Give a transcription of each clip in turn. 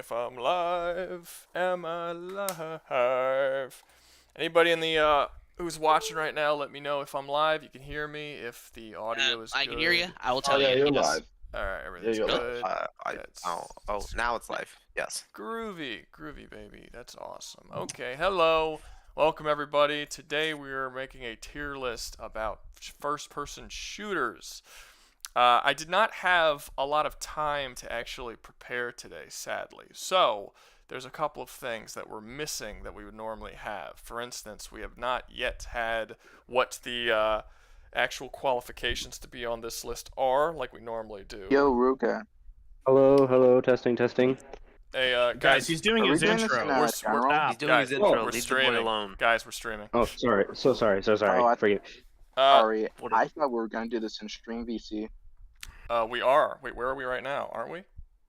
if I'm live. Am I live? Anybody in the who's watching right now, let me know if I'm live. You can hear me. If the audio is I good. can hear you. I will Oh tell yeah, you. you're Yes. live. All right, everything's you're good. Now it's live. Yes. Groovy, baby. That's awesome. Okay, hello. Welcome, everybody. Today we are making a tier list about first-person shooters. I did not have a lot of time to actually prepare today, sadly. So, there's a couple of things that we're missing that we would normally have. For instance, we have not yet had what the actual qualifications to be on this list are, like we normally do. Yo, Rouga. Hello, testing. Hey, Guys, he's doing his intro. He's doing his intro. We're Leave the boy streaming. alone. Guys, we're streaming. Oh, sorry. So sorry. Oh, Forgive. Sorry, I thought we were gonna do this in stream VC. We are. Wait, where are we right now? Aren't we?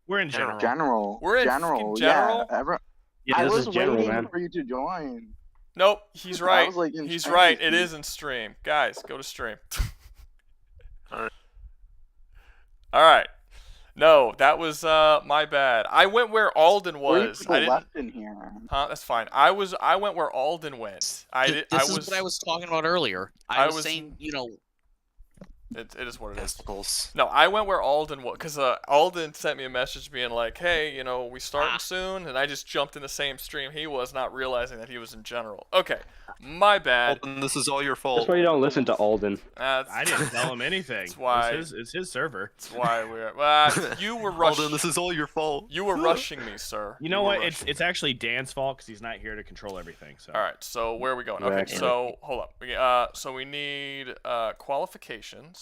We're in general. General. We're in general. general? Yeah, I this was is general, waiting man. for you to join. Nope, he's I right. was like, in He's stream right. VC. It is in stream. Guys, go to stream. Alright. Alright. No, that was my bad. I went where Alden was. People I didn't. left in here. Huh? That's fine. I went where Alden went. This is what I was talking about earlier. I was saying, It is what it is. Testicles. No, I went where Alden was, because Alden sent me a message being like, hey, we starting soon, and I just jumped in the same stream he was, not realizing that he was in general. Okay, my bad. Alden, this is all your fault. That's why you don't listen to Alden. I didn't tell him anything. That's why. It's his server. That's why we're... you were rushing... Alden, this is all your fault. You were rushing me, sir. You know what? It's actually Dan's fault because he's not here to control everything. So. All right, so where are we going? Right. Okay, so hold up. So we need qualifications.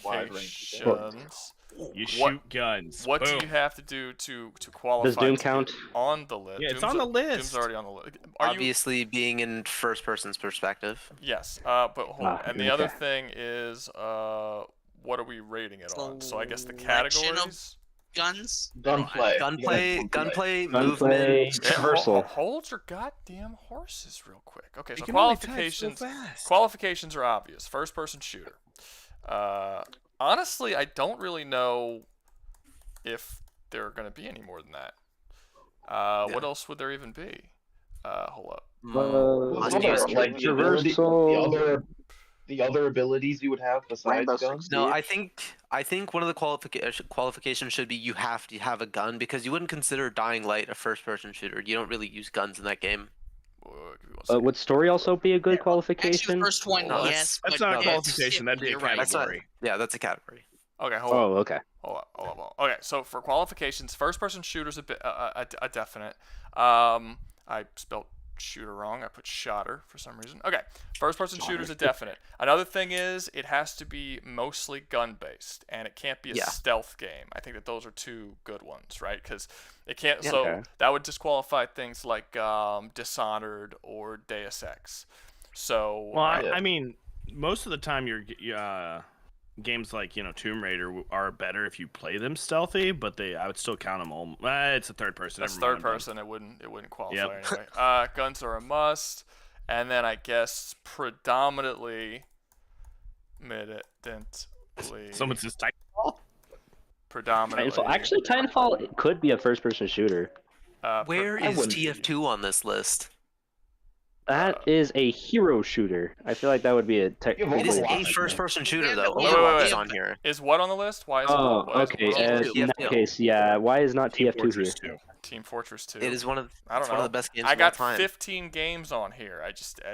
Qualifications. You shoot guns. What Boom. do you have to do to qualify? Does Doom to count? get on the list? Yeah, it's on the list. Doom's already on the list. Obviously, being in first person's perspective. Yes. But hold on. And the other okay. thing is, what are we rating it on? So I guess the Selection of categories. guns. Gunplay, movement. Traversal. Hold your goddamn horses real quick. Okay, so can only type so qualifications. fast. Qualifications are obvious. First-person shooter. Honestly, I don't really know if there are going to be any more than that. What else would there even be? Hold up. Traversal. The other abilities you would have besides Rainbow guns. Six No, Siege. I think one of the qualifications should be you have to have a gun because you wouldn't consider Dying Light a first-person shooter. You don't really use guns in that game. Would story also be a good Actually, qualification? the first one, No, yes. That's but not a yeah, qualification. That'd be a you're right. category. Yeah, that's a category. Okay, hold on. Oh, okay. Hold up. Okay, so for qualifications, first-person shooter's a definite. I spelled shooter wrong. I put shotter for some reason. Okay, first-person shooter's a definite. Another thing is it has to be mostly gun-based, and it can't be a stealth game. I think that those are two good ones, right? Because it can't. Yeah. So Okay. that would disqualify things like Dishonored or Deus Ex. So. Well, I mean, most of the time your games like Tomb Raider are better if you play them stealthy, but I would still count them all. It's a third person. That's Never mind, third I'm done. person. It wouldn't qualify anyway. Guns are a must, and then I guess predominantly. Someone says Titanfall. Predominantly. Titanfall. Actually, Titanfall could be a first-person shooter. Where is TF2 on this list? That is a hero shooter. I feel like that would be a It is a Overwatch. first-person shooter though. Wait. Overwatch is on here. Is what on the list? Why is Oh, why is okay. Overwatch? In that case, yeah. Why is not Team TF2 here? Fortress 2. Team Fortress 2. It is one of I don't it's know. one of the best games I of got all time. 15 games on here.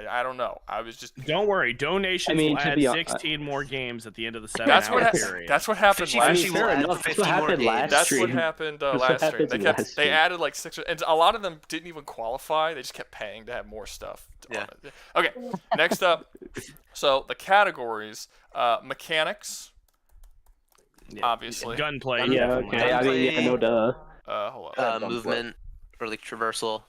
I don't know. I was just. Don't worry, donations I mean, will to add be 16 more games at the end of the 7 That's hour what period. that's what happened Fifty- last I mean, She year. will fair add enough. That's 50 what more happened games. last That's stream. what happened That's what last stream. happened last They stream. added like 6, and a lot of them didn't even qualify. They just kept paying to have more stuff. Yeah. Okay. Next up, so the categories: mechanics, Yeah. obviously. Gunplay. Yeah, definitely. okay. I mean, yeah, no duh. Hold on. Movement or like traversal.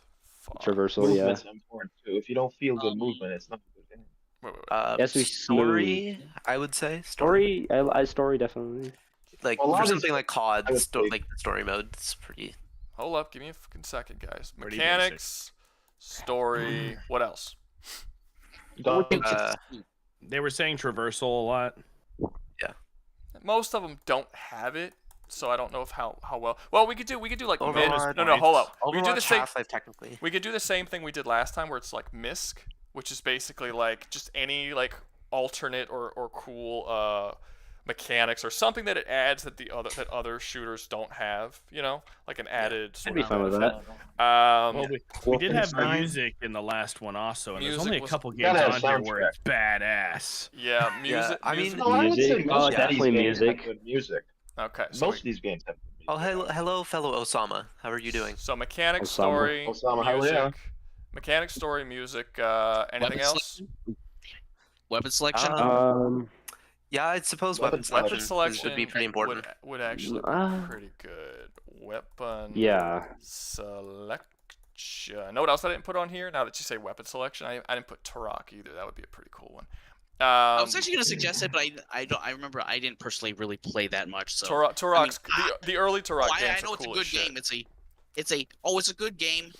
Traversal, yeah. Movement's important too. If you don't feel good movement, it's not a good game. Wait. Yes, we Story, I would say. Story, story definitely. Like Well, a lot for of something like COD, I would say- like the story mode, it's pretty. Hold up. Give me a fucking second, guys. Pretty Mechanics, story. What else? Guns. They were saying traversal a lot. Most of them don't have it. so I don't know if how well. Well, we could do like mid. Overwatch, No, hold up. We do the Overwatch same. Half-Life technically. We could do the same thing we did last time, where it's like MISC, which is basically like just any like alternate or cool mechanics or something that it adds that other shooters don't have. You know, like an added. I'd be fine with that. Well, we did have Wolfenstein. music in the last one also, and there's Music only a was- couple Gotta games have on here where soundtrack. it's badass. Yeah, music. I mean, music- No, I would say Music. most Oh, of these definitely games have music. good music. okay. So Most of these games have good music. Oh, hello, fellow Osama. How are you doing? So mechanic, Osama. story, Osama, how are music. ya? Mechanic, story, music. Anything Weapon else? Weapon selection. Yeah, I suppose Weapon weapon Weapon selection selection would be pretty important. Would actually Uh, be pretty good. Weapon. Yeah. Selection. Know what else I didn't put on here? Now that you say weapon selection, I didn't put Turok either. That would be a pretty cool one. I was actually gonna suggest it, but I remember I didn't personally really play that much. So Turok's the early Turok I games know are it's a cool good as shit. game. It's a good game.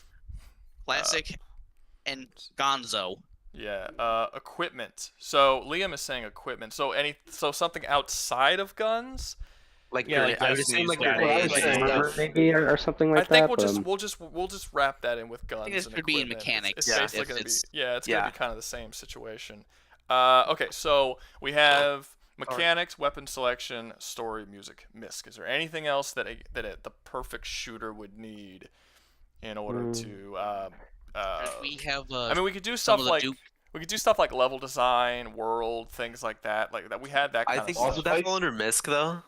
Classic and Gonzo. Yeah. Equipment. So Liam is saying equipment. So something outside of guns. Like, Yeah, grenade- like I would assume like Destiny's grenades Got it. and Like, stuff. Maybe or something like I think that. we'll just wrap that in with guns. this and could be in equipment. mechanics, It's yeah, basically if gonna it's- be it's gonna yeah. be kind of the same situation. Okay, so we have mechanics, weapon selection, story, music, MISC. Is there anything else that the perfect shooter would need in order to? We have. I mean, we could do some stuff of the like Duke- we could do stuff like level design, world, things like that. Like that, we had that kind I of think stuff. would that fall under MISC though?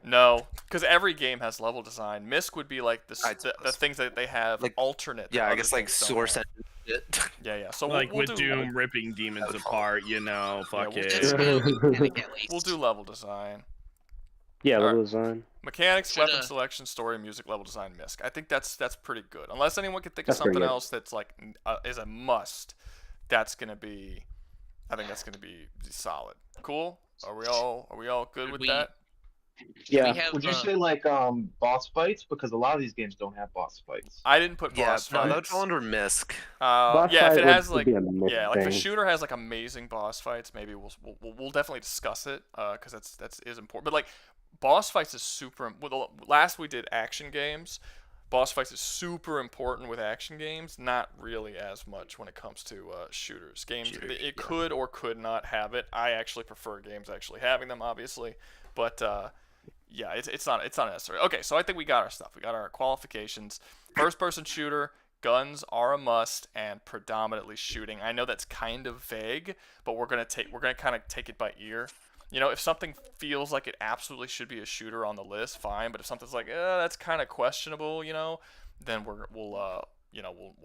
No, because every game has level design. MISC would be like the suppose. things that they have Like- alternate. that Yeah, I other guess like things don't source have. engine shit. Yeah. So Like we'll with do Doom ripping demons apart, you know, fuck we'll it. That's kind of the mechanic, at least. we'll do level design, yeah, Alright. level design. mechanics, Shoulda- weapon selection, story, music, level design, MISC. I think that's pretty good. Unless anyone can think That's of pretty something good. else that's like is a must. That's gonna be. I think that's gonna be solid. Cool. Are we all good Should with we- that? Yeah. We have, Would you say like boss fights? Because a lot of these games don't have boss fights. I didn't put Yeah, boss no, that would fights. fall under MISC. Boss Yeah, if fight it would- has would like be a myth yeah, like if a thing. shooter has like amazing boss fights, maybe we'll definitely discuss it because that's important. But like boss fights is super. Well, last we did action games. Boss fights is super important with action games. Not really as much when it comes to shooters. Games it could or could not have it. I actually prefer games actually having them, obviously, but. Yeah, it's not necessary. Okay, so I think we got our stuff. We got our qualifications. First-person shooter, guns are a must, and predominantly shooting. I know that's kind of vague, but we're gonna kind of take it by ear. You know, if something feels like it absolutely should be a shooter on the list, fine. But if something's like, that's kind of questionable, you know, then we'll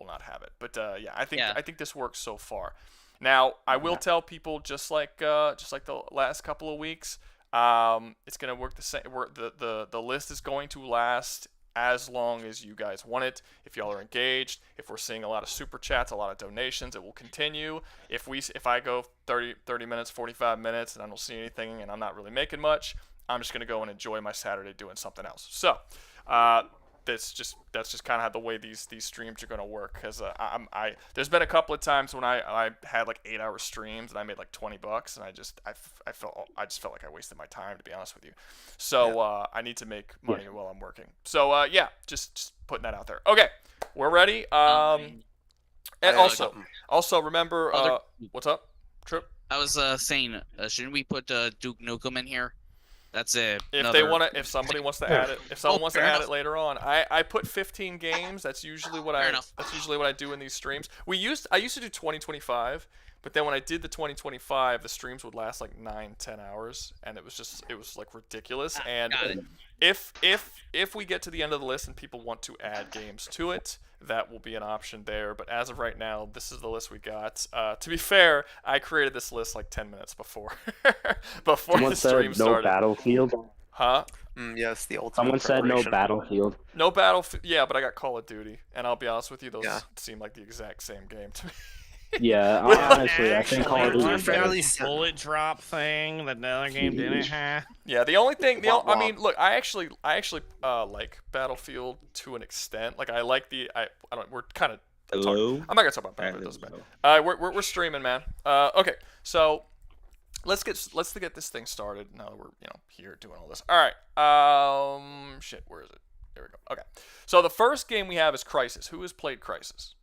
not have it. But yeah, I think this works so far. Now, I will tell people just like the last couple of weeks. It's gonna work the same. The list is going to last as long as you guys want it. If y'all are engaged, if we're seeing a lot of super chats, a lot of donations, it will continue. If I go 30 minutes, 45 minutes, and I don't see anything, and I'm not really making much, I'm just gonna go and enjoy my Saturday doing something else. So, that's just kind of how the way these streams are gonna work. Because there's been a couple of times when I had like 8-hour streams and I made like $20, and I just felt like I wasted my time, to be honest with you. So I need to make money while I'm working. So yeah, just putting that out there. Okay, we're ready. And also remember what's up, Trip? I was saying, shouldn't we put Duke Nukem in here? That's it. If somebody wants to add it, if someone wants to fair add enough. it later on, I put 15 games. That's usually what Fair enough. I do in these streams. I used to do 2025, but then when I did the 2025, the streams would last like 9-10 hours, and it was like ridiculous. And got it. if we get to the end of the list and people want to add games to it, that will be an option there. But as of right now, this is the list we got. To be fair, I created this list like 10 minutes before Someone the stream said no started. Battlefield. Huh? Yes, the ultimate. Someone said no preparation. Battlefield. No Battlefield. Yeah, but I got Call of Duty, and I'll be honest with you, those Yeah. seem like the exact same game to me. Yeah, honestly, I think Call of Actually, Duty one is better. fairly fairly bullet drop thing that the other game didn't have. Yeah, the only thing, Womp I mean, look, I actually like Battlefield to an extent. Like I like we're kind of. Hello. I'm not gonna talk about Battlefield. It doesn't matter. We're streaming, man. Okay, so let's get this thing started. Now that we're here doing all this. All right. Shit. Where is it? There we go. Okay. So the first game we have is Crysis. Who has played Crysis?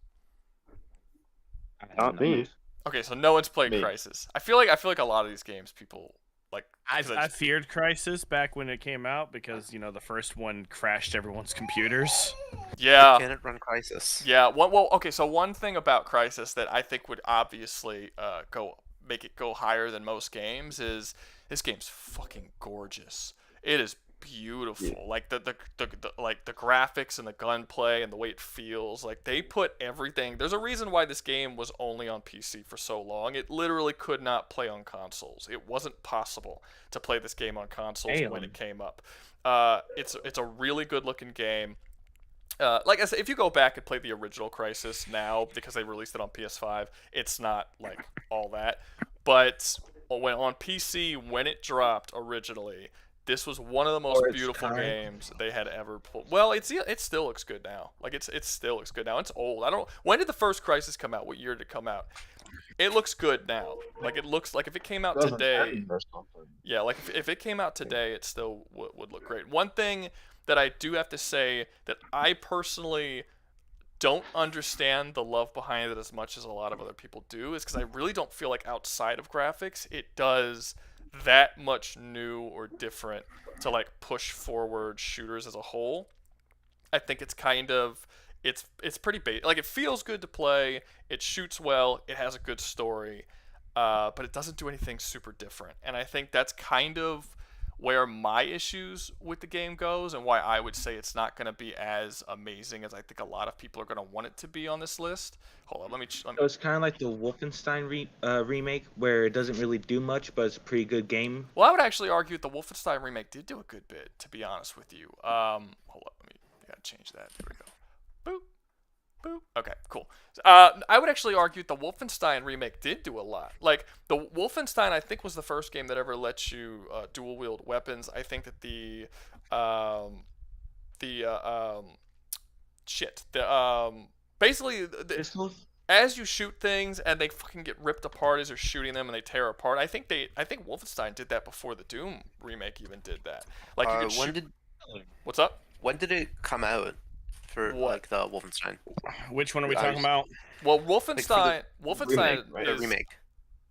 Not me. Okay, so no one's played Me. Crysis. I feel like a lot of these games people like. I feared Crisis back when it came out because the first one crashed everyone's computers. Yeah. Can it run Crisis? Yeah. Well, okay. So one thing about Crysis that I think would obviously make it go higher than most games is this game's fucking gorgeous. It is beautiful. Yeah. Like the graphics and the gunplay and the way it feels. Like they put everything. There's a reason why this game was only on PC for so long. It literally could not play on consoles. It wasn't possible to play this game on consoles when it came up. It's a really good looking game. Like I said, if you go back and play the original Crysis now, because they released it on PS5, it's not like all that. But when on PC, when it dropped originally, this was one of the most beautiful games they had ever pulled. Well, it still looks good now. Like it still looks good now. It's old. I don't. When did the first Crysis come out? What year did it come out? It looks good now. Like it looks like if it came out today. Yeah, like if it came out today, it still would look great. One thing that I do have to say that I personally don't understand the love behind it as much as a lot of other people do is because I really don't feel like outside of graphics it does that much new or different to like push forward shooters as a whole. I think it's kind of it's pretty basic. Like it feels good to play, it shoots well, it has a good story, but it doesn't do anything super different. And I think that's kind of where my issues with the game goes and why I would say it's not going to be as amazing as I think a lot of people are going to want it to be on this list. Hold on, let me So it's kind of like the Wolfenstein remake, where it doesn't really do much, but it's a pretty good game. Well, I would actually argue that the Wolfenstein remake did do a good bit, to be honest with you. Hold up, I gotta change that. There we go. Boop. Boop. Okay, cool. I would actually argue the Wolfenstein remake did do a lot. Like, the Wolfenstein, I think, was the first game that ever lets you dual-wield weapons. I think that basically, as you shoot things and they fucking get ripped apart as you're shooting them and they tear apart. I think Wolfenstein did that before the Doom remake even did that. Like, you could shoot... What's up? When did it come out? For like the Wolfenstein. Which one are we talking about? Well, Wolfenstein the remake.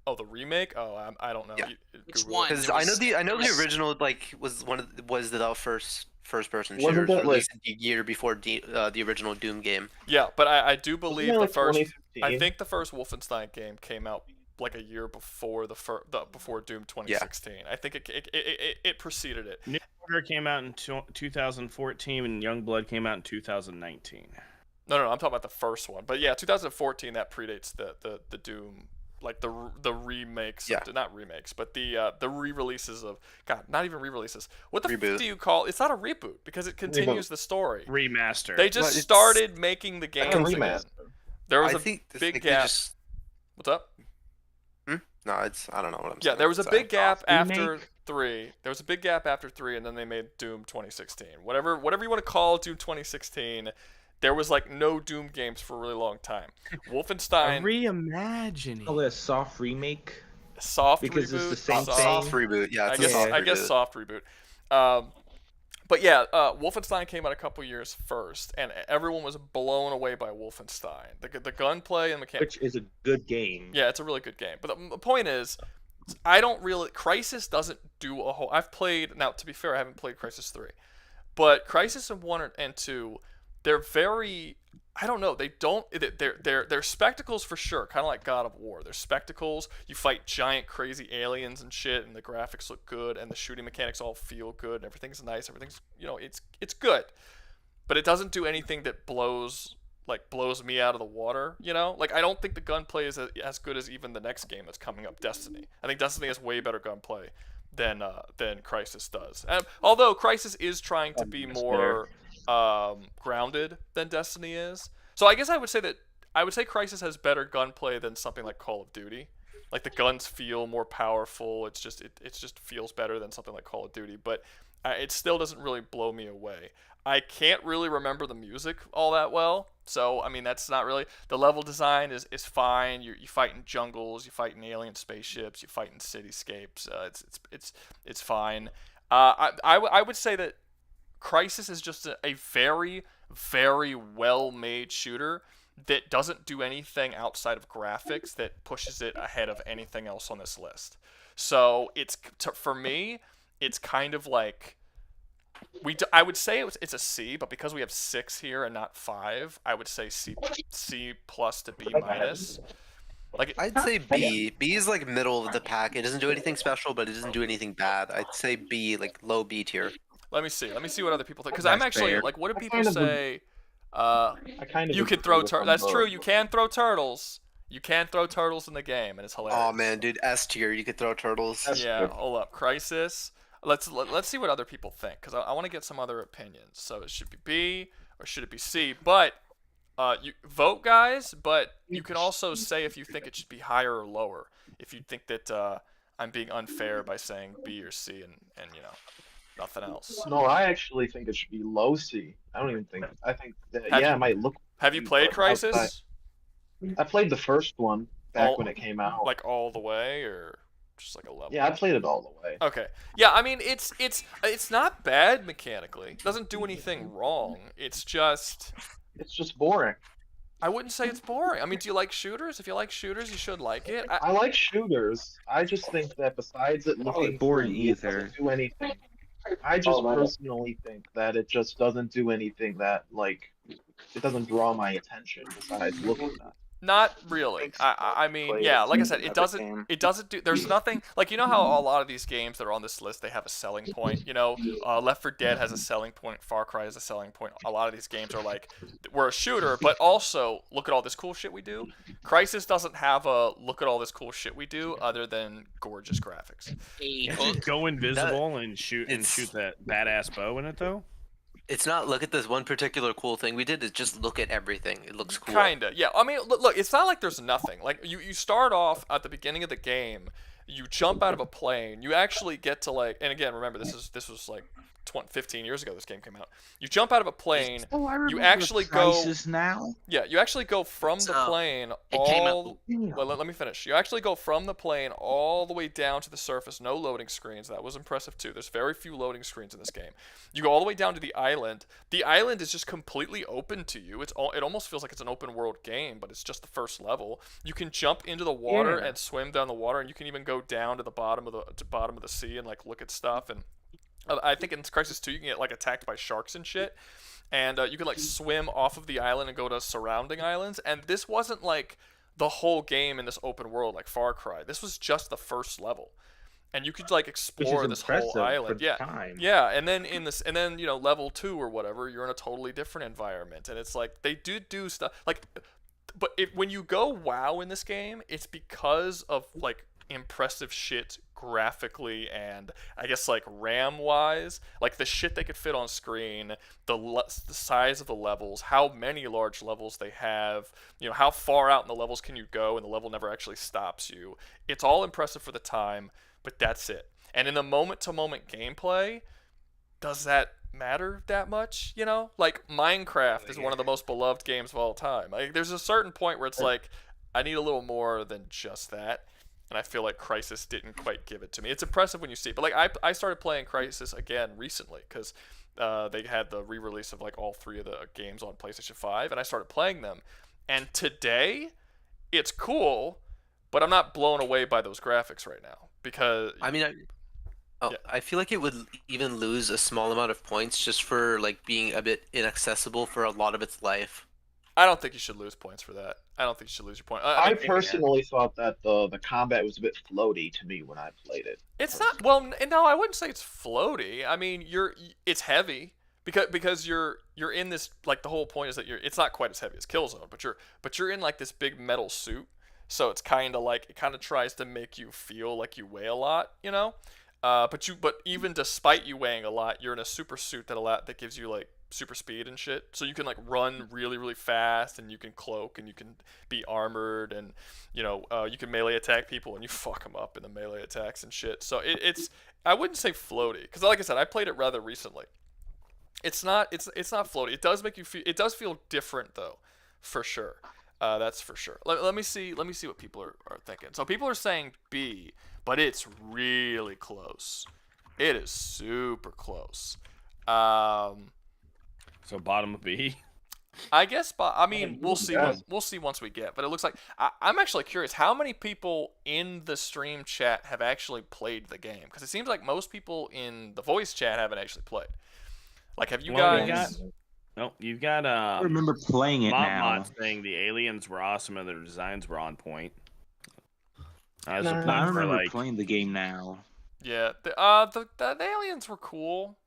Oh, the remake? Oh, I don't know. Yeah. Which one? Because I know the original like was the first person Wasn't shooter that, released a year before the original Doom game. Yeah, but I do believe Wasn't that, the like, first. 2015? I think the first Wolfenstein game came out like a year before before Doom 2016. Yeah. I think it preceded it. New Order came out in 2014, and Youngblood came out in 2019. No, I'm talking about the first one. But yeah, 2014 that predates the Doom, like the remakes. Yeah. Not remakes, but the re-releases of not even re-releases. What the Reboot. F do you call? It's not a reboot because it continues the story. Remaster. They just started making the games again. There was a big gap. What's up? No, I don't know what I'm saying. Yeah, there was a big gap after Remake? 3. There was a big gap after 3, and then they made Doom 2016. Whatever you want to call Doom 2016, there was like no Doom games for a really long time. Wolfenstein. Reimagining. Call it a soft remake. Soft because reboot. it's the same Soft reboot. Yeah, I it's guess a soft I guess reboot. soft reboot. But yeah, Wolfenstein came out a couple years first, and everyone was blown away by Wolfenstein. The gunplay and mechanics. Which is a good game. Yeah, it's a really good game. But the point is, Crysis doesn't do a whole... I've played... Now, to be fair, I haven't played Crysis 3. But Crysis 1 and 2, they're very... I don't know. They don't... They're spectacles for sure. Kind of like God of War. They're spectacles. You fight giant, crazy aliens and shit, and the graphics look good, and the shooting mechanics all feel good, and everything's nice. Everything's... it's good. But it doesn't do anything that blows me out of the water, Like, I don't think the gunplay is as good as even the next game that's coming up, Destiny. I think Destiny has way better gunplay than Crysis does. Although Crysis is trying to be more grounded than Destiny is. So I guess I would say Crysis has better gunplay than something like Call of Duty. Like, the guns feel more powerful. It just feels better than something like Call of Duty. But it still doesn't really blow me away. I can't really remember the music all that well, so I mean that's not really the level design is fine. You fight in jungles, you fight in alien spaceships, you fight in cityscapes. It's fine. I would say that Crisis is just a very very well made shooter that doesn't do anything outside of graphics that pushes it ahead of anything else on this list. So for me, it's kind of like I would say it's a C, but because we have 6 here and not 5, I would say C plus to B minus. Like I'd say B. B is like middle of the pack. It doesn't do anything special, but it doesn't do anything bad. I'd say B, like low B tier. Let me see what other people think. Because I'm That's actually fair. like, what do people kind of say? I kind of You can agree throw with them That's both. true. You can throw turtles. You can throw turtles in the game, and it's hilarious. Oh man, dude, S tier. You could throw turtles. That's Yeah, fair. hold up. Crisis. Let's see what other people think, because I want to get some other opinions. So it should be B or should it be C? But you vote, guys. But you can also say if you think it should be higher or lower. If you think that I'm being unfair by saying B or C and nothing else. No, I actually think it should be low C. I don't even think. I think that Have yeah, you- it might look. Have you C, played but Crisis? outside- I played the first one back All- when it came out. Like all the way, or just like a level? Yeah, I played it all the way. Okay. Yeah, I mean it's not bad mechanically. It doesn't do anything wrong. It's just It's just boring. I wouldn't say it's boring. I mean, do you like shooters? If you like shooters, you should like it. I like shooters. I just think that besides it looking boring pretty, it either. doesn't do anything. I just personally think that it just doesn't do anything that it doesn't draw my attention besides looking at it. Not really. I mean, Played yeah, like I it said, as a it doesn't game. do. There's nothing like how a lot of these games that are on this list they have a selling point. Left 4 Dead has a selling point. Far Cry has a selling point. A lot of these games are like we're a shooter, but also look at all this cool shit we do. Crisis doesn't have a look at all this cool shit we do other than gorgeous graphics. A Just book. go invisible and shoot it's- that badass bow in it though. It's not look at this one particular cool thing we did. It's just look at everything. It looks cool. Kinda, yeah. I mean, look, it's not like there's nothing. Like you start off at the beginning of the game, you jump out of a plane, you actually get to and again, remember this was like 15 years ago this game came out. You jump out of a plane, Oh, I remember actually go- Crisis now. yeah, you actually go from the So, plane it came out- all. Well, let me finish. You actually go from the plane all the way down to the surface. No loading screens. That was impressive too. There's very few loading screens in this game. You go all the way down to the island. The island is just completely open to you. It almost feels like it's an open world game, but it's just the first level. You can jump into the water Yeah. and swim down the water, and you can even go down to the bottom of the sea and look at stuff. And I think in Crisis 2 you can get attacked by sharks and shit. And you can swim off of the island and go to surrounding islands. And this wasn't the whole game in this open world like Far Cry. This was just the first level, and you could explore this whole impressive island. for the Yeah, time. yeah. And then level 2 or whatever, you're in a totally different environment, and it's they do stuff But when you go WoW in this game, it's because of impressive shit graphically and I guess RAM wise, the shit they could fit on screen, the size of the levels, how many large levels they have, how far out in the levels can you go and the level never actually stops you. It's all impressive for the time, but that's it. And in the moment to moment gameplay, does that matter that much? Minecraft is one of the most beloved games of all time. There's a certain point where it's I need a little more than just that. And I feel like Crisis didn't quite give it to me. It's impressive when you see it. But I started playing Crisis again recently because they had the re-release of all 3 of the games on PlayStation 5, and I started playing them. And today, it's cool, but I'm not blown away by those graphics right now because I mean, Yeah. I feel like it would even lose a small amount of points just for being a bit inaccessible for a lot of its life. I don't think you should lose points for that. I don't think you should lose your point. I personally thought that the combat was a bit floaty to me when I played it. It's not no, I wouldn't say it's floaty. I mean, it's heavy because you're in this the whole point is that it's not quite as heavy as Killzone, but you're in this big metal suit. So it's kind of it kind of tries to make you feel like you weigh a lot, But even despite you weighing a lot, you're in a super suit that gives you super speed and shit. So you can like run really really fast, and you can cloak, and you can be armored, and you can melee attack people, and you fuck them up in the melee attacks and shit. So it's I wouldn't say floaty, because like I said, I played it rather recently. It's not floaty. It does make you feel. It does feel different though, for sure. That's for sure. Let me see what people are thinking. So people are saying B, but it's really close. It is super close. So bottom of B. I guess, but I mean, we'll see. We'll see once we get. But it looks like I'm actually curious how many people in the stream chat have actually played the game, because it seems like most people in the voice chat haven't actually played. Like, have you guys? You've got I remember playing it now. Mott saying the aliens were awesome and their designs were on point. I remember playing the game now. Yeah, the aliens were cool.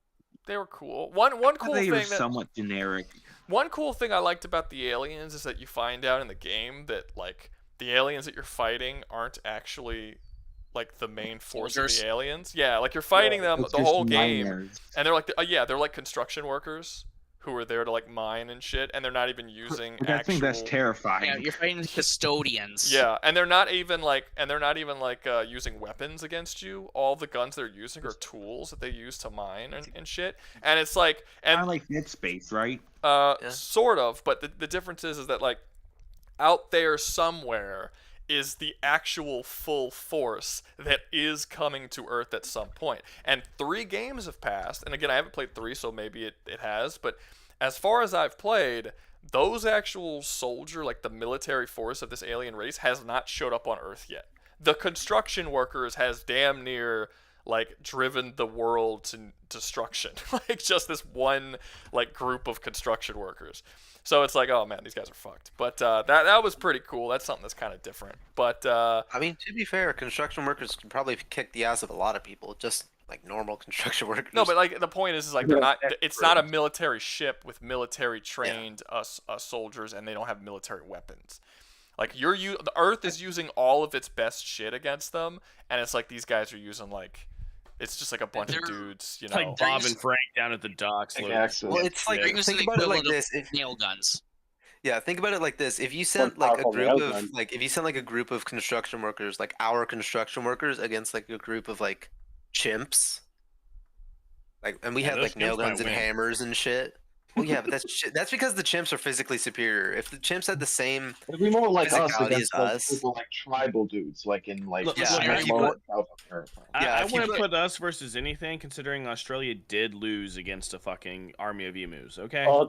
They were cool. One cool thing that somewhat generic. One cool thing I liked about the aliens is that you find out in the game that like the aliens that you're fighting aren't actually like the main force of the aliens. Yeah, like you're fighting them the whole game, and they're like they're like construction workers who are there to like mine and shit, and they're not even using I think that's terrifying. Yeah, you're fighting custodians. Yeah, and they're not even like using weapons against you. All the guns they're using are tools that they use to mine and shit. And it's like, and kind of like Dead Space, right? Sort of, but the difference is that like out there somewhere is the actual full force that is coming to Earth at some point. And 3 games have passed, and again, I haven't played 3, so maybe it has, but as far as I've played, those actual like the military force of this alien race has not showed up on Earth yet. The construction workers has damn near like driven the world to destruction. Like just this one like group of construction workers. So it's like, oh man, these guys are fucked. But that was pretty cool. That's something that's kind of different. But I mean, to be fair, construction workers can probably kick the ass of a lot of people, just like normal construction workers. No, but like the point is like they're not. It's not a military ship with military trained soldiers, and they don't have military weapons. Like the Earth is using all of its best shit against them, and it's like these guys are using like. It's just like a bunch of dudes, It's like Bob and Frank down at the docks. Well, it's like think about it like this: nail guns. Yeah, think about it like this: if you sent like a group of construction workers, like our construction workers, against like a group of like chimps, like, and we had like nail guns and hammers and shit. Well, yeah, but that's because the chimps are physically superior. If the chimps had the same it'd be more like us against us, people like tribal dudes, like in like South America. I wouldn't put us versus anything, considering Australia did lose against a fucking army of emus. Okay. Oh,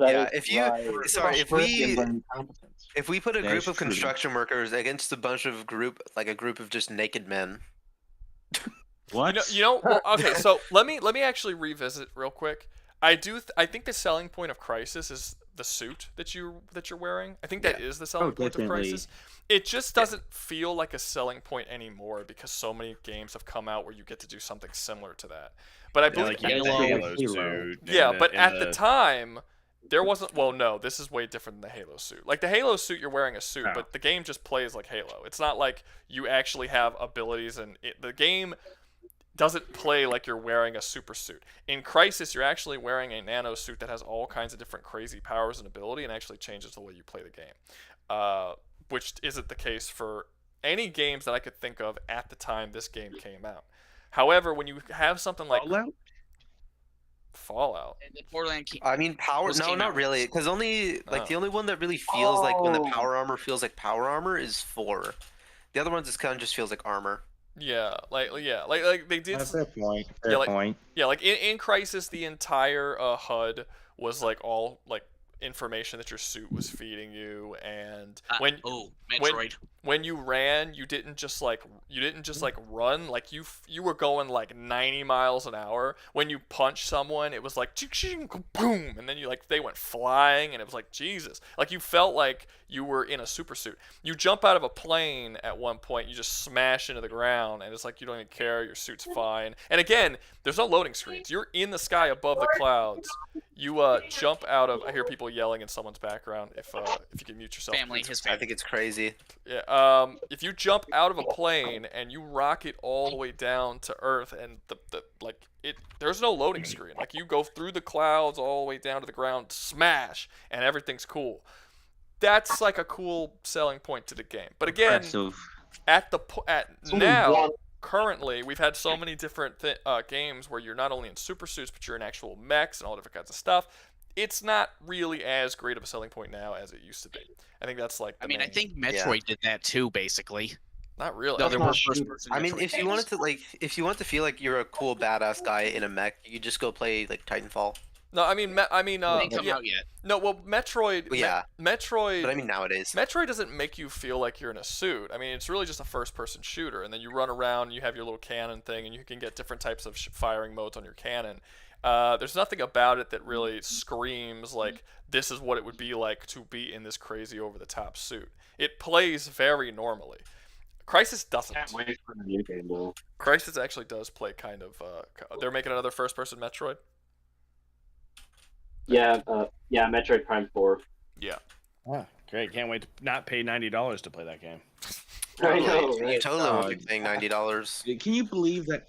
if we put a group of construction workers against a group of just naked men. What? Okay, so let me actually revisit real quick. I think the selling point of Crysis is the suit that you're wearing. I think that is the selling point of Crysis. It just doesn't feel like a selling point anymore because so many games have come out where you get to do something similar to that. But I believe Halo suit. Yeah, but at the time there wasn't. Well, no, this is way different than the Halo suit. Like the Halo suit, you're wearing a suit, but the game just plays like Halo. It's not like you actually have abilities, and the game doesn't play like you're wearing a super suit. In Crysis, you're actually wearing a nano suit that has all kinds of different crazy powers and ability, and actually changes the way you play the game, which isn't the case for any games that I could think of at the time this game came out. However, when you have something like Fallout. I mean, power. No, not really, because only like the only one that really feels like when the power armor feels like power armor is 4. The other ones just kind of just feels like armor. Yeah, like they did. That's a point. Point. Yeah, like in Crysis, the entire HUD was like all like information that your suit was feeding you, and when you ran, you didn't just like run, like you were going like 90 miles an hour. When you punched someone, it was like boom, and then they went flying, and it was like Jesus, like you felt like you were in a super suit. You jump out of a plane at one point, you just smash into the ground, and it's like you don't even care, your suit's fine. And again, there's no loading screens. You're in the sky above the clouds. You jump out of. I hear people yelling in someone's background. If you can mute yourself. Family, his I think it's crazy. Yeah. if you jump out of a plane and you rocket all the way down to Earth, and there's no loading screen. Like you go through the clouds all the way down to the ground, smash, and everything's cool. That's like a cool selling point to the game. But again, currently, we've had so many different games where you're not only in super suits, but you're in actual mechs and all different kinds of stuff. It's not really as great of a selling point now as it used to be. I think that's like. I think Metroid did that too, basically. Not really. No, there were first-person. I mean, if you wanted to feel like you're a cool badass guy in a mech, you just go play like Titanfall. No, I mean, They ain't come out yet. No, well, Metroid. Well, yeah. Metroid. But I mean, nowadays. Metroid doesn't make you feel like you're in a suit. I mean, it's really just a first-person shooter, and then you run around, and you have your little cannon thing, and you can get different types of firing modes on your cannon. There's nothing about it that really screams like this is what it would be like to be in this crazy over-the-top suit. It plays very normally. Crisis doesn't. Can't wait for the new game though. Crisis actually does play kind of. They're making another first-person Metroid. Yeah, Metroid Prime 4. Yeah. Oh, great! Can't wait to not pay $90 to play that game. I know, You right? totally won't be paying $90. Can you believe that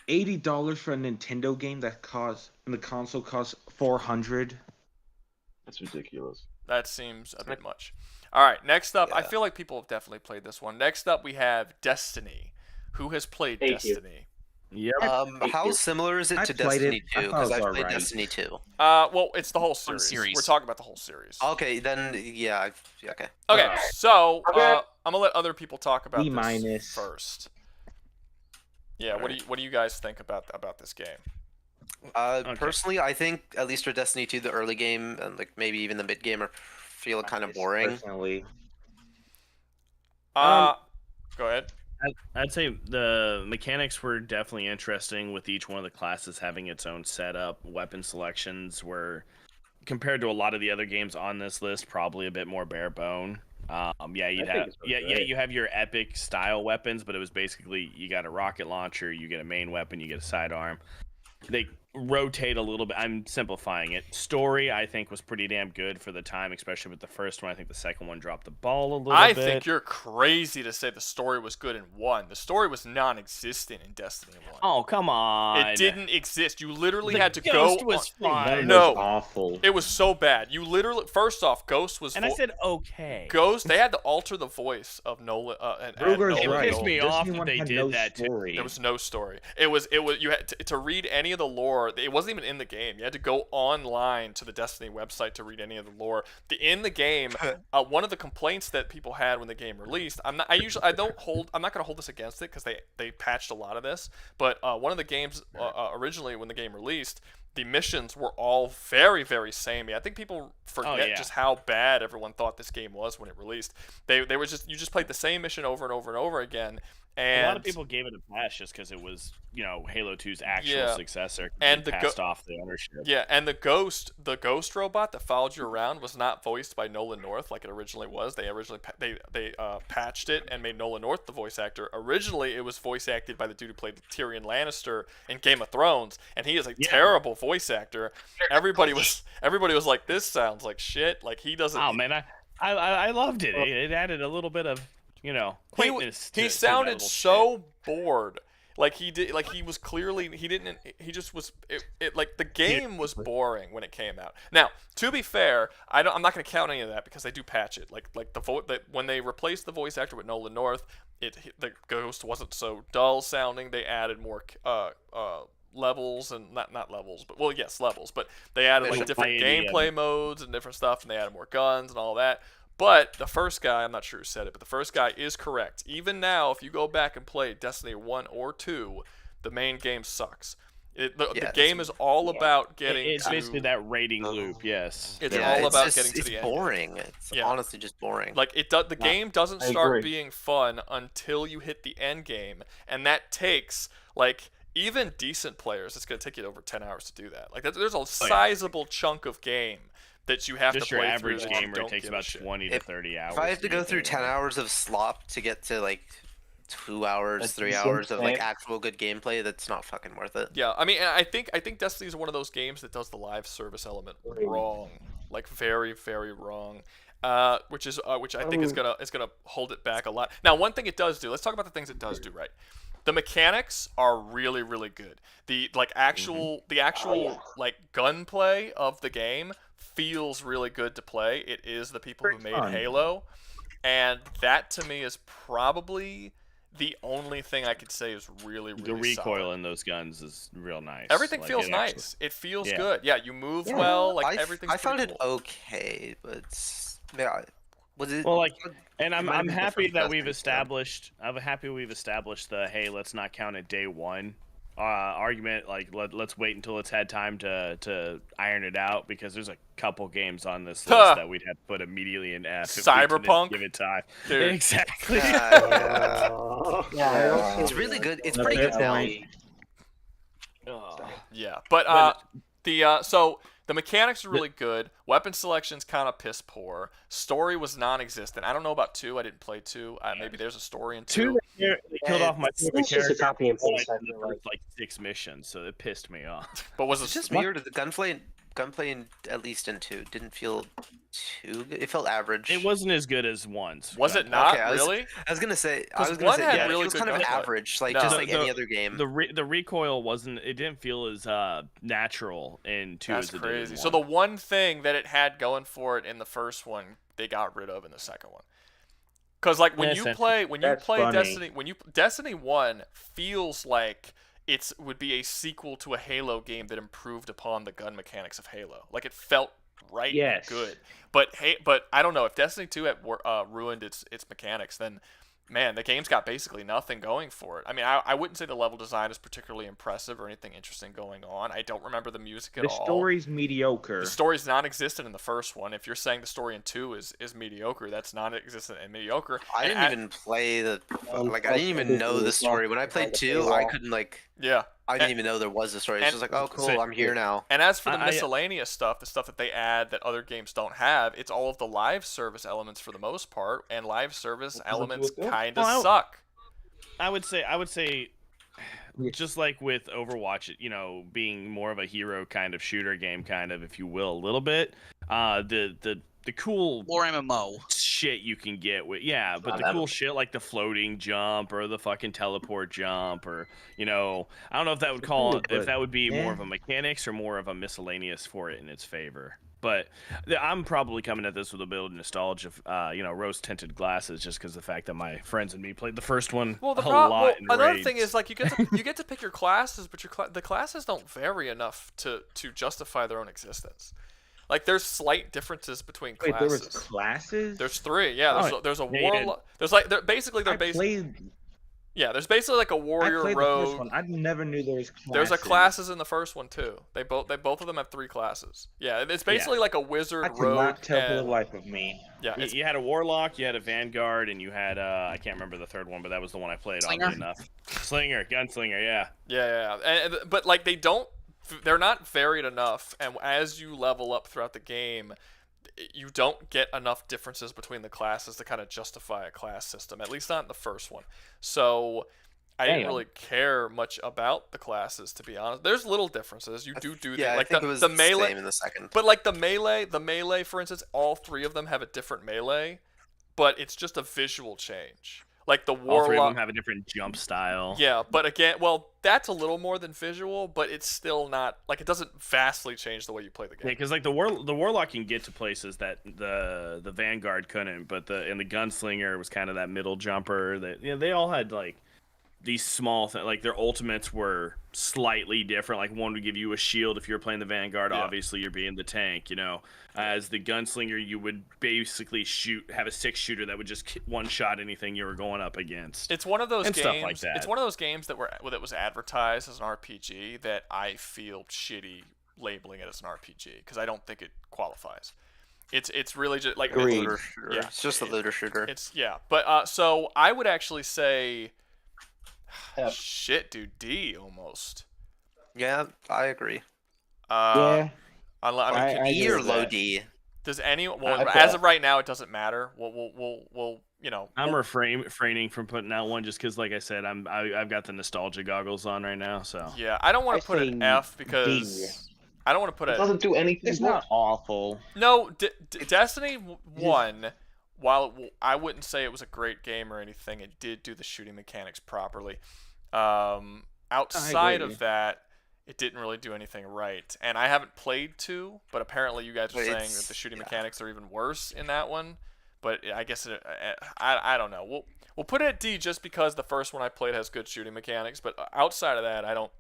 $80 for a Nintendo game and the console costs $400? That's ridiculous. That seems a bit much. All right, next up, I Yeah. feel like people have definitely played this one. Next up, we have Destiny. Who has played Thank you. Destiny? Yep. How similar is it I to played Destiny it. I 2? thought it Because was I played alright. Destiny 2. Well, it's the whole series. series. We're talking about the whole series. Okay, then yeah, okay. Okay, so I'm gonna let other people talk about B this minus. first. Yeah, what do you guys think about this game? Personally, I think at least for Destiny 2, the early game and like maybe even the mid game feel kind of boring. Personally. Go ahead. I'd say the mechanics were definitely interesting with each one of the classes having its own setup. Weapon selections were, compared to a lot of the other games on this list, probably a bit more bare bone. You have your epic style weapons, but it was basically you got a rocket launcher, you get a main weapon, you get a sidearm. They rotate a little bit. I'm simplifying it. Story, I think, was pretty damn good for the time, especially with the first one. I think the second one dropped the ball a little bit. I think you're crazy to say the story was good in 1. The story was non-existent in Destiny 1. Oh, come on. It didn't exist. You literally The had to Ghost go. was fine. That No. was awful. It was so bad. You literally, first off, Ghost was. And I said okay. Ghost. They had to alter the voice of Nolan. And add Ruger's Nolan right. pissed me Nolan. off Destiny that 1 they had did no that too. story. There was no story. It was. You had to read any of the lore. It wasn't even in the game. You had to go online to the Destiny website to read any of the lore. In the game, one of the complaints that people had when the game released. I'm not going to hold this against it because they patched a lot of this. But one of the games originally when the game released, the missions were all very, very samey. I think people forget just how bad everyone thought this game was when it released. They were just, you just played the same mission over and over and over again. And a lot of people gave it a pass just because it was, Halo 2's actual successor. And they passed off the ownership. Yeah, and the ghost robot that followed you around was not voiced by Nolan North like it originally was. They originally patched it and made Nolan North the voice actor. Originally, it was voice acted by the dude who played Tyrion Lannister in Game of Thrones, and he is a terrible voice actor. Everybody was like, "This sounds like shit." Like he doesn't. Oh man, I loved it. It added a little bit of quaintness. He sounded so bored. Like he did. Like he was clearly. He didn't. He just was. Like the game was boring when it came out. Now, to be fair, I'm not going to count any of that because they do patch it. Like when they replaced the voice actor with Nolan North, the ghost wasn't so dull sounding. They added more levels and not levels, but levels. But they added like different gameplay modes and different stuff, and they added more guns and all that. But the first guy, I'm not sure who said it, but the first guy is correct. Even now, if you go back and play Destiny 1 or 2, the main game sucks. The game is all about getting It's basically that rating loop, yes. It's all about getting to the end. It's boring. It's honestly just boring. Like the game doesn't start being fun until you hit the end game, and that takes like even decent players. It's going to take you over 10 hours to do that. Like there's a sizable chunk of game that you have just to play your average through gamer takes about 20 to 30 hours. If I have to go through 10 hours of slop to get to like 2 hours, 3 hours of like actual good gameplay, that's not fucking worth it. Yeah, I mean, I think Destiny is one of those games that does the live service element wrong, like very, very wrong. which I think is gonna hold it back a lot. Now, one thing it does do. Let's talk about the things it does do right. The mechanics are really, really good. The actual like gunplay of the game feels really good to play. It is the people who made Halo, and that to me is probably the only thing I could say is really, really The recoil solid. in those guns is real nice. Everything Like, feels it nice. actually- It feels Yeah. good. Yeah, you move well. Like I everything's found pretty it cool. okay, but yeah, was it? Well, like, and it might have I'm been happy different that last we've time, established. I'm happy we've established the hey, let's not count it day one argument. Like, let's wait until it's had time to iron it out, because there's a couple games on this Huh. list that we'd have to put immediately in F. If we Cyberpunk? didn't give it time. Dude. Exactly. It's really good. It's No, pretty good that's now. fine. Yeah, but so the mechanics are really good. Weapon selection's kind of piss poor. Story was non-existent. I don't know about 2. I didn't play 2. Maybe there's a story in 2. They killed off my favorite It's just a character copy and paste, I in the feel like. first, like 6 missions, so it pissed me off. But was It's it just weird. The gunplay in, at least in 2 didn't feel too good. It felt average. It wasn't as good as one's. Was it not Okay, really? I was gonna say. 'Cause I was gonna one say. had Yeah, really it was good kind of gunplay. average, like No. just like The- any other game. The recoil wasn't. It didn't feel as natural in 2 That's as it did crazy. in So 1. the one thing that it had going for it in the first one, they got rid of in the second one. Because like when That's you play That's funny. Destiny, Destiny 1 feels like it would be a sequel to a Halo game that improved upon the gun mechanics of Halo. Like it felt right and Yes. good. But I don't know if Destiny 2 had ruined its mechanics, then man, the game's got basically nothing going for it. I mean, I wouldn't say the level design is particularly impressive or anything interesting going on. I don't remember the music at The all. story's mediocre. The story's non-existent in the first one. If you're saying the story in 2 is mediocre, that's non-existent and mediocre. I And didn't even play the like. I didn't even know the story when I played 2. I couldn't like. Yeah. I didn't even know there was a story. It's and- just like, oh, cool, so- I'm here now. And as for the I- miscellaneous stuff, the stuff that they add that other games don't have, it's all of the live service elements for the most part, and live service elements kind of Well, suck. I would say, just like with Overwatch, being more of a hero kind of shooter game, kind of, if you will, a little bit. The cool Or MMO. shit you can get with but not the that cool much. shit like the floating jump or the fucking teleport jump, or I don't know if that would call if that would be more of a mechanics or more of a miscellaneous for it in its favor. But I'm probably coming at this with a bit of nostalgia, rose tinted glasses, just because the fact that my friends and me played the first one Well, lot in another raids. thing is like you get to pick your classes, but the classes don't vary enough to justify their own existence. Like there's slight differences between Wait, classes. there was classes? There's 3. Yeah, there's a yeah, you did. warlock. There's like there's basically like a I warrior played the first rogue. one. I never knew there was classes. There's a classes in the first one too. They both of them have 3 classes. Yeah, it's basically like a wizard I rogue. cannot tell for the and- life of me. yeah, it's, You had a warlock, you had a vanguard, and you had I can't remember the third one, but that was the one I played. Slinger? Oddly enough, gunslinger, yeah. yeah. But like they're not varied enough, and as you level up throughout the game, you don't get enough differences between the classes to kind of justify a class system. At least not in the first one. So I didn't Damn. really care much about the classes, to be honest. There's little differences. You do Yeah, like I think it was the melee. same in the second. But like the melee, for instance, all 3 of them have a different melee, but it's just a visual change. Like the All 3 of warlock. them have a different jump style. Yeah, but again, well, that's a little more than visual, but it's still not like it doesn't vastly change the way you play the Yeah, game. because like the warlock can get to places that the vanguard couldn't, but the gunslinger was kind of that middle jumper. That they all had like these small things, like their ultimates were slightly different. Like one would give you a shield if you're playing the vanguard. Yeah. Obviously, you're being the tank. As the gunslinger, you would basically have a 6-shooter that would just one shot anything you were going up against. It's one of those And games. stuff like that. It's one of those games that was advertised as an RPG that I feel shitty labeling it as an RPG because I don't think it qualifies. It's really just like Agreed. Looter shooter. Yeah. It's just a looter shooter. But so I would actually say, F. shit, dude, D almost. Yeah, I agree. Yeah. I mean, I E agree or with low that. D. does anyone? I Well, put as F. of right now, it doesn't matter. We'll I'm refraining from putting out one just because, like I said, I've got the nostalgia goggles on right now. So Yeah, I don't want I to put an say F because I don't want to put It it. doesn't do anything. It's not awful. No, Destiny 1, while I wouldn't say it was a great game or anything, it did do the shooting mechanics properly. Outside of that, it didn't really do anything right. And I haven't played 2, but apparently you guys are saying that the shooting mechanics are even worse in that one. But I guess I don't know. We'll put it at D just because the first one I played has good shooting mechanics. But outside of that, I don't.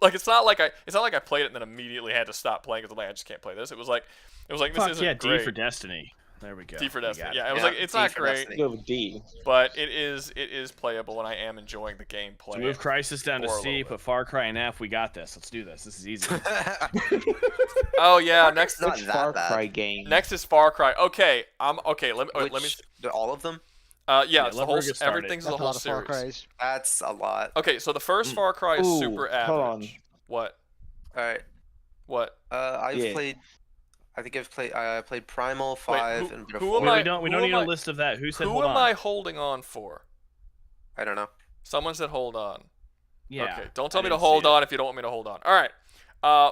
Like it's not like I played it and then immediately had to stop playing because I'm like I just can't play this. It was like this isn't yeah, great. D for Destiny. There we go. D for Destiny. We got Yeah, it. it was like it's not great, Go with D. but it is playable and I am enjoying the gameplay. So move Crisis down to for a C, little put Far Cry and F. We got this. Let's do this. This is easy. Oh yeah, next Not Which that Far bad. Cry game? next is Far Cry. Okay, okay. Let me. All of them? Yeah, it's the let whole. Rouga start it. Everything's That's the a whole lot of Far series. Cries. That's a lot. Okay, so the first Far Cry is Ooh, super hold on. average. What? All right. What? I've Yeah. played. I think I played Primal 5 who- and who before. am I- we don't who need am a I- list of that. Who said Who hold am on? I holding on for? I don't know. Someone said hold on. Yeah. Okay, don't tell I me to didn't see hold it. on if you don't want me to hold on. All right.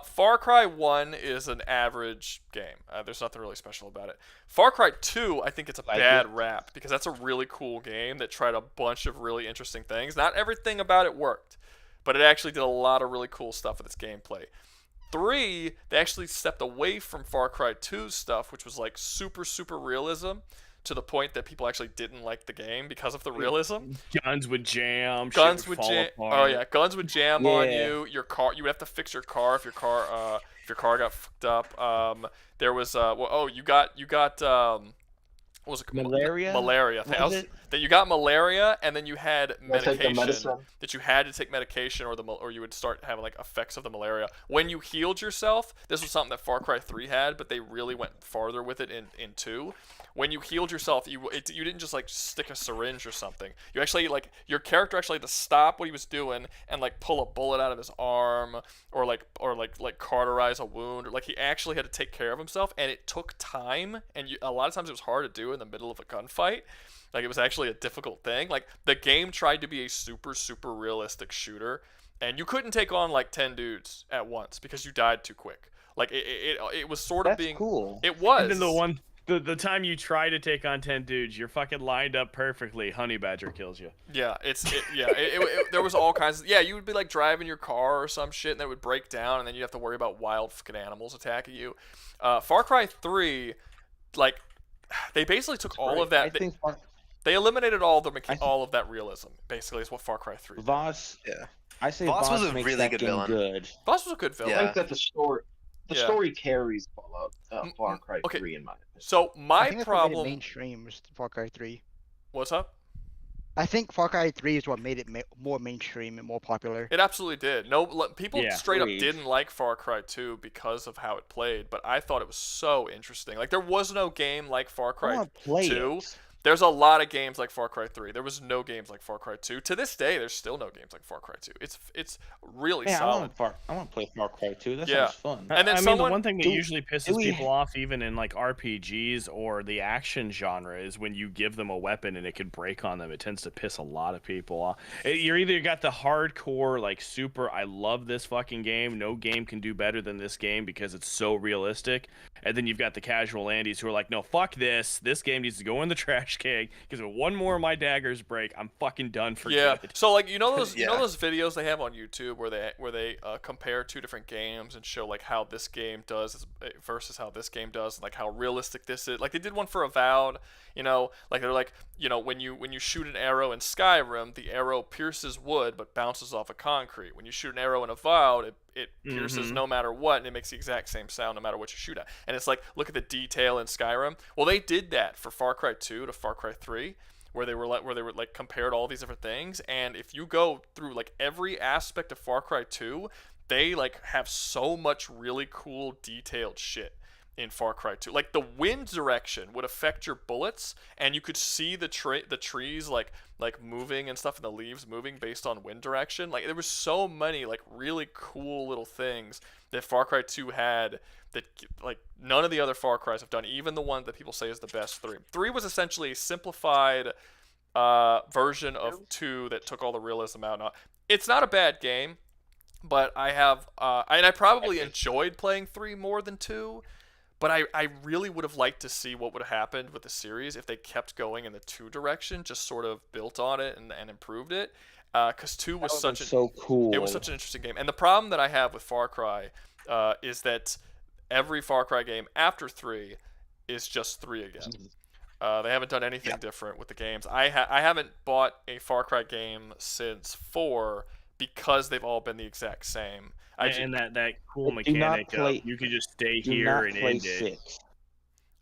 Far Cry 1 is an average game. There's nothing really special about it. Far Cry 2, I think it's a Like bad it. rap because that's a really cool game that tried a bunch of really interesting things. Not everything about it worked, but it actually did a lot of really cool stuff with its gameplay. 3, they actually stepped away from Far Cry 2 stuff, which was like super realism, to the point that people actually didn't like the game because of the realism. Guns would jam. Guns shit would fall jam. apart. Oh yeah, guns would jam on Yeah. you. Your car, you would have to fix your car if your car got fucked up. There was you got what was it? Malaria? Malaria. Was it? That you got malaria, and then you had You gotta take the medication medicine. that you had to take medication, or you would start having like effects of the malaria. When you healed yourself, this was something that Far Cry 3 had, but they really went farther with it in 2. When you healed yourself, you didn't just like stick a syringe or something. You actually like your character actually had to stop what he was doing and like pull a bullet out of his arm or cauterize a wound, or like he actually had to take care of himself, and it took time, and a lot of times it was hard to do in the middle of a gunfight. Like it was actually a difficult thing. Like the game tried to be a super realistic shooter, and you couldn't take on like 10 dudes at once because you died too quick. Like it was sort of That's being cool. It was. And then the time you try to take on 10 dudes, you're fucking lined up perfectly. Honey Badger kills you. Yeah, there was all kinds of, you would be like driving your car or some shit and it would break down and then you'd have to worry about wild fucking animals attacking you. Far Cry 3, like, they basically took all of that. I think They eliminated all of that realism, basically, is what Far Cry 3 did. Voss. Yeah. I say Voss Voss was a makes really that good game villain. good. Boss was a good villain. I think that the story carries Far Cry okay. 3 in my opinion. So I my think that's what made it problem. mainstream was Far Cry 3. What's up? I think Far Cry 3 is what made it more mainstream and more popular. It absolutely did. People Yeah, straight up agreed. didn't like Far Cry 2 because of how it played, but I thought it was so interesting. Like there was no game like Far I Cry want to play 2. it. There's a lot of games like Far Cry 3. There was no games like Far Cry 2. To this day, there's still no games like Far Cry 2. It's really Yeah, solid. I want to play Far Cry 2. That Yeah. sounds fun. And then I mean, someone- the one thing that do- usually pisses do we- people off, even in like RPGs or the action genre, is when you give them a weapon and it could break on them. It tends to piss a lot of people off. You're either got the hardcore, like super, I love this fucking game. No game can do better than this game because it's so realistic. And then you've got the casual Andes who are like, no, fuck this. This game needs to go in the trash can because if one more of my daggers break, I'm fucking done for good. So like you know those Yeah. videos they have on YouTube where they compare two different games and show like how this game does versus how this game does, like how realistic this is. Like they did one for Avowed, like they're like, when you shoot an arrow in Skyrim, the arrow pierces wood but bounces off of concrete. When you shoot an arrow in Avowed, it pierces no matter what, and it makes the exact same sound no matter what you shoot at. And it's like, look at the detail in Skyrim. Well, they did that for Far Cry 2 to Far Cry 3. Where they were compared all these different things, and if you go through like every aspect of Far Cry 2, they like have so much really cool detailed shit in Far Cry 2. Like the wind direction would affect your bullets, and you could see the trees like moving and stuff, and the leaves moving based on wind direction. Like there was so many like really cool little things that Far Cry 2 had that like none of the other Far Cries have done, even the one that people say is the best 3. 3 was essentially a simplified version of 2 that took all the realism out. Now, it's not a bad game. but I have, and I probably enjoyed playing 3 more than 2. But I really would have liked to see what would have happened with the series if they kept going in the 2 direction, just sort of built on it and improved it. Because 2 was so cool. It was such an interesting game. And the problem that I have with Far Cry is that every Far Cry game after 3 is just 3 again. They haven't done anything different with the games. I haven't bought a Far Cry game since 4 because they've all been the exact same. And that cool mechanic of you could just stay here and end it.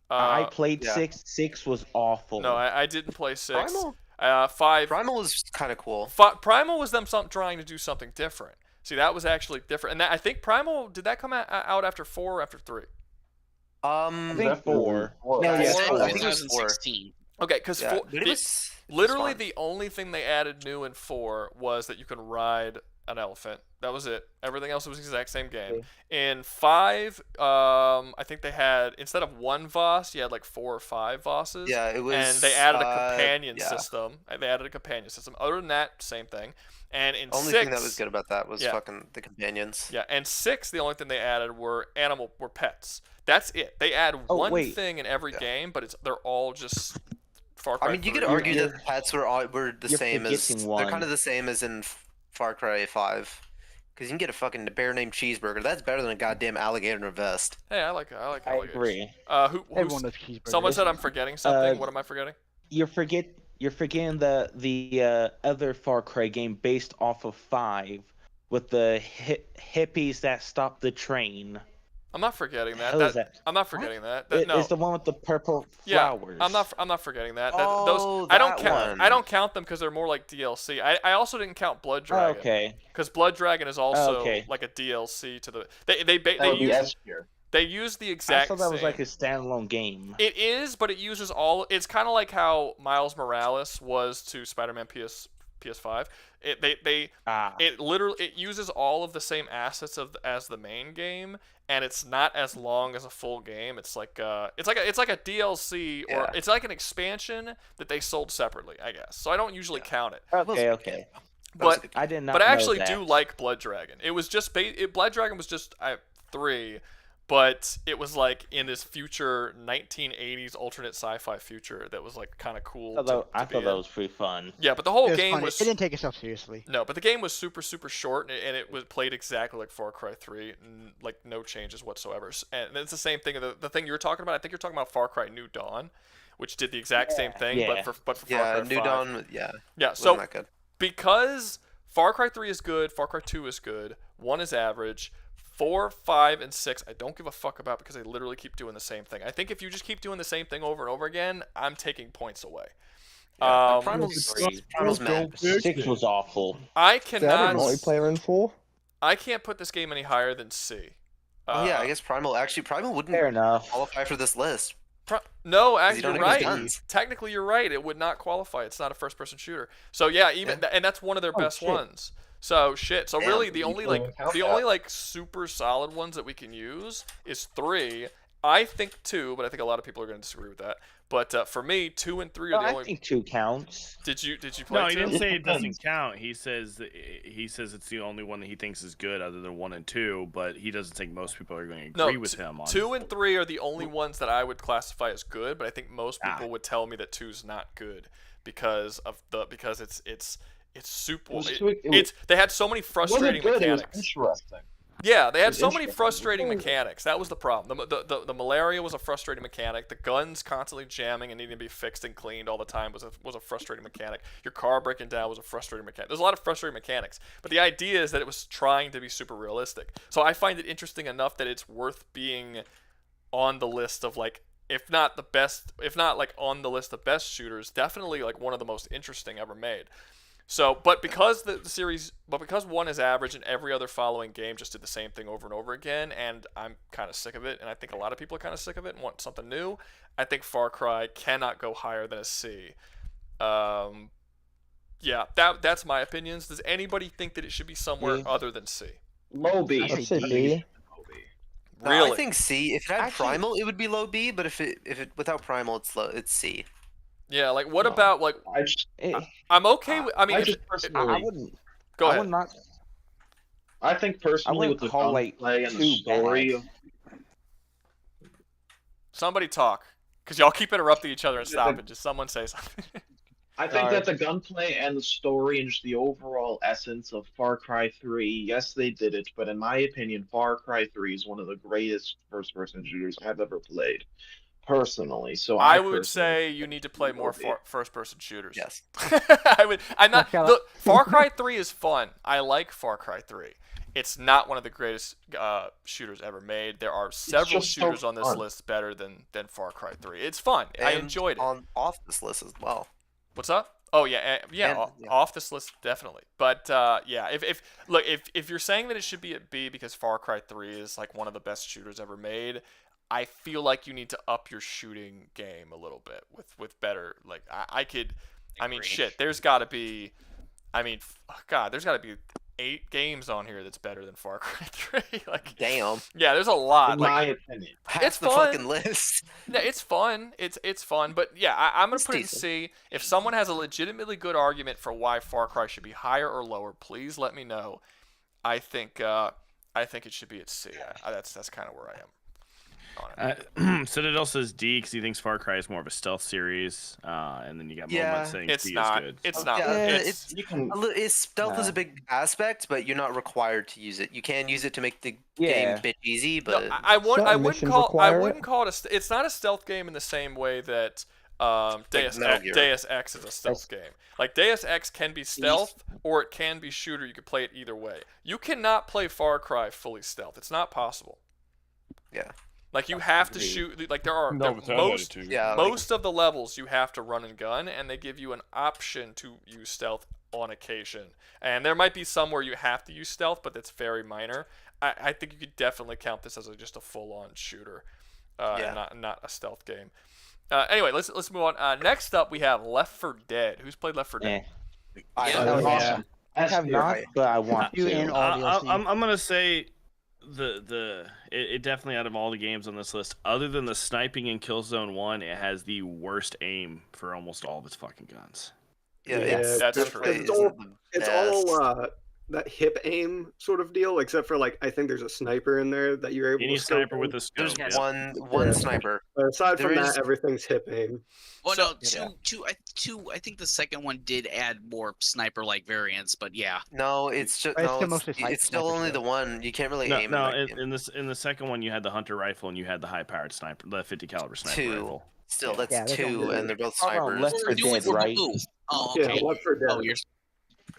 I played 6. 6 was awful. No, I didn't play 6. Primal? 5. Primal was kind of cool. Primal was them trying to do something different. See, that was actually different. And I think Primal, did that come out after 4 or after 3? I think 4. No, yeah, I think it was in 16. Okay, because literally the only thing they added new in 4 was that you can ride an elephant. That was it. Everything else was the exact same game. In 5, I think they had, instead of 1 Voss, you had like 4 or 5 Vosses. Yeah, it was. And they added a companion system. They added a companion system. Other than that, same thing. And in only 6, thing that was good about that was fucking the companions. Yeah, and 6, the only thing they added were pets. That's it. They add one thing in every game, but they're all just Far Cry. I mean, you could argue that the pets were the same as they're kind of the same as in Far Cry 5, because you can get a fucking bear named Cheeseburger. That's better than a goddamn alligator in a vest. Hey, I like I alligators. agree. Everyone loves cheeseburgers. Someone said I'm forgetting something. What am I forgetting? You're forgetting the other Far Cry game based off of 5 with the hippies that stopped the train. I'm not forgetting that. I'm not forgetting that. No. It's the one with the purple flowers. I'm not forgetting that. Oh, I don't count them because they're more like DLC. I also didn't count Blood Dragon. Okay. Because Blood Dragon is also like a DLC to the. They use the exact. I thought that was like a standalone game. It is, but it uses all. It's kind of like how Miles Morales was to Spider-Man PS5. It uses all of the same assets as the main game, and it's not as long as a full game. It's like a DLC, or it's like an expansion that they sold separately, I guess. So I don't usually count it. Okay. But I did not. But I actually know that. do like Blood Dragon. It was just Blood Dragon was just 3. But it was like in this future 1980s alternate sci-fi future that was like kind of cool. I thought that was pretty fun. Yeah, but the whole game was. It didn't take itself seriously. No, but the game was super short, and it was played exactly like Far Cry 3, and like no changes whatsoever. And it's the same thing. The thing you're talking about, I think you're talking about Far Cry New Dawn, which did the exact same thing, but for Far Cry 5. New Dawn, yeah. So because Far Cry 3 is good, Far Cry 2 is good, 1 is average. 4, 5, and 6, I don't give a fuck about because they literally keep doing the same thing. I think if you just keep doing the same thing over and over again, I'm taking points away. Primal's mad. 6 was awful. I cannot. Multiplayer in 4. I can't put this game any higher than C. I guess Primal wouldn't Fair enough. qualify for this list. No, actually, you're right. Technically, you're right. It would not qualify. It's not a first-person shooter. So yeah, and that's one of their best ones. So shit. So really, the only super solid ones that we can use is 3. I think 2, but I think a lot of people are going to disagree with that. But for me, 2 and 3 are the only. I think 2 counts. Did you play 2? No, he didn't say it doesn't count. He says it's the only one that he thinks is good other than 1 and 2. But he doesn't think most people are going to agree with him on 2 and 3 are the only ones that I would classify as good. But I think most people would tell me that 2's not good because it's super. They had so many frustrating mechanics. It was interesting. Yeah, they had so many frustrating mechanics. That was the problem. The malaria was a frustrating mechanic. The guns constantly jamming and needing to be fixed and cleaned all the time was a frustrating mechanic. Your car breaking down was a frustrating mechanic. There's a lot of frustrating mechanics. But the idea is that it was trying to be super realistic. So I find it interesting enough that it's worth being on the list of like, if not the best, if not like on the list of best shooters, definitely like one of the most interesting ever made. So, but because because 1 is average and every other following game just did the same thing over and over again, and I'm kind of sick of it, and I think a lot of people are kind of sick of it and want something new, I think Far Cry cannot go higher than a C. Yeah, that's my opinions. Does anybody think that it should be somewhere other than C? Low B. I say B. Really? I think C. If it had Primal, it would be low B, but if it without Primal, it's C. Yeah, like what about like? I'm okay with. I mean, I wouldn't. Go ahead. I would not. I think personally with wouldn't the call it gunplay and the too story, bad. Somebody talk, because y'all keep interrupting each other and Yeah, stopping. Just someone say something. I think Sorry. that the gunplay and the story and just the overall essence of Far Cry 3, yes, they did it, but in my opinion, Far Cry 3 is one of the greatest first-person shooters I've ever played, personally. So I I would personally say think you it need to play more will be. first-person shooters. Yes. I'm not. Marcella. Look, Far Cry 3 is fun. I like Far Cry 3. It's not one of the greatest shooters ever made. There are several just so shooters on this fun. list better than Far Cry 3. It's fun. I And enjoyed it. off this list as well. What's up? Oh yeah, And- off this list definitely. But yeah, if you're saying that it should be at B because Far Cry 3 is like one of the best shooters ever made, I feel like you need to up your shooting game a little bit with better. Like I mean, Agreed. shit. There's got to be, God, there's got to be 8 games on here that's better than Far Cry 3. Like, Damn. yeah, there's a lot. In Like, my opinion. Half It's the fun. fucking list. yeah, it's fun. It's fun, but yeah, I'm gonna It's put it in decent. C. If someone has a legitimately good argument for why Far Cry should be higher or lower, please let me know. I think it should be at C. That's kind of where I am on it. Citadel says D because he thinks Far Cry is more of a stealth series, and then you got Yeah. Momot saying It's C not. is good. It's Oh, not. yeah, It's You can Stealth is Nah. a big aspect, but you're not required to use it. You can use it to make the Yeah. game a bit easy, no, but I wouldn't missions call require it. It's not a stealth game in the same way that Deus Metal Gear. Deus Ex is a stealth game. Like Deus Ex can be stealth or it can be shooter. You could play it either way. You cannot play Far Cry fully stealth. It's not possible. yeah. Like you have to Agreed. shoot. Like there are No, there- without most attitude. Yeah, like- most of the levels you have to run and gun, and they give you an option to use stealth on occasion. And there might be some where you have to use stealth, but that's very minor. I think you could definitely count this as just a full-on shooter, Yeah. and not a stealth game. Anyway, let's move on. Next up, we have Left 4 Dead. Who's played Left 4 Dead? I Yeah. That was yeah. awesome. I have not, but I want You in to. all DLC. I'm gonna say it definitely out of all the games on this list, other than the sniping in Killzone 1, it has the worst aim for almost all of its fucking guns. Yeah, Yes. That's it true. definitely It's all- isn't the It's best. all that hip aim sort of deal, except for like I think there's a sniper in there that you're able Any to scope sniper with in. a scope. There's yeah. one Yeah. sniper. But aside from there that, is- everything's hip aim. Well, So- no, two. I think the second one did add more sniper-like variants, but yeah. No, it's just But it's no. still mostly It's still sniper only shot. the one. You can't really No, aim. no. in that game. In the second one, you had the hunter rifle and you had the high-powered sniper, the 50 caliber sniper Two. rifle. Still, Yeah. that's Yeah, that's two, only- and they're both Talking about snipers. Left 4 Doing Dead, for right? both. Oh, okay. Yeah, Left 4 Dead. Oh, you're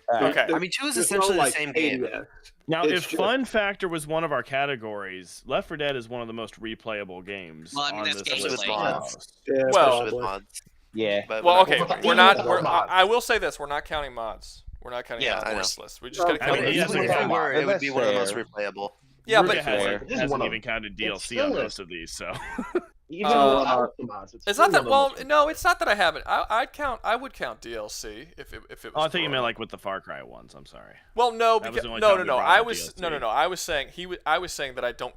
Alright. I mean, two is There's essentially no, the same game. ADS. Now, It's if just- fun factor was one of our categories, Left 4 Dead is one of the most replayable games Well, I mean, on that's this gameplay. list. Mods. Yeah, Well- Especially with probably. mods. Yeah. But Well, we're okay, not- we're not. We're not. I will say this: we're not counting mods. We're not counting Yeah, mods I on know. this list. We just gotta I count. mean, Even yeah, if but we yeah, were, it would that's be one of the most fair. replayable. Yeah, Rouga but hasn't, This is hasn't one of- even counted DLC on still most of these, so. Even Uh, without the mods, it's still not that. one of the Well, most- no, it's not that I haven't. I would count DLC if it was. Oh, I think you for- meant like with the Far Cry ones. I'm sorry. Well, no, That was because the only no, time no, we no. brought I up was DLC. no. I was saying I was saying that I don't.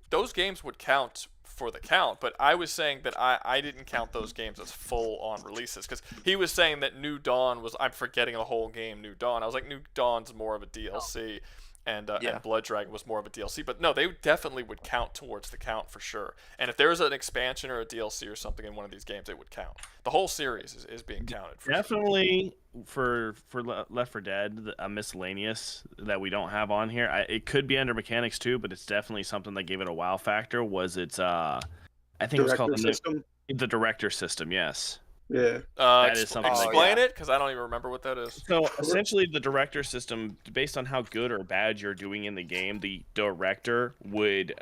Those games would count for the count, but I was saying that I didn't count those games as full on releases because he was saying that New Dawn was. I'm forgetting the whole game. New Dawn. I was like, New Dawn's more of a DLC. And Blood Dragon was more of a DLC, but no, they definitely would count towards the count for sure. And if there's an expansion or a DLC or something in one of these games, it would count. The whole series is being counted. For sure. Definitely for Left 4 Dead, a miscellaneous that we don't have on here. It could be under mechanics too, but it's definitely something that gave it a wow factor. Was its I think it was called Director system. the director system. Yes. Yeah. That is something like Explain that. it, because I don't even remember what that is. So essentially, the director system, based on how good or bad you're doing in the game, the director would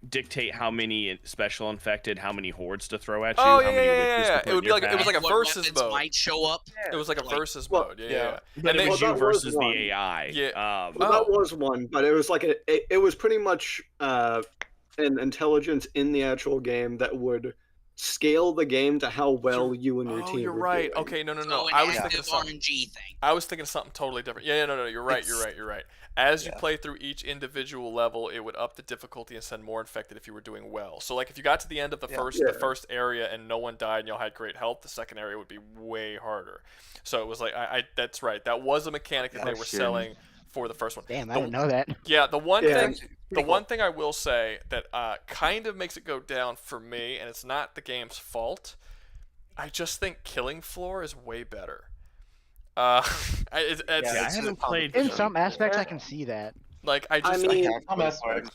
dictate how many special infected, how many hordes to throw at you. Oh how yeah, many yeah, witches yeah. to put It would be in like your it was pack. like a What versus weapons mode. might show up. It was like a Like- versus well, mode. Yeah, yeah. yeah. But And it they- was Well, you that was versus one. the AI. Yeah. Well, Oh. that was one, but it was like it was pretty much an intelligence in the actual game that would scale the game to how well you and your Oh, team you're were right. doing. Okay, no. So an I was thinking active of something. RNG thing. I was thinking of something totally different. Yeah, no. You're right. You're right. As you Yeah. play through each individual level, it would up the difficulty and send more infected if you were doing well. So like if you got to the end of the Yeah. first area and no one died and y'all had great health, the second area would be way harder. So it was like I that's right. That was a mechanic that they Oh, were shit. selling for the first one. Damn, I didn't know that. Yeah, the one thing pretty one cool. thing I will say that kind of makes it go down for me, and it's not the game's fault. I just think Killing Floor is way better. I haven't played. In some aspects, I can see that. Like I just Some aspects.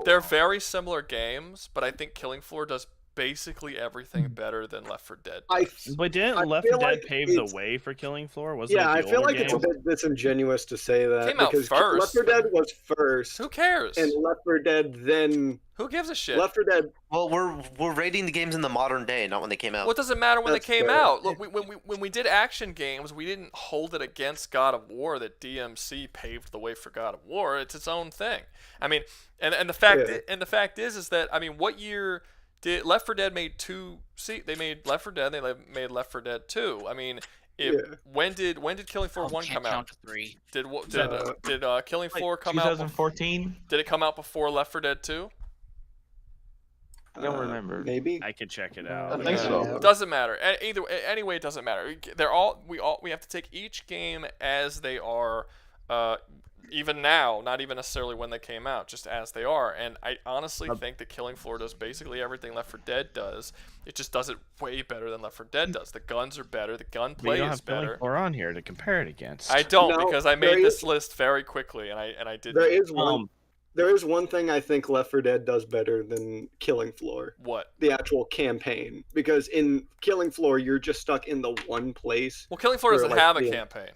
they're very similar games, but I think Killing Floor does basically everything better than Left 4 Dead does. But didn't I Left feel 4 Dead like pave the it's- way for Killing Floor? Wasn't Yeah, it I the feel older like it's a game? bit disingenuous to say that Came out because first. Left 4 Dead was first, Who cares? and Left 4 Dead then Who gives a shit? Left 4 Dead. Well, we're rating the games in the modern day, not when they came out. What does it matter when That's they came fair. out? Look, when we did action games, we didn't hold it against God of War that DMC paved the way for God of War. It's its own thing. I mean, and the fact is that I mean, what year did Left 4 Dead made two? See, they made Left 4 Dead. They made Left 4 Dead 2. I mean, when did Killing Floor 1 come out? Three. Did Killing Floor come out? 2014. Did it come out before Left 4 Dead 2? I don't remember. Maybe. I can check it out. I think so. Doesn't matter. Anyway, it doesn't matter. We have to take each game as they are, even now, not even necessarily when they came out, just as they are. And I honestly think that Killing Floor does basically everything Left 4 Dead does. It just does it way better than Left 4 Dead does. The guns are better. The But you gunplay don't is have Killing better. Floor on here to compare it against. I don't No, because I there made this is- list very quickly, and I did. There is one. There is one thing I think Left 4 Dead does better than Killing Floor. What? The actual campaign, because in Killing Floor you're just stuck in the one place. Well, Killing Floor for, doesn't like, have a the- campaign.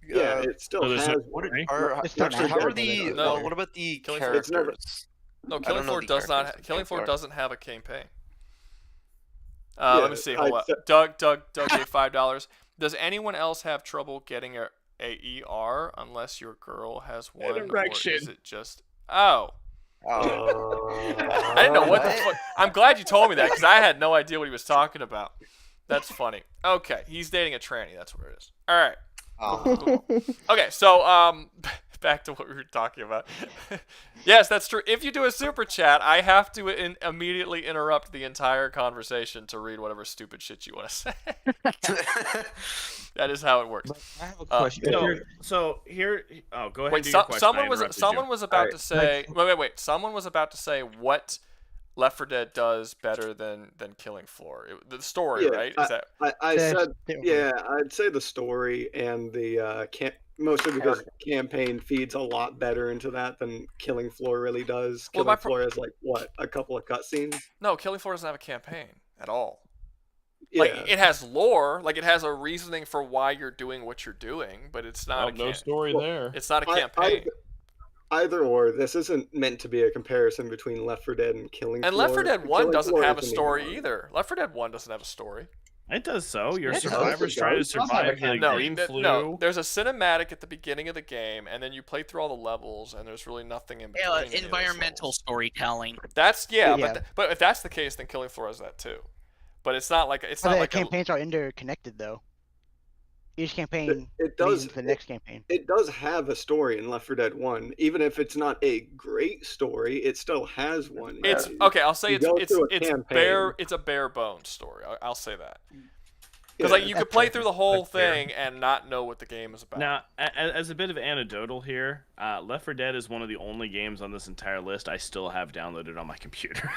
Yeah, it still So there's has. no- What Right? It's not how are accurate. the No. what about the Killing Floor- It's never- characters? No, I Killing don't know Floor the does not. characters in Killing Floor Floor. doesn't have a campaign. Yeah, Let me see. Hold I up. said- Doug gave $5. Does anyone else have trouble getting a ER unless your girl has one, or erection. is it just? Oh, Oh. I didn't know what the fuck. I'm glad you told me that because I had no idea what he was talking about. That's funny. Okay, he's dating a tranny. That's what it is. All right. Oh. Okay, so back to what we were talking about. Yes, that's true. If you do a super chat, I have to immediately interrupt the entire conversation to read whatever stupid shit you want to say. That is how it works. I have a question. So here, oh, go ahead. Wait, and do your question. someone I was interrupted someone you. was about to say. Wait. Someone was about to say what Left 4 Dead does better than Killing Floor. The story, Yeah, right? Is that I said, different. yeah, I'd say the story and the mostly because campaign feeds a lot better into that than Killing Floor really does. Well, Killing Floor has a couple of cutscenes. no? Killing Floor doesn't have a campaign at all. Yeah, Like it has lore, like it has a reasoning for why you're doing what you're doing, but it's not no story Well, there. It's not a I- campaign. either or. This isn't meant to be a comparison between Left 4 Dead and Killing And Floor. Left 4 Dead 1 Killing doesn't Floor have a isn't story even- either. Left 4 Dead 1 doesn't have a story. It does so. Your It does, survivors it try to does. survive the No, green flu. no. There's a cinematic at the beginning of the game, and then you play through all the levels, and there's really nothing in between. Yeah, any of those environmental levels. storytelling. That's Yeah. but if that's the case, then Killing Floor has that too. But it's not like it's But not the like campaigns are interconnected though. Each campaign It does. leads into the next campaign. It does have a story in Left 4 Dead 1. Even if it's not a great story, it still has one. it's okay. I'll say You go through a it's campaign. it's a bare bones story. I'll say that. Because like you could play through the whole thing and not know what the game is about. Now, as a bit of anecdotal here, Left 4 Dead is one of the only games on this entire list I still have downloaded on my computer.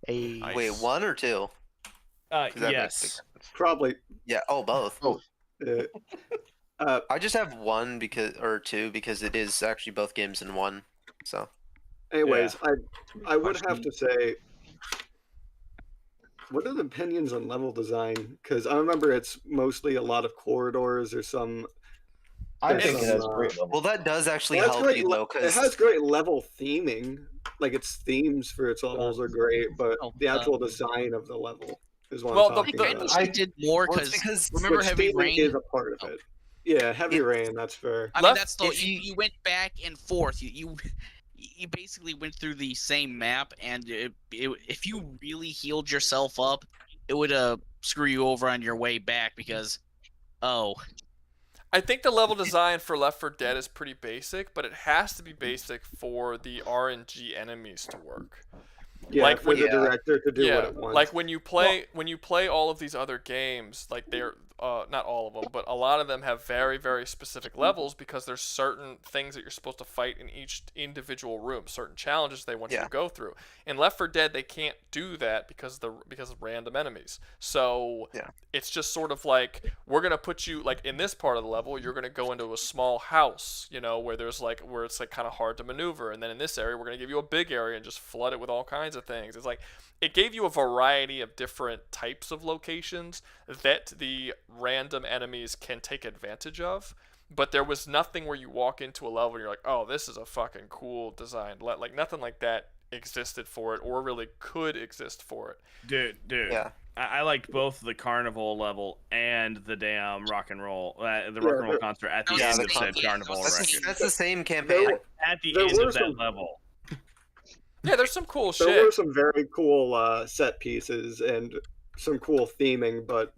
Nice. Wait, one or two? That makes Yes. Probably. Yeah. Oh, both. Uh, I just have one or two because it is actually both games in one. So. anyways, I would have to say, what are the opinions on level design? Because I remember it's mostly a lot of corridors or some. I there's think it some, has great level. Well, that does actually Well, that's help great you though, it because has great level theming. Like its themes for its levels are great, but the actual design of the level is what Well, I'm the- talking I about. wish they did more Well, it's because because remember But Heavy theming Rain? is a part of it. Yeah, Heavy Rain. That's fair. I mean, Left- that's the if you went back and forth. You basically went through the same map, and if you really healed yourself up, it would screw you over on your way back because, I think the level design for Left 4 Dead is pretty basic, but it has to be basic for the RNG enemies to work. Yeah, like for when- the director to do what it wants. like when you play all of these other games, like they're not all of them, but a lot of them have very, very specific levels because there's certain things that you're supposed to fight in each individual room, certain challenges they want you to go through. In Left 4 Dead, they can't do that because of random enemies. So it's just sort of like, we're gonna put you like in this part of the level, you're gonna go into a small house, you know, where it's like kind of hard to maneuver, and then in this area, we're gonna give you a big area and just flood it with all kinds of things. It's like it gave you a variety of different types of locations that the random enemies can take advantage of, but there was nothing where you walk into a level and you're like, oh, this is a fucking cool design. Like nothing like that existed for it or really could exist for it. Dude. Yeah. I liked both the carnival level and the damn rock and roll, the rock and roll concert at the end of said carnival. That's the same campaign. At the end of that level. Yeah, there's some cool shit. There were some very cool set pieces and some cool theming, but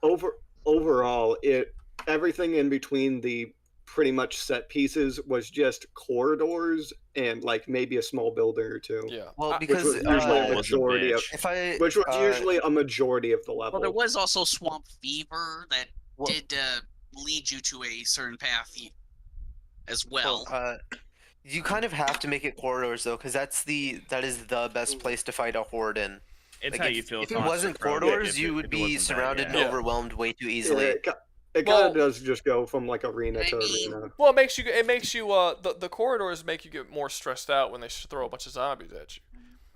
overall, everything in between the pretty much set pieces was just corridors and like maybe a small building or two. Yeah. Well, because which was usually a majority of usually a majority of the level. Well, there was also Swamp Fever that did lead you to a certain path as well. You kind of have to make it corridors though, because that is the best place to fight a horde in. It's like, how you feel. If it wasn't corridors, you would be surrounded and overwhelmed way too easily. It kind of does just go from like arena to arena. Well, it makes you the corridors make you get more stressed out when they throw a bunch of zombies at you.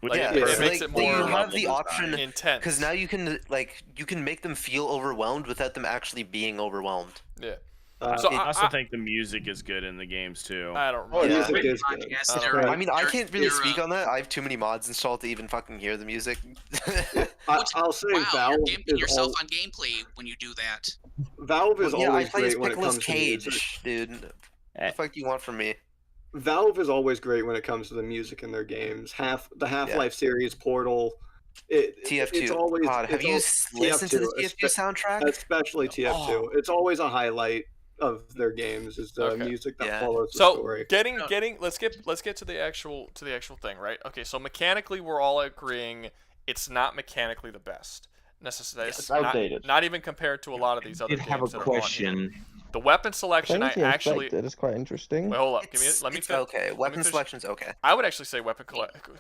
Like, it makes it more you have the option intense because now you can make them feel overwhelmed without them actually being overwhelmed. Yeah. So I also think the music is good in the games too. I don't remember. Music is good. I mean, I can't really speak on that. I have too many mods installed to even fucking hear the music. I'll say Valve you're gimping yourself on gameplay when you do that. Valve is always great when it Nicolas comes Cage, to music. dude. What the fuck do you want from me? Valve is always great when it comes to the music in their games. The Half-Life series, Portal. TF2. It's always, God, have you listened to the TF2 soundtrack? Especially TF2. It's always a highlight of their games is the music that follows the story. Let's get to the actual thing, right? Okay, so mechanically we're all agreeing it's not mechanically the best necessarily. It's outdated. Not even compared to a lot of these other games. I have a question. The weapon selection, it is quite interesting. Wait, hold up. Let me okay. Weapon selection's okay. I would actually say weapon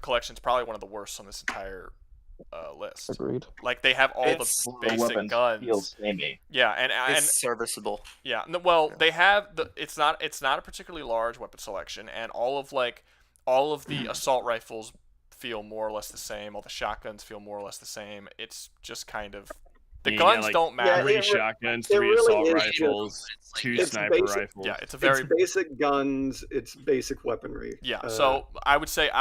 collection's probably one of the worst on this entire list. Agreed. Like they have all the basic guns. Feels samey. Yeah, and it's serviceable. Yeah, well, they have it's not a particularly large weapon selection, and all of the assault rifles feel more or less the same. All the shotguns feel more or less the same. It's just kind of the guns don't matter. 3 shotguns, 3 assault rifles, 2 sniper rifles. Yeah, it's basic guns. It's basic weaponry. Yeah, so I would say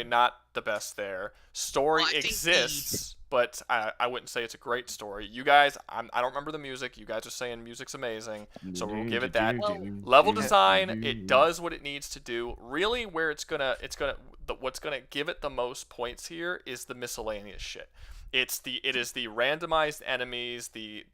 not the best there. Story exists, but I wouldn't say it's a great story. You guys, I don't remember the music. You guys are saying music's amazing, so we'll give it that. Level design, it does what it needs to do. Really, where what's gonna give it the most points here is the miscellaneous shit. It is the randomized enemies, the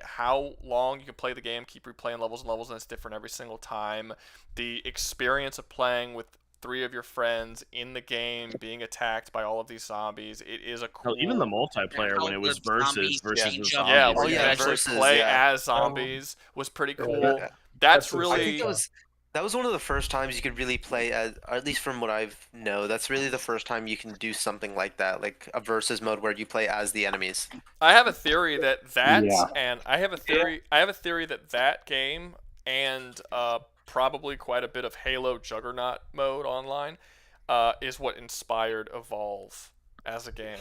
how long you can play the game, keep replaying levels and levels, and it's different every single time. The experience of playing with 3 of your friends in the game, being attacked by all of these zombies. It is a cool. Even the multiplayer when it was versus the zombies. Yeah, where you can actually play as zombies was pretty cool. That's really. That was one of the first times you could really play as, or at least from what I know, that's really the first time you can do something like that, like a versus mode where you play as the enemies. I have a theory and I have a theory that game and probably quite a bit of Halo Juggernaut mode online is what inspired Evolve as a game,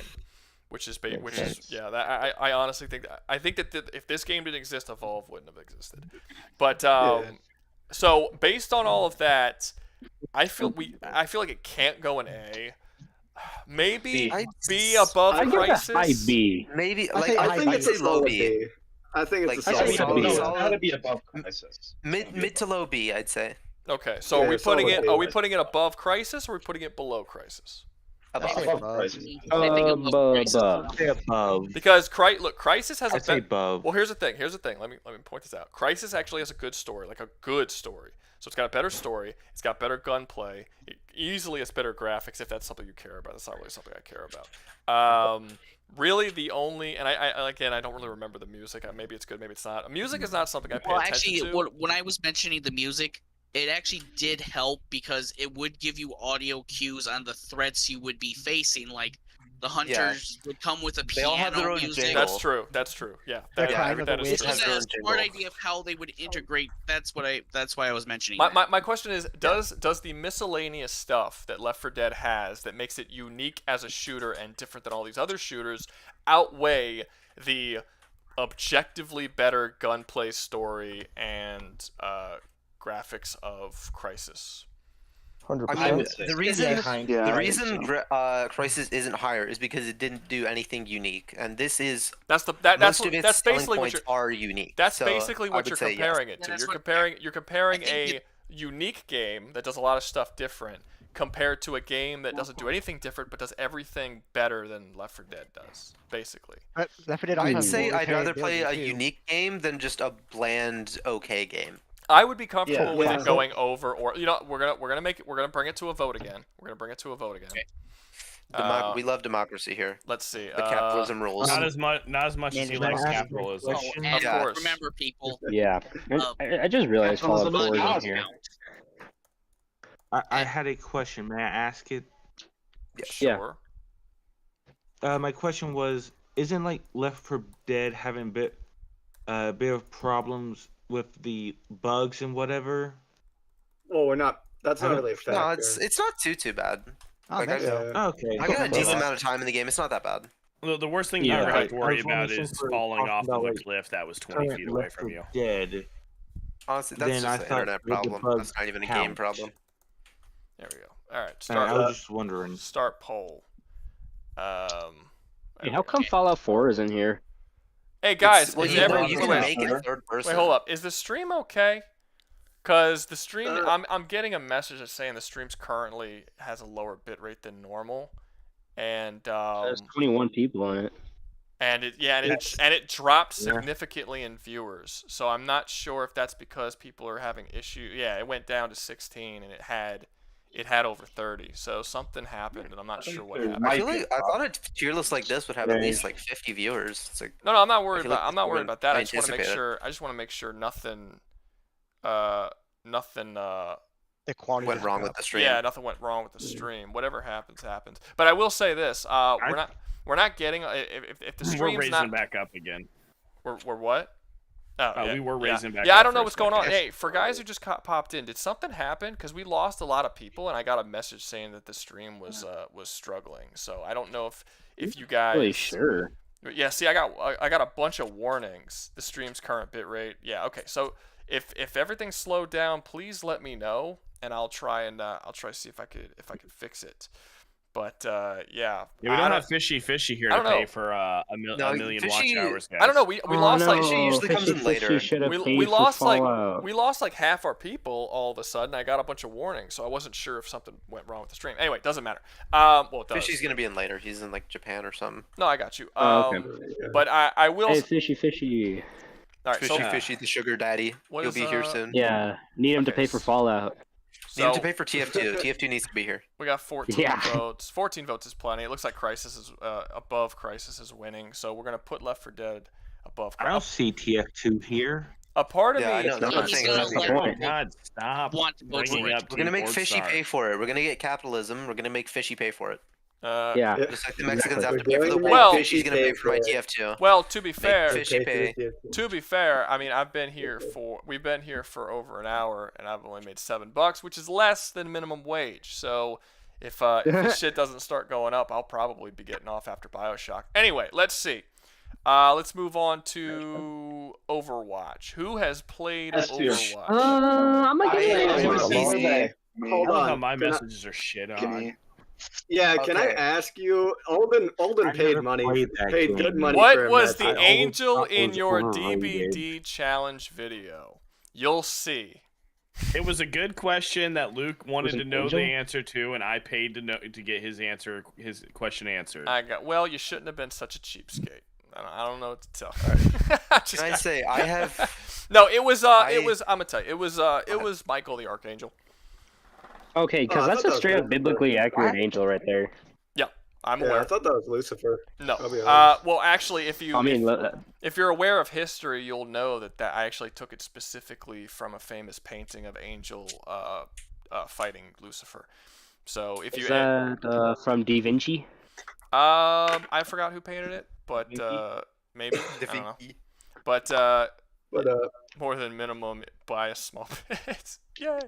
I honestly think that if this game didn't exist, Evolve wouldn't have existed, but. So based on all of that, I feel like it can't go in A. Maybe B above Crisis. High B. Maybe I think it's a low B. I think it's a solid B. It's gotta be above Crisis. Mid to low B, I'd say. Okay, so are we putting it above Crisis or are we putting it below Crisis? Above Crisis. Above. Because Crisis has above. Well, here's the thing. Let me point this out. Crisis actually has a good story, like a good story. So it's got a better story. It's got better gunplay. It easily has better graphics if that's something you care about. That's not really something I care about. really the only, and I again, I don't really remember the music. Maybe it's good, maybe it's not. Music is not something I pay attention to. When I was mentioning the music, it actually did help because it would give you audio cues on the threats you would be facing, like the hunters would come with a piano all have their own music. jingle. That's true. That's true. Yeah. They're That, kind of that the is weird- true. Just a smart idea of how they would integrate. That's why I was mentioning. My question is, does the miscellaneous stuff that Left 4 Dead has that makes it unique as a shooter and different than all these other shooters outweigh the objectively better gunplay, story, and graphics of Crysis? 100%. I mean, the reason Yeah. Crisis isn't higher is because it didn't do anything unique, and this is That's most of its that's selling basically what points you're are unique. that's So basically I what would you're say yes. comparing it Yeah, to. that's You're what- comparing I think a unique game that does a lot of stuff different compared to a game that doesn't do anything different but does everything better than Left 4 Dead does, basically. But Left 4 Dead also I'd has say more I'd rather play a replayability, too. unique game than just a bland, okay game. I would be comfortable Yeah, with yeah. it going over, or we're gonna bring it to a vote again. We're gonna bring it to a vote again. Okay. We love democracy here. Let's see. The capitalism rules. Not as much as you like capitalism. Oh, Question? and Of course. remember, people. Yeah. I just realized Fallout 4 is in here. I had a question. May I ask it? Yeah. Sure. My question was, isn't like Left 4 Dead having bit of problems with the bugs and whatever? Well, we're not. That's not I really a factor. No, it's not too bad. I Like, think so. Okay. I got a okay. decent amount of time in the game. It's not that bad. The worst thing Yeah, you ever have to I worry was about wondering is since we're falling talking off of about, a like, cliff that was 20 feet away Left from 4 you. Dead. Honestly, that's Then just I an thought internet would the problem. bugs That's not even a game count? problem. There we go. All right. I was just wondering. Start poll. Hey, how come Fallout 4 is in here? Hey guys, Well, is you know, everyone? you can Wait, make it third person. wait, hold up. Is the stream okay? Cause the stream, I'm getting a message that's saying the stream's currently has a lower bitrate than normal, and There's 21 people in it. and it dropped significantly in viewers. So I'm not sure if that's because people are having issue. Yeah, it went down to 16 and it had over 30. So something happened and I'm not sure what happened. I feel like I thought a tier list like this would have at least like 50 viewers. It's like No, I'm not worried feel like about. I'm it's not more worried than about that. I I just want to make anticipated. sure. I just want to make sure nothing. Nothing. The quality went doesn't wrong go with up. the stream. Yeah, nothing went wrong with the stream. Whatever happens, happens. But I will say this: we're not getting if the We're stream's raising not. back up again. We're what? Oh, yeah, we were yeah. raising back Yeah, up I don't for know a what's going on. second. Hey, for guys who just popped in, did something happen? Because we lost a lot of people, and I got a message saying that the stream was struggling. So I don't know if you guys. Really sure. Yeah, see, I got a bunch of warnings. The stream's current bitrate. Yeah, okay. So if everything's slowed down, please let me know, and I'll try to see if I could fix it. But yeah. Yeah, we don't have Fishy here I to don't pay know. for a million Fishy- watch hours, guys. I don't know. We lost like Fishy usually comes in later. we lost like half our people all of a sudden. I got a bunch of warnings, so I wasn't sure if something went wrong with the stream. Anyway, it doesn't matter. Well, it does. Fishy's gonna be in later. He's in like Japan or something. No, I got you. Okay. But I will. Hey, Fishy. All right, so Fishy, the sugar daddy. What He'll is, be here soon. Yeah, need him to Okay, pay for Fallout. Need him so to pay for TF2. TF2 needs to be here. we got 14 Yeah. votes. 14 votes is plenty. It looks like Crysis is above Crysis is winning, so we're gonna put Left 4 Dead above. I don't see TF2 here. A part of Yeah, I me. know. That's what I'm He's saying. gonna That's the let point. people God, stop want to vote for bringing it. up We're gonna make keyboard Fishy star. pay for it. We're gonna get capitalism. We're gonna make Fishy pay for it. Yeah. Just like the Mexicans Exactly. have to pay for the We're wall. going to Fishy's gonna make pay for my Fishy pay TF2. Well, to be fair, Fishy pay. to be fair, I mean we've been here for over an hour, and I've only made $7, which is less than minimum wage. So if this shit doesn't start going up, I'll probably be getting off after Bioshock. Anyway, let's see. Let's move on to Overwatch. Who has played Overwatch? I'm gonna Hold I love how on. my Can I- messages are shit on. Yeah, can I Okay. ask you? Alden I paid never money, played that paid game. good money. What for was Mets. the I always angel thought it in was your overrated. DVD challenge video? You'll see. It was a good question that Luke wanted Was to it know Angel? the answer to, and I paid to get his question answered. Well, you shouldn't have been such a cheapskate. I don't know what to tell you. Just Can I say I have? No, it was I- I'm gonna tell you, it was Michael the Archangel. Okay, because Oh, I that's thought a that was straight up good. biblically accurate angel right there. Yeah. I'm Yeah, aware. I thought that was Lucifer. No. I'll be honest. Well, actually, if you I mean, if you're aware of history, you'll know that I actually took it specifically from a famous painting of Angel fighting Lucifer. So if you is that from Da Vinci? I forgot who painted it, but maybe I don't know. But more than minimum by a small bit. Yay.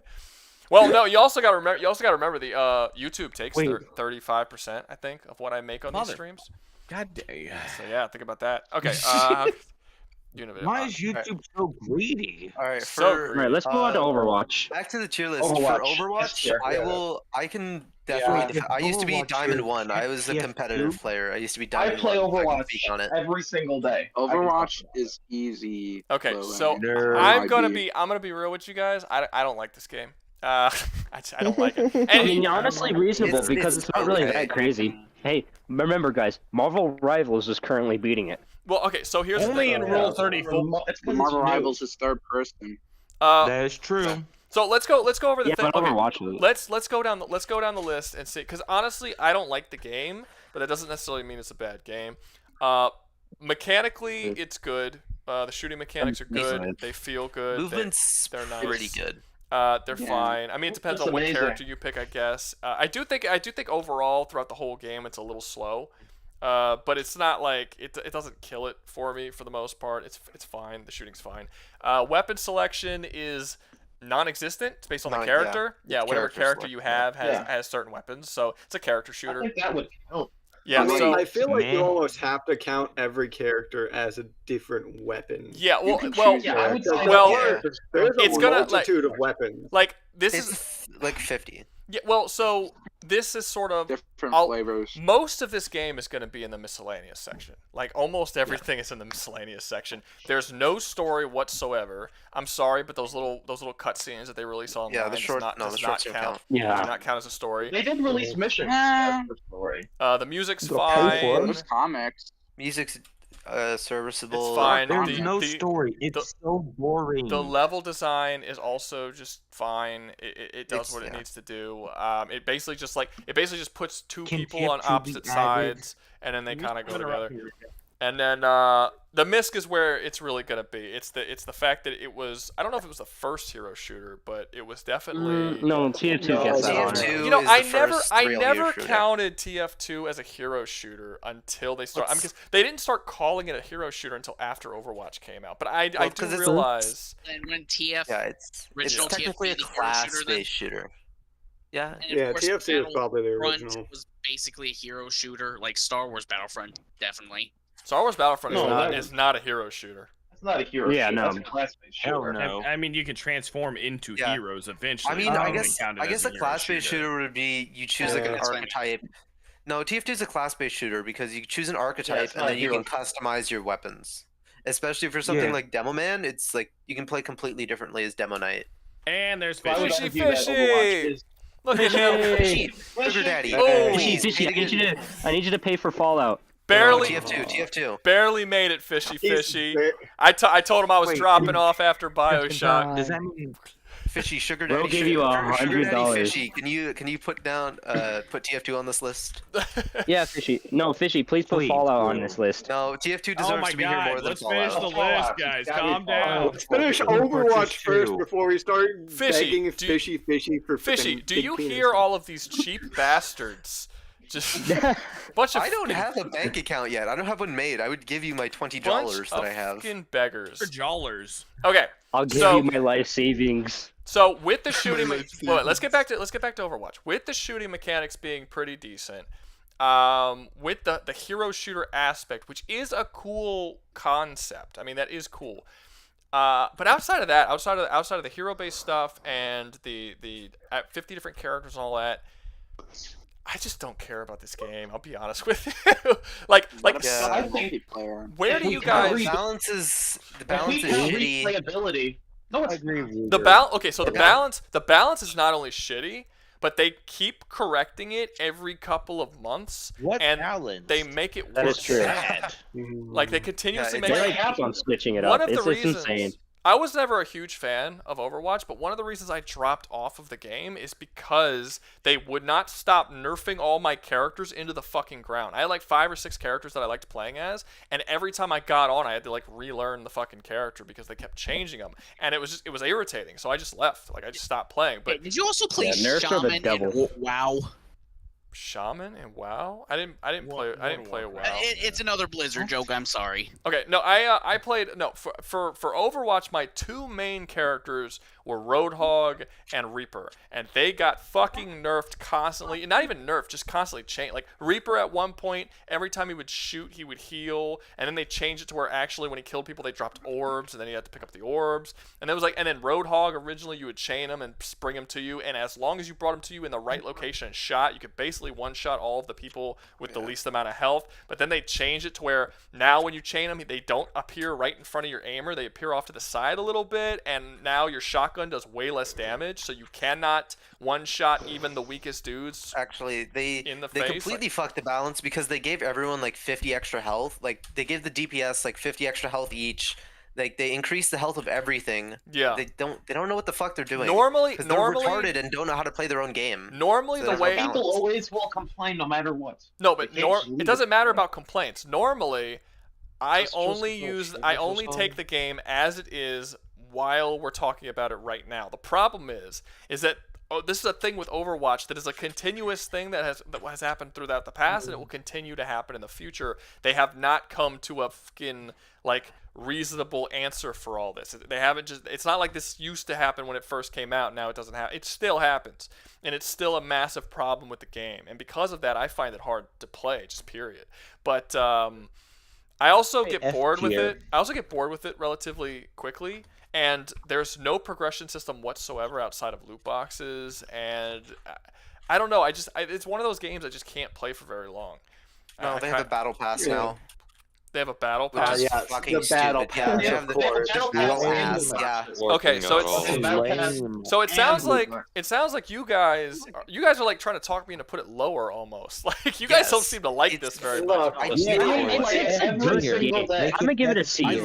Well, no, you also got to remember the YouTube takes 35%, I think, of what I make on these streams. God dang. So yeah, think about that. Okay. Why is YouTube so greedy? All right, So greedy. Right, let's move on to Overwatch. Back to the tier list. For Overwatch, I can definitely. I used to be Diamond 1. I was a competitive player. I used to be Diamond 1. I play Overwatch on it. every single day. Overwatch is easy. Okay, so I'm gonna be real with you guys. I don't like this game. I don't like it. And I mean, honestly, reasonable because it's not really that crazy. Hey, remember, guys, Marvel Rivals is currently beating it. Well, okay, so here's only the thing. in Rule 34. Marvel Rivals is third person. That is true. So let's go over the thing. But Overwatch is. Let's go down the list and see, because honestly, I don't like the game, but that doesn't necessarily mean it's a bad game. Mechanically, it's good. The shooting mechanics are good. They feel good. Movement's they're nice. pretty good. They're fine. I mean, it depends on what character you pick, I guess. I do think overall throughout the whole game it's a little slow, but it's not like it doesn't kill it for me for the most part. It's fine. The shooting's fine. Weapon selection is non-existent. It's based on the character. Yeah, whatever character you have has certain weapons, so it's a character shooter. I think that would count. Yeah, I feel like you almost have to count every character as a different weapon. Yeah, well, I would say there's it's a gonna multitude of weapons. Like this is like 50. Yeah, well, so this is sort of different flavors. Most of this game is going to be in the miscellaneous section. Like almost everything is in the miscellaneous section. There's no story whatsoever. I'm sorry, but those little cutscenes that they release online the shorts do not count as a story. They did release missions as a story. The music's fine. Those comics. Music's serviceable. It's fine. There's no story. It's so boring. The level design is also just fine. It does what it needs to do. It basically just puts two people on opposite sides, and then they kind of go together. And then the MISC is where it's really gonna be. It's the fact that it was, I don't know if it was the first hero shooter, but it was definitely no TF2 gets that on it. You know, I never counted TF2 as a hero shooter until they started. Because they didn't start calling it a hero shooter until after Overwatch came out. But I do realize. And when TF, it's technically a class-based shooter. Yeah, TFC is probably the original. Was basically a hero shooter, like Star Wars Battlefront, definitely. Star Wars Battlefront is not a hero shooter. It's not a hero shooter. No. That's a class-based shooter. No. I mean, you can transform into heroes eventually. I mean, I guess a class-based shooter would be you choose like an archetype. No, TF2 is a class-based shooter because you choose an archetype and then you can customize your weapons. Especially for something like Demo Man, it's like you can play completely differently as Demo Knight. And there's Fishy. Look at him. Sugar Daddy. Oh, Fishy, I need you to pay for Fallout. Barely. TF2. Barely made it, Fishy. I told him I was dropping off after Bioshock. Does that mean Fishy, Sugar Daddy? We'll give you $100. Fishy, can you put TF2 on this list? Yeah, Fishy. No, Fishy, please put Fallout on this list. No, TF2 deserves to be here more than Let's Fallout. finish the list, guys. Calm down. Let's finish Overwatch first before we start begging Fishy for Fishy, do you hear all of these cheap bastards? Just bunch of. I don't have a bank account yet. I don't have one made. I would give you my $20 that I have. Fucking beggars. For jollers. Okay. I'll give you my life savings. So with the shooting, let's get back to Overwatch. With the shooting mechanics being pretty decent, with the hero shooter aspect, which is a cool concept. I mean, that is cool. But outside of that, outside of the hero based stuff and the 50 different characters and all that. I just don't care about this game. I'll be honest with you. Where do you guys? The balance is shitty. Replayability. No, I agree with you. The balance is not only shitty, but they keep correcting it every couple of months. And balance? They make it worse. That is true. Like they continuously make it. They keep on switching it up. It's insane. I was never a huge fan of Overwatch, but one of the reasons I dropped off of the game is because they would not stop nerfing all my characters into the fucking ground. I had like 5 or 6 characters that I liked playing as, and every time I got on, I had to like relearn the fucking character because they kept changing them, and it was irritating. So I just left. Like I just stopped playing. But did you also play nerfs are the Shaman devil. in WoW? Shaman and WoW? I didn't play WoW. It's another Blizzard joke. I'm sorry. Okay, no, I played for Overwatch. My 2 main characters were Roadhog and Reaper, and they got fucking nerfed constantly. Not even nerfed, just constantly changed. Like Reaper at one point, every time he would shoot, he would heal, and then they changed it to where actually when he killed people, they dropped orbs, and then you had to pick up the orbs. And it was like, and then Roadhog originally you would chain him and bring him to you, and as long as you brought him to you in the right location and shot, you could basically one-shot all of the people with the least amount of health. But then they changed it to where now when you chain them, they don't appear right in front of your aimer. They appear off to the side a little bit, and now your shotgun does way less damage, so you cannot one-shot even the weakest dudes. Actually, they face. completely fucked the balance because they gave everyone like 50 extra health. Like they gave the DPS like 50 extra health each. Like they increase the health of everything. Yeah. They don't know what the fuck they're doing. Normally they're retarded and don't know how to play their own game. Normally So the way People always will complain no matter what. No, but They can't it leave doesn't it. matter about complaints. Normally, I That's just only bullshit. take the game as it is while we're talking about it right now. The problem is that this is a thing with Overwatch that is a continuous thing that has happened throughout the past, and it will continue to happen in the future. They have not come to a fucking like reasonable answer for all this. They haven't just. It's not like this used to happen when it first came out. Now it doesn't happen. It still happens, and it's still a massive problem with the game. And because of that, I find it hard to play. Just period. But I also get bored with it. I also get bored with it relatively quickly. And there's no progression system whatsoever outside of loot boxes, and I don't know. It's one of those games I just can't play for very long. No, they have a battle pass now. They have a battle pass. Yeah, Fucking the battle stupid. Yeah, pass, they have of the course. battle pass. Yeah. Okay, so it sounds like you guys are like trying to talk me into put it lower almost. Like you guys don't seem to like this very much. Look, I play every single day. I'm gonna give it a C. I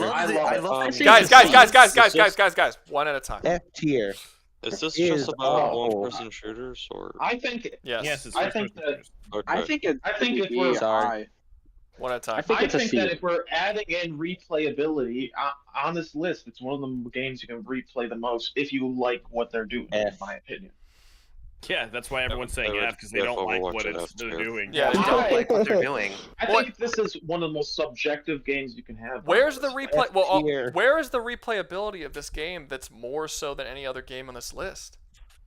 love Guys, one at a time. F tier. Is this just about one-person shooters, or? I think. Yes. It's I think that. Okay. I think if we're Sorry. One at a time. I think it's a C. that if we're adding in replayability on this list, it's one of the games you can replay the most if you like what they're doing. In my opinion. Yeah, that's why everyone's saying F because they don't like what they're doing. Yeah, They don't like what they're doing. I think this is one of the most subjective games you can have. Where's the replay? F Well, tier. where is the replayability of this game that's more so than any other game on this list?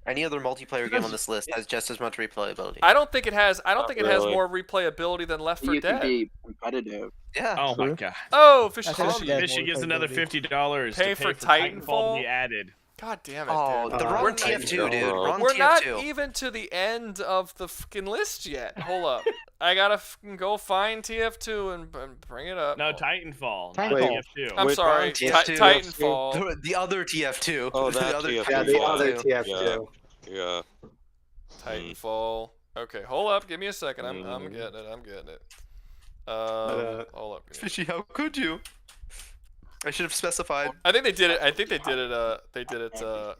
Any other multiplayer game on this list has just as much replayability. I don't think it has. I don't think it has really. more replayability than Left 4 you can Dead. be competitive. Yeah. Oh my god. Oh, Fishy That's Fishy. just- Fishy gets another $50 Pay to for pay for Titanfall? Titanfall to be added. God damn it, Oh, dude. the We're wrong not- TF2, dude. Wrong We're not TF2. even to the end of the fucking list yet. Hold up. I gotta fucking go find TF2 and bring it up. No, Titanfall. Not Titanfall. TF2. I'm Wait, sorry. TF2. Titanfall. The other TF2. Oh, The that other TF2. Yeah, the other Yeah. TF2. Yeah. Titanfall. Okay, hold up. Give me a second. I'm getting it. I'm getting it. Hold up. Fishy, how could you? I should have specified. I think they did it. They did it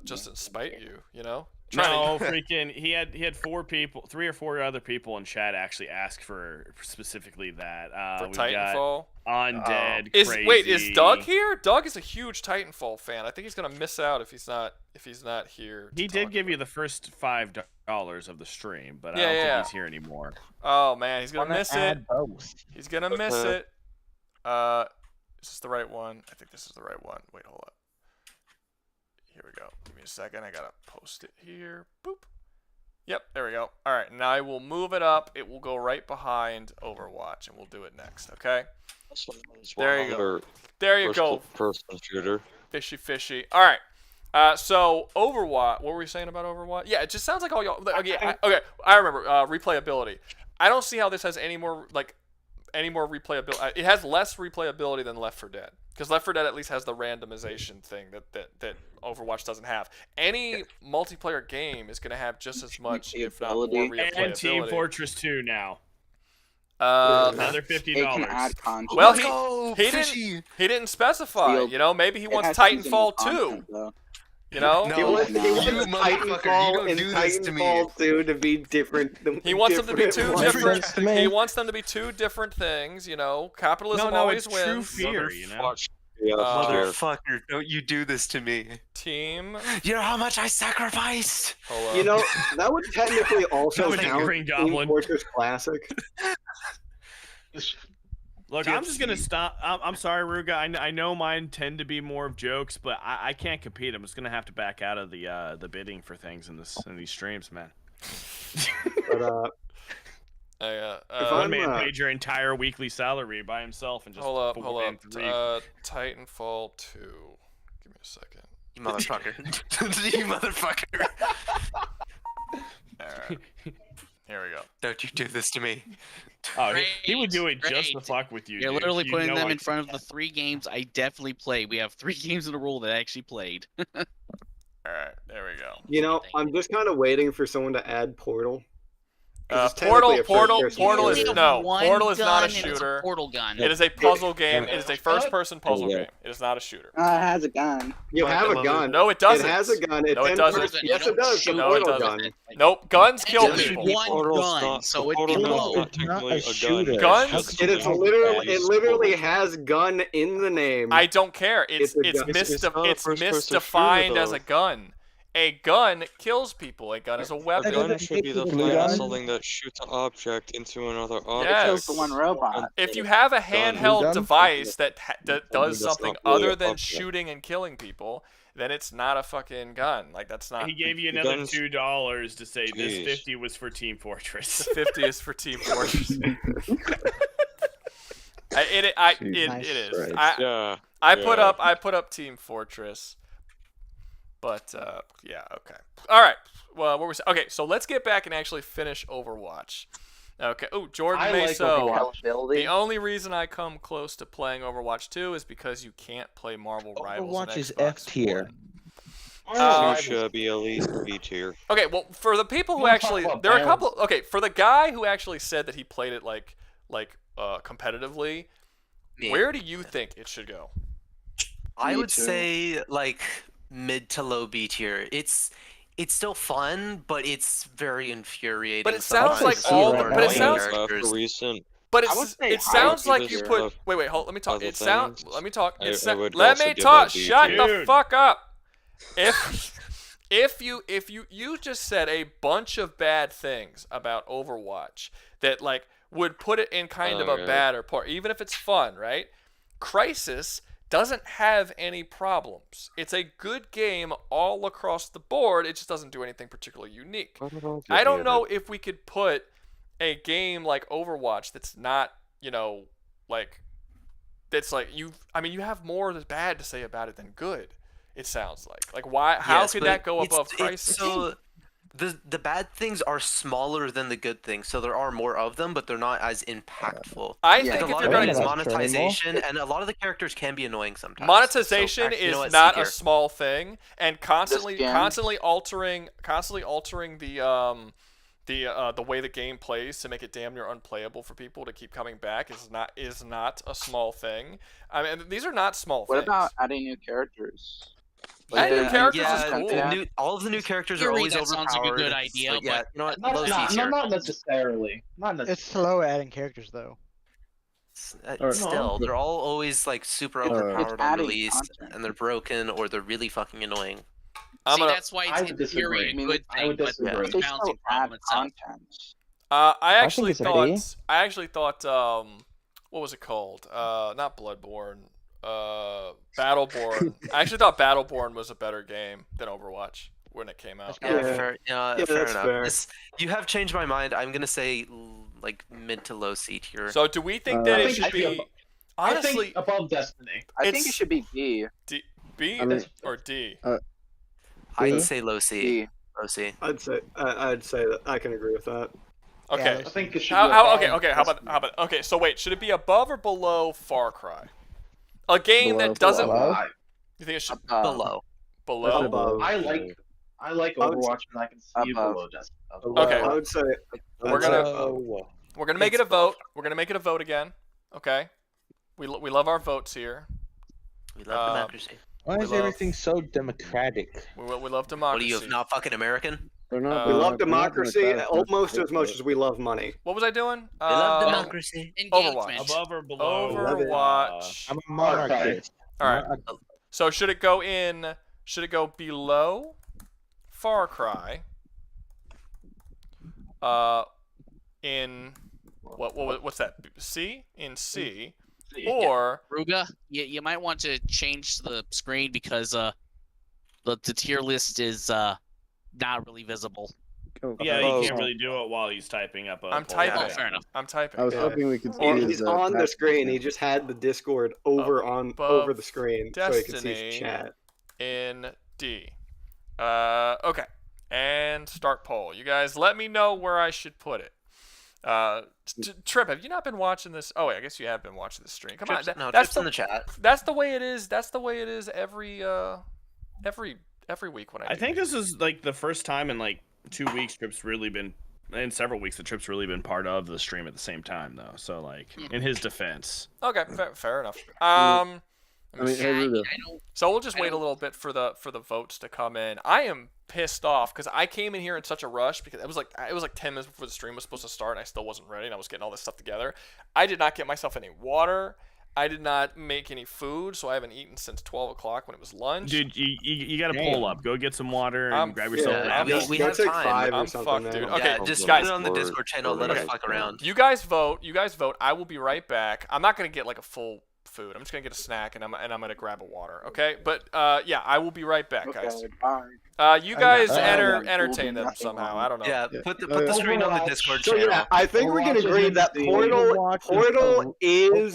just to spite you. You know. No, freaking. He had 3 or 4 other people in chat actually ask for specifically that. For we Titanfall. got Undead. Is Doug here? Doug is a huge Titanfall fan. I think he's gonna miss out if he's not here. He did give you the first $5 of the stream, but I don't think he's here anymore. Oh man, he's gonna miss it. Both. He's gonna miss it. Is this the right one? I think this is the right one. Wait, hold up. Here we go. Give me a second. I gotta post it here. Boop. Yep, there we go. All right, now I will move it up. It will go right behind Overwatch, and we'll do it next. Okay. There you go. There you go. First-person shooter. Fishy. All right. So Overwatch. What were we saying about Overwatch? Yeah, it just sounds like all y'all. Okay, I remember replayability. I don't see how this has any more replayability. It has less replayability than Left 4 Dead, because Left 4 Dead at least has the randomization thing that Overwatch doesn't have. Any multiplayer game is going to have just as much, if not more, replayability. And Team Fortress 2 now. Another It can add $50. content. Well, Fishy. he didn't specify. Sealed. You know, maybe he It wants has seasonal Titanfall 2. content, though. You know, No, He wants you motherfucker, Titanfall you don't and do this to me. Titanfall 2 to be different. he wants them to be two different different. He wants them to be two different things. You know, capitalism No, always it's true wins. fear, you know? Watch. Yeah, Motherfucker, don't you do this to me. Team. You know how much I sacrificed? Hold up. You know, that would technically also That was a count Green Team Goblin. Fortress Classic. Look, I'm just gonna stop. I'm sorry, Rouga. I know mine tend to be more of jokes, but I can't compete. I'm just gonna have to back out of the bidding for things in these streams, man. But One man paid your entire weekly salary by himself and just hold up. Titanfall 2. Give me a second. You motherfucker. You motherfucker. Alright. Here we go. Don't you do this to me. Oh, he would do it just to Great. fuck with you. You're dude. literally You putting know them I in front of the 3 games I definitely played. We have 3 games in a row that I actually played. Alright, there we go. you know, I'm just kind of waiting for someone to add Portal. 'Cause it's Portal technically a first-person Portal is shooter. no. One Portal is not a gun and it's shooter. portal gun. It is a puzzle game. It is a first-person puzzle game. It is not a shooter. It has a gun. You have a gun. No, it doesn't. It has a gun. It's No, it in doesn't. first- Yes, it does. The No, it Portal doesn't. gun. Nope. Guns kill It's people. one Portal's gun, not- so it'd be Portal's low. not technically a gun. Guns? It is literally. It literally has gun in the name. I don't care. It's It's a gun. It's not a first-person misdefined shooter, as a though. gun. A gun kills people. A gun is a A weapon. gun should be the Blue flame gun? something that shoots an object into another object. Yes. Kills the one robot. If you have a handheld gun? device that that does That's something not really other an than object. shooting and killing people, then it's not a fucking gun. Like that's not. He gave you another Guns- $2 to say this Jeez. 50 was for Team Fortress. The 50 is for Team Fortress. It is. Yeah. I put up Team Fortress, but yeah, okay, all right. Well, what was okay? So let's get back and actually finish Overwatch. Okay. Oh, Jordan I like Meso. Overwatch. The only reason I come close to playing Overwatch 2 is because you can't play Marvel Rivals. Overwatch in is Xbox F tier. One. You should be at least B tier. Okay, well, for the people who We'll talk actually, about there are a balance. couple. Okay, for the guy who actually said that he played it like competitively, Me. where do you think it should go? I Me would too. say like mid to low B tier. It's still fun, but it's very infuriating. But it sounds sometimes. like all the- More but it annoying sounds- characters. recent. But I would say it high sounds like because you put. of Wait, hold. Let me talk. other It sounds. things. Let me talk. I Let would me also give talk. that B Shut tier. the Dude. fuck up. If you just said a bunch of bad things about Overwatch that like would put it in kind of a yeah. bad or poor, even if it's fun, right? Crisis doesn't have any problems. It's a good game all across the board. It just doesn't do anything particularly unique. I don't know if we could put a game like Overwatch that's not, like that's like you have more that's bad to say about it than good. It sounds like why? How Yes, could but that go it's- above it's Crisis? So the bad things are smaller than the good things, so there are more of them, but they're not as impactful. I Yeah, think A if lot you're of gonna it is that's true anymore. monetization, and a lot of the characters can be annoying sometimes. monetization So, you know is what, not see a here. small thing, and constantly game- altering the way the game plays to make it damn near unplayable for people to keep coming back is not a small thing. I mean, these are not small What things. about adding new characters? Adding new the- characters is Yeah, cool. all of the new characters are Theory, always that overpowered. sounds like a good idea, But yeah, but you know what? Not, Low not, C tier. not necessarily. Not necessarily. It's slow adding characters though. Still, they're all always like super It's overpowered on adding release, content. and they're broken or they're really fucking annoying. I'm See, gonna- that's why I it's would in theory disagree. a I mean, good I would thing, but disagree. it's They a still balancing add problem itself. content. I actually it's ready. thought what was it called? Not Bloodborne. Battleborn. I actually thought Battleborn was a better game than Overwatch when it came out. Yeah. Fair Yeah, fair that's enough. fair. You have changed my mind. I'm gonna say like mid to low C tier. So do we think that I it think should it should be be I honestly think above Destiny. I think It's- it should be B. B I mean- or D? I'd say low C. B. Low C. I'd say that I can agree with that. Okay. I think it should be Okay. above How about okay? So wait, should it be above or below Far Cry? A game that doesn't. Below. You think it should Below. below? Above. I like I would Overwatch, and I can see it above. below Destiny. Okay. I would say We're I'd say gonna- above. We're gonna make it a vote. We're gonna make it a vote again. Okay. We love our votes here. We love democracy. Why is everything so democratic? We love What democracy. are you, not fucking American? We love democracy almost as much as we love money. What was I doing? We love democracy. Overwatch. Above or below? Overwatch. I'm a monarchist. All right. So should it go in? Should it go below Far Cry? In what's that? C? In C. Or Rouga, you might want to change the screen because the tier list is not really visible. Yeah, he can't really do it while he's typing up. I'm typing. Oh, fair enough. I'm typing. I was hoping we could see He's on the screen. He just had the Discord over the screen so he could see his chat. In D. Okay. And start poll. You guys, let me know where I should put it. Trip, have you not been watching this? Oh, wait, I guess you have been watching the stream. Come on, that's in the chat. That's the way it is. That's the way it is every week when I think this is like the first time in like 2 weeks Trip's really been, in several weeks, the Trip's really been part of the stream at the same time though. So like, in his defense. Okay, fair enough. So we'll just wait a little bit for the votes to come in. I am pissed off because I came in here in such a rush because it was like 10 minutes before the stream was supposed to start and I still wasn't ready and I was getting all this stuff together. I did not get myself any water. I did not make any food, so I haven't eaten since 12 o'clock when it was lunch. Dude, you got to pull up. Go get some water and grab yourself. We have time. I'm fucked, dude. Okay, yeah, just guys, put it on the Discord channel. Let us fuck around. You guys vote. I will be right back. I'm not gonna get like a full food. I'm just gonna get a snack and I'm gonna grab a water. Okay, but yeah, I will be right back, guys. Bye. You guys entertain them somehow. I don't know. Yeah, put the screen on the Discord channel. So yeah, I think we can agree that Portal is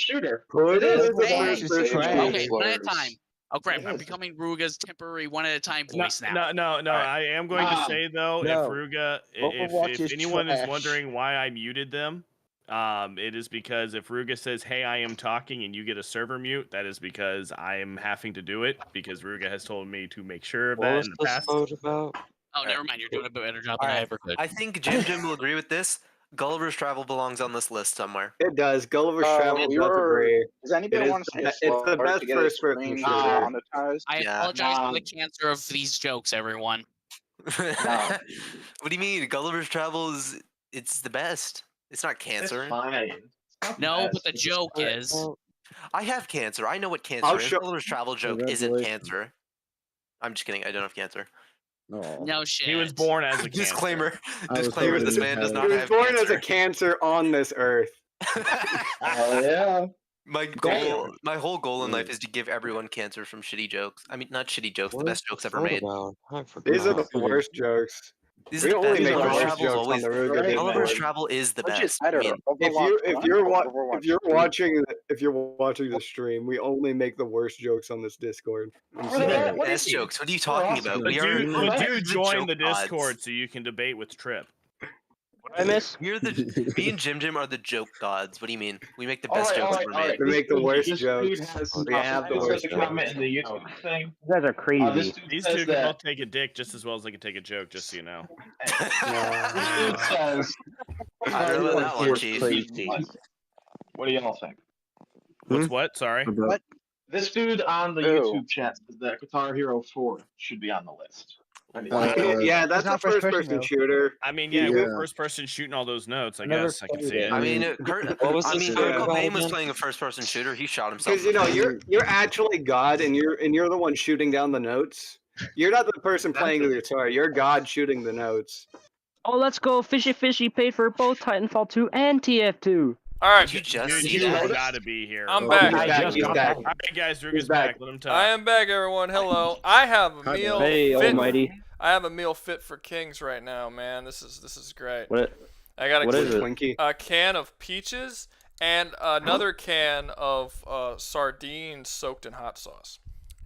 shooter. Okay, one at a time. Oh crap! I'm becoming Ruga's temporary one at a time voice now. No. Right. I am going to say though, if Rouga, if anyone is wondering why I muted them, it is because if Rouga says, "Hey, I am talking," and you get a server mute, that is because I am having to do it because Rouga has told me to make sure of that in the past. Oh, never mind. You're doing a better job than I ever could. I think Jim will agree with this. Gulliver's Travel belongs on this list somewhere. It does. Gulliver's Travel does agree. Does anybody want to say it's the best first-person shooter. I apologize for the cancer of these jokes, everyone. What do you mean? Gulliver's Travel it's the best. It's not cancer. It's fine. No, but the joke is. I have cancer. I know what cancer is. Gulliver's Travel joke isn't cancer. I'm just kidding. I don't No shit. He was born as a disclaimer. Disclaimer: this man does not have cancer. He was born as a cancer on this earth. Oh yeah. My whole goal in life is to give everyone cancer from shitty jokes. I mean, not shitty jokes. The best jokes ever made. These are the worst jokes. These are the best. Gulliver's Travel is the best. I mean, if you're watching the stream, we only make the worst jokes on this Discord. Best jokes. What are you talking about? Do join the Discord so you can debate with Trip. I miss. Me and Jim are the joke gods. What do you mean? We make the best jokes ever made. We make the worst jokes. We have the worst comment in the YouTube thing. You guys are crazy. These two can both take a dick just as well as they can take a joke, just so you know. This dude says, I don't know that one, Chief. What do y'all think? What's what? Sorry. What? This dude on the YouTube chat says that Guitar Hero 4 should be on the list. Yeah, that's a first-person shooter. I mean, yeah, we're first-person shooting all those notes. I guess I can see it. I mean, Kurt Cobain was playing a first-person shooter. He shot himself. Because you're actually God, and you're the one shooting down the notes. You're not the person playing the guitar. You're God shooting the notes. Oh, let's go! Fishy paid for both Titanfall 2 and TF2. All right, you just you gotta be here. I'm back. He's back. All right, guys, Ruga's back. Let him talk. I am back, everyone. Hello. I have a meal. Hey, almighty. I have a meal fit for kings right now, man. This is great. I got a can of peaches and another can of sardines soaked in hot sauce.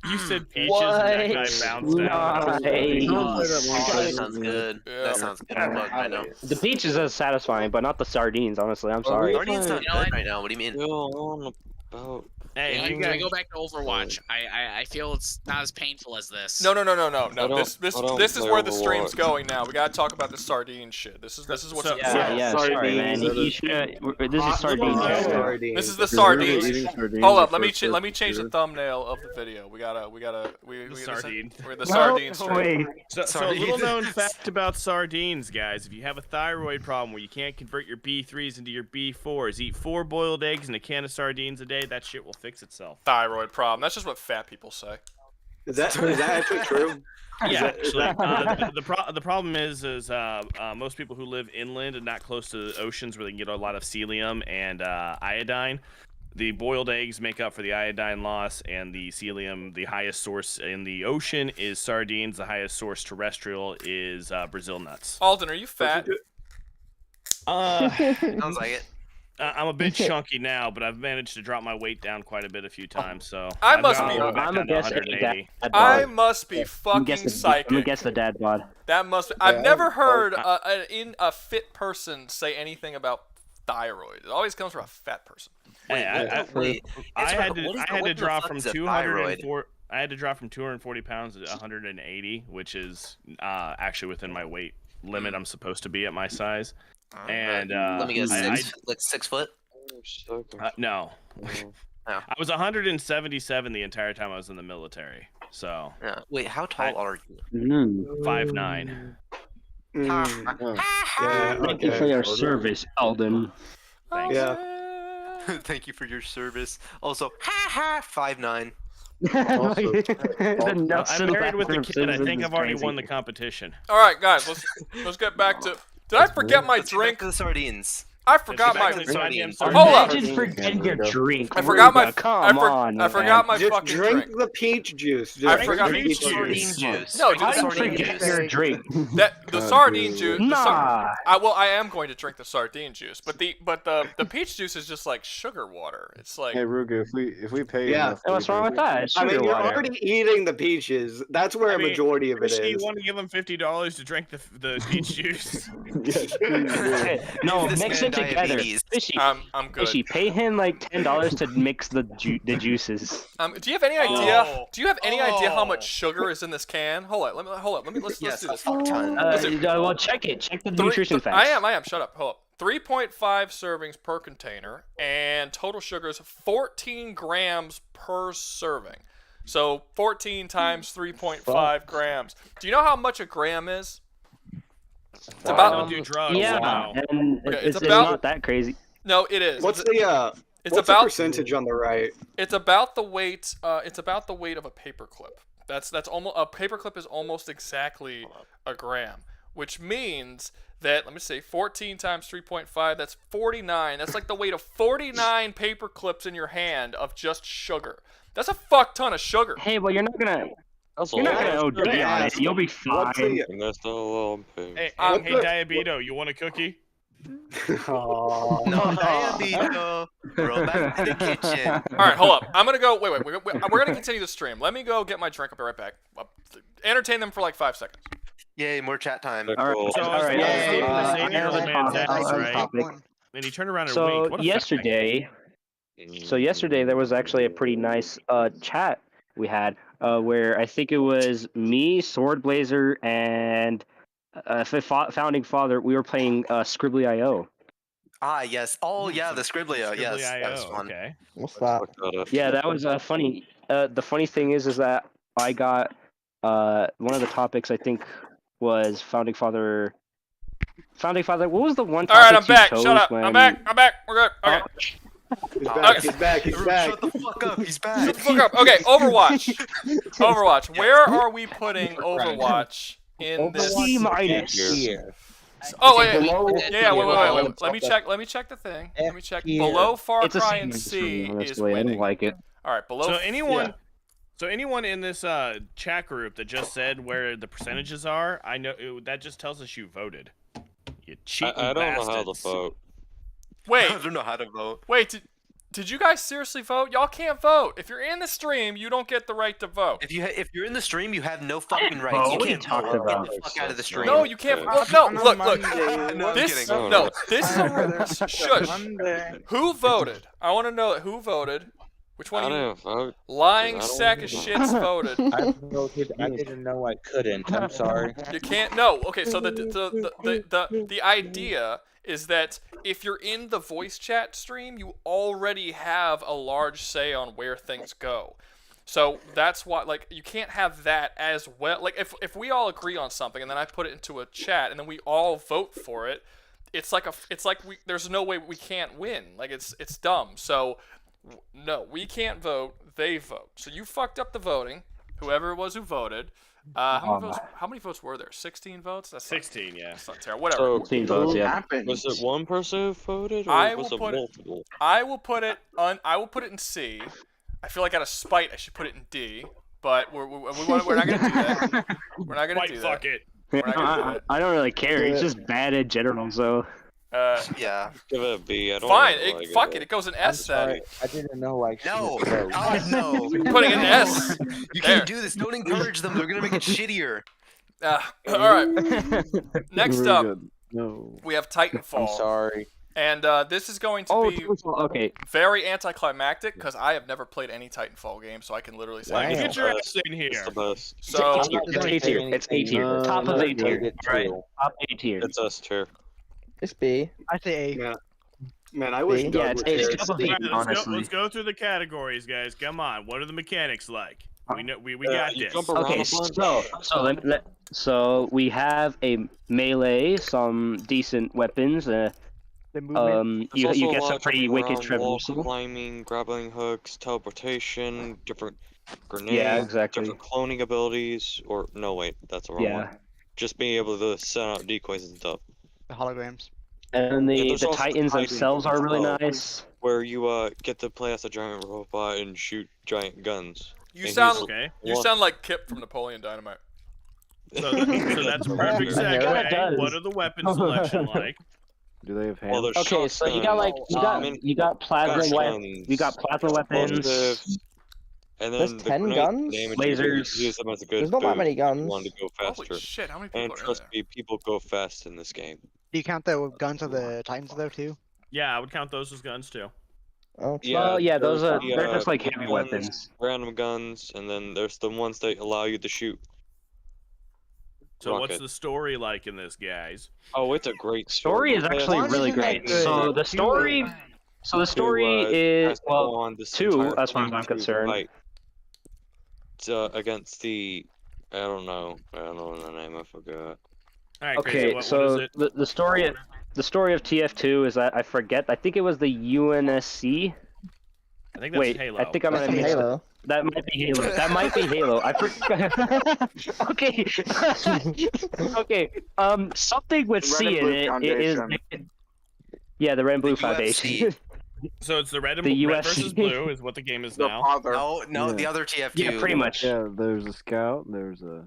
You said peaches and that guy bounced out. That sounds good. Yeah. That sounds good. I know. The peaches is satisfying, but not the sardines, honestly. I'm sorry. Sardines not good right now. What do you mean? Hey, Can you we guys, go back to Overwatch? I feel it's not as painful as this. No. I This is don't where play the stream's Overwatch. going now. We gotta talk about the sardine shit. This is what's So- important. Yeah, sorry, man. You should. This is sardine Hot chat. sardines. This is the Is Rouga sardines. eating sardines Hold a up, let me first-person change the shooter? thumbnail of the video. We sardine. We're the sardine stream. Wait. So a Sardines. little known fact about sardines, guys. If you have a thyroid problem where you can't convert your B3s into your B4s, eat 4 boiled eggs and a can of sardines a day. That shit will fix itself. Thyroid problem. That's just what fat people say. Is that actually true? Yeah, actually, the problem is most people who live inland and not close to the oceans where they can get a lot of celium and iodine, the boiled eggs make up for the iodine loss, and the celium, the highest source in the ocean is sardines. The highest source terrestrial is Brazil nuts. Alden, are you fat? Sounds like it. I'm a bit chunky now, but I've managed to drop my weight down quite a bit a few times. So I I've must gone be- all the way back I'm down to a guess. 180. I must be I'm fucking gonna psychic. guess the dad bod. That must be. I've never heard a fit person say anything about thyroid. It always comes from a fat person. Hey, I had to drop from fuck is a thyroid? 204. I had to drop from 240 pounds to 180, which is actually within my weight limit I'm supposed to be at my size. And Let me guess, I- 6 foot. no, Oh. I was 177 the entire time I was in the military. So Yeah. Wait, how tall are you? 5'9". Thank you for your service, Alden. Thanks. Yeah. Thank you for your service. Also, 5'9". The nuts I'm in married with a bathroom kid. I Simpsons think is I've already crazy. won the competition. All right, guys, let's get back to. Did I forget my Let's get back drink? to the sardines. I forgot my. Let's get back to the sardines. Hold up. Imagine forgetting your drink. I forgot my. Rouga, Come on, I forgot my Just fucking drink drink. the peach juice. Just I drink forgot the peach peach juice. juice. Sardine juice. No, Drink dude, the How do you sardine forget juice. your drink? The sardine juice. Nah. I am going to drink the sardine juice, but the peach juice is just like sugar water. It's like. Hey Rouga, if we pay Yeah. enough, Hey, what's wrong with that? It's I mean, sugar you're water. already eating the peaches. That's where I a mean, majority of it Christy, you is. want to give him $50 to drink the peach juice? Okay, no, This mix man it together. diabetes. Fishy, I'm good. Fishy, pay him like $10 to mix the juices. Do you have any idea? Oh. Do you have any idea how Oh. much sugar is in this can? Hold on. Let's Yes, do a this. fuck ton. Well, check it. Check the nutrition facts. I am. Shut up. Hold up. 3.5 servings per container, and total sugar is 14 grams per serving. So 14 times 3.5 grams. Do you know how much a gram is? It's I about. don't do drugs. Yeah, Wow. and Okay, it's it's about- not that crazy. No, it is. What's It's the about percentage on the right? It's about the weight. It's about the weight of a paperclip. That's almost a paperclip is almost exactly a gram, which means that let me see, 14 times 3.5. That's 49. That's like the weight of 49 paper clips in your hand of just sugar. That's a fuck ton of sugar. Hey, well, you're not gonna That's OD on it. You'll be What's fine. the- And that's the Olympics. Hey, Um, hey, Diabeto, you want a cookie? Oh. No, diabetes. Roll back to the kitchen. All right, hold up. I'm gonna go. Wait. We're gonna continue the stream. Let me go get my drink. I'll be right back. Entertain them for like 5 seconds. Yay, more chat time. All right, So, all right. Yay. I Same have old a man's topic. ass, I have a right? topic. And he turned around and So winked. What a yesterday there was actually a pretty nice chat we had where I think it was me, Sword Blazer, and Founding Father. We were playing Scribbly.io. Ah, yes. Oh, yeah, the Scribblio. Yes, that was fun. Okay. What's that? Yeah, that was funny. The funny thing is that I got one of the topics I think was Founding Father. What was the one All right, topic I'm back. you chose Shut up. when... I'm back. We're good. Okay. He's back. He's back. He's back. Shut the fuck up. He's back. Shut the fuck up. Okay, Overwatch. Where are we putting Overwatch in this? C minus here. Oh wait. Below- Yeah. Wait. Let me check the thing. Let me check. Here. Below Far It's a Cry C and minus for C me, is honestly. I winning. didn't like it. All right. Below. So anyone in this chat group that just said where the percentages are, I know that just tells us you voted. You cheating I don't know how to bastards. vote. Wait. I don't know how to vote. Wait. Did you guys seriously vote? Y'all can't vote. If you're in the stream, you don't get the right to vote. If you're in the stream, you have no fucking rights. What You are you can't talking vote. Get about? the fuck out of the stream. No, you can't. Okay. No, look. No, I'm This kidding. no. This is a shush. Who voted? I want to know who voted Which one I of you didn't vote. lying I don't sack of know. shits voted? I voted. I didn't know I couldn't. I'm sorry. You can't. No. Okay. So the idea is that if you're in the voice chat stream, you already have a large say on where things go. So that's why, like, you can't have that as well. Like, if we all agree on something and then I put it into a chat and then we all vote for it, it's like there's no way we can't win. Like, it's dumb. So no, we can't vote. They vote. So you fucked up the voting. Whoever it was who voted. How many votes were there? 16 votes. That's 16. Yeah. That's not terrible. Whatever. So, 16 votes, yeah. was it one person who voted, or I was will it put it- multiple? I will put it in C. I feel like out of spite I should put it in D, but we're not gonna do that. We're not gonna Quite do fuck that. it. We're not gonna do that. I don't really care. It's just bad in general, so. Yeah. Give it a B. I don't Fine. really like Fuck it. It goes in I'm S then. sorry. I didn't know I No. couldn't vote. God, no. Putting it in S. You There. can't do this. Don't encourage them. They're gonna make it shittier. All right. Next up, No. we have I'm Titanfall, sorry. and this is going to be okay. very anticlimactic because I have never played any Titanfall game, so I can literally say. Wow. Get your ass in It's here. the best. So It's A tier. It's A tier. Top of A tier. Right. Top A tier. It's S tier. It's B. I say A. Yeah. Man, I wish Yeah, Doug it's was here. top of A, Alright, honestly. let's go through the categories, guys. Come on. What are the mechanics like? We know we got you this. jump around Okay, a bunch. so we have a melee, some decent weapons. The movement. You There's you also get a lot some of pretty jumping wicked around, wall traversal. climbing, grappling hooks, teleportation, different grenades, Yeah, exactly. different cloning abilities, or no wait, that's the wrong Yeah, one. Just being able to send out decoys and stuff. The holograms. and Yeah, the there's also Titans Titans themselves as are really well. nice. Where you get to play as a giant robot and shoot giant guns. you And sound he's- Okay. you sound like Kip from Napoleon Dynamite. So that's a perfect Yeah, it segue. does. What are the weapon selection like? Do they have hands? Well, there's Okay, so you got like you got plasma shotguns, weapons. explosives, and then There's the 10 grenade guns? damage, Lasers. you use them as a good There's not that boost many if you guns. want to go faster. Holy shit! How many people And are in trust there? me, people go fast in this game. Do you count the guns of the Titans though too? Yeah, I would count those as guns too. Oh, Well, yeah, those there's are the, they're just like heavy guns, weapons. Random guns, and then there's the ones that allow you to shoot. So what's rocket. the story like in this, guys? Oh, it's a great Story is actually One really isn't that great. good. So the story is well, two as far as I'm concerned. Against the, I don't know the name. I forgot. All right, Okay, Crazy, what so is it? the story of TF2 is that I forget. I think it was the UNSC. I think that's Wait, Halo. I think I might have mixed it. Halo. That might be Halo. That might be Halo. I forgot. Okay. Okay. Something with Red C and in Blue it is. Foundation. Yeah, the Red and Blue The Foundation. UFC. So it's the red and The red UFC. versus blue is what the game is The now. father. No, Yeah. the other TF2. Yeah, pretty much. Yeah, there's a scout. There's a.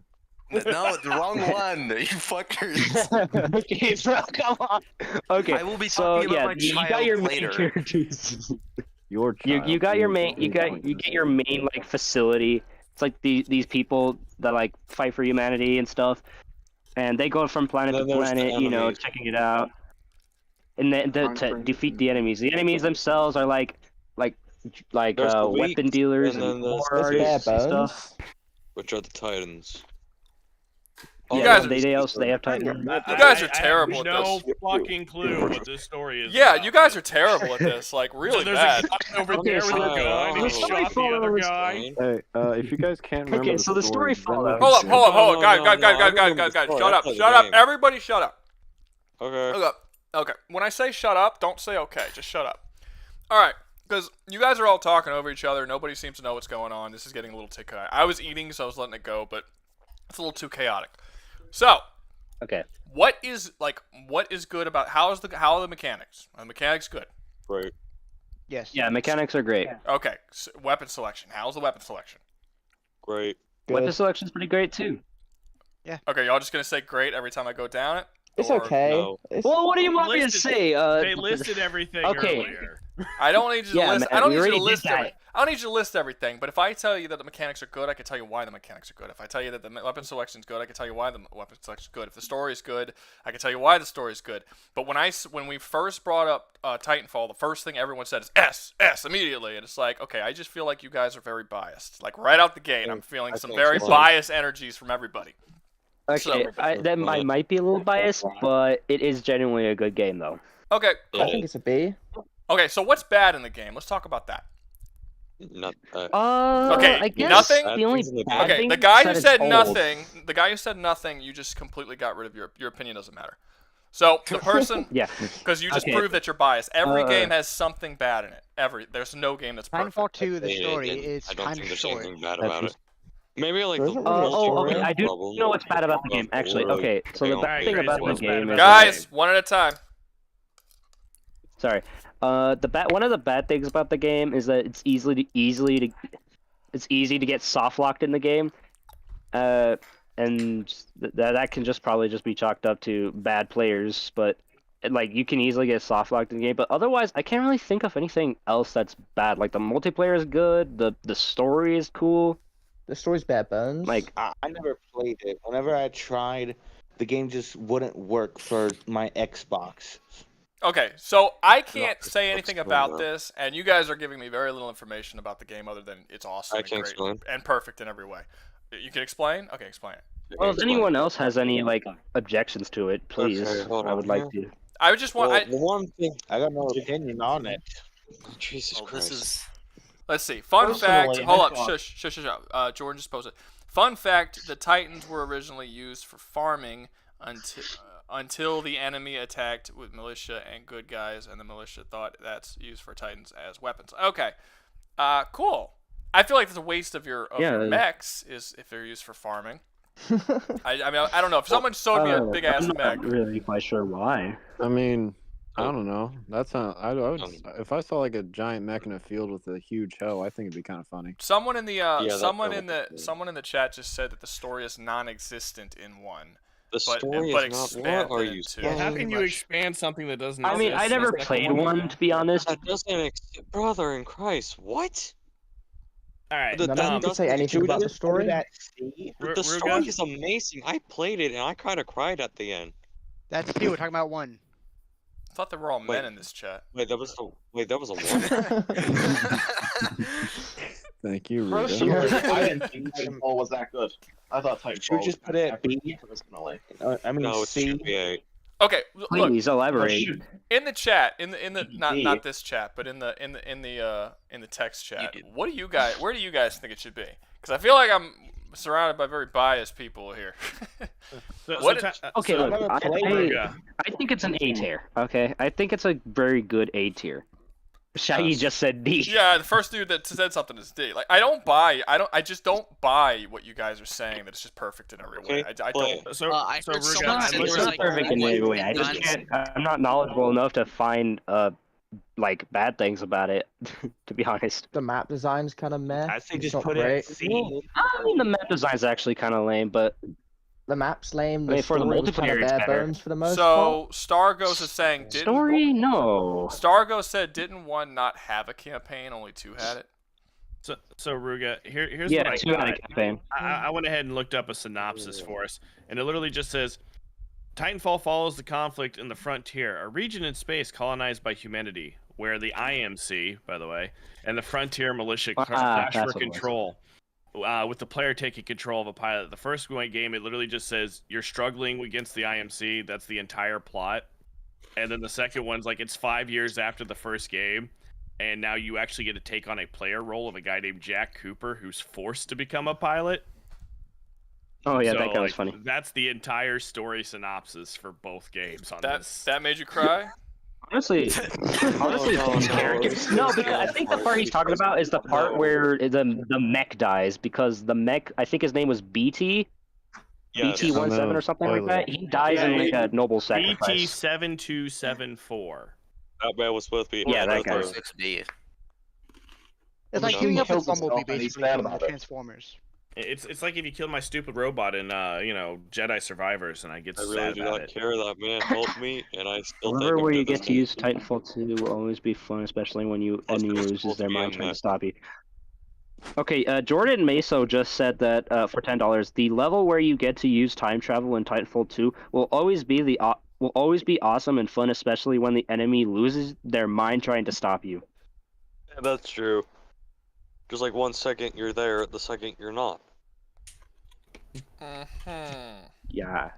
No, the wrong one. You fuckers. Okay, bro, come on. Okay. I will be So talking about yeah, my you got your child main later. characters. Your You child. got your main you get your main like facility. It's like these people that like fight for humanity and stuff, and they go from planet to Then there's the planet, you know, enemies. checking it out, and then to defeat the enemies. The enemies themselves are like There's the weak, weapon dealers and and then there's war the artists and bare bones. stuff. which are the Titans. You Yeah, guys- they have Titans. You guys are I terrible have at no this. fucking clue what this story is. Yeah, about. you guys are terrible at this. Like So really there's bad. a guy over Okay, there with so- a gun. Oh. He shot the other guy. Hey, if you guys can't remember Okay, so the story then we follows. can Hold up, say- hold up, hold up, No, guys, no, guys, no, guys, I guys, remember guys, the guys, story. shut I up, played the shut up, game. everybody, shut up. Okay. Look up. Okay, when I say shut up, don't say okay. Just shut up. All right, because you guys are all talking over each other. Nobody seems to know what's going on. This is getting a little too chaotic. I was eating, so I was letting it go, but it's a little too chaotic. So, Okay. what is good about how are the mechanics? Are the mechanics good? Great. Yes. Yeah, mechanics are great. Okay, weapon selection. How's the weapon selection? Great. Weapon selection's pretty great too. Okay, y'all just gonna say great every time I go down it? It's Or- okay. No. It's, Well, what do you want me to Listed- say? They listed everything Okay. earlier. I don't need you to Yeah, list. man, I don't we need you to already did list that. everything. I don't need you to list everything, but if I tell you that the mechanics are good, I can tell you why the mechanics are good. If I tell you that the weapon selection is good, I can tell you why the weapon selection is good. If the story is good, I can tell you why the story is good. But when we first brought up Titanfall, the first thing everyone said is S immediately, and it's like, okay, I just feel like you guys are very biased. Like right out the gate, I'm feeling some very biased energies from everybody. Okay, I might be a little biased, but it is genuinely a good game, though. Okay, cool. I think it's a B. Okay, so what's bad in the game? Let's talk about that. Not, okay, I guess nothing. The only bad Okay, thing the guy is who that said it's old. nothing, the guy who said nothing, you just completely got rid of your opinion doesn't matter. So the person, Yeah. because you just proved that you're biased. Every game has something bad in it. There's no game that's perfect. Titanfall 2, the story is I don't kind think of there's short. anything bad about it. Maybe like There's the a really okay, I do problem know what's bad about the game, actually. Okay, so the bad thing about the game is... Guys, one at a time. Sorry. One of the bad things about the game is that it's easy to get soft locked in the game, and that can probably just be chalked up to bad players. But like you can easily get soft locked in the game. But otherwise, I can't really think of anything else that's bad. Like the multiplayer is good, the story is cool. The story's bare bones. Like I never played it. Whenever I tried, the game just wouldn't work for my Xbox. Okay, so I can't say anything about this, and you guys are giving me very little information about the game other than it's awesome and great and perfect in every way. You can explain? Okay, explain it. Well, if anyone else has any like objections to it, please, I would like to. I would just want. The one thing I got no opinion on it. Jesus Christ. Let's see. Fun fact. Hold up. Shush. Jordan just posted. Fun fact: the Titans were originally used for farming until the enemy attacked with militia and good guys, and the militia thought that's used for Titans as weapons. Okay. Cool. I feel like it's a waste of your mechs is if they're used for farming. I mean, I don't know. If someone showed me a big ass mech, I'm not really quite sure why. I mean, I don't know. That's not. I would, if I saw like a giant mech in a field with a huge hoe, I think it'd be kind of funny. Someone in the someone in the chat just said that the story is non-existent in 1. The story is not. What are you saying? How can you expand something that doesn't? I mean, I never played one, to be honest. That doesn't brother in Christ. What? All right. None of you can say anything about the story. The story is amazing. I played it and I kind of cried at the end. That's 2. We're talking about 1. I thought they were all men in this chat. Wait, that was a 1. Thank you, Personally, Rouga. I didn't think Titanfall was that good. I thought Titanfall. Should we just put it at B? Personally, I mean, no, C. Okay, look. Please elaborate. In the chat, in the not this chat, but in the text chat, where do you guys think it should be? Because I feel like I'm surrounded by very biased people here. Okay, look, I think it's an A tier. Okay, I think it's a very good A tier. Shaggy just said D. Yeah, the first dude that said something is D. Like I just don't buy what you guys are saying that it's just perfect in every way. I don't. I heard someone say It's not perfect in every way. I just can't. I'm not knowledgeable enough to find like bad things about it. To be honest, The map design's kind of meh. I think It's just not put it great. at C. I mean the map design's actually kind of lame, but The map's lame. I mean, for the story was kind multiplayer, of it's bare better. bones for the most So Stargos is saying story, no. Stargos said didn't 1 not have a campaign, only 2 had it. So Rouga, here's Yeah, what I 2 had a campaign. I went ahead and looked up a synopsis for us, and it literally just says, Titanfall follows the conflict in the frontier, a region in space colonized by humanity, where the IMC, by the way, and the frontier militia clash for control. With the player taking control of a pilot. The first game, it literally just says, you're struggling against the IMC. That's the entire plot. And then the second one's like, it's 5 years after the first game. And now you actually get to take on a player role of a guy named Jack Cooper, who's forced to become a pilot. Oh yeah, So, that guy was funny. That's the entire story synopsis for both games on this. That made you cry? Honestly, no, because I think the part he's talking about is the part where the mech dies, because the mech, I think his name was BT, BT-17 or something like that. He dies in like a noble sacrifice. BT-7274. That man was supposed to be. Yeah, that guy. 6D. It's like giving up on Bumblebee basically from the Transformers. It's like if you killed my stupid robot in Jedi Survivors, and I get I sad really do about not it. care. That man helped me, and I still thank However, him where to you this get to day. use Titanfall 2 will always be fun, especially when enemy It's loses cool their to be mind a trying to mech. stop you. Okay, Jordan Meso just said that for $10, the level where you get to use time travel in Titanfall 2 will always be awesome and fun, especially when the enemy loses their mind trying to stop you. Yeah, that's true. Because like 1 second you're there, the second you're not. Yeah,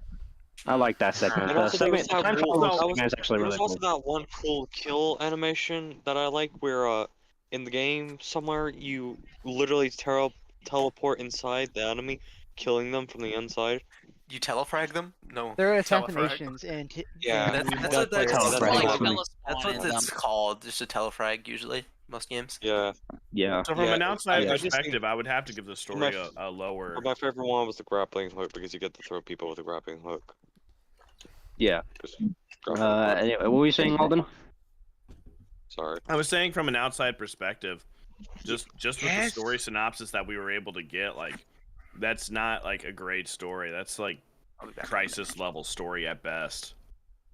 I like that segment. And also there was that time travel segment is actually there really was also cool. that one cool kill animation that I like where in the game somewhere you literally teleport inside the enemy, killing them from the inside. You telefrag them? No. There are Telefrag. assassinations in Yeah, the That's what multiplayer. that's what them. it's called. Just a telefrag usually. Most games. Yeah. Yeah. So from an outside I just think- perspective, I would have to give the story a lower. But my favorite one was the grappling hook because you get to throw people with a grappling hook. Yeah. Grappling hook. Anyway, what were you saying, Alden? Sorry. I was saying from an outside perspective, just with the Yes. story synopsis that we were able to get, like, that's not like a great story. That's like crisis level story at best.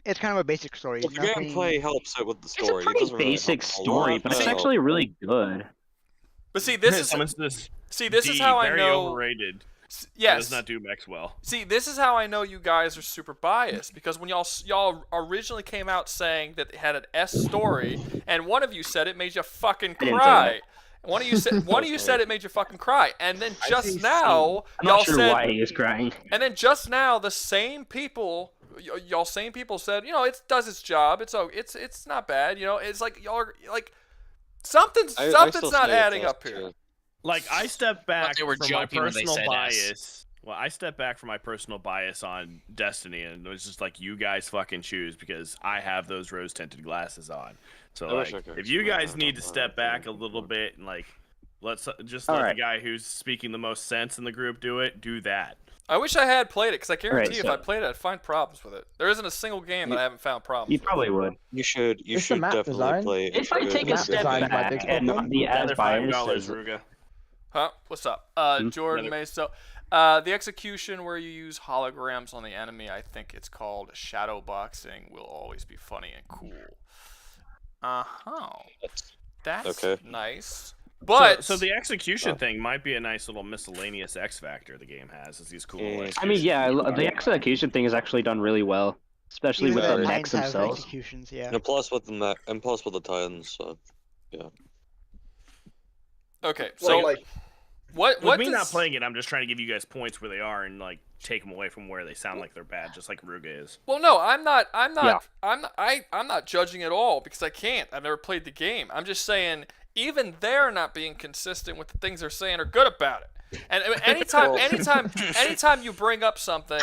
It's kind of a basic story. The Nothing... gameplay helps it with the It's a story. It pretty doesn't really basic help a story, lot, but it's so- actually really good. But see, this is how I very know. overrated. Yes. Does not do mechs well. See, this is how I know you guys are super biased, because when y'all originally came out saying that it had an S story, and one of you said it made you fucking I didn't say cry. that. One of you said it made you fucking cry, and then I just say now I'm y'all not sure said, why he is crying. and then just now the same people, y'all same people said, it does its job. It's not bad. It's like y'all are like something's I not still say it adding does, up here. too. Like, I step back they were from my joking when they personal said bias. Well, I step back from my personal bias on Destiny, and it was just like, you guys fucking choose, because I have those rose-tinted glasses on. So, I wish like, I could if you explain guys that need to on step my back a little bit and, like, let Alright. the guy who's speaking the most sense in the group do it, do that. I wish I had played it, because I guarantee Alright, if I played it, I'd find problems with it. There isn't a single game that I haven't found problems You with. probably would. You should It's the map definitely design. play it. If I take a map step design is my back big and not problem. be as Another biased $5, as... Rouga. Huh? What's up? Jordan May. So, the execution where you use holograms on the enemy, I think it's called shadow boxing, will always be funny and cool. That's Okay. nice. But So the execution thing might be a nice little miscellaneous X factor the game has. Is these cool. I mean, yeah, the execution thing is actually done really well, especially Even with the the mechs Titans have themselves. executions, yeah. And plus with the Titans, so yeah. okay, Well, so like, what With me does, not playing it, I'm just trying to give you guys points where they are and like take them away from where they sound like they're bad, just like Rouga is. Well, no, I'm not Yeah. I'm not judging at all, because I can't. I've never played the game. I'm just saying even they're not being consistent with the things they're saying are good about it. And anytime you bring up something,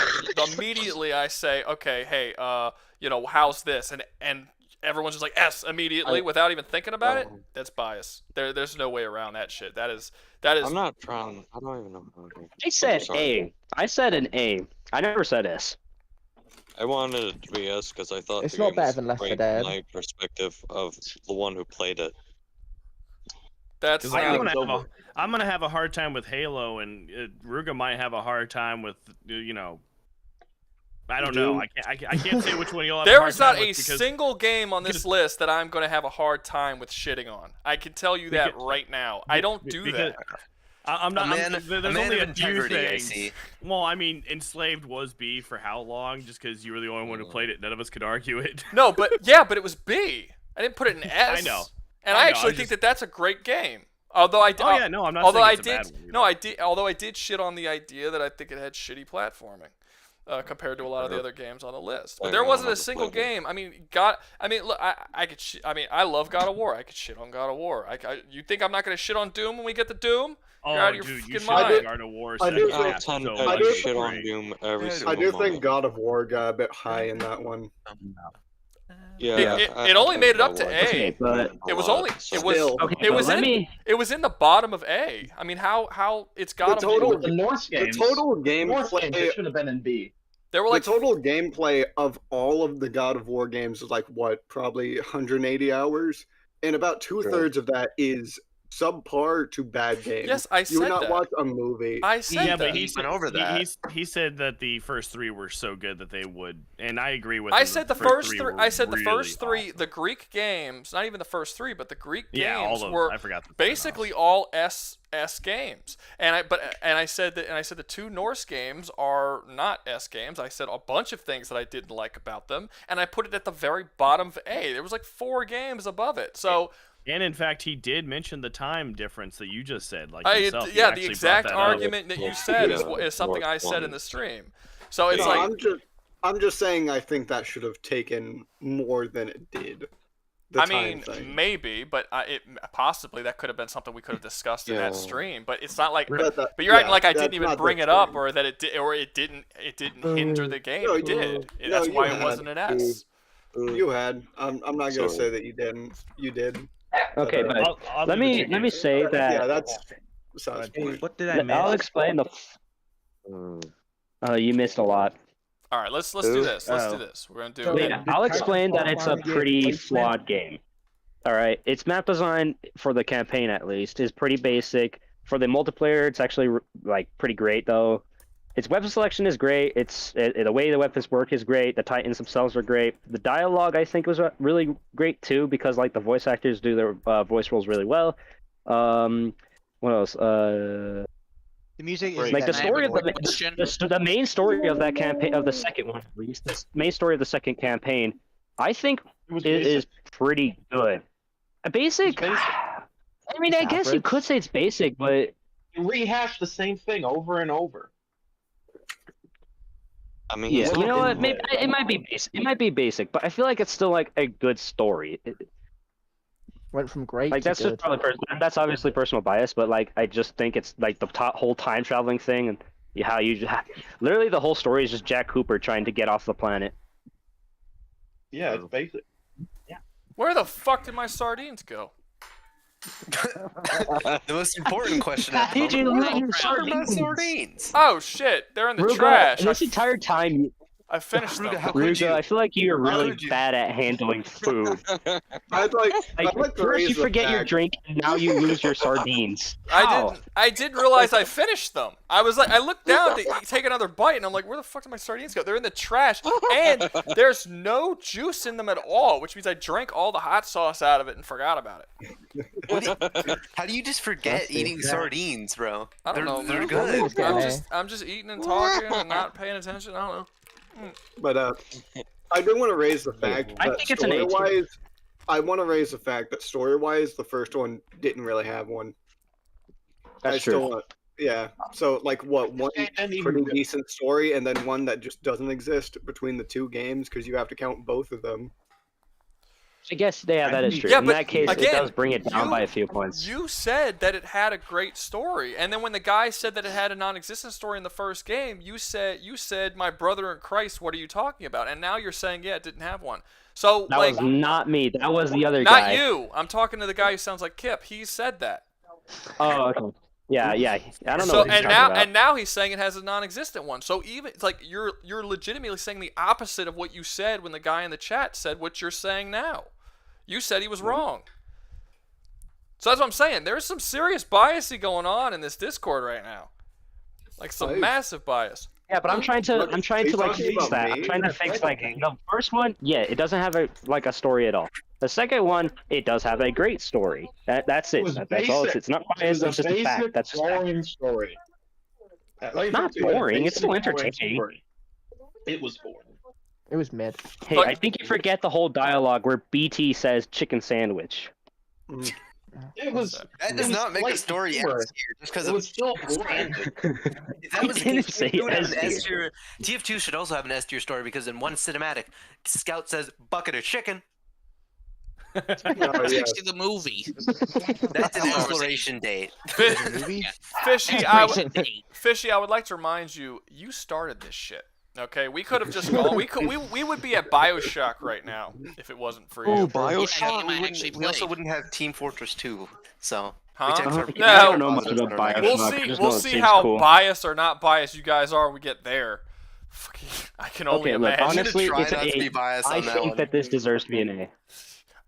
immediately I say, okay, hey, how's this? And everyone's just like S immediately without even thinking about it. That's bias. There's no way around that shit. That is. I'm not trying. I don't even know how to. I said sorry. A. I said an A. I never said S. I wanted it to be S because I thought It's the not game better was than Left 4 great Dead. from my perspective of the one who played it. That's Because I'm gonna have a hard time with Halo, and Rouga might have a hard time with I don't know. I can't say which one you'll have. There a hard is not time a with because single game on this list that I'm going to have a hard time with shitting on. I can tell you that right now. I don't do that. I'm not. There's only a few integrity, I things. see. Well, I mean, Enslaved was B for how long? Just because you were the only one who played it, none of us could argue it. No, but it was B. I didn't put it in S. I know. And I actually think that that's a great game. Although I Oh yeah, no, I'm not. although saying I it's a bad did one, no, I did. Although I did shit on the idea that I think it had shitty platforming. Compared to a lot of the other games on the list, but there wasn't a single game. I mean, look, I could. I love God of War. I could shit on God of War. You think I'm not gonna shit on Doom when we get to Doom? Oh, You're out of your dude, you fucking should mind. have God of War. I do think- I do shit on Doom every single I do think moment. God of War got a bit high in that one. Yeah, It only made it up to A. Okay, but It was only. It was. Still. okay, It was but let in. me. It was in the bottom of A. I mean, how it's got The total- The Norse The games. total Norse games, gameplay. it should have been in B. There were The like total gameplay of all of the God of War games is like what, probably 180 hours, and about 2/3 of that is subpar to bad game. Yes, I You would said not that. watch a movie. I said Yeah, that. but He went over that. He said that the first 3 were so good that they would, and I agree with him. I said the first 3. were I said the really first 3. awesome. The Greek games, not even the first 3, but the Greek Yeah, all games those. were I forgot the basically all S games. And I said the 2 Norse games are not S games. I said a bunch of things that I didn't like about them, and I put it at the very bottom of A. There was like 4 games above it. So. And in fact, he did mention the time difference that you just said. Like himself. Yeah, the exact argument that you said is something I said in the stream. So it's like I'm just saying I think that should have taken more than it did. I mean, maybe, but possibly that could have been something we could have discussed in that stream. But it's not like. But you're acting like I didn't even bring it up, or that it did, or it didn't hinder the game. No, it did. That's why it wasn't an S. You had. I'm not gonna say that you didn't. You did. Okay, but let me say that. Yeah, that's besides the point. What did I miss? I'll explain the. You missed a lot. All right, let's do this. Let's do this. We're gonna do. Yeah, I'll explain that it's a pretty flawed game. All right, its map design for the campaign at least is pretty basic. For the multiplayer, it's actually like pretty great though. Its weapon selection is great. The way the weapons work is great. The Titans themselves are great. The dialogue I think was really great too because like the voice actors do their voice roles really well. What else? The music is like the story of the main story of that campaign of the second one at least. The main story of the second campaign, I think, is pretty good. Basic. I mean, I guess you could say it's basic, but you rehash the same thing over and over. I mean, yeah, you know what? Maybe it might be basic. It might be basic, but I feel like it's still like a good story. Went from great like to that's good. just probably that's obviously personal bias, but like I just think it's like the whole time traveling thing and how you literally the whole story is just Jack Cooper trying to get off the planet. Yeah, it's basic. Yeah. Where the fuck did my sardines go? The most important question. Did you Where leave your are my sardines? sardines? Oh shit, they're in the Rouga, trash. This entire time, I finished them. Rouga, I feel like you're really bad at handling food. I'd like to first raise you the forget your fact- drink, and now you lose your sardines. How? I didn't realize I finished them. I was like, I looked down to take another bite, and I'm like, where the fuck did my sardines go? They're in the trash, and there's no juice in them at all, which means I drank all the hot sauce out of it and forgot about it. How do you just forget eating sardines, bro? I don't know. They're man. good. I'm just eating and talking and not paying attention. I don't know. But I do want to raise the fact I that think it's an A tier. story-wise, I want to raise the fact that story-wise, the first one didn't really have one. That's true. Yeah. So like, what one pretty decent story, and then one that just doesn't exist between the 2 games because you have to count both of them. I guess, yeah, that is true. Yeah, In but that case, again, it does bring it down by a few points. You said that it had a great story, and then when the guy said that it had a non-existent story in the first game, you said my brother in Christ, what are you talking about? And now you're saying, yeah, it didn't have one. So That like, was not me. That was the other guy. not you. I'm talking to the guy who sounds like Kip. He said that. Oh, okay. Yeah. I don't know. So what he's talking about. now he's saying it has a non-existent one. So even it's like you're legitimately saying the opposite of what you said when the guy in the chat said what you're saying now. You said he was wrong. So that's what I'm saying. There's some serious biasy going on in this Discord right now. Like some massive bias. Yeah, but I'm trying to like fix that. I'm trying to fix like the first one. Yeah, it doesn't have a story at all. The second one, it does have a great story. That's it. That's all. It's not biased. It's just a fact. That's just boring story. It's not boring. It's still entertaining. It was boring. It was mid. Hey, I think you forget the whole dialogue where BT says chicken sandwich. It was. That does not make the story S tier just because it was still boring. That was didn't say S tier. TF2 should also have an S tier story because in one cinematic, Scout says bucket of chicken. That's actually the movie. That's an exploration date. Fishy, I would like to remind you, you started this shit. Okay, we could have just gone. We would be at Bioshock right now if it wasn't for you. Oh, Bioshock. We also wouldn't have Team Fortress 2, so. Huh? No, I don't know much about Bioshock. We'll see how biased or not biased you guys are when we get there. I can only imagine. Honestly, try it's an not to be A. biased I on that think one. that this deserves to be an A.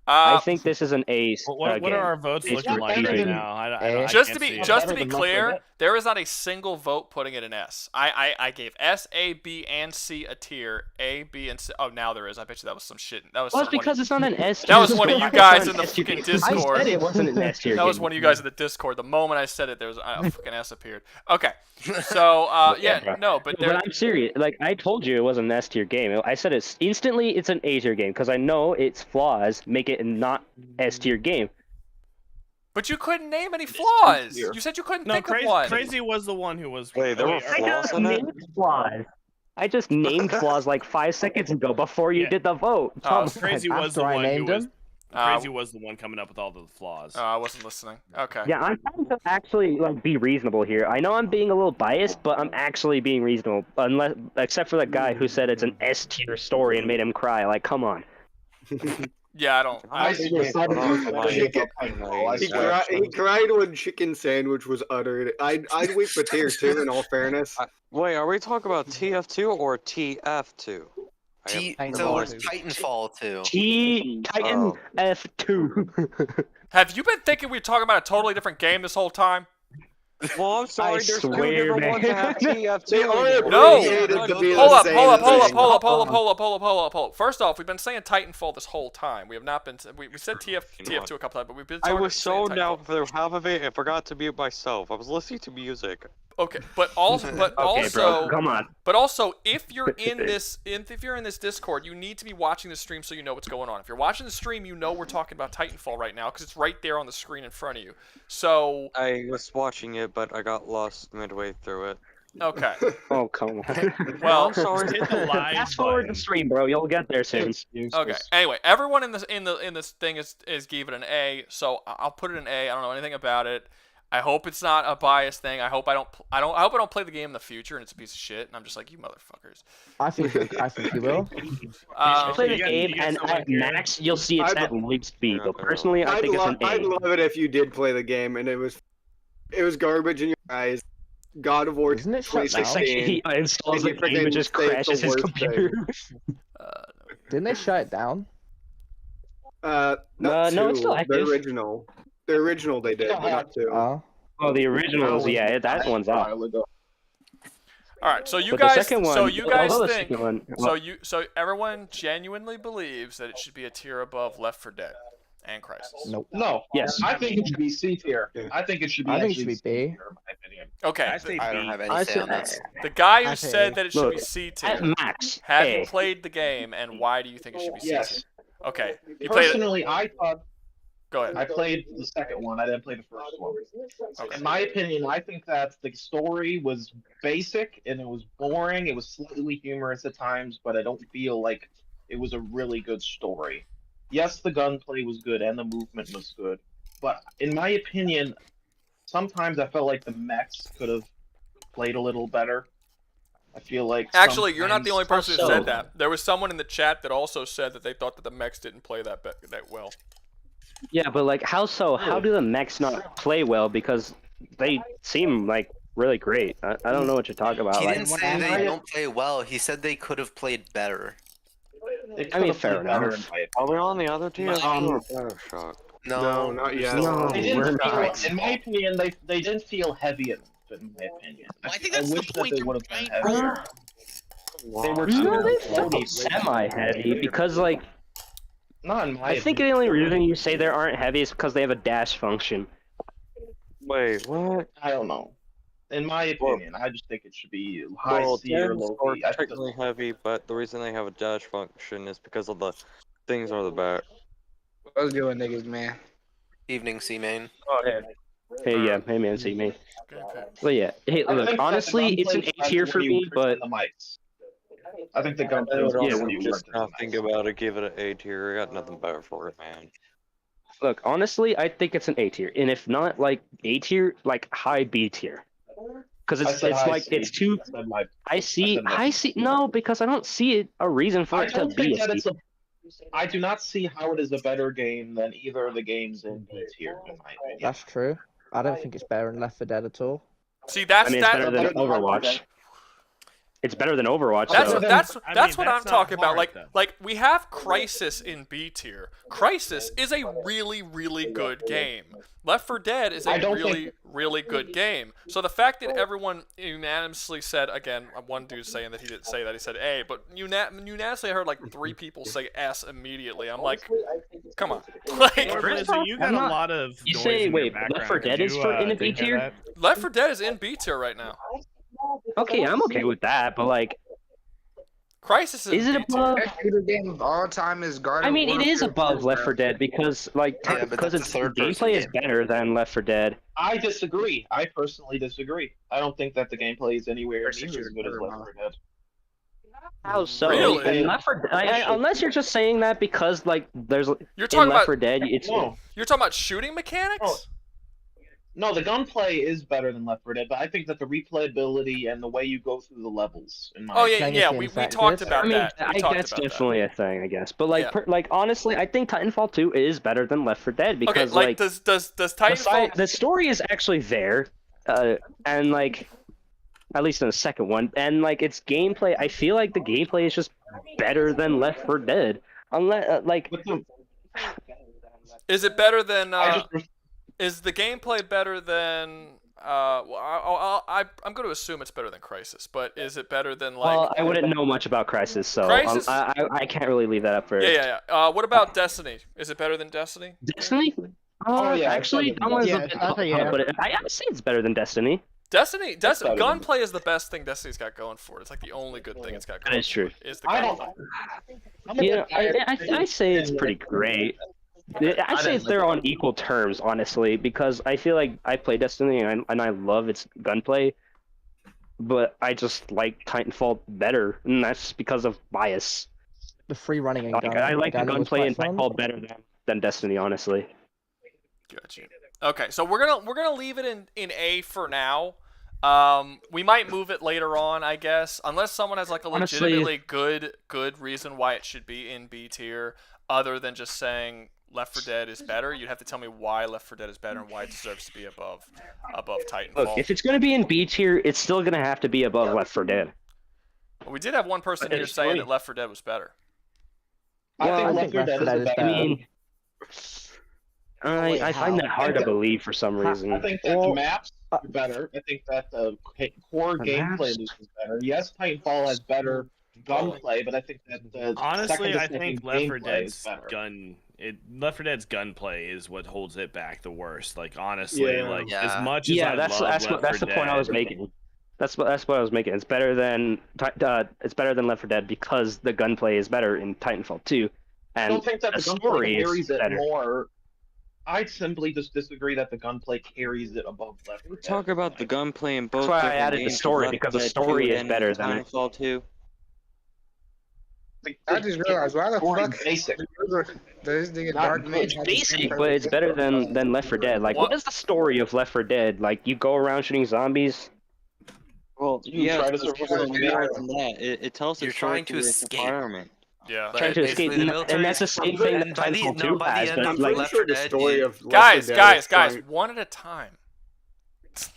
I think this is an A. What are our votes game. looking like right now? I Just can't to be see it. just to be clear, there is not a single vote putting it in S. I gave S, A, B, and C a tier. A, B, and C. Oh, now there is. I bet you that was some shit. That was. Well, it's because it's not an S. That was one of you guys in the fucking Discord. I said it wasn't an S tier. That was one of you guys in the Discord. The moment I said it, there was a fucking S appeared. Okay, so yeah, no, but I'm serious. Like I told you, it was an S tier game. I said it's instantly it's an A tier game because I know its flaws make it not S tier game. But you couldn't name any flaws. You said you couldn't think of one. Crazy was the one who was. Wait, there were flaws in it? I just named flaws like 5 seconds ago before you did the vote. Crazy was the one who was. Crazy was the one coming up with all the flaws. I wasn't listening. Okay. Yeah, I'm trying to actually be reasonable here. I know I'm being a little biased, but I'm actually being reasonable. Except for that guy who said it's an S tier story and made him cry. Like, come on. Yeah, I don't. He cried when chicken sandwich was uttered. I'd weep for tears too. In all fairness. Wait, are we talking about TF2 or TF2? So it's Titanfall 2. Titan F2. Have you been thinking we were talking about a totally different game this whole time? Well, I'm sorry, there's two swear, different ones that have TF2. No! Hold up. First off, we've been saying Titanfall this whole time. We have not been. We said TF2 a couple times, but we've been. I was so down for half of it, I forgot to mute myself. I was listening to music. Okay, but also, bro, come on. But also, if you're in this, if you're in this Discord, you need to be watching the stream so you know what's going on. If you're watching the stream, you know we're talking about Titanfall right now because it's right there on the screen in front of you. So I was watching it, but I got lost midway through it. Okay. Oh, come on. Well, I'm sorry. Fast forward the stream, bro. You'll get there soon. Okay. Anyway, everyone in this thing is giving it an A, so I'll put it an A. I don't know anything about it. I hope it's not a biased thing. I hope I hope I don't play the game in the future and it's a piece of shit. And I'm just like, you motherfuckers. I think you will. Play the game and at max you'll see it's at light speed. But personally, I think it's an A. I'd love it if you did play the game and it was garbage in your eyes. God of War. Isn't it shut down? It's like he installs the game and just crashes his computer. Didn't they shut it down? No, it's still active. The original they did, but not two. Oh, the originals, yeah, that one's off. All right, so you But guys, the second one, so you guys although the think, second one- so everyone genuinely believes that it should be a tier above Left 4 Dead and Crysis. Nope. No. Yes. I think it should be C tier. I think it should be. I think it should be B. in my opinion. Okay. I don't have any say on this. The guy who I say said A. that it should be Look, C at tier. max, Hadn't A. played the game, and why do you think it should be C tier? Yes. Okay. You played it. Personally, I thought Go ahead. I played the second one. I didn't play the first one. Okay. In my opinion, I think that the story was basic and it was boring. It was slightly humorous at times, but I don't feel like it was a really good story. Yes, the gunplay was good and the movement was good, but in my opinion, sometimes I felt like the mechs could have played a little better. I feel like Actually, you're not the only sometimes- person who said that. There was someone in the chat that also said that they thought that the mechs didn't play that well. Yeah, but like, how so? How do the mechs not play well? Because they seem like really great. I don't know what you're talking about. He Like, didn't say they don't play well. He said they could have played better. They I mean, could've fair played better enough. in my Are we on the other TF2 or Bioshock? No, not yet. No, They didn't we're feel, not. in my opinion, they didn't feel heavy enough. In my opinion, I think that's the wish that point. they They're would have been trying- heavier. They were No, they too feel semi-heavy because, like, Not in my I think the only reason you say they aren't heavy is because they have a dash function. Wait, what? I don't know. In my opinion, I just think it should be high Well, C or tens low are B. I think technically heavy, but the reason they have a dash function is because of the things on the back. What's good, niggas, man? Evening, C-Main. Oh, yeah. Hey, yeah. Hey, man, see me. Okay. But yeah, hey, I look, think that honestly, the it's an gunplay A tier was for when you me, were but the mics. I think the I gunplay was would Yeah, also when you just were not think about it, give it an A tier. I got nothing better for it, man. look, honestly, I think it's an A tier. And if not, like, A tier, like, high B tier. Because it's like, it's too... I see... No, because I don't see a reason for I it to don't be think a that C. it's a. I do not see how it is a better game than either of the games in B tier, in my opinion. That's true. I don't think it's better than Left 4 Dead at all. See, that's I mean, it's better than Overwatch. It's better than Overwatch. That's so. what I'm talking about. Like we have Crisis in B tier. Crisis is a really, really good game. Left 4 Dead is a really good game. So the fact that everyone unanimously said, again, one dude saying that he didn't say that, he said A, but unanimously I heard like 3 people say S immediately. I'm like, come on. Like, you got a lot of You noise say, in wait, your background. Left 4 Dead Could is you, in the B take care tier? of that? Left 4 Dead is in B tier right now. Okay, I'm okay with that, but like, Crisis is it above? Best shooter game of all time is Garden I mean, it is Warfare above 2, Left bro. 4 Dead because like Yeah, but because that's its a third-person gameplay is game. better than Left 4 Dead. I disagree. I personally disagree. I don't think that the gameplay is anywhere Best near as shooter good as ever, Left huh? 4 Dead. How so? Really? And Left 4 unless you're just saying that because like there's You're in talking Left about 4 Dead, it's No, You're talking about shooting mechanics? no, the gunplay is better than Left 4 Dead, but I think that the replayability and the way you go through the levels, in my Oh opinion, yeah, we talked about I mean, that. We talked that's about definitely a thing, I guess. But like, Yeah. like honestly, I think Titanfall 2 is better than Left 4 Dead that. Okay, because like does Titanfall? the story is actually there, and like at least in the second one, and like its gameplay, I feel like the gameplay is just better than Left 4 Dead. Unless like, Is it better than? Is the gameplay better than? Well, I'm going to assume it's better than Crisis, but is it better than like? well, I wouldn't know much about Crisis, so Crisis- I can't really leave that up for. Yeah. What about Destiny? Is it better than Destiny? Destiny? Oh, yeah, Actually, it's that better one's than a bit Destiny. tough, Yeah. but I would say it's better than Destiny. Destiny, better than gunplay is the best thing Destiny's got going for it. It's like the only good thing it's got going. That is true. For it, is the I gunplay. don't. Yeah, I say it's pretty great. I say it's there on equal terms, honestly, because I feel like I play Destiny and I love its gunplay, but I just like Titanfall better, and that's because of bias. The free running and Like, gun. I like the gun was gunplay in quite fun. Titanfall better than Destiny, honestly. Gotcha. Okay, so we're gonna leave it in A for now. We might move it later on, I guess, unless someone has like a Honestly- legitimately good reason why it should be in B tier, other than just saying Left 4 Dead is better. You'd have to tell me why Left 4 Dead is better and why it deserves to be above Titanfall. Look, if it's gonna be in B tier, it's still gonna have to be above Left 4 Dead. We did have one person here saying that Left 4 Dead was better. I think Left 4 Dead is better. I mean, I find that hard to believe for some reason. I think that the maps are better. I think that the core The gameplay maps? is better. Yes, Titanfall has better gunplay, but I think that the Honestly, I second think Left 4 gameplay is Dead's better. Left 4 Dead's gunplay is what holds it back the worst. Like honestly, Yeah. like Yeah. as much as Yeah, I that's love that's Left that's 4 the point I was Dead, making. That's what I was making. It's better than Left 4 Dead because the gunplay is better in Titanfall 2, I and don't think that the story gunplay is carries it better. more. I simply just disagree that the gunplay carries it above Left 4 Dead. Talk about the gunplay in both. That's why I different added the games, story, Left because the 4 Dead story 2 is and better than it. Titanfall 2. I just realized why the Story fuck basic. this nigga Not Dark Mage It's had the same basic, purple but it's better than Left 4 Dead. Like, what is the story of Left 4 Dead? Like, you go around shooting zombies. Well, You yeah, try to it's survive more in the than that. It tells You're a story trying to through its escape. environment. Yeah. Trying to escape, and that's the same thing that Titanfall 2 has. I'm But, pretty like, sure the story of Left 4 Guys, Dead is guys, trying- one at a time.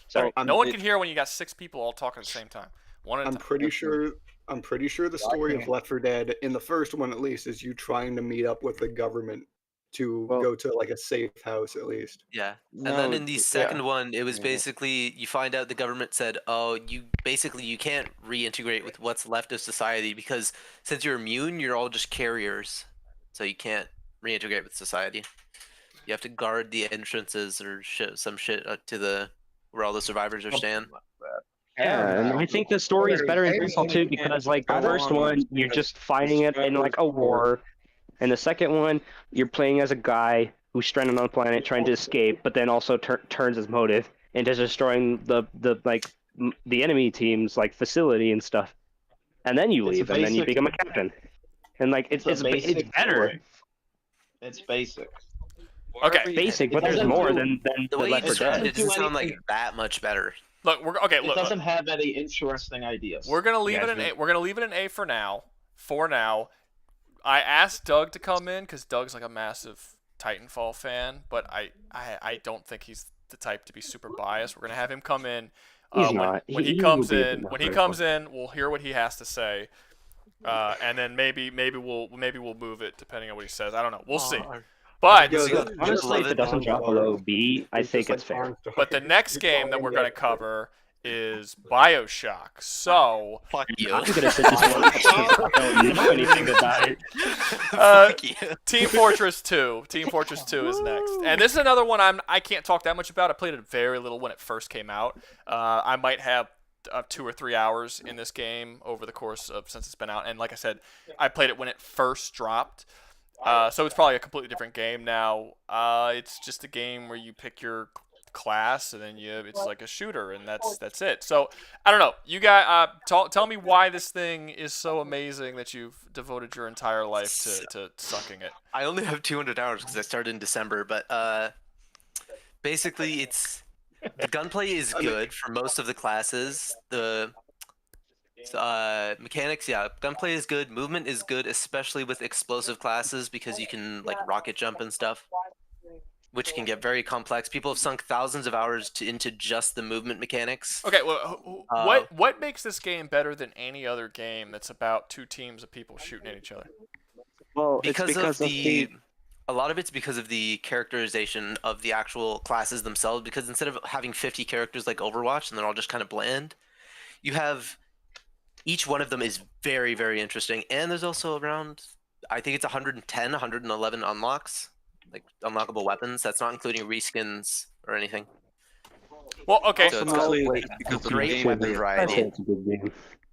Sorry. No one can hear when you got 6 people all talking at the same time. One at a I'm time. pretty sure the story of Left 4 Dead, in the first one at least, is you trying to meet up with the government to go to like a safe house at least. Yeah. No, And then in the yeah. second one, it was basically you find out the government said, "Oh, you can't reintegrate with what's left of society because since you're immune, you're all just carriers, so you can't reintegrate with society. You have to guard the entrances or some shit to the where all the survivors are staying." Yeah, and I think the story is better in Titanfall 2 because, like, the first one, you're just fighting it in, like, a war. And the second one, you're playing as a guy who's stranded on a planet trying to escape, but then also turns his motive into destroying the enemy team's, like, facility and stuff. And then you It's a leave, and then you basic- become a captain. And, like, it's better. story. It's basic. Okay. Basic, but there's doesn't more do- than The way you Left 4 described Dead. it doesn't sound like that much better. Look, It look. doesn't have any interesting ideas. We're gonna leave it in A. We're gonna leave it in A for now. For now, I asked Doug to come in because Doug's like a massive Titanfall fan, but I don't think he's the type to be super biased. We're gonna have him come in. He's not. When he comes in, we'll hear what he has to say, and then maybe we'll move it depending on what he says. I don't know. We'll see. But honestly, if it doesn't drop below B, I think it's fair. But the next game that we're going to cover is Bioshock. So fuck you. I'm gonna sit this one. I don't know anything about it. Fuck you. Team Fortress 2. Team Fortress 2 is next, and this is another one I can't talk that much about. I played it very little when it first came out. I might have 2 or 3 hours in this game over the course of since it's been out, and like I said, I played it when it first dropped. So it's probably a completely different game now. It's just a game where you pick your class and then it's like a shooter, and that's it. So I don't know. You guys, tell me why this thing is so amazing that you've devoted your entire life to sucking it. I only have 200 hours because I started in December, but basically the gunplay is good for most of the classes. The mechanics, yeah, gunplay is good. Movement is good, especially with explosive classes because you can like rocket jump and stuff, which can get very complex. People have sunk thousands of hours into just the movement mechanics. Okay, well, what makes this game better than any other game that's about 2 teams of people shooting at each other? Well, because of a lot of it's because of the characterization of the actual classes themselves. Because instead of having 50 characters like Overwatch and they're all just kind of bland, you have each one of them is very, very interesting. And there's also around, I think it's 110, 111 unlocks. Like unlockable weapons. That's not including reskins or anything. Well, okay. So it's got great weapon variety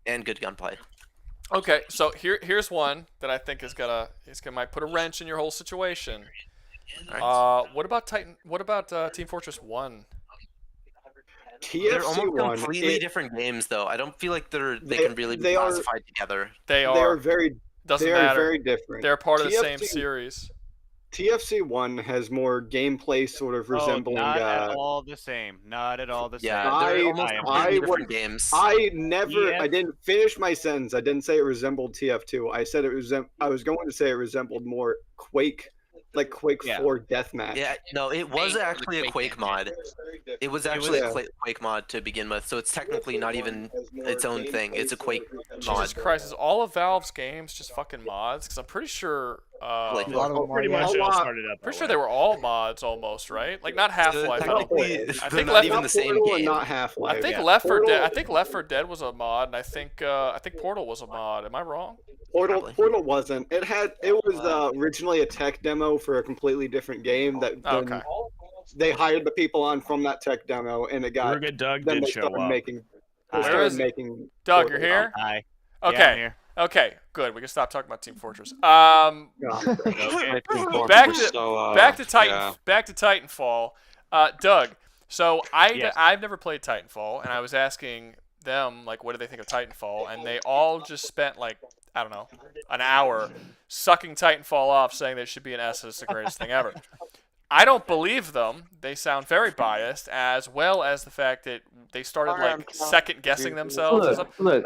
and good gunplay. Okay, so here's one that I think might put a wrench in your whole situation. Right. What about Titan? What about Team Fortress 1? They're almost completely different games, though. I don't feel like they can really be classified together. They are. They are very. Doesn't they matter. are very different. They're part of the same series. TFC 1 has more gameplay sort of resembling. Not at all the same. Not at all the same. Yeah, they're almost different games. I didn't finish my sentence. I didn't say it resembled TF2. I said I was going to say it resembled more Quake. Like Quake 4 Deathmatch. Yeah, no, it was actually a Quake mod. It was actually a Quake mod to begin with, so it's technically not even its own thing. It's a Quake mod. Jesus Christ, is all of Valve's games just fucking mods? Because I'm pretty sure. Pretty much it all started up. Pretty sure they were all mods almost, right? Like not Half-Life. I think not even the same game. Not Half-Life. I think Left 4 Dead. I think Left 4 Dead was a mod, and I think Portal was a mod. Am I wrong? Portal wasn't. It was originally a tech demo for a completely different game that they hired the people on from that tech demo, and it got. Rouga Doug did show up. Doug, you're here? Hi. Okay. Yeah, I'm here. Okay, good. We can stop talking about Team Fortress. Okay. Back to Titanfall. Doug, so I've never played Titanfall, and I was asking them like, what do they think of Titanfall, and they all just spent like, I don't know, an hour sucking Titanfall off, saying that it should be an S. It's the greatest thing ever. I don't believe them. They sound very biased, as well as the fact that they started like second guessing themselves. Look,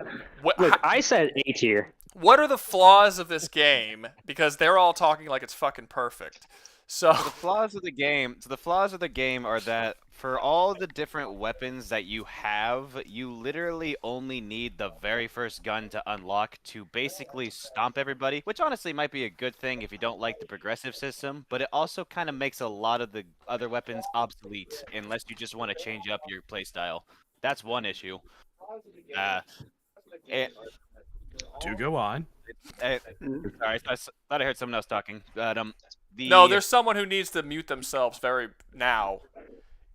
I said A tier. What are the flaws of this game? Because they're all talking like it's fucking perfect. So the flaws of the game are that for all the different weapons that you have, you literally only need the very first gun to unlock to basically stomp everybody, which honestly might be a good thing if you don't like the progressive system, but it also kind of makes a lot of the other weapons obsolete unless you just want to change up your playstyle. That's one issue. Do go on. Sorry, I thought I heard someone else talking. But no, there's someone who needs to mute themselves now.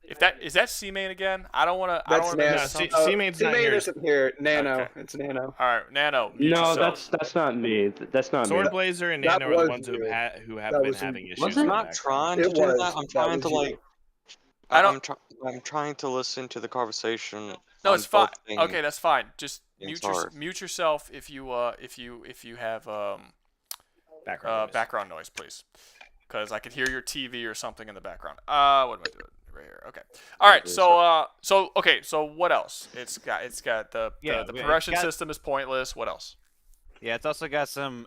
If that is that C-Main again? I don't want to. That's Nano. C-Main's not here. Isn't here. Nano. Okay. It's Nano. All right, Nano. No, that's not me. That's not me. Swordblazer and Nano are the ones who have been having issues. I'm not trying to do that. I'm trying to like. I'm trying to listen to the conversation. No, it's fine. Okay, that's fine. Just mute yourself if you have background noise, please, because I could hear your TV or something in the background. What am I doing right here? Okay. All right. So what else? It's got the progression system is pointless. What else? Yeah, it's also got some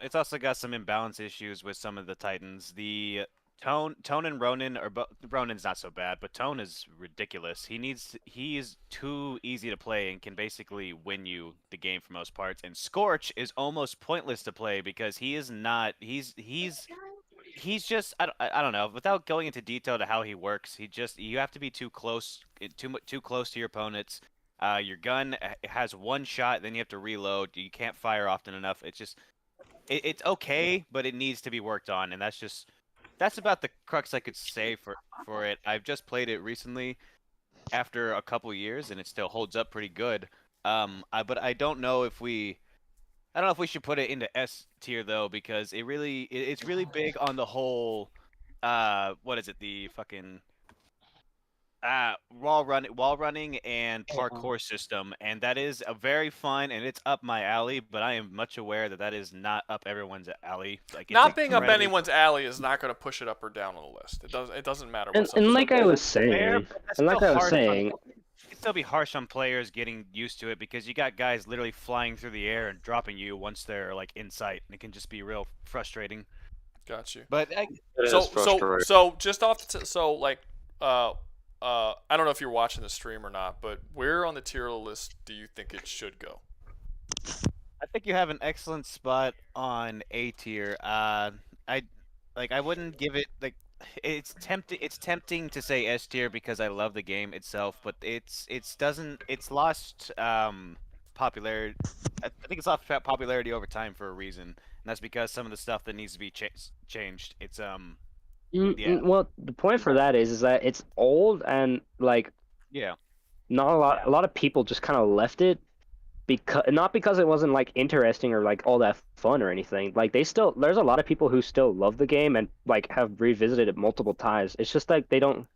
imbalance issues with some of the Titans. The Tone and Ronin are Ronin's not so bad, but Tone is ridiculous. He is too easy to play and can basically win you the game for most parts. And Scorch is almost pointless to play because he is not. He's just I don't know. Without going into detail to how he works, you have to be too close too close to your opponents. Your gun has one shot, then you have to reload. You can't fire often enough. It's okay, but it needs to be worked on, and that's about the crux I could say for it. I've just played it recently after a couple years, and it still holds up pretty good. But I don't know if we should put it into S tier though, because it's really big on the whole what is it, the fucking wall running and parkour system, and that is a very fun, and it's up my alley, but I am much aware that is not up everyone's alley. Like, not being up anyone's alley is not going to push it up or down on the list. It doesn't matter. And like I was saying, it'd still be harsh on players getting used to it, because you got guys literally flying through the air and dropping you once they're like in sight, and it can just be real frustrating. Got you. But so just off I don't know if you're watching the stream or not, but where on the tier list do you think it should go? I think you have an excellent spot on A tier. I wouldn't give it it's tempting to say S tier because I love the game itself, but it's lost popularity. I think it's lost popularity over time for a reason, and that's because some of the stuff that needs to be changed. It's yeah. Well, the point for that is that it's old, and not a lot of people just kind of left it not because it wasn't like interesting or like all that fun or anything. Like there's a lot of people who still love the game and like have revisited it multiple times. It's just like they don't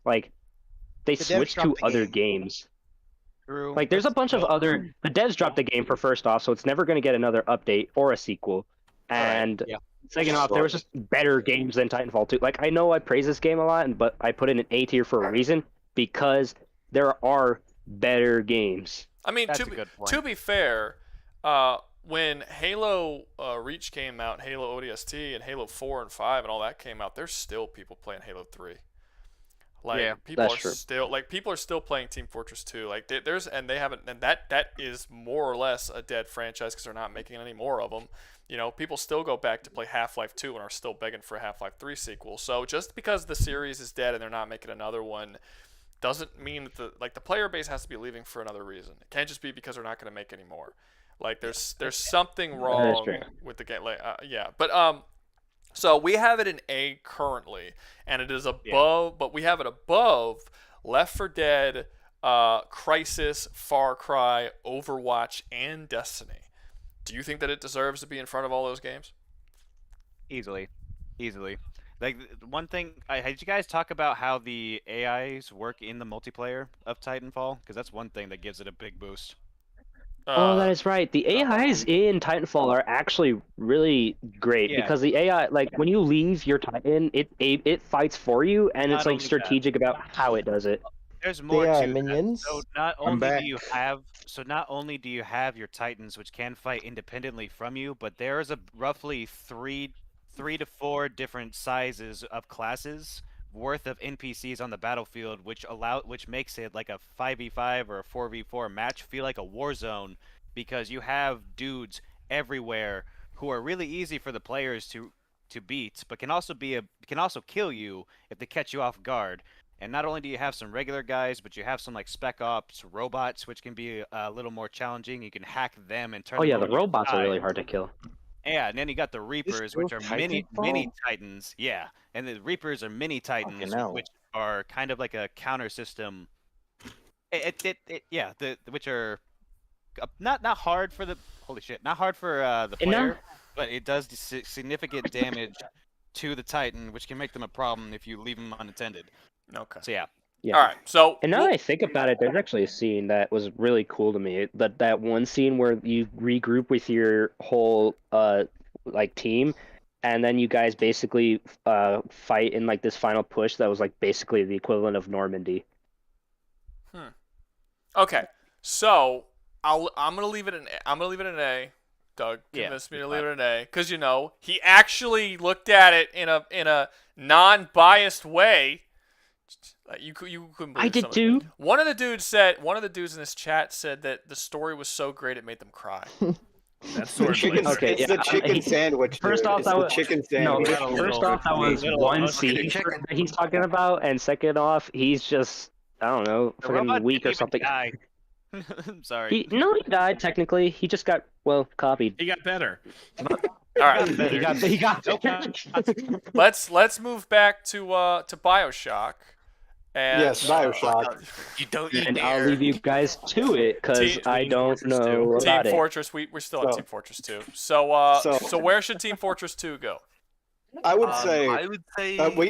they switch to other games. True. Like there's a bunch of the devs dropped the game for first off, so it's never going to get another update or a sequel. And second off, there was just better games than Titanfall 2. Like, I know I praise this game a lot, but I put it in A tier for a reason, because there are better games. I mean, to be fair, when Halo Reach came out, Halo ODST, and Halo 4 and 5 and all that came out, there's still people playing Halo 3. Like people are still playing Team Fortress 2. Like that is more or less a dead franchise because they're not making any more of them. You know, people still go back to play Half-Life 2 and are still begging for a Half-Life 3 sequel. So just because the series is dead and they're not making another one doesn't mean that the player base has to be leaving for another reason. It can't just be because they're not going to make any more. Like there's something wrong with the game. So we have it in A currently, and it is above, but we have it above Left 4 Dead, Crysis, Far Cry, Overwatch, and Destiny. Do you think that it deserves to be in front of all those games? Easily. Like, one thing, did you guys talk about how the AIs work in the multiplayer of Titanfall? Because that's one thing that gives it a big boost. That is right. The AIs in Titanfall are actually really great because the AI, like when you leave your Titan, it fights for you, and it's like strategic about how it does it. There's more to minions. that. So not only do you have your Titans, which can fight independently from you, but there's a roughly three to four different sizes of classes worth of NPCs on the battlefield, which makes it like a 5v5 or a 4v4 match feel like a war zone, because you have dudes everywhere who are really easy for the players to beat, but can also kill you if they catch you off guard. And not only do you have some regular guys, but you have some like spec ops robots, which can be a little more challenging. You can hack them and turn. Oh yeah, the robots are really hard to kill. Yeah, and then you got the Reapers, which are mini Titans. Yeah, and the Reapers are mini Titans, which are kind of like a counter system. Which are not hard for the the player, but it does significant damage to the Titan, which can make them a problem if you leave them unattended. Okay. So yeah. All right. So and now that I think about it, there's actually a scene that was really cool to me. That one scene where you regroup with your whole like team, and then you guys basically fight in like this final push that was like basically the equivalent of Normandy. Okay. So I'm gonna leave it in A. Doug convinced me to leave it an A because he actually looked at it in a non-biased way. You couldn't believe I did too. One of the dudes in this chat said that the story was so great it made them cry. That's the chicken. Okay, it's the chicken sandwich. First dude. off, it's that the was chicken no. sandwich. First off, that was one scene that he's talking about, and second off, he's just I don't know, fucking weak or something. I'm sorry. He died technically. He just got copied. He got better. All right, he got Let's move back to Bioshock. And, yes, Bioshock. You don't. And I'll leave you guys to it because I don't know about Team it. Fortress. We're still on Team Fortress 2. So where should Team Fortress 2 go? I would say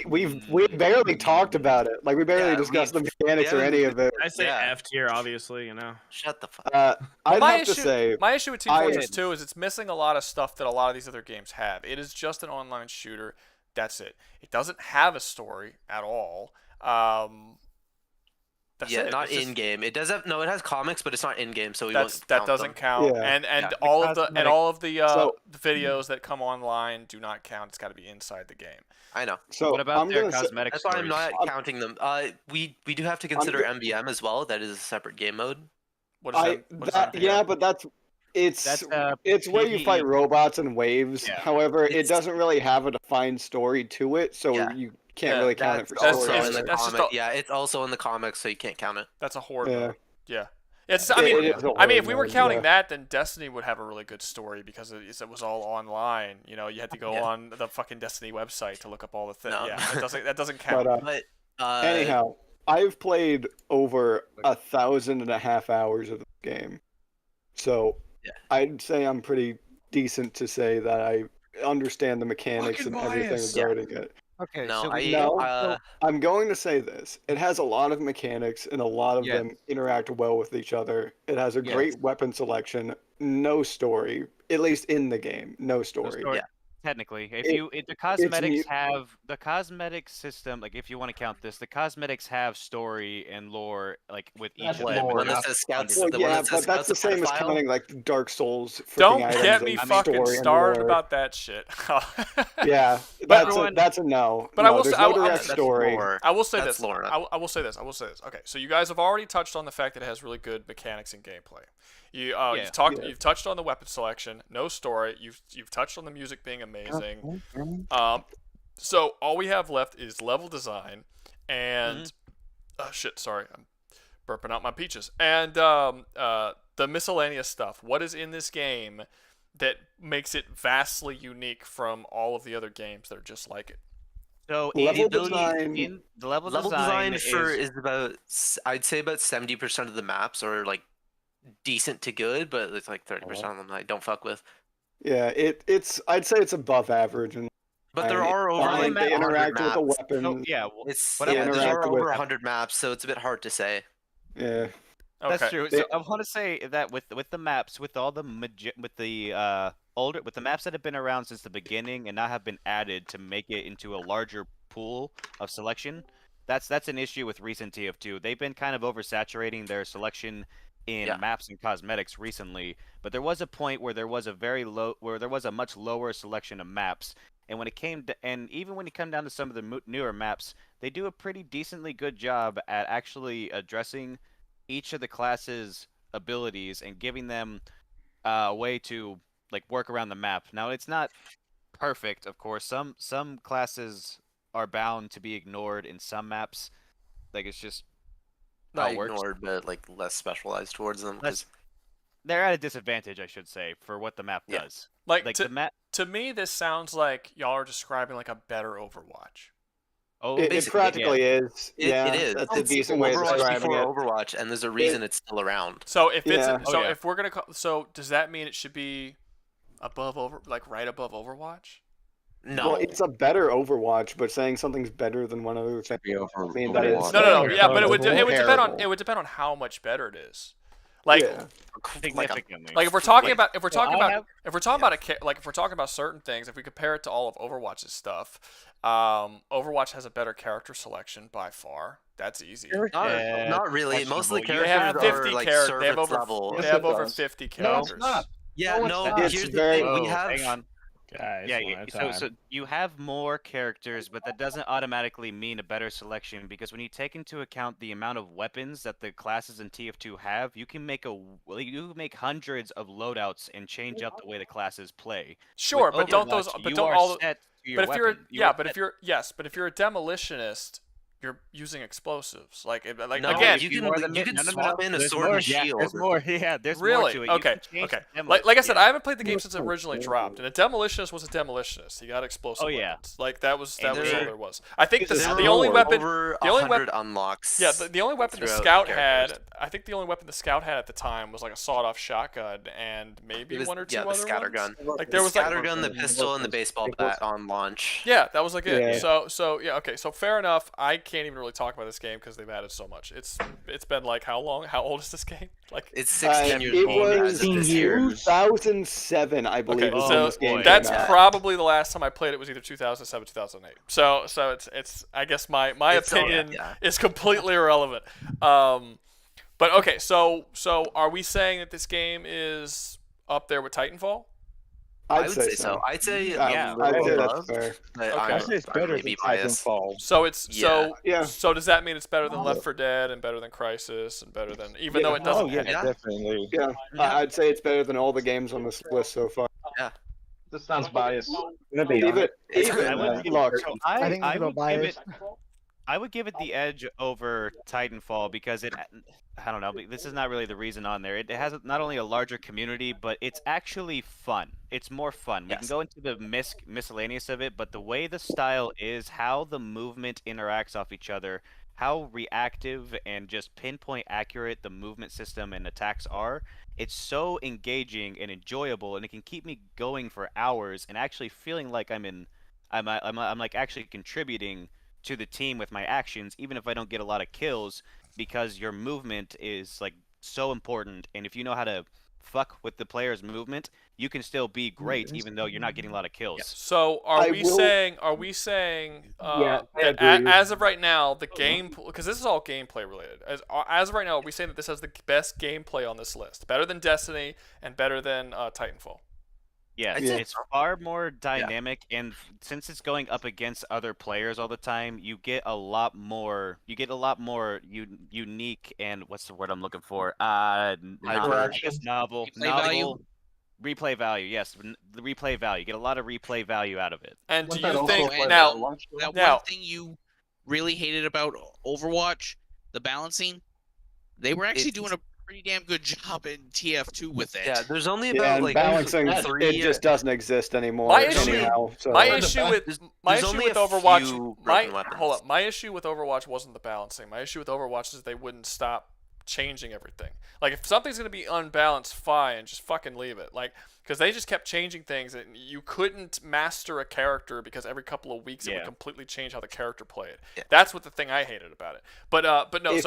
we barely talked about it. Like we barely discussed the mechanics or any of it. I say F tier, obviously. Shut the fuck. I'd have to say my issue with Team Fortress 2 is it's missing a lot of stuff that a lot of these other games have. It is just an online shooter. That's it. It doesn't have a story at all. That's it. Not in game. It does have it has comics, but it's not in game, so that doesn't count. Yeah. And all of the videos that come online do not count. It's got to be inside the game. I know. So what about their That's cosmetic why stories? I'm not counting them. We do have to consider MBM as well. That is a separate game mode. What is that? Yeah, but it's where you fight robots in waves. Yeah. However, it doesn't really have a defined story to it, so you can't really count it for story. It's also in the comics, so you can't count it. That's a horde mode. Yeah. I mean, if we were counting that, then Destiny would have a really good story because it was all online. You had to go on the fucking Destiny website to look up all the things. No. Yeah, that doesn't count. Anyhow, I've played over 1,500 hours of the game, so I'd say I'm pretty decent to say that I understand the mechanics and everything regarding it. Okay, I'm going to say this. It has a lot of mechanics, and a lot of them interact well with each other. It has a great weapon selection. No story, at least in the game. No story. Yeah. Technically, if the cosmetics have the cosmetic system, like if you want to count this, the cosmetics have story and lore, like with each of them. But that's the same as counting like Dark Souls. Don't get me fucking started about that shit. Yeah, that's a no. But I will say, story. I will say this. I will say this. Okay, so you guys have already touched on the fact that it has really good mechanics and gameplay. You've touched on the weapon selection, no story. You've touched on the music being amazing. So all we have left is level design and sorry, I'm burping out my peaches. And the miscellaneous stuff. What is in this game that makes it vastly unique from all of the other games that are just like it? So level design is about, I'd say about 70% of the maps are like decent to good, but it's like 30% of them I don't fuck with. Yeah, I'd say it's above average, but there are over they interact with the weapons. There are over 100 maps, so it's a bit hard to say. Yeah, that's true. So I want to say that with the maps, with all the with the maps that have been around since the beginning and now have been added to make it into a larger pool of selection, that's an issue with recent TF2. They've been kind of oversaturating their selection in maps and cosmetics recently, but there was a point where there was a much lower selection of maps, and even when you come down to some of the newer maps, they do a pretty decently good job at actually addressing each of the classes' abilities and giving them a way to like work around the map. Now it's not perfect, of course. Some classes are bound to be ignored in some maps. Like it's just not ignored, but like less specialized towards them. They're at a disadvantage, I should say, for what the map does. To me, this sounds like y'all are describing like a better Overwatch. Oh, it practically is. It is. That's a decent way of describing it. Overwatch, and there's a reason it's still around. So if if we're gonna does that mean it should be right above Overwatch? No, well, it's a better Overwatch, but saying something's better than one other thing. No. Yeah, but it would depend on how much better it is. Like if we're talking about certain things, if we compare it to all of Overwatch's stuff, Overwatch has a better character selection by far. That's easy. Not really. Most of the characters are like service level. They have over 50 characters. No, it's not. Yeah, no. It's Here's the very- thing: we Whoa, have. hang on. Guys, Yeah, one at a so time. you have more characters, but that doesn't automatically mean a better selection because when you take into account the amount of weapons that the classes in TF2 have, you can make hundreds of loadouts and change up the way the classes play. Sure, With but don't those? Overwatch, But you don't are all? set to your But if you're weapon. You yeah, are but if set- you're yes, but if you're a demolitionist, you're using explosives. Like No, again, you are can the you can no, no, no, swap no. in a There's sword more. and Yeah, shield. there's more. Yeah, there's more really? to it. Okay, You can change okay. the Like I said, yeah. I haven't played the game since it originally dropped, and a demolitionist was a demolitionist. He got explosive Oh, yeah. weapons. Like that was And all there- there was. I think There the were only weapon, over the only 100 weapon, unlocks. yeah, the only weapon the throughout scout characters. had, I think the only weapon the scout had at the time was like a sawed-off shotgun and maybe It was, one or two yeah, the other scatter ones. gun. Like The there was like scatter gun, the pistol, and the baseball bat on launch. yeah, that was like it. Yeah. So yeah, okay. So fair enough. I can't even really talk about this game because they've added so much. It's been like how long? How old is this game? Like It's 16 years It old as was of this year. 2007, I believe, okay, is so when this game that's came out. probably the last time I played it was either 2007, 2008. So it's I guess my It's all- opinion yeah. is completely irrelevant. But okay, so are we saying that this game is up there with Titanfall? I would say so. I'd say yeah. I'd say that's above, fair. but Okay. I'd say it's better maybe than biased. Titanfall. So it's Yeah. so does that mean it's better than Left 4 Dead and better than Crisis and better than even though it doesn't Oh yeah, have definitely. Yeah, I'd say it's better than all the games on this list so far. This sounds biased. Even I would give look, it- so I think it's a little biased. I would give it the edge over Titanfall because I don't know, but this is not really the reason on there. It has not only a larger community, but it's actually fun. It's more fun. We can go into the miscellaneous of it, but the way the style is, how the movement interacts off each other, how reactive and just pinpoint accurate the movement system and attacks are, it's so engaging and enjoyable, and it can keep me going for hours and actually feeling like I'm like actually contributing to the team with my actions, even if I don't get a lot of kills, because your movement is like so important, and if you know how to fuck with the player's movement, you can still be great even though you're not getting a lot of kills. So are we saying Yeah, I that agree. as of right now the game, because this is all gameplay related, as of right now are we saying that this has the best gameplay on this list, better than Destiny and better than Titanfall? Yes, Yeah. it's far more dynamic, and since it's going up against other players all the time, you get a lot more. You get a lot more unique and what's the word I'm looking for? Novel, replay value. Yes, the replay value. You get a lot of replay value out of it. And do That you also think adds now? that Now- one thing you really hated about Overwatch, the balancing, they were actually doing a pretty damn good job in TF2 with it. Yeah, there's only yeah, about and like balancing three. it just doesn't exist anymore. My issue- anyhow, so. My issue with there's only a Overwatch, few my broken weapons. hold up, my issue with Overwatch wasn't the balancing. My issue with Overwatch is they wouldn't stop changing everything. Like if something's gonna be unbalanced, fine, just fucking leave it. Like because they just kept changing things, and you couldn't master a character because every couple of weeks it would completely change how the character played. Yeah. That's what the thing I hated about it. But no,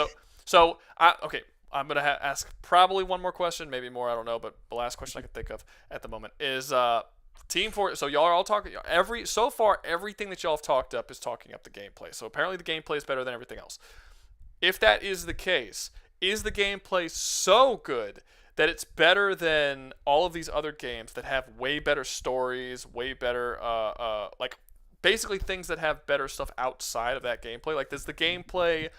okay. I'm gonna ask probably one more question, maybe more. I don't know, but the last question I can think of at the moment is Team Fortress. So y'all are all talking so far. Everything that y'all have talked up is talking up the gameplay. So apparently the gameplay is better than everything else. If that is the case, is the gameplay so good that it's better than all of these other games that have way better stories, way better like basically things that have better stuff outside of that gameplay? Like does the gameplay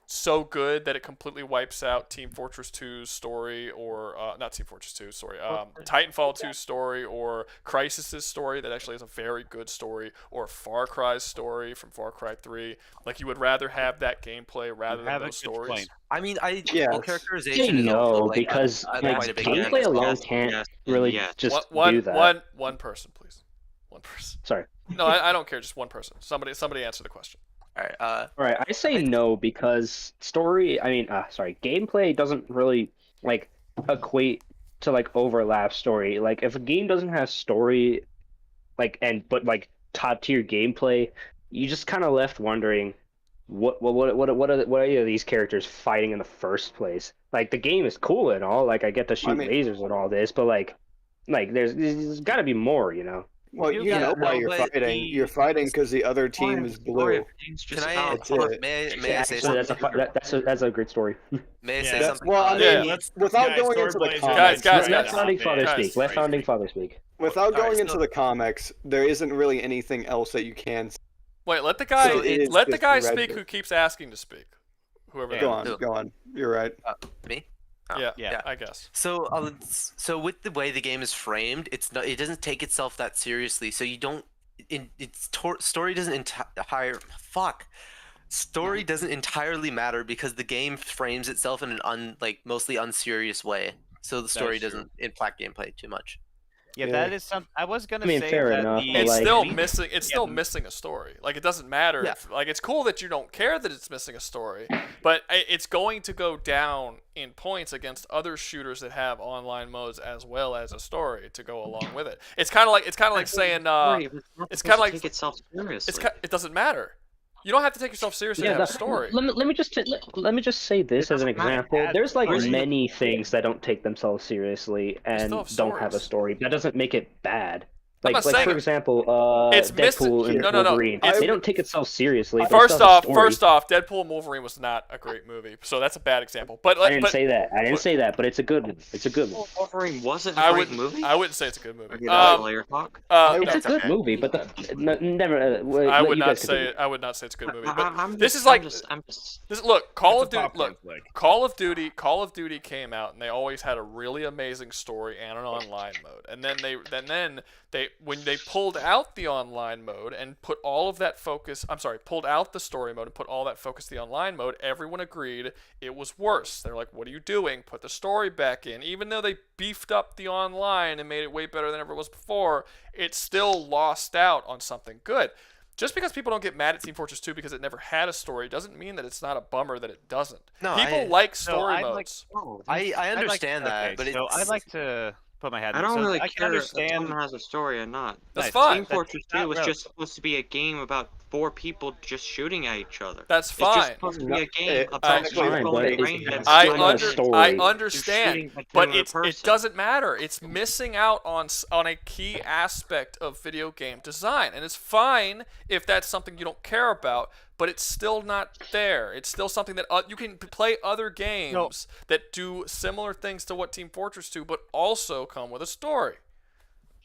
so good that it completely wipes out Team Fortress 2's story, or not Team Fortress 2, sorry, Titanfall 2's story, or Crysis's story that actually has a very good story, or Far Cry's story from Far Cry 3? Like you would rather have that gameplay rather than those stories? I mean, Yes. well, characterization is no, also like because quite a big gameplay advantage. alone can't really just do that. One person, please. One person. Sorry. No, I don't care. Just one person. Somebody answer the question. All right. All right, I say no because gameplay doesn't really like equate to like overlap story. Like if a game doesn't have story, but top tier gameplay, you just kind of left wondering what are these characters fighting in the first place? Like the game is cool and all, like I get to shoot lasers and all this, but like there's got to be more, you know. Well, You you know got- why no, you're but fighting. the- You're fighting because the other team is blue. Can I? That's it. May I say Actually, something? that's a great story. May I say Yeah. something? Well, I mean, Yeah. without Guys, going Sword into the Blazer comics, Guys, Let guys. founding father Guys, speak. Let founding father speak. without Alright, going so- into the comics, there isn't really anything else that you can. Wait, let the guy So it is let the just guy red speak bit. who keeps asking to speak. Whoever Go that is. on, go on. You're right. Me? Oh, Yeah, I guess. So, so with the way the game is framed, it's not. It doesn't take itself that seriously. So you don't. Story doesn't Story doesn't entirely matter because the game frames itself in an mostly unserious way. So the story is true. doesn't impact gameplay too much. Yeah, Yeah. that is some. I was gonna I mean, say fair that enough, the but, It's like- still meat- missing. It's yeah, still the- missing a story. Like it doesn't matter. Yeah. If, like it's cool that you don't care that it's missing a story, but it's going to go down in points against other shooters that have online modes as well as a story to go along with it. It's kind of like saying it's kind of like take itself seriously. it doesn't matter. You don't have to take yourself seriously to have a story. Let me just say this as an example. There's like story. many things that don't take themselves seriously and still have don't have a stories. story. That doesn't make it bad. I'm Like not saying for it- example, It's missing- Deadpool and no, no, no. Wolverine. It's- They don't take itself seriously. But it First still has a off, story. Deadpool and Wolverine was not a great movie, so that's a bad example. But I didn't but say that. I didn't say that. But it's a good one. It's a good one. Wolverine wasn't I a great would movie. I wouldn't say it's a good movie. Okay, that's player talk. It's That's a good okay. movie, but never. I would you not guys say continue. I would not say it's a good movie. I- But I'm this just- is like I'm just- this. Look, Call It's of a Duty. popcorn Look, flick. Call of Duty came out, and they always had a really amazing story and an online mode. And then they when they pulled out the online mode and put all of that focus. I'm sorry, pulled out the story mode and put all that focus to the online mode. Everyone agreed it was worse. They're like, "What are you doing? Put the story back in." Even though they beefed up the online and made it way better than ever was before, it still lost out on something good. Just because people don't get mad at Team Fortress 2 because it never had a story doesn't mean that it's not a bummer that it doesn't. No, People like So story I'd like- modes. I I'd like- understand that, okay, but so it's. I'd like to put my head. I in. don't So really I can care if understand. someone has a story or not. That's Nice. fine. Team Fortress That's 2 was not just supposed to be a game about 4 people just shooting at each other. That's It's just fine. supposed to be a game It- about technically people fine, in but the it's- range and I, still not a under, story. I You're understand, shooting at but another it person. doesn't matter. It's missing out on a key aspect of video game design, and it's fine if that's something you don't care about, but it's still not there. It's still something that you can play other games that do similar things to what Team Fortress do, but also come with a story.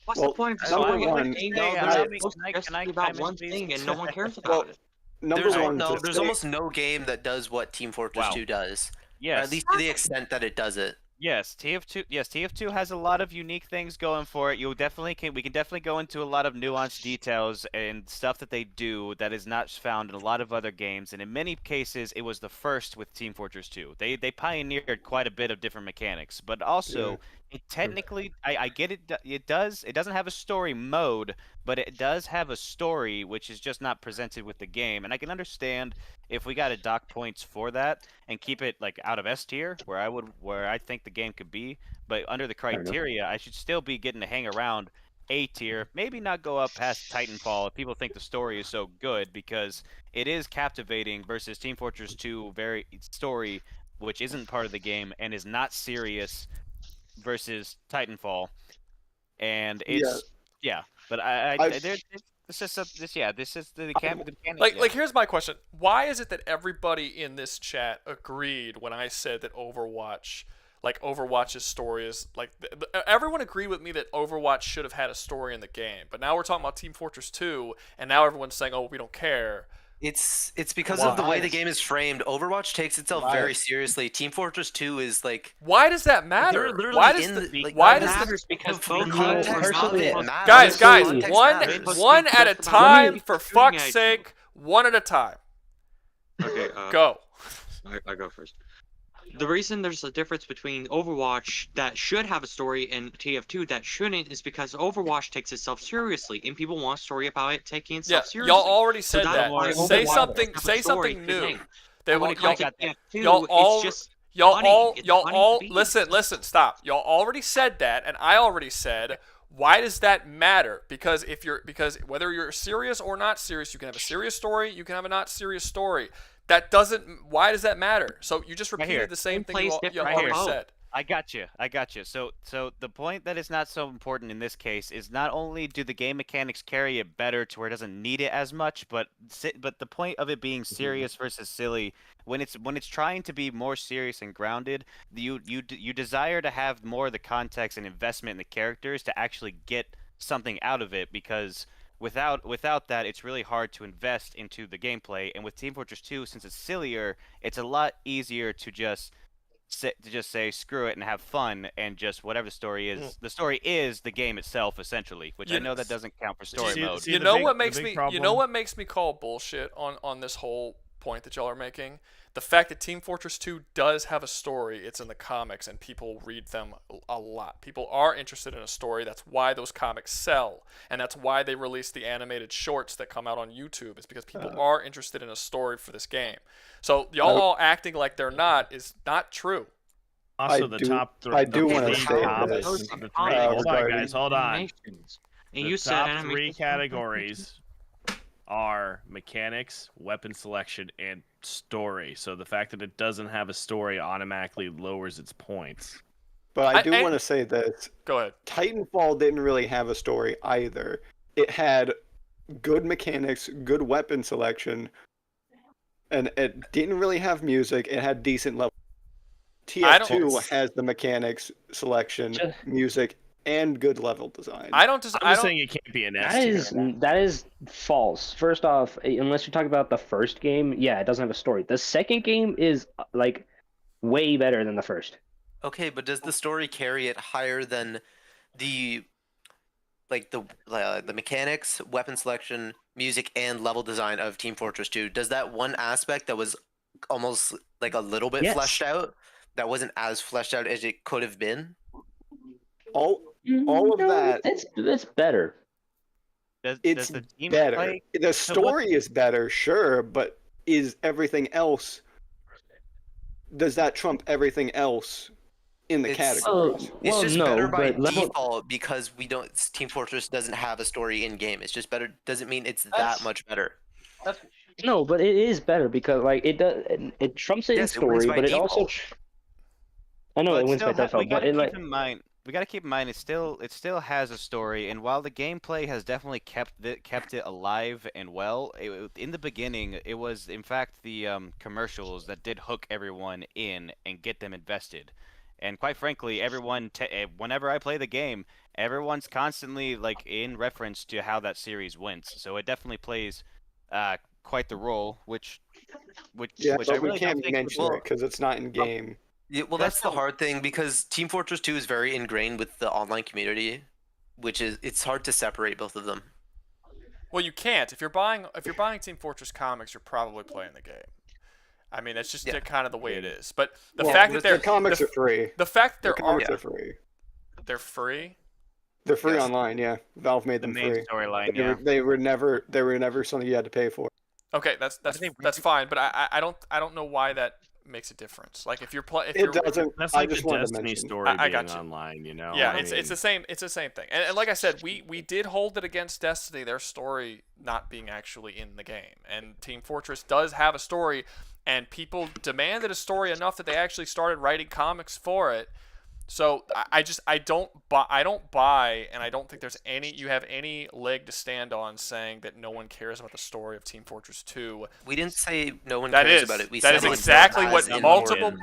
What's Well, the point of number story in a one- game Hey, that's I- supposed to just can I be about chime in, one please? thing and no one cares Well, about it? number one. to There's say- almost no game that does what Team Fortress Wow. 2 does. Or Yes. at least to the extent that it does it. Yes, TF2. Yes, TF2 has a lot of unique things going for it. We can definitely go into a lot of nuanced details and stuff that they do that is not found in a lot of other games. And in many cases, it was the first with Team Fortress 2. They pioneered quite a bit of different mechanics, but also it technically, I get it. It doesn't have a story mode, but it does have a story, which is just not presented with the game. And I can understand if we got to dock points for that and keep it like out of S tier, where I think the game could be, but under the criteria, I should still be getting to hang around A tier, maybe not go up past Titanfall if people think the story is so good, because it is captivating versus Team Fortress 2 very story, which isn't part of the game and is not serious, versus Titanfall, and it's but this is the mechanic. Like here's my question: why is it that everybody in this chat agreed when I said that Overwatch's story is like everyone agreed with me that Overwatch should have had a story in the game, but now we're talking about Team Fortress 2, and now everyone's saying, "Oh, we don't care." It's because of the way the game is framed. Overwatch takes itself very seriously. Team Fortress 2 is like. Why does that matter? They're literally Why does in the, the, like, why the does matters the, because the both context people of it are matters. guys, Context one matters. one at a Just about time, me for shooting fuck's at you. sake, one at a time. Okay, Go. I go first. The reason there's a difference between Overwatch that should have a story and TF2 that shouldn't is because Overwatch takes itself seriously, and people want a story about it taking Yeah, itself seriously. y'all already said that's that. why Say Overwatch something. has a Say story something to new. think. They And when won't. it comes to TF2, Y'all all. it's just Y'all funny. all. It's Y'all funny all. beats. Listen. Stop. Y'all already said that, and I already said. Why does that matter? Because whether you're serious or not serious, you can have a serious story. You can have a not serious story. That doesn't. Why does that matter? So you just repeated the same thing you already said. I got you. I got you. So the point that is not so important in this case is not only do the game mechanics carry it better to where it doesn't need it as much, but the point of it being serious versus silly, when it's trying to be more serious and grounded, you desire to have more of the context and investment in the characters to actually get something out of it, because without that, it's really hard to invest into the gameplay. And with Team Fortress 2, since it's sillier, it's a lot easier to just say screw it and have fun, and just whatever the story is. The story is the game itself, essentially, which I know that doesn't count for story mode. You know what makes me call bullshit on this whole point that y'all are making? The fact that Team Fortress 2 does have a story. It's in the comics, and people read them a lot. People are interested in a story. That's why those comics sell, and that's why they release the animated shorts that come out on YouTube. It's because people are interested in a story for this game. So y'all all acting like they're not is not true. Also, the top three. I do want to say this. Hold on, guys. Hold on. And the you said top three categories are mechanics, weapon selection, and story. So the fact that it doesn't have a story automatically lowers its points. But I do want to say this. Go ahead. Titanfall didn't really have a story either. It had good mechanics, good weapon selection, and it didn't really have music. It had decent level. TF2 has the mechanics, selection, music, and good level design. I'm just saying it can't be an S tier. That is false. First off, unless you're talking about the first game, yeah, it doesn't have a story. The second game is like way better than the first. Okay, but does the story carry it higher than the mechanics, weapon selection, music, and level design of Team Fortress 2? Does that one aspect that was almost like a little bit fleshed out, that wasn't as fleshed out as it could have been? All of that. It's better. It's better. The story is better, sure, but is everything else? Does that trump everything else in the categories? It's just better by default because Team Fortress doesn't have a story in game. It's just better. Doesn't mean it's that much better. No, but it is better because like it trumps it in story, but it also. I know it wins by default, but we got to keep in mind it still has a story, and while the gameplay has definitely kept it alive and well, in the beginning it was in fact the commercials that did hook everyone in and get them invested. And quite frankly, everyone whenever I play the game, everyone's constantly like in reference to how that series went. So it definitely plays quite the role, which but I really we can't mention it because it's not in game. Yeah, well, that's the hard thing because Team Fortress 2 is very ingrained with the online community, it's hard to separate both of them. Well, you can't. If you're buying Team Fortress comics, you're probably playing the game. I mean, that's just kind of the way it is. But the fact that the comics are free. The fact that the comics are free. They're free. They're free online. Yeah, Valve made them free. Storyline. They were never something you had to pay for. Okay, that's fine. But I don't know why that makes a difference. Like if you're doesn't. That's I like just the wanted to Destiny mention. story I being got you. online, you know. Yeah, it's the same thing. And like I said, we did hold it against Destiny, their story not being actually in the game. And Team Fortress does have a story, and people demanded a story enough that they actually started writing comics for it. So I don't buy, and I don't think you have any leg to stand on saying that no one cares about the story of Team Fortress 2. We didn't say no one cares about it. That is exactly what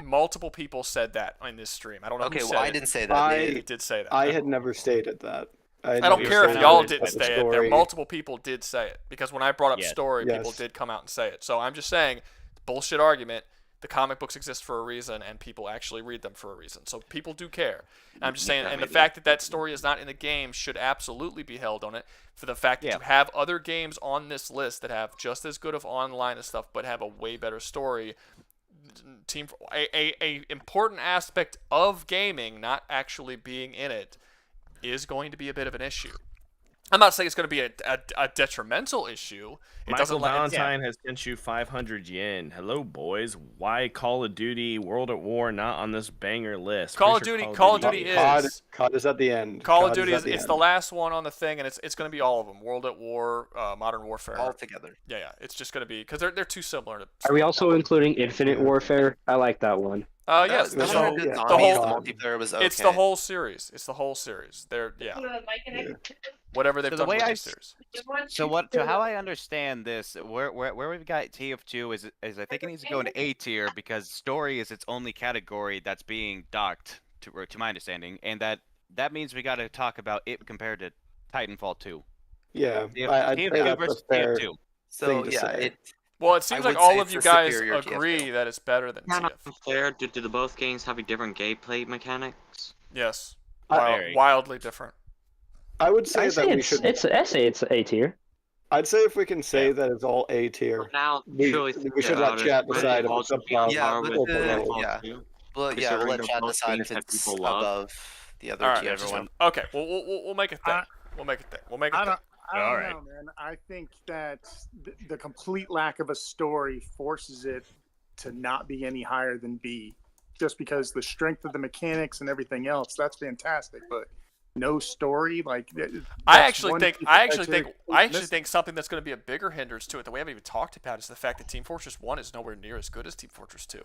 multiple people said that in this stream. I don't know. Okay, who well, said I didn't say that. I did say that. I had never stated that. I don't care if y'all didn't say it. There multiple people did say it because when I brought up story, people did come out and say it. So I'm just saying, bullshit argument. The comic books exist for a reason, and people actually read them for a reason. So people do care. And I'm just saying, and the fact that story is not in the game should absolutely be held on it. For the fact that you have other games on this list that have just as good of online and stuff, but have a way better story. A important aspect of gaming, not actually being in it, is going to be a bit of an issue. I'm not saying it's going to be a detrimental issue. Michael Valentine has sent you 500 yen. Hello, boys. Why Call of Duty World at War not on this banger list? Call of Duty is. COD is at the end. Call of Duty is the last one on the thing, and it's going to be all of them. World at War, Modern Warfare. All together. Yeah. It's just going to be because they're too similar. Are we also including Infinite Warfare? I like that one. Yes, Those the were whole, good the zombies. whole, The multiplayer was okay. it's the whole series. It's the whole series. They're whatever they've So done the way with I the series. So what? To how I understand this, where we've got TF2 is I think it needs to go into A tier because story is its only category that's being docked to my understanding, and that means we got to talk about it compared to Titanfall 2. Yeah, I'd say TF2 that's a versus fair TF2. So yeah, say. Well, it seems like all of you guys agree that it's better than Kind TF. of unfair. Do the both games have a different gameplay mechanics? Yes, Very. wildly different. I would say I that say we it's should. I say it's A tier. I'd say if we can say that it's all A tier, Now, we should let chat decide if it's above Yeah, or but below. Well, yeah, we'll let chat decide if it's above the other All right, tiers. everyone. Okay, we'll make it thing. We'll make it thing. We'll make it thing. I don't know, man. I think that the complete lack of a story forces it to not be any higher than B, just because the strength of the mechanics and everything else, that's fantastic. But no story, like I actually think something that's going to be a bigger hindrance to it that we haven't even talked about is the fact that Team Fortress 1 is nowhere near as good as Team Fortress 2.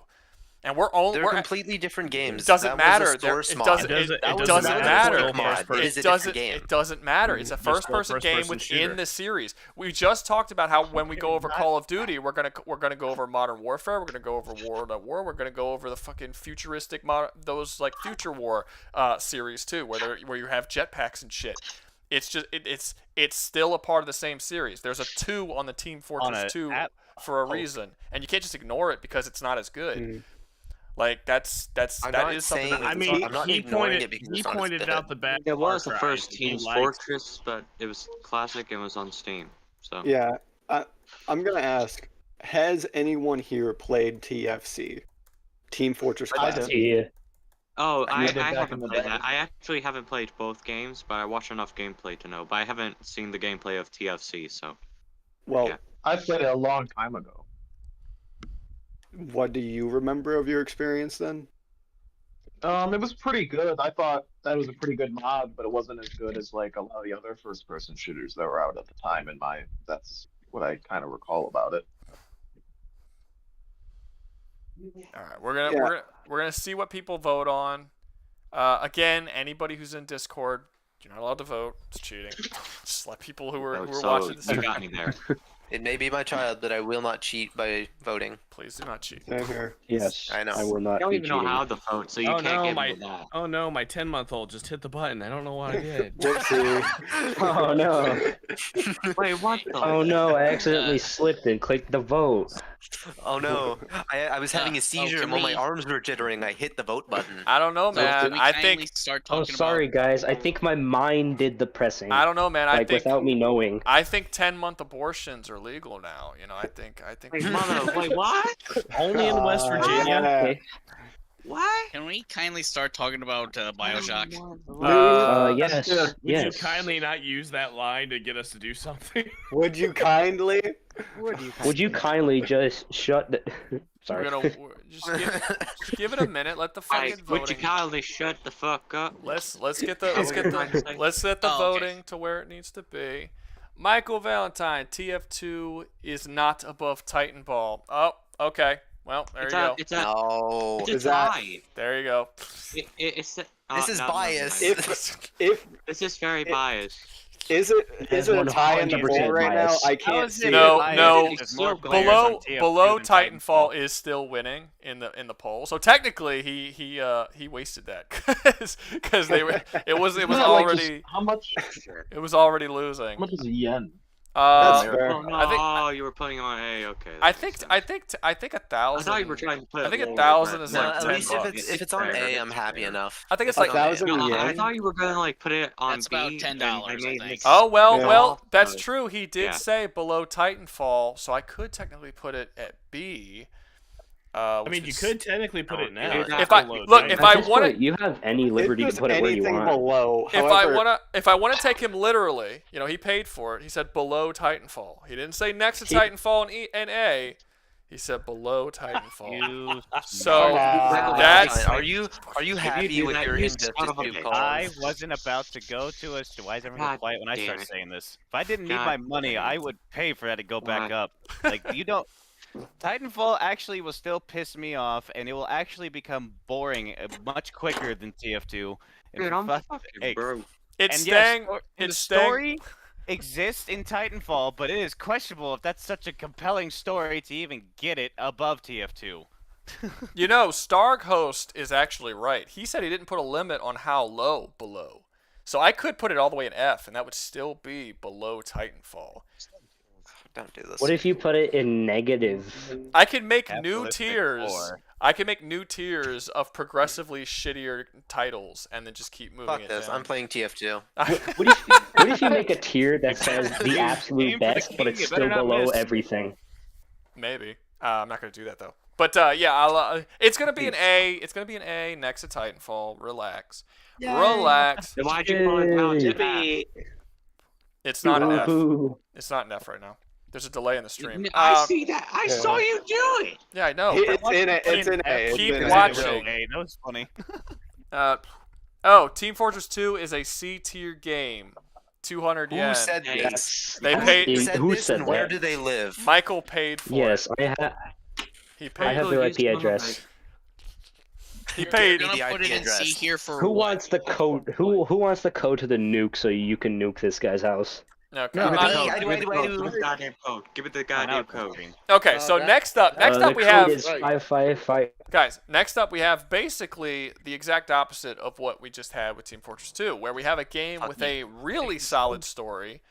And we're completely different games. It doesn't matter. It doesn't matter. It doesn't matter. It's a first-person game within the series. We just talked about how when we go over Call of Duty, we're gonna go over Modern Warfare. We're gonna go over World at War. We're gonna go over the fucking futuristic those like Future War series too, where you have jetpacks and shit. It's just it's still a part of the same series. There's a 2 on the Team Fortress 2 for a reason, and you can't just ignore it because it's not as good. Like that is something. I mean, he pointed out the bad. It was the first Team Fortress, but it was classic and was on Steam. So yeah, I'm gonna ask: has anyone here played TFC, Team Fortress Classic? Yeah. Oh, I haven't played that. I actually haven't played both games, but I watched enough gameplay to know. But I haven't seen the gameplay of TFC, so. Well, yeah. I played it a long time ago. What do you remember of your experience then? It was pretty good. I thought that was a pretty good mod, but it wasn't as good as like a lot of the other first-person shooters that were out at the time. That's what I kind of recall about it. All right, we're gonna see what people vote on. Again, anybody who's in Discord, you're not allowed to vote. It's cheating. Just let people who are watching the stream. You got me there. It may be my child, but I will not cheat by voting. Please do not cheat. Same here. Yes, I know. I will not. I don't be even know cheating. how to vote, so you can't get me that. Oh no, my 10-month-old just hit the button. I don't know what I did. Oh no. Wait, what the? Oh no, I accidentally slipped and clicked the vote. Oh no, I was having a seizure and while my arms were jittering, I hit the vote button. I don't know, man. I think. Oh, sorry guys. I think my mind did the pressing. I don't know, man. Like without me knowing. I think 10-month abortions are legal now. You know, I think. Wait, what? Only in West Virginia. Okay. What? Can we kindly start talking about Bioshock? Yes. Would yes. you kindly not use that line to get us to do something? Would you kindly? Would you kindly just shut the... Sorry. We're gonna just give it a minute. Let the fucking voting. Would you kindly shut the fuck up? Let's get the voting to where it needs to be. Michael Valentine, TF2 is not above Titanfall. Oh, okay. Well, there you go. It's a tie. There you go. This is biased. This is very biased. Is it a tie in the poll right now? I can't see. No. Below Titanfall is still winning in the poll. So technically, he wasted that because it was already how much? It was already losing. How much is a yen? That's fair. Oh no, I think, you were putting on A. Okay. I think 1,000. I thought you were trying to put. I think 1,000 is like at $10. least if it's on A, I'm happy enough. I think it's like 1,000 yen. I thought you were gonna like put it on That's B. about $10, I think. Oh well, Yeah. well that's true. He did say below Titanfall, so I could technically put it at B. I mean, you could technically put it now. If I want to, you have any liberty to put it where you want. Below. If I want to take him literally, you know, he paid for it. He said below Titanfall. He didn't say next to Titanfall and A. He said below Titanfall. So that's. Are you happy with your injustice call? I wasn't about to go to us. Why is everyone quiet when I start saying this? If I didn't need my money, I would pay for that to go back up. Like you don't. Titanfall actually will still piss me off, and it will actually become boring much quicker than TF2. And Dude, for I'm fuck's fucking sakes- broke. It's and staying. yes, It's the staying. story exists in Titanfall, but it is questionable if that's such a compelling story to even get it above TF2. You know, Starg Host is actually right. He said he didn't put a limit on how low below. So I could put it all the way in F, and that would still be below Titanfall. Don't do this. What if you put it in negative? I could make new Capitalistic tiers. whore. I can make new tiers of progressively shittier titles, and then just keep moving Fuck it this. down. I'm playing TF2. What if you make a tier that says the Aim absolute for the best, but king, it's you better still not below miss. everything? Maybe. I'm not gonna do that though. But yeah, I'll. It's gonna be an A. It's gonna be an A next to Titanfall. Relax. Relax. Then why'd you call it Mountain Pass? It's not an F. Ooh. It's not an F right now. There's a delay in the stream. I see that. I yeah. saw you do it. Yeah, I know. It's in a. It's in a. Keep it's in a. watching. Hey, that was funny. Team Fortress 2 is a C tier game. 200 yen. Who said this? They paid. Who said Who this said and where that? do they live? Michael paid for Yes, it. He I paid. have their IP address. He paid. You're gonna the put IP it in C address. here for Who what? wants the code? Who wants the code to the nuke so you can nuke this guy's house? Okay. Give it the I- code. I- Give it the wait, code. wait, Give it wait. the goddamn code. Give it the goddamn code. Okay, so next up the we code have is 555. guys. Next up we have basically the exact opposite of what we just had with Team Fortress 2, where we have a game with a really solid story,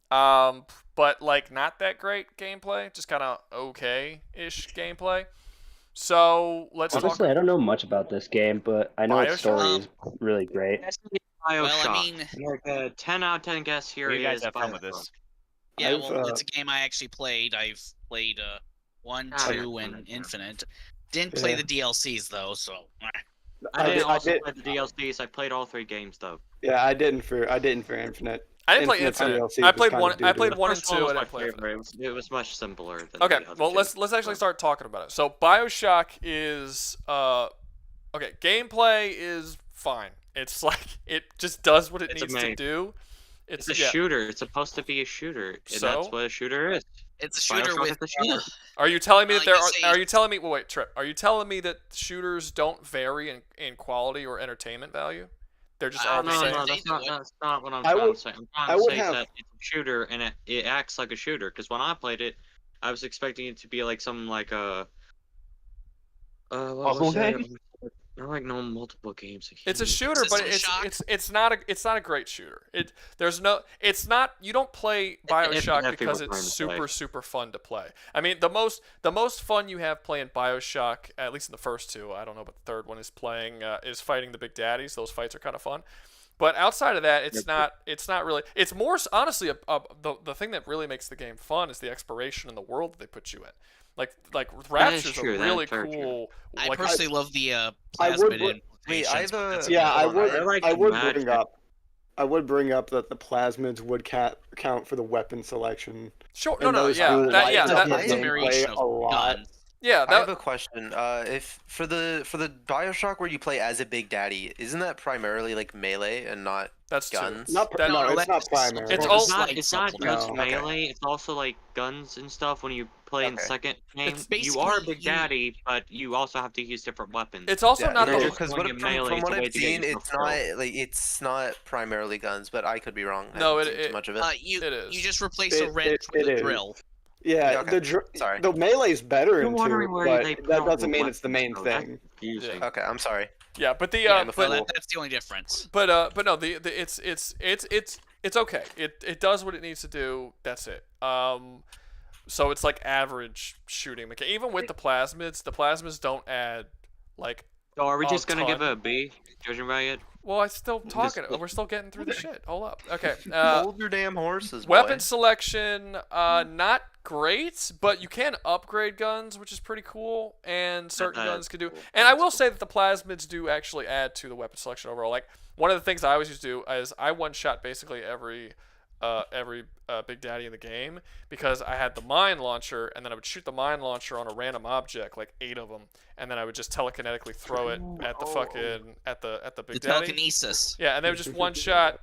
but like not that great gameplay, just kind of okay-ish gameplay. So let's Honestly, talk. I don't know much about this game, but I know its story Bioshock? is really great. Bioshock. Well, I mean, Like a 10 out of 10 guess here You guys is have fun with Bioshock. this. yeah, I've, well, it's a game I actually played. I've played 1, Ah, 2, yeah. and Infinite. Didn't play Yeah. the DLCs though, so. I did I also did. play the DLCs. I played all 3 games though. Yeah, I didn't for Infinite. I didn't play Infinite's Infinite. DLC I was played kinda one. I doo-doo. played The 1 and first one 2, was and my I played Infinite. favorite. It was much simpler than Okay, the other well two. let's actually start talking about it. So Bioshock is okay. Gameplay is fine. It's like it just does what it It's needs to amazing. do. It's a shooter. It's supposed to be a shooter. And So? that's what a shooter is. It's a shooter Bioshock with. is a shooter. Are you telling me that I there guess are? they- Are you telling me? Wait, Trip. Are you telling me that shooters don't vary in quality or entertainment value? They're just all the No, same. no, that's not what I'm I trying would- to say. I'm I trying to would say have- that it's a shooter and it acts like a shooter. Because when I played it, I was expecting it to be like something like a. What Puzzle was it? game? I like no multiple games. It's a shooter, but it's not a great shooter. It's not. You don't play Bioshock have because people it's trying to play. super fun to play. I mean, the most fun you have playing Bioshock, at least in the first 2, I don't know, but the third one is fighting the big daddies. Those fights are kind of fun. But outside of that, it's not really. It's more honestly the thing that really makes the game fun is the exploration and the world that they put you in. Like Rapture's a true, that is really very cool. I like, personally love the I plasmid would- and. Wait, I have a Yeah, I would. I like I would magic. bring up. I would bring up that the plasmids would count for the weapon selection. Sure, and no, those yeah, do that- lighten yeah, up that- the That's a gameplay variation a of lot. guns. Yeah, I have a question. If for the Bioshock where you play as a Big Daddy, isn't that primarily like melee and not That's true. guns? Not That- no, it's not that's- primary. It's Well, all- It's not. like It's not just supplement. Okay. melee. It's also like guns and stuff. When you play in Okay. second game, It's you are a basically Big Daddy, but you also have to use different weapons. It's also Yeah, not no, the. just because going in melee from is what a way I've to get seen, yourself it's not like it's not primarily guns, but I could be wrong. I No, haven't it- seen too much of it. You It is. you just replace a wrench it with a is. drill. Yeah, Okay. the the melee's better You're in wondering 2, where but they put that all doesn't the mean it's the main weapons, though. That's thing. confusing. Okay, I'm sorry. Yeah, but the Yeah, but that's the only difference. but no, it's okay. It does what it needs to do. That's it. So it's like average shooting. Even with the plasmids don't add like. So are we a just gonna give ton. it a B, judging by it? Well, I'm still talking. We're still getting through the shit. Hold up. Okay. Hold your damn horses. Boy. Weapon selection, not great, but you can upgrade guns, which is pretty cool, and certain That is guns can do. cool. And I will say that the plasmids do actually add to the weapon selection overall. Like one of the things I always used to do is I one-shot basically every Big Daddy in the game because I had the mine launcher, and then I would shoot the mine launcher on a random object, like 8 of them, and then I would just telekinetically throw it at the fucking at the Big The Daddy. telekinesis. Yeah, and they would just one shot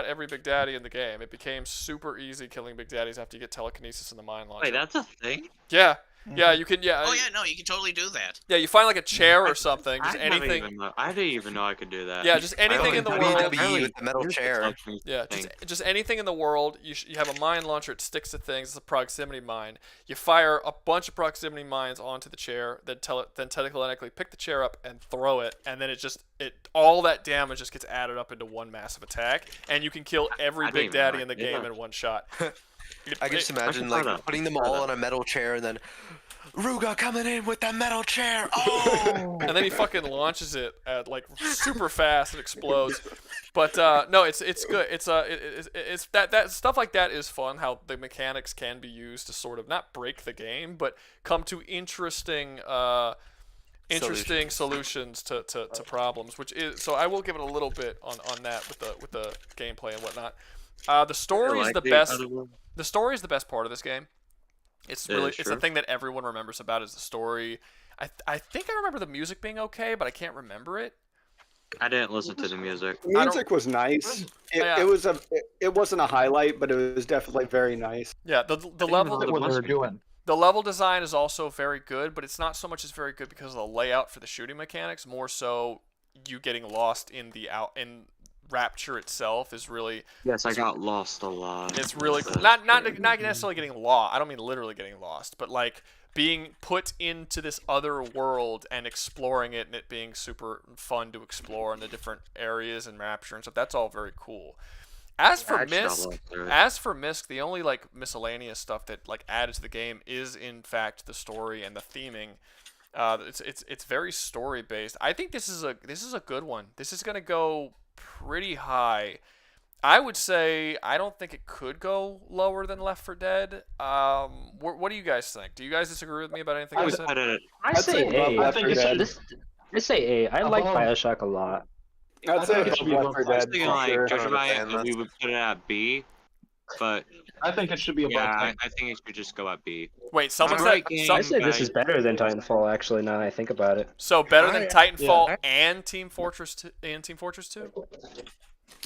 every Big Daddy in the game. It became super easy killing Big Daddies after you get telekinesis in the mine launcher. Wait, that's a thing. Yeah, Yeah, you can. Yeah. Oh yeah, no, you can totally do that. Yeah, you find like a chair or something. Just I didn't anything. I didn't even know I could do that. Yeah, just anything in the world. WWE with the metal chair. Yeah, just anything in the world. You have a mine launcher. It sticks to things. It's a proximity mine. You fire a bunch of proximity mines onto the chair. Then telekinetically pick the chair up and throw it, and then all that damage just gets added up into one massive attack, and you can kill every Big Daddy in the game in one shot. I can just imagine like putting them all on a metal chair and then Rouga coming in with that metal chair. Oh! And then he fucking launches it at like super fast and explodes. But no, it's good. It's that stuff like that is fun. How the mechanics can be used to sort of not break the game, but come to interesting solutions to problems. Which is so I will give it a little bit on that with the gameplay and whatnot. The story is the best. The story is the best part of this game. It's the thing that everyone remembers about is the story. I think I remember the music being okay, but I can't remember it. I didn't listen to the music. The music was nice. It wasn't a highlight, but it was definitely very nice. Yeah, the level what they were doing. The level design is also very good, but it's not so much as very good because of the layout for the shooting mechanics. More so, you getting lost in Rapture itself is really. Yes, I got lost a lot. It's really not necessarily getting lost. I don't mean literally getting lost, but like being put into this other world and exploring it, and it being super fun to explore in the different areas and Rapture and stuff. That's all very cool. As for Misk, the only like miscellaneous stuff that like added to the game is in fact the story and the theming. It's very story based. I think this is a good one. This is gonna go pretty high. I would say I don't think it could go lower than Left 4 Dead. What do you guys think? Do you guys disagree with me about anything I said? I say A. I think I say A. I like Bioshock a lot. I'd say it should be Left 4 Dead. Judging by it, we would put it at B, but I think it should be above. Yeah, I think it should just go at B. Wait, someone said I say this is better than Titanfall. Actually, now that I think about it. So better than Titanfall and Team Fortress 2?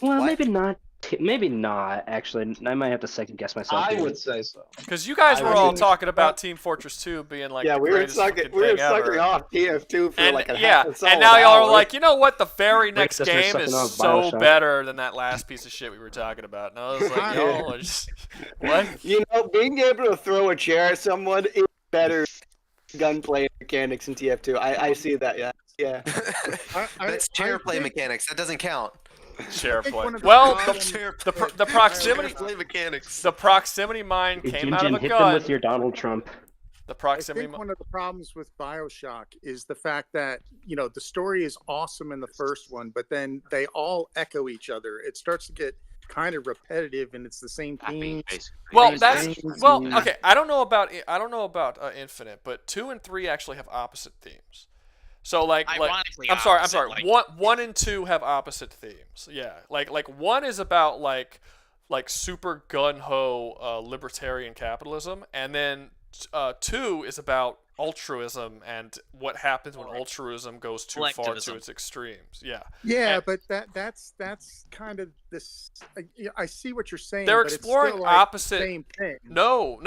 Well, maybe not. Maybe not. Actually, I might have to second guess myself. I would say so. Because you guys were all talking about Team Fortress 2 being like we were sucking off TF2 for like a half and now y'all are like, you know what? The very next game is so better than that last piece of shit we were talking about. And I was like, y'all are just what? You know, being able to throw a chair at someone is better gunplay mechanics in TF2. I see that. Yeah. That's chair play mechanics. That doesn't count. Chair play. Well, the proximity mechanics. The proximity mine came out of a hit gun. them with your Donald Trump. The proximity. I think one of the problems with Bioshock is the fact that the story is awesome in the first one, but then they all echo each other. It starts to get kind of repetitive, and it's the same themes. Well, okay. I don't know about Infinite, but 2 and 3 actually have opposite themes. So I'm sorry. 1 and 2 have opposite themes. Yeah, like 1 is about like super gun ho libertarian capitalism, and then 2 is about altruism and what happens when altruism goes too far to its extremes. Yeah, but that's kind of this. I see what you're saying. They're but exploring it's still, like, opposite. same thing. No,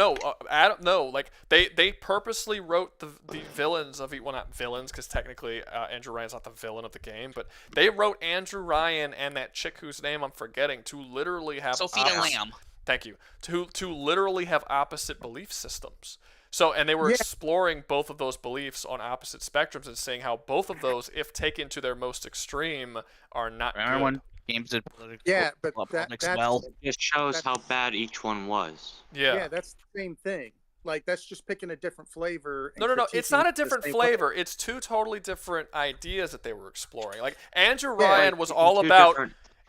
Adam. No, like they purposely wrote the villains of not villains because technically Andrew Ryan's not the villain of the game, but they wrote Andrew Ryan and that chick whose name I'm forgetting to literally have Sophia Lamb. Thank you. To literally have opposite belief systems. So, and they were exploring both of those beliefs on opposite spectrums and saying how both of those, if taken to their most extreme, are not good. Games did political, but politics that's, well. It shows how bad each one was. Yeah, that's the same thing. Like, that's just picking a different flavor. No. It's not a different flavor. It's 2 totally different ideas that they were exploring. Like, Andrew Ryan was all about...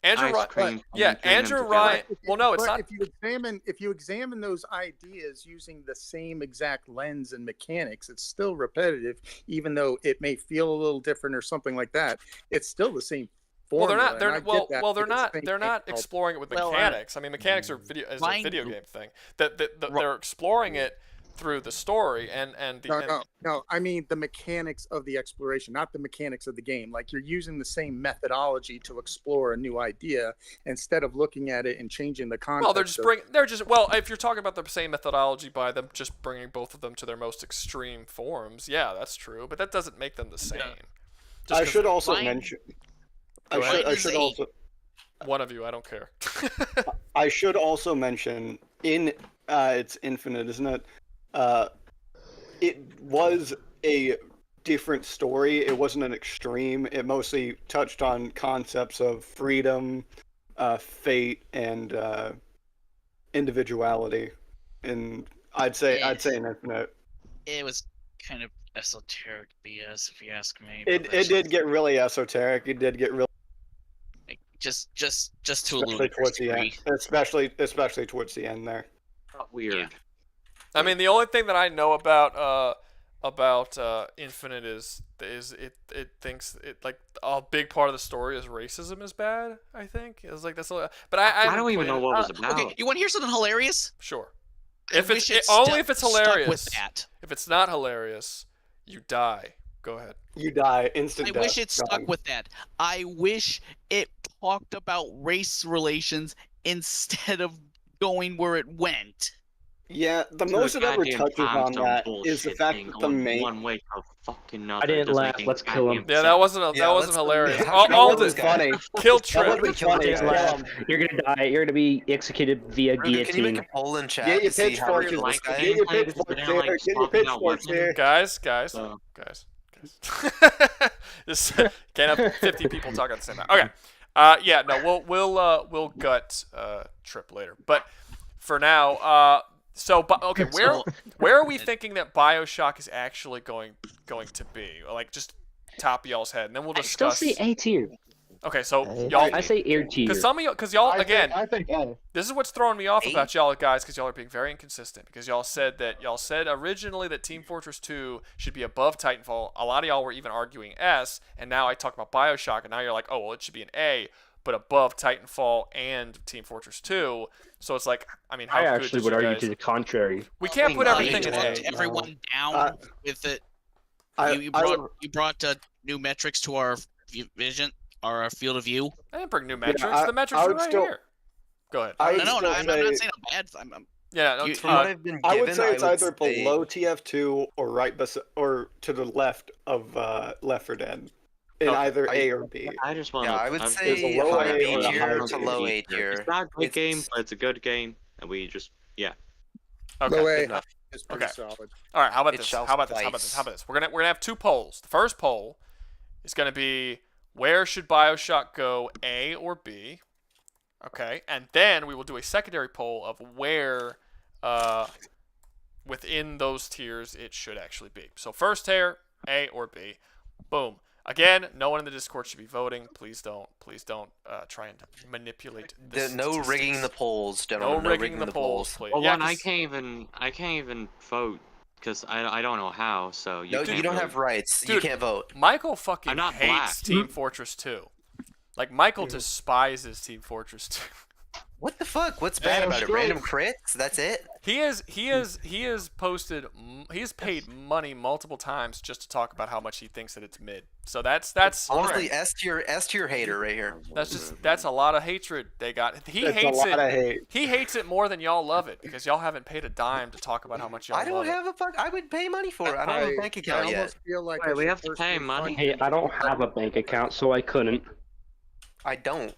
Andrew Ryan. Andrew Ryan. Well, no, it's not. If you examine those ideas using the same exact lens and mechanics, it's still repetitive, even though it may feel a little different or something like that. It's still the same formula. Well, they're not exploring it with mechanics. I mean, mechanics are a video game thing. They're exploring it through the story No. I mean the mechanics of the exploration, not the mechanics of the game. Like you're using the same methodology to explore a new idea instead of looking at it and changing the context. Well, if you're talking about the same methodology by them just bringing both of them to their most extreme forms, yeah, that's true. But that doesn't make them the same. I should also mention. I should also. One of you, I don't care. I should also mention it's Infinite, isn't it? It was a different story. It wasn't an extreme. It mostly touched on concepts of freedom, fate, and individuality. And I'd say an Infinite. It was kind of esoteric BS, if you ask me. It did get really esoteric. It did get really. Just to a especially towards the end, especially towards the end there. Weird. Yeah. I mean, the only thing that I know about Infinite is it thinks it like a big part of the story is racism is bad. I think it's like that's a, but I don't even know what it was about. Okay, you want to hear something hilarious? Sure. If If it's only if it's hilarious. With that. If it's not hilarious, you die. Go ahead. You die instant I death. wish it stuck with that. I wish it talked about race relations instead of going where it went. Yeah, the most it ever touches on that is the fact that the main. One way to fucking another. I didn't laugh. Let's kill him. Yeah, that wasn't hilarious. That wasn't funny. Kill Trip. You're gonna die. You're gonna be executed via Can you make guillotine. a poll in chat Get your to see how we pitchfork. kill this guy? Get your pitchfork here. Get your pitchfork here. Guys. This can't have 50 people talking at the same time. Okay. Yeah, no, we'll gut Trip later. But for now, okay, where are we thinking that Bioshock is actually going to be? Like just top of y'all's head, and then we'll discuss. I still see A tier. Okay, so y'all. I say A tier. Because y'all again. I think A. This is what's throwing me off about y'all guys, because y'all are being very inconsistent. Because y'all said originally that Team Fortress 2 should be above Titanfall. A lot of y'all were even arguing S, and now I talk about Bioshock, and now you're like, oh well, it should be an A, but above Titanfall and Team Fortress 2. So it's like, I mean, how I good actually did would you argue guys... to the contrary. We can't put everything in A. Everyone down with it. You brought new metrics to our vision, our field of view. I didn't bring new metrics. The metrics are right here. Go ahead. I'm not saying I'm bad. I would say it's either below TF2 or or to the left of Left 4 Dead, in either A or B. I just want. Yeah, I would say low high A B or a tier high to low A tier. It's not a great game, but it's a good game, and we just Okay. Low A is pretty Okay. solid. All right. How about this? We're gonna have two polls. The first poll is gonna be where should Bioshock go, A or B? Okay, and then we will do a secondary poll of where within those tiers it should actually be. So first tier, A or B. Boom. Again, no one in the Discord should be voting. Please don't try and manipulate this. No rigging the polls, gentlemen. No rigging the polls, please. Well, Yeah, I can't even vote because I don't know how. So you don't have rights. Dude, you can't vote. Michael fucking I'm not hates black. Team Fortress 2. Like Michael despises Team Fortress 2. What the fuck? What's bad about it? Random crits? That's it? He has paid money multiple times just to talk about how much he thinks that it's mid. So that's honestly S tier hater right here. That's a lot of hatred they got. He hates it. He hates it more than y'all love it because y'all haven't paid a dime to talk about how much y'all love it. I would pay money for it. I don't have a bank account yet. Feel like Wait, we have to pay money. Hey, I don't have a bank account, so I couldn't. I don't.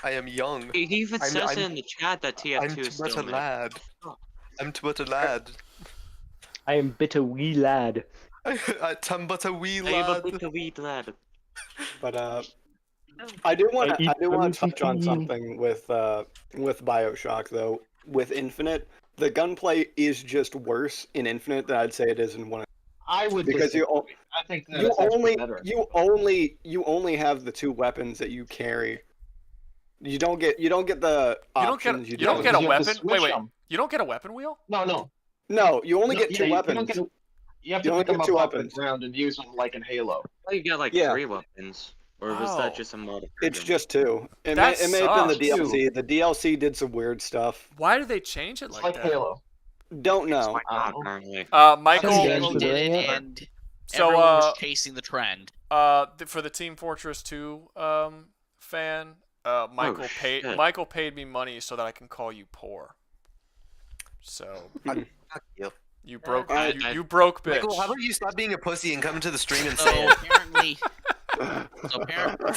I am young. He even says in the chat that TF2 is still I'm but a lad. I am but a wee lad. I'm but a wee lad. But I do want to touch on something with Bioshock though. With Infinite, the gunplay is just worse in Infinite than I'd say it is in one. I would because I think that you only have the two weapons that you carry. You don't get the options. You don't get a weapon. Wait. You don't get a weapon wheel? No. You only get two weapons. You have to pick them up off the ground and use them like in Halo. Well, you got like 3 weapons, or was that just a modification? It's just 2. It may have been the DLC. The DLC did some weird stuff. Why did they change it like that? Halo. Don't know. Michael. Daniel did it, and everyone was chasing the trend. For the Team Fortress 2 fan, Michael paid me money so that I can call you poor. So Fuck you. You broke. You broke, bitch. Michael, how about you stop being a pussy and come to the stream and So say it? apparently,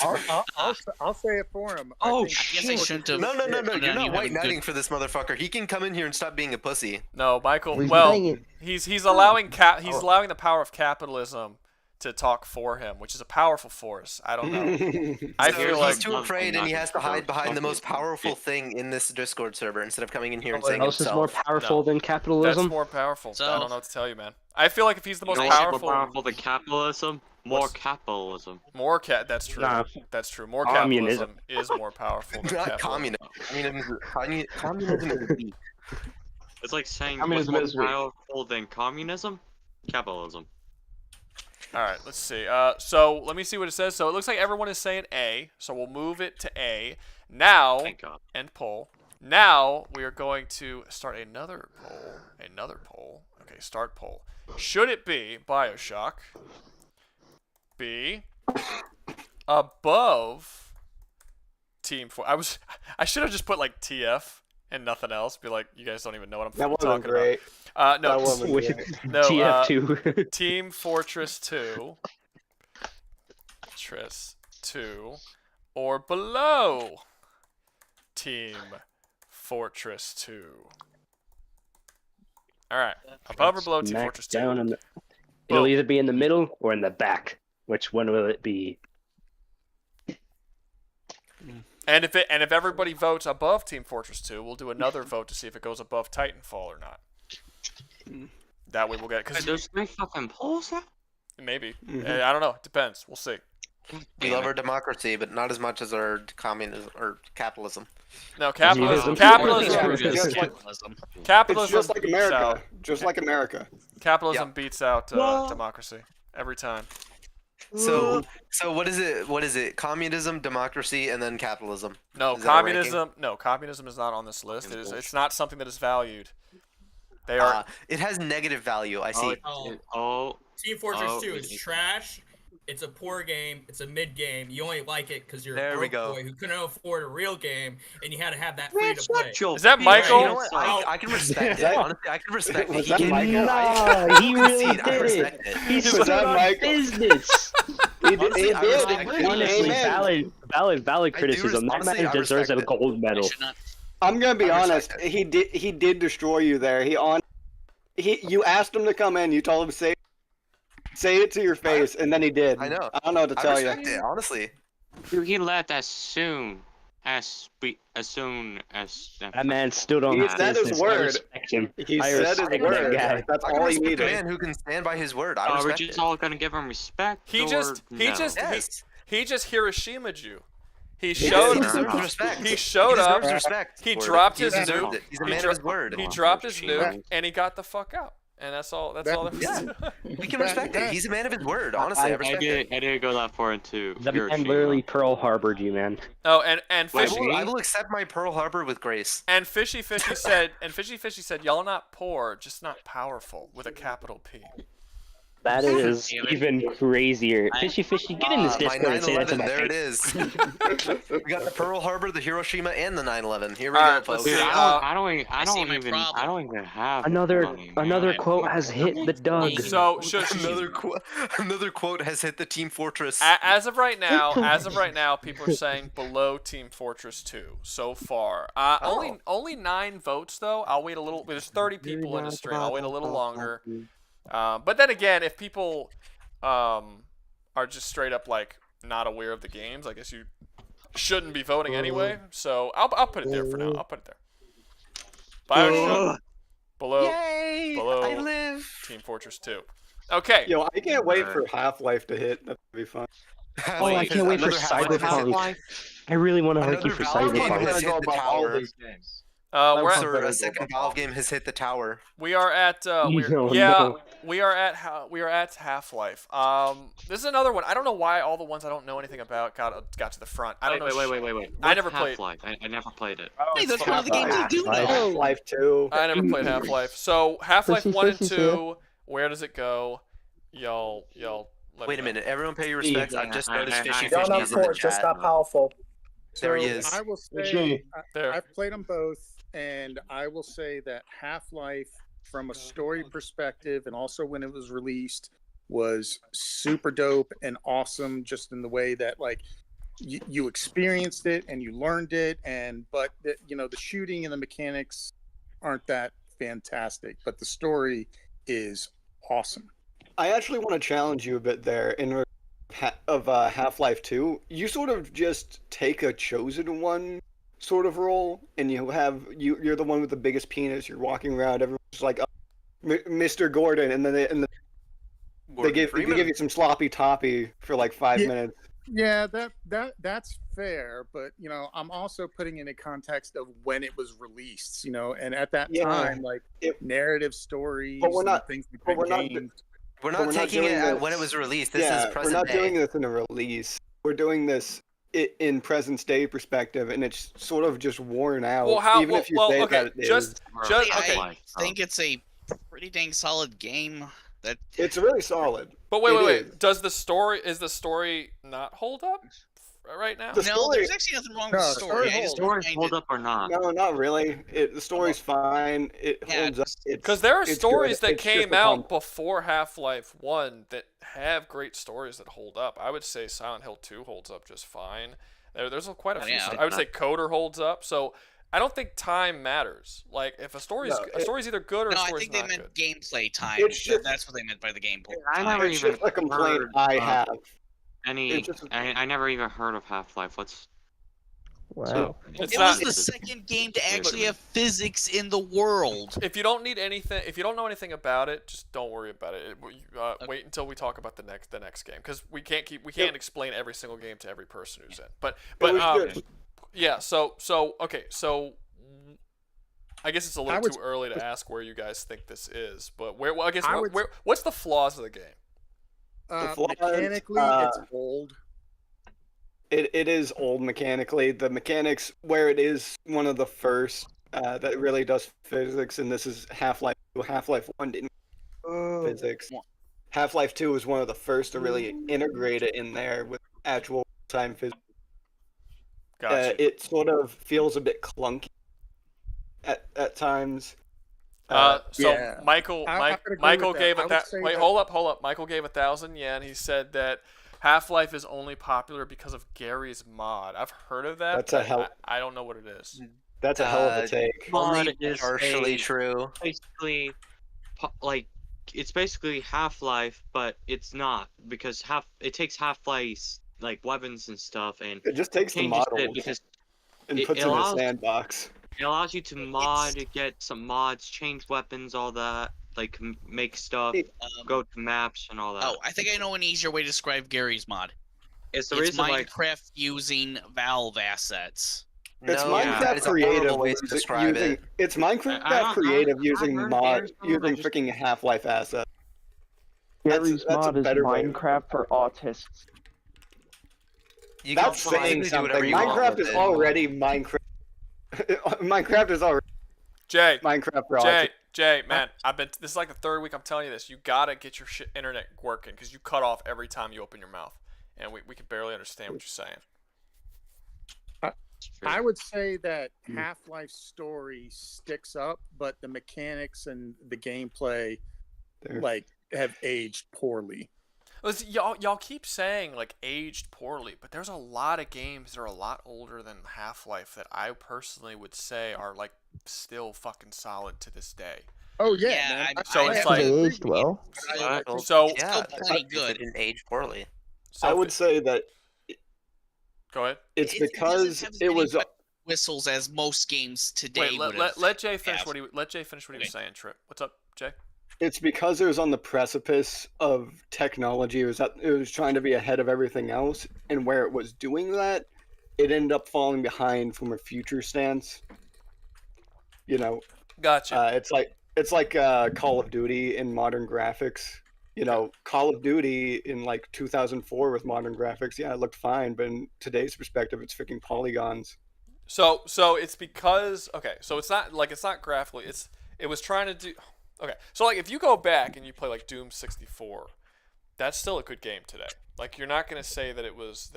I'll say it for him. Oh, shit! I guess I shouldn't have. No, you're not white knighting for this motherfucker. He can come in here and stop being a pussy. No, Michael. Well, he's allowing allowing the power of capitalism to talk for him, which is a powerful force. I don't know. I feel like he's too afraid, and he has to hide behind the most powerful thing in this Discord server instead of coming in here and saying else himself. is more powerful than capitalism? That's more powerful. I don't know what to tell you, man. I feel like if he's the most More powerful than capitalism. More capitalism. That's true. Nah. That's true. More Communism. capitalism is more powerful than Not capitalism. communism is weak. It's like saying Communism what's is more weak. powerful than communism? Capitalism. All right, let's see. So let me see what it says. So it looks like everyone is saying A. So we'll move it to A. Now, end poll. Now we are going to start another poll. Okay, start poll. Should it be Bioshock? B. Above Team 4. I should have just put like TF and nothing else. Be like, you guys don't even know what I'm That talking wasn't great. about. No, That wasn't great. no. TF2. Team Fortress 2. Fortress 2. Or below Team Fortress 2. Alright. Above or below Team Smack Fortress 2? down in the... It'll either be in the middle or in the back. Which one will it be? And if everybody votes above Team Fortress 2, we'll do another vote to see if it goes above Titanfall or not. That way we'll get it. There's 3 fucking polls now? Maybe. I don't know. It depends. We'll see. We love our democracy, but not as much as our communism or capitalism. No, capitalism. It's just like America. Just like America. Capitalism beats out democracy every time. So what is it? What is it? Communism, democracy, and then capitalism. No, Is that a ranking? communism. No, communism is not on this list. It's not something that is valued. They are. It has negative value. I see. Team Fortress 2 is trash. It's a poor game. It's a mid game. You only like it because you're a broke boy who couldn't afford a real game, and you had to have that free to play. Is that Michael? You know what? I can respect it. Honestly, I can respect it. Was that Michael? No, he really did it. He stood on business. He did. Honestly, valid criticism. That man deserves a gold medal. I'm gonna be honest. He did destroy you there. You asked him to come in. You told him to say it to your face, and then he did. I know. I don't know what to tell you. I respect it, honestly. He left as soon as that man stood on He his said business. his word. I respect him. He I said his respect word. that guy. That's I can all he respect a needed. man who can stand by his word. I Are we respect just it. all gonna give him respect? He or just no? he just Hiroshima'd you. He He showed deserves respect. He showed He up. deserves respect. He dropped his deserves nuke. it. He's a man of his word. He dropped his nuke and he got the fuck out. And that's all. That's all. We can respect it. He's a man of his word. Honestly, I respect it. I didn't go that far into The man Hiroshima. literally Pearl Harbored you, man. Oh, and Fishy. I will accept my Pearl Harbor with grace. And Fishy said, y'all not poor, just not powerful, with a capital P. That is even crazier. Fishy, get in this My Discord and say that to 9/11, my there it face. is. We got the Pearl Harbor, the Hiroshima, and the 9/11. Here we All go, right, let's folks. see. I don't even have Another quote has hit the Doug. So Another quote has hit the Team Fortress. As of right now, people are saying below Team Fortress 2 so far. Only 9 votes though. I'll wait a little. There's 30 people in the stream. I'll wait a little longer. But then again, if people are just straight up like not aware of the games, I guess you shouldn't be voting anyway. So I'll put it there for now. I'll put it there. Bioshock below I live. Team Fortress 2. Okay. Yo, I can't wait for Half-Life to hit. That'd be fun. Oh, I can't wait for Cyberpunk. I really want to argue for Valve game Cyberpunk. has hit the tower. We're at a second Valve game has hit the tower. We are at we are at Half-Life. This is another one. I don't know why all the ones I don't know anything about got to the front. I don't know. Wait. I never played Half-Life. I never played it. Hey, that's one of the games you do know. Half-Life 2. I never played Half-Life. So Half-Life 1 and 2, where does it go? Y'all. Wait a minute. Everyone pay your respects. I've just noticed Fishy Y'all know Fishy's in the Fort, just chat. got powerful. There he is. I will say I've played them both, and I will say that Half-Life, from a story perspective, and also when it was released, was super dope and awesome. Just in the way that you experienced it and you learned it, but the shooting and the mechanics aren't that fantastic, but the story is awesome. I actually want to challenge you a bit there of Half-Life 2. You sort of just take a chosen one sort of role, and you're the one with the biggest penis. You're walking around, everyone's like, Mr. Gordon, and then they give you some sloppy toppy for like 5 minutes. Yeah, that's fair, but I'm also putting in a context of when it was released, and at that time, narrative stories, but we're not, things but we're not. We're not taking it when it was released. This is present day. We're not doing this in a release. We're doing this in present day perspective, and it's sort of just worn out. Even if you say that it is. I think it's a pretty dang solid game. It's really solid. But wait. Is the story not hold up right now? No, there's actually nothing wrong with the story. The story hold up or not? No, not really. The story's fine. It holds up. Because there are stories that came out before Half-Life 1 that have great stories that hold up. I would say Silent Hill 2 holds up just fine. There's quite a few. I would say Coder holds up. So I don't think time matters. Like if a story's either good or a story's not good. No, I think they meant gameplay time. That's what they meant by the gameplay. I never It's even just a complaint heard I have. I never even heard of Half-Life. Wow. It was the second game to actually have physics in the world. If you don't know anything about it, just don't worry about it. Wait until we talk about the next game, because we can't explain every single game to every person who's in. But yeah. So I guess it's a little too early to ask where you guys think this is, but what's the flaws of the game? Mechanically, it's old. It is old mechanically. The mechanics, where it is one of the first that really does physics, and this is Half-Life 2. Half-Life 1 didn't physics. Half-Life 2 was one of the first to really integrate it in there with actual time physics. Gotcha. It sort of feels a bit clunky at times. Michael gave hold up. Michael gave 1,000 yen. He said that Half-Life is only popular because of Gary's mod. I've heard of that. I don't know what it is. That's a hell of a take. Only partially true. Basically, it's basically Half-Life, but it's not, because it takes Half-Life's weapons and stuff, and it just takes the model and puts it in a sandbox. It allows you to get some mods, change weapons, all that, make stuff, go to maps and all that. Oh, I think I know an easier way to describe Gary's mod. It's Minecraft using Valve assets. It's Minecraft creative way to describe it. It's Minecraft creative using freaking Half-Life assets. Gary's mod is Minecraft for autists. That's saying something. Minecraft is already Minecraft. Minecraft is already Minecraft for autists. Jay, man, this is like the third week I'm telling you this. You gotta get your internet working, because you cut off every time you open your mouth, and we can barely understand what you're saying. I would say that Half-Life's story sticks up, but the mechanics and the gameplay have aged poorly. Y'all keep saying aged poorly, but there's a lot of games that are a lot older than Half-Life that I personally would say are still fucking solid to this day. Oh yeah, so it's they aged well. So still plenty good. It didn't age poorly. So I would say that. Go ahead. It's because it was whistles as most games today. Wait, let Jay finish what he was saying. Trip, what's up, Jay? It's because it was on the precipice of technology. It was trying to be ahead of everything else, and where it was doing that, it ended up falling behind from a future stance. You know, Gotcha. It's like Call of Duty in modern graphics. You know, Call of Duty in like 2004 with modern graphics, yeah, it looked fine, but in today's perspective, it's freaking polygons. So it's because so it's not graphically. It was trying to do. Okay, so like if you go back and you play like Doom 64, that's still a good game today. Like you're not gonna say that it was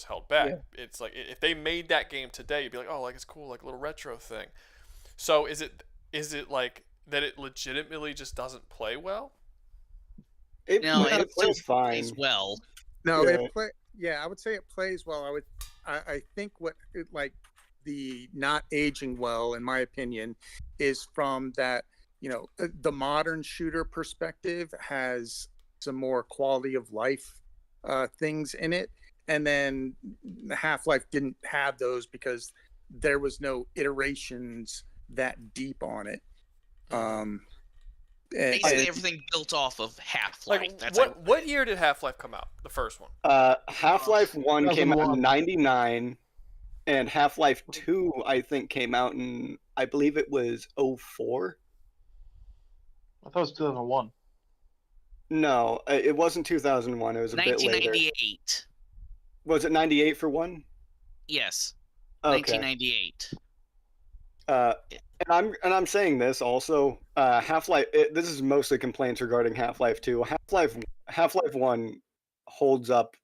held back. Yeah. It's like if they made that game today, you'd be like, oh, like it's cool, like a little retro thing. So is it like that it legitimately just doesn't play well? It plays fine. well. No, Yeah. Yeah, I would say it plays well. I think the not aging well, in my opinion, is from that. The modern shooter perspective has some more quality of life things in it, and then Half-Life didn't have those because there was no iterations that deep on it. Basically, everything built off of Half-Life. Like, what year did Half-Life come out? The first one. Half-Life 1 came out in 2001. '99, and Half-Life 2, I think, came out in, I believe it was 04. I thought it was 2001. No, it wasn't 2001. It was a bit later. 1998. Was it 98 for one? Yes. Okay. 1998. And I'm saying this also. Half-Life. This is mostly complaints regarding Half-Life 2. Half-Life 1 holds up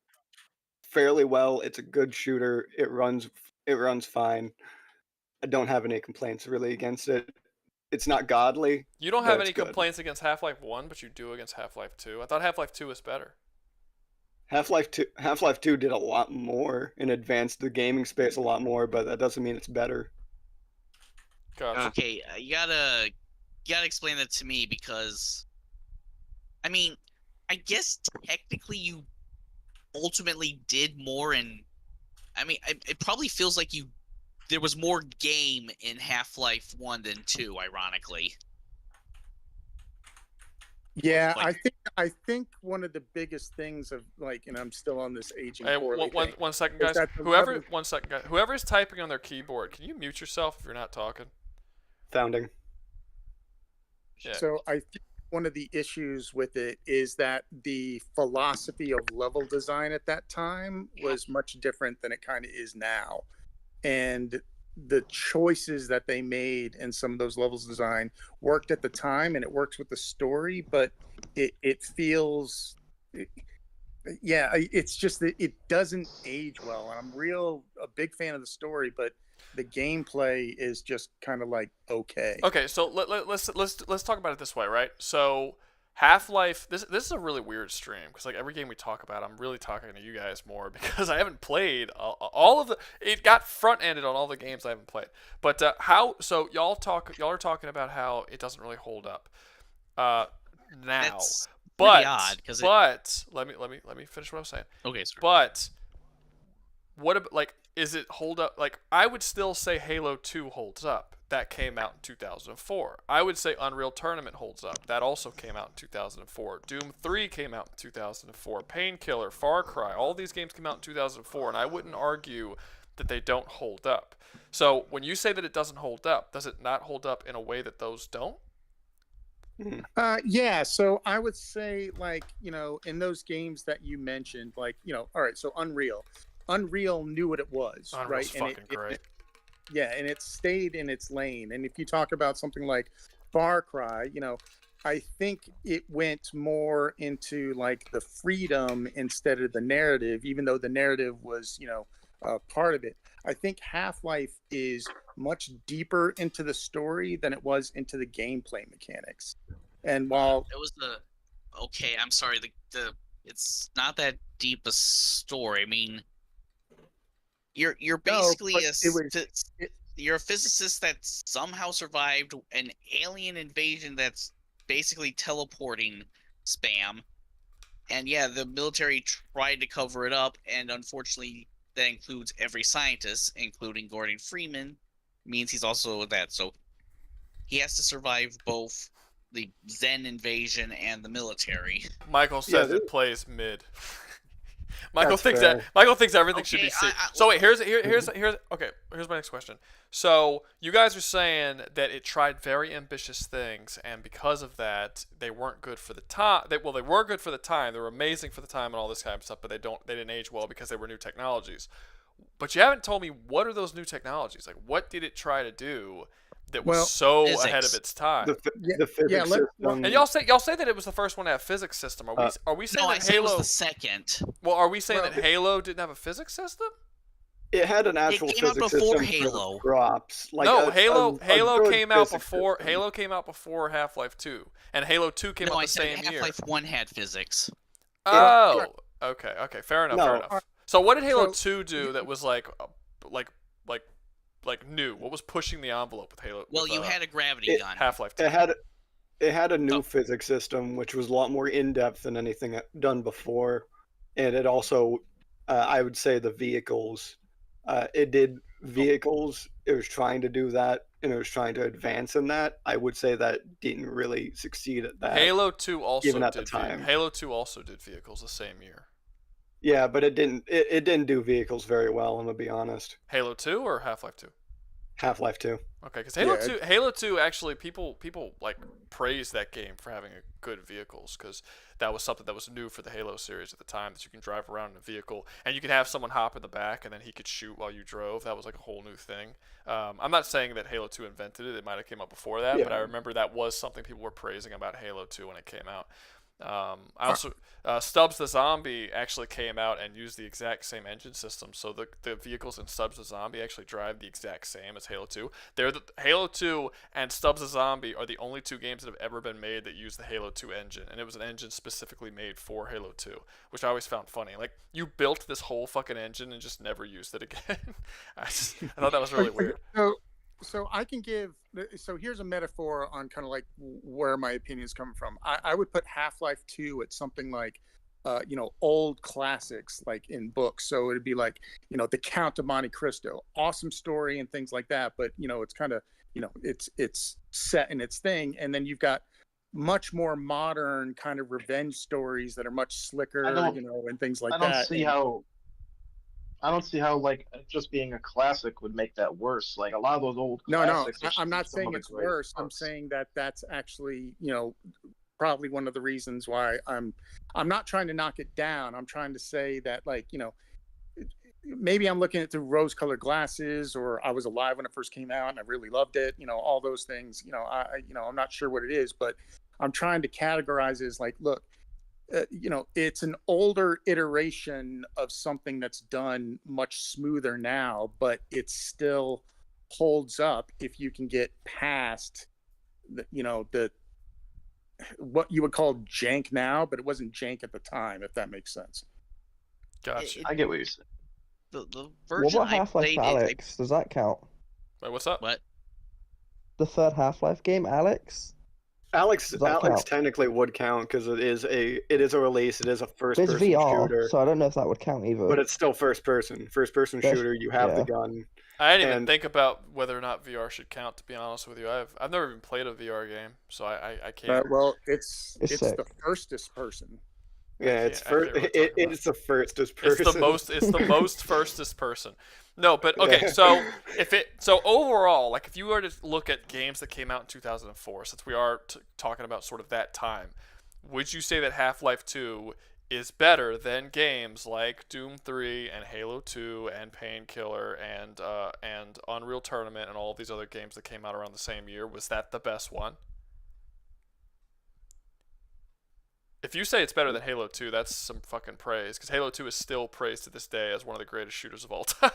fairly well. It's a good shooter. It runs fine. I don't have any complaints really against it. It's not godly. You don't but have it's any good. complaints against Half-Life 1, but you do against Half-Life 2. I thought Half-Life 2 was better. Half-Life 2 did a lot more and advanced the gaming space a lot more, but that doesn't mean it's better. Gotcha. Okay, you gotta explain that to me because, I mean, I guess technically you ultimately did more it probably feels like there was more game in Half-Life 1 than 2, ironically. Yeah, I think one of the biggest things of and I'm still on this aging poorly thing. One second, is guys. that the Whoever's typing on their keyboard, can you mute yourself if you're not talking? Founding. Yeah. So I think one of the issues with it is that the philosophy of level design at that time was much different than it kind of is now. And the choices that they made in some of those levels design worked at the time and it works with the story, but it feels it's just that it doesn't age well. And I'm a big fan of the story, but the gameplay is just kind of like okay. Okay, so let's talk about it this way, right? So Half-Life, this is a really weird stream because like every game we talk about, I'm really talking to you guys more because I haven't played all of the. It got front-ended on all the games I haven't played. But so y'all are talking about how it doesn't really hold up now. That's but odd, 'cause let me finish what I was saying. Okay, sorry. But what about is it hold up? Like I would still say Halo 2 holds up. That came out in 2004. I would say Unreal Tournament holds up. That also came out in 2004. Doom 3 came out in 2004. Painkiller, Far Cry, all these games came out in 2004, and I wouldn't argue that they don't hold up. So when you say that it doesn't hold up, does it not hold up in a way that those don't? Yeah, so I would say in those games that you mentioned, all right, so Unreal knew what it was, Unreal's right? fucking great. Yeah, and it stayed in its lane. And if you talk about something like Far Cry, I think it went more into the freedom instead of the narrative, even though the narrative was, part of it. I think Half-Life is much deeper into the story than it was into the gameplay mechanics. And while it was okay, I'm sorry, it's not that deep a story. I mean, you're basically you're a physicist that somehow survived an alien invasion that's basically teleporting spam. And yeah, the military tried to cover it up, and unfortunately that includes every scientist, including Gordon Freeman, means he's also that. So he has to survive both the Zen invasion and the military. Michael says it plays mid. Michael That's thinks fair. that Michael thinks everything should Okay, be C. I- So wait, here's okay. Here's my next question. So you guys are saying that it tried very ambitious things, and because of that, they weren't good for the time. They were good for the time. They were amazing for the time and all this kind of stuff, but they didn't age well because they were new technologies. But you haven't told me what are those new technologies? Like, what did it try to do that was so ahead of its time? The physics system. And y'all say that it was the first one to have physics system. Are we saying No, I that said it Halo was the second. Well, are we saying that Halo didn't have a physics system? It had an actual came out physics before system Halo. for drops. Like No, a Halo good came out physics before system. Halo came out before Half-Life 2, and Halo 2 came No, out I the said same year. Half-Life 1 had physics. Oh, okay, fair enough, No. fair enough. So what did Halo 2 do that was like new? What was pushing the envelope with Halo? Well, with, you had a gravity gun. Half-Life 2. It had a new physics system, which was a lot more in depth than anything done before, and it also, I would say, the vehicles. It did vehicles. It was trying to do that, and it was trying to advance in that. I would say that didn't really succeed at that. Halo 2 also even at did the time. Halo 2 also did vehicles the same year. Yeah, but it didn't. It didn't do vehicles very well. I'm gonna be honest. Halo 2 or Half-Life 2? Half-Life 2. Okay, because Halo 2 actually people like praised that game for having a good vehicles because that was something that was new for the Halo series at the time, that you can drive around in a vehicle and you could have someone hop in the back and then he could shoot while you drove. That was like a whole new thing. I'm not saying that Halo 2 invented it. It might have came out before that, but I remember that was something people were praising about Halo 2 when it came out. I also Stubbs the Zombie actually came out and used the exact same engine system, so the vehicles in Stubbs the Zombie actually drive the exact same as Halo 2. Halo 2 and Stubbs the Zombie are the only two games that have ever been made that use the Halo 2 engine, and it was an engine specifically made for Halo 2, which I always found funny. Like, you built this whole fucking engine and just never used it again. I thought that was really weird. So I can give. So here's a metaphor on kind of like where my opinion is coming from. I would put Half-Life 2 at something like, old classics like in books. So it'd be like, The Count of Monte Cristo, awesome story and things like that. But it's kind of, it's set in its thing. And then you've got much more modern kind of revenge stories that are much slicker, and things like that. I don't see how like just being a classic would make that worse. Like a lot of those old classics. No, I'm not saying it's worse. I'm saying that that's actually, probably one of the reasons why I'm not trying to knock it down. I'm trying to say that, like, maybe I'm looking at it through rose-colored glasses, or I was alive when it first came out and I really loved it. All those things. I'm not sure what it is, but I'm trying to categorize it as like, look. It's an older iteration of something that's done much smoother now, but it still holds up if you can get past the what you would call jank now, but it wasn't jank at the time, if that makes sense. Gotcha. I get what you're saying. The version What about Half-Life Alex? Does that count? Wait, what's up? What? The third Half-Life game, Alex? Alex count? technically would count because it is a release. It is a first It's person VR, shooter. so I don't know if that would count either. But it's still first person shooter. You have the gun. I didn't even think about whether or not VR should count. To be honest with you, I've never even played a VR game, so I can't. Well, it's sick. the firstest person. Yeah, it's first. It's the firstest person. It's the most firstest person. No, but okay. So overall, like if you were to look at games that came out in 2004, since we are talking about sort of that time, would you say that Half-Life 2 is better than games like Doom 3 and Halo 2 and Painkiller and Unreal Tournament and all of these other games that came out around the same year? Was that the best one? If you say it's better than Halo 2, that's some fucking praise, because Halo 2 is still praised to this day as one of the greatest shooters of all time.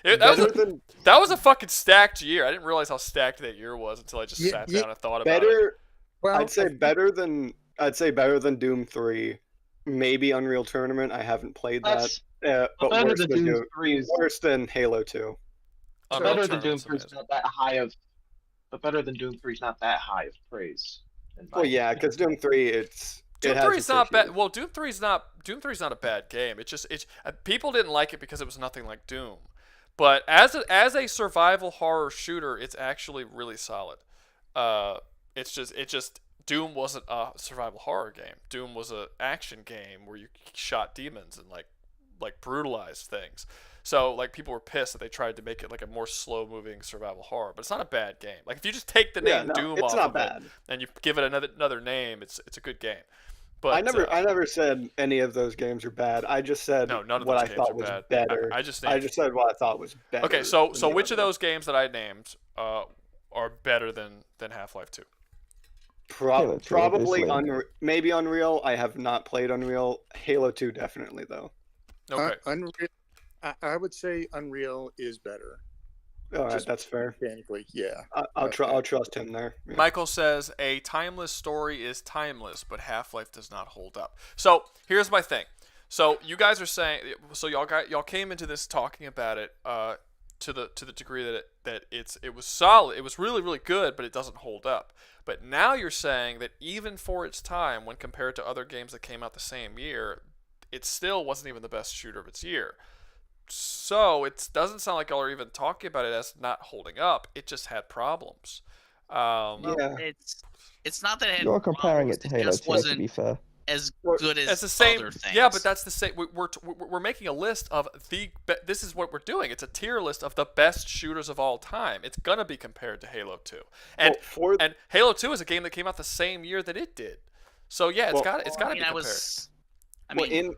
That was a fucking stacked year. I didn't realize how stacked that year was until I just sat down and thought about it. I'd say better than Doom 3, maybe Unreal Tournament. I haven't played that. But better worse than Doom 3 is worse than Halo 2. Better than Doom 3 is not that high of. But better than Doom 3 is not that high of praise. Well, yeah, because Doom 3, Doom 3 is not bad. Well, Doom 3 is not a bad game. It's people didn't like it because it was nothing like Doom. But as a survival horror shooter, it's actually really solid. It's just Doom wasn't a survival horror game. Doom was an action game where you shot demons and like like brutalized things. So like people were pissed that they tried to make it like a more slow moving survival horror, but it's not a bad game. Like if you just take the name Doom off of it and you give it another name, it's a good game. But I never said any of those games are bad. I just said none of what those I games thought are was bad. better. I just said what I thought was better. Okay, so which of those games that I named are better than Half-Life 2? Probably maybe Unreal. I have not played Unreal. Halo 2 definitely though. Okay. Unreal. I would say Unreal is better. All right, that's fair. Mechanically, yeah. I'll trust him there. Yeah. Michael says a timeless story is timeless, but Half-Life does not hold up. So here's my thing. So you guys are saying, so y'all came into this talking about it to the degree that it was solid, it was really really good, but it doesn't hold up. But now you're saying that even for its time, when compared to other games that came out the same year, it still wasn't even the best shooter of its year. So it doesn't sound like y'all are even talking about it as not holding up. It just had problems. Well, it's not that it had You're comparing problems, it to Halo 2, to be fair. as good as the same, other things. yeah, but that's the same. We're making a list of this is what we're doing. It's a tier list of the best shooters of all time. It's gonna be compared to Halo 2, and and Halo 2 is a game that came out the same year that it did. So yeah, it's got to be compared.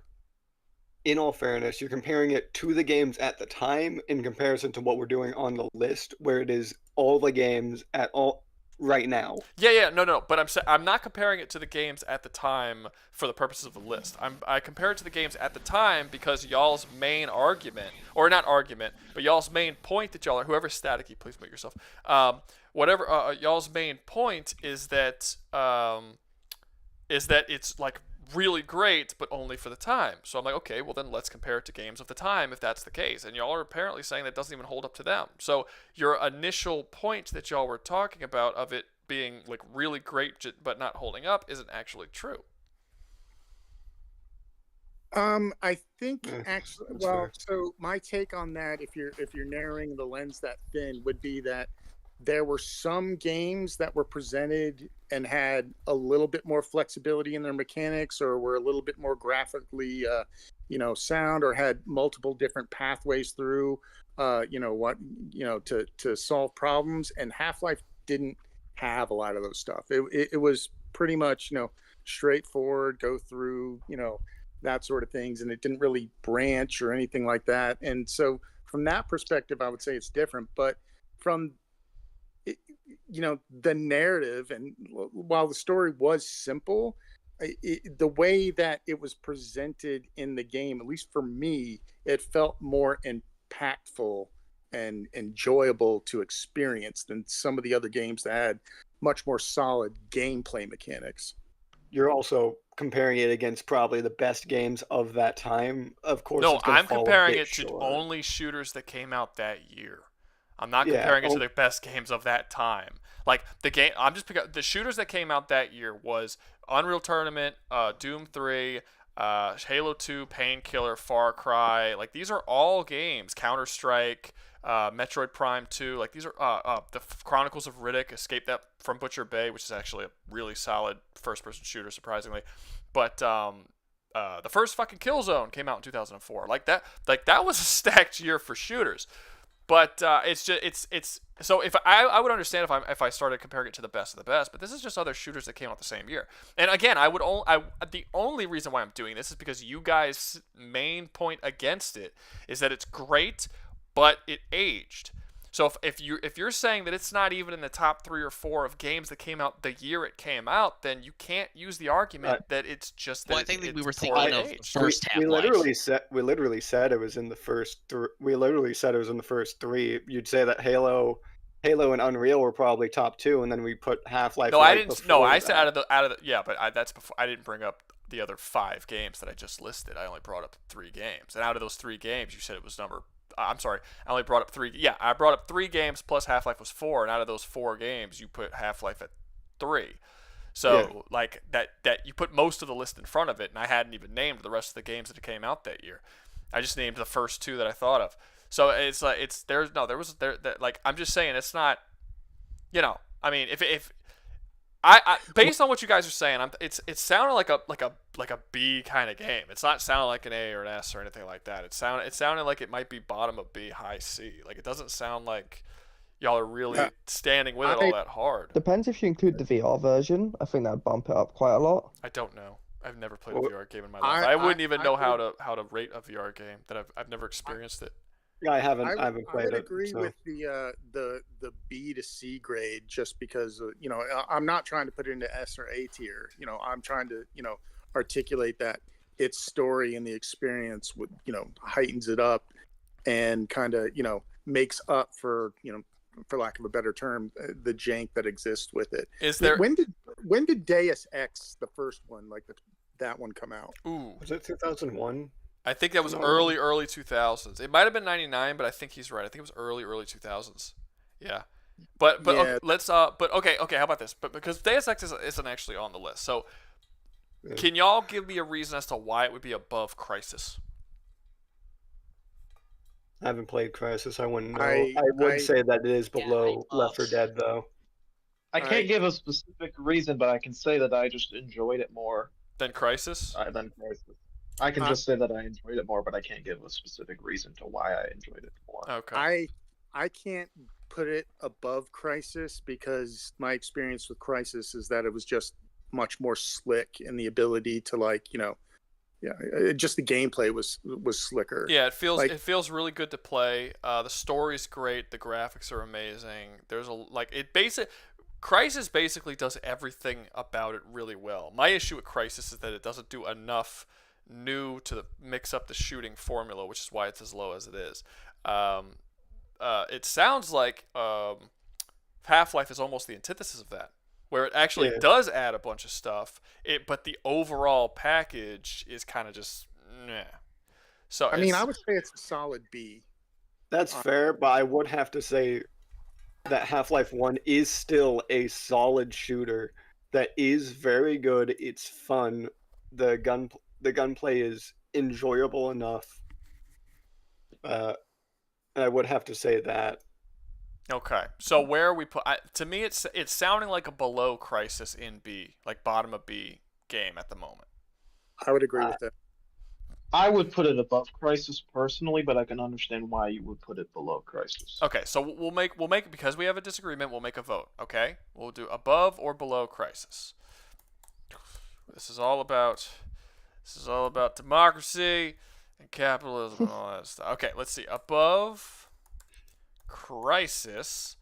In all fairness, you're comparing it to the games at the time in comparison to what we're doing on the list, where it is all the games at all right now. Yeah, no. But I'm not comparing it to the games at the time for the purposes of the list. I compare it to the games at the time because y'all's main argument, or not argument, but y'all's main point that y'all are, whoever's staticky, please mute yourself. Whatever y'all's main point is that it's like really great, but only for the time. So I'm like, okay, well then let's compare it to games of the time if that's the case. And y'all are apparently saying that doesn't even hold up to them. So your initial point that y'all were talking about of it being like really great but not holding up isn't actually true. I think actually, well, so my take on that, if you're narrowing the lens that thin, would be that there were some games that were presented and had a little bit more flexibility in their mechanics, or were a little bit more graphically, sound, or had multiple different pathways through, to solve problems. And Half-Life didn't have a lot of those stuff. It was pretty much, straightforward, go through, that sort of things, and it didn't really branch or anything like that. And so from that perspective, I would say it's different. But from the narrative, and while the story was simple, the way that it was presented in the game, at least for me, it felt more impactful and enjoyable to experience than some of the other games that had much more solid gameplay mechanics. You're also comparing it against probably the best games of that time. Of course, no, I'm comparing it to only shooters that came out that year. I'm not comparing it to the best games of that time. Like the game, I'm just picking up the shooters that came out that year was Unreal Tournament, Doom 3, Halo 2, Painkiller, Far Cry. Like these are all games. Counter Strike, Metroid Prime 2. Like these are the Chronicles of Riddick, Escape that from Butcher Bay, which is actually a really solid first-person shooter, surprisingly. But the first fucking Killzone came out in 2004. Like that was a stacked year for shooters. But it's so if I would understand if I started comparing it to the best of the best, but this is just other shooters that came out the same year. And again, the only reason why I'm doing this is because you guys' main point against it is that it's great, but it aged. So if you're saying that it's not even in the top 3 or 4 of games that came out the year it came out, then you can't use the argument that it's just that. Well, I think we were thinking of first Half-Life. We literally said it was in the first. We literally said it was in the first 3. You'd say that Halo and Unreal were probably top 2, and then we put Half-Life. No, I didn't. No, I said out of the yeah, but that's before. I didn't bring up the other 5 games that I just listed. I only brought up 3 games, and out of those 3 games, you said it was number. I'm sorry, I only brought up 3. Yeah, I brought up 3 games plus Half-Life was 4, and out of those 4 games, you put Half-Life at 3. So like that you put most of the list in front of it, and I hadn't even named the rest of the games that came out that year. I just named the first 2 that I thought of. So it's like I'm just saying it's not. I mean, if based on what you guys are saying, it's sounding like a B kind of game. It's not sounding like an A or an S or anything like that. It sounded like it might be bottom of B, high C. Like it doesn't sound like y'all are really standing with it all that hard. Depends if you include the VR version. I think that'd bump it up quite a lot. I don't know. I've never played a VR game in my life. I wouldn't even know how to rate a VR game that I've never experienced it. Yeah, I haven't played it. I would agree with the B to C grade just because I'm not trying to put it into S or A tier. I'm trying to articulate that its story and the experience would heightens it up and kind of makes up for for lack of a better term the jank that exists with it. Is there when did Deus Ex, the first one, that one, come out? Ooh, was it 2001? I think that was early 2000s. It might have been 99, but I think he's right. I think it was early 2000s. Yeah. But Yeah. Okay, let's okay, how about this? But because Deus Ex isn't actually on the list. So can y'all give me a reason as to why it would be above Crysis? I haven't played Crysis. I wouldn't know. I would say that it is below Left 4 Dead, though. I can't give a specific reason, but I can say that I just enjoyed it more than Crysis. I can just say that I enjoyed it more, but I can't give a specific reason to why I enjoyed it more. Okay. I can't put it above Crysis because my experience with Crysis is that it was just much more slick in the ability to just the gameplay was slicker. Yeah, it feels really good to play. The story's great. The graphics are amazing. There's Crysis basically does everything about it really well. My issue with Crysis is that it doesn't do enough new to mix up the shooting formula, which is why it's as low as it is. It sounds like Half-Life is almost the antithesis of that, where it actually does add a bunch of stuff, but the overall package is kind of just meh. So I would say it's a solid B. That's fair, but I would have to say that Half-Life 1 is still a solid shooter that is very good. It's fun. The gunplay is enjoyable enough. I would have to say that. Okay, so where are we put? To me, it's sounding like a below Crysis in B, like bottom of B game at the moment. I would agree with that. I would put it above Crysis personally, but I can understand why you would put it below Crysis. Okay, so we'll make because we have a disagreement. We'll make a vote. Okay, we'll do above or below Crysis. This is all about democracy and capitalism and all that stuff. Okay, let's see. Above Crysis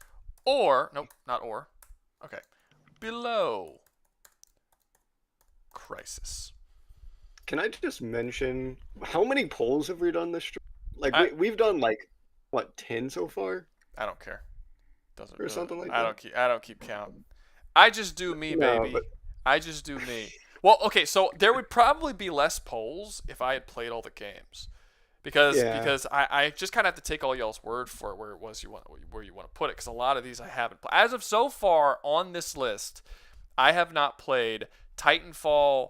or nope, not or. Okay, below Crysis. Can I just mention how many polls have we done this stream? We've done 10 so far? I don't care. Doesn't or something like I that. I don't keep count. I just do me, baby. But... I just do me. Well, okay, so there would probably be less polls if I had played all the games. Because I just kind of have to take all y'all's word for it where you want to put it, because a lot of these I haven't played. As of so far on this list, I have not played Titanfall,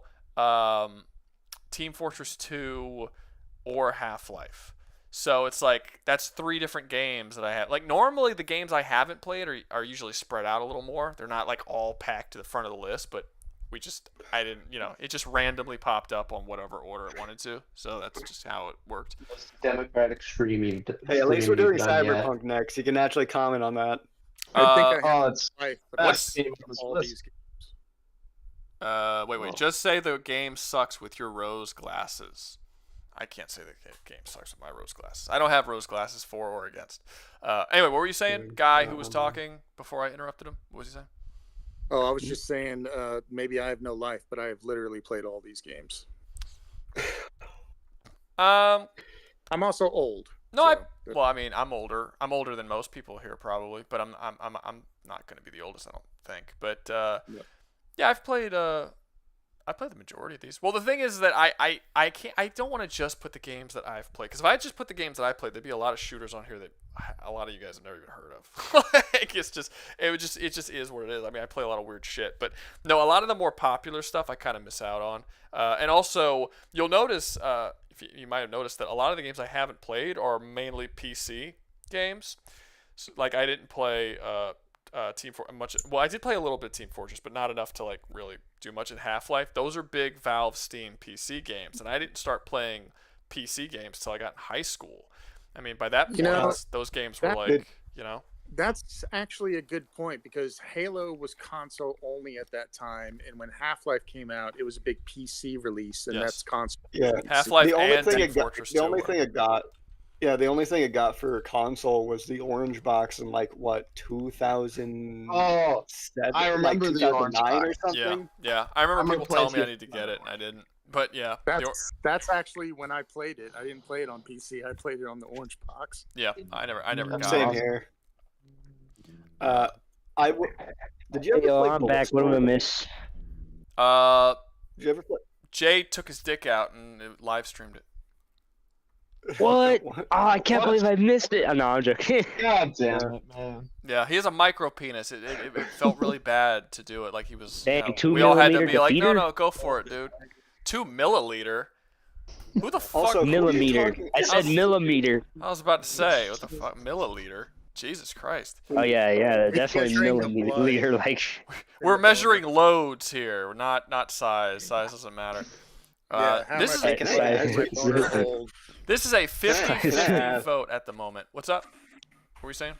Team Fortress 2, or Half-Life. So it's that's 3 different games that I have. Normally the games I haven't played are usually spread out a little more. They're not all packed to the front of the list, but I didn't, it just randomly popped up on whatever order it wanted to. So that's just how it worked. Democratic streaming. Hey, at least we're doing Cyberpunk next. You can actually comment on that. I think I have it's best game on this list. Wait. Just say the game sucks with your rose glasses. I can't say the game sucks with my rose glasses. I don't have rose glasses for or against. Anyway, what were you saying? Guy who was talking before I interrupted him. What was he saying? Oh, I was just saying, maybe I have no life, but I have literally played all these games. I'm also old. No, I'm older. I'm older than most people here probably, but I'm not going to be the oldest, I don't think. But yeah, I've played the majority of these. Well, the thing is that I don't want to just put the games that I've played, because if I just put the games that I played, there'd be a lot of shooters on here that a lot of you guys have never even heard of. It just is what it is. I mean, I play a lot of weird shit, but no, a lot of the more popular stuff I kind of miss out on. And also, you'll notice, you might have noticed that a lot of the games I haven't played are mainly PC games. So, I didn't play Team Fortress much. Well, I did play a little bit of Team Fortress, but not enough to like really do much in Half-Life. Those are big Valve Steam PC games, and I didn't start playing PC games till I got in high school. I mean, by that point, those games were like, That's actually a good point because Halo was console only at that time, and when Half-Life came out, it was a big PC release, and that's console. Yeah, Half-Life and Team Fortress 2. The only thing it got for console was the orange box in like what 2007. Oh, I remember like the orange 2009 or box. something. Yeah. I remember people telling me I need to get it, and I didn't. But yeah, that's actually when I played it. I didn't play it on PC. I played it on the orange box. Yeah, I never got Same it. here. Did you ever play I'm back. What do I miss? Did you ever play? Jay took his dick out and live streamed it. What? Oh, I can't believe I missed it. Oh, no, I'm joking. God damn it, man. Yeah, he has a micro penis. It felt really bad to do it. Like he was. Dang, 2 we all had to milliliter be like, defeater? no, go for it, dude. 2 milliliter. Who the fuck? Also, millimeter. I said millimeter. I was about to say, what the fuck, milliliter? Jesus Christ. Oh yeah, definitely millimeter. Like we're measuring loads here, not size. Size doesn't matter. This is a 50-50 vote at the moment. What's up? What were you saying?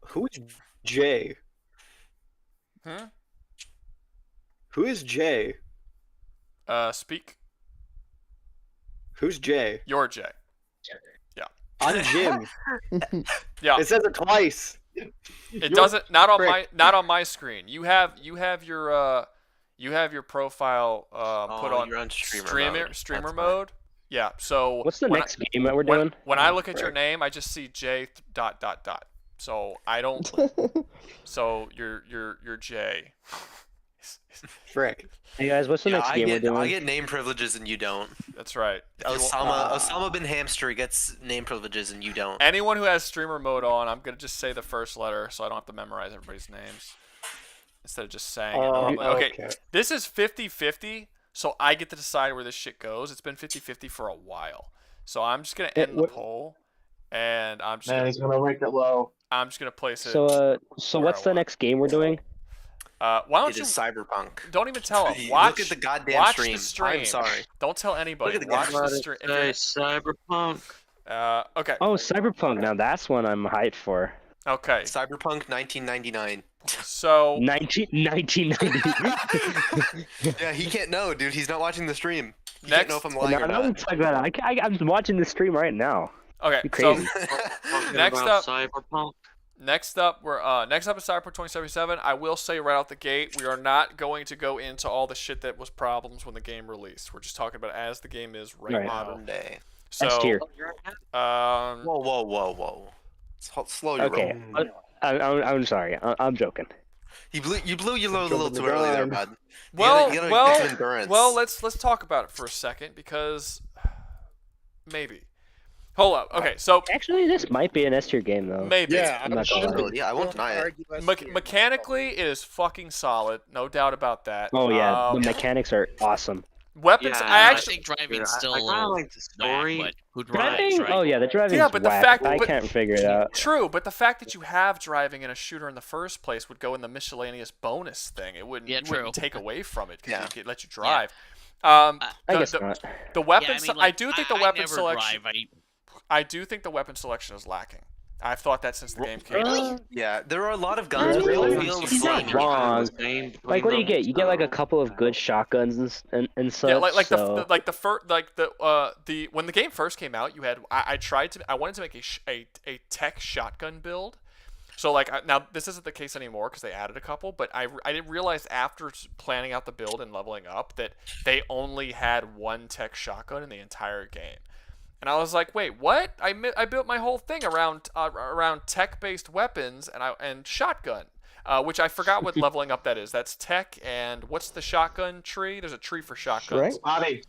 Who is Jay? Who is Jay? Speak. Who's Jay? You're Jay. Yeah. I'm Jim. Yeah. It says it twice. It doesn't. Not on my screen. You have your profile put on you're on streamer mode. Yeah. So what's the next game that we're doing? When I look at your name, I just see J ... So I don't. So you're Jay. Frick. Hey guys, what's the next game we're doing? I get name privileges and you don't. That's right. Osama bin Hamster gets name privileges and you don't. Anyone who has streamer mode on, I'm gonna just say the first letter, so I don't have to memorize everybody's names instead of just saying it normally. Okay, this is 50-50, so I get to decide where this shit goes. It's been 50-50 for a while, so I'm just gonna end the poll, and I'm just. He's gonna rank it low. I'm just gonna place it. So what's the next game we're doing? Why don't it you? Is Cyberpunk. Don't even tell him. Watch. Look at the goddamn watch stream. The stream. I'm sorry. Don't tell anybody. Watch the stream. Cyberpunk. Okay. Oh, Cyberpunk. Now that's one I'm hyped for. Okay. Cyberpunk 1999. So 1990. Yeah, he can't know, dude. He's not watching the stream. He Next, can't know if I'm lying or not. I'm watching the stream right now. Okay. Crazy. So next up. Cyberpunk. Next up, is Cyberpunk 2077. I will say right out the gate, we are not going to go into all the shit that was problems when the game released. We're just talking about as the game is right now. Modern day. So, whoa. Slow your roll. I'm sorry. I'm joking. You blew your load a little too early there, bud. Well, let's talk about it for a second because maybe. Hold up. Okay, so actually, this might be an S tier game though. Maybe. Yeah, I won't deny it. Mechanically, it is fucking solid, no doubt about that. Oh yeah, the mechanics are awesome. Weapons. I think driving's still. I kind of like the story. But who drives? Right? Oh yeah, the driving. Yeah, but the fact I can't figure it out. True, but the fact that you have driving in a shooter in the first place would go in the miscellaneous bonus thing. It wouldn't. It wouldn't take away from it because it let you drive. I guess not. The weapons. I do think the weapon selection. I do think the weapon selection is lacking. I've thought that since the game came out. Yeah, there are a lot of guns where it feels He's not wrong. Like, what do you get? You get like a couple of good shotguns and such. Yeah, when the game first came out, you had I wanted to make a tech shotgun build. So now this isn't the case anymore because they added a couple, but I didn't realize after planning out the build and leveling up that they only had one tech shotgun in the entire game. And I was like, wait, what? I built my whole thing around tech-based weapons and shotgun, which I forgot what leveling up that is. That's tech and what's the shotgun tree? There's a tree for shotguns. Body,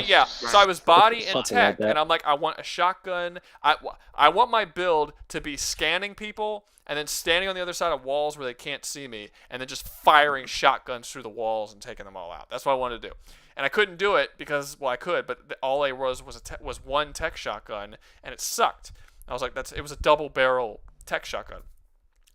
yeah. So I was body and tech, and I'm like, I want a shotgun. I want my build to be scanning people and then standing on the other side of walls where they can't see me, and then just firing shotguns through the walls and taking them all out. That's what I wanted to do. And I couldn't do it because, I could, but all I was one tech shotgun, and it sucked. I was like, it was a double barrel tech shotgun.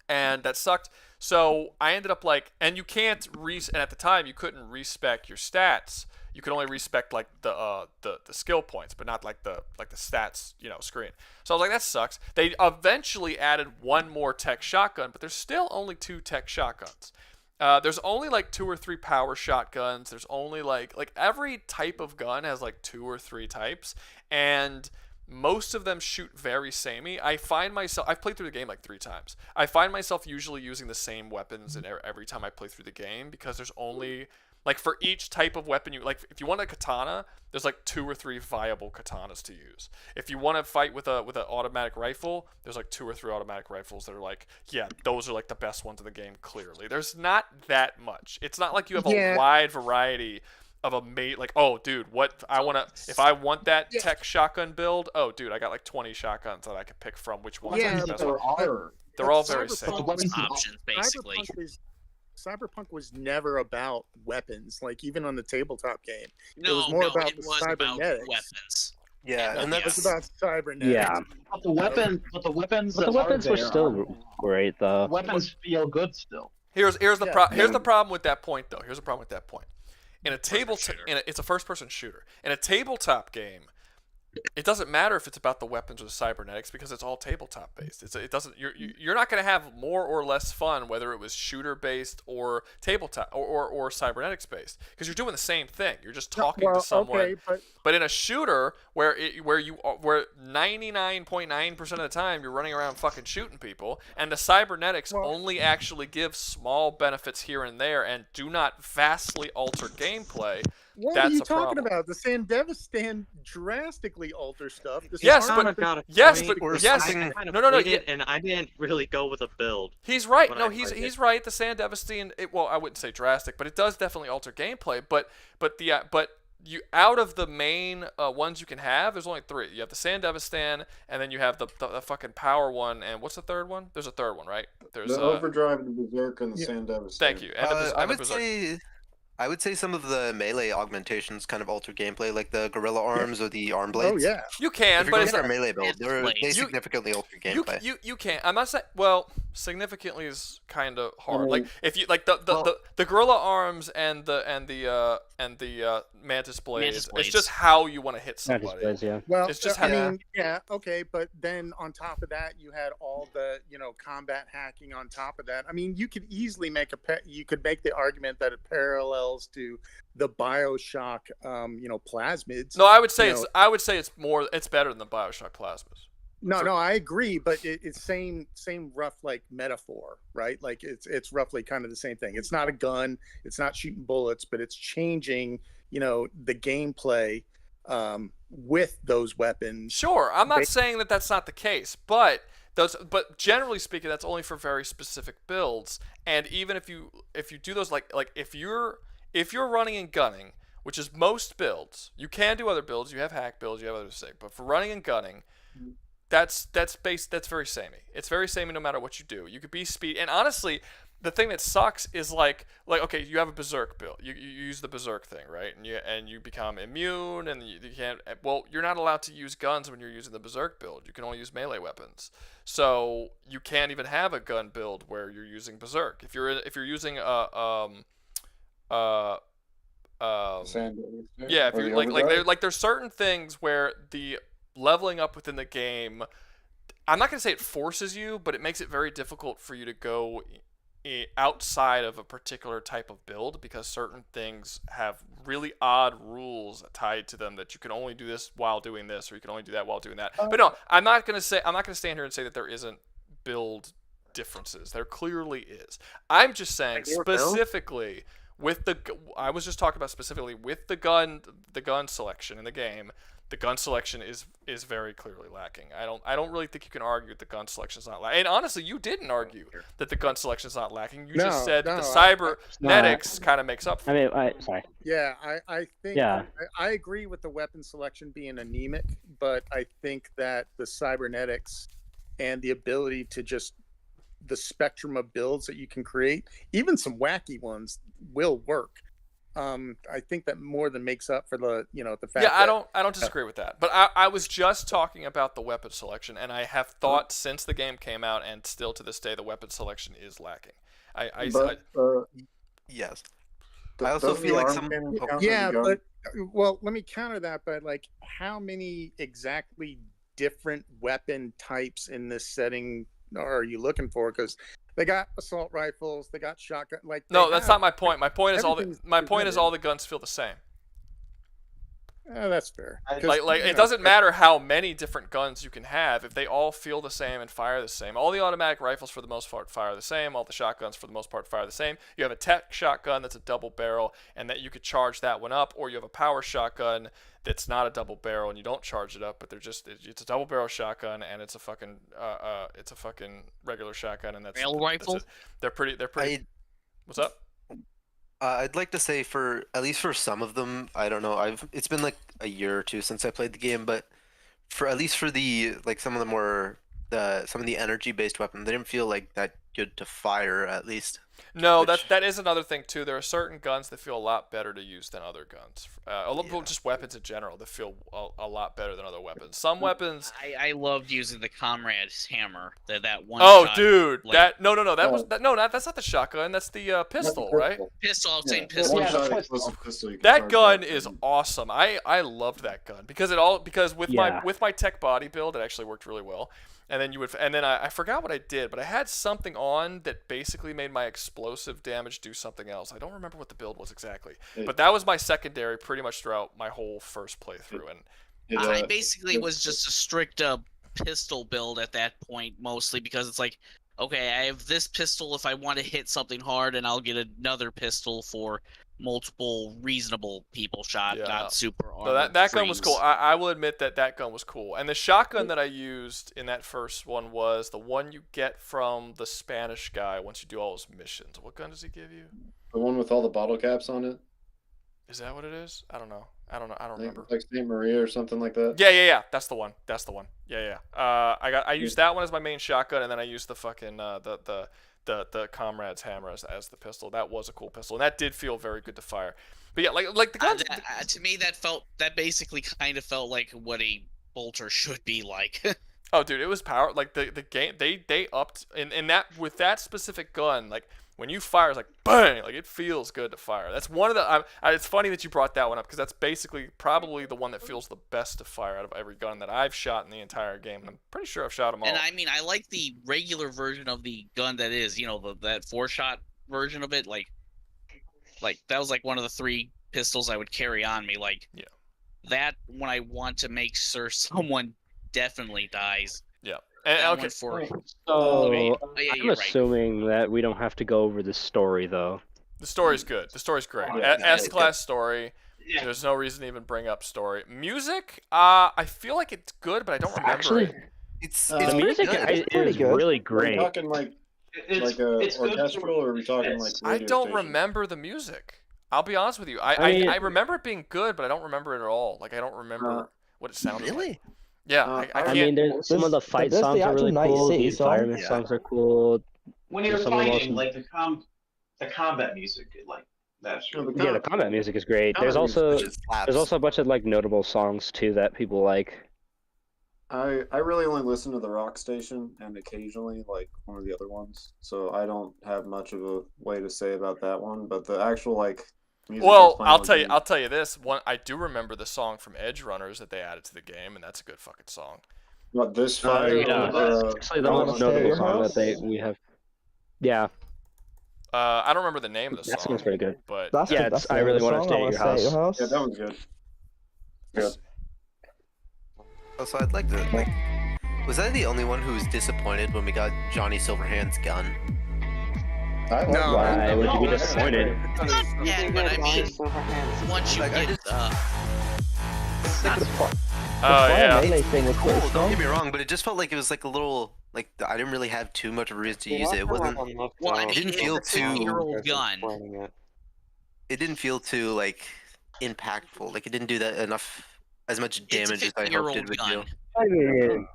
and that sucked. So I ended up like, and you can't and at the time you couldn't respec your stats. You could only respec like the skill points, but not like the stats screen. So I was like, that sucks. They eventually added one more tech shotgun, but there's still only 2 tech shotguns. There's only like 2 or 3 power shotguns. There's only like every type of gun has like 2 or 3 types, and most of them shoot very samey. I've played through the game like 3 times. I find myself usually using the same weapons every time I play through the game, because there's only like for each type of weapon if you want a katana, there's like 2 or 3 viable katanas to use. If you want to fight with an automatic rifle, there's like 2 or 3 automatic rifles that are like, yeah, those are like the best ones in the game. Clearly, there's not that much. It's not like you have a wide variety of a mate. Like, oh, dude, if I want that tech shotgun build, oh, dude, I got like 20 shotguns that I could pick from. Which ones? Yeah, are the best there one. are. They're all very same. Options, basically. Cyberpunk was never about weapons. Like even on the tabletop game, no, it was more about it the was cybernetics. about weapons. Yeah, and it was about cybernetics. Yeah, But the weapons were still great though. Weapons feel good still. Here's the problem with that point though. Here's the problem with that point. In a it's a first-person shooter. In a tabletop game, it doesn't matter if it's about the weapons or the cybernetics, because it's all tabletop based. You're not going to have more or less fun whether it was shooter based or tabletop or cybernetics based, because you're doing the same thing. You're just talking to someone. Okay, but in a shooter where 99.9% of the time you're running around fucking shooting people, and the cybernetics only actually give small benefits here and there and do not vastly alter gameplay. What That's are you a talking problem. about? The Sandevistan drastically alter stuff. No. And I didn't really go with a build. He's right. No, he's right. The Sandevistan, I wouldn't say drastic, but it does definitely alter gameplay. But you out of the main ones you can have, there's only 3. You have the Sandevistan, and then you have the fucking power one. And what's the third one? There's a third one, right? There's the Overdrive, the Berserk, and the Sandevistan. Thank you. And I would say some of the melee augmentations kind of alter gameplay, like the gorilla arms or the arm blades. Oh yeah, you can, but it's not a melee build. They significantly alter gameplay. You can. I'm not saying. Well, significantly is kind of hard. Like if you like the gorilla arms and the mantis blades. It's just how you want to hit somebody. Blades, yeah. Well, it's just okay, but then on top of that, you had all the combat hacking on top of that. I mean, you could easily make the argument that it parallels to the Bioshock, plasmids. No, I would say it's better than the Bioshock plasmids. No, I agree, but it's same rough like metaphor, right? Like it's roughly kind of the same thing. It's not a gun, it's not shooting bullets, but it's changing, the gameplay with those weapons. Sure, I'm not saying that that's not the case, but generally speaking, that's only for very specific builds. And even if you do those like if you're running and gunning, which is most builds, you can do other builds. You have hack builds, you have other things, but for running and gunning, that's very samey. It's very samey no matter what you do. You could be speed, and honestly, the thing that sucks is like okay, you have a berserk build. You use the berserk thing, right? And you become immune, and you can't. Well, you're not allowed to use guns when you're using the berserk build. You can only use melee weapons. So you can't even have a gun build where you're using berserk. If you're using there's certain things where the leveling up within the game, I'm not going to say it forces you, but it makes it very difficult for you to go outside of a particular type of build, because certain things have really odd rules tied to them, that you can only do this while doing this, or you can only do that while doing that. But no, I'm not going to stand here and say that there isn't build differences. There clearly is. I'm just saying specifically with I was just talking about specifically with the gun selection in the game. The gun selection is very clearly lacking. I don't really think you can argue that the gun selection is not lacking. And honestly, you didn't argue that the gun selection is not lacking. You just said that the cybernetics kind of makes up for it. Sorry. Yeah, I think I agree with the weapon selection being anemic, but I think that the cybernetics and the ability to just the spectrum of builds that you can create, even some wacky ones, will work. I think that more than makes up for the the fact. Yeah, that, I don't disagree with that. But I was just talking about the weapon selection, and I have thought since the game came out, and still to this day, the weapon selection is lacking. Yes. I also feel like some. Yeah, but well, let me counter that. But like, how many exactly different weapon types in this setting are you looking for? Because they got assault rifles, they got shotgun. Like, no, that's not my point. My point is all the guns feel the same. That's fair. Like it doesn't matter how many different guns you can have if they all feel the same and fire the same. All the automatic rifles for the most part fire the same. All the shotguns for the most part fire the same. You have a tech shotgun that's a double barrel and that you could charge that one up, or you have a power shotgun that's not a double barrel and you don't charge it up, but it's a double barrel shotgun and it's a fucking regular shotgun, and that's rail rifle. They're pretty. What's up? I'd like to say at least for some of them, I don't know. It's been like a year or two since I played the game, but at least for the some of the more some of the energy based weapons, they didn't feel like that good to fire at least. No, that is another thing too. There are certain guns that feel a lot better to use than other guns. Just weapons in general that feel a lot better than other weapons. Some weapons. I loved using the Comrade's hammer. That one. Oh, shot, dude, that's not the shotgun. That's the pistol, right? Pistol, same pistol. That gun is awesome. I loved that gun because with my tech body build, it actually worked really well. And then I forgot what I did, but I had something on that basically made my explosive damage do something else. I don't remember what the build was exactly, but that was my secondary pretty much throughout my whole first playthrough. And I basically was just a strict pistol build at that point, mostly because it's like, okay, I have this pistol if I want to hit something hard, and I'll get another pistol for multiple reasonable people shot, not super armored. No, that gun was cool. I will admit that gun was cool. And the shotgun that I used in that first one was the one you get from the Spanish guy once you do all his missions. What gun does he give you? The one with all the bottle caps on it. Is that what it is? I don't know. I don't remember. Like St. Maria or something like that. Yeah. That's the one. Yeah. I used that one as my main shotgun, and then I used the fucking the Comrade's hammer as the pistol. That was a cool pistol, and that did feel very good to fire. But yeah, like the guns. To me, that basically kind of felt like what a bolter should be like. Oh, dude, it was power. Like the game, they upped in that with that specific gun. Like when you fire, it's like bang. Like it feels good to fire. That's one of the. It's funny that you brought that one up because that's basically probably the one that feels the best to fire out of every gun that I've shot in the entire game. And I'm pretty sure I've shot them all. And I mean, I like the regular version of the gun that is, that 4-shot version of it. Like that was like one of the 3 pistols I would carry on me. Like that when I want to make sure someone definitely dies. Yeah. Okay. I'm assuming that we don't have to go over the story, though. The story's good. The story's great. S-class story. Yeah. There's no reason to even bring up story. Music, I feel like it's good, but I don't remember it. It's the music is really great. Are we talking like orchestral, or are we talking like? I don't remember the music. I'll be honest with you. I remember it being good, but I don't remember it at all. Like I don't remember what it sounded like. Yeah, I can't. Some of the fight songs are really cool. The environment songs are cool. When you're fighting, like the combat music, like that's really yeah, the combat music is great. There's also a bunch of like notable songs too that people like. I really only listen to the rock station and occasionally like one of the other ones, so I don't have much of a way to say about that one. But the actual music. Well, I'll tell you this one. I do remember the song from Edge Runners that they added to the game, and that's a good fucking song. What this fire? Actually, the most notable song that we have. Yeah. I don't remember the name of the song. That sounds pretty good. But I really want to stay at your house. Yeah, that one's good. Good. Also, I'd like to was I the only one who was disappointed when we got Johnny Silverhand's gun? No. Why would you be disappointed? Yeah, but I mean, once you get yeah. Thing was cool. Don't get me wrong, but it just felt like it was like a little I didn't really have too much of a reason to use it. It wasn't. Well, I mean, it didn't feel too. Gun. It didn't feel too impactful. Like it didn't do that enough as much damage as I hoped it would do. I mean,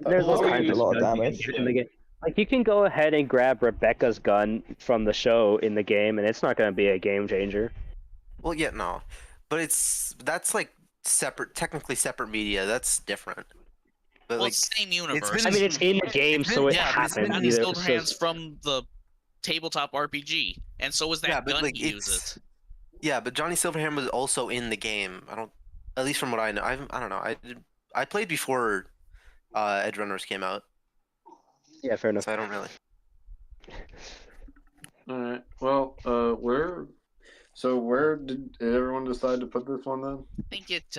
there's all kinds of damage in the game. Like you can go ahead and grab Rebecca's gun from the show in the game, and it's not going to be a game changer. Well, yeah, no, but that's like technically separate media. That's different. But Well, like, it's the same it's universe. been, I mean, it's in the game, so it yeah, but it's happens. been Either Silverhand's from the tabletop RPG, and so was that yeah, but gun like he uses. yeah, but Johnny Silverhand was also in the game. At least from what I know, I don't know. I played before Edge Runners came out, yeah, fair enough. so I don't really. All right. Well, where did everyone decide to put this one then? I think it's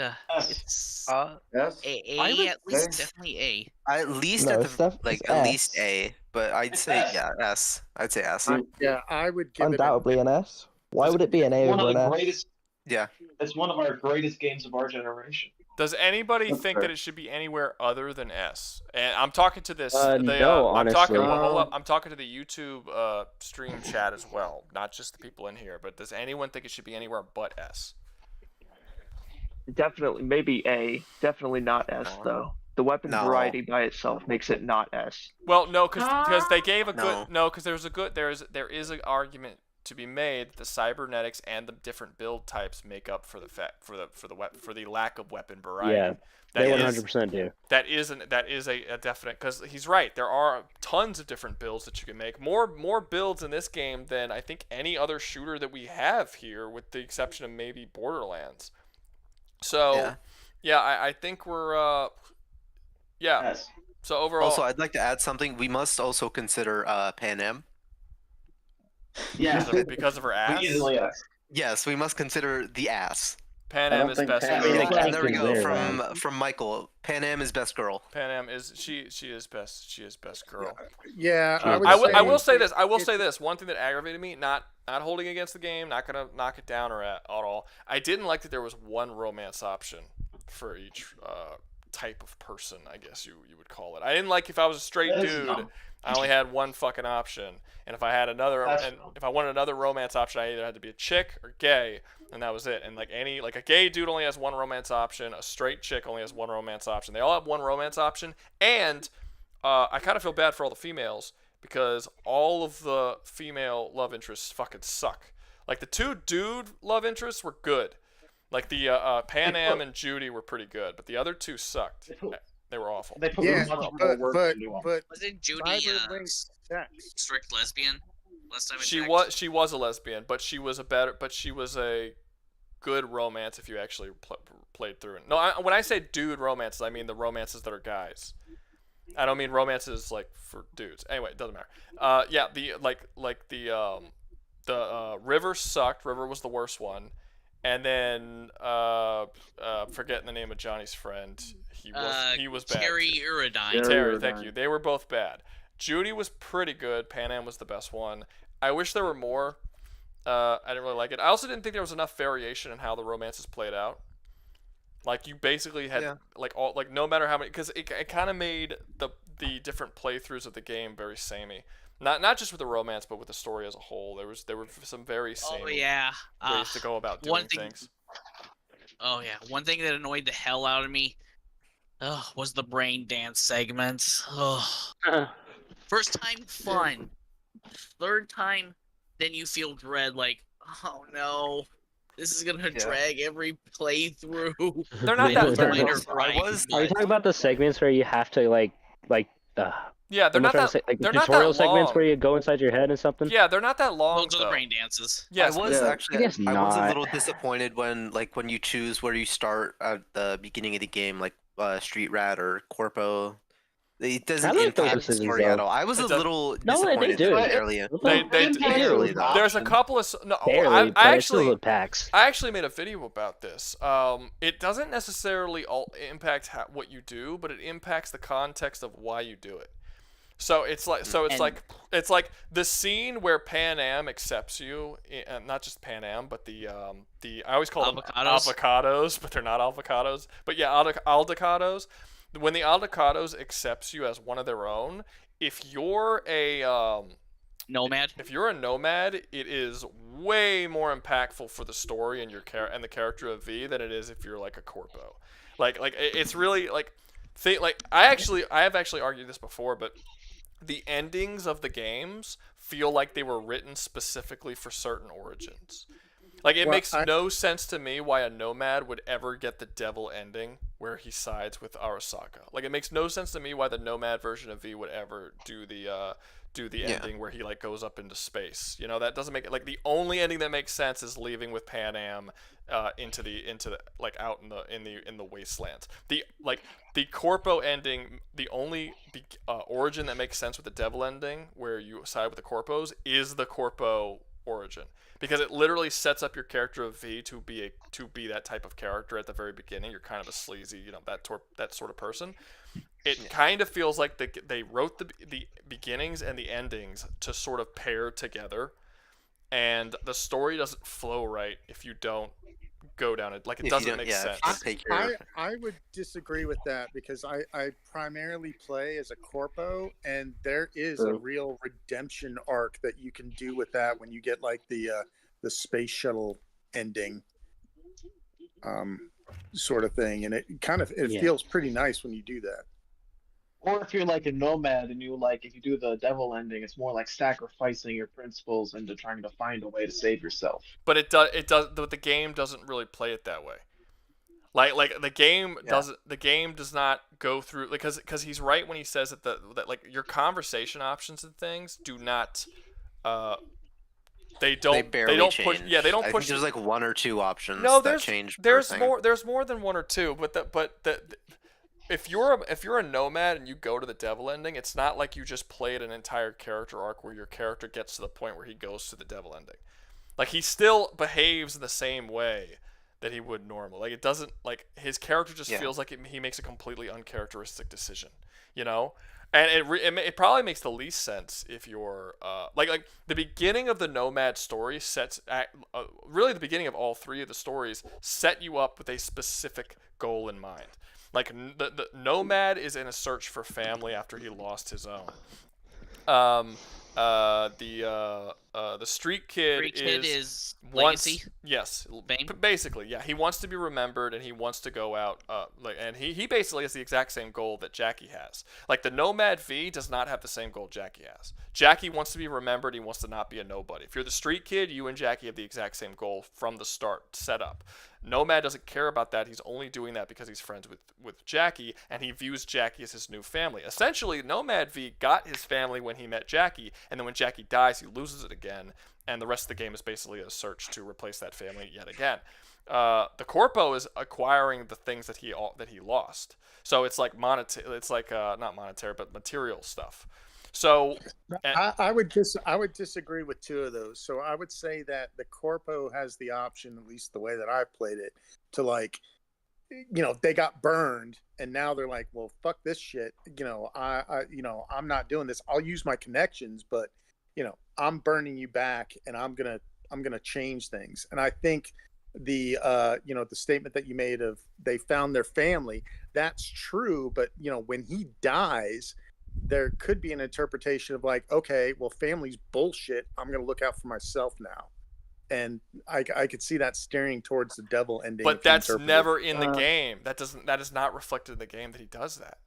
Yes. A at least definitely A. At least No, at it's the it's at S. least A, but I'd say yeah S. I'd say S. Yeah, I would give Undoubtedly an S. Why would it be an A One over of an the S? greatest. Yeah. It's one of our greatest games of our generation. Does anybody That's think fair. that it should be anywhere other than S? And I'm talking to this. No, I'm talking. honestly. Hold up, I'm talking to the YouTube stream chat as well, not just the people in here. But does anyone think it should be anywhere but S? Definitely, maybe A. Definitely not S though. The weapon No. variety by itself makes it not S. Well, no, because they gave a No. good because there is an argument to be made that the cybernetics and the different build types make up for the lack of weapon variety. Yeah, they 100% do. That is a definite, because he's right. There are tons of different builds that you can make. More builds in this game than I think any other shooter that we have here, with the exception of maybe Borderlands. So yeah, I think we're yeah. Yes. So overall, Also, I'd like to add something. We must also consider Pan Am. Yeah. because of her ass. Easily yes. Yes, we must consider the ass. Pan Am is best. I mean, girl. the And there we cake go is there, from Michael. Pan Am is best girl. Pan Am is she is best. She is best girl. Yeah, I will say this. I will say this. One thing that aggravated me, not holding against the game, not gonna knock it down or at all. I didn't like that there was one romance option for each type of person, I guess you would call it. I didn't like if I was a straight dude, I only had one fucking option, and if I had if I wanted another romance option, I either had to be a chick or gay, and that was it. And like a gay dude only has one romance option, a straight chick only has one romance option. They all have one romance option, and I kind of feel bad for all the females because all of the female love interests fucking suck. Like the two dude love interests were good. Like the Pan Am and Judy were pretty good, but the other two sucked. They were awful. They put Yeah, more work into them. but Wasn't Judy Cyberlink's sex. strict lesbian last time I She checked? she was a lesbian, but she was a good romance if you actually played through it. No, when I say dude romances, I mean the romances that are guys. I don't mean romances like for dudes. Anyway, it doesn't matter. Yeah, the River sucked. River was the worst one. And then forgetting the name of Johnny's friend, he was bad. Terry Uridine. Terry, thank you. They were both bad. Judy was pretty good. Pan Am was the best one. I wish there were more. I didn't really like it. I also didn't think there was enough variation in how the romances played out. Like you basically had no matter how many, because it kind of made the different playthroughs of the game very samey. Not just with the romance, but with the story as a whole. There were some very samey ways to go about doing things. Oh yeah, one thing that annoyed the hell out of me was the brain dance segments. First time fun, third time then you feel dread. Like, oh no, this is gonna drag every playthrough. They're not that. Are you talking about the segments where you have to Yeah, they're not that. the They're not tutorial that segments long. where you go inside your head and something. Yeah, they're not that long. Those are the brain dances. Yes, I was I was a not. little disappointed when you choose where you start at the beginning of the game, like Street Rat or Corpo. It doesn't like those impact the decisions, story at though. all. I was a little No, they disappointed do. early. They Barely, though. There's a couple of Barely, but it still impacts. I actually made a video about this. It doesn't necessarily impact what you do, but it impacts the context of why you do it. So it's like the scene where Pan Am accepts you, not just Pan Am, but the I always call them avocados, but they're not avocados. But yeah, aldecados. When the aldecados accepts you as one of their own, if you're a nomad, it is way more impactful for the story and and the character of V than it is if you're like a corpo. Like it's really I have actually argued this before, but the endings of the games feel like they were written specifically for certain origins. Like, it makes no sense to me why a Nomad would ever get the devil ending where he sides with Arasaka. Like, it makes no sense to me why the Nomad version of V would ever do the ending where he like goes up into space. You know, that doesn't make it, like, the only ending that makes sense is leaving with Pan Am into the like out in the wastelands. The Corpo ending, the only origin that makes sense with the devil ending where you side with the Corpos is the Corpo origin, because it literally sets up your character of V to be that type of character at the very beginning. You're kind of a sleazy, you know, that sort of person. It kind of feels like they wrote the beginnings and the endings to sort of pair together, and the story doesn't flow right if you don't go down it. Like, it doesn't make sense. I would disagree with that, because I primarily play as a Corpo, and there is a real redemption arc that you can do with that when you get like the space shuttle ending sort of thing, and it feels pretty nice when you do that. Or if you're like a Nomad and if you do the devil ending, it's more like sacrificing your principles into trying to find a way to save yourself. But but the game doesn't really play it that way. Like the game does not go through, because he's right when he says that like your conversation options and things do not they don't change. push. Yeah, they don't I push. think there's like one or two options. No, that change. There's more than one or two. If you're a Nomad and you go to the devil ending, it's not like you just played an entire character arc where your character gets to the point where he goes to the devil ending. Like, he still behaves in the same way that he would normally. Like, it doesn't, like, his character just feels like he makes a completely uncharacteristic decision, you know? And it probably makes the least sense if you're like the beginning of the Nomad story really the beginning of all three of the stories set you up with a specific goal in mind. Like, the Nomad is in a search for family after he lost his own. The Street Kid is legacy. Yes, basically, yeah. He wants to be remembered, and he wants to go out. And he basically has the exact same goal that Jackie has. Like, the Nomad V does not have the same goal Jackie has. Jackie wants to be remembered. He wants to not be a nobody. If you're the Street Kid, you and Jackie have the exact same goal from the start, set up. Nomad doesn't care about that. He's only doing that because he's friends with Jackie, and he views Jackie as his new family. Essentially, Nomad V got his family when he met Jackie, and then when Jackie dies, he loses it again, and the rest of the game is basically a search to replace that family yet again. The Corpo is acquiring the things that he lost. So it's like not monetary, but material stuff. So I would disagree with two of those. So I would say that the Corpo has the option, at least the way that I played it, to, like, you know, they got burned and now they're like, well, fuck this shit. You know, I'm not doing this. I'll use my connections, but, you know, I'm burning you back, and I'm gonna change things. And I think the statement that you made of they found their family, that's true. But, you know, when he dies, there could be an interpretation of like, okay, well, family's bullshit. I'm going to look out for myself now. And I could see that steering towards the devil ending. But that's never in the game. That is not reflected in the game that he does that.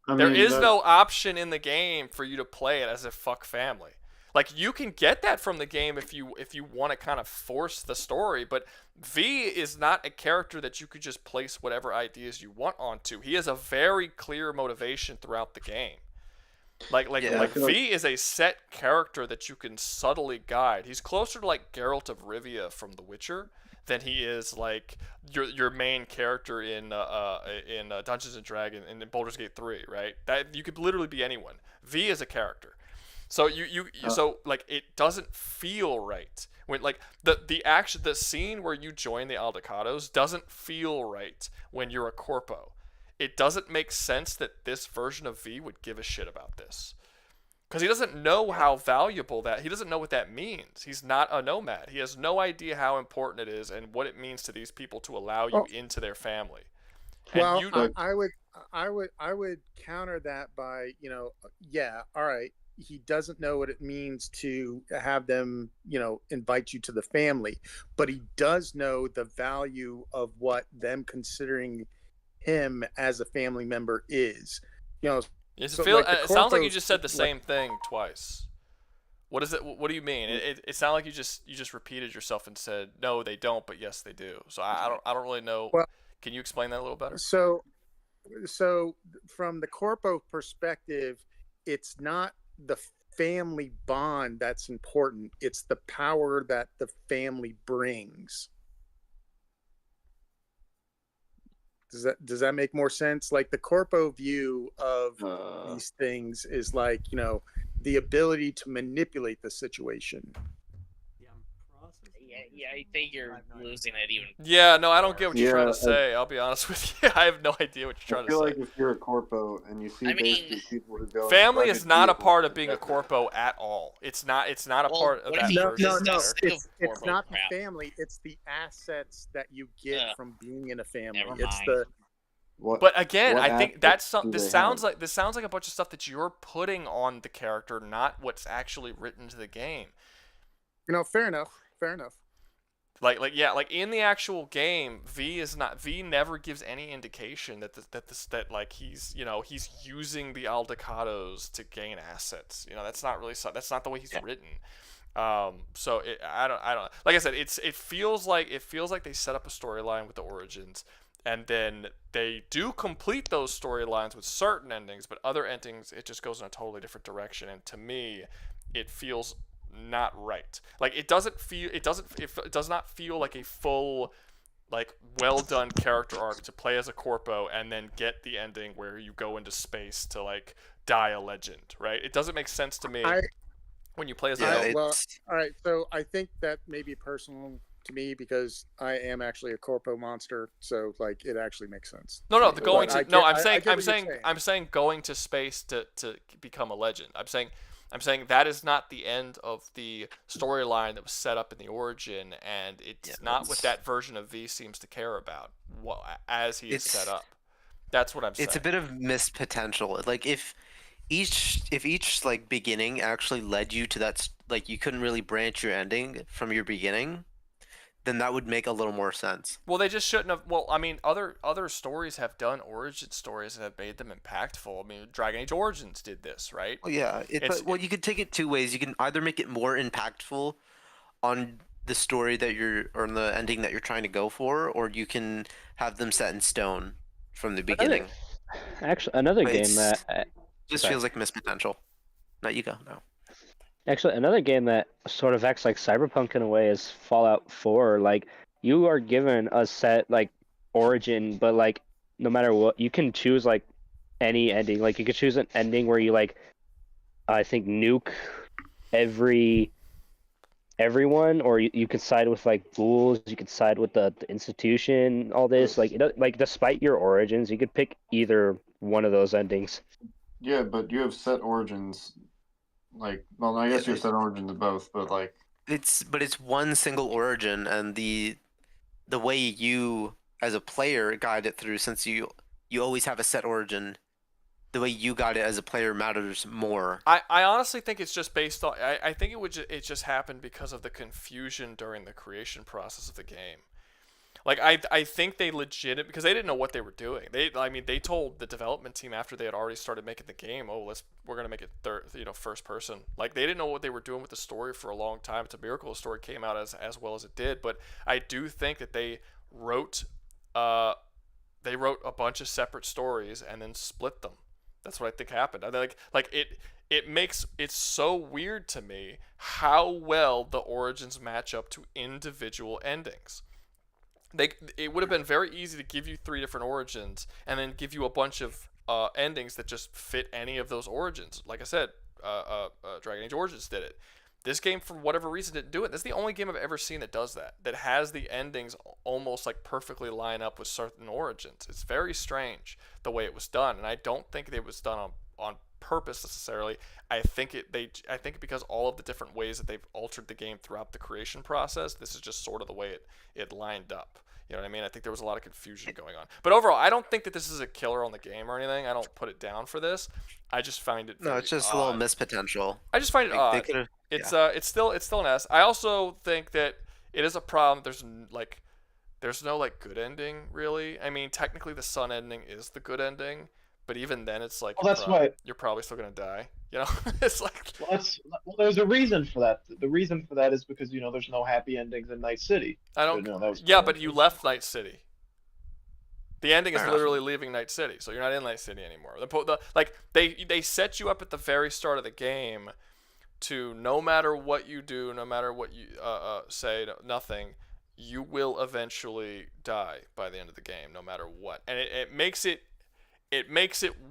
There is no option in the game for you to play it as a fuck family. Like, you can get that from the game if you want to kind of force the story, but V is not a character that you could just place whatever ideas you want onto. He has a very clear motivation throughout the game. Like V is a set character that you can subtly guide. He's closer to like Geralt of Rivia from The Witcher than he is like your main character in Dungeons and Dragons in Baldur's Gate 3, right? That you could literally be anyone. V is a character. So so like, it doesn't feel right when, like, the scene where you join the Aldecados doesn't feel right when you're a Corpo. It doesn't make sense that this version of V would give a shit about this, because he doesn't know how valuable he doesn't know what that means. He's not a Nomad. He has no idea how important it is and what it means to these people to allow you into their family. And I would counter that by, you know, yeah, all right, he doesn't know what it means to have them, you know, invite you to the family, but he does know the value of what them considering him as a family member is, you know. It sounds like you just said the same thing twice. What is it? What do you mean? It sounded like you just repeated yourself and said no, they don't, but yes, they do. So I don't really know. Well, can you explain that a little better? So from the corpo perspective, it's not the family bond that's important. It's the power that the family brings. Does that make more sense? Like the corpo view of these things is like, the ability to manipulate the situation. Yeah, I think you're losing it even. Yeah, no, I don't get what you're trying to say. I'll be honest with you. I have no idea what you're trying to say. I feel like if you're a corpo and you see basically people who go... Family is not a part of being a corpo at all. It's not a part of that person. No. It's not the family. It's the assets that you get from being in a family. It's the... But again, I think that's this sounds like a bunch of stuff that you're putting on the character, not what's actually written to the game. Fair enough. Like in the actual game, V never gives any indication that he's he's using the Aldecados to gain assets. That's not the way he's written. So I don't like I said, it feels like they set up a storyline with the Origins, and then they do complete those storylines with certain endings, but other endings it just goes in a totally different direction, and to me it feels not right. Like it does not feel like a full, like, well done character arc to play as a corpo and then get the ending where you go into space to like die a legend, right? It doesn't make sense to me when you play as a well, all right, so I think that may be personal to me because I am actually a corpo monster, so like it actually makes sense. I'm saying going to space to become a legend. I'm saying that is not the end of the storyline that was set up in the Origin, and it's not what that version of V seems to care about as he is set up. That's what I'm saying. It's a bit of missed potential. Like if each like beginning actually led you to that, like you couldn't really branch your ending from your beginning, then that would make a little more sense. Well, they just shouldn't have. Well, I mean, other stories have done origin stories and have made them impactful. I mean, Dragon Age Origins did this, right? Well, yeah. Well, you could take it two ways. You can either make it more impactful on the story or the ending that you're trying to go for, or you can have them set in stone from the beginning. Another game that just feels like missed potential. No, you go. No. Actually, another game that sort of acts like Cyberpunk in a way is Fallout 4. Like, you are given a set, like, origin, but, like, no matter what, you can choose, like, any ending. Like, you could choose an ending where you, like, I think, nuke everyone, or you could side with, like, ghouls, you could side with the institution, all this. Like, despite your origins, you could pick either one of those endings. Yeah, but you have set origins. Like, well, I guess you have set origins of both, but like it's one single origin, and the way you as a player guide it through, since you always have a set origin, the way you guide it as a player matters more. I honestly think it's just based on. I think it just happened because of the confusion during the creation process of the game. Like I think they because they didn't know what they were doing. They told the development team after they had already started making the game, we're gonna make it first person. Like they didn't know what they were doing with the story for a long time. It's a miracle the story came out as well as it did. But I do think that they wrote a bunch of separate stories and then split them. That's what I think happened. It makes it so weird to me how well the origins match up to individual endings. It would have been very easy to give you 3 different origins and then give you a bunch of endings that just fit any of those origins. Like I said, Dragon Age Origins did it. This game, for whatever reason, didn't do it. This is the only game I've ever seen that does that. That has the endings almost like perfectly line up with certain origins. It's very strange the way it was done, and I don't think it was done on purpose necessarily. I think because all of the different ways that they've altered the game throughout the creation process, this is just sort of the way it lined up. You know what I mean? I think there was a lot of confusion going on. But overall, I don't think that this is a killer on the game or anything. I don't put it down for this. I just find it it's just odd. a little missed potential. I just find it odd. It's still an S. I also think that it is a problem. There's no like good ending really. I mean, technically the Sun ending is the good ending, But even then, it's like Well, that's why you're probably still gonna die. You know, it's like there's a reason for that. The reason for that is because there's no happy endings in Night City. I don't. Yeah, but you left Night City. The ending is literally leaving Night City, so you're not in Night City anymore. They set you up at the very start of the game to no matter what you do, no matter what you say, nothing, you will eventually die by the end of the game, no matter what. And it makes it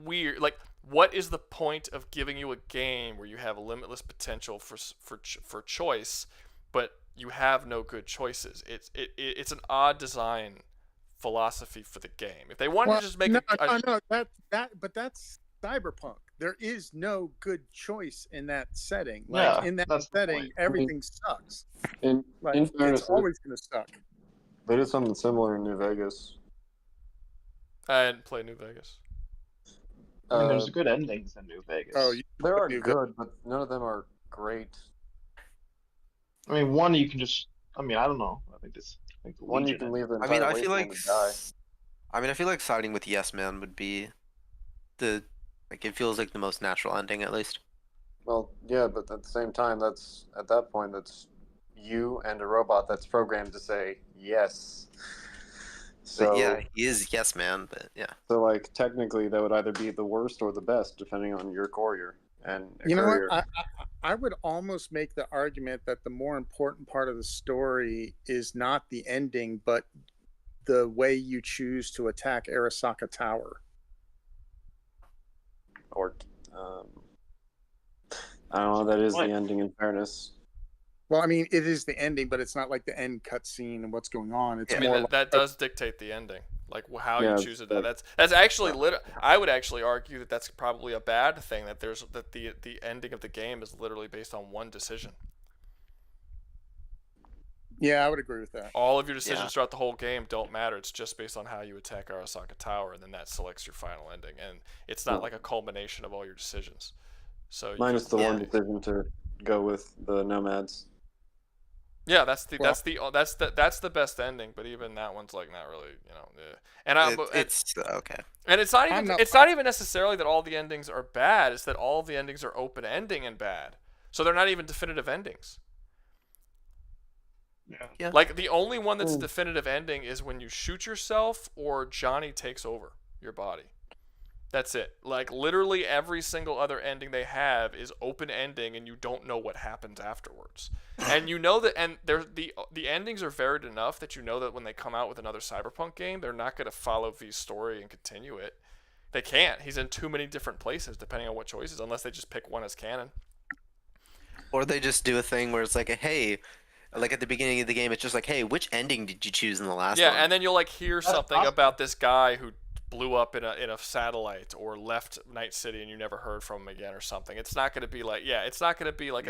weird. Like, what is the point of giving you a game where you have a limitless potential for choice, but you have no good choices? It's an odd design philosophy for the game. If they wanted to just make but that's Cyberpunk. There is no good choice in that setting. Like, in that setting, everything sucks. In fairness, it's always gonna suck. They did something similar in New Vegas. I didn't play New Vegas. I mean, there's good endings in New Vegas. There are good, but none of them are great. I mean, one you can just. I mean, I don't know. I think one you can leave the entire I feel like to die. I feel like siding with Yes Man would be it feels like the most natural ending, at least. Well, yeah, but at the same time, that's you and a robot that's programmed to say yes. So but yeah, he is Yes Man, but yeah. So like technically, that would either be the worst or the best, depending on your courier and you know what? I would almost make the argument that the more important part of the story is not the ending, but the way you choose to attack Arasaka Tower. Or, I don't know. That is the ending. In fairness. Well, I mean, it is the ending, but it's not like the end cutscene and what's going on. It's more like, that does dictate the ending, like how you choose it. That's actually I would actually argue that that's probably a bad thing. That the ending of the game is literally based on one decision. Yeah, I would agree with that. All of your decisions throughout the whole game don't matter. It's just based on how you attack Arasaka Tower, and then that selects your final ending. And it's not like a culmination of all your decisions. So minus the one decision to go with the nomads. Yeah, that's the best ending, but even that one's like not really, And it's okay. And it's not even necessarily that all the endings are bad. It's that all of the endings are open ending and bad. So they're not even definitive endings. Yeah. Like the only one that's a definitive ending is when you shoot yourself or Johnny takes over your body. That's it. Like literally every single other ending they have is open ending, and you don't know what happens afterwards. And you know that, and the endings are varied enough that you know that when they come out with another Cyberpunk game, they're not going to follow V's story and continue it. They can't. He's in too many different places, depending on what choices, unless they just pick one as canon. Or they just do a thing where it's like, hey, like at the beginning of the game, it's just like, hey, which ending did you choose in the last one? Yeah, and then you'll like hear something about this guy who blew up in a satellite or left Night City and you never heard from him again or something. It's not going to be like, it's not going to be like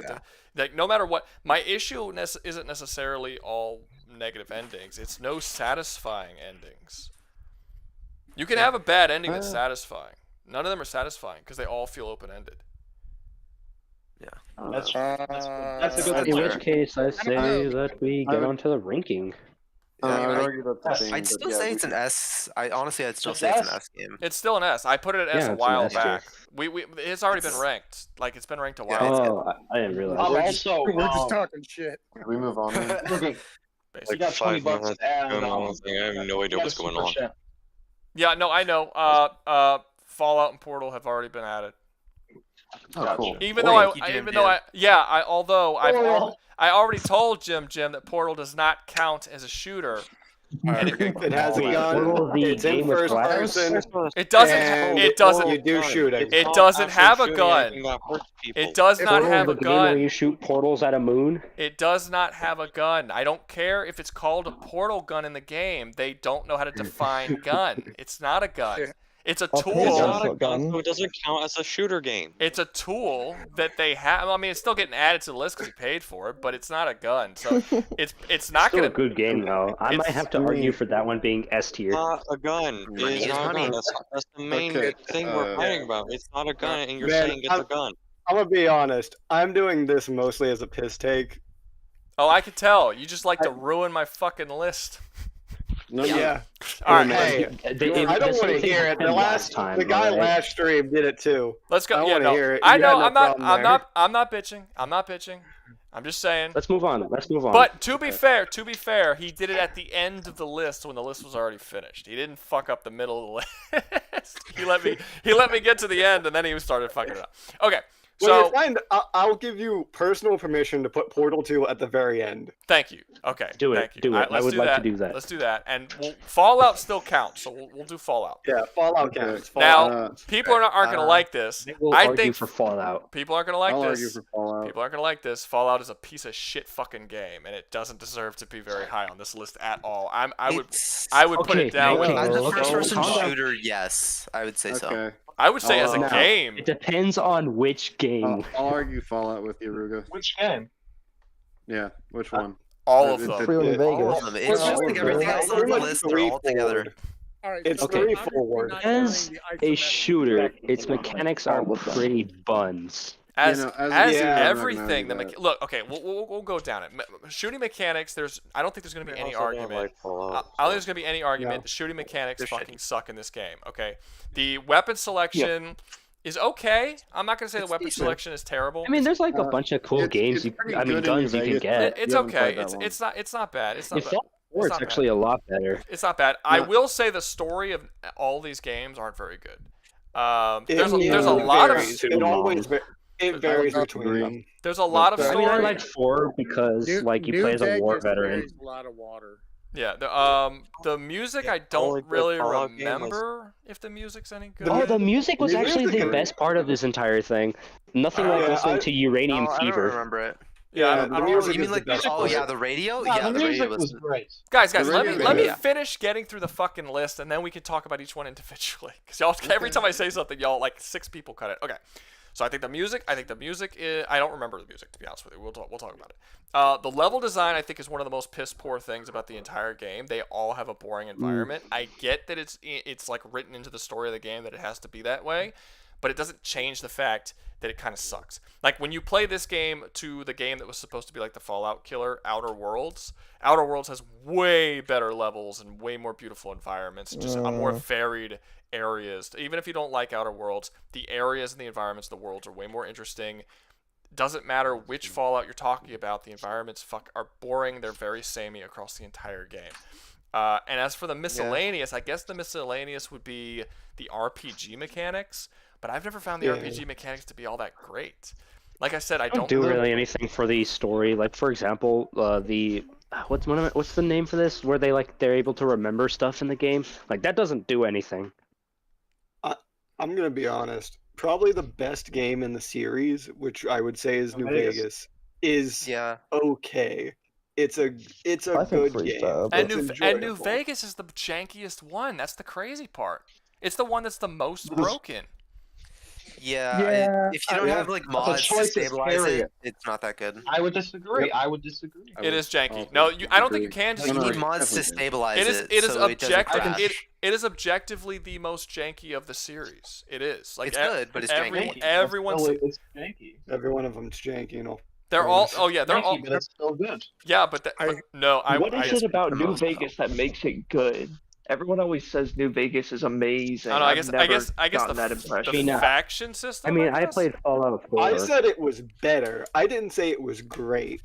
like no matter what. My issue isn't necessarily all negative endings. It's no satisfying endings. You can have a bad ending that's satisfying. None of them are satisfying because they all feel open-ended. Yeah. That's a good point. In which case, I say that we get onto the ranking. I'd still say it's an S. I'd still say it's an S game. It's still an S. I put it at S a while back. It's already been ranked. Like it's been ranked a while. I didn't realize. We're just talking shit. Can we move on? Like 5 minutes. I have no idea what's going on. Yeah, no, I know. Fallout and Portal have already been added. Oh, cool. Although I already told Jim that Portal does not count as a shooter. It has a gun. It's in first person. It doesn't. You do shooting. It doesn't have a gun. It does not have a gun. Where you shoot portals at a moon. It does not have a gun. I don't care if it's called a portal gun in the game. They don't know how to define gun. It's not a gun. It's a tool. It's not a gun, so it doesn't count as a shooter game. It's a tool that they have. I mean, it's still getting added to the list because you paid for it, but it's not a gun. So it's not still gonna. A good game though. I might have to argue for that one being S tier. Not a gun. It's not a gun. That's the main thing we're fighting about. It's not a gun, and you're saying it's a gun. I'm gonna be honest. I'm doing this mostly as a piss take. Oh, I could tell. You just like to ruin my fucking list. No, yeah. All right. Hey, I don't want to hear it. The guy last stream did it too. Let's go. I yeah, want to no. hear it. I You know. had no problem there. I'm not bitching. I'm not bitching. I'm just saying. Let's move on. But to be fair, he did it at the end of the list when the list was already finished. He didn't fuck up the middle of the list. he let me get to the end, and then he started fucking it up. Okay. Well, So you're fine. I'll give you personal permission to put Portal 2 at the very end. Thank you. Okay. Do it. Thank you. Do it. All right, I would like to do that. Let's do that. And Fallout still counts, so we'll do Fallout. Yeah, Fallout counts. Now, people aren't going to like this. I think for Fallout. People aren't going to like I'll this. argue for Fallout. People aren't going to like this. Fallout is a piece of shit fucking game, and it doesn't deserve to be very high on this list at all. I would put it down. As a first-person shooter, yes, I would say so. I would say as a game. It depends on which game. I'll argue Fallout with you, Ruga. Which game? Yeah, which one? All of them. All of them. It's just like everything else on the list. They're all together. It's Okay. straightforward. As a shooter, its mechanics are pretty buns. As as everything, look. Okay, we'll go down it. Shooting mechanics. I don't think there's going to be any argument. I don't think there's going to be any argument. The shooting mechanics fucking suck in this game. Okay, the weapon selection is okay. I'm not going to say the weapon selection is terrible. I mean, there's like a bunch of cool games. Guns you can get. It's okay. It's not bad. It's not bad. It's actually a lot better. It's not bad. I will say the story of all these games aren't very good. There's a lot of. It varies between them. There's a lot of story. I like 4 because you play as a war veteran. A lot of water. Yeah, the music I don't really remember if the music's any good. Oh, the music was actually the best part of this entire thing. Nothing like listening to Uranium Fever. I don't remember it. Yeah, I don't you mean like the radio? Yeah, the radio was great. Guys, let me finish getting through the fucking list, and then we can talk about each one individually. Because y'all, every time I say something, y'all like 6 people cut it. Okay. So I think the music is, I don't remember the music, to be honest with you. We'll talk about it. The level design, I think, is one of the most piss poor things about the entire game. They all have a boring environment. I get that it's like written into the story of the game that it has to be that way, but it doesn't change the fact that it kind of sucks. Like when you play this game to the game that was supposed to be like the Fallout killer, Outer Worlds has way better levels and way more beautiful environments, just a more varied areas. Even if you don't like Outer Worlds, the areas and the environments of the worlds are way more interesting. Doesn't matter which Fallout you're talking about, the environments are boring. They're very samey across the entire game. And as for the miscellaneous, I guess the miscellaneous would be the RPG mechanics, but I've never found the RPG mechanics to be all that great. Like I said, I don't do really anything for the story. Like for example, what's the name for this? Where they're able to remember stuff in the game. Like that doesn't do anything. I'm gonna be honest. Probably the best game in the series, which I would say is New Vegas, is okay. It's a good game. And New Vegas is the jankiest one. That's the crazy part. It's the one that's the most broken. Yeah. If you don't have like mods to stabilize it, it's not that good. I would disagree. It is janky. No, I don't think you can. You need mods to stabilize it. It is objectively the most janky of the series. It is. Like it's good, but it's janky. It's janky. Every one of them's janky, you know. They're all. Oh yeah, they're all. But it's still good. Yeah, but no. What is it about New Vegas that makes it good? Everyone always says New Vegas is amazing. I guess that impression. The faction system. I mean, I played Fallout 4. I said it was better. I didn't say it was great.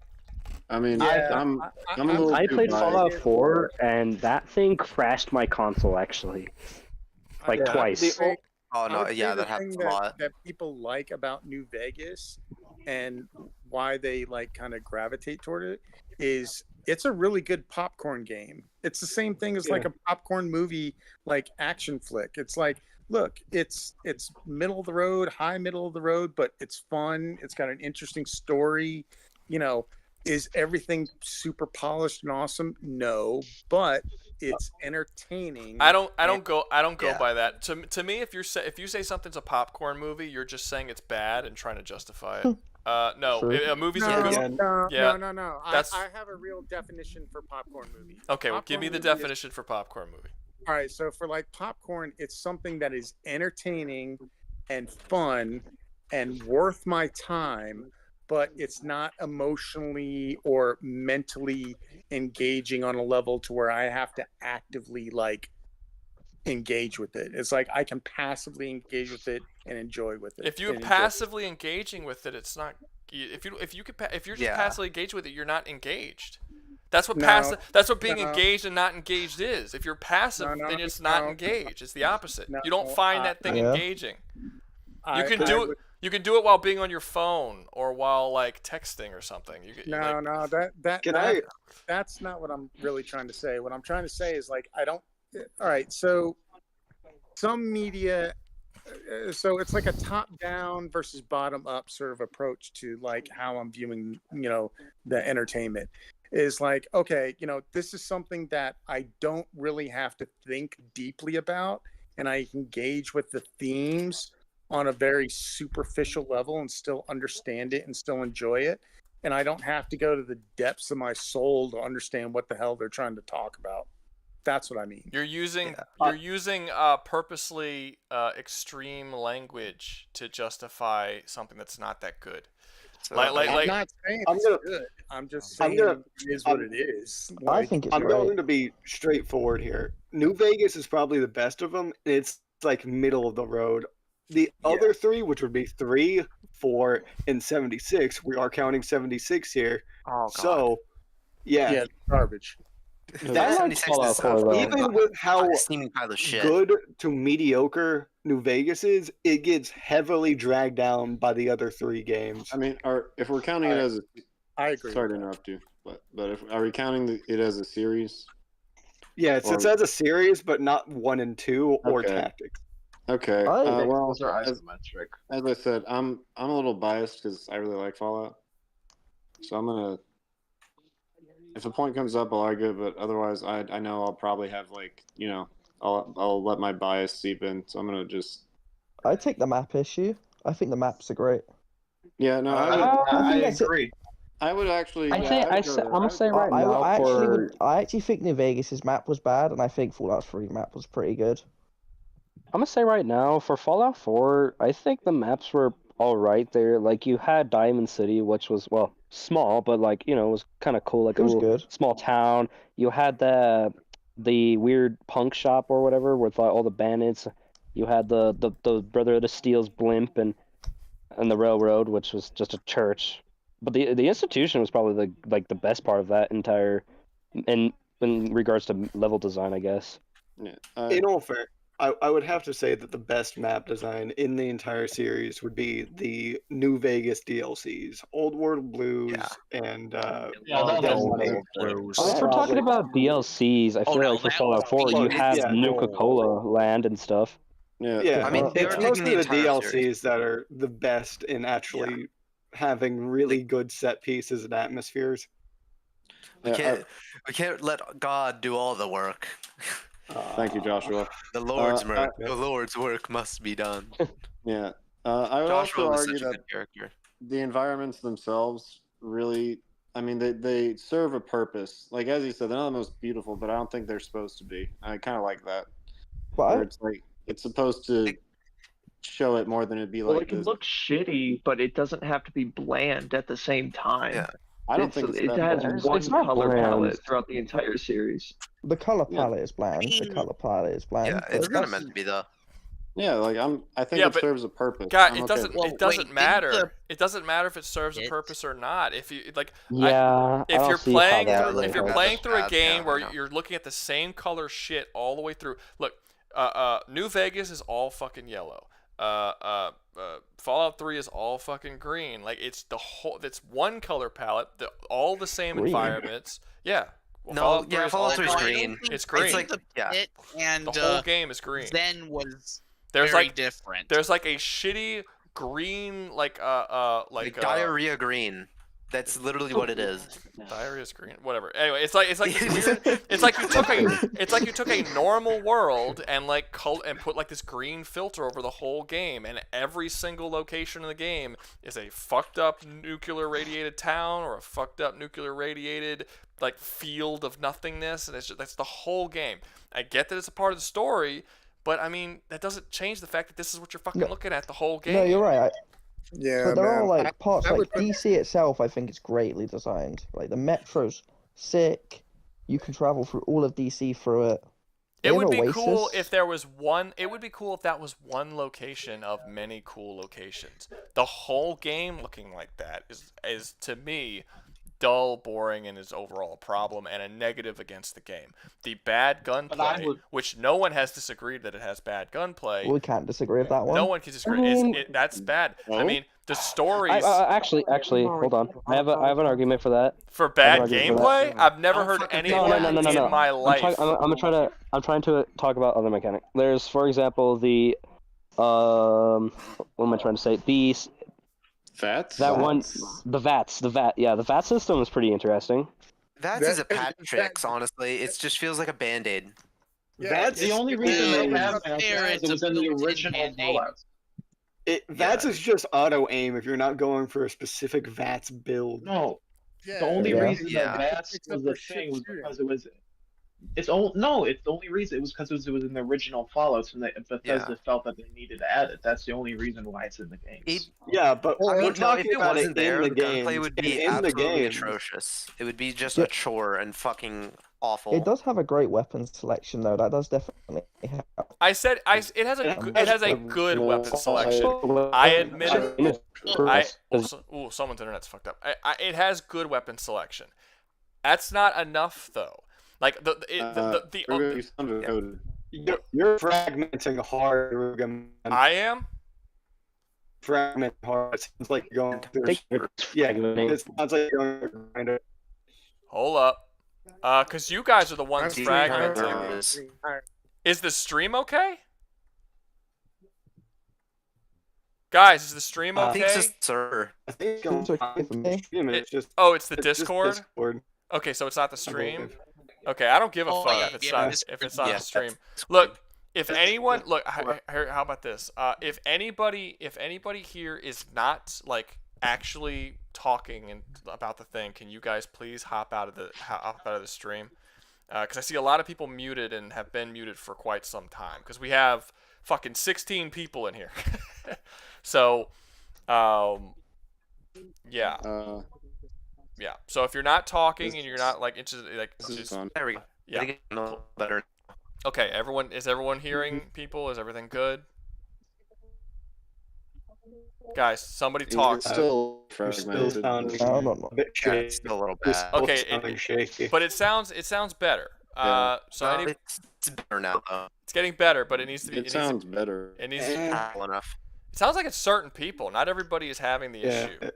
I mean, I'm a little. I played Fallout 4, and that thing crashed my console actually, like twice. Oh no, yeah, that happens a lot. That people like about New Vegas, and why they like kind of gravitate toward it, is it's a really good popcorn game. It's the same thing as like a popcorn movie, like action flick. It's like, look, it's middle of the road, high middle of the road, but it's fun. It's got an interesting story. You know, is everything super polished and awesome? No, but it's entertaining. I don't go by that. To me, if you say something's a popcorn movie, you're just saying it's bad and trying to justify it. No, a movie's a good. No. I have a real definition for popcorn movie. Okay, well, give me the definition for popcorn movie. All right, so for like popcorn, it's something that is entertaining and fun and worth my time, but it's not emotionally or mentally engaging on a level to where I have to actively like engage with it. It's like I can passively engage with it and enjoy with it. If you're passively engaging with it, it's not. If you're just passively engaged with it, you're not engaged. That's what That's what being engaged and not engaged is. If you're passive, then it's not engaged. It's the opposite. You don't find that thing engaging. You can do it. You can do it while being on your phone or while like texting or something. That's not what I'm really trying to say. What I'm trying to say is like I don't. All right, so some media, so it's like a top-down versus bottom-up sort of approach to like how I'm viewing, the entertainment. Is like, okay, this is something that I don't really have to think deeply about, and I engage with the themes on a very superficial level and still understand it and still enjoy it. And I don't have to go to the depths of my soul to understand what the hell they're trying to talk about. That's what I mean. You're using purposely extreme language to justify something that's not that good. So I'm not saying it's good. I'm just saying it is what it is. I think I'm going to be straightforward here. New Vegas is probably the best of them. It's like middle of the road. The other three, which would be 3, 4, and 76, we are counting 76 here. Oh, God. So, yeah, garbage. Even with how good to mediocre New Vegas is, it gets heavily dragged down by the other 3 games. I mean, if we're counting it as I agree. Sorry to interrupt you, but are we counting it as a series? Yeah, it's as a series, but not 1 and 2 or tactics. Okay. Well, those are isometric. As I said, I'm a little biased because I really like Fallout, so I'm gonna. If a point comes up, I'll argue it, but otherwise, I know I'll probably have I'll let my bias seep in. So I'm gonna just. I take the map issue. I think the maps are great. Yeah, no, I agree. I would actually. I'm gonna say right now. I actually think New Vegas's map was bad, and I think Fallout 3 map was pretty good. I'm gonna say right now for Fallout 4, I think the maps were all right there. Like you had Diamond City, which was small, but it was kind of cool. Like it was good. Small town. You had the weird punk shop or whatever with all the bandits. You had the Brotherhood of Steel's blimp and the railroad, which was just a church. But the institution was probably the best part of that entire in regards to level design, I guess. Yeah. In all fair, I would have to say that the best map design in the entire series would be the New Vegas DLCs, Old World Blues, and If we're talking about DLCs, I feel like for Fallout 4 you have Nuka-Cola Land and stuff. Yeah. I mean, it's mostly the DLCs that are the best in actually having really good set pieces and atmospheres. We can't let God do all the work. Thank you, Joshua. The Lord's work. The Lord's work must be done. Yeah. I would also argue such a that good character. the environments themselves really, I mean, they serve a purpose. Like as you said, they're not the most beautiful, but I don't think they're supposed to be. I kind of like that. Where it's like it's supposed to show it more than it'd be like. It can look shitty, but it doesn't have to be bland at the same time. Yeah. I don't think it has one color palette throughout the entire series. The color palette is bland. The color palette is bland. Yeah, it's kind of meant to be though. Yeah, like I think it serves a purpose. God, it doesn't matter. It doesn't matter if it serves a purpose or not. If you if you're playing through a game where you're looking at the same color shit all the way through. Look, New Vegas is all fucking yellow. Fallout 3 is all fucking green. Like it's one color palette, all the same environments. Yeah. Well, Fallout 3 is green. It's green. It's like the whole game is green. Zen was very different. There's like a shitty green, like diarrhea green. That's literally what it is. Diarrhea is green. Whatever. Anyway, it's like this weird. It's like you took a normal world and put like this green filter over the whole game, and every single location in the game is a fucked up nuclear radiated town or a fucked up nuclear radiated like field of nothingness, and that's the whole game. I get that it's a part of the story, but I mean that doesn't change the fact that this is what you're fucking looking at the whole game. No, you're right. Yeah, But there are man. like parts I like would put- DC itself. I think it's greatly designed. Like the metro's sick. You can travel through all of DC through it. They It have would be cool Oasis. if there was one. It would be cool if that was one location of many cool locations. The whole game looking like that is to me dull, boring, and is overall a problem and a negative against the game. The bad gunplay, which no one has disagreed that it has bad gunplay. We can't disagree with that one. No one can disagree. That's bad. I mean, the stories. Actually, hold on. I have an argument for that. For bad gameplay, I've never heard anyone in my life. I'm trying to talk about other mechanics. There's, for example, the what am I trying to say? The VATs? The VAT. Yeah, the VAT system is pretty interesting. VATs is a patch fix, honestly. It just feels like a band-aid. That's the only reason they have VATs. It was in the original Fallout. VATs is just auto aim if you're not going for a specific VATs build. No, the only reason that VATs was the thing was because it was. It's the only reason it was because it was in the original Fallout, and Bethesda felt that they needed to add it. That's the only reason why it's in the game. Yeah, but we're talking about it in the game. Gunplay would be absolutely atrocious. It would be just a chore and fucking awful. It does have a great weapon selection though. That does definitely help. It has a good weapon selection. I admit it. Someone's internet's fucked up. It has good weapon selection. That's not enough though. Like you're fragmenting hard, Rouga. I am. Fragment hard. It sounds like you're going through. It sounds like you're going to. Hold up. Cause you guys are the ones fragmenting. Is the stream okay? Guys, is the stream okay? I think it's server. I think it's okay for me. It's the Discord? Okay, so it's not the stream? Okay, I don't give a fuck if it's not the stream. Look, if anyone how about this? If anybody here is not like actually talking about the thing, can you guys please hop out of the stream? Because I see a lot of people muted and have been muted for quite some time. Because we have fucking 16 people in here. So, yeah. Yeah. So if you're not talking and you're not like interested, like just, there we go. Yeah. Better. Okay. Is everyone hearing people? Is everything good? Guys, somebody talk. Still fragmented. Still a little bad. Okay. But it sounds better. It's better now though. It's getting better, but it needs to be. It sounds better. It needs to be powerful enough. It sounds like it's certain people. Not everybody is having the issue.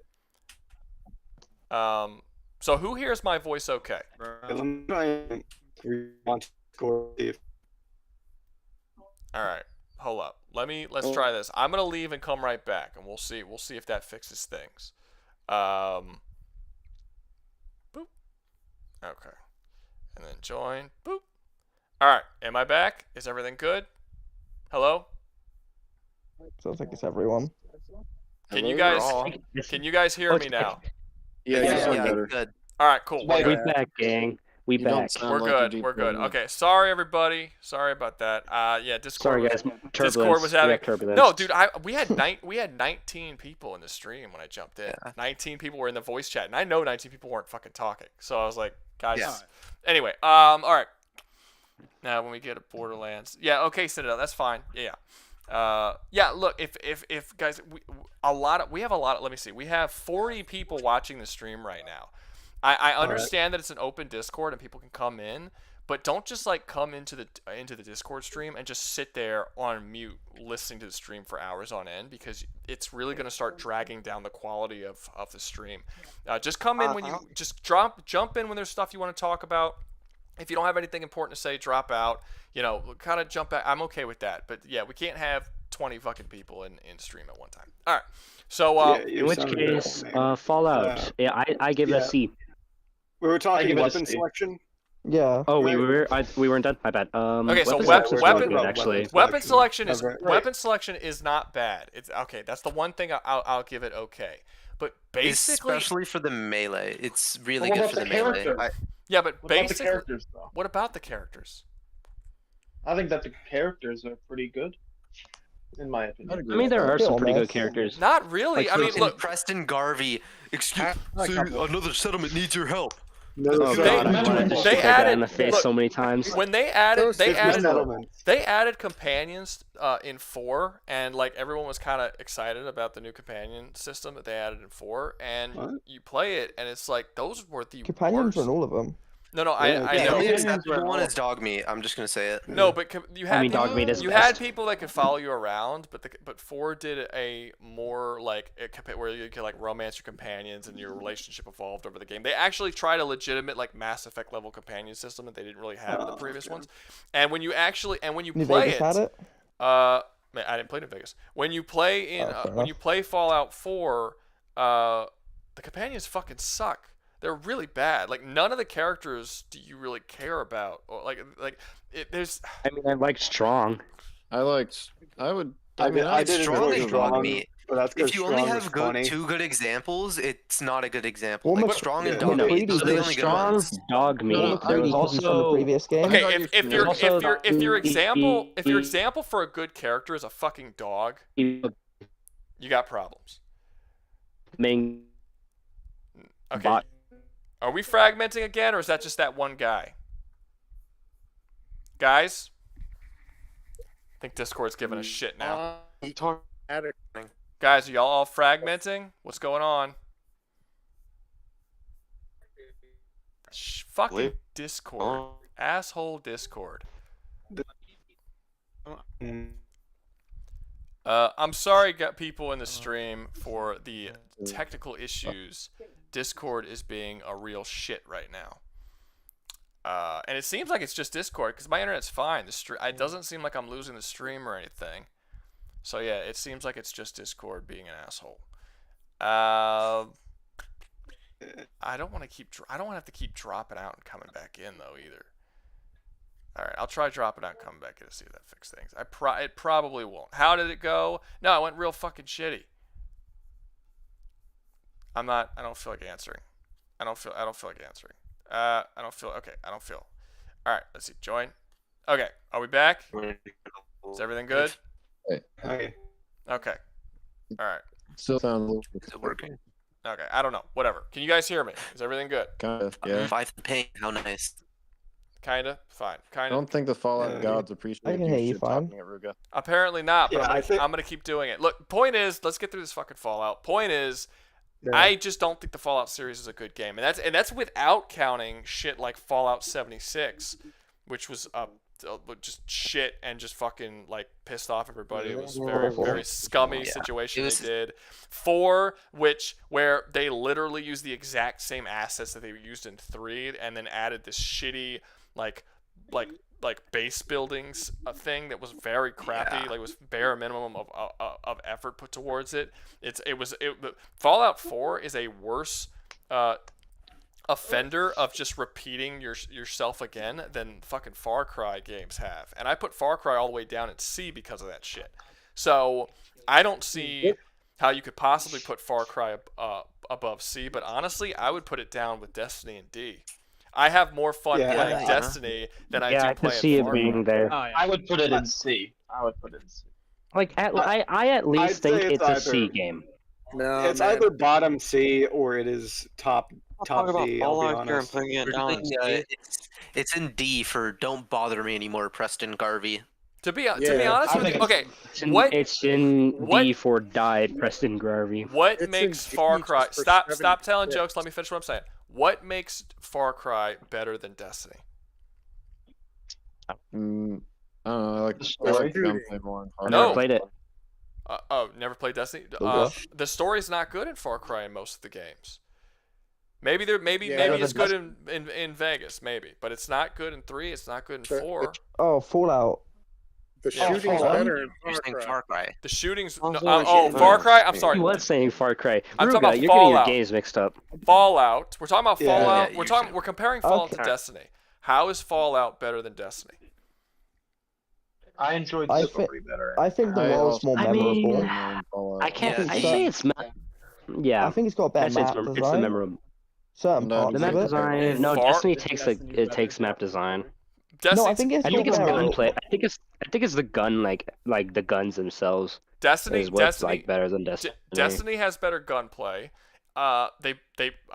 So who hears my voice okay? Alright, hold up. Let's try this. I'm gonna leave and come right back and we'll see if that fixes things. Boop. Okay. And then join. Boop. Alright, am I back? Is everything good? Hello? Sounds like it's everyone. Can you guys hear me now? Yeah, good. All right, cool. We back, gang. We back. We're good. We're good. Okay, sorry everybody. Sorry about that. Yeah, Discord. Sorry guys. Discord was having. No, dude. We had 19 people in the stream when I jumped in. Yeah. 19 people were in the voice chat, and I know 19 people weren't fucking talking. So I was like, guys. Yeah. Anyway, all right. Now when we get to Borderlands, yeah, okay, Citadel, that's fine. Yeah. Yeah, look, if guys, we have a lot. Let me see. We have 40 people watching the stream right now. I understand that it's an open Discord and people can come in, but don't just like come into the Discord stream and just sit there on mute listening to the stream for hours on end, because it's really going to start dragging down the quality of the stream. Just come in when you just jump in when there's stuff you want to talk about. If you don't have anything important to say, drop out. You know, kind of jump back. I'm okay with that. But yeah, we can't have 20 fucking people in stream at one time. All right. So in which case, Fallout. Yeah, I give it a C. We were talking weapon selection. Yeah. Oh, we weren't done. My bad. Okay, so weapon selection is not bad. It's okay. That's the one thing I'll give it okay. But basically, especially for the melee, it's really good for the melee. Yeah, but basically, what about the characters? I think that the characters are pretty good. in my opinion. I mean, there are some pretty good characters. Not really. Like, I mean, look, Preston Garvey. Excuse me, another settlement needs your help. Oh god, I wanted to shoot that guy in the face so many times. when they added companions in 4, and like everyone was kind of excited about the new companion system that they added in 4, and you play it, and it's like those were the Companions worst. on all of them. No, I know. The only acceptable one is dog meat. I'm just gonna say it. No, but you had dog meat is you best. had people that could follow you around, but 4 did a more like where you could like romance your companions and your relationship evolved over the game. They actually tried a legitimate like Mass Effect level companion system that they didn't really have in the previous ones. And when you New play Vegas had it? man, I didn't play New Vegas. When you play in when you play Fallout 4, the companions fucking suck. They're really bad. Like none of the characters do you really care about, or there's. I mean, I liked Strong. I would. I did Strong enjoy is dog Strong, meat. but that's because If you only Strong have was funny. two good examples, it's not a good example. Well, Like Strong and dog McCready meat, those are the did only good Strong, ones. dog meat. There was from the also previous game. Okay, if your example also- for a good character is a fucking dog, you got problems. main Okay. bot. Are we fragmenting again, or is that just that one guy? Guys? I think Discord's giving a shit now. Guys, are y'all all fragmenting? What's going on? Fucking Discord. Asshole Discord. I'm sorry, people in the stream, for the technical issues. Discord is being a real shit right now. And it seems like it's just Discord, because my internet's fine. It doesn't seem like I'm losing the stream or anything. So yeah, it seems like it's just Discord being an asshole. I don't want to have to keep dropping out and coming back in though either. All right, I'll try dropping out and coming back in to see if that fixes things. It probably won't. How did it go? No, it went real fucking shitty. I don't feel like answering. I don't feel like answering. I don't feel. All right, let's see. Join. Okay, are we back? Is everything good? Okay. Okay. All right. Still sound a little working. Okay, I don't know. Whatever. Can you guys hear me? Is everything good? kind of. Yeah. 5 ping. How nice. Kinda. Fine. I Kinda. don't think the Fallout gods appreciate I can hear you shit fine. talking at Rouga. Apparently not. But Yeah, I'm gonna keep doing it. Look, point is, let's get through this fucking Fallout. Point is, I just don't think the Fallout series is a good game, and that's without counting shit like Fallout 76, which was just shit and just fucking like pissed off everybody. It was very scummy situation they did. 4, where they literally used the exact same assets that they used in 3, and then added this shitty like base buildings thing that was very crappy. Like it was bare minimum of effort put towards it. Fallout 4 is a worse offender of just repeating yourself again than fucking Far Cry games have. And I put Far Cry all the way down at C because of that shit. So I don't see how you could possibly put Far Cry above C, but honestly, I would put it down with Destiny and D. I have more fun playing Destiny than I do I can playing see Far it being there. I would put it in C. Like I at least think say it's it's a C either- game. No, it's either bottom C or it is top D. I'll be honest. It's in D for "Don't bother me anymore," Preston Garvey. To be honest with you, okay, It's in D for died, Preston Garvey. What makes Far Cry? Stop telling jokes. Let me finish what I'm saying. What makes Far Cry better than Destiny? I don't know. I like gunplay more. I never played it. Never played Destiny. The story's not good in Far Cry in most of the games. Maybe it's good in Vegas, maybe, but it's not good in 3. It's not good in 4. Oh, Fallout. The shooting's better in Far Cry. The shooting's Far Cry. I'm sorry. He was saying Far Cry. I'm talking about you're getting your Fallout. games mixed up. Fallout. We're talking about Fallout. Yeah, We're comparing Fallout to Destiny. How is Fallout better than Destiny? I enjoyed the story better. I think the world's more memorable. I can't. I say it's. Yeah. I think it's got better map design. It's the memorable. Certain parts The map of it. design. No, Destiny takes map design. No, I think it's gunplay. I I think it's the gun, like the guns themselves. Destiny, is what's like better than Destiny. Destiny has better gunplay. I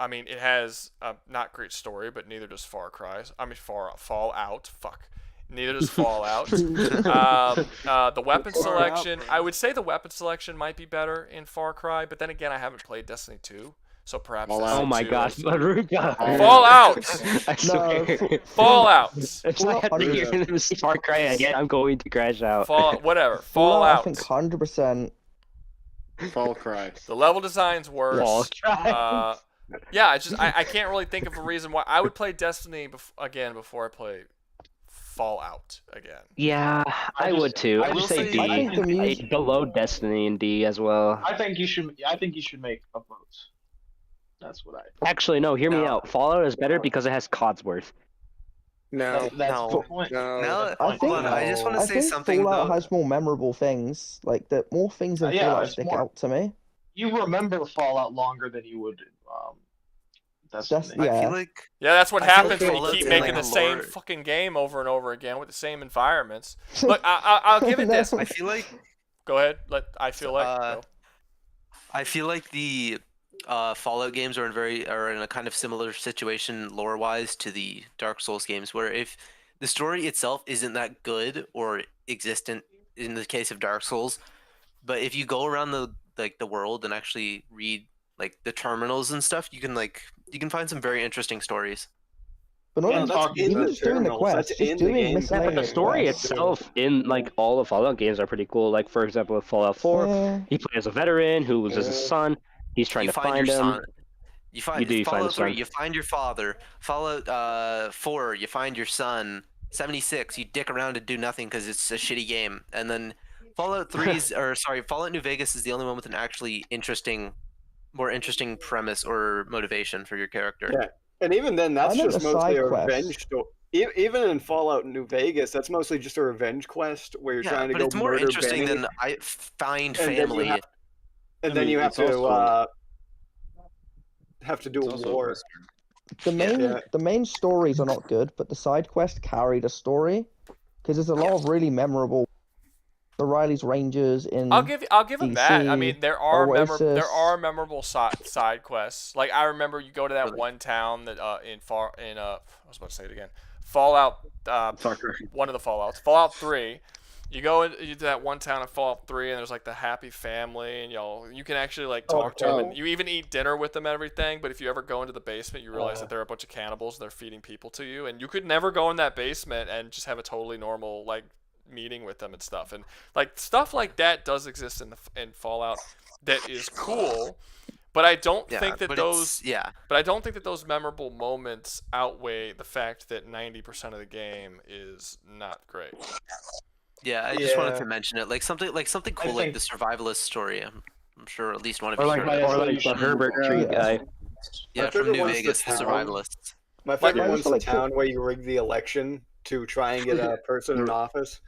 mean, it has a not great story, but neither does Far Cry. I mean, Fallout. Fuck. Neither does Fallout. The weapon selection, I would say the weapon selection might be better in Far Cry, but then again, I haven't played Destiny 2, so perhaps. Oh my gosh, Rouga. Fallout. I swear. Fallout. If I have to hear them say Far Cry again, I'm going to crash out. Whatever. Fallout. I think 100%. Fall Cry. The level design's worse. Fall Cry. Yeah, I can't really think of a reason why I would play Destiny again before I play Fallout again. Yeah, I would too. I would say D. I think the below Destiny and D as well. I think you should make a vote. That's what I. Actually, no. Hear me out. Fallout is better because it has Codsworth. No, that's the point. No, I just want to say something. Fallout has more memorable things. Like more things in Fallout stick out to me. You remember Fallout longer than you would. Destiny. Yeah. I feel like that's what happens when you Fallout's keep in, making like, the a same lore. fucking game over and over again with the same environments. Look, I'll give it this. I feel like. Go ahead. I feel like. Go. I feel like the Fallout games are in a kind of similar situation lore-wise to the Dark Souls games, where if the story itself isn't that good or existent in the case of Dark Souls, but if you go around the world and actually read like the terminals and stuff, you can find some very interesting stories. But not even just doing the quest, just doing miscellaneous the story quests. itself in like all the Fallout games are pretty cool. Like for example, with Fallout 4, he plays a veteran who loses his son. He's trying to find him. Son. You find Fallout 3, son. you find your father. Fallout 4, you find your son. 76, you dick around and do nothing because it's a shitty game. And then Fallout New Vegas is the only one with an actually more interesting premise or motivation for your character. Yeah, and even then, that's I just the mostly a side quest. revenge story. Even in Fallout New Vegas, that's mostly just a revenge quest where you're trying to but go it's more murder interesting Benny. than I find And then you family. you have to do a war. The main stories are not good, but the side quest carry the story because there's a lot of really memorable. The Riley's Rangers in. I'll give them that. I mean, there are Oasis. memorable side quests. Like I remember you go to that one town that I was about to say it again. Fallout one of the Fallouts. Fallout 3. You go into that one town in Fallout 3 and there's like the happy family and you can actually like talk to them and you even eat dinner with them and everything, but if you ever go into the basement you realize that they're a bunch of cannibals and they're feeding people to you, and you could never go in that basement and just have a totally normal like meeting with them and stuff, and like stuff like that does exist in Fallout that is cool, but I don't think that those memorable moments outweigh the fact that 90% of the game is not great. Yeah, I just wanted to mention it, like something cool, like the survivalist story. I'm sure at least one of you heard of it. Or like the Herbert Tree guy. Yeah, from New Vegas, the survivalists. My favorite one's the town where you rig the election to try and get a person in office.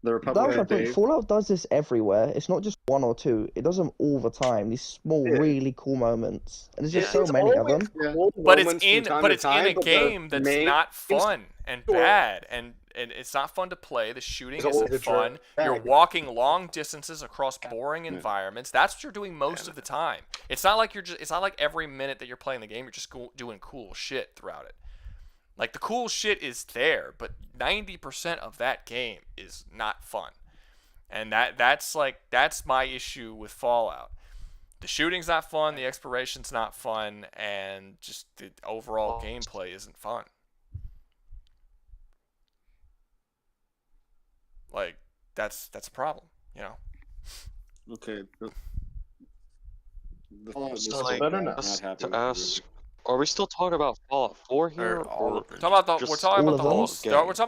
The That was my point. Fallout does this everywhere. It's not just one or two. It does them all the time. These small, really cool moments, and there's just so many of them. But it's in a game that's not fun and bad, and it's not fun to play. The shooting isn't fun. You're walking long distances across boring environments. That's what you're doing most of the time. It's not like it's not like every minute that you're playing the game you're just doing cool shit throughout it. Like the cool shit is there, but 90% of that game is not fun. And that's my issue with Fallout. The shooting's not fun, the exploration's not fun, and just the overall gameplay isn't fun. Like that's a problem, you know. Okay. To ask, are we still talking about Fallout 4 here? We're talking about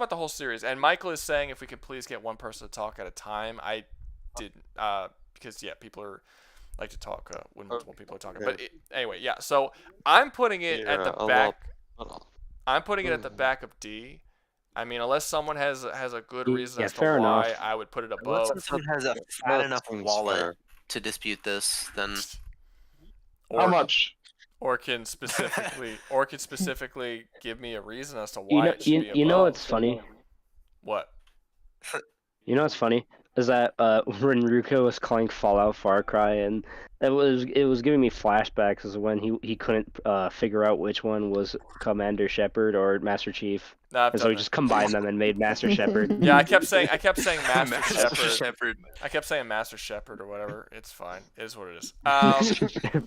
the whole series. And Michael is saying if we could please get one person to talk at a time. I didn't because people are like to talk when multiple people are talking. But anyway, yeah. So I'm putting it at the back. I'm putting it at the back of D. I mean, unless someone has a good reason as to why, enough. I would put it above. Unless someone has a fat enough wallet to dispute this, then How much? Or can specifically give me a reason as to why it should be above. You know what's funny? What? You know what's funny is that when Ruko was calling Fallout Far Cry, and it was giving me flashbacks as when he couldn't figure out which one was Commander Shepard or Master Chief, No, I've and so done he that. just combined them and made Master Shepard. Yeah, I kept saying Master Master Shepard. Shepard. I kept saying Master Shepard or whatever. It's fine. It is what it is. All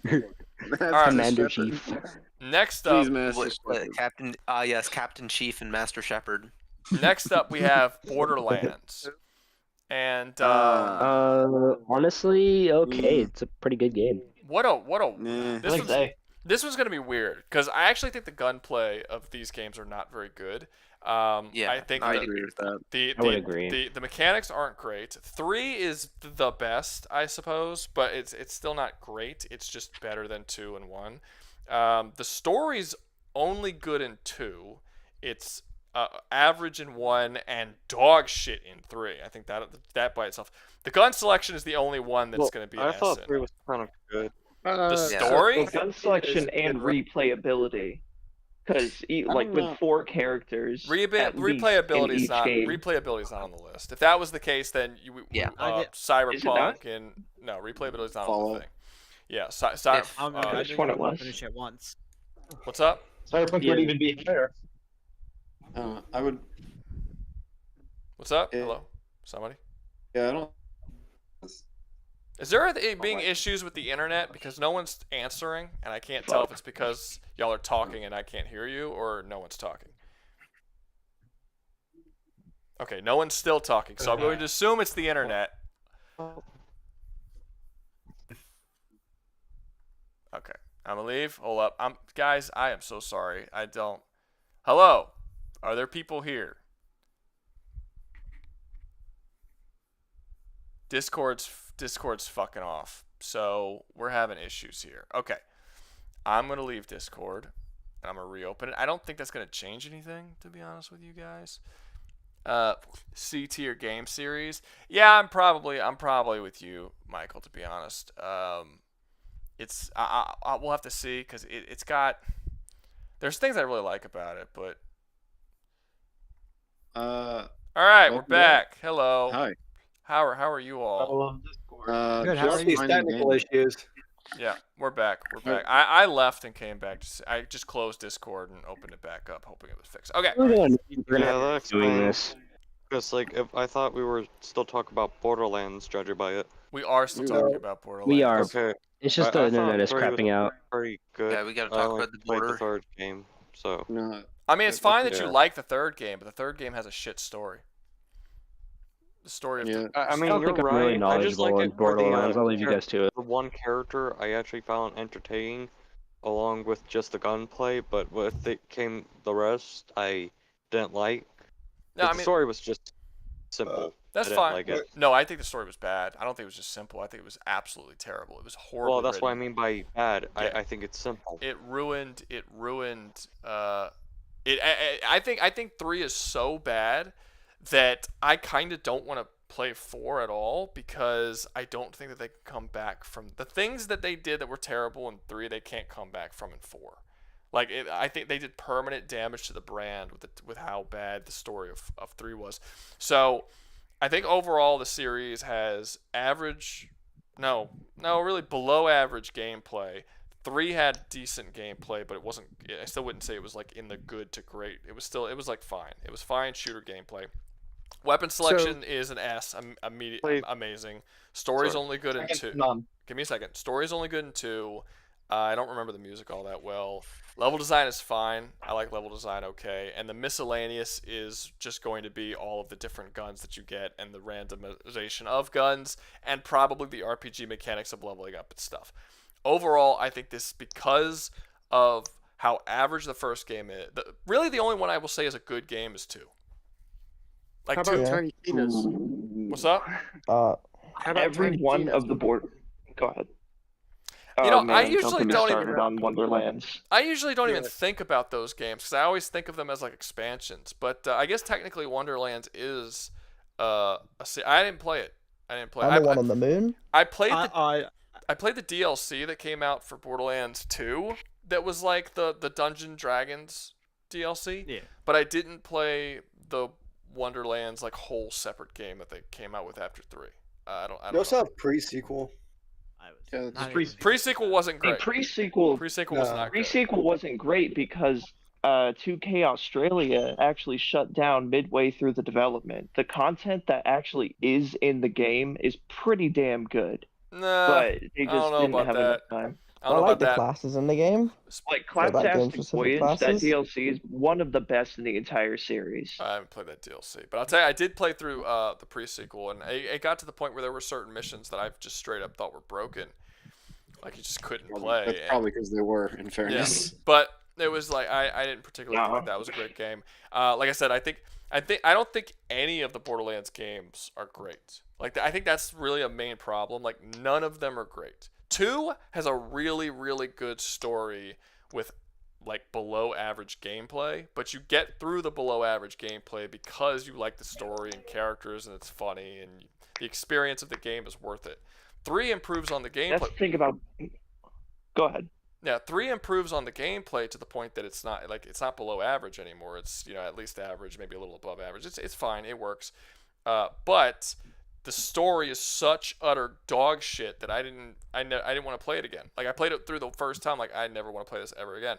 right. Commander Chief. Next up, Captain. Yes, Captain Chief and Master Shepard. Next up, we have Borderlands, and honestly, okay, it's a pretty good game. This one's gonna be weird because I actually think the gunplay of these games are not very good. I think I agree with that. I would agree. The mechanics aren't great. 3 is the best, I suppose, but it's still not great. It's just better than 2 and 1. The story's only good in 2. It's average in 1 and dog shit in 3. I think that by itself. The gun selection is the only one that's going to be an I thought S in. 3 was kind of good. The story? Gun selection and replayability. Because with 4 characters, replayability is not game. replayability not on the list. If that was the case, then Cyberpunk and no replayability is not on the thing. Yeah, I just want to finish it once. What's up? Cyberpunk would even be higher. I would. What's up? Hello, somebody. Yeah, I don't. Is there being issues with the internet because no one's answering, and I can't tell if it's because y'all are talking and I can't hear you, or no one's talking? Okay, no one's still talking, so I'm going to assume it's the internet. Okay, I'm gonna leave. Hold up, guys. I am so sorry. I don't. Hello, are there people here? Discord's fucking off, so we're having issues here. Okay, I'm gonna leave Discord and I'm gonna reopen it. I don't think that's gonna change anything, to be honest with you guys. C tier game series. Yeah, I'm probably with you, Michael. To be honest, it's we'll have to see because it's got. There's things I really like about it, but. All right, we're back. Hello. Hi. How are you all? Good. How are these technical issues? Yeah, we're back. I left and came back. I just closed Discord and opened it back up, hoping it was fixed. Okay. That explains this. Because if I thought we were still talking about Borderlands, judging by it. We are still talking about Borderlands. We are. Okay. It's just the internet is crapping out. Pretty good. Yeah, we gotta talk about the border. The third game, so. No. I mean, it's fine that you like the third game, but the third game has a shit story. The story of I mean, don't you're think I'm right. really I just like knowledgeable in it for Borderlands. I'll leave you guys to it. The one character I actually found entertaining, along with just the gunplay, but with it came the rest I didn't like. No, the story was just simple. That's fine. Like it. No, I think the story was bad. I don't think it was just simple. I think it was absolutely terrible. It was horrible. Well, that's what I mean by bad. Yeah. I think it's simple. It ruined. I think 3 is so bad that I kind of don't want to play 4 at all because I don't think that they can come back from the things that they did that were terrible in 3. They can't come back from in 4. I think they did permanent damage to the brand with how bad the story of 3 was. So I think overall the series has really below average gameplay. 3 had decent gameplay, but it wasn't. I still wouldn't say it was in the good to great. It was fine. It was fine shooter gameplay. Weapon selection is an S. Amazing. Story's only good in 2. Give me a second. Story's only good in 2. I don't remember the music all that well. Level design is fine. I like level design okay. And the miscellaneous is just going to be all of the different guns that you get and the randomization of guns and probably the RPG mechanics of leveling up and stuff. Overall, I think this, because of how average the first game is, really the only one I will say is a good game is 2. How about Tiny Tina's? What's up? Every one of the board. Go ahead. I usually don't even on Wonderlands. I usually don't even think about those games because I always think of them as expansions. But I guess technically Wonderlands is I didn't play it. And the one on the moon. I played the DLC that came out for Borderlands 2. That was the Dungeon Dragons DLC. Yeah. But I didn't play the Wonderland's like whole separate game that they came out with after 3. I don't They also know. have pre-sequel. Pre-sequel wasn't great. Pre-sequel was not good. Pre-sequel wasn't great because 2K Australia actually shut down midway through the development. The content that actually is in the game is pretty damn good. Nah, but they I don't just know didn't about have that. enough time. I like the classes in the game. Like Like that Claptastic game-specific Voyage, that classes. DLC is one of the best in the entire series. I haven't played that DLC, but I'll tell you, I did play through the pre-sequel, and it got to the point where there were certain missions that I just straight up thought were broken, like you just couldn't play. That's probably because they were, in fairness. Yeah. But it was like I didn't particularly think that was a great game. Like I said, I don't think any of the Borderlands games are great. Like I think that's really a main problem. Like none of them are great. 2 has a really, really good story with like below average gameplay, but you get through the below average gameplay because you like the story and characters and it's funny and the experience of the game is worth it. 3 improves on the gameplay. That's the thing about. Go ahead. Yeah, 3 improves on the gameplay to the point that it's not below average anymore. It's at least average, maybe a little above average. It's fine. It works. But the story is such utter dog shit that I didn't want to play it again. Like I played it through the first time, like I never want to play this ever again.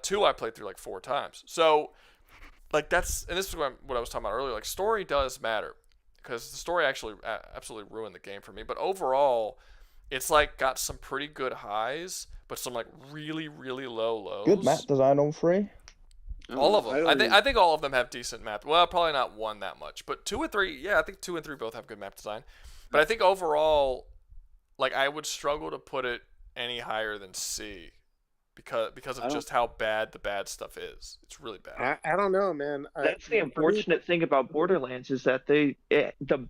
2 I played through like 4 times. So like this is what I was talking about earlier. Like story does matter because the story actually absolutely ruined the game for me. But overall, it's like got some pretty good highs, but some like really, really low lows. Good map design on 3. All of them. I think all of them have decent map. Well, probably not 1 that much, but 2 and 3. Yeah, I think 2 and 3 both have good map design. But I think overall, like I would struggle to put it any higher than C, because of just how bad the bad stuff is. It's really bad. I don't know, man. That's the unfortunate thing about Borderlands is that the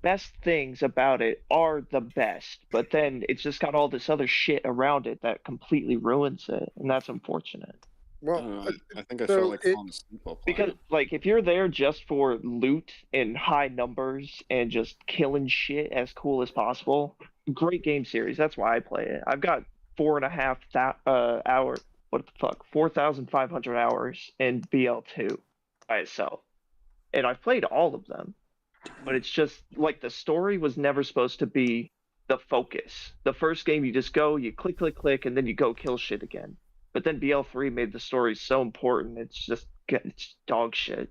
best things about it are the best, but then it's just got all this other shit around it that completely ruins it, and that's unfortunate. Well, I think I felt like falling asleep while playing. Because like if you're there just for loot and high numbers and just killing shit as cool as possible, great game series. That's why I play it. I've got 4,500 hours. What the fuck? 4,500 hours in BL2 by itself, and I've played all of them. But it's just like the story was never supposed to be the focus. The first game, you just go, you click, click, click, and then you go kill shit again. But then BL3 made the story so important. It's dog shit.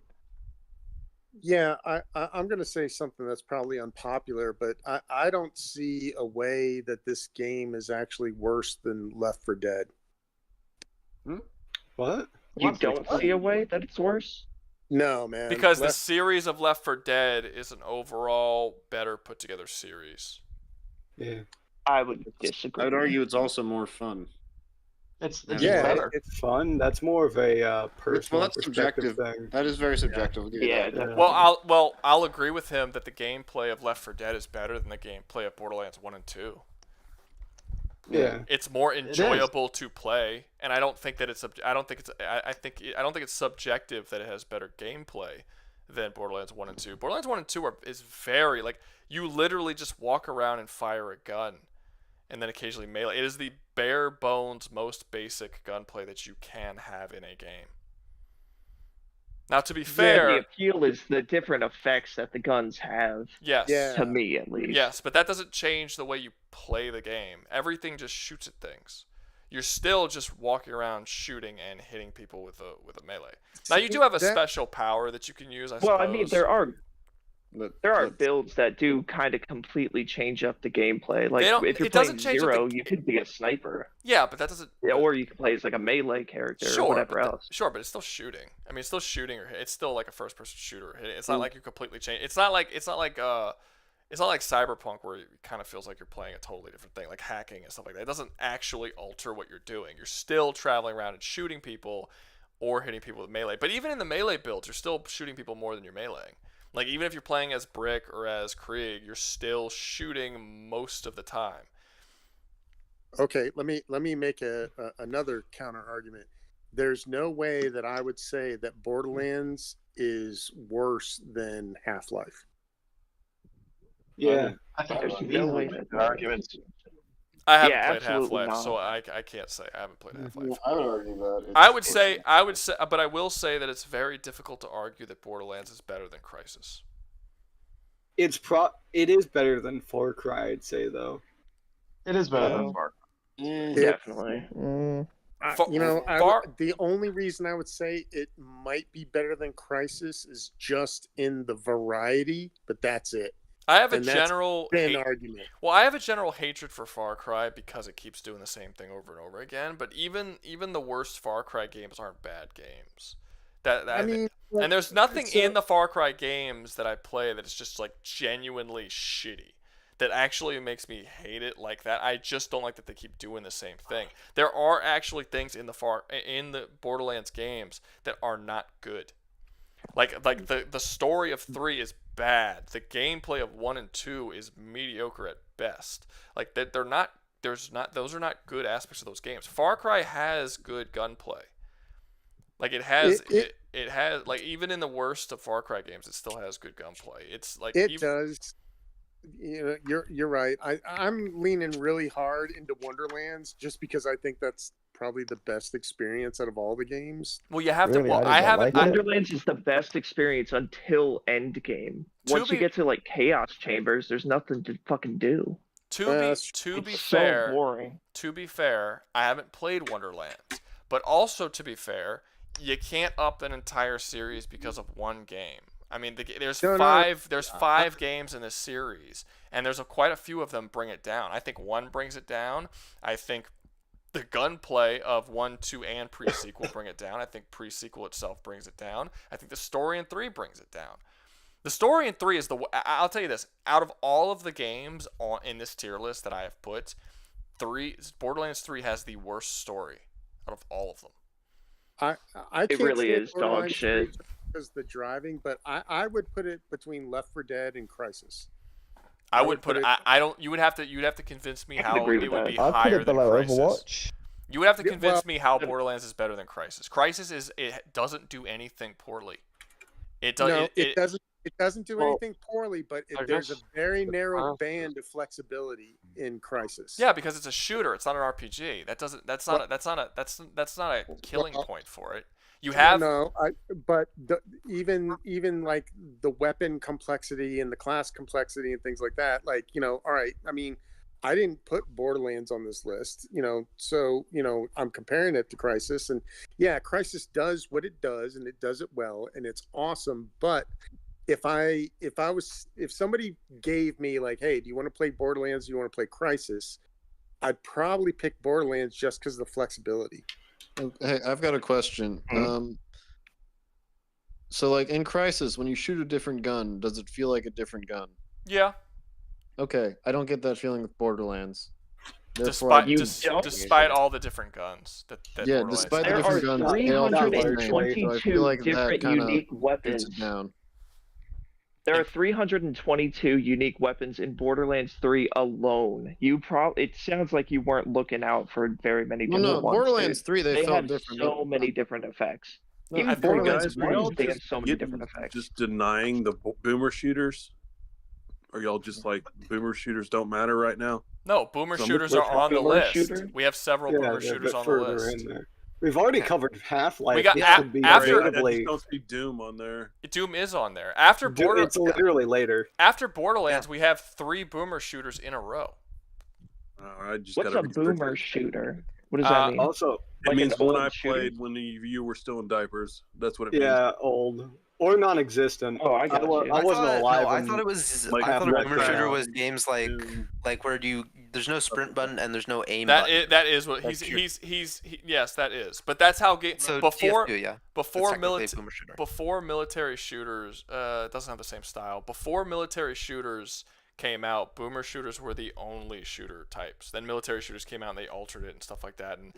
Yeah, I'm going to say something that's probably unpopular, but I don't see a way that this game is actually worse than Left 4 Dead. What? You don't see a way that it's worse? No, man. Because the series of Left 4 Dead is an overall better put together series. Yeah. I would disagree. I would argue it's also more fun. It's better. It's fun. That's more of a personal that's subjective thing. That is very subjective. Yeah. Well, I'll agree with him that the gameplay of Left 4 Dead is better than the gameplay of Borderlands 1 and 2. Yeah. It's more enjoyable to play, and I don't think that it's. I don't think it's subjective that it has better gameplay than Borderlands 1 and 2. Borderlands 1 and 2 is very like you literally just walk around and fire a gun, and then occasionally melee. It is the bare bones, most basic gunplay that you can have in a game. Now, to be fair, the appeal is the different effects that the guns have. Yes. Yeah. To me, at least. Yes, but that doesn't change the way you play the game. Everything just shoots at things. You're still just walking around shooting and hitting people with a melee. Now, you do have a special power that you can use, I suppose. Well, I mean, there are builds that do kind of completely change up the gameplay. Like if you're playing Zero, you could be a sniper. Yeah, but that doesn't. Or you can play as like a melee character or whatever else. Sure, but it's still shooting. I mean, it's still shooting or it's still like a first-person shooter. It's not like you completely change. It's not like Cyberpunk where it kind of feels like you're playing a totally different thing, like hacking and stuff like that. It doesn't actually alter what you're doing. You're still traveling around and shooting people or hitting people with melee. But even in the melee builds, you're still shooting people more than you're meleeing. Like, even if you're playing as Brick or as Krieg, you're still shooting most of the time. Okay, let me make another counter argument. There's no way that I would say that Borderlands is worse than Half-Life. Yeah. I think there's no way. arguments. I haven't Yeah, played absolutely Half-Life, not. so I can't say I haven't played Half-Life. I would argue that. I would say, but I will say that it's very difficult to argue that Borderlands is better than Crysis. It is better than Far Cry, I'd say though. It is better than Far Cry. Definitely. The only reason I would say it might be better than Crysis is just in the variety, but that's it. I have a general argument. Well, I have a general hatred for Far Cry because it keeps doing the same thing over and over again. But even the worst Far Cry games aren't bad games. And there's nothing in the Far Cry games that I play that is just like genuinely shitty. That actually makes me hate it like that. I just don't like that they keep doing the same thing. There are actually things in the Borderlands games that are not good. Like the story of 3 is bad. The gameplay of 1 and 2 is mediocre at best. Like they're not. Those are not good aspects of those games. Far Cry has good gunplay. Like it has it has like even in the worst of Far Cry games, it still has good gunplay. It's like it does. You know, you're right. I'm leaning really hard into Wonderlands just because I think that's probably the best experience out of all the games. Well, you have to. Well, I haven't. Wonderlands is the best experience until Endgame. Once you get to like Chaos Chambers, there's nothing to fucking do. To be fair, I haven't played Wonderlands, but also to be fair, you can't up an entire series because of one game. I mean, there's five games in this series, and there's quite a few of them bring it down. I think 1 brings it down. I think the gunplay of 1, 2, and pre-sequel bring it down. I think pre-sequel itself brings it down. I think the story in 3 brings it down. The story in 3 is I'll tell you this. Out of all of the games in this tier list that I have put, Borderlands 3 has the worst story out of all of them. It really is dog shit. Because the driving, but I would put it between Left 4 Dead and Crysis. I would put it. I don't. You would have to convince me how it would be I'd higher put it than below Crysis. Overwatch. You would have to convince me how Borderlands is better than Crysis. Crysis doesn't do anything poorly. It doesn't. It doesn't do anything poorly, but there's a very narrow band of flexibility in Crysis. Yeah, because it's a shooter. It's not an RPG. That's not a killing point for it. You have even like the weapon complexity and the class complexity and things like that. Like, all right. I mean, I didn't put Borderlands on this list, so I'm comparing it to Crysis, and yeah, Crysis does what it does, and it does it well, and it's awesome. But if somebody gave me like, hey, do you want to play Borderlands? Do you want to play Crysis? I'd probably pick Borderlands just because of the flexibility. Hey, I've got a question. So like in Crysis, when you shoot a different gun, does it feel like a different gun? Yeah. Okay, I don't get that feeling with Borderlands. Despite all the different guns that despite the different guns, 322 different unique weapons. There are 322 unique weapons in Borderlands 3 alone. It sounds like you weren't looking out for very many different ones. Borderlands 3 they felt had different. So many different effects. No, Even Borderlands 1, they have so many different effects. Just denying the boomer shooters? Are y'all just like boomer shooters don't matter right now? No, boomer shooters are on the list. We have several boomer shooters on the list. We've already covered Half-Life. We got I just don't see Doom on there. Doom is on there. After it's literally later. After Borderlands, we have 3 boomer shooters in a row. What's a boomer shooter? What does that mean? Also, it means when I played when you were still in diapers. That's what it means. Yeah, old or non-existent. Oh, I got you. I wasn't alive. I thought it was. Like I thought a boomer shooter was games like where there's no sprint button and there's no aim button. That is what yes, that is. But that's how before military shooters it doesn't have the same style. Before military shooters came out, boomer shooters were the only shooter types. Then military shooters came out and they altered it and stuff like that. And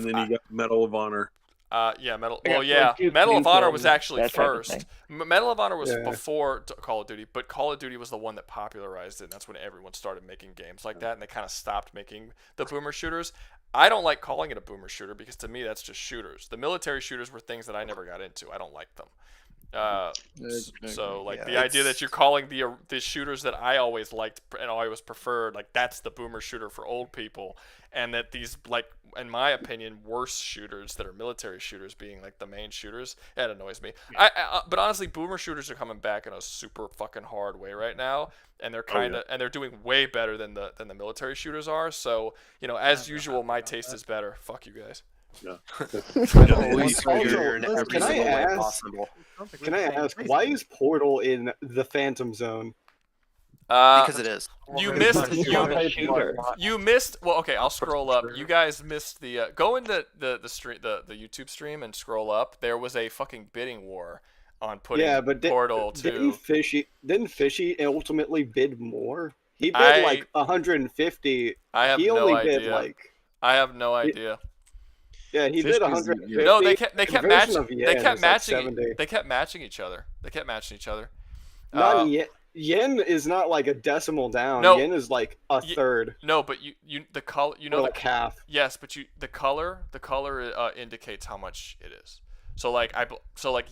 then you got Medal of Honor. Medal of Honor was actually first. Medal of Honor was before Call of Duty, but Call of Duty was the one that popularized it, and that's when everyone started making games like that, and they kind of stopped making the boomer shooters. I don't like calling it a boomer shooter because to me that's just shooters. The military shooters were things that I never got into. I don't like them. So like the idea that you're calling the shooters that I always liked and always preferred, like that's the boomer shooter for old people, and that these, like in my opinion, worse shooters that are military shooters being like the main shooters, that annoys me. But honestly, boomer shooters are coming back in a super fucking hard way right now, and they're and they're doing way better than the military shooters are. So as usual, my taste is better. Fuck you guys. Yeah. Can I ask, why is Portal in the Phantom Zone? Because it is. You missed. Well, okay, I'll scroll up. You guys missed the. Go into the stream, the YouTube stream, and scroll up. There was a fucking bidding war on putting Portal to. Didn't Fishy ultimately bid more? He bid like 150. I have no idea. I have no idea. Yeah, he did 150. No, they kept matching. They kept matching. They kept matching each other. Not Yen is not like a decimal down. No, Yen is like a third. No, but the color. like half. Yes, but the color indicates how much it is. So like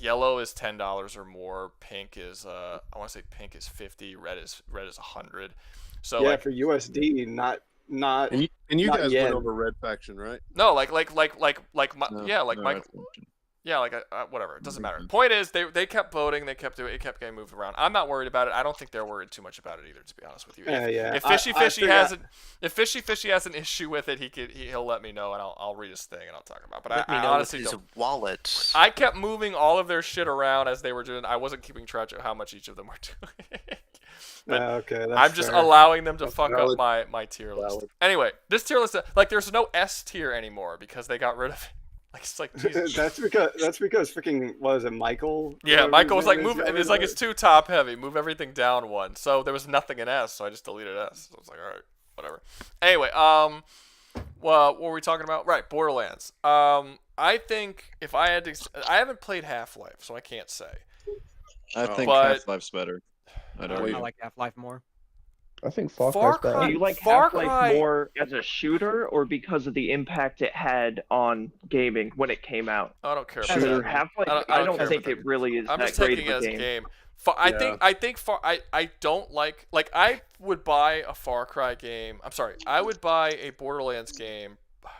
yellow is $10 or more. Pink is I want to say pink is 50. Red is 100. So yeah, for USD, not. And you not guys Yen. went over Red Faction, right? No, whatever. It doesn't matter. Point is, they kept voting. It kept getting moved around. I'm not worried about it. I don't think they're worried too much about it either, to be honest with you. If Fishy Fishy has an issue with it, he'll let me know, and I'll read his thing and I'll talk about it. But I honestly don't. Wallet. I kept moving all of their shit around as they were doing. I wasn't keeping track of how much each of them were doing. Okay, that's I'm just fair. allowing them to fuck up my tier list. Anyway, this tier list, like, there's no S tier anymore because they got rid of it. Like, it's like, Jesus. that's because freaking, what was it, Michael? Yeah, Michael was like, move. It's like, it's too top heavy. Move everything down one. So there was nothing in S, so I just deleted S. So I was like, all right, whatever. Anyway, well, what were we talking about? Right, Borderlands. I think if I had to, I haven't played Half-Life, so I can't say. I think Half-Life's better. I like Half-Life more. I think Far Cry's better. Do you like Half-Life more as a shooter or because of the impact it had on gaming when it came out? I don't care about that. Half-Life, I don't think it really is I'm that just great taking of it a as game. I don't like I would buy a Far Cry game. I'm sorry, I would buy a Borderlands game.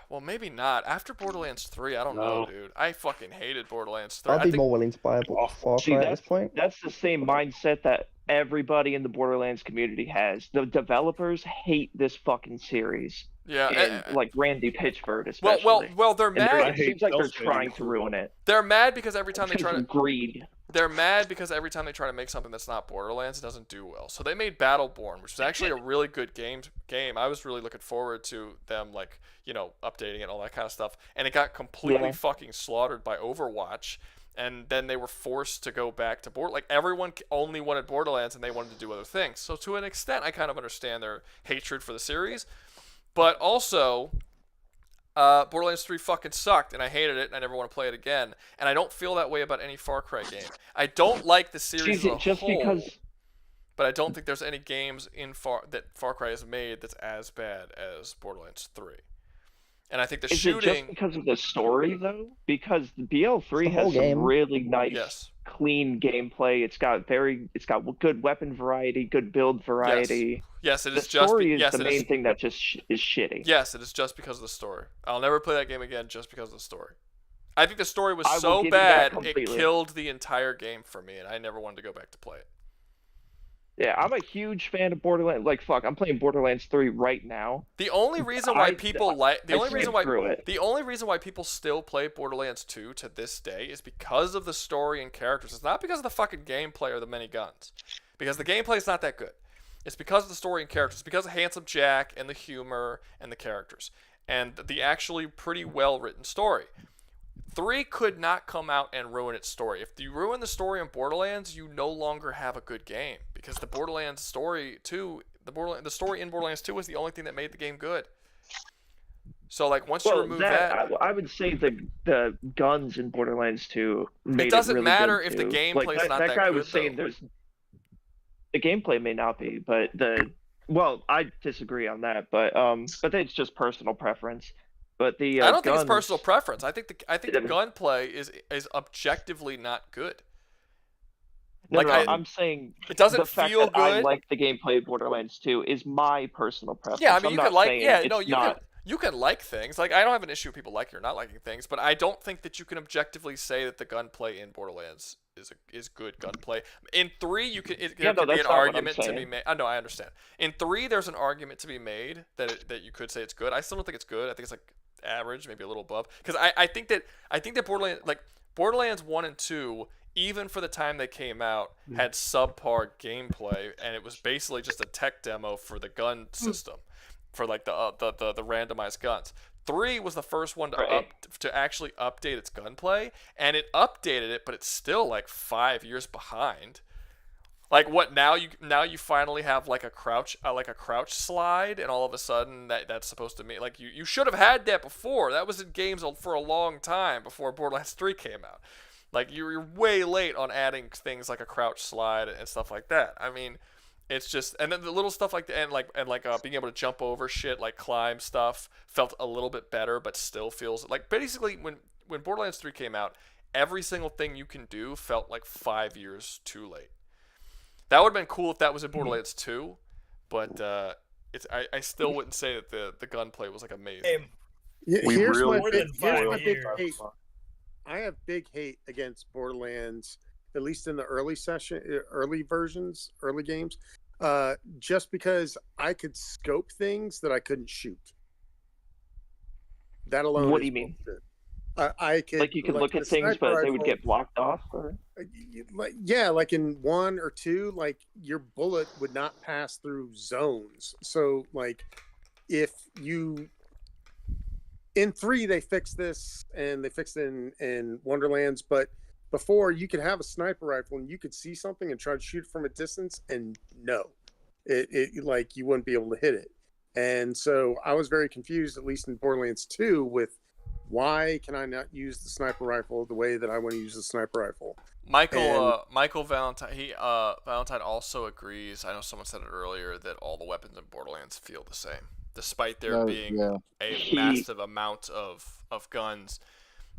Well, maybe not. After Borderlands 3, I don't know, dude. I fucking hated Borderlands 3. I'd be more willing to buy a Far Cry at this point. That's the same mindset that everybody in the Borderlands community has. The developers hate this fucking series. Yeah, and like Randy Pitchford especially. Well, they're mad. It seems like they're trying to ruin it. They're mad because every time they try to greed. They're mad because every time they try to make something that's not Borderlands, it doesn't do well. So they made Battleborn, which was actually a really good game. I was really looking forward to them, like, updating it and all that kind of stuff. And it got completely fucking slaughtered by Overwatch. And then they were forced to go back to Like, everyone only wanted Borderlands and they wanted to do other things. So to an extent, I kind of understand their hatred for the series. But also, Borderlands 3 fucking sucked, and I hated it, and I never want to play it again. And I don't feel that way about any Far Cry game. I don't like the series as a whole, but I don't think there's any games that Far Cry has made that's as bad as Borderlands 3. And I think the shooting... Is it just because of the story, though? Because the BL3 has some really nice, clean gameplay. It's got good weapon variety, good build variety. Yes, it is. The story is the main thing that just is shitty. Yes, it is just because of the story. I'll never play that game again just because of the story. I think the story was so bad it killed the entire game for me, and I never wanted to go back to play it. Yeah, I'm a huge fan of Borderlands. Like, fuck, I'm playing Borderlands 3 right now. The only reason why people people still play Borderlands 2 to this day is because of the story and characters. It's not because of the fucking gameplay or the many guns. Because the gameplay is not that good. It's because of the story and characters. It's because of Handsome Jack and the humor and the characters. And the actually pretty well-written story. 3 could not come out and ruin its story. If you ruin the story in Borderlands, you no longer have a good game. Because the Borderlands story 2, the story in Borderlands 2 was the only thing that made the game good. So, like, once you remove that... I would say the guns in Borderlands 2 made it doesn't really matter good if too. the gameplay is not that good, that guy was saying the gameplay may not be, but I disagree on that, but it's just personal preference. But I don't think it's personal preference. I think the gunplay is objectively not good. I'm saying it doesn't the fact feel that good. I like the gameplay of Borderlands 2 is my personal preference. Yeah, I mean, I'm you not can like, saying yeah, it's no, not. you can like things. Like, I don't have an issue with people liking or not liking things, but I don't think that you can objectively say that the gunplay in Borderlands is good gunplay. In 3, there could be an argument to be made. No, I understand. In 3, there's an argument to be made that you could say it's good. I still don't think it's good. I think it's like average, maybe a little above. Because I think that Borderlands 1 and 2, even for the time they came out, had subpar gameplay, and it was basically just a tech demo for the gun system, for like the randomized guns. 3 was the first one to actually update its gunplay, and it updated it, but it's still like 5 years behind. Like what now? You finally have like a crouch slide, and all of a sudden that's supposed to mean like you should have had that before. That was in games for a long time before Borderlands 3 came out. Like you're way late on adding things like a crouch slide and stuff like that. I mean, it's just, and then the little stuff like and being able to jump over shit, like climb stuff, felt a little bit better, but still feels like basically when Borderlands 3 came out, every single thing you can do felt like 5 years too late. That would have been cool if that was in Borderlands 2, but I still wouldn't say that the gunplay was like amazing. Here's my big hate. I have big hate against Borderlands, at least in the early versions, early games, just because I could scope things that I couldn't shoot. That alone. What do you mean? I could like you could look at things, but they would get blocked off. Or? Like in 1 or 2, like your bullet would not pass through zones. So like if you. In 3, they fixed this, and they fixed it in Wonderlands. But before, you could have a sniper rifle, and you could see something and try to shoot it from a distance, and no, it like you wouldn't be able to hit it. And so I was very confused, at least in Borderlands 2, with why can I not use the sniper rifle the way that I want to use the sniper rifle? Michael Valentine, Valentine also agrees. I know someone said it earlier that all the weapons in Borderlands feel the same. Despite there being a massive amount of guns,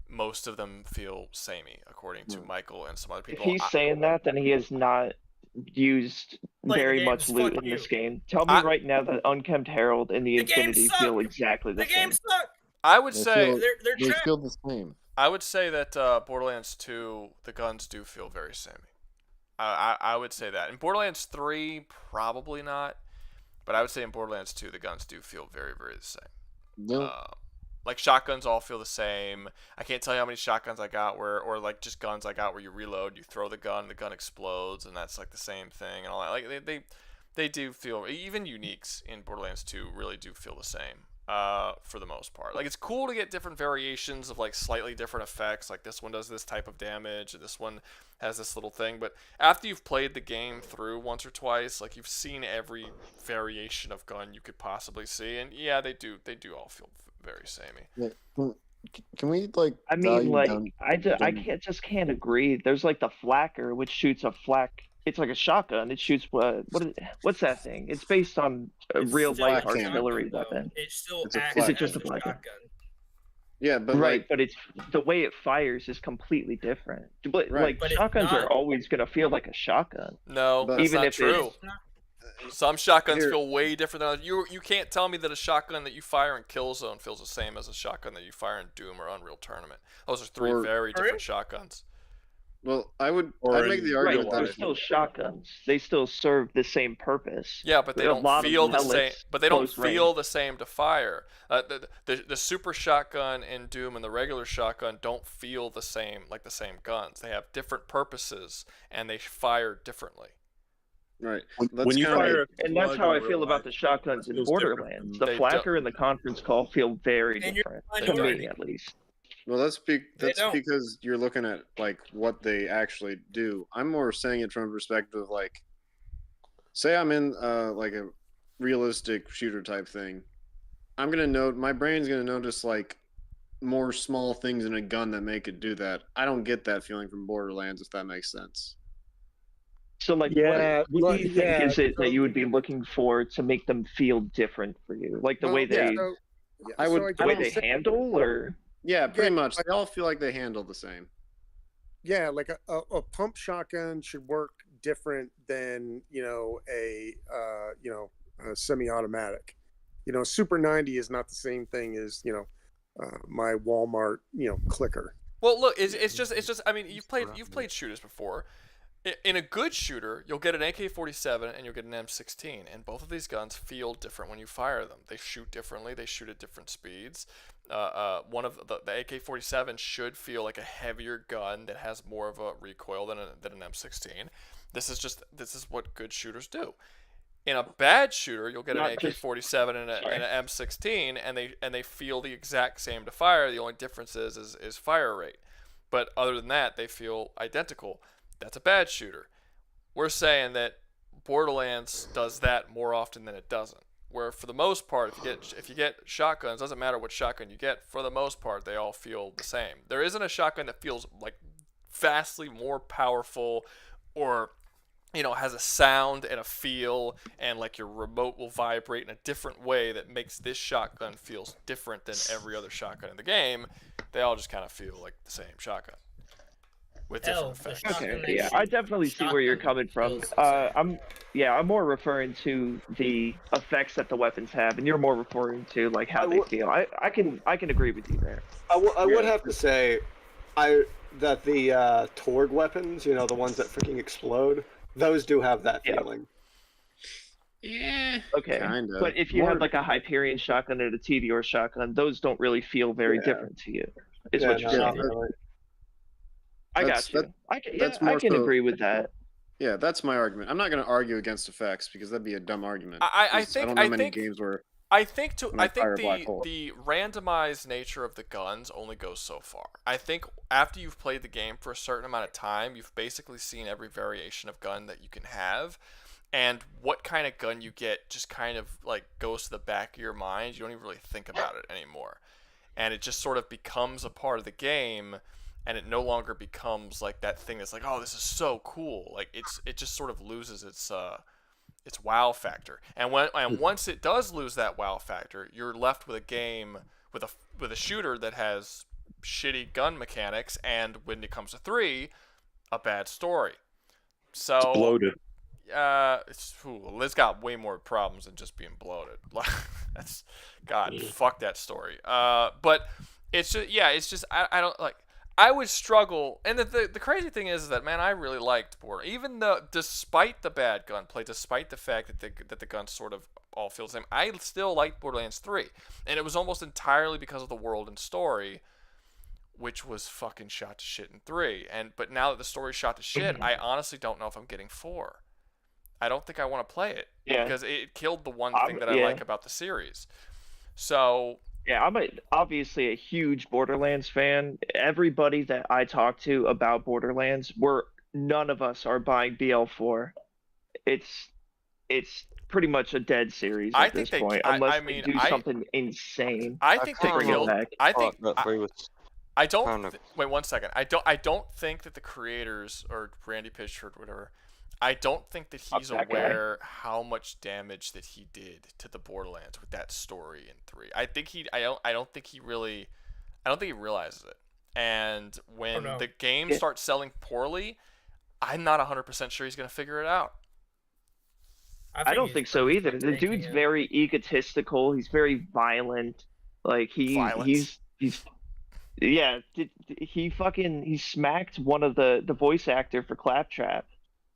most of them feel samey, according to Michael and some other people. If he's saying that, then he has not used very much loot in this game. Tell me right now that Unkempt Herald and the Infinity feel exactly the same. I would say they feel the same. I would say that Borderlands 2, the guns do feel very samey. I would say that. In Borderlands 3, probably not. But I would say in Borderlands 2, the guns do feel very, very the same. Yeah. Like shotguns all feel the same. I can't tell you how many shotguns I got or like just guns I got where you reload, you throw the gun explodes, and that's like the same thing and all that. Like they do feel, even uniques in Borderlands 2 really do feel the same. For the most part, like it's cool to get different variations of like slightly different effects, like this one does this type of damage and this one has this little thing, but after you've played the game through once or twice, like you've seen every variation of gun you could possibly see, and yeah, they do all feel very samey. Yeah. Can we like? I mean, like I can't agree. There's like the flacker, which shoots a flak. It's like a shotgun. It shoots what's that thing? It's based on a real life artillery weapon. It still is it just a flak gun? Yeah, but right, but it's the way it fires is completely different. But like shotguns are always gonna feel like a shotgun. No, that's even not if true. Some shotguns feel way different than others. You can't tell me that a shotgun that you fire in Killzone feels the same as a shotgun that you fire in Doom or Unreal Tournament. Those are three very different shotguns. Well, I'd make the argument that they're still shotguns. They still serve the same purpose. Yeah, but they don't feel the same. But they don't feel the same to fire. The super shotgun in Doom and the regular shotgun don't feel the same, like the same guns. They have different purposes and they fire differently. Right. When you fire, and that's how I feel about the shotguns in Borderlands. The flacker and the conference call feel very different to me, at least. Well, that's because you're looking at like what they actually do. I'm more saying it from a perspective of like, say I'm in like a realistic shooter type thing. My brain's gonna notice like more small things in a gun that make it do that. I don't get that feeling from Borderlands, if that makes sense. So like, what do you think is it that you would be looking for to make them feel different for you? Like the way they, the way they handle, or? Yeah, pretty much. They all feel like they handle the same. yeah, like a pump shotgun should work different than a semi-automatic. Super 90 is not the same thing as my Walmart clicker. Well, look, it's just. I mean, you've played shooters before. In a good shooter, you'll get an AK-47 and you'll get an M16, and both of these guns feel different when you fire them. They shoot differently. They shoot at different speeds. One of the AK-47 should feel like a heavier gun that has more of a recoil than an M16. This is what good shooters do. In a bad shooter, you'll get an AK-47 and an M16, and they feel the exact same to fire. The only difference is fire rate. But other than that, they feel identical. That's a bad shooter. We're saying that Borderlands does that more often than it doesn't. Where for the most part, if you get shotguns, doesn't matter what shotgun you get. For the most part, they all feel the same. There isn't a shotgun that feels like vastly more powerful, or has a sound and a feel, and like your remote will vibrate in a different way that makes this shotgun feels different than every other shotgun in the game. They all just kind of feel like the same shotgun with different effects. Okay, yeah, I definitely see where you're coming from. I'm more referring to the effects that the weapons have, and you're more referring to like how they feel. I can agree with you there. I would have to say, that the Torg weapons, the ones that freaking explode, those do have that feeling. Yeah. Okay. Kinda. But if you have like a Hyperion shotgun and a TDR shotgun, those don't really feel very different to you. Is what you're saying. I got you. I can agree with that. Yeah, that's my argument. I'm not going to argue against effects because that'd be a dumb argument. I think I don't know many games where. I think the randomized nature of the guns only goes so far. I think after you've played the game for a certain amount of time, you've basically seen every variation of gun that you can have, and what kind of gun you get just kind of like goes to the back of your mind. You don't even really think about it anymore, and it just sort of becomes a part of the game. And it no longer becomes like that thing that's like, oh, this is so cool. Like it just sort of loses its wow factor. And once it does lose that wow factor, you're left with a game with a shooter that has shitty gun mechanics, and when it comes to 3, a bad story. So it's bloated. It's got way more problems than just being bloated. That's fuck that story. But it's just I don't like. I would struggle, and the crazy thing is that, man, I really liked Border, even though, despite the bad gunplay, despite the fact that the guns sort of all feel the same, I still liked Borderlands 3, and it was almost entirely because of the world and story, which was fucking shot to shit in 3, but now that the story's shot to shit, I honestly don't know if I'm getting 4. I don't think I want to play it, because it killed the one thing that I like about the series. So... Yeah, I'm obviously a huge Borderlands fan. Everybody that I talk to about Borderlands, none of us are buying BL4. It's pretty much a dead series at this point, unless they do something insane. I think they killed. Wait 1 second. I don't think that the creators or Randy Pitchford, whatever. I don't think that he's aware how much damage that he did to the Borderlands with that story in 3. I don't think he realizes it. And when the game starts selling poorly, I'm not 100% sure he's going to figure it out. I don't think so either. The dude's very egotistical. He's very violent. Like he smacked one of the voice actor for Claptrap.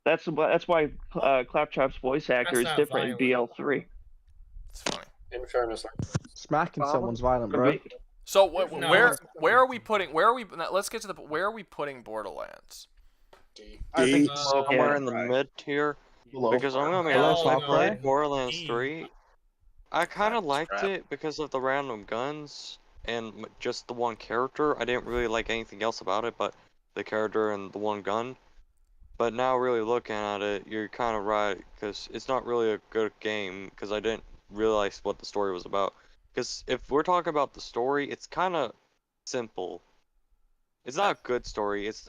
That's why Claptrap's voice actor is different in BL3. It's funny. In fairness, smacking someone's violent, bro. So where are we putting? Let's get to where are we putting Borderlands? I think somewhere in the mid tier. Because I'm gonna be honest, I played Borderlands 3. I kind of liked it because of the random guns and just the one character. I didn't really like anything else about it, but the character and the one gun. But now really looking at it, you're kind of right, because it's not really a good game, because I didn't realize what the story was about. Because if we're talking about the story, it's kind of simple. It's not a good story, it's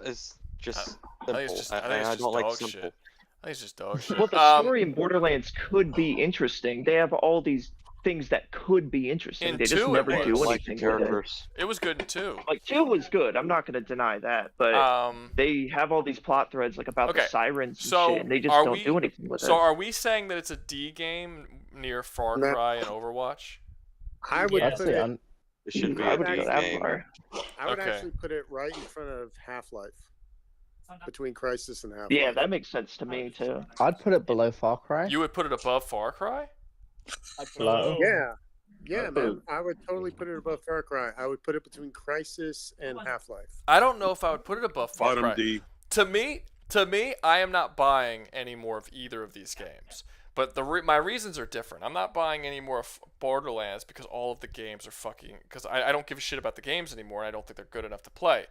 just simple. I don't like simple. Shit. I think it's just dog shit. Well, the story in Borderlands could be interesting. They have all these things that could be interesting. In They just 2 never it do was. anything with it. It was good in 2. Like 2 was good. I'm not gonna deny that, but they have all these plot threads like about the sirens and shit, and they just don't do anything with it. So are we saying that it's a D game near Far Cry and Overwatch? I would put it. It should be I a would D go that game. far. I would actually put it right in front of Half-Life. Between Crisis and Half-Life. Yeah, that makes sense to me too. I'd put it below Far Cry. You would put it above Far Cry? Below. Yeah, man. I would totally put it above Far Cry. I would put it between Crisis and Half-Life. I don't know if I would put it above Far Cry. Bottom D. To me, I am not buying any more of either of these games. But my reasons are different. I'm not buying any more of Borderlands because all of the games are fucking... Because I don't give a shit about the games anymore, and I don't think they're good enough to play.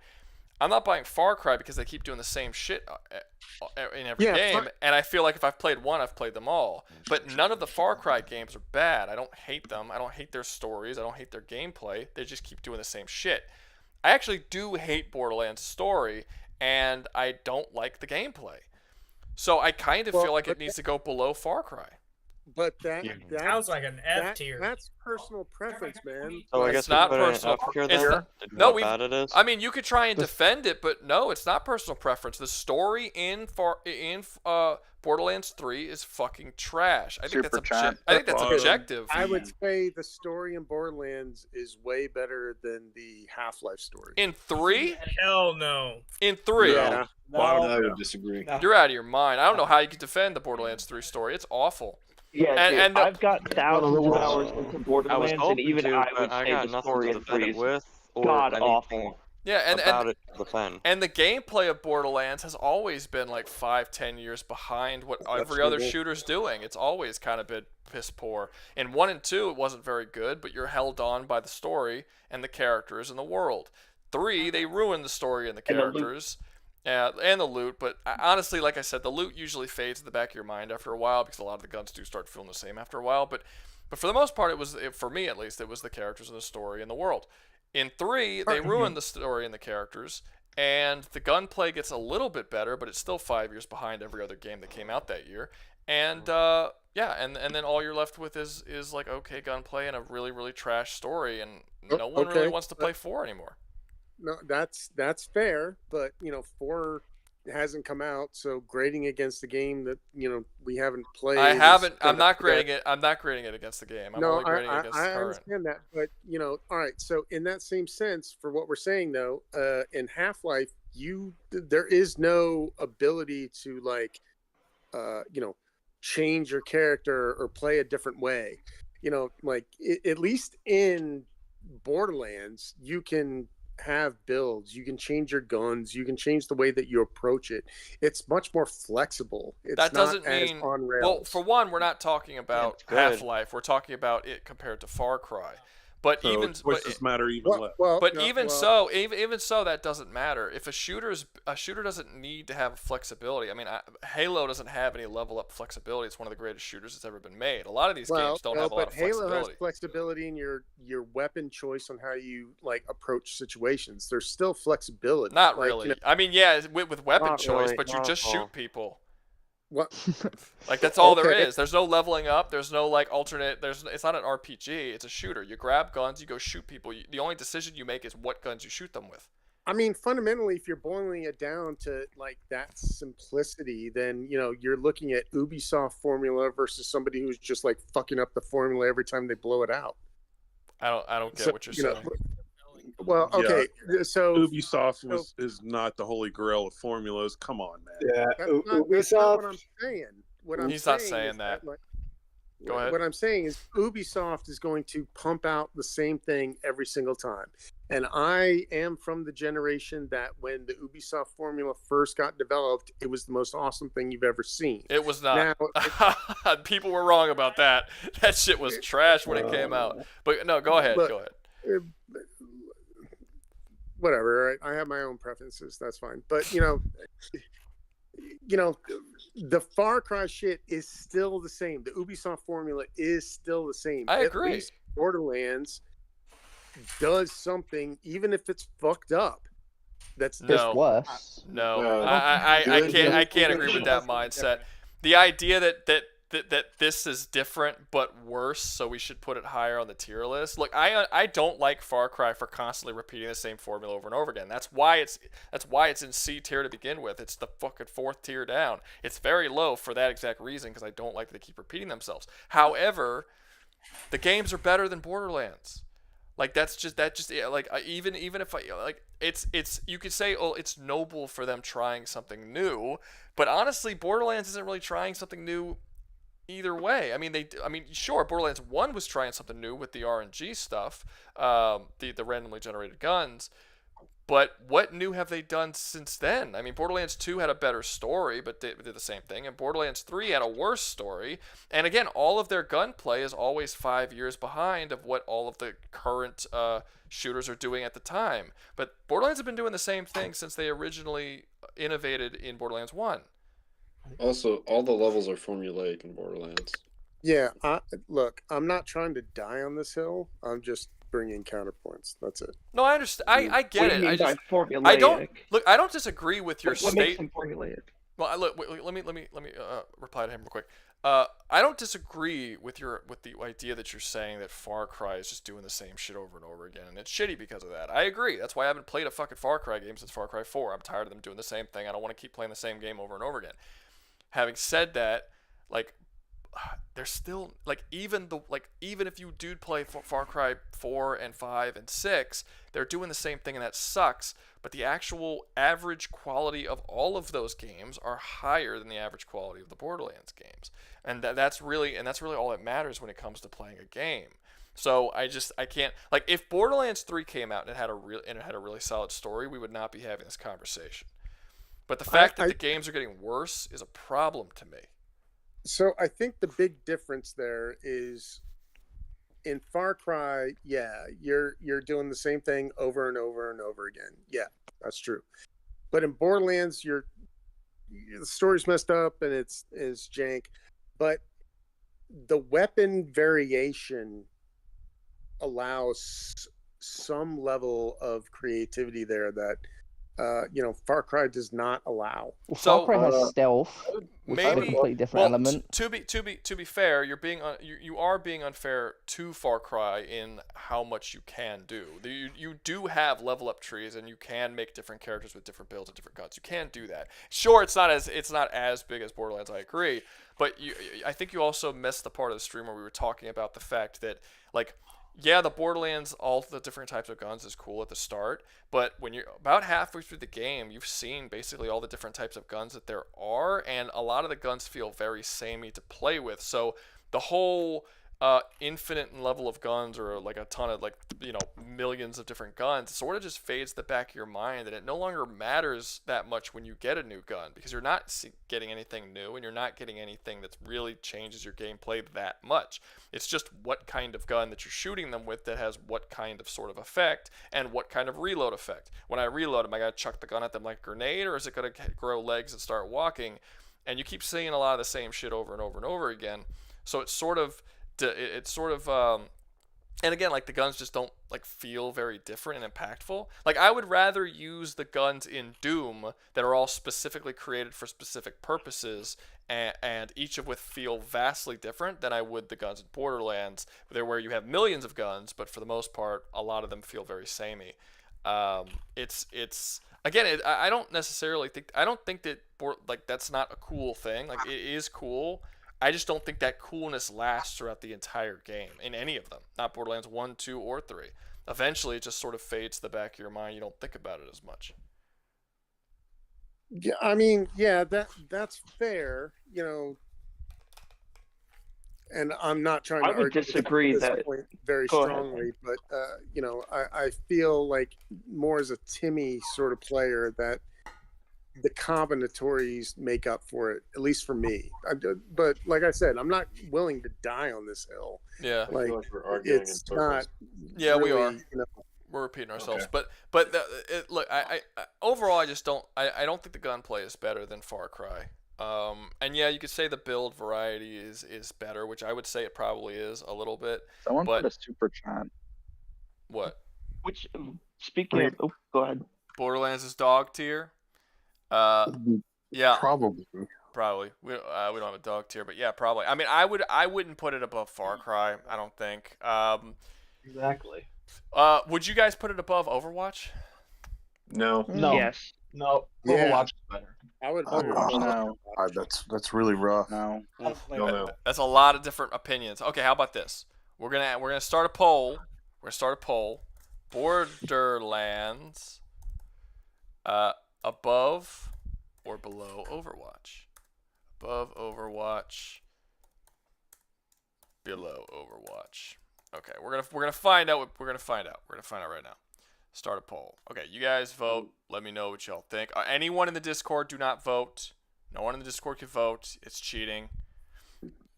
I'm not buying Far Cry because they keep doing the same shit in every game, and I feel like if I've played one, I've played them all. But none of the Far Cry games are bad. I don't hate them. I don't hate their stories. I don't hate their gameplay. They just keep doing the same shit. I actually do hate Borderlands' story, and I don't like the gameplay. So I kind of feel like it needs to go below Far Cry. But that sounds like an F tier. That's personal preference, man. So I guess it's not personal. I mean, you could try and defend it, but no, it's not personal preference. The story in Borderlands 3 is fucking trash. I think that's objective. I would say the story in Borderlands is way better than the Half-Life story. In 3? Hell no. In 3? Yeah. I would disagree. You're out of your mind. I don't know how you could defend the Borderlands 3 story. It's awful. Yeah, dude, I've got thousands of hours into Borderlands, and even I would say the story in 3 is god awful. Yeah, and defend. And the gameplay of Borderlands has always been like 5-10 years behind what every other shooter's doing. It's always kind of been piss poor. In 1 and 2, it wasn't very good, but you're held on by the story and the characters and the world. 3, they ruined the story and the characters. And the loot, but honestly, like I said, the loot usually fades in the back of your mind after a while because a lot of the guns do start feeling the same after a while. But for the most part, for me at least, it was the characters and the story and the world. In 3, they ruined the story and the characters, and the gunplay gets a little bit better, but it's still 5 years behind every other game that came out that year. And and then all you're left with is like okay gunplay and a really really trash story, and no one really wants to play 4 anymore. No, that's fair, but 4 hasn't come out, so grading against the game that we haven't played. I'm not grading it. I'm not grading it against the game. I'm only grading it against the current. I understand that, but all right. So in that same sense, for what we're saying though, in Half-Life, there is no ability to change your character or play a different way. At least in Borderlands, you can have builds, you can change your guns, you can change the way that you approach it. It's much more flexible. That doesn't mean on rails. Well, for one, we're not talking about Half-Life. We're talking about it compared to Far Cry. But so even choices matter even less. Even so, that doesn't matter. If a shooter doesn't need to have flexibility. I mean, Halo doesn't have any level up flexibility. It's one of the greatest shooters that's ever been made. A lot of these games don't have a lot of flexibility. Halo has flexibility in your weapon choice on how you approach situations. There's still flexibility. Not really. I mean, yeah, with weapon choice, but you just shoot people. What? Like that's all there is. There's no leveling up. There's no alternate. It's not an RPG. It's a shooter. You grab guns. You go shoot people. The only decision you make is what guns you shoot them with. I mean, fundamentally, if you're boiling it down to that simplicity, then you're looking at Ubisoft formula versus somebody who's just fucking up the formula every time they blow it out. I don't get what you're saying. Well, okay, so Ubisoft is not the holy grail of formulas. Come on, man. Yeah, that's not what I'm saying. He's not saying that. Go ahead. What I'm saying is Ubisoft is going to pump out the same thing every single time. And I am from the generation that when the Ubisoft formula first got developed, it was the most awesome thing you've ever seen. It was not. People were wrong about that. That shit was trash when it came out. But no, go ahead. Go ahead. Whatever. Right? I have my own preferences. That's fine. But the Far Cry shit is still the same. The Ubisoft formula is still the same. I agree. At least Borderlands does something, even if it's fucked up. That's worse. No, I can't agree with that mindset. The idea that that this is different but worse, so we should put it higher on the tier list. Look, I don't like Far Cry for constantly repeating the same formula over and over again. That's why it's in C tier to begin with. It's the fucking 4th tier down. It's very low for that exact reason, because I don't like that they keep repeating themselves. However, the games are better than Borderlands. Like even if I like it's you could say, oh, it's noble for them trying something new, but honestly Borderlands isn't really trying something new either way. I mean sure, Borderlands 1 was trying something new with the RNG stuff, the randomly generated guns. But what new have they done since then? I mean, Borderlands 2 had a better story, but did the same thing. And Borderlands 3 had a worse story. And again, all of their gunplay is always 5 years behind of what all of the current shooters are doing at the time. But Borderlands have been doing the same thing since they originally innovated in Borderlands 1. Also, all the levels are formulaic in Borderlands. Yeah, look, I'm not trying to die on this hill. I'm just bringing counterpoints. That's it. No, I understand. I get What do it. you mean by formulaic? I don't disagree with your What makes them statement. formulaic? Well, look, let me reply to him real quick. I don't disagree with the idea that you're saying that Far Cry is just doing the same shit over and over again, and it's shitty because of that. I agree. That's why I haven't played a fucking Far Cry game since Far Cry 4. I'm tired of them doing the same thing. I don't want to keep playing the same game over and over again. Having said that, like, there's still even if you do play Far Cry 4 and 5 and 6, they're doing the same thing, and that sucks. But the actual average quality of all of those games are higher than the average quality of the Borderlands games, and that's really all that matters when it comes to playing a game. So I can't, like, if Borderlands 3 came out and it had a really solid story, we would not be having this conversation. But the fact that the games are getting worse is a problem to me. So I think the big difference there is in Far Cry, yeah, you're doing the same thing over and over and over again. Yeah, that's true. But in Borderlands, the story's messed up and it's jank. But the weapon variation allows some level of creativity there that Far Cry does not allow. Well, Far Cry has stealth, which is a completely different element. To be fair, you are being unfair to Far Cry in how much you can do. You do have level up trees, and you can make different characters with different builds and different guns. You can do that. Sure, it's not as big as Borderlands. I agree, but I think you also missed the part of the stream where we were talking about the fact that, like, yeah, the Borderlands, all the different types of guns is cool at the start, but when you're about halfway through the game, you've seen basically all the different types of guns that there are, and a lot of the guns feel very samey to play with. So the whole infinite level of guns, or like a ton of, like, millions of different guns, sort of just fades the back of your mind, and it no longer matters that much when you get a new gun, because you're not getting anything new, and you're not getting anything that really changes your gameplay that much. It's just what kind of gun that you're shooting them with that has what kind of sort of effect, and what kind of reload effect. When I reload, am I going to chuck the gun at them like a grenade, or is it going to grow legs and start walking? And you keep seeing a lot of the same shit over and over and over again. So it's sort of and again, like, the guns just don't, like, feel very different and impactful. Like, I would rather use the guns in Doom that are all specifically created for specific purposes, and each of which feel vastly different, than I would the guns in Borderlands, where you have millions of guns, but for the most part, a lot of them feel very samey. I don't necessarily think that, like, that's not a cool thing. Like, it is cool. I just don't think that coolness lasts throughout the entire game in any of them. Not Borderlands 1, 2, or 3. Eventually, it just sort of fades to the back of your mind. You don't think about it as much. Yeah, I mean, yeah, that's fair, and I'm not trying to argue disagree this that point very strongly, but I feel like, more as a Timmy sort of player, that the combinatories make up for it, at least for me. But like I said, I'm not willing to die on this hill. Yeah, like, we're arguing it's in not. circles. Yeah, we really, are. We're repeating ourselves, Okay. but look, I overall, I just don't. I don't think the gunplay is better than Far Cry. And yeah, you could say the build variety is better, which I would say it probably is a little bit. Someone but put a super chat. What? Which, speaking of, go ahead. Borderlands is dog tier. Yeah. Probably. probably. We don't have a dog tier, but yeah, probably. I mean, I wouldn't put it above Far Cry. I don't think. Exactly. Would you guys put it above Overwatch? No. No. Yes. No. Yeah. Overwatch is better. I would. No. That's really rough. No. No. That's a lot of different opinions. Okay, how about this? We're gonna start a poll. We're gonna start a poll. Borderlands, above or below Overwatch? Above Overwatch. Below Overwatch. Okay, we're gonna find out. We're gonna find out right now. Start a poll. Okay, you guys vote. Let me know what y'all think. Anyone in the Discord, do not vote. No one in the Discord can vote. It's cheating.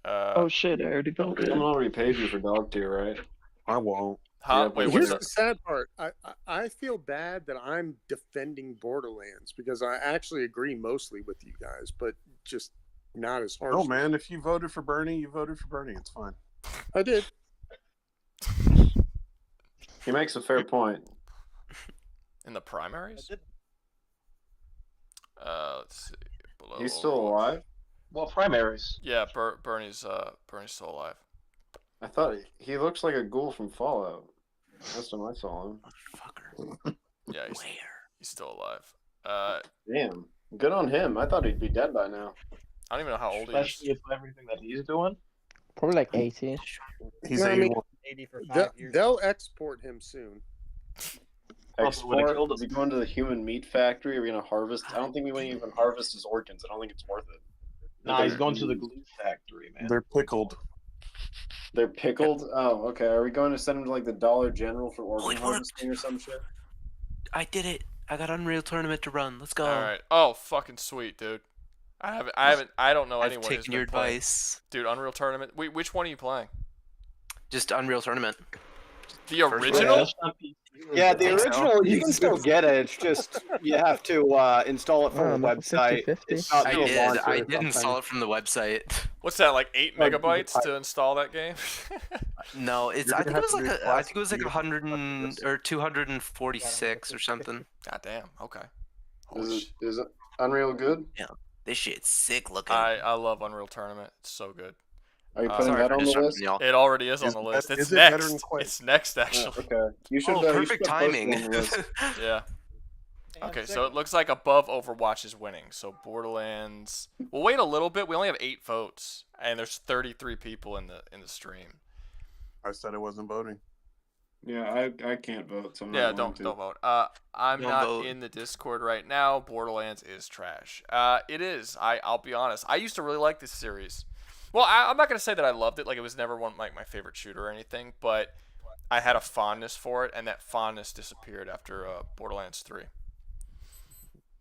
Oh shit! I already voted. Someone already paid you for dog tier, right? I won't. Huh? Yeah, Wait, what's Here's that? the sad part. I feel bad that I'm defending Borderlands because I actually agree mostly with you guys, but just not as harsh. Oh man, if you voted for Bernie, you voted for Bernie. It's fine. I did. He makes a fair point. In the primaries? Let's see. Below He's still Overwatch. alive? Well, primaries. Yeah, Bernie's still alive. I thought he looks like a ghoul from Fallout. Last time I saw him. Yeah, he's still alive. Damn. Good on him. I thought he'd be dead by now. I don't even know how old he is. Especially with everything that he's doing. Probably like 80. He's No, I mean, 81. 80 for 5 years. They'll export him soon. Export? Is he going to the human meat factory? Are we going to harvest? I don't think we want to even harvest his organs. I don't think it's worth it. Nah, he's going to the glue factory, man. They're pickled. They're pickled? Oh, okay. Are we going to send him to like the Dollar General for organ harvesting or some shit? I did it. I got Unreal Tournament to run. Let's go. All right. Oh, fucking sweet, dude. I don't know I've anyone who's taken your been playing. advice. Dude, Unreal Tournament. Wait, which one are you playing? Just Unreal Tournament. The original? Yeah, the original, you can still get it. It's just you have to install it from the website. It's not through a launcher I or did something. install it from the website. What's that, like 8 megabytes to install that game? No, it's. I think it was like 100 or 246 or something. God damn. Okay. Is it Unreal good? Yeah. This shit's sick looking. I love Unreal Tournament. It's so good. Are you putting that on the list? It already is on the list. It's next. It's next, actually. Okay. You should. Perfect timing. Yeah. Okay, so it looks like above Overwatch is winning. So Borderlands. We'll wait a little bit. We only have 8 votes, and there's 33 people in the stream. I said I wasn't voting. Yeah, I can't vote. So I'm Yeah, not going to. don't vote. I'm not in the Discord right now. Borderlands is trash. It is. I'll be honest. I used to really like this series. Well, I'm not gonna say that I loved it. Like, it was never one like my favorite shooter or anything, but I had a fondness for it, and that fondness disappeared after Borderlands 3.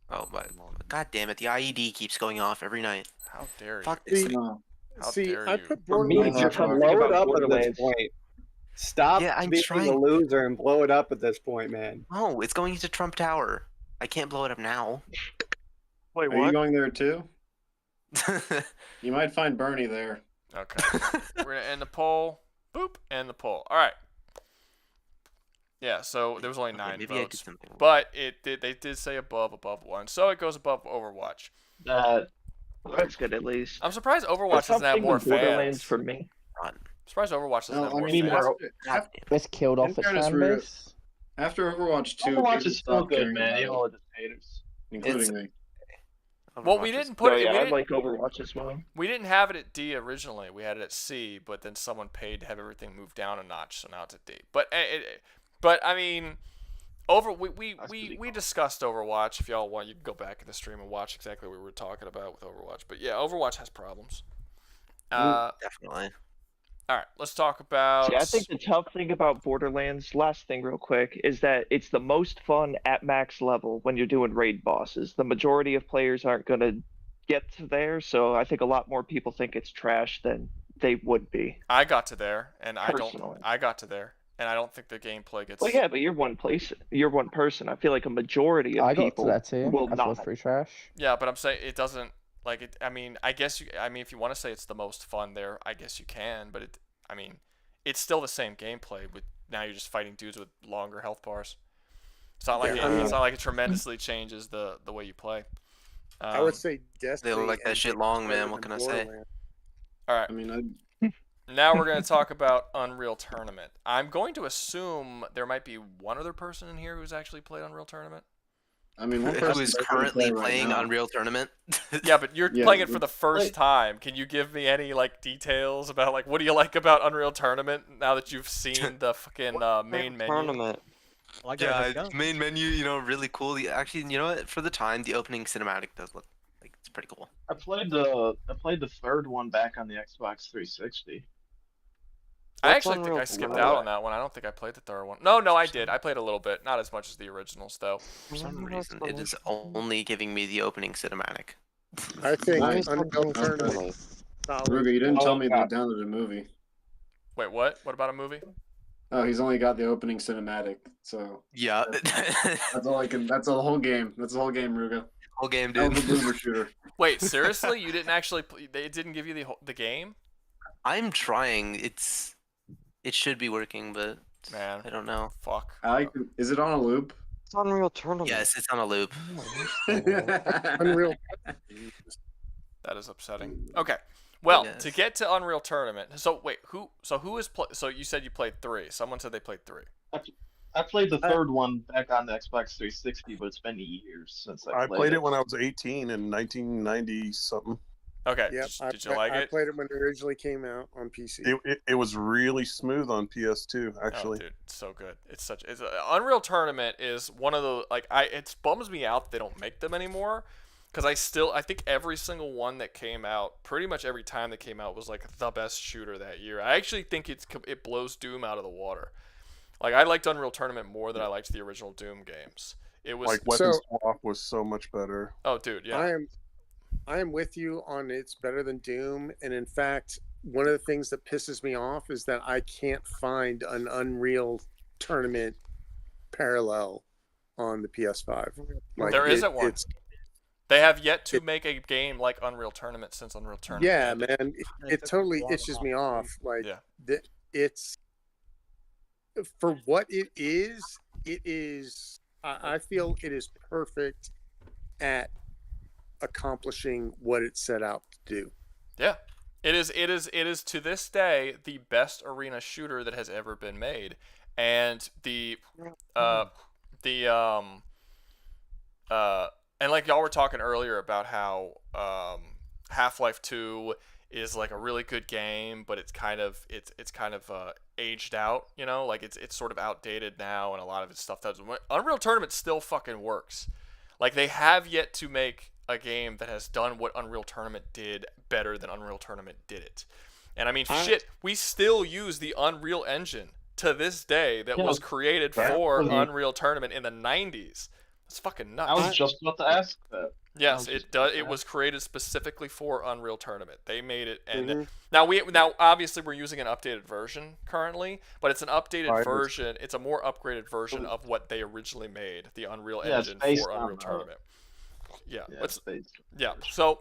Oh my! God damn it! The IED keeps going off every night. How dare you? Fuck this thing. How See, dare I you? put For me, Borderlands. just blow it up at this point. Stop being a loser and blow it up at this point, man. No, it's going into Trump Tower. I can't blow it up now. Wait, are you going there too? You might find Bernie there. Okay. We're gonna end the poll. Boop. End the poll. All right. Yeah. So there was only 9 votes, but they did say above 1, so it goes above Overwatch. That's good at least. I'm surprised Overwatch doesn't have more fans. For me. I'm surprised Overwatch doesn't have more fans. It's killed off its fan base. After Overwatch 2, Overwatch is still good, man. Even all the haters, including me. Well, we didn't put it. I like Overwatch as well. We didn't have it at D originally. We had it at C, but then someone paid to have everything moved down a notch, so now it's at D. But I mean, we discussed Overwatch. If y'all want, you can go back in the stream and watch exactly what we were talking about with Overwatch. But yeah, Overwatch has problems. Definitely. All right, let's talk about. See, I think the tough thing about Borderlands, last thing real quick, is that it's the most fun at max level when you're doing raid bosses. The majority of players aren't going to get to there, so I think a lot more people think it's trash than they would be. I got to there, and I got to there, and I don't think the gameplay gets. Well, yeah, but you're one person. I feel like a majority of people got to that too. will I thought it not. was pretty trash. Yeah, but I'm saying it doesn't. Like it, I mean, if you want to say it's the most fun there, I guess you can. But it's still the same gameplay. With now you're just fighting dudes with longer health bars. It's not like it's not like it tremendously changes the way you play. I would say Destiny. They like that shit long, man. What can I say? All right. I mean, Now we're going to talk about Unreal Tournament. I'm going to assume there might be one other person in here who's actually played Unreal Tournament. I mean, one Who person is doesn't currently play right playing now. Unreal Tournament? Yeah, but you're Yeah, playing it for the first like- time. Can you give me any like details about like what do you like about Unreal Tournament now that you've seen the fucking main menu? Tournament. Main menu, you know, really cool. Actually, you know what? For the time, the opening cinematic does look like it's pretty cool. I played the third one back on the Xbox 360. I actually think I skipped out on that one. I don't think I played the third one. No, I did. I played a little bit. Not as much as the originals, though. For some reason, it is only giving me the opening cinematic. I think Nice. Unreal Tournament. Ruger, you didn't tell me they downloaded a movie. Wait, what? What about a movie? Oh, he's only got the opening cinematic, so yeah, that's all I can. That's the whole game. That's the whole game, Ruga. Whole game, Hell dude. of a boomer shooter. Wait, seriously? You didn't actually? They didn't give you the game? I'm trying. It should be working, but man, I don't know. Fuck. Is it on a loop? It's Unreal Tournament. Yes, it's on a loop. Unreal. That is upsetting. Okay. Well, to get to Unreal Tournament, so wait, who is so you said you played 3. Someone said they played 3. I played the third one back on the Xbox 360, but it's been years since I played it when I was 18 in 1990 something. Okay. Yep, Did you like it? I played it when it originally came out on PC. It was really smooth on PS2, actually. Oh, dude, it's so good. It's Unreal Tournament is one of the it bums me out that they don't make them anymore. Because I think every single one that came out, pretty much every time that came out, was like the best shooter that year. I actually think it blows Doom out of the water. Like I liked Unreal Tournament more than I liked the original Doom games. It was like Weapon Swap was so much better. Oh, dude, yeah. I am with you on it's better than Doom, and in fact, one of the things that pisses me off is that I can't find an Unreal Tournament parallel on the PS5. Like, there isn't one. They have yet to make a game like Unreal Tournament since Unreal Tournament. Yeah, man, it totally itches me off. Like, it's for what it is. It is. I feel it is perfect at accomplishing what it set out to do. Yeah, it is to this day the best arena shooter that has ever been made, and and like y'all were talking earlier about how Half-Life 2 is like a really good game, but it's kind of aged out, you know, like it's sort of outdated now, and a lot of its stuff doesn't. Unreal Tournament still fucking works. Like they have yet to make a game that has done what Unreal Tournament did better than Unreal Tournament did it. And I mean, shit, we still use the Unreal Engine to this day that was created for Unreal Tournament in the 90s. It's fucking nuts. I was just about to ask that. Yes, it does. It was created specifically for Unreal Tournament. They made it, and now obviously we're using an updated version currently, but it's an updated version. It's a more upgraded version of what they originally made, the Unreal Engine for Unreal Tournament. Yeah. So,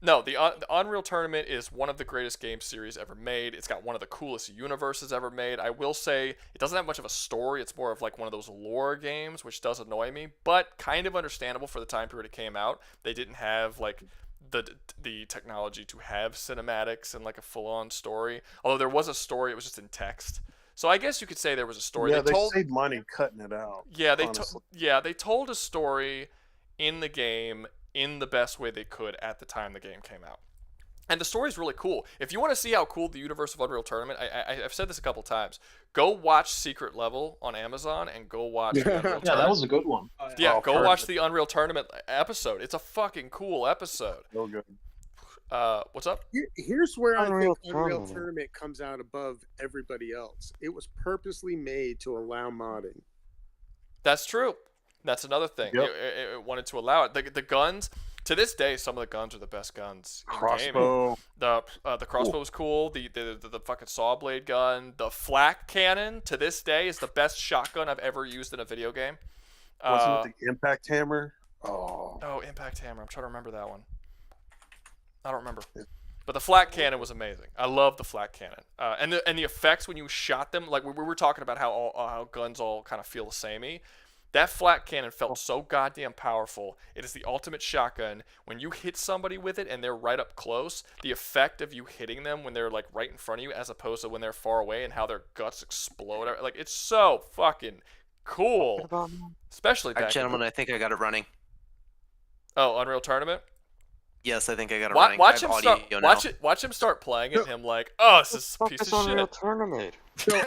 no, the Unreal Tournament is one of the greatest game series ever made. It's got one of the coolest universes ever made. I will say it doesn't have much of a story. It's more of like one of those lore games, which does annoy me, but kind of understandable for the time period it came out. They didn't have like the technology to have cinematics and like a full-on story. Although there was a story, it was just in text. So I guess you could say there was a story. Yeah, they saved money cutting it out. Yeah, they told a story in the game in the best way they could at the time the game came out. And the story's really cool. If you want to see how cool the universe of Unreal Tournament, I've said this a couple times, go watch Secret Level on Amazon and go watch the Unreal Tournament. Yeah, that was a good one. Yeah, go watch the Unreal Tournament episode. It's a fucking cool episode. So good. What's up? Here's where I think Unreal Tournament comes out above everybody else. It was purposely made to allow modding. That's true. That's another thing. Yep. It wanted to allow it. The guns, to this day, some of the guns are the best guns in Crossbow. the game. The crossbow is cool. The fucking saw blade gun. The flak cannon, to this day, is the best shotgun I've ever used in a video game. Wasn't it the impact hammer? Oh, impact hammer. I'm trying to remember that one. I don't remember. But the flak cannon was amazing. I love the flak cannon. And the effects when you shot them, like we were talking about how guns all kind of feel the samey. That flat cannon felt so goddamn powerful. It is the ultimate shotgun. When you hit somebody with it and they're right up close, the effect of you hitting them when they're like right in front of you as opposed to when they're far away and how their guts explode, like it's so fucking cool. Especially back. All right, gentlemen, I think I got it running. Oh, Unreal Tournament? Yes, I think I got it running. Watch him start. Watch him start playing it, and him like, oh, this is a piece of shit. Unreal Tournament. So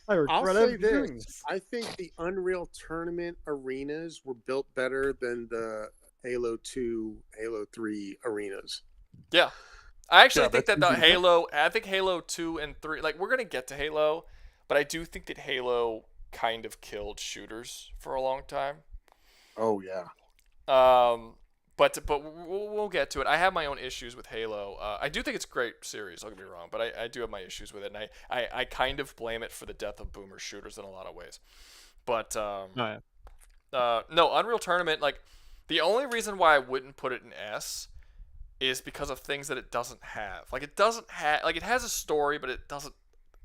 I'll say this: I think the Unreal Tournament arenas were built better than the Halo 2, Halo 3 arenas. Yeah, I actually think that I think Halo 2 and 3, like we're gonna get to Halo, but I do think that Halo kind of killed shooters for a long time. Oh yeah. But we'll get to it. I have my own issues with Halo. I do think it's a great series, don't get me wrong, but I do have my issues with it, and I kind of blame it for the death of boomer shooters in a lot of ways. But no, Unreal Tournament, like the only reason why I wouldn't put it in S is because of things that it doesn't have. Like it has a story, but it doesn't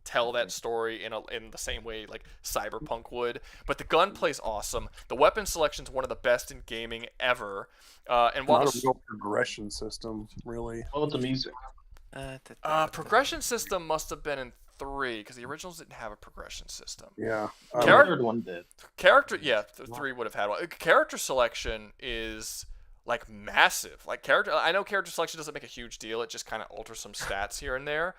tell that story in the same way like Cyberpunk would. But the gunplay's awesome. The weapon selection's one of the best in gaming ever. And while not a real progression system, really. Well, the music. Progression system must have been in 3 because the originals didn't have a progression system. Yeah, the third one did. The 3 would have had one. Character selection is like massive. Like I know character selection doesn't make a huge deal. It just kind of alters some stats here and there.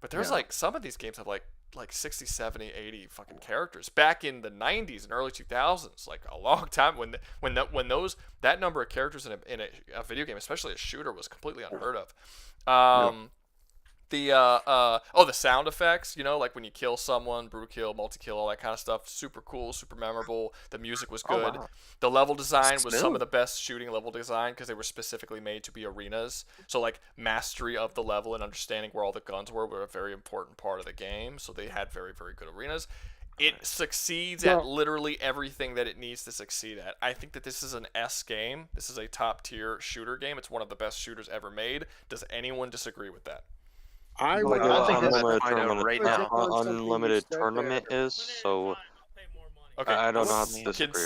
But there's like some of these games have like 60, 70, 80 fucking characters back in the 90s and early 2000s, like a long time when that number of characters in a video game, especially a shooter, was completely unheard of. The sound effects, like when you kill someone, brew kill, multi-kill, all that kind of stuff, super cool, super memorable. The music was good. Oh, wow. The level design was some of the best shooting level design because they were specifically made to be arenas. So like mastery of the level and understanding where all the guns were a very important part of the game. So they had very, very good arenas. It succeeds at literally everything that it needs to succeed at. I think that this is an S game. This is a top tier shooter game. It's one of the best shooters ever made. Does anyone disagree with that? I think unlimited tournament right now. Unlimited tournament is so. Okay. I don't know how to disagree.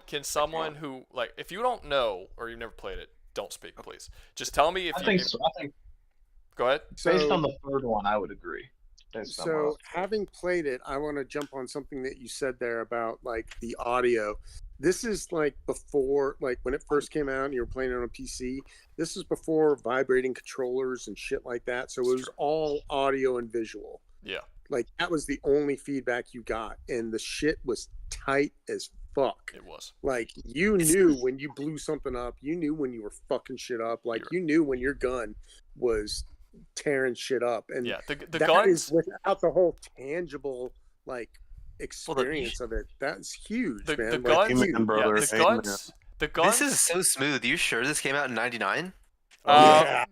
Can someone who like if you don't know or you've never played it, don't speak, please. Just tell me if you. I think. Go ahead. Based on the third one, I would agree. So having played it, I want to jump on something that you said there about like the audio. This is like before, like when it first came out and you were playing it on a PC, this is before vibrating controllers and shit like that. So it was all audio and visual. Yeah. Like that was the only feedback you got. And the shit was tight as fuck. It was. Like you knew when you blew something up, you knew when you were fucking shit up. Like you knew when your gun was tearing shit up. And the that guns is without the whole tangible like experience of it. That's huge, man. The guns. This is so smooth. You sure this came out in '99? Yeah.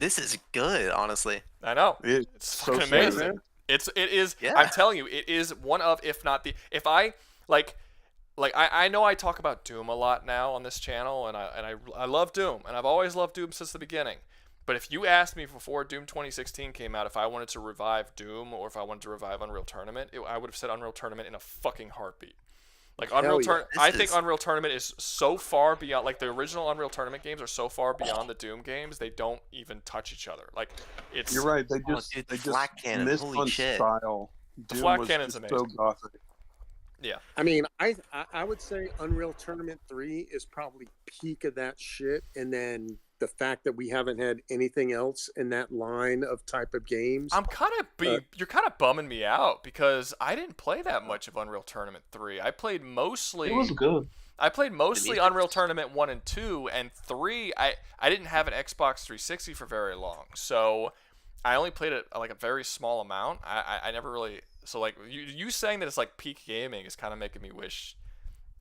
This is good, honestly. I know. It's fucking amazing. It is. Yeah. I'm telling you, it is one of, if not the. If I I know I talk about Doom a lot now on this channel, and I love Doom, and I've always loved Doom since the beginning. But if you asked me before Doom 2016 came out if I wanted to revive Doom or if I wanted to revive Unreal Tournament, I would have said Unreal Tournament in a fucking heartbeat. Like Unreal Tournament, I think Unreal Tournament is so far beyond. Like the original Unreal Tournament games are so far beyond the Doom games, they don't even touch each other. Like it's. You're right. They just Flak Cannon. missed Holy on shit. style. The Flak Cannon's amazing. So gothic. Yeah. I mean, I would say Unreal Tournament 3 is probably peak of that shit, and then the fact that we haven't had anything else in that line of type of games. You're kind of bumming me out because I didn't play that much of Unreal Tournament 3. I played mostly. It was good. I played mostly Unreal Tournament 1 and 2, and 3. I didn't have an Xbox 360 for very long, so I only played it like a very small amount. I never really. So like you saying that it's like peak gaming is kind of making me wish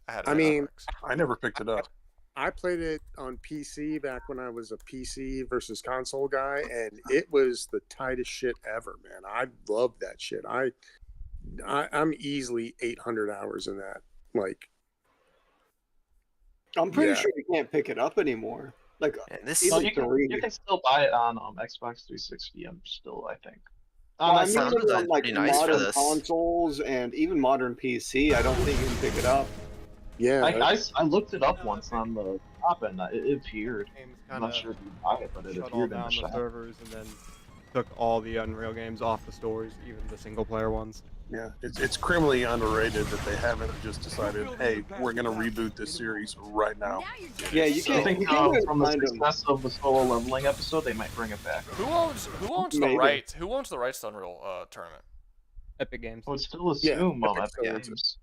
I had. I mean, I never picked it up. I played it on PC back when I was a PC versus console guy, and it was the tightest shit ever, man. I loved that shit. I'm easily 800 hours in that. Like, I'm pretty sure you can't pick it up anymore. Like, you can still buy it on Xbox 360. I I mean, on like modern consoles and even modern PC, I don't think you can pick it up. Yeah, I looked it up once on the top and it appeared. I'm not sure if you buy it, but it shut all appeared in the down the shop. servers and then took all the Unreal games off the stores, even the single player ones. Yeah, it's criminally underrated that they haven't just decided, hey, we're gonna reboot this series right now. Yeah, you can't. I think from the success of the solo leveling episode, they might bring it back. Who owns the rights? Who owns the rights to Unreal Tournament? Epic Games. I would still assume Epic Games.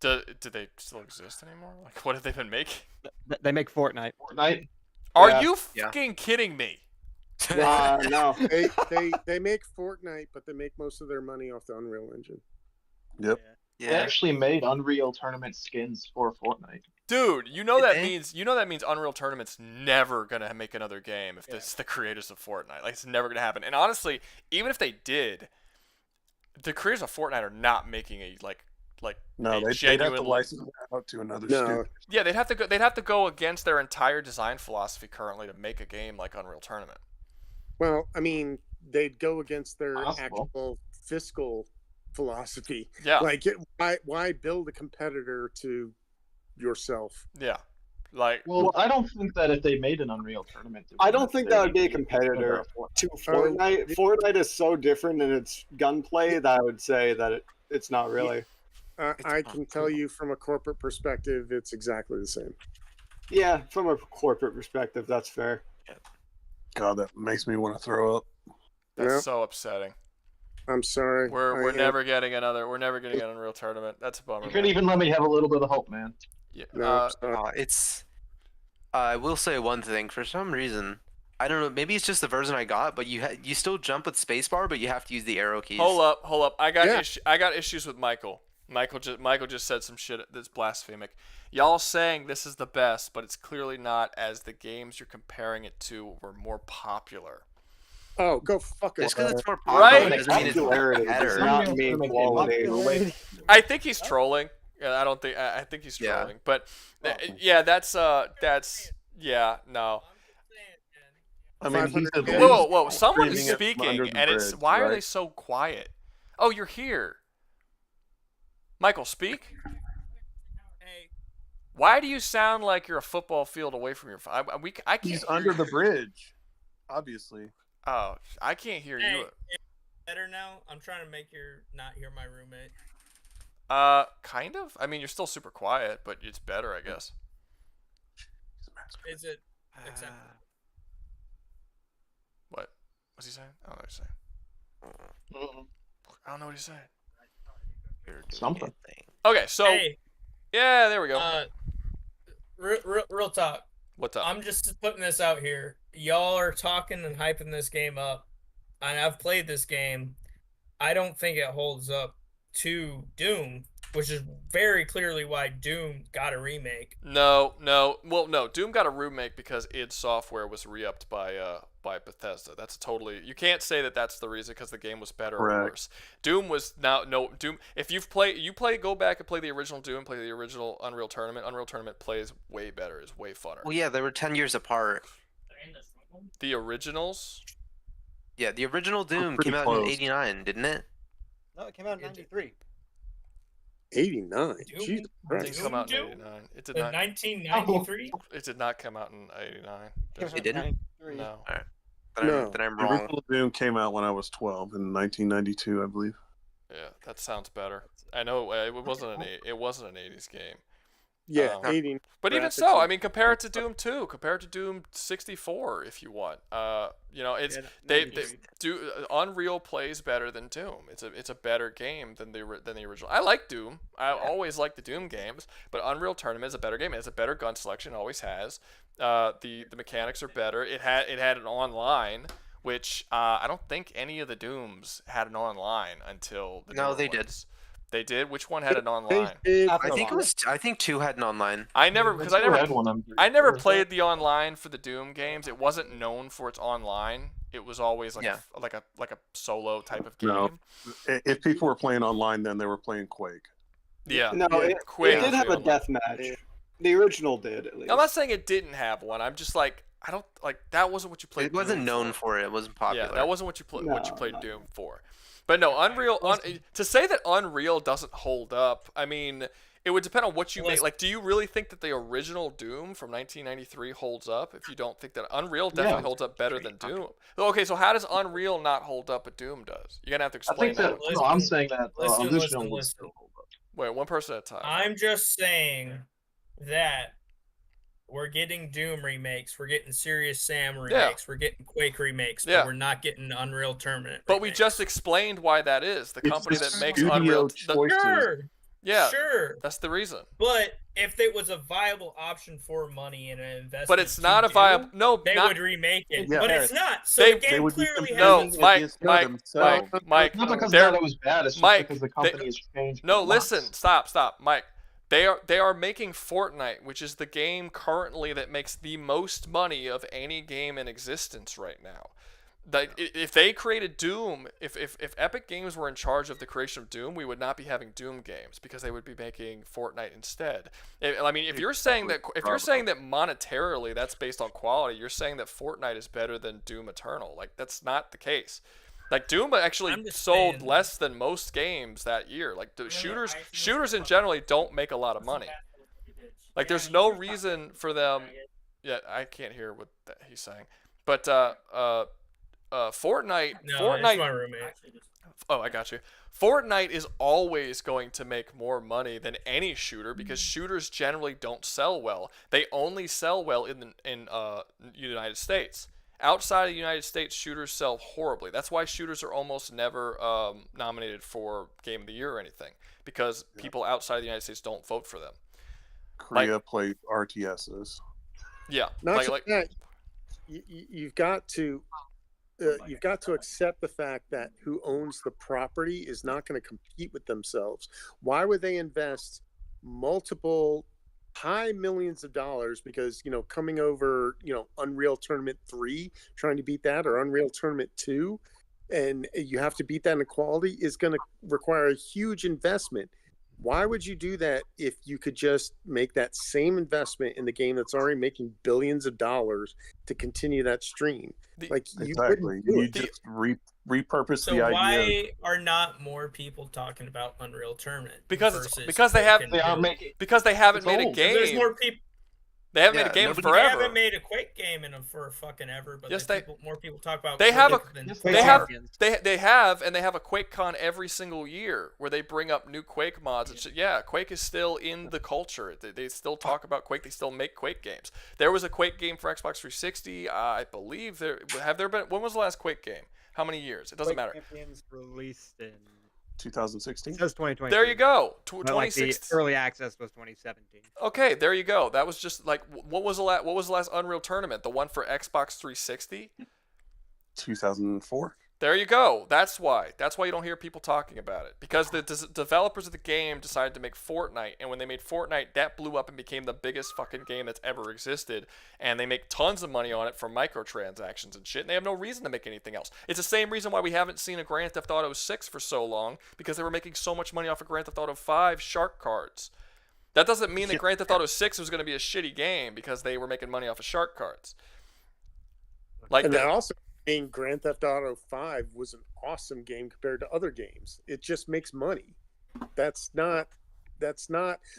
Do they still exist anymore? Like, what have they been making? They make Fortnite. Are you fucking kidding me? No. They make Fortnite, but they make most of their money off the Unreal Engine. Yep. They actually made Unreal Tournament skins for Fortnite. Dude, you know that means Unreal Tournament's never gonna make another game if this is the creators of Fortnite. Like, it's never gonna happen. And honestly, even if they did, the creators of Fortnite are not making a no, they'd have to license it out to another studio. Yeah, they'd have to go against their entire design philosophy currently to make a game like Unreal Tournament. Well, I mean, they'd go against their actual fiscal philosophy. Yeah. Like, why build a competitor to yourself? Yeah. Like, well, I don't think that if they made an Unreal Tournament, I don't think that would be a competitor to Fortnite. Fortnite is so different in its gunplay that I would say that it's not really. I can tell you from a corporate perspective, it's exactly the same. Yeah, from a corporate perspective, that's fair. God, that makes me want to throw up. That's so upsetting. I'm sorry. We're never getting an Unreal Tournament. That's a bummer. You couldn't even let me have a little bit of hope, man. Yeah. I will say one thing. For some reason, I don't know. Maybe it's just the version I got, but you still jump with spacebar, but you have to use the arrow keys. Hold up. I got issues with Michael. Michael just said some shit that's blasphemic. Y'all saying this is the best, but it's clearly not, as the games you're comparing it to were more popular. Oh, go fuck it. Just because it's more popular doesn't mean it's Popularity does not mean quality. I think he's trolling. I think he's trolling. But yeah, that's no. I mean, whoa! Someone's speaking, and it's why are they so quiet? Oh, you're here. Michael, speak. Hey. Why do you sound like you're a football field away from your? I can't. He's under the bridge, obviously. Oh, I can't hear you. Better now? I'm trying to make not hear my roommate. Kind of. I mean, you're still super quiet, but it's better, I guess. Is it acceptable? What? What's he saying? I don't know what he's saying. I don't know what he's saying. Something. Okay, so yeah, there we go. Real talk. What's up? I'm just putting this out here. Y'all are talking and hyping this game up, and I've played this game. I don't think it holds up to Doom, which is very clearly why Doom got a remake. No. Well, no. Doom got a remake because id Software was re-upped by Bethesda. That's totally. You can't say that that's the reason because the game was better or worse. Doom was Doom. If go back and play the original Doom, play the original Unreal Tournament. Unreal Tournament plays way better. Is way funner. Well, yeah, they were 10 years apart. The originals. Yeah, the original Doom came out in '89, didn't it? No, it came out in '93. 89. Jesus Christ. It didn't come out in 89. It did not. 1993. It did not come out in '89. It didn't. No. All right. Then I'm The wrong. original Doom came out when I was 12 in 1992, I believe. Yeah, that sounds better. I know it wasn't an '80s game. Yeah, 80. But even so, I mean, compare it to Doom 2. Compare it to Doom 64 if you want. It's Unreal plays better than Doom. It's a better game than the original. I like Doom. I always like the Doom games, but Unreal Tournament is a better game. It has a better gun selection. Always has. The mechanics are better. It had an online, which I don't think any of the Dooms had an online until the they ones. did. They did. Which one had an online? I think 2 had an online. I never played the online for the Doom games. It wasn't known for its online. It was always like a solo type of game. No, if people were playing online, then they were playing Quake. Yeah. No, Quake it did have a death match. The original did, at least. I'm not saying it didn't have one. I'm just like, I don't like that wasn't what you played. It wasn't Doom known for. for it. It wasn't popular. Yeah, that wasn't what you what you played No. Doom for. But no, Unreal. To say that Unreal doesn't hold up, I mean, it would depend on what you make. Like, do you really think that the original Doom from 1993 holds up? If you don't think that Unreal definitely holds up better than Doom. Okay, so how does Unreal not hold up, but Doom does? You're gonna have to explain that. No, I'm saying that original would listen. still hold up. Wait, one person at a time. I'm just saying that we're getting Doom remakes, we're getting Serious Sam remakes, we're getting Quake remakes, but we're not getting Unreal Tournament. But we just explained why that is. The company that makes Unreal. Sure. That's the reason. But if it was a viable option for money and an investment, but it's not a viable. No, they not, would remake it. Yeah. But it's not. So the game clearly has. Mike. Not because that was bad. It's just because the company has changed. No, listen. Stop, Mike. They are making Fortnite, which is the game currently that makes the most money of any game in existence right now. Like, if they created Doom, if Epic Games were in charge of the creation of Doom, we would not be having Doom games because they would be making Fortnite instead. I mean, if you're saying that monetarily that's based on quality, you're saying that Fortnite is better than Doom Eternal. Like, that's not the case. Like, Doom actually sold less than most games that year. Like, the shooters in general don't make a lot of money. Like, there's no reason for them. Yeah, I can't hear what he's saying, but Fortnite. No, Fortnite. it's my roommate. Oh, I got you. Fortnite is always going to make more money than any shooter because shooters generally don't sell well. They only sell well in the United States. Outside of the United States, shooters sell horribly. That's why shooters are almost never nominated for Game of the Year or anything, because people outside of the United States don't vote for them. Korea plays RTSs. Yeah, not that. You've got to accept the fact that who owns the property is not going to compete with themselves. Why would they invest multiple high millions of dollars because coming over Unreal Tournament 3 trying to beat that, or Unreal Tournament 2, and you have to beat that in quality, is going to require a huge investment. Why would you do that if you could just make that same investment in the game that's already making billions of dollars to continue that stream? Exactly. You just repurpose So the idea. why are not more people talking about Unreal Tournament? Because they haven't made a game. There's more people. They haven't made a game forever. They haven't made a Quake game for fucking ever. But yes, more people talk about. They have they have a QuakeCon every single year where they bring up new Quake mods. And shit. Yeah, Quake is still in the culture. They still talk about Quake. They still make Quake games. There was a Quake game for Xbox 360. I believe there been. When was the last Quake game? How many years? It doesn't matter. Champions released in 2016. It says 2020. There you go. 2016. The early access was 2017. Okay, there you go. That was just like what was the last Unreal Tournament? The one for Xbox 360? 2004. There you go. That's why you don't hear people talking about it, because the developers of the game decided to make Fortnite, and when they made Fortnite, that blew up and became the biggest fucking game that's ever existed, and they make tons of money on it from microtransactions and shit, and they have no reason to make anything else. It's the same reason why we haven't seen a Grand Theft Auto 6 for so long, because they were making so much money off of Grand Theft Auto 5 shark cards. That doesn't mean that Grand Theft Auto 6 was going to be a shitty game because they were making money off of shark cards. That also mean Grand Theft Auto 5 was an awesome game compared to other games. It just makes money. That's not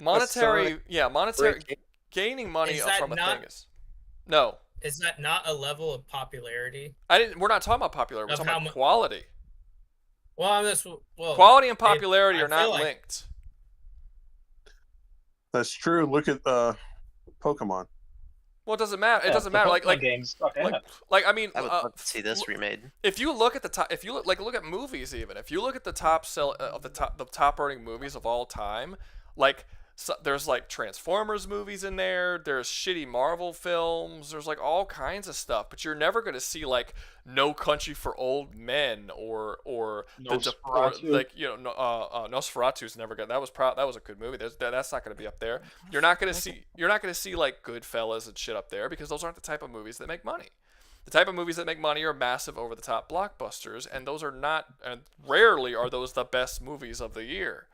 monetary. Yeah, monetary gaining money from a thing is no. Is that not a level of popularity? We're not talking about popularity. We're talking about quality. Quality and popularity are not linked. That's true. Look at Pokemon. Well, it doesn't matter. It doesn't matter. Like games. I mean, I would love to see this remade. If you look at the top, look at movies, even if you look at the top the top earning movies of all time, there's like Transformers movies in there. There's shitty Marvel films. There's like all kinds of stuff, but you're never gonna see like No Country for Old Men or Nosferatu's never gonna. That was a good movie. That's not gonna be up there. You're not gonna see like Goodfellas and shit up there, because those aren't the type of movies that make money. The type of movies that make money are massive over the top blockbusters, and those are not. And rarely are those the best movies of the year.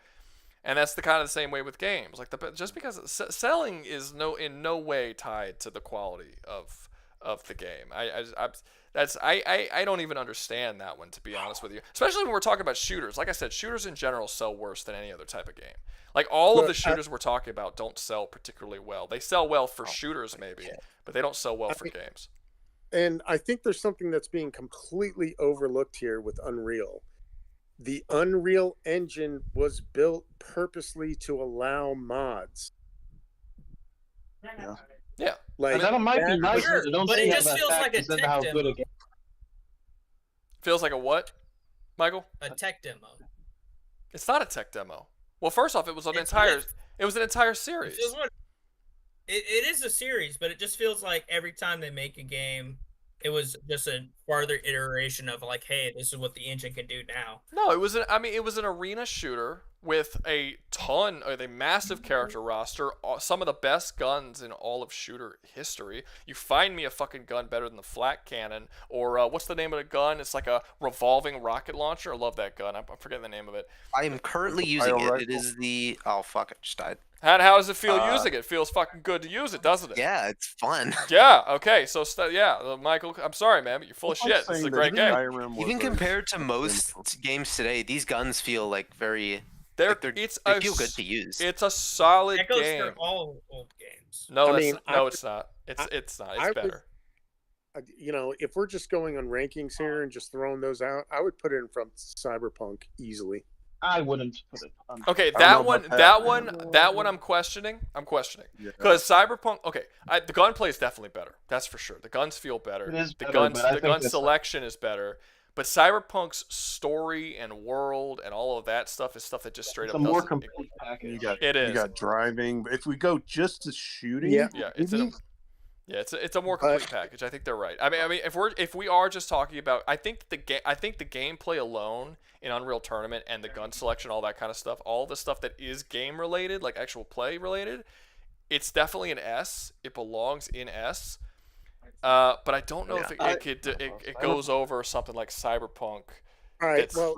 And that's the kind of the same way with games. Like just because selling is in no way tied to the quality of of the game. I don't even understand that one, to be honest with you. Especially when we're talking about shooters. Like I said, shooters in general sell worse than any other type of game. Like all of the shooters we're talking about don't sell particularly well. They sell well for shooters maybe, but they don't sell well for games. And I think there's something that's being completely overlooked here with Unreal. The Unreal Engine was built purposely to allow mods. Yeah. Like that might be nice, but it just feels like a tech demo. Feels like a what, Michael? A tech demo. It's not a tech demo. Well, first off, it was an entire series. It is a series, but it just feels like every time they make a game, it was just a farther iteration of like, hey, this is what the engine can do now. No, it was an arena shooter with a massive character roster, some of the best guns in all of shooter history. You find me a fucking gun better than the flat cannon, or what's the name of the gun? It's like a revolving rocket launcher. I love that gun. I'm forgetting the name of it. I am currently using it. It is the fuck, it just died. How does it feel using it? It feels fucking good to use it, doesn't it? Yeah, it's fun. Yeah, okay, so Michael, I'm sorry, man, but you're full of shit. This is a great game. Even compared to most games today, these guns feel like very... they feel good to use. It's a solid that goes game. for all old games. No, it's not. It's not. It's better. If we're just going on rankings here and just throwing those out, I would put it in front of Cyberpunk easily. I wouldn't put it on. Okay, that one I'm questioning. Because Cyberpunk, the gunplay is definitely better. That's for sure. The guns feel better. It is the better, gun selection is better. But Cyberpunk's story and world and all of that stuff is stuff that just straight up doesn't. It's a more complete package. You got driving. If we go just to shooting, it's a more complete package. I think they're right. I mean, if we are just talking about, I think the gameplay alone in Unreal Tournament and the gun selection, all that kind of stuff, all the stuff that is game related, like actual play related, it's definitely an S. It belongs in S. But I don't know if it goes over something like Cyberpunk. All right. Well,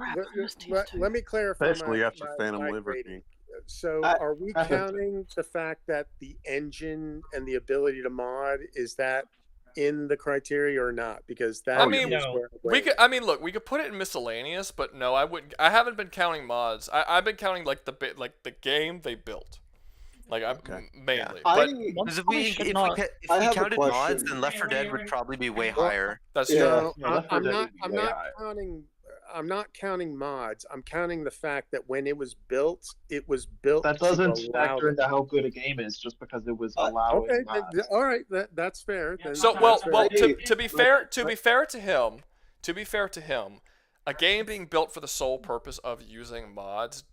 let me clarify. Especially after Phantom Liberty. So, are we counting the fact that the engine and the ability to mod, is that in the criteria or not? Because that we could put it in miscellaneous, but no, I wouldn't. I haven't been counting mods. I've been counting like the game they built. Mainly. But if we counted mods, then Left 4 Dead would probably be way higher. That's true. I'm not counting mods. I'm counting the fact that when it was built. That doesn't factor into how good a game is just because it was allowing. Okay, mods. all right, that's fair. Then to be fair to him, a game being built for the sole purpose of using mods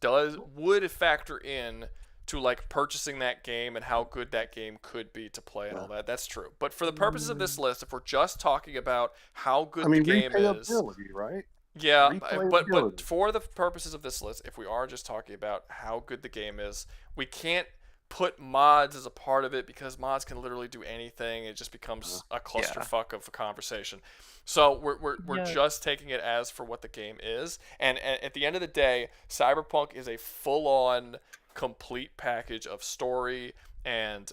would factor in to like purchasing that game and how good that game could be to play and all that. That's true. But for the purposes of this list, if we're just talking about how good the game is, right? Yeah, but for the purposes of this list, if we are just talking about how good the game is, we can't put mods as a part of it because mods can literally do anything. It just becomes a clusterfuck of a conversation. So we're just taking it as for what the game is. And at the end of the day, Cyberpunk is a full-on complete package of story and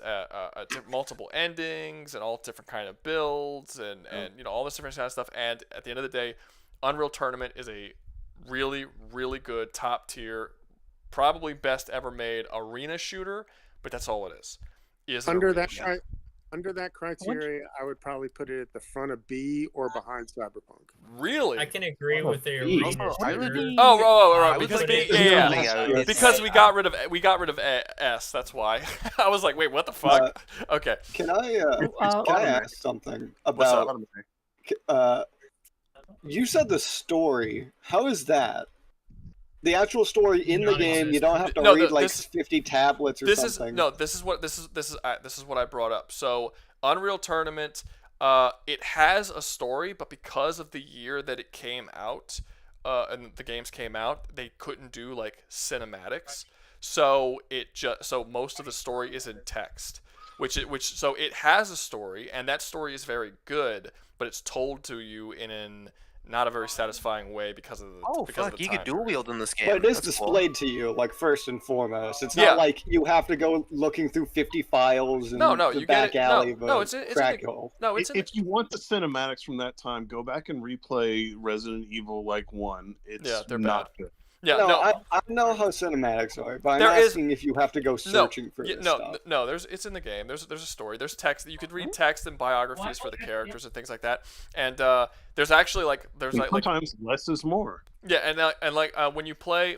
multiple endings and all different kind of builds and all this different kind of stuff. And at the end of the day, Unreal Tournament is a really, really good top tier, probably best ever made arena shooter, but that's all it is. Under that criteria, I would probably put it at the front of B or behind Cyberpunk. Really? I can agree with the arena shooter. Because we got rid of S. That's why. I was like, wait, what the fuck? Okay. Can I ask something about? You said the story. How is that? The actual story in the game, you don't have to read 50 tablets or something. This is what I brought up. So Unreal Tournament, it has a story, but because of the year that it came out, and the games came out, they couldn't do like cinematics. So most of the story is in text, so it has a story, and that story is very good, but it's told to you in an not a very satisfying way because of the fuck, of the you time could dual wield in this game. But it is That's displayed to you, like, first and foremost. It's Yeah. not like you have to go looking through 50 files in the you back get it. alley No, of it's crack in hole. No, it's if you want the cinematics from that time, go back and replay Resident Evil like 1. It's they're not bad. good. Yeah, no, I know how cinematics are, but I'm There is- asking if you have to go searching for this stuff. No, it's in the game. There's a story. There's text. You could read text and biographies for the characters and things like that. And there's actually sometimes less is more. Yeah, and when you play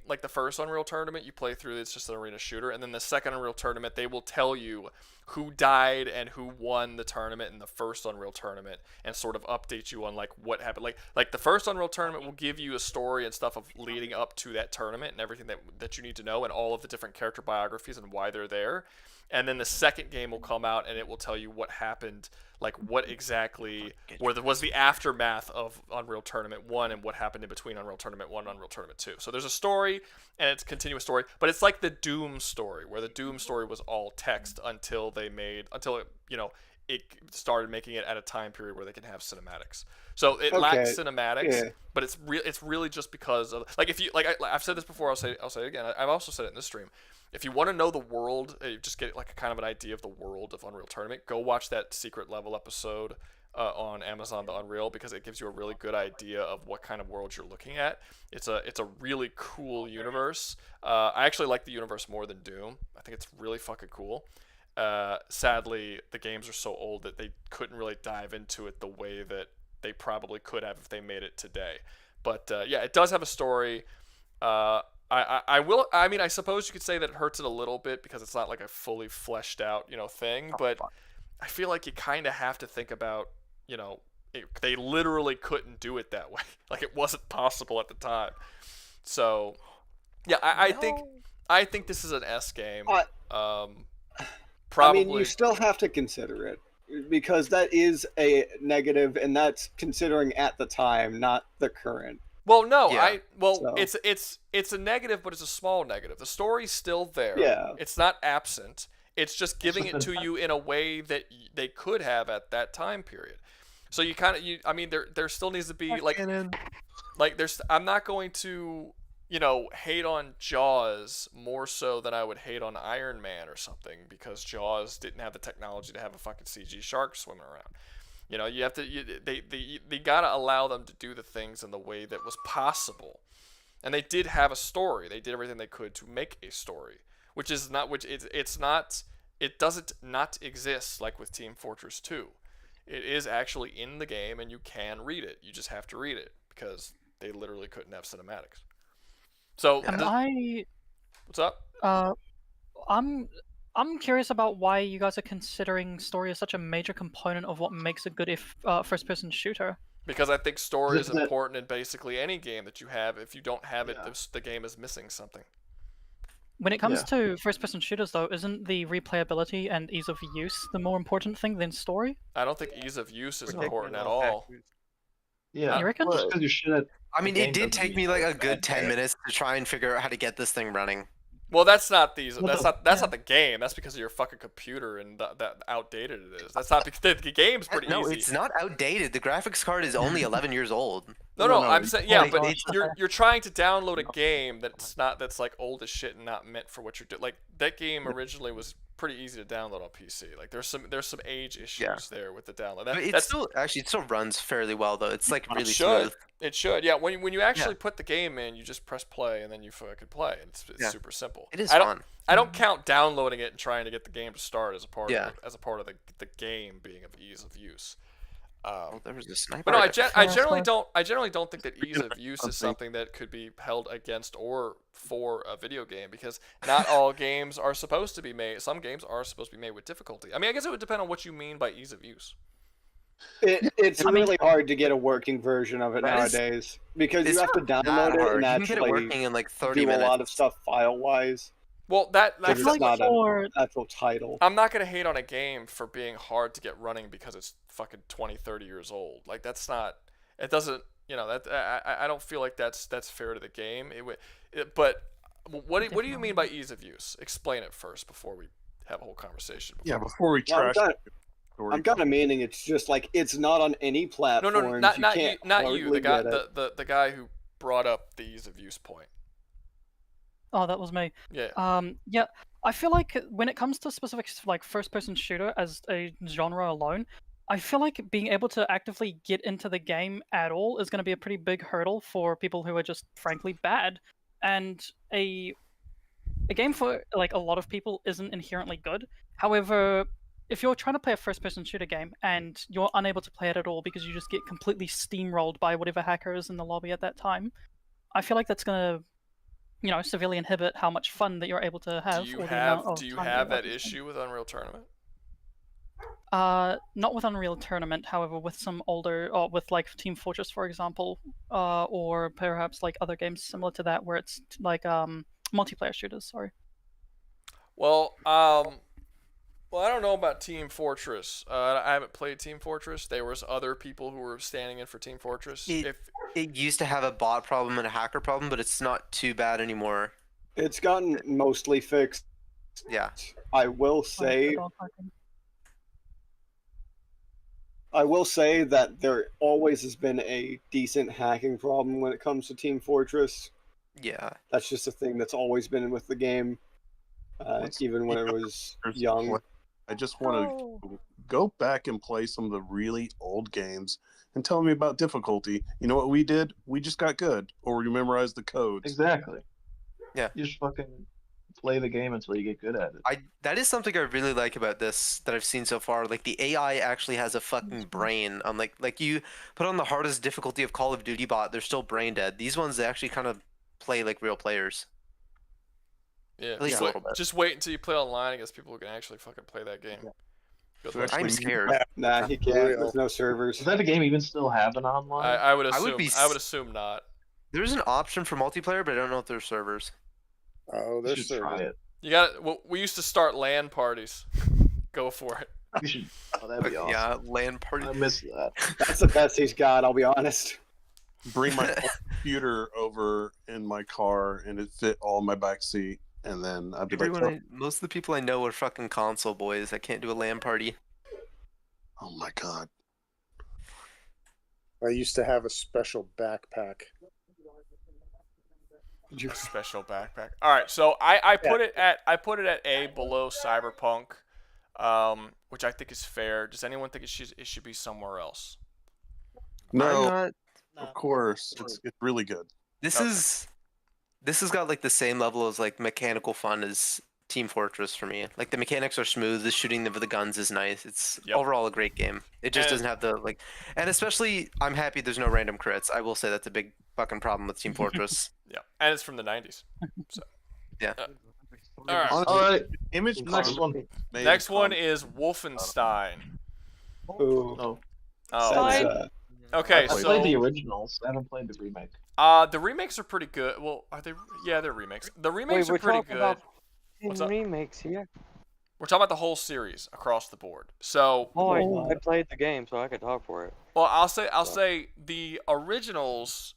like the first Unreal Tournament, you play through. It's just an arena shooter, and then the second Unreal Tournament, they will tell you who died and who won the tournament in the first Unreal Tournament, and sort of update you on like what happened. Like the first Unreal Tournament will give you a story and stuff of leading up to that tournament and everything that you need to know, and all of the different character biographies and why they're there. And then the second game will come out and it will tell you what happened, like what exactly was the aftermath of Unreal Tournament 1 and what happened in between Unreal Tournament 1 and Unreal Tournament 2. So there's a story and it's a continuous story, but it's like the Doom story, where the Doom story was all text until it started making it at a time period where they can have cinematics. So it lacks cinematics, but it's really just because of, like, if you I've said this before, I'll say it again. I've also said it in this stream. If you want to know the world, just get like a kind of an idea of the world of Unreal Tournament, go watch that secret level episode on Amazon, the Unreal, because it gives you a really good idea of what kind of world you're looking at. It's a really cool universe. I actually like the universe more than Doom. I think it's really fucking cool. Sadly, the games are so old that they couldn't really dive into it the way that they probably could have if they made it today. But yeah, it does have a story. I suppose you could say that it hurts it a little bit because it's not like a fully fleshed out, thing. But I feel like you kind of have to think about, they literally couldn't do it that way. Like, it wasn't possible at the time. So, yeah, I think this is an S game. Probably. I mean, you still have to consider it, because that is a negative, and that's considering at the time, not the current. Well, no, it's a negative, but it's a small negative. The story's still there. Yeah. It's not absent. It's just giving it to you in a way that they could have at that time period. So there still needs to be I'm not going to, hate on Jaws more so than I would hate on Iron Man or something, because Jaws didn't have the technology to have a fucking CG shark swimming around. You have to. They gotta allow them to do the things in the way that was possible, and they did have a story. They did everything they could to make a story, which is not. It doesn't not exist like with Team Fortress 2. It is actually in the game, and you can read it. You just have to read it because they literally couldn't have cinematics. So, what's up? I'm curious about why you guys are considering story as such a major component of what makes a good first-person shooter. Because I think story is important in basically any game that you have. If you don't have it, the game is missing something. When it comes to first-person shooters, though, isn't the replayability and ease of use the more important thing than story? I don't think ease of use is important at all. Yeah, you reckon? I mean, it did take me like a good 10 minutes to try and figure out how to get this thing running. Well, that's not the game. That's because of your fucking computer and that outdated it is. That's not because the game's pretty easy. No, it's not outdated. The graphics card is only 11 years old. No, I'm saying but you're trying to download a game that's like old as shit and not meant for what you're doing. Like, that game originally was pretty easy to download on PC. Like, there's some age issues there with the download. It still runs fairly well though. It's like really smooth. It should. Yeah, when you actually put the game in, you just press play and then you fucking play. It's super simple. It is fun. I don't count downloading it and trying to get the game to start as a part of the game being of ease of use. There was a sniper. But no, I generally don't think that ease of use is something that could be held against or for a video game, because not all games are supposed to be made. Some games are supposed to be made with difficulty. I mean, I guess it would depend on what you mean by ease of use. It's really hard to get a working version of it nowadays, because you have to download it and actually working in like 30 do minutes. a lot of stuff file-wise. Well, that's not an actual title. I'm not gonna hate on a game for being hard to get running because it's fucking 20, 30 years old. Like, that's not. It doesn't. I don't feel like that's fair to the game. But what do you mean by ease of use? Explain it first before we have a whole conversation. Before we trash. I'm kind of meaning it's just like it's not on any platform. No, not you. The guy, the guy who brought up the ease of use point. Oh, that was me. Yeah. Yeah. I feel like when it comes to specific like first-person shooter as a genre alone, I feel like being able to actively get into the game at all is going to be a pretty big hurdle for people who are just frankly bad. And a game for like a lot of people isn't inherently good. However, if you're trying to play a first-person shooter game and you're unable to play it at all because you just get completely steamrolled by whatever hacker is in the lobby at that time, I feel like that's going to, you know, severely inhibit how much fun that you're able to have. Do you have that issue with Unreal Tournament? Not with Unreal Tournament, however, with some older, or with like Team Fortress, for example, or perhaps like other games similar to that, where it's like multiplayer shooters. Sorry. Well, I don't know about Team Fortress. I haven't played Team Fortress. There was other people who were standing in for Team Fortress. It used to have a bot problem and a hacker problem, but it's not too bad anymore. It's gotten mostly fixed. Yeah. I will say that there always has been a decent hacking problem when it comes to Team Fortress. Yeah. That's just a thing that's always been with the game, even when it was young. I just want to go back and play some of the really old games and tell me about difficulty. You know what we did? We just got good, or we memorized the codes. Exactly. Yeah. You just fucking play the game until you get good at it. That is something I really like about this that I've seen so far. Like the AI actually has a fucking brain. Like you put on the hardest difficulty of Call of Duty bot, they're still brain dead. These ones they actually kind of play like real players. Yeah. At least a little bit. Just wait until you play online against people who can actually fucking play that game. Yeah. I'm scared. Nah, he can't. There's no servers. Does that game even still have an online? I would assume not. There's an option for multiplayer, but I don't know if there's servers. Oh, there's servers. You got. Well, we used to start LAN parties. Go for it. You should. Oh, that'd be awesome. Yeah, LAN party. I miss that. That's the best he's got. I'll be honest. Bring my computer over in my car, and it fit all in my back seat. And then I'd be most of the people I know are fucking console boys. I can't do a LAN party. Oh my god. I used to have a special backpack. A special backpack. All right, so I put it at A below Cyberpunk, which I think is fair. Does anyone think it should be somewhere else? No. Of course, it's really good. This has got like the same level as like mechanical fun as Team Fortress for me. Like the mechanics are smooth, the shooting of the guns is nice. It's overall a great game. It just doesn't have the like, and especially I'm happy there's no random crits. I will say that's a big fucking problem with Team Fortress. Yeah, and it's from the 90s. So yeah. All right. Image. Next one is Wolfenstein. Oh. Okay, I played the originals. I haven't played the remake. The remakes are pretty good. Well, are they? Yeah, they're remakes. The remakes are pretty good. What's up? Remakes here. We're talking about the whole series across the board. So. I played the game, so I could talk for it. Well, I'll say the originals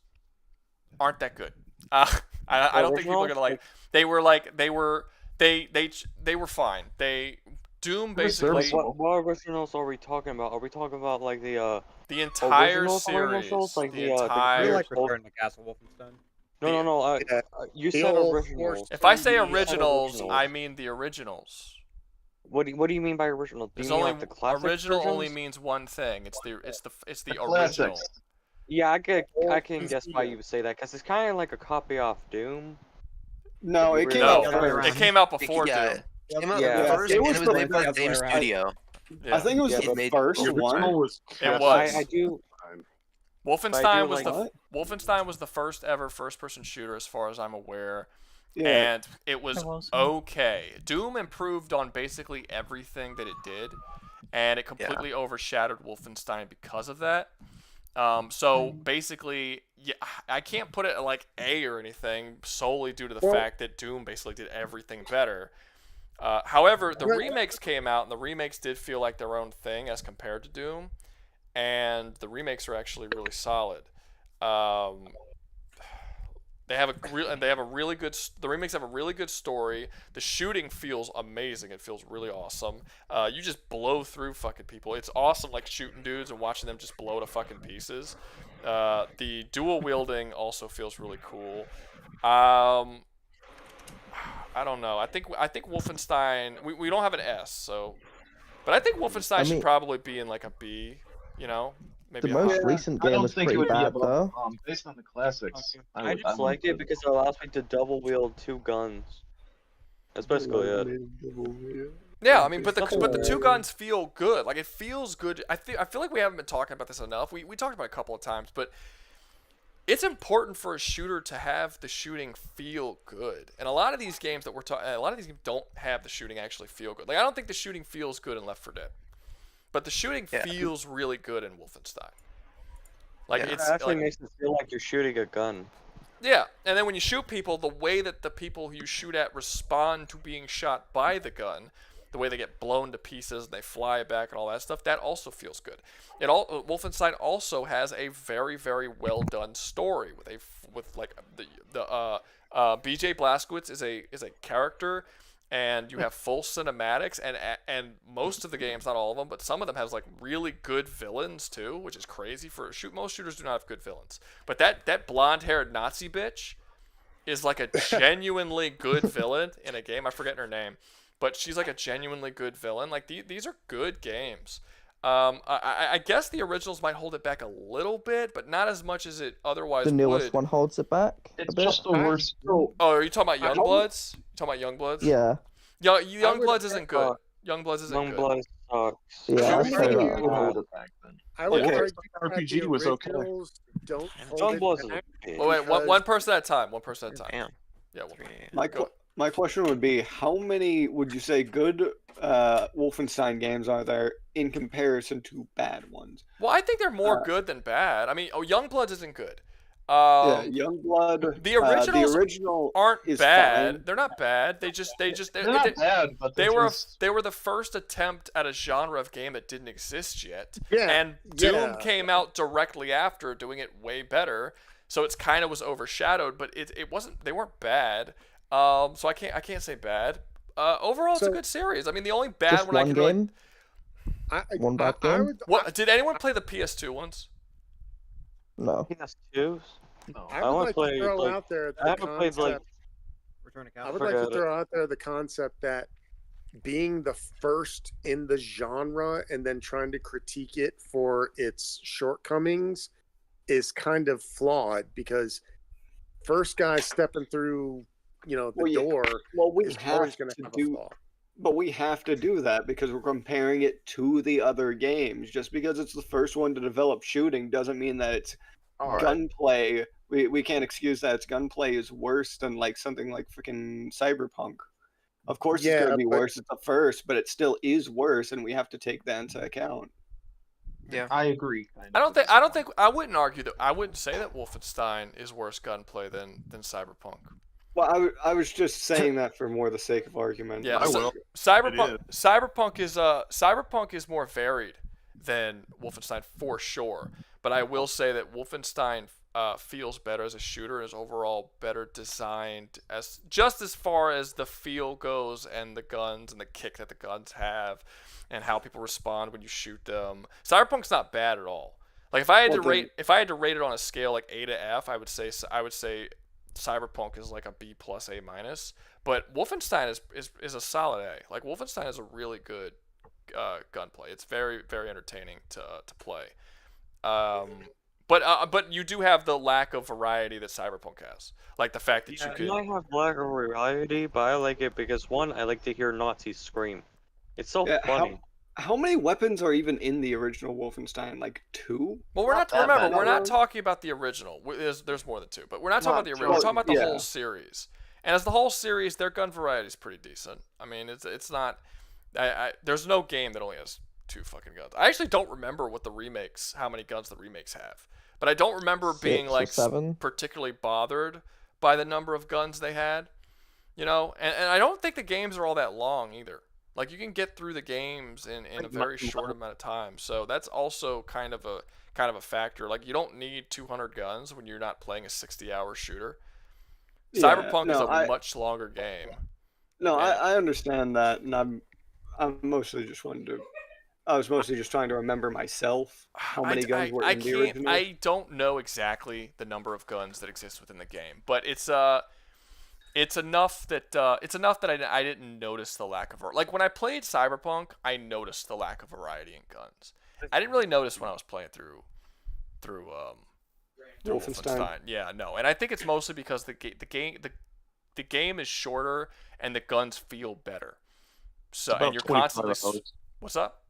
aren't that good. I don't think people are gonna like. They were fine. Doom basically. What originals are we talking about? Are we talking about like the entire series? Like the entire. You like Return to Castle Wolfenstein? No. You said originals. If I say originals, I mean the originals. What do you mean by original? Do you mean like the classic original versions? only means one thing. It's the original. Classics. Yeah, I can guess why you would say that because it's kind of like a copy off Doom. No, it came out first. It came out before Doom. It came out first, and it was made by the same studio. Yeah. I think it was the first one. It was. I do. Wolfenstein was the first ever first-person shooter, as far as I'm aware, and it was okay. Doom improved on basically everything that it did, and it completely overshadowed Wolfenstein because of that. So basically, I can't put it at like A or anything solely due to the fact that Doom basically did everything better. However, the remakes came out, and the remakes did feel like their own thing as compared to Doom, and the remakes are actually really solid. They have a really good. The remakes have a really good story. The shooting feels amazing. It feels really awesome. You just blow through fucking people. It's awesome, like shooting dudes and watching them just blow to fucking pieces. The dual wielding also feels really cool. I don't know. I think Wolfenstein. We don't have an S, so, but I think Wolfenstein should probably be in like a B. You know, maybe the most recent game was pretty bad though. Based on the classics, I just like it because it allows me to double wield 2 guns. That's basically it. Yeah, I mean, but the 2 guns feel good. Like, it feels good. I feel like we haven't been talking about this enough. We talked about it a couple of times, but it's important for a shooter to have the shooting feel good. And a lot of these games don't have the shooting actually feel good. Like, I don't think the shooting feels good in Left 4 Dead, but the shooting feels really good in Wolfenstein. Like, it actually makes it feel like you're shooting a gun. Yeah, and then when you shoot people, the way that the people you shoot at respond to being shot by the gun, the way they get blown to pieces and they fly back and all that stuff, that also feels good. Wolfenstein also has a very, very well done story with BJ Blazkowicz is a character, and you have full cinematics, and most of the games, not all of them, but some of them has like really good villains too, which is crazy for most shooters do not have good villains. But that blonde-haired Nazi bitch is like a genuinely good villain in a game. I'm forgetting her name, but she's like a genuinely good villain. Like these are good games. I guess the originals might hold it back a little bit, but not as much as it otherwise would. The newest one holds it back. It's just the worst. Oh, are you talking about Youngbloods? You talking about Youngbloods? Yeah. Youngbloods isn't good. Youngbloods isn't good. Youngbloods sucks. Yeah, I would argue RPG was okay. Don't Youngbloods is Wait, one person at a time. One person at a time. Damn. Yeah. My question would be, how many would you say good Wolfenstein games are there in comparison to bad ones? Well, I think they're more good than bad. I mean, Youngbloods isn't good. Yeah, Youngblood. The original aren't bad. Fine. They're not bad. They're not bad, but they were the first attempt at a genre of game that didn't exist yet. Yeah. And Doom came out directly after, doing it way better. So it's kind of was overshadowed, but it wasn't. They weren't bad. So I can't say bad. Overall, it's a good series. I mean, the only bad one I can game? One bad game? Did anyone play the PS2 ones? No. PS2s? No. I would like to throw out there the concept. I would like to throw out there the concept that being the first in the genre and then trying to critique it for its shortcomings is kind of flawed, because first guy stepping through, the door. Well, we is have always going to have a flaw. But we have to do that because we're comparing it to the other games. Just because it's the first one to develop shooting doesn't mean that it's gunplay. We can't excuse that its gunplay is worse than like something like freaking Cyberpunk. Of course, it's going to be worse at the first, but it still is worse, and we have to take that into account. Yeah, I agree. I wouldn't argue that. I wouldn't say that Wolfenstein is worse gunplay than Cyberpunk. Well, I was just saying that for more the sake of argument. Yeah, Cyberpunk is more varied than Wolfenstein for sure. But I will say that Wolfenstein feels better as a shooter, is overall better designed, as far as the feel goes, and the guns and the kick that the guns have, and how people respond when you shoot them. Cyberpunk's not bad at all. Like if I had to rate it on a scale like A to F, I would say Cyberpunk is like a B plus A minus, but Wolfenstein is a solid A. Like Wolfenstein is a really good gunplay. It's very, very entertaining to play. But you do have the lack of variety that Cyberpunk has, like the fact that you can. You might have lack of variety, but I like it because one, I like to hear Nazis scream. It's so funny. How many weapons are even in the original Wolfenstein? Like 2? Well, we're not talking about the original. There's more than 2, but we're not talking about the original. We're talking about the whole series. And as the whole series, their gun variety is pretty decent. I mean, it's not. There's no game that only has 2 fucking guns. I actually don't remember how many guns the remakes have. But I don't remember being like particularly bothered by the number of guns they had. And I don't think the games are all that long either. Like you can get through the games in a very short amount of time. So that's also kind of a factor. Like you don't need 200 guns when you're not playing a 60-hour shooter. Cyberpunk is a much longer game. No, I understand that, and I'm mostly just I was mostly just trying to remember myself how many guns were in the original. I don't know exactly the number of guns that exist within the game, but it's enough that I didn't notice the lack of like when I played Cyberpunk, I noticed the lack of variety in guns. I didn't really notice when I was playing through Wolfenstein. Yeah, no, and I think it's mostly because the game is shorter and the guns feel better. So and you're constantly what's up?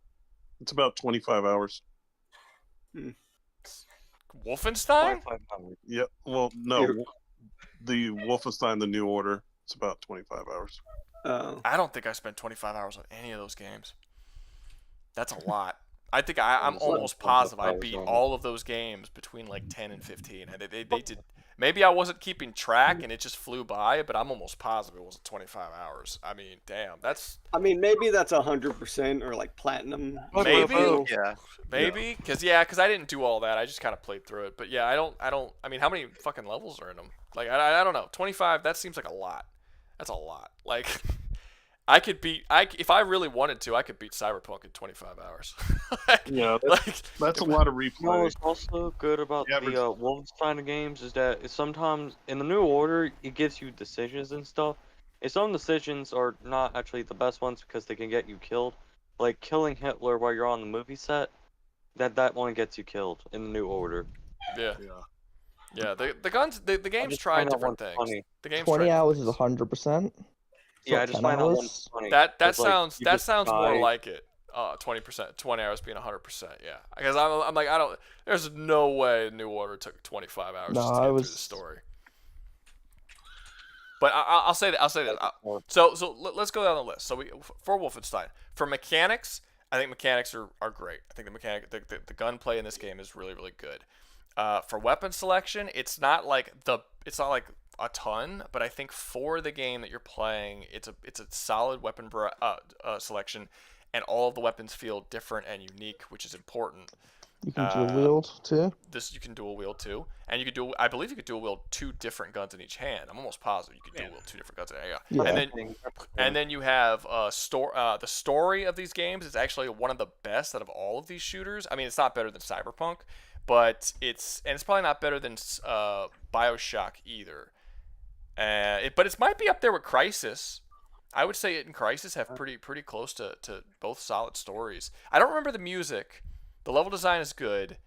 It's about 25 hours. Wolfenstein? Yeah. Well, no. The Wolfenstein: The New Order. It's about 25 hours. I don't think I spent 25 hours on any of those games. That's a lot. I think I'm almost positive I beat all of those games between like 10 and 15. And they did. Maybe I wasn't keeping track and it just flew by, but I'm almost positive it wasn't 25 hours. I mean, damn, that's. I mean, maybe that's 100% or like platinum. Maybe, yeah, maybe, because I didn't do all that. I just kind of played through it. But yeah, I don't. I mean, how many fucking levels are in them? Like, I don't know. 25. That seems like a lot. That's a lot. Like. I could beat if I really wanted to. I could beat Cyberpunk in 25 hours. Yeah, that's a lot of replay. You know what's also good about the Wolfenstein games is that sometimes in the New Order it gives you decisions and stuff. And some decisions are not actually the best ones because they can get you killed. Like killing Hitler while you're on the movie set. That one gets you killed in the New Order. Yeah. Yeah. The guns. The game's trying different things. Funny. The game's 20 hours is 100%. Yeah, I just find that one funny. That sounds more like it. 20%, 20 hours being 100%. Yeah, because I'm like I don't. There's no way New Order took 25 hours just to get through the story. But I'll say that. So let's go down the list. So for Wolfenstein, for mechanics, I think mechanics are great. I think the gunplay in this game is really really good. For weapon selection, it's not like a ton, but I think for the game that you're playing, it's a solid weapon selection, and all of the weapons feel different and unique, which is important. You can dual wield too. You can dual wield too, and I believe you could dual wield 2 different guns in each hand. I'm almost positive you could dual wield 2 different guns. And then you have the story of these games is actually one of the best out of all of these shooters. I mean, it's not better than Cyberpunk, but it's probably not better than Bioshock either. But it might be up there with Crysis. I would say it and Crysis have pretty close to both solid stories. I don't remember the music. The level design is good,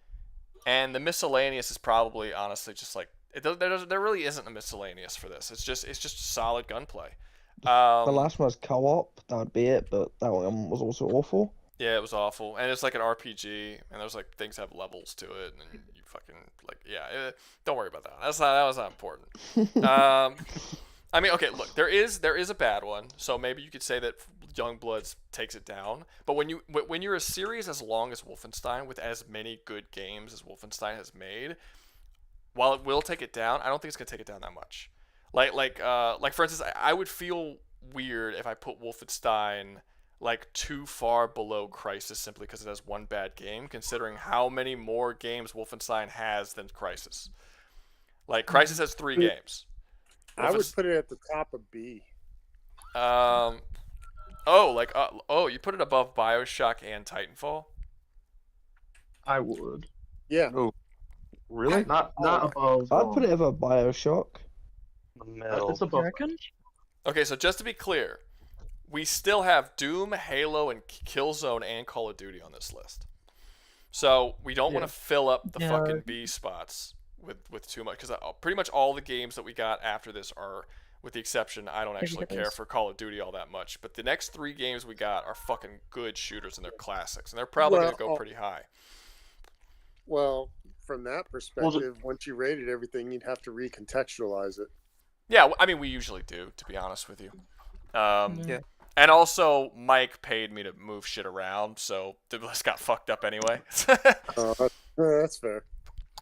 and the miscellaneous is probably honestly just like there really isn't a miscellaneous for this. It's just solid gunplay. The last one was co-op. That would be it, but that one was also awful. Yeah, it was awful, and it's like an RPG, and there's like things have levels to it, and you fucking don't worry about that. That was not important. I mean, okay, look, there is a bad one, so maybe you could say that Youngbloods takes it down. But when you're a series as long as Wolfenstein with as many good games as Wolfenstein has made, while it will take it down, I don't think it's gonna take it down that much. Like for instance, I would feel weird if I put Wolfenstein like too far below Crysis simply because it has one bad game, considering how many more games Wolfenstein has than Crysis. Like Crysis has 3 games. I would put it at the top of B. You put it above Bioshock and Titanfall? I would. Yeah. Oh, really? Not above. I'd put it above Bioshock. It's above. Okay, so just to be clear, we still have Doom, Halo, and Killzone and Call of Duty on this list. So we don't want to fill up the fucking B spots with too much, because pretty much all the games that we got after this are, with the exception, I don't actually care for Call of Duty all that much, but the next 3 games we got are fucking good shooters and they're classics, and they're probably going to go pretty high. Well, from that perspective, once you rated everything, you'd have to recontextualize it. Yeah, I mean, we usually do, to be honest with you. And also, Mike paid me to move shit around, so the list got fucked up anyway. That's fair.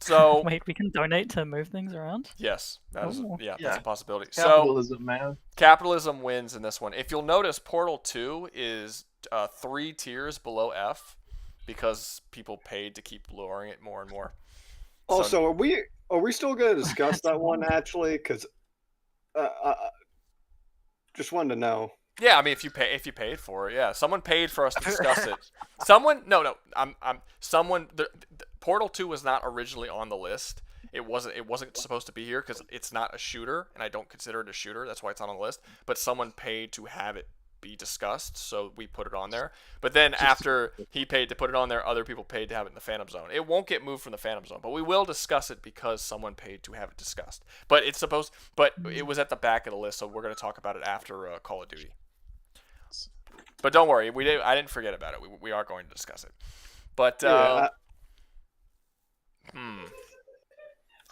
So wait, we can donate to move things around? Yes, that's a possibility. Capitalism, man. Capitalism wins in this one. If you'll notice, Portal 2 is 3 tiers below F because people paid to keep lowering it more and more. Also, are we still going to discuss that one actually? Because Just wanted to know. Yeah, I mean, if you paid for it, yeah, someone paid for us to discuss it. Someone, no, someone. Portal 2 was not originally on the list. It wasn't supposed to be here because it's not a shooter, and I don't consider it a shooter. That's why it's not on the list. But someone paid to have it be discussed, so we put it on there. But then after he paid to put it on there, other people paid to have it in the Phantom Zone. It won't get moved from the Phantom Zone, but we will discuss it because someone paid to have it discussed. But it was at the back of the list, so we're going to talk about it after Call of Duty. But don't worry, I didn't forget about it. We are going to discuss it. But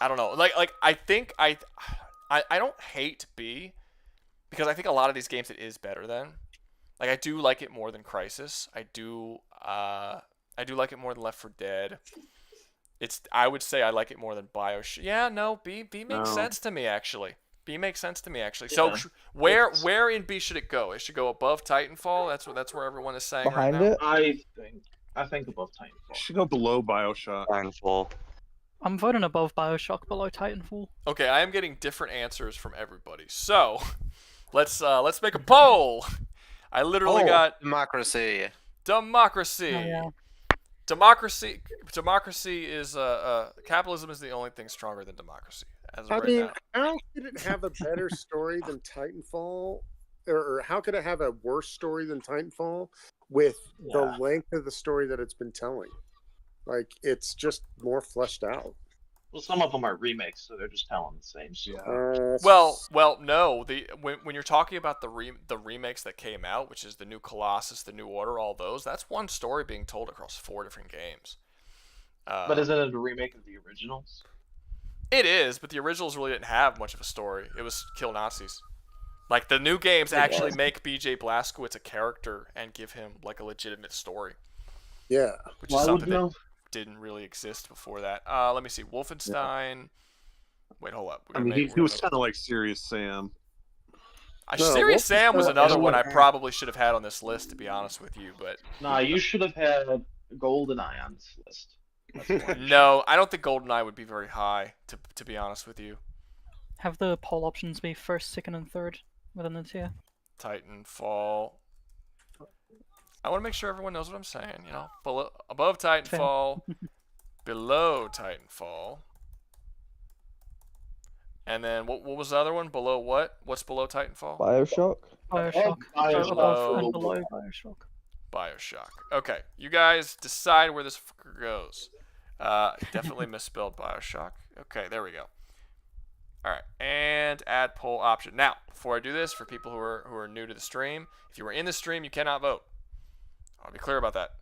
I don't know. Like I think I don't hate B because I think a lot of these games it is better than. Like I do like it more than Crysis. I do like it more than Left 4 Dead. I would say I like it more than Bioshock. Yeah, no, B makes sense to me actually. B makes sense to me actually. Yeah. So where in B should it go? It should go above Titanfall. That's where everyone is saying Behind right now. it? I think above Titanfall. Should go below Bioshock. Titanfall. I'm voting above Bioshock, below Titanfall. Okay, I am getting different answers from everybody. So let's make a poll. I literally got democracy. Democracy. Oh, yeah. Democracy is capitalism is the only thing stronger than democracy as of I right mean, now. how could it have a better story than Titanfall? Or how could it have a worse story than Titanfall with the length of the story that it's been telling? Like, it's just more fleshed out. Well, some of them are remakes, so they're just telling the same story. Well, no. When you're talking about the remakes that came out, which is the new Colossus, the New Order, all those, that's one story being told across 4 different games. But isn't it a remake of the originals? It is, but the originals really didn't have much of a story. It was kill Nazis. Like, the new games actually make BJ Blazkowicz a character and give him, like, a legitimate story. Yeah. Which is something that didn't really exist before that. Let me see. Wolfenstein. Wait, hold up. I mean, he was kind of like Serious Sam. Serious Sam was another one I probably should have had on this list, to be honest with you. But Nah, you should have had GoldenEye on this list. No, I don't think GoldenEye would be very high, to be honest with you. Have the poll options be first, second, and third within the tier. Titanfall. I want to make sure everyone knows what I'm saying, you know. Above Titanfall, below Titanfall. And then what was the other one? Below what? What's below Titanfall? Bioshock. Bioshock. Above and below Bioshock. Bioshock. Okay, you guys decide where this fucker goes. Definitely misspelled Bioshock. Okay, there we go. All right, and add poll option. Now, before I do this, for people who are new to the stream, if you were in the stream, you cannot vote. I'll be clear about that.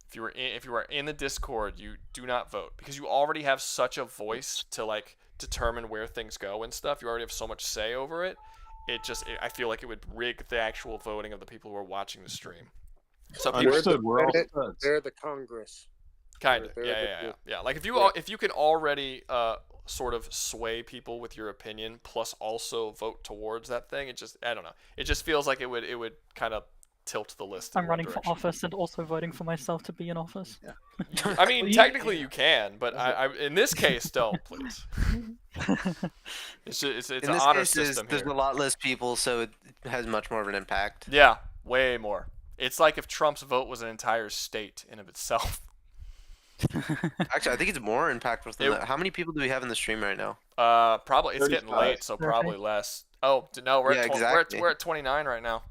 If you are in the Discord, you do not vote because you already have such a voice to like determine where things go and stuff. You already have so much say over it. I feel like it would rig the actual voting of the people who are watching the stream. So they're the Congress. Kind of, yeah. Like if you can already sort of sway people with your opinion, plus also vote towards that thing, I don't know. It just feels like it would kind of tilt the list. I'm running for office and also voting for myself to be in office. Yeah. I mean, technically you can, but I in this case, don't please. It's an honor system here. There's a lot less people, so it has much more of an impact. Yeah, way more. It's like if Trump's vote was an entire state in of itself. Actually, I think it's more impactful than that. How many people do we have in the stream right now? Probably it's getting late, so probably less. Oh no, we're at 29 right now.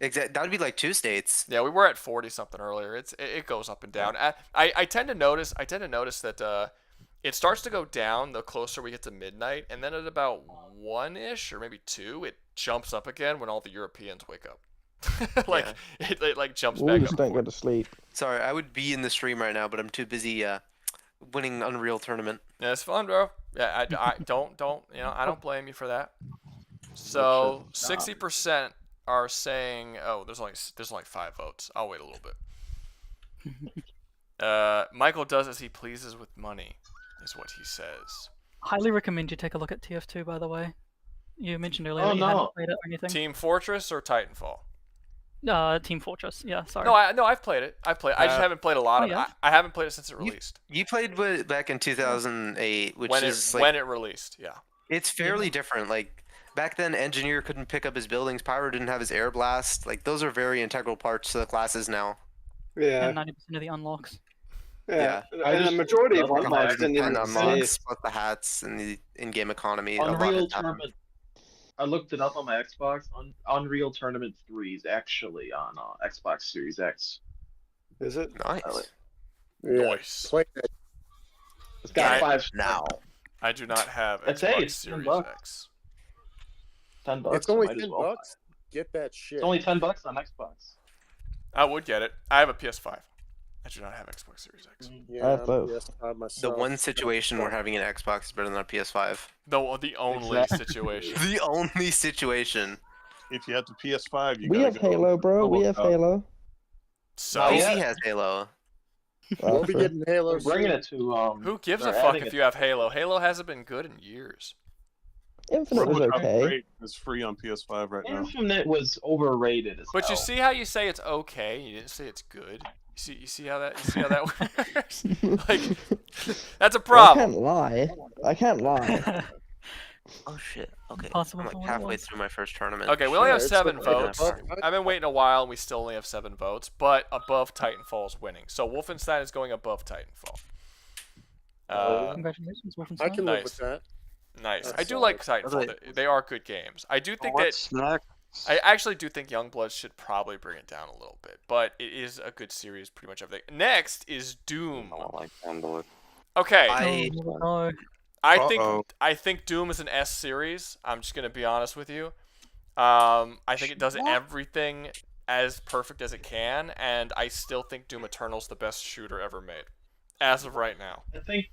Exactly. That would be like 2 states. Yeah, we were at 40 something earlier. It goes up and down. I tend to notice that it starts to go down the closer we get to midnight, and then at about 1-ish or maybe 2, it jumps up again when all the Europeans wake up. It like jumps back just up. Don't go to sleep. Sorry, I would be in the stream right now, but I'm too busy winning Unreal Tournament. Yeah, it's fun, bro. Yeah, I don't I don't blame you for that. So 60% are saying, oh, there's only 5 votes. I'll wait a little bit. Michael does as he pleases with money, is what he says. Highly recommend you take a look at TF2, by the way. You mentioned earlier that you hadn't played it or anything. Team Fortress or Titanfall? Team Fortress. Yeah, sorry. No, I've played it. I just haven't played a lot of it. I haven't played it since it released. You played it back in 2008, which when is when it released. Yeah. It's fairly different. Like back then, engineer couldn't pick up his buildings. Pyro didn't have his air blast. Like those are very integral parts to the classes now. Yeah. And 90% of the unlocks. Yeah, and the majority of unlocks didn't even unlocks, exist. plus the hats and the in-game economy. Unreal Tournament. I looked it up on my Xbox. Unreal Tournament 3 is actually on Xbox Series X. Is it? Nice. Yeah. Nice. Play it. It's got 5 now. I do not have That's Xbox it's Series $10. X. $10. It's only might as $10. well. Get that shit. It's only $10 on Xbox. I would get it. I have a PS5. I do not have Xbox Series X. I have both. Oh, The one situation where having an Xbox is better than a PS5. The only situation. The only situation. If you have the PS5, you We gotta have go Halo, bro. We have Halo. So PC has Halo. We'll be getting Halo. We're bringing it to who gives a they're fuck adding if it- you have Halo? Halo hasn't been good in years. Infinite was okay. It's free on PS5 right now. Infinite was overrated as But you hell. see how you say it's okay? You didn't say it's good. You see how that works? Like that's a problem. I can't lie. Oh shit. Okay. Possible I'm for like what it halfway was. through my first tournament. Okay, we only have Sure, 7 it's votes. okay. I've been waiting a while, and we still only have 7 votes. But above Titanfall is winning, so Wolfenstein is going above Titanfall. Congratulations, Wolfenstein. I can live Nice. with that. Nice. That's I do solid. like Titanfall. They are good games. I do think that. I actually do think Youngblood should probably bring it down a little bit, but it is a good series, pretty much everything. Next is Doom. I like Youngblood. Okay. Oh, I think Doom is an S series. I'm just gonna be honest with you. I think it does everything as perfect as it can, and I still think Doom Eternal's the best shooter ever made, as of right now. I think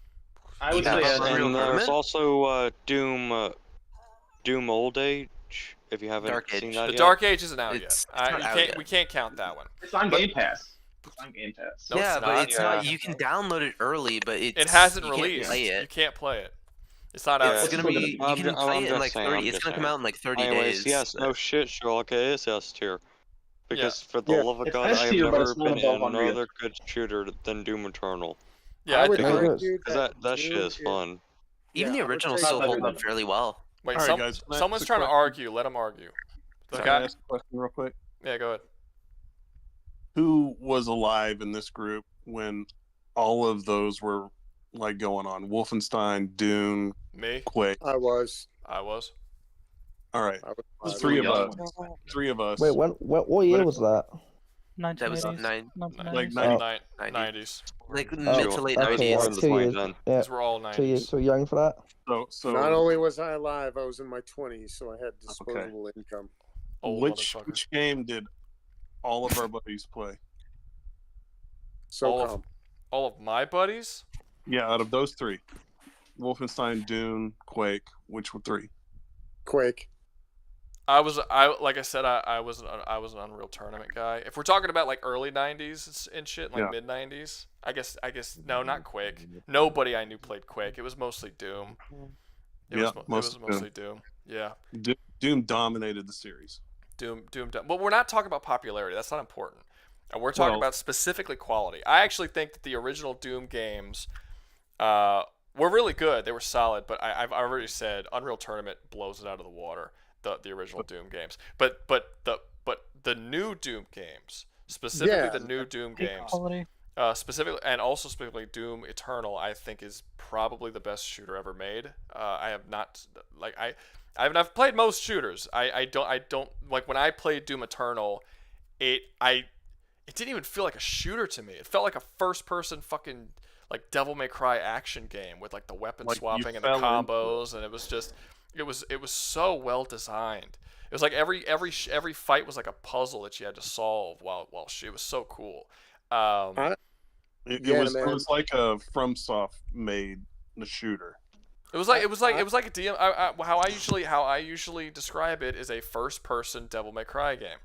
I would say And there's also Doom Old Age. If you haven't Dark seen Age. that The yet. Dark Age isn't out It's yet. not out yet. We can't count that one. it's on Game Pass. It's on Game Pass. No, yeah, it's but not. it's not. You can download it early, but It hasn't you can't released. play it. You can't play it. It's not out. It's yet. gonna be. You can play it in like 30. It's gonna come out in like 30 Anyways, days. yes, no shit, Sherlock. It is S tier. Because for the Yeah. love of It's God, S I have tier, but never it's not been in above Unreal. another good shooter than Doom Eternal. Yeah, I would think- argue Because that shit Doom is fun. Even Yeah, the I would original say still better hold than up fairly well. Wait, All right, guys, can I someone's ask a trying to question? argue. Let them argue. Can Okay. I ask a question real quick? Yeah, go ahead. Who was alive in this group when all of those were like going on? Wolfenstein, Doom, Me. Quake. I was. All right, I was three of young. us. 3 of us. Wait, what year was that? That was 1980s. like 1990s. 90s. Like mid Oh, to late okay, 90s. yeah, 2 years. Yeah, These were all 90s. 2 years. So young for that. So Not only was I alive, I was in my 20s, so I had disposable income. Old which motherfucker. game did all of our buddies play? So all of my buddies? Yeah, out of those 3, Wolfenstein, Dune, Quake, which were 3? Quake. Like I said, I was an Unreal Tournament guy. If we're talking about like early 90s and shit, like mid 90s, I guess no, not Quake. Nobody I knew played Quake. It was mostly Doom. It was mostly Doom. Yeah. Doom dominated the series. Doom. Well, we're not talking about popularity. That's not important. And we're talking about specifically quality. I actually think that the original Doom games were really good. They were solid, but I've already said Unreal Tournament blows it out of the water. The original Doom games, but the new Doom games, specifically the new Doom games, specifically Doom Eternal, I think is probably the best shooter ever made. I have not I've played most shooters. I don't like when I played Doom Eternal, it didn't even feel like a shooter to me. It felt like a first person fucking like Devil May Cry action game with like the weapon swapping and the combos, and it was just. It was so well designed. It was like every fight was like a puzzle that you had to solve while it was so cool. It was like a FromSoft made the shooter. It was like a DM. How I usually describe it is a first person Devil May Cry game.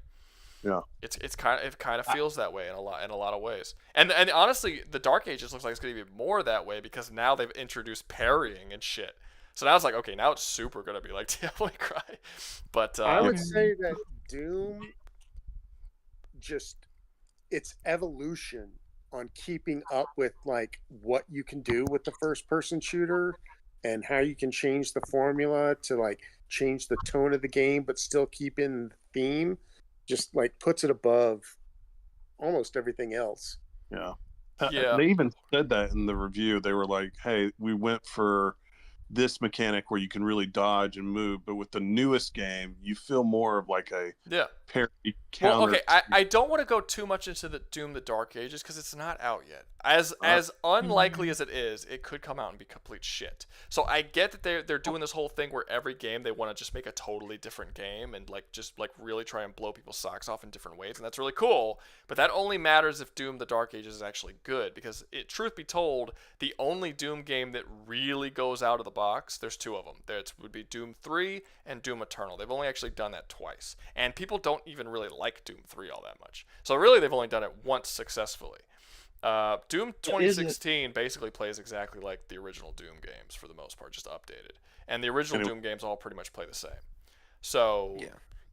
Yeah. It kind of feels that way in a lot of ways. And honestly, the Dark Ages looks like it's going to be more that way because now they've introduced parrying and shit. So now it's like, okay, now it's super gonna be like Devil May Cry, but I would say that Doom, just its evolution on keeping up with like what you can do with the first-person shooter and how you can change the formula to like change the tone of the game, but still keep in the theme, just like puts it above almost everything else. Yeah. Yeah. They even said that in the review. They were like, "Hey, we went for this mechanic where you can really dodge and move, but with the newest game, you feel more of like a parry counter." Well, okay, I don't want to go too much into the Doom: The Dark Ages because it's not out yet. As unlikely as it is, it could come out and be complete shit. So I get that they're doing this whole thing where every game they want to just make a totally different game and just really try and blow people's socks off in different ways, and that's really cool. But that only matters if Doom: The Dark Ages is actually good, because truth be told, the only Doom game that really goes out of the box, there's two of them. There would be Doom 3 and Doom Eternal. They've only actually done that twice, and people don't even really like Doom 3 all that much. So really, they've only done it once successfully. Doom 2016 basically plays exactly like the original Doom games for the most part, just updated. And the original Doom games all pretty much play the same. So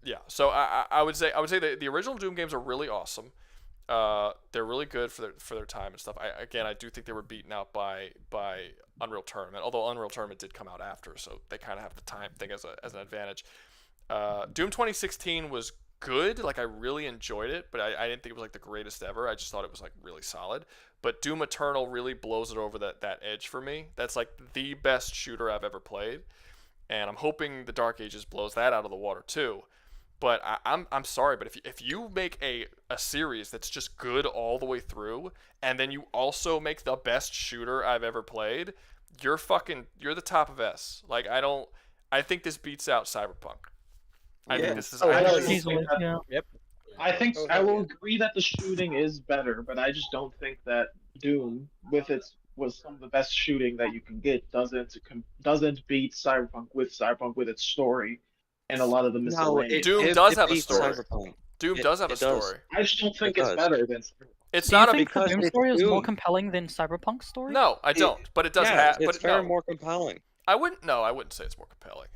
yeah. So I would say the original Doom games are really awesome. They're really good for their time and stuff. I do think they were beaten out by Unreal Tournament, although Unreal Tournament did come out after, so they kind of have the time thing as an advantage. Doom 2016 was good. Like, I really enjoyed it, but I didn't think it was like the greatest ever. I just thought it was like really solid. But Doom Eternal really blows it over that edge for me. That's like the best shooter I've ever played, and I'm hoping the Dark Ages blows that out of the water too. But I'm sorry, but if you make a series that's just good all the way through, and then you also make the best shooter I've ever played, you're the top of S. Like, I think this beats out Cyberpunk. I think this is Yep. I think I will agree that the shooting is better, but I just don't think that Doom, was some of the best shooting that you can get, doesn't beat Cyberpunk with its story and a lot of the miscellaneous. Doom does have a story. Doom does have a story. I just don't think it's better than Cyberpunk. It's Do not you think the Doom story is more compelling than Cyberpunk's story? No, I don't. But it does have. It's far more compelling. I wouldn't say it's more compelling.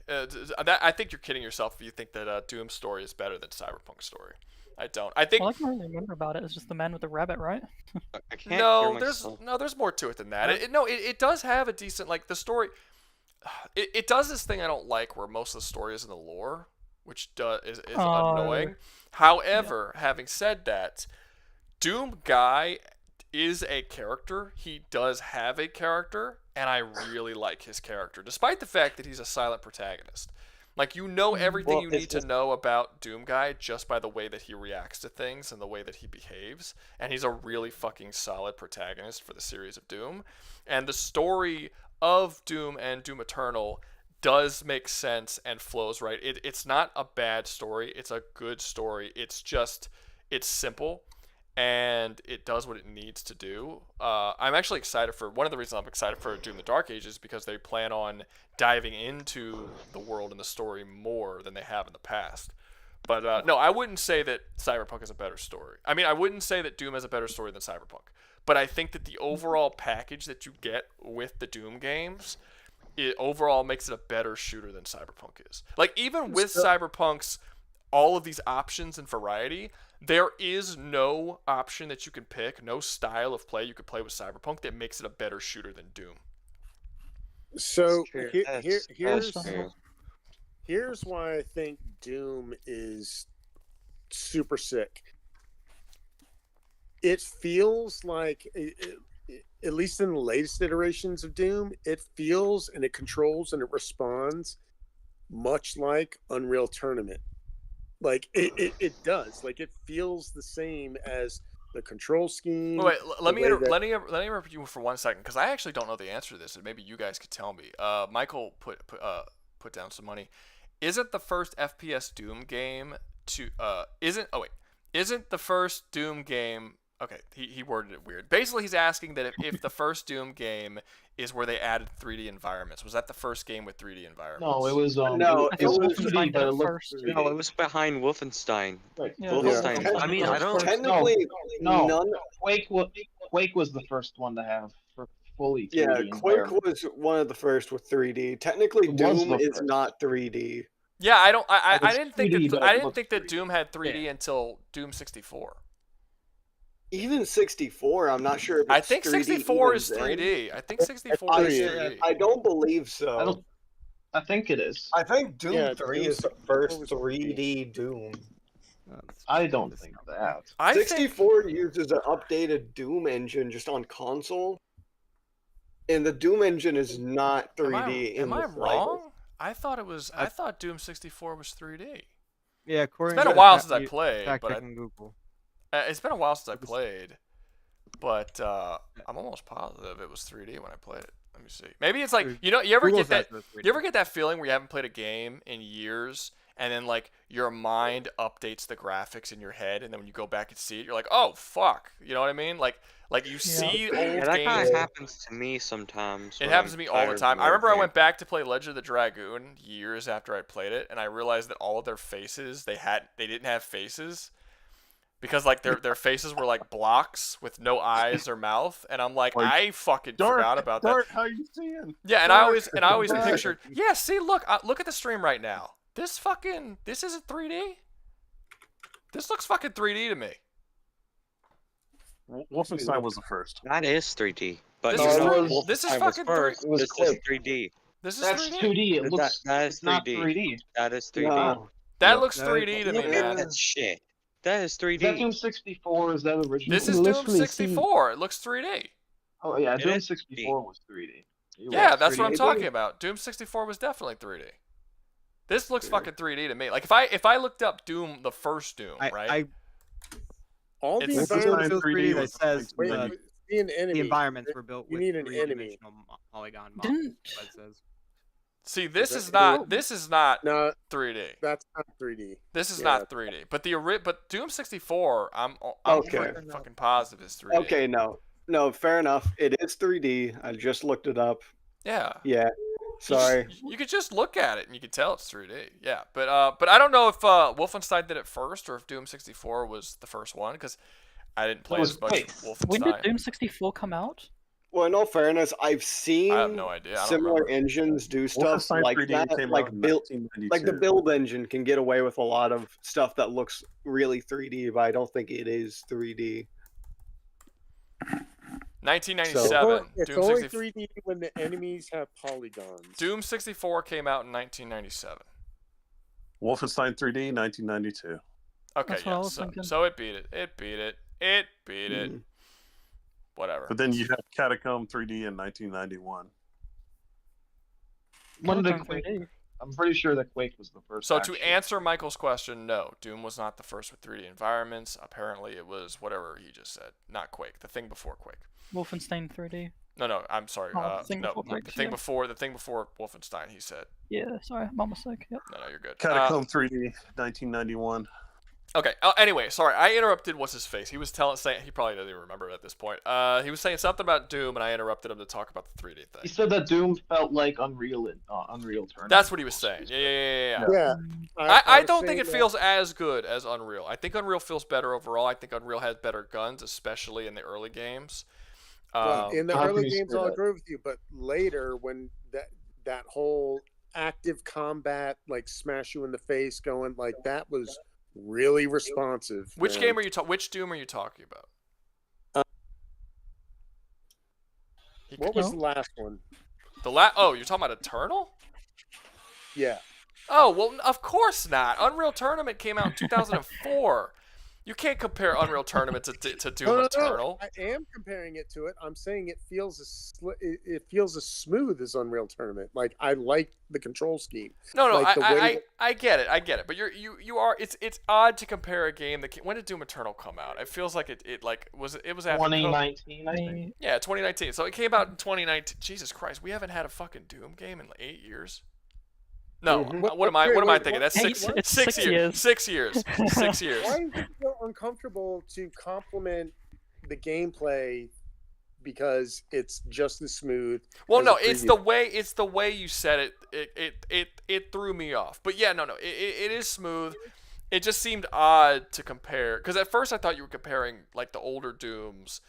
I think you're kidding yourself if you think that Doom's story is better than Cyberpunk's story. I don't. I think. All I can really remember about it is just the man with the rabbit, right? I can't there's more to it than that. It does have a decent, like, the story. It does this thing I don't like, where most of the story is in the lore, which is annoying. However, having said that, Doom Guy is a character. He does have a character, and I really like his character, despite the fact that he's a silent protagonist. Like, you know everything you need to know about Doom Guy just by the way that he reacts to things and the way that he behaves, and he's a really fucking solid protagonist for the series of Doom. And the story of Doom and Doom Eternal does make sense and flows right. It's not a bad story. It's a good story. It's simple, and it does what it needs to do. I'm actually excited for, one of the reasons I'm excited for Doom: The Dark Ages is because they plan on diving into the world and the story more than they have in the past. But no, I wouldn't say that Cyberpunk is a better story. I mean, I wouldn't say that Doom has a better story than Cyberpunk. But I think that the overall package that you get with the Doom games, it overall makes it a better shooter than Cyberpunk is. Like, even with Cyberpunk's all of these options and variety, there is no option that you can pick, no style of play you could play with Cyberpunk that makes it a better shooter than Doom. So here's why I think Doom is super sick. It feels like, at least in the latest iterations of Doom, it feels and it controls and it responds much like Unreal Tournament. Like, it does. Like, it feels the same as the control scheme. Wait, let me interrupt you for 1 second, because I actually don't know the answer to this, and maybe you guys could tell me. Michael put down some money. Isn't the first FPS Doom game isn't the first Doom game? Okay, he worded it weird. Basically, he's asking that if the first Doom game is where they added 3D environments, was that the first game with 3D environments? No, it was it was behind Wolfenstein. Right. Yeah. Wolfenstein. Yeah. I mean, I don't technically none. Quake was the first one to have for fully 3D. Yeah, Quake was one of the first with 3D. Technically, Doom is not 3D. Yeah, I didn't think that Doom had 3D until Doom 64. Even 64, I'm not sure if it's I think 3D 64 is then. 3D. I think 64 is 3D. I don't believe so. I think it is. I think Doom 3 Doom is the first 3D Doom. I don't think that. 64 uses an updated Doom engine just on console, and the Doom engine is not 3D. Am I wrong? I thought it was. I thought Doom 64 was 3D. Yeah, it's been a while since I played, but Google. It's been a while since I played, but I'm almost positive it was 3D when I played it. Let me see. Maybe it's like you ever get that? You ever get that feeling where you haven't played a game in years, and then like your mind updates the graphics in your head, and then when you go back and see it, you're like, oh fuck, you know what I mean? Like you see old games. That kind of happens to me sometimes. It happens to me all the time. I remember I went back to play Legend of the Dragoon years after I played it, and I realized that all of their faces they didn't have faces. Because like their faces were like blocks with no eyes or mouth, and I'm like I fucking forgot about that. How you seeing? Yeah, and I always pictured. Yeah, see, look at the stream right now. This isn't 3D. This looks fucking 3D to me. Wolfenstein was the first. That is 3D, but this is fucking 3D. This is 3D. This is That's 3D. 2D. It looks. That is 3D. Not 3D. That is 3D. No. That looks 3D to me, man. That's shit. That is 3D. Is that Doom 64? Is that original? This is Doom 64. It looks 3D. Oh yeah, Doom 64 was 3D. Yeah, that's what I'm talking about. Doom 64 was definitely 3D. This looks fucking 3D to me. Like if I looked up Doom, the first Doom, right? All the environments are 3D. That says the environments were built with three-dimensional polygon models. That says. See, this is not 3D. That's not 3D. This is not 3D. But Doom 64, I'm fucking positive is 3D. Okay, no, fair enough. It is 3D. I just looked it up. Yeah. Yeah. Sorry. You could just look at it and you could tell it's 3D. Yeah, but I don't know if Wolfenstein did it first or if Doom 64 was the first one because I didn't play as much Wolfenstein. When did Doom 64 come out? Well, in all fairness, I've seen I have no idea. similar engines do stuff like that. Like the build engine can get away with a lot of stuff that looks really 3D, but I don't think it is 3D. 1997. It's Doom only 64. 3D when the enemies have polygons. Doom 64 came out in 1997. Wolfenstein 3D, 1992. Okay, yeah. So it beat it. It beat it. It beat it. Whatever. But then you have Catacomb 3D in 1991. When did Quake? I'm pretty sure that Quake was the first. So to answer Michael's question, no, Doom was not the first with 3D environments. Apparently, it was whatever he just said. Not Quake. The thing before Quake. Wolfenstein 3D. No, I'm sorry. The thing before Wolfenstein. He said. Yeah, sorry, my mistake. Yep. No, you're good. Catacomb 3D, 1991. Okay. Anyway, sorry, I interrupted. What's his face? He was saying he probably doesn't even remember it at this point. He was saying something about Doom, and I interrupted him to talk about the 3D thing. He said that Doom felt like Unreal Tournament. That's what he was saying. Yeah. Yeah. I don't think it feels as good as Unreal. I think Unreal feels better overall. I think Unreal has better guns, especially in the early games. Well, in the early games, I'll agree with you, but later when that whole active combat, like smash you in the face, going like that was really responsive. Which game are you Which Doom are you talking about? What was the last one? Oh, you're talking about Eternal? Yeah. Oh, well, of course not. Unreal Tournament came out in 2004. You can't compare Unreal Tournament to Doom Eternal. I am comparing it to it. I'm saying it feels as smooth as Unreal Tournament. Like I like the control scheme. No, like I get it. But you are. It's odd to compare a game that when did Doom Eternal come out? It feels like it was after 2019, I think. Yeah, 2019. So it came out in 2019. Jesus Christ, we haven't had a fucking Doom game in 8 years. No, what am I thinking? That's 6 years. 6 years. 6 years. Why is it so uncomfortable to compliment the gameplay because it's just as smooth? Well, no, it's the way you said it. It threw me off. But yeah, no, it is smooth. It just seemed odd to compare because at first I thought you were comparing like the older Dooms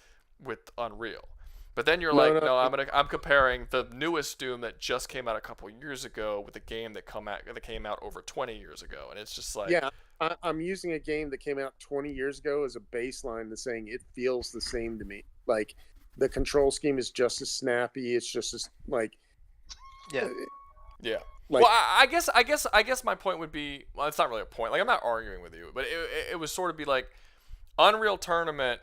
with Unreal. But then you're I'm comparing the newest Doom that just came out a couple years ago with a game that came out over 20 years ago, and it's just like I'm using a game that came out 20 years ago as a baseline to saying it feels the same to me. Like the control scheme is just as snappy. It's just as like yeah. Like, well, I guess my point would be, well, it's not really a point. Like, I'm not arguing with you, but it was sort of be like Unreal Tournament.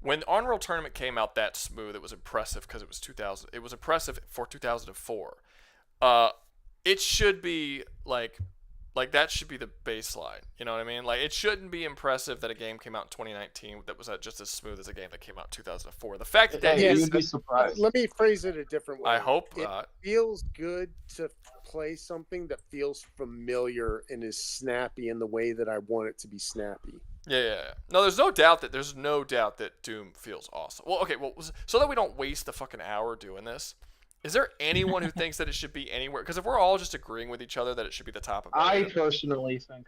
When Unreal Tournament came out that smooth, it was impressive because it was 2000. It was impressive for 2004. It should be like that should be the baseline. You know what I mean? Like, it shouldn't be impressive that a game came out in 2019 that was just as smooth as a game that came out in 2004. The fact that you'd be surprised. Let me phrase it a different way. I hope it feels good to play something that feels familiar and is snappy in the way that I want it to be snappy. Yeah. No, there's no doubt that Doom feels awesome. Well, okay, so that we don't waste the fucking hour doing this, is there anyone who thinks that it should be anywhere? Because if we're all just agreeing with each other that it should be the top of I personally think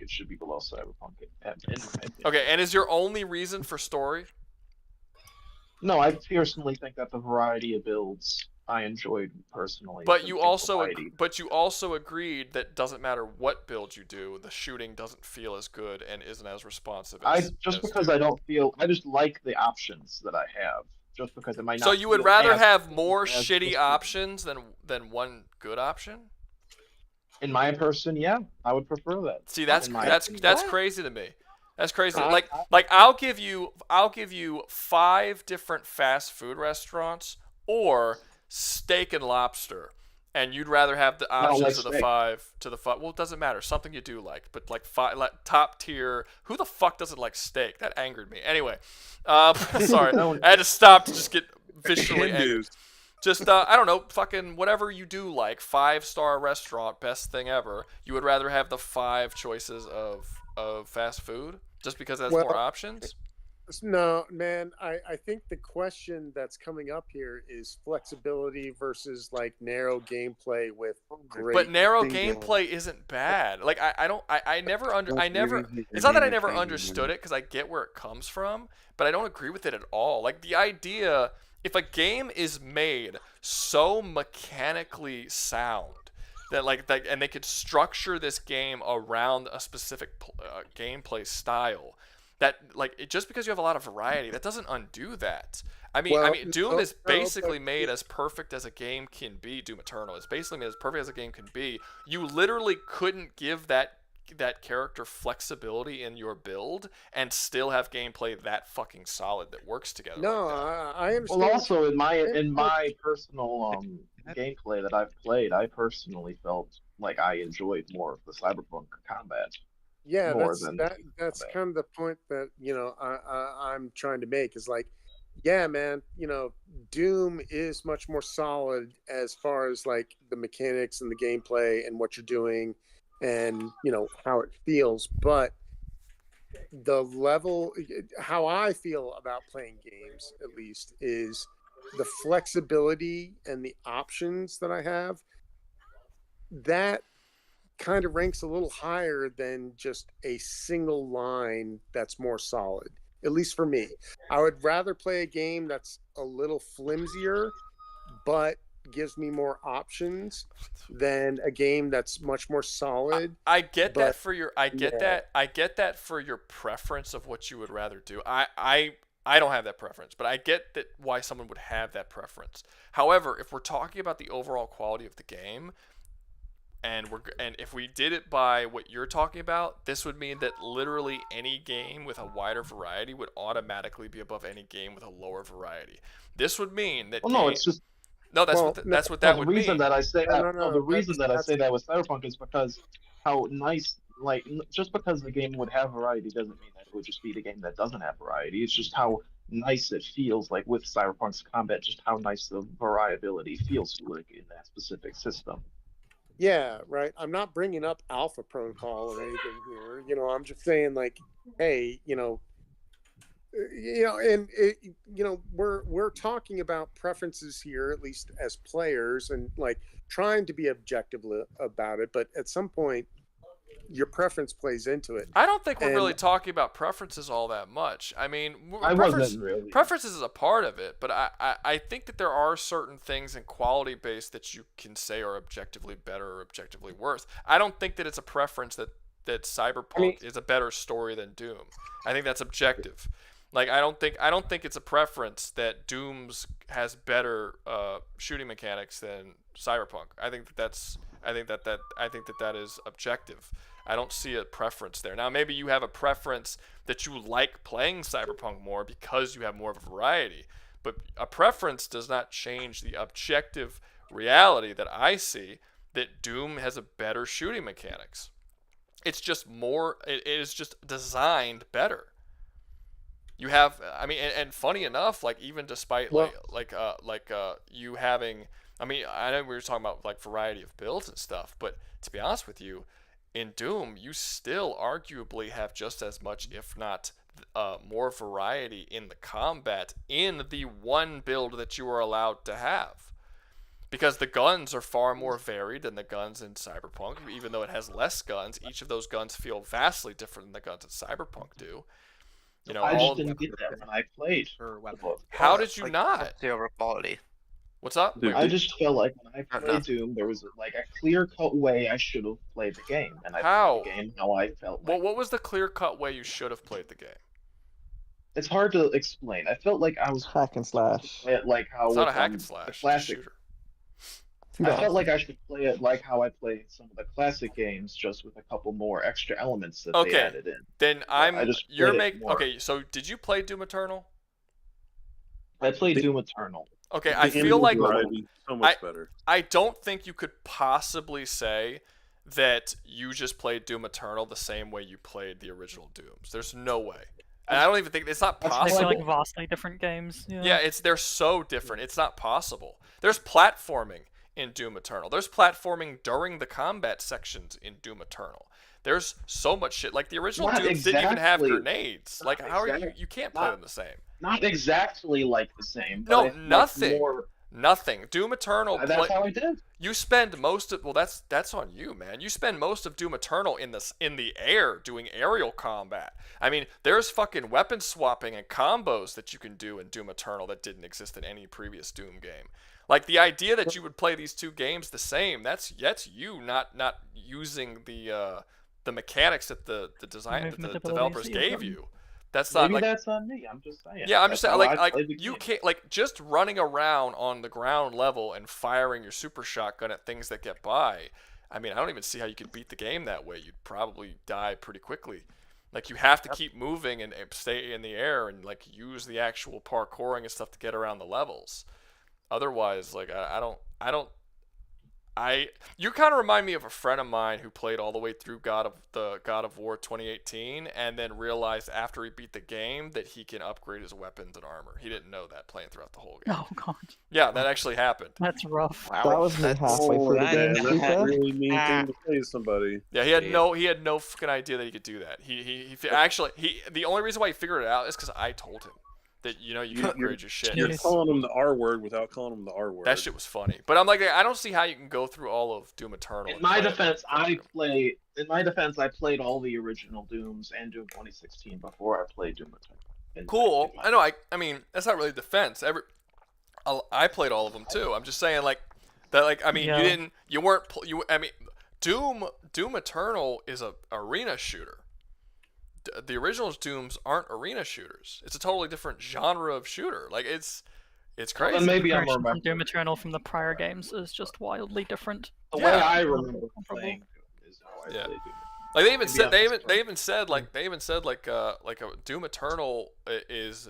it should be below Cyberpunk. Okay, and is your only reason for story? No, I personally think that the variety of builds I enjoyed personally. But you also agreed that doesn't matter what build you do, the shooting doesn't feel as good and isn't as responsive. I just like the options that I have. Just because it might not. So you would rather have more shitty options than one good option? In my person, yeah, I would prefer that. See, that's crazy to me. That's crazy. Like I'll give you 5 different fast food restaurants or Steak and Lobster, and you'd rather have the options of the five. Well, it doesn't matter. Something you do like, but like top tier. Who the fuck doesn't like steak? That angered me. Anyway, sorry, I had to stop to just get viscerally angry. Just I don't know, fucking whatever you do like. 5-star restaurant, best thing ever. You would rather have the 5 choices of fast food just because it has more options? No, man. I think the question that's coming up here is flexibility versus like narrow gameplay with great. But narrow gameplay isn't bad. Like I never. It's not that I never understood it because I get where it comes from, but I don't agree with it at all. Like the idea, if a game is made so mechanically sound that and they could structure this game around a specific gameplay style. That just because you have a lot of variety, that doesn't undo that. I mean, Doom is basically made as perfect as a game can be. Doom Eternal is basically made as perfect as a game can be. You literally couldn't give that character flexibility in your build and still have gameplay that fucking solid that works together. No, I understand. Well, also in my personal gameplay that I've played, I personally felt like I enjoyed more of the Cyberpunk combat. Yeah, that's kind of the point that I'm trying to make is like, yeah, man, Doom is much more solid as far as like the mechanics and the gameplay and what you're doing and how it feels, but the level, how I feel about playing games at least is the flexibility and the options that I have. That kind of ranks a little higher than just a single line that's more solid, at least for me. I would rather play a game that's a little flimsier but gives me more options than a game that's much more solid. I get that for your preference of what you would rather do. I don't have that preference, but I get that why someone would have that preference. However, if we're talking about the overall quality of the game, and if we did it by what you're talking about, this would mean that literally any game with a wider variety would automatically be above any game with a lower variety. This would mean that. Well, no, it's just. No, that's what that would mean. The reason that I say that with Cyberpunk is because how nice, like, just because the game would have variety doesn't mean that it would just be the game that doesn't have variety. It's just how nice it feels, like with Cyberpunk's combat, just how nice the variability feels like in that specific system. Yeah, right. I'm not bringing up Alpha Protocol or anything here. I'm just saying, like, hey, we're talking about preferences here, at least as players, and like trying to be objective about it. But at some point, your preference plays into it. I don't think we're really talking about preferences all that much. I mean, preferences is a part of it, but I think that there are certain things in quality base that you can say are objectively better or objectively worse. I don't think that it's a preference that Cyberpunk is a better story than Doom. I think that's objective. Like I don't think it's a preference that Doom's has better shooting mechanics than Cyberpunk. I think that is objective. I don't see a preference there. Now maybe you have a preference that you like playing Cyberpunk more because you have more of a variety, but a preference does not change the objective reality that I see that Doom has a better shooting mechanics. It's just more. It is just designed better. You have, I mean, and funny enough, like even despite you having, I mean, I know we were talking about like variety of builds and stuff, but to be honest with you, in Doom, you still arguably have just as much, if not more variety in the combat in the one build that you are allowed to have. Because the guns are far more varied than the guns in Cyberpunk. Even though it has less guns, each of those guns feel vastly different than the guns in Cyberpunk do. You know, I just didn't get that when I played. How did you not? The overall quality. What's up? I just felt like when I played Doom, there was like a clear-cut way I should have played the game, and I played the game how I felt. Well, what was the clear-cut way you should have played the game? It's hard to explain. I felt like I was hack and slash. Play it like how it's not a hack and slash. The classic. I felt like I should play it like how I played some of the classic games, just with a couple more extra elements that they added in. Then you're making. Okay, so did you play Doom Eternal? I played Doom Eternal. Okay, I feel like so much better. I don't think you could possibly say that you just played Doom Eternal the same way you played the original Dooms. There's no way. And I don't even think it's not possible. They're like vastly different games. Yeah, they're so different. It's not possible. There's platforming in Doom Eternal. There's platforming during the combat sections in Doom Eternal. There's so much shit. Like the original Dooms didn't even have grenades. Like how are you can't play them the same. Not exactly like the same. No, nothing. Nothing. Doom Eternal. That's how I did. You spend most of that's on you, man. You spend most of Doom Eternal in the air doing aerial combat. I mean, there's fucking weapon swapping and combos that you can do in Doom Eternal that didn't exist in any previous Doom game. Like the idea that you would play these two games the same, that's you not using the mechanics that the developers gave you. That's not Maybe like that's on me. I'm just saying. Yeah, I'm just saying like you can't like just running around on the ground level and firing your super shotgun at things that get by. I mean, I don't even see how you could beat the game that way. You'd probably die pretty quickly. Like you have to keep moving and stay in the air and like use the actual parkouring and stuff to get around the levels. Otherwise, like you kind of remind me of a friend of mine who played all the way through God of War 2018 and then realized after he beat the game that he can upgrade his weapons and armor. He didn't know that playing throughout the whole game. Oh god. Yeah, that actually happened. That's rough. That was me halfway through the game. That's a really mean thing to say to somebody. Yeah, he had no fucking idea that he could do that. He the only reason why he figured it out is because I told him that you can upgrade your shit. You're calling him the R word without calling him the R word. That shit was funny, but I'm like, I don't see how you can go through all of Doom Eternal. In my defense, I played all the original Dooms and Doom 2016 before I played Doom Eternal. Cool. I know. I mean, that's not really defense. I played all of them too. I'm just saying like that. Like I mean, I mean, Doom Eternal is a arena shooter. The original Dooms aren't arena shooters. It's a totally different genre of shooter. Like it's crazy. Well, maybe I'm from Doom Eternal from the prior games is just wildly different. The way I remember playing Doom is how I play Doom. Like they even said like a Doom Eternal is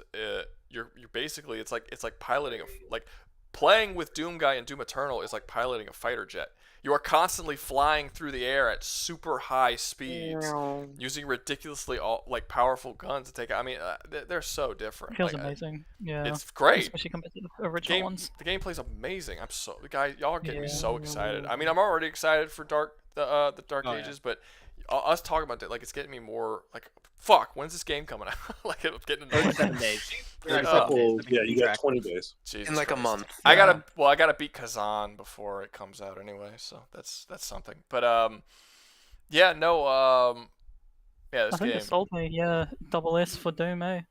you're basically it's like piloting like playing with Doom Guy in Doom Eternal is like piloting a fighter jet. You are constantly flying through the air at super high speeds, using ridiculously like powerful guns to take. I mean, they're so different. It feels amazing. Yeah, it's great. Especially compared to the original ones. The gameplay's amazing. Y'all are getting me so excited. I mean, I'm already excited for the Dark Ages, but us talking about it, like it's getting me more like. Fuck, when's this game coming out? Like I'm getting annoyed. 7 days. You got 20 days. Jesus in like Christ. A month. I gotta beat Kazan before it comes out anyway, so that's something. But this I think game. it sold me, double S for Doom, eh?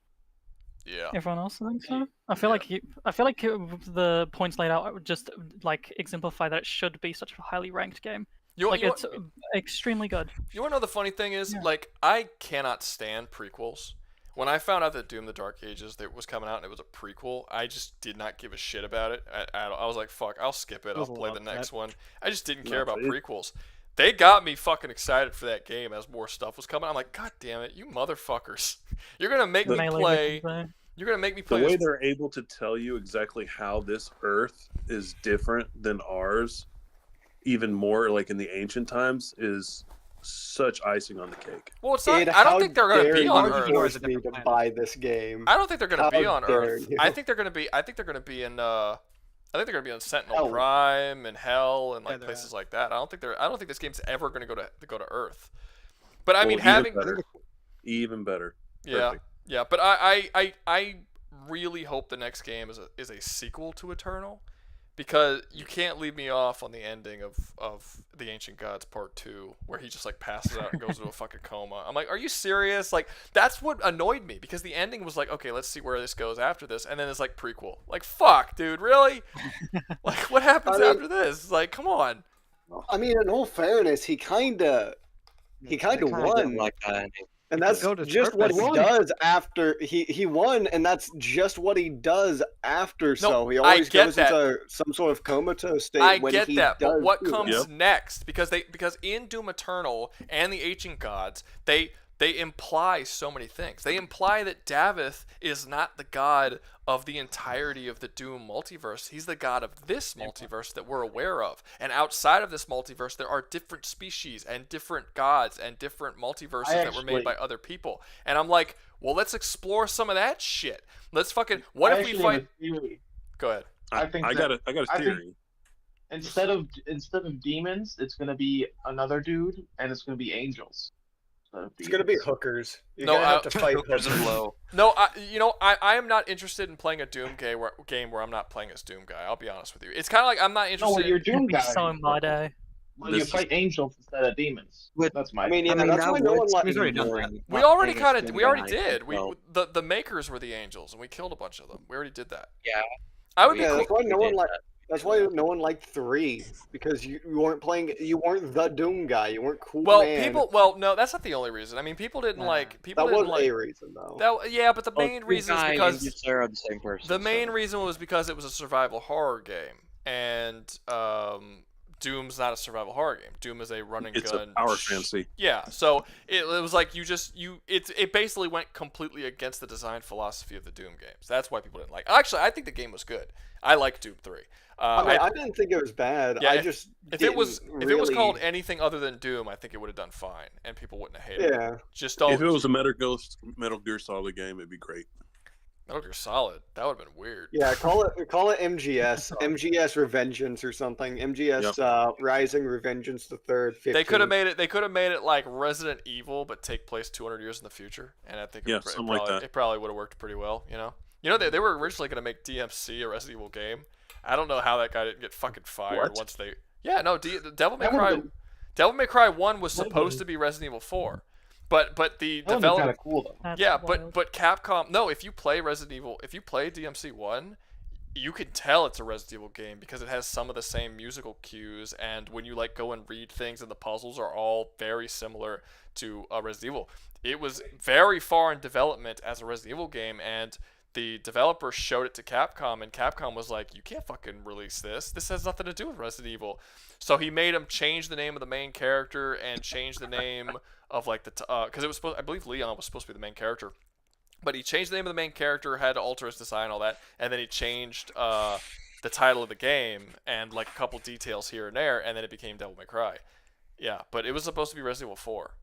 Yeah. Everyone else thinks so. I feel like the points laid out would just like exemplify that it should be such a highly ranked game. It's extremely good. You wanna know the funny thing is, like, I cannot stand prequels. when I found out that Doom: The Dark Ages was coming out and it was a prequel, I just did not give a shit about it. I was like, fuck, I'll skip it. I'll play the next one. I just didn't care about prequels. They got me fucking excited for that game as more stuff was coming. I'm like, god damn it, you motherfuckers! You're gonna make me play. You're gonna make me play. The way they're able to tell you exactly how this Earth is different than ours, even more like in the ancient times, is such icing on the cake. Well, it's not. I don't think they're going to be on Earth. Force me to buy this game. I don't think they're going to be on dare Earth. you. I think they're going to be. I think they're going to be in. I think they're going to be on Sentinel Prime and Hell and like places like that. I don't think they're. I don't think this game's ever going to go to Earth. But I mean, having even better. Yeah, Perfect. yeah. But I really hope the next game is a sequel to Eternal. Because you can't leave me off on the ending of The Ancient Gods Part 2, where he just like passes out and goes into a fucking coma. I'm like, are you serious? Like, that's what annoyed me, because the ending was like, okay, let's see where this goes after this, and then it's like prequel. Like, fuck, dude, really? Like, what happens after this? Like, come on. I mean, in all fairness, he kinda won. Like that. And that's just what he does after he won, and that's just what he does after. So he always goes into some sort of comatose state. I get that, but what comes next? Because in Doom Eternal and the Ancient Gods, they imply so many things. They imply that Davith is not the god of the entirety of the Doom multiverse. He's the god of this multiverse that we're aware of. And outside of this multiverse, there are different species and different gods and different multiverses that were made by other people. And I'm like, well, let's explore some of that shit. Let's fucking. What if we fight? Go ahead. I got a theory. Instead of demons, it's gonna be another dude, and it's gonna be angels. It's gonna be hookers. You're gonna have to fight hookers. No, I am not interested in playing a Doom game where I'm not playing as Doom guy. I'll be honest with you. It's kind of like I'm not interested. No, you're Doom guy. So in my day. Well, you fight angels instead of demons. That's my. That's why no one likes. We already did. The makers were the angels, and we killed a bunch of them. We already did that. Yeah. I would be. That's why no one liked. That's why no one liked 3, because you weren't playing. You weren't the Doom guy. You weren't cool. Well, no, that's not the only reason. I mean, people didn't like. People that didn't was like, a reason, though. But the main reason is because they're the same person. The main reason was because it was a survival horror game, and Doom's not a survival horror game. Doom is a run and gun. It's a power fantasy. Yeah, so it was like it basically went completely against the design philosophy of the Doom games. That's why people didn't like. Actually, I think the game was good. I like Doom 3. I didn't think it was bad. Yeah, if it was called anything other than Doom, I think it would have done fine, and people wouldn't have hated it. Just don't. If it was a Metal Gear Solid game, it'd be great. Metal Gear Solid, that would have been weird. Yeah, call it MGS, MGS Revengeance or something. MGS Rising Revengeance the Third. 15. They could have made it. They could have made it like Resident Evil, but take place 200 years in the future, and I think it probably would have worked pretty well. They were originally going to make DMC a Resident Evil game. I don't know how that guy didn't get fucking fired once they. Yeah, no, Devil May Cry 1 was supposed to be Resident Evil 4, but the development. Cool, yeah, but Capcom. No, if you play DMC 1, you can tell it's a Resident Evil game because it has some of the same musical cues, and when you like go and read things, and the puzzles are all very similar to Resident Evil. It was very far in development as a Resident Evil game, and the developer showed it to Capcom, and Capcom was like, you can't fucking release this. This has nothing to do with Resident Evil. So he made him change the name of the main character and change the name of like because it was supposed, I believe Leon was supposed to be the main character. But he changed the name of the main character, had to alter his design, all that, and then he changed the title of the game and like a couple details here and there, and then it became Devil May Cry. Yeah, but it was supposed to be Resident Evil 4.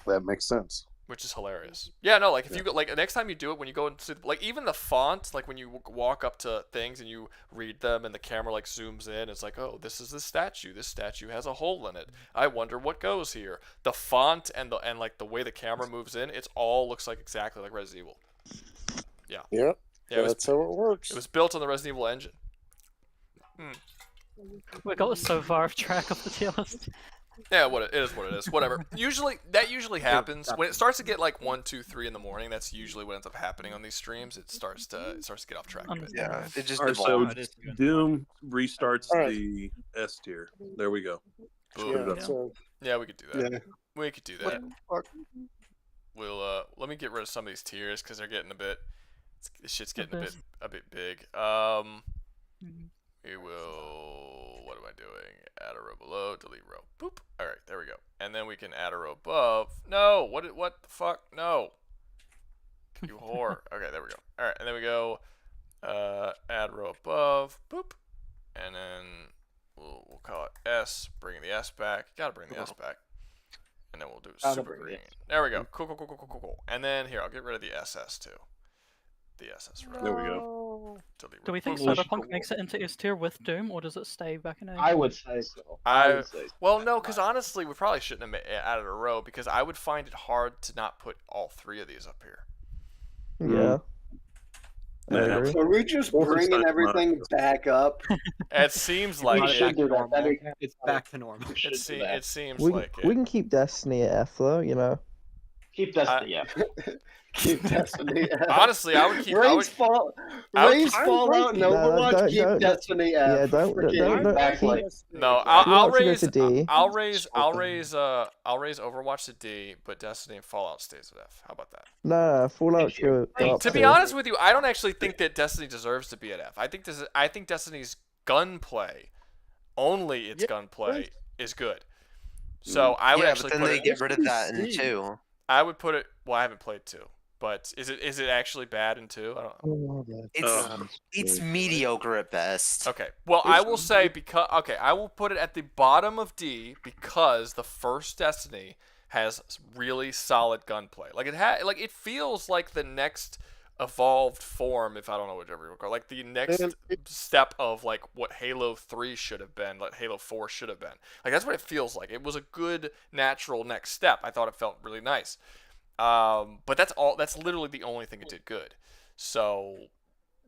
That makes sense. Which is hilarious. Yeah, no, like if you go, like next time you do it, when you go into like even the font, like when you walk up to things and you read them and the camera like zooms in, it's like, oh, this is the statue. This statue has a hole in it. I wonder what goes here. The font and like the way the camera moves in, it all looks like exactly like Resident Evil. Yeah. Yep. Yeah, that's how it works. It was built on the Resident Evil engine. We got so far off track of the tier list. Yeah, it is what it is. Whatever. That usually happens when it starts to get like 1, 2, 3 in the morning. That's usually what ends up happening on these streams. It starts to get off track a bit. Yeah, it just so Doom restarts the S tier. There we go. Yeah, we could do that. Yeah. We could do that. let me get rid of some of these tiers because they're getting a bit. This shit's getting a bit big. We will. What am I doing? Add a row below. Delete row. Boop. All right, there we go. And then we can add a row above. No. What the fuck? No. You whore. Okay, there we go. All right, and then we go. Add row above. Boop. And then we'll call it S. Bring the S back. Gotta bring the S back. And then we'll do super green. There we go. Cool. And then here, I'll get rid of the SS too. The SS row. There we go. Do we think Cyberpunk makes it into S tier with Doom, or does it stay back in A? I would say so. Well, no, because honestly, we probably shouldn't have added a row because I would find it hard to not put all three of these up here. Yeah. Are we just bringing everything back up? It seems like it's back to normal. It seems we, like we can keep Destiny at F though, you know. Keep Destiny, Keep Destiny F. Honestly, I would keep. Fallout and Overwatch. Keep Destiny F. Yeah, don't. No, I'll raise Overwatch to D, but Destiny and Fallout stays at F. How about that? No, Fallout should go up to be honest with you, I don't actually think that Destiny deserves to be at F. I think Destiny's gunplay, only its gunplay, is good. So I would actually but then put they it. get rid of that in 2. I would put it. Well, I haven't played 2, but is it actually bad in 2? I don't know. It's mediocre at best. Okay. Well, I will say I will put it at the bottom of D because the first Destiny has really solid gunplay. Like it feels like the next evolved form, if I don't know whichever you call it, like the next step of like what Halo 3 should have been, what Halo 4 should have been. Like that's what it feels like. It was a good natural next step. I thought it felt really nice. But that's literally the only thing it did good. So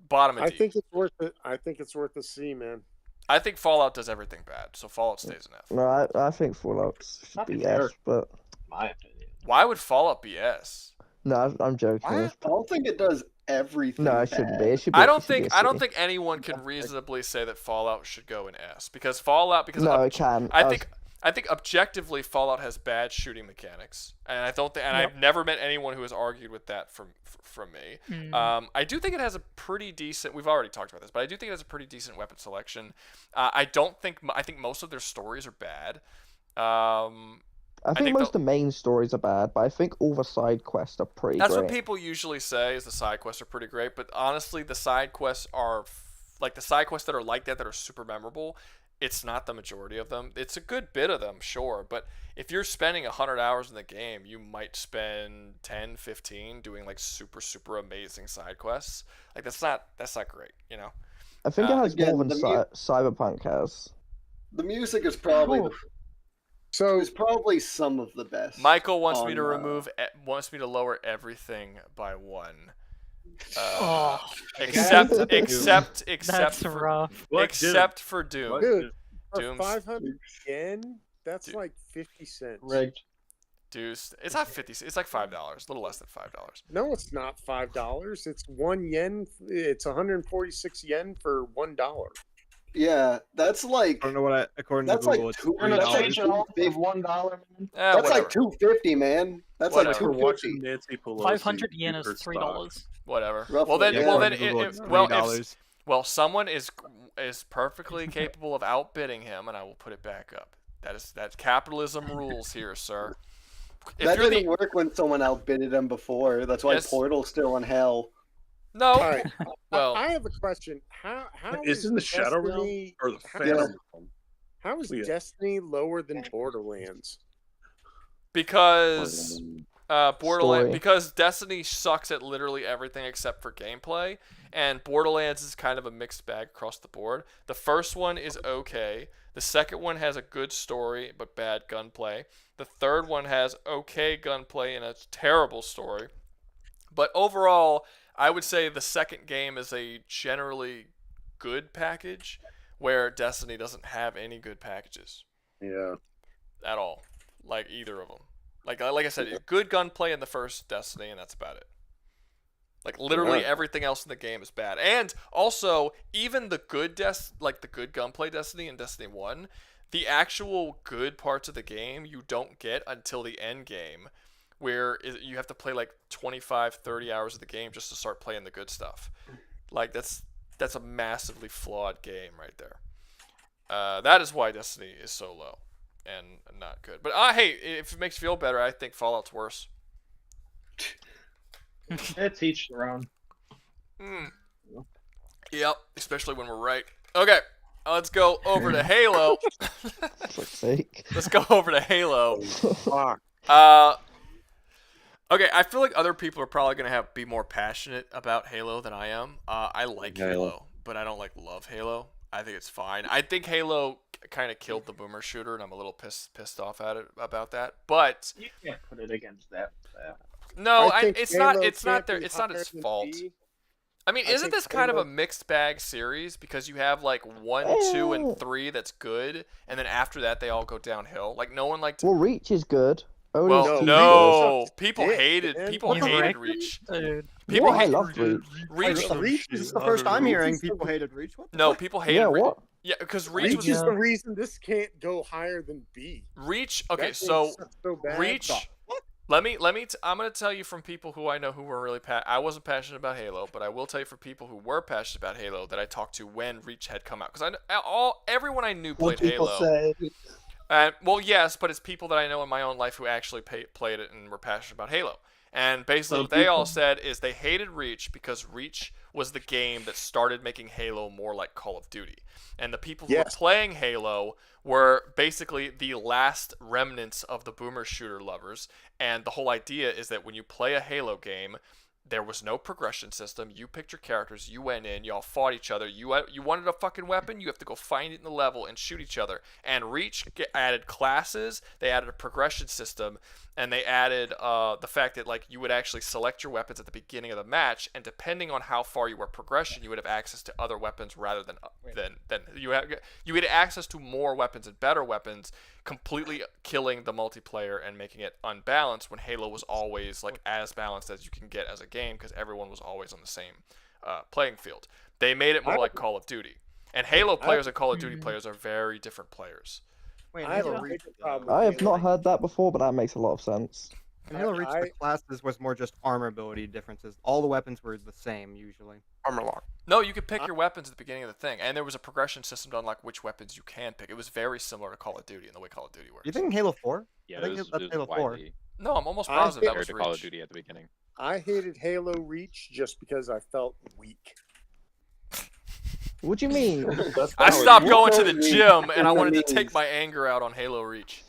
bottom of D. I think it's worth it. I think it's worth a C, man. I think Fallout does everything bad, so Fallout stays in F. No, I think Fallout should be S, but my opinion. Why would Fallout be S? No, I'm joking. I don't think it does everything. No, it shouldn't be. It should be. I don't think anyone can reasonably say that Fallout should go in S because Fallout. It can. I think objectively Fallout has bad shooting mechanics, and I don't think. And I've never met anyone who has argued with that from me. I do think it has a pretty decent. We've already talked about this, but I do think it has a pretty decent weapon selection. I think most of their stories are bad. I think most of the main stories are bad, but I think all the side quests are pretty great. That's what people usually say, is the side quests are pretty great, but honestly, the side quests are, like the side quests that are like that are super memorable, it's not the majority of them. It's a good bit of them, sure, but if you're spending 100 hours in the game, you might spend 10, 15 doing like super, super amazing side quests. Like that's not great, you know? I think it has more than Cyberpunk has. The music is probably it's probably some of the best. Michael wants me to lower everything by 1. Except for Doom. Dude, for Doom's 500 yen, that's like 50 cents. Rigged. Dude, it's not 50. It's like $5. A little less than $5. No, it's not $5. It's 1 yen. It's 146 yen for $1. Yeah, that's like. I don't know what according to Google, it's $1, man. That's like $250, man. That's Whatever. like $250. 500 yen is $3. Whatever. Roughly. Well, someone is perfectly capable of outbidding him, and I will put it back up. That's capitalism rules here, sir. That didn't work when someone outbidded him before. That's why Portal's still in hell. No. All right. Well, I have a question. How isn't the Shadow Realm or the Phantom Realm? How is Destiny lower than Borderlands? Because because Destiny sucks at literally everything except for gameplay, and Borderlands is kind of a mixed bag across the board. The first one is okay. The second one has a good story but bad gunplay. The third one has okay gunplay and a terrible story. But overall, I would say the second game is a generally good package, where Destiny doesn't have any good packages. Yeah. At all. Like either of them. Like I said, good gunplay in the first Destiny, and that's about it. Like literally everything else in the game is bad. And also, even the good the good gunplay Destiny and Destiny 1, the actual good parts of the game you don't get until the end game, where you have to play like 25, 30 hours of the game just to start playing the good stuff. Like that's a massively flawed game right there. That is why Destiny is so low and not good. But hey, if it makes you feel better, I think Fallout's worse. It's each their own. Yep, especially when we're right. Okay, let's go over to Halo. For sake. Let's go over to Halo. Okay, I feel like other people are probably gonna be more passionate about Halo than I am. I like Halo, but I don't love Halo. I think it's fine. I think Halo kind of killed the boomer shooter, and I'm a little pissed off at it about that. But you can't put it against that. No, it's not its fault. I mean, isn't this kind of a mixed bag series because you have like 1, 2, and 3 that's good, and then after that they all go downhill? Like no one liked. Well, Reach is good. Well, no, people hated Reach. People I loved Reach. Reach is the first I'm hearing people hated Reach. What no, people hated Reach. What? Yeah, because Reach was is the reason this can't go higher than B. Reach. Okay, so Reach. I'm gonna tell you from people who I know who were really I wasn't passionate about Halo, but I will tell you from people who were passionate about Halo that I talked to when Reach had come out, because everyone I knew played Halo. Well, yes, but it's people that I know in my own life who actually played it and were passionate about Halo. And basically what they all said is they hated Reach because Reach was the game that started making Halo more like Call of Duty. And the people who were playing Halo were basically the last remnants of the boomer shooter lovers. And the whole idea is that when you play a Halo game, there was no progression system. You picked your characters. You went in. Y'all fought each other. You wanted a fucking weapon. You have to go find it in the level and shoot each other. And Reach added classes. They added a progression system, and they added the fact that like you would actually select your weapons at the beginning of the match, and depending on how far you were progression, you would have access to other weapons rather than you had access to more weapons and better weapons, completely killing the multiplayer and making it unbalanced when Halo was always like as balanced as you can get as a game because everyone was always on the same playing field. They made it more like Call of Duty, and Halo players and Call of Duty players are very different players. I have not heard that before, but that makes a lot of sense. In Halo Reach, the classes was more just armor ability differences. All the weapons were the same usually. Armor lock. No, you could pick your weapons at the beginning of the thing, and there was a progression system to unlock which weapons you can pick. It was very similar to Call of Duty in the way Call of Duty works. You think Halo 4? Yeah, I think it that's was Halo 4. No, I'm almost positive that was Call of Reach. Duty at the beginning. I hated Halo Reach just because I felt weak. What do you mean? I stopped going to the gym and I wanted to take my anger out on Halo Reach.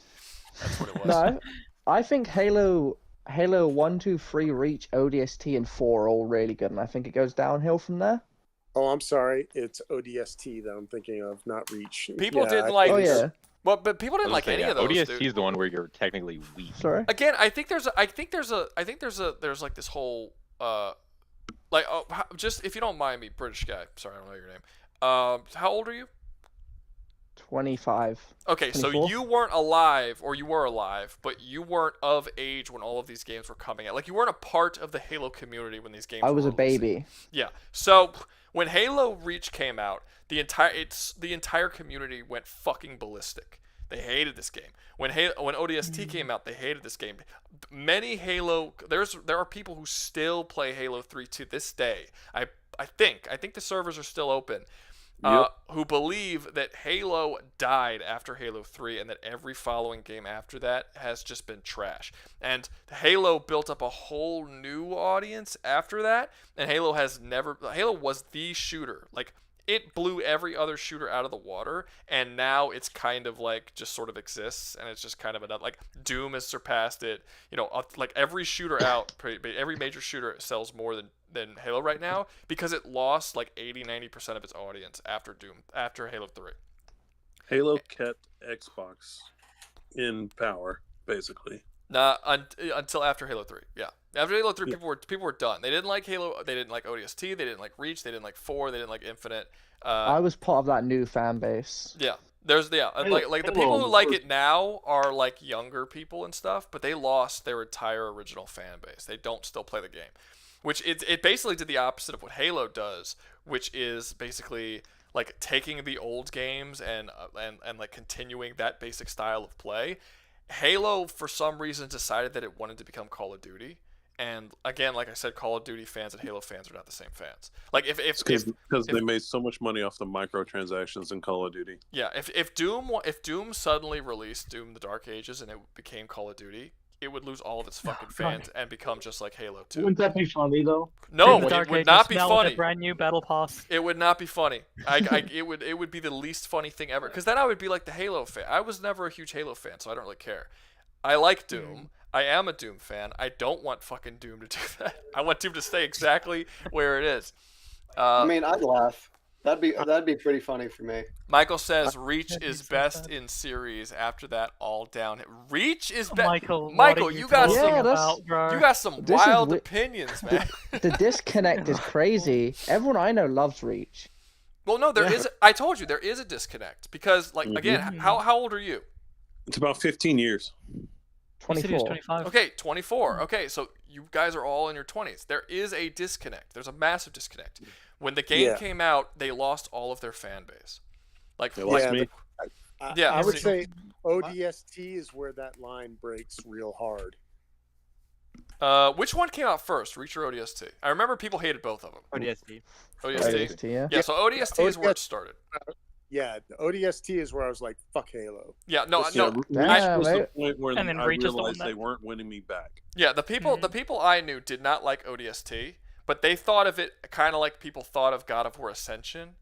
That's what it was. No, I think Halo 1, 2, 3, Reach, ODST, and 4 are all really good, and I think it goes downhill from there. Oh, I'm sorry. It's ODST that I'm thinking of, not Reach. People didn't like. Oh yeah. Well, but people didn't like any of those. ODST dude. is the one where you're technically weak. Sorry. Again, I think there's like this whole just if you don't mind me, British guy. Sorry, I don't know your name. How old are you? 25. Okay, 24? so you weren't alive, or you were alive, but you weren't of age when all of these games were coming out. Like, you weren't a part of the Halo community when these games were I was a releasing. baby. Yeah. So, when Halo Reach came out, the entire community went fucking ballistic. They hated this game. When ODST came out, they hated this game. Many Halo... There are people who still play Halo 3 to this day. I think the servers are still open. Who believe that Halo died after Halo 3 and that every following game after that has just been trash. And Halo built up a whole new audience after that, and Halo was the shooter. Like, it blew every other shooter out of the water, and now it's kind of like just sort of exists, and it's just kind of another, like, Doom has surpassed it. You know, like every shooter out, every major shooter sells more than Halo right now because it lost like 80-90% of its audience after Halo 3. Halo kept Xbox in power, basically. Nah, until after Halo 3. Yeah. After Halo 3, people were done. They didn't like Halo, they didn't like ODST, they didn't like Reach, they didn't like 4, they didn't like Infinite. I was part of that new fan base. Yeah. Like the people who like it now are like younger people and stuff, but they lost their entire original fan base. They don't still play the game. Which it basically did the opposite of what Halo does, which is basically like taking the old games and like continuing that basic style of play Halo, for some reason, decided that it wanted to become Call of Duty. And again, like I said, Call of Duty fans and Halo fans are not the same fans. Like if they made so much money off the microtransactions in Call of Duty. Yeah, if Doom suddenly released Doom: The Dark Ages and it became Call of Duty, it would lose all of its fucking fans and become just like Halo 2. Wouldn't that be funny though? No, it would not be funny. A brand new battle pass. It would not be funny. It would be the least funny thing ever. Because then I would be like the Halo fan. I was never a huge Halo fan, so I don't really care. I like Doom. I am a Doom fan. I don't want fucking Doom to do that. I want Doom to stay exactly where it is. I mean, I'd laugh. That'd be pretty funny for me. Michael says Reach is best in series. After that, all down. Reach is best. Michael, you got some wild opinions, man. The disconnect is crazy. Everyone I know loves Reach. Well, no, there is. I told you there is a disconnect because, like, again, how old are you? It's about 15 years. 24. 25. Okay, 24. Okay, so you guys are all in your 20s. There is a disconnect. There's a massive disconnect. When the game came out, they lost all of their fan base. Like, they lost me. I would say ODST is where that line breaks real hard. Which one came out first, Reach or ODST? I remember people hated both of them. ODST. ODST, yeah. So ODST is where it started. Yeah, the ODST is where I was like, "Fuck Halo." Yeah, no. Reach was the point where and then I Reach is the realized one they weren't winning me back. Yeah, the people I knew did not like ODST, but they thought of it kind of like people thought of God of War Ascension,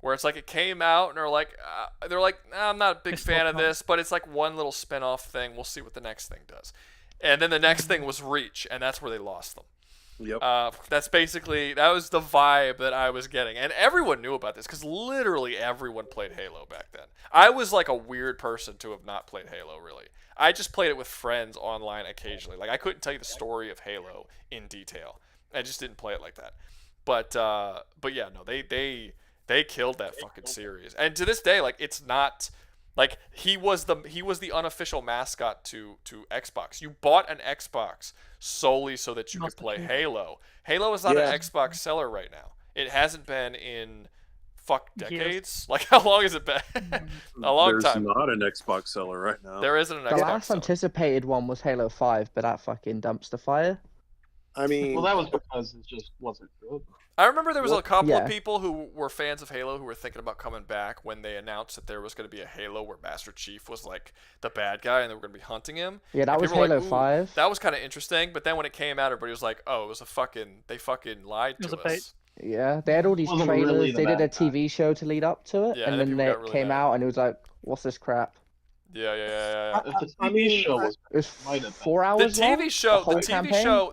where it's like it came out and they're like, nah, I'm not a big fan of this, but it's like one little spin-off thing. We'll see what the next thing does. And then the next thing was Reach, and that's where they lost them. Yep. That was the vibe that I was getting. And everyone knew about this because literally everyone played Halo back then. I was like a weird person to have not played Halo, really. I just played it with friends online occasionally. Like, I couldn't tell you the story of Halo in detail. I just didn't play it like that. But yeah, no, they killed that fucking series. And to this day, like, it's not... Like, he was the unofficial mascot to Xbox. You bought an Xbox solely so that you could play Halo. Halo is not an Xbox seller right now. It hasn't been in decades. Like, how long has it been? A long time. There's not an Xbox seller right now. There isn't an Xbox The last anticipated one was Halo 5, but that fucking dumpster fire. I mean, well, that was because it just wasn't good. I remember there was a couple of people who were fans of Halo who were thinking about coming back when they announced that there was going to be a Halo where Master Chief was like the bad guy and they were going to be hunting him. Yeah, that was Halo 5. That was kind of interesting, but then when it came out, everybody was like, "Oh, it was they fucking lied to us." Yeah, they had all these trailers. Really they did a TV show to lead up to it, and then they came out and it was like, "What's this crap?" Yeah. The TV show was 4 hours The TV show, long?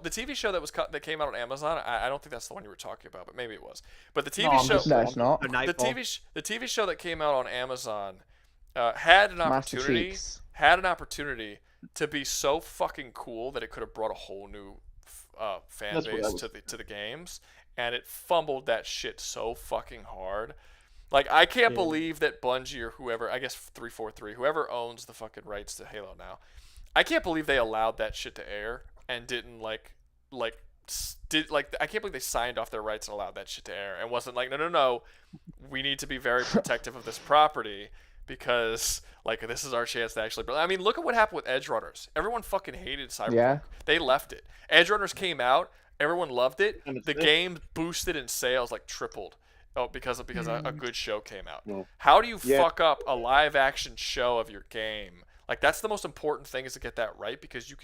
the TV show that came out on Amazon. I don't think that's the one you were talking about, but maybe it was. But the TV show, no, it's not. The TV show that came out on Amazon had an opportunity to be so fucking cool that it could have brought a whole new fan base to the games, and it fumbled that shit so fucking hard. Like, I can't believe that Bungie or whoever, I guess 343, whoever owns the fucking rights to Halo now, I can't believe they allowed that shit to air and didn't I can't believe they signed off their rights and allowed that shit to air and wasn't like, no, we need to be very protective of this property because, like, this is our chance to actually... I mean, look at what happened with Edge Runners. Everyone fucking hated Cyberpunk. Yeah. They left it. Edge Runners came out, everyone loved it, the game boosted in sales, like, tripled. Oh, because a good show came out. Well, how do you fuck up a live action show of your game? Like, that's the most important thing, is to get that right, because you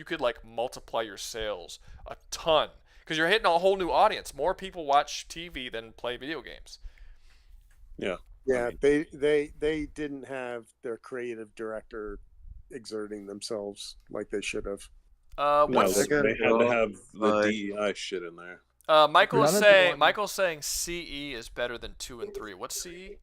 could like multiply your sales a ton, because you're hitting a whole new audience. More people watch TV than play video games. Yeah. Yeah, they didn't have their creative director exerting themselves like they should have. They had to have the DEI shit in there. Michael's saying CE is better than 2 and 3. What's CE?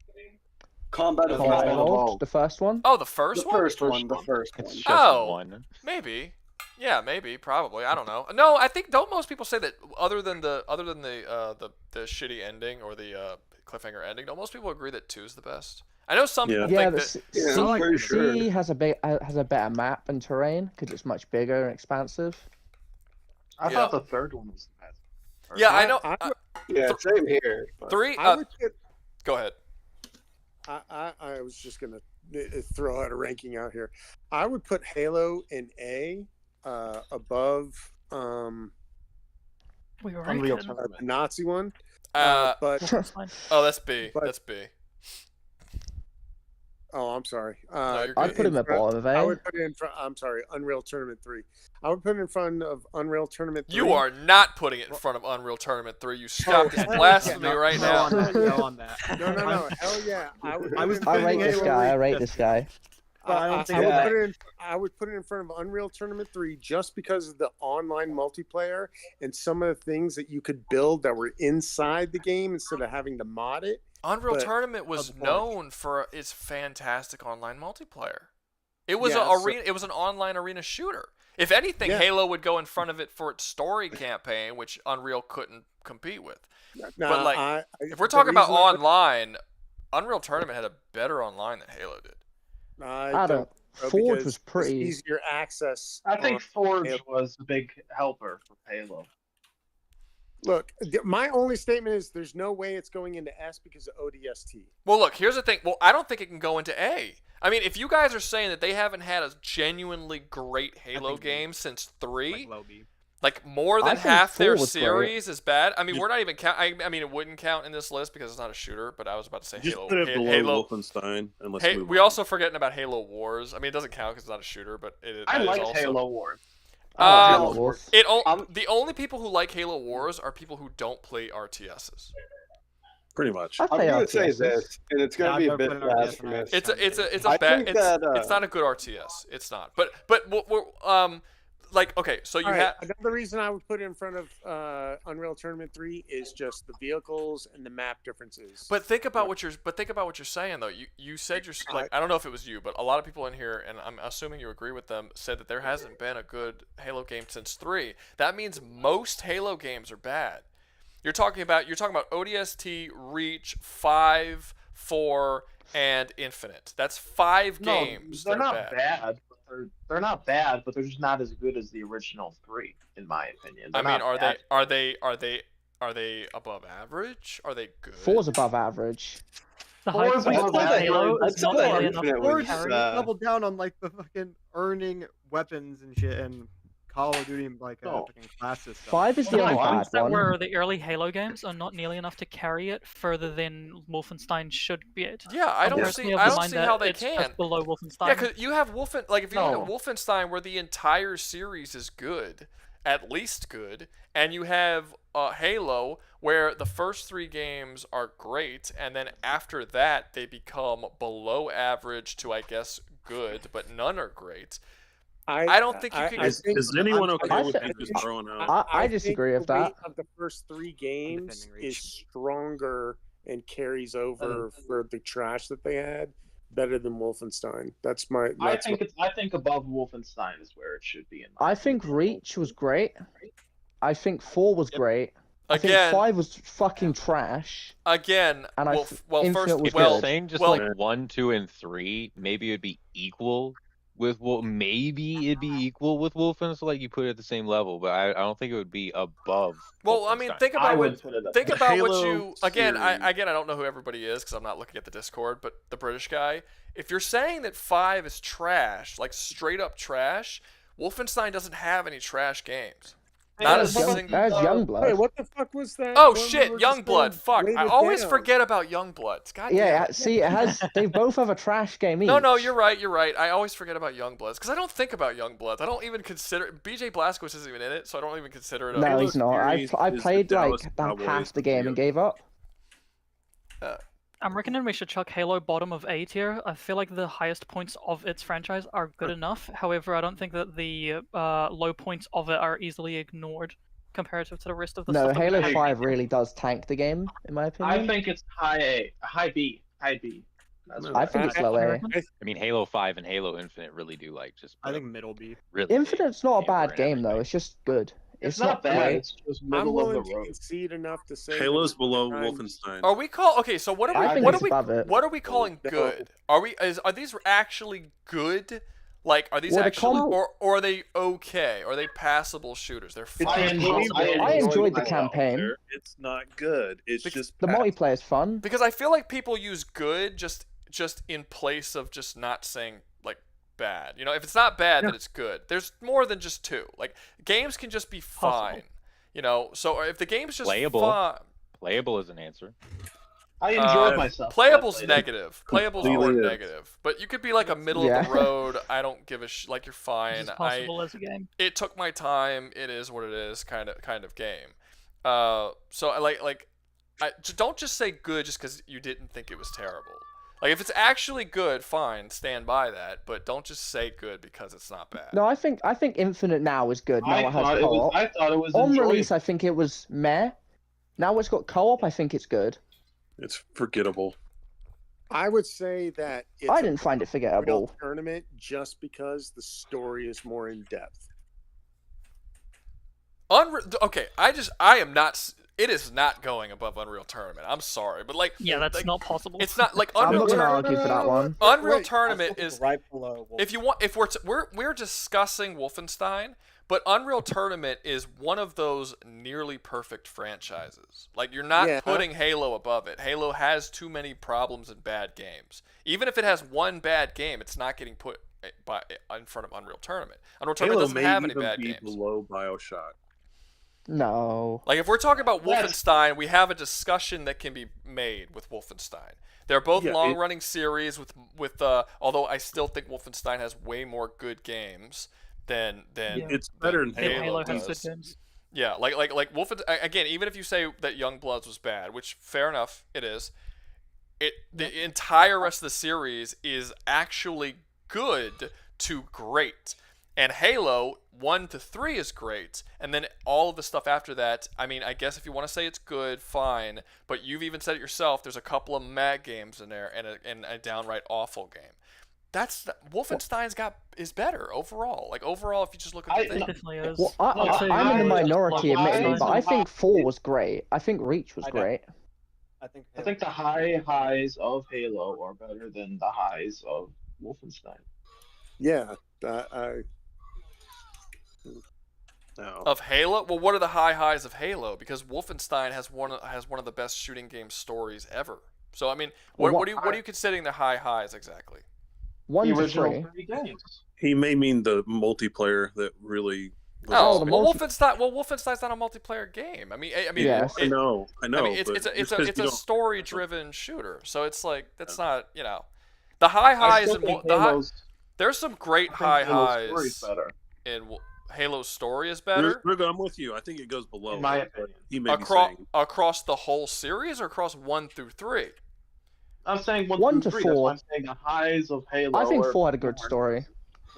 Combat Evolved. The first one? Oh, the first one? The first one. Maybe. Yeah, maybe, probably. I don't know. No, I think, don't most people say that other than the shitty ending or the cliffhanger ending, don't most people agree that 2 is the best? I know some people think that C has a better map and terrain because it's much bigger and expansive. I thought the third one was the best. Yeah, I know. Same here. 3. Go ahead. I was just gonna throw out a ranking out here. I would put Halo in A, above Unreal the Nazi one. But that's B. But, that's B. Oh, I'm sorry. No, I'd put him at bottom of A. I would put it in front. I'm sorry, Unreal Tournament 3. I would put it in front of Unreal Tournament 3. You are not putting it in front of Unreal Tournament 3. You stop this blasphemy right now. No on that. No. Hell yeah. I rate this guy. I rate this guy. I would put it in front of Unreal Tournament 3 just because of the online multiplayer and some of the things that you could build that were inside the game instead of having to mod it. Unreal Tournament was known for its fantastic online multiplayer. It was it was an online arena shooter. If anything, Halo would go in front of it for its story campaign, which Unreal couldn't compete with. But like, if we're talking about online, Unreal Tournament had a better online than Halo did. I don't. Forge was pretty easier access. I think Forge was a big helper for Halo. Look, my only statement is there's no way it's going into S because of ODST. Well, look, here's the thing. Well, I don't think it can go into A. I mean, if you guys are saying that they haven't had a genuinely great Halo game since 3, like more than half their series is bad. I mean, we're not even count. I mean, it wouldn't count in this list because it's not a shooter. But I was about to say Just Halo. put it below Halo. Wolfenstein. And let's move we on. also forgetting about Halo Wars. I mean, it doesn't count because it's not a shooter, but I like Halo Wars. The only people who like Halo Wars are people who don't play RTSs. Pretty much. I'm going to say this, and it's going to be a bit blasphemous. It's not a good RTS. It's not. But like, okay, so you have another reason I would put it in front of Unreal Tournament 3 is just the vehicles and the map differences. But think about what you're saying though. You said you're like, I don't know if it was you, but a lot of people in here, and I'm assuming you agree with them, said that there hasn't been a good Halo game since 3. That means most Halo games are bad. You're talking about ODST, Reach, 5, 4, and Infinite. That's 5 games. They're that are not bad. They're not bad, but they're just not as good as the original 3, in my opinion. I mean, are they above average? Are they good? 4's above average. Forge doubled down on like the fucking earning weapons and shit and Call of Duty like fucking classes. 5 is the only bad one. Where the early Halo games are not nearly enough to carry it further than Wolfenstein should be it. Yeah, I don't see how they can. Just below Wolfenstein. Yeah, because you have if you look at Wolfenstein, where the entire series is good, at least good, and you have Halo, where the first 3 games are great, and then after that they become below average to, I guess, good, but none are great. I don't think you can. Is anyone okay with me just throwing out? I disagree with that. Of the first 3 games is stronger and carries over for the trash that they had better than Wolfenstein. I think above Wolfenstein is where it should be. I think Reach was great. I think 4 was great. I think Again, 5 was fucking trash. Again, and first, if you're saying just like 1, 2, and 3, maybe it'd be equal with maybe it'd be equal with Wolfenstein, so like you put it at the same level, but I don't think it would be above. Well, I mean, think about what you again. I don't know who everybody is because I'm not looking at the Discord, but the British guy. If you're saying that 5 is trash, like straight up trash, Wolfenstein doesn't have any trash games. Not a single. That's Youngblood. Hey, what the fuck was that? Oh shit, Youngblood. Fuck, I always forget about Youngblood. God yeah, see, it has. They both have a trash game each. No, you're right. I always forget about Youngbloods because I don't think about Youngbloods. I don't even consider BJ Blazkowicz isn't even in it, so I don't even consider it. No, he's not. I played like about half the game and gave up. I'm reckoning we should chuck Halo bottom of A tier. I feel like the highest points of its franchise are good enough. However, I don't think that the low points of it are easily ignored comparative to the rest of the stuff. No, Halo 5 really does tank the game, in my opinion. I think it's high B. I think it's low A. I mean, Halo 5 and Halo Infinite really do like just. I think middle B. Really Infinite's not a bad game though. It's just good. It's not bad. Great. It's just middle of the road. I'm willing to concede enough to say Halo's below Wolfenstein. Are we so what are we calling good? Are these actually good? Like, are these or are they okay? Are they passable shooters? They're fine. I enjoyed the campaign. It's not good. It's just the multiplayer's fun. Because I feel like people use good just just in place of just not saying like bad. You know, if it's not bad, then it's good. There's more than just two. Like games can just be fine. You know, so if the game's just fun, playable is an answer. I enjoyed myself. Playable's negative. Playable's more negative. But you could be like a middle of the road. I don't give a like you're fine. It's possible as a game. It took my time. It is what it is. Kind of game. So I don't just say good just because you didn't think it was terrible. Like if it's actually good, fine, stand by that. But don't just say good because it's not bad. No, I think Infinite now is good. Now I thought it was on release. I think it was meh. Now it's got co-op. I think it's good. It's forgettable. I would say that I didn't find it forgettable. Tournament just because the story is more in depth. Okay, I am not. It is not going above Unreal Tournament. I'm sorry, but like that's not possible. It's not like I'm Unreal not gonna argue for that one. Unreal Tournament is right below. If you want, if we're discussing Wolfenstein, but Unreal Tournament is one of those nearly perfect franchises. Like you're not putting Halo above it. Halo has too many problems and bad games. Even if it has one bad game, it's not getting put in front of Unreal Tournament. Unreal Tournament doesn't have any bad games. Below Bioshock. No. Like if we're talking about Wolfenstein, we have a discussion that can be made with Wolfenstein. They're both long-running series with although I still think Wolfenstein has way more good games than it's better than Halo has does. good games. Yeah, like Wolfenstein again, even if you say that Youngbloods was bad, which fair enough, it is. The entire rest of the series is actually good to great. And Halo 1 to 3 is great, and then all of the stuff after that, I mean, I guess if you want to say it's good, fine, but you've even said it yourself, there's a couple of mad games in there and a downright awful game. Wolfenstein's is better overall. Like overall, if you just look at the thing. Well, I'm in the minority admittedly, but I think 4 was great. I think Reach was great. I think the highs of Halo are better than the highs of Wolfenstein. Yeah, No. Of Halo? Well, what are the highs of Halo? Because Wolfenstein has one of the best shooting game stories ever. So I mean, what are you considering the highs exactly? 1 the to original 3 games. He may mean the multiplayer that really. Wolfenstein's not a multiplayer game. I mean, yes. I know. I mean, it's a story-driven shooter. So it's like that's not the highs and there's some great highs. In Halo's story is better. Rouga, I'm with you. I think it goes below. In my opinion. He may be saying. Across the whole series or across 1 through 3? I'm saying 1 to 3. 4. That's why I'm saying the highs of Halo. I think 4 had a good story.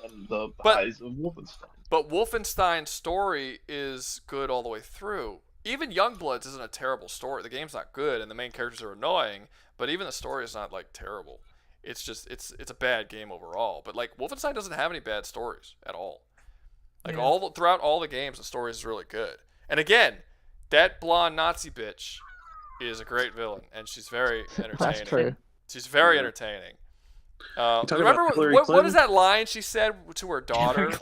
Than the highs of Wolfenstein. But Wolfenstein's story is good all the way through. Even Youngbloods isn't a terrible story. The game's not good, and the main characters are annoying. But even the story is not like terrible. It's just it's a bad game overall. But like Wolfenstein doesn't have any bad stories at all. Like throughout all the games, the story is really good. And again, that blonde Nazi bitch is a great villain, and she's very entertaining. That's true. She's very entertaining. Remember what is that line she said to her daughter?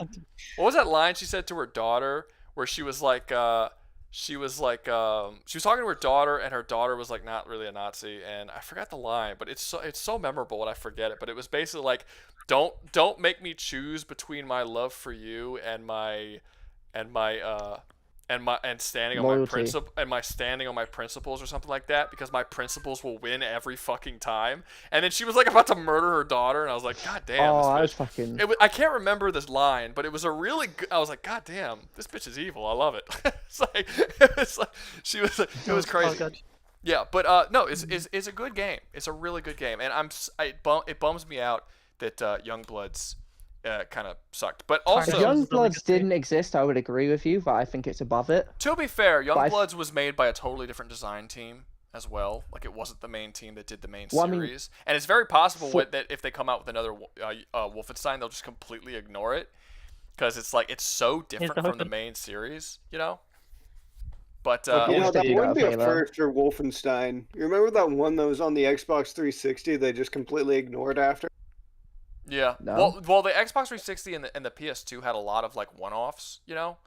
What was that line she said to her daughter where she was talking to her daughter, and her daughter was like not really a Nazi, and I forgot the line, but it's so memorable and I forget it. But it was basically like, don't make me choose between my love for you and standing on my principles or something like that, because my principles will win every fucking time. And then she was like about to murder her daughter, and I was like, God damn. Oh, I was fucking. I can't remember this line, but it was a really good. I was like, God damn, this bitch is evil. I love it. It was crazy. Yeah, but no, it's a good game. It's a really good game, and it bums me out that Youngbloods kind of sucked. But also, if Youngbloods didn't exist, I would agree with you, but I think it's above it. To be fair, Youngbloods was made by a totally different design team as well. Like, it wasn't the main team that did the main series. And it's very possible that if they come out with another Wolfenstein, they'll just completely ignore it, because it's like it's so different from the main series, you know. But that wouldn't be a first for Wolfenstein. You remember that one that was on the Xbox 360 they just completely ignored after? Yeah. No. Well, the Xbox 360 and the PS2 had a lot of like one-offs, you know,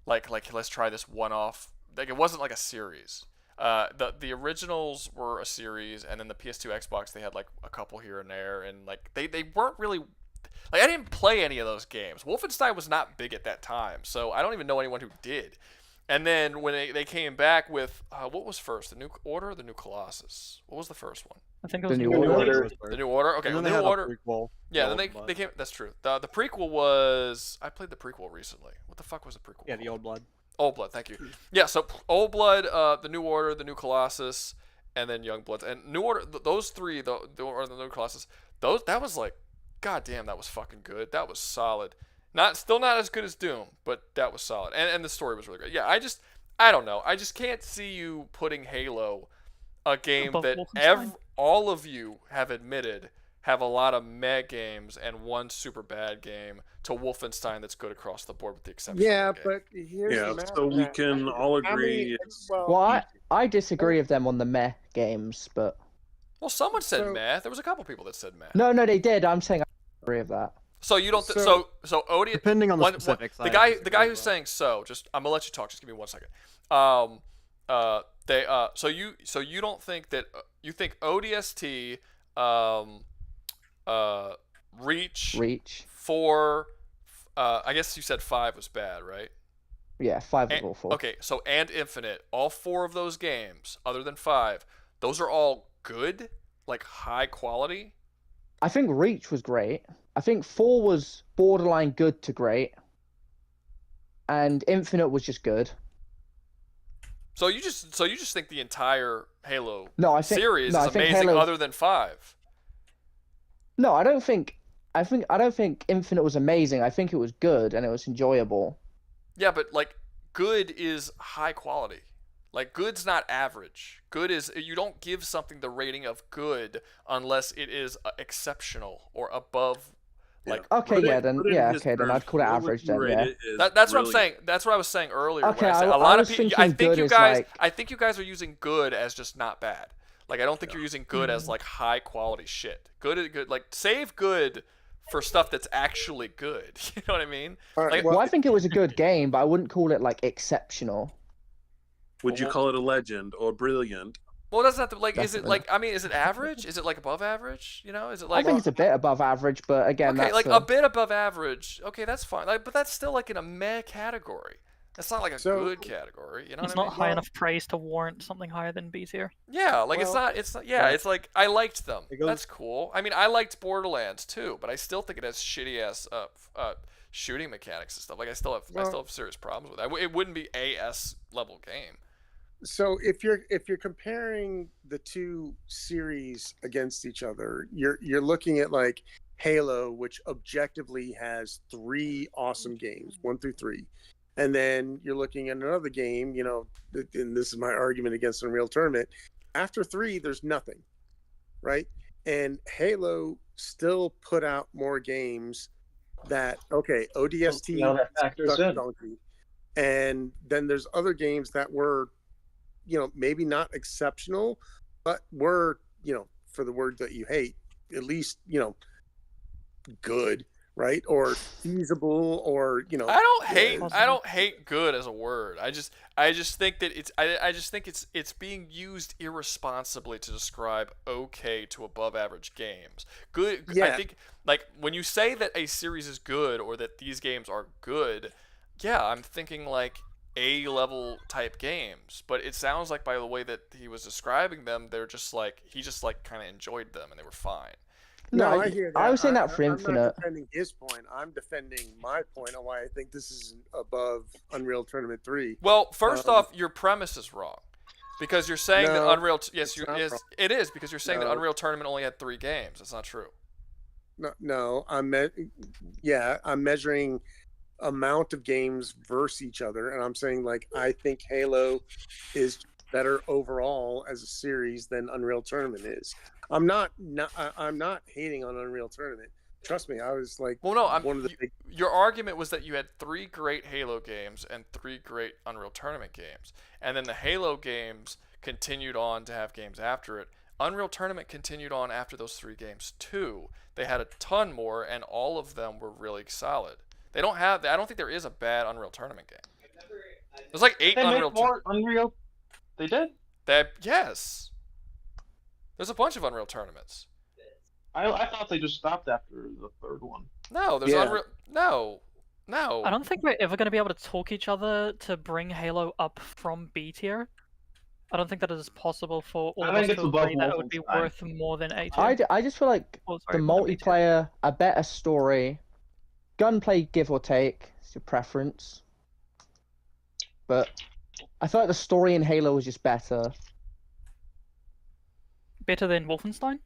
like let's try this one-off. Like, it wasn't like a series. The originals were a series, and then the PS2, Xbox, they had like a couple here and there, and like they weren't really like, I didn't play any of those games. Wolfenstein was not big at that time, so I don't even know anyone who did. And then when they came back with what was first, the New Order or the New Colossus? What was the first one? I think it was The New New Order. Order. The New Order. Okay, And well, then New they had Order. a prequel. Yeah, then Old Blood. they came. That's true. The prequel was, I played the prequel recently. What the fuck was the prequel? Yeah, the Old Blood. Old Blood. Thank you. Yeah, so Old Blood, the New Order, the New Colossus, and then Young Bloods. And New Order. Those three, the New Colossus. That was like, goddamn, that was fucking good. That was solid. Still not as good as Doom, but that was solid. And the story was really good. Yeah, I don't know. I just can't see you putting Halo, a game Above that Wolfenstein? all of you have admitted have a lot of meh games and one super bad game, to Wolfenstein that's good across the board with the exception Yeah, of the game. but here's the matter. so we can all How many- agree. Well, I disagree with them on the meh games, but Well, someone said meh. There was a couple people that said meh. no, they did. I'm saying I agree with that. So you don't. So- So Odie. Depending on the specifics, The I guy disagree who's as well. saying so. Just I'm gonna let you talk. Just give me 1 second. So you don't think that you think ODST, Reach 4. I guess you said 5 was bad, right? Yeah, 5 was awful. Okay, so and Infinite, all 4 of those games, other than 5, those are all good, like high quality. I think Reach was great. I think 4 was borderline good to great. And Infinite was just good. So you just think the entire Halo series I is think amazing, Halo- other than 5. No, I don't think Infinite was amazing. I think it was good and it was enjoyable. Yeah, but like good is high quality. Like good's not average. Good is, you don't give something the rating of good unless it is exceptional or above. Like Okay, then I'd call it average then. Yeah. That's what I'm saying. That's what I was saying earlier. Okay, when I said I a lot was of people. thinking good is like- I think you guys are using good as just not bad. Like I don't think you're using good Mm-hmm. as like high quality shit. Good. Like save good for stuff that's actually good. You know what I mean? Like, Well, I think it was a good game, but I wouldn't call it like exceptional. Would you call it a legend or brilliant? well, that's not the, like. Is it Definitely. like? I mean, is it average? Is it like above average? You know? Is it I like? think it's a bit above average, but again, Okay, that's like a bit above average. Okay, that's fine. Like, but that's still like in a meh category. That's not like a good category. You know It's what I not mean? high enough praise to warrant something higher than B tier. Yeah, like it's not. Yeah, it's like I liked them. It goes- That's cool. I mean, I liked Borderlands too, but I still think it has shitty ass shooting mechanics and stuff. Like I still have serious problems with it. It wouldn't be AS level game. So if you're comparing the two series against each other, you're looking at like Halo, which objectively has 3 awesome games, 1 through 3. And then you're looking at another game, and this is my argument against Unreal Tournament. After 3, there's nothing, right? And Halo still put out more games that, okay, ODST, that factors in. donkey. And then there's other games that were, maybe not exceptional, but were, for the word that you hate, at least, good. Right, or feasible, or I don't hate good as a word. I just think that I just think it's being used irresponsibly to describe okay to above average games. Good. Yeah. I think like when you say that a series is good or that these games are good, yeah, I'm thinking like A level type games. But it sounds like by the way that he was describing them, they're just like he just like kind of enjoyed them and they were fine. No, I hear that. I was saying that for I'm Infinite. not defending his point. I'm defending my point on why I think this is above Unreal Tournament 3. Well, first off, your premise is wrong, because you're saying that No, Unreal. it's not wrong. It is because you're saying that No. Unreal Tournament only had 3 games. That's not true. No, I'm measuring amount of games versus each other, and I'm saying like I think Halo is better overall as a series than Unreal Tournament is. I'm not hating on Unreal Tournament. Trust me, I was like, Well, no, one of the big. Your argument was that you had 3 great Halo games and 3 great Unreal Tournament games, and then the Halo games continued on to have games after it. Unreal Tournament continued on after those 3 games too. They had a ton more, and all of them were really solid. They don't have. I don't think there is a bad Unreal Tournament game. There's like 8 They Unreal. make more Unreal. They did. Yes. There's a bunch of Unreal tournaments. I thought they just stopped after the third one. No, there's Unreal. No. I don't think we're ever going to be able to talk each other to bring Halo up from B tier. I don't think that is possible for all of us to agree that it would be worth more than A tier. I just feel like the multiplayer, a better story, gunplay give or take, it's your preference. But I feel like the story in Halo was just better. Better than Wolfenstein?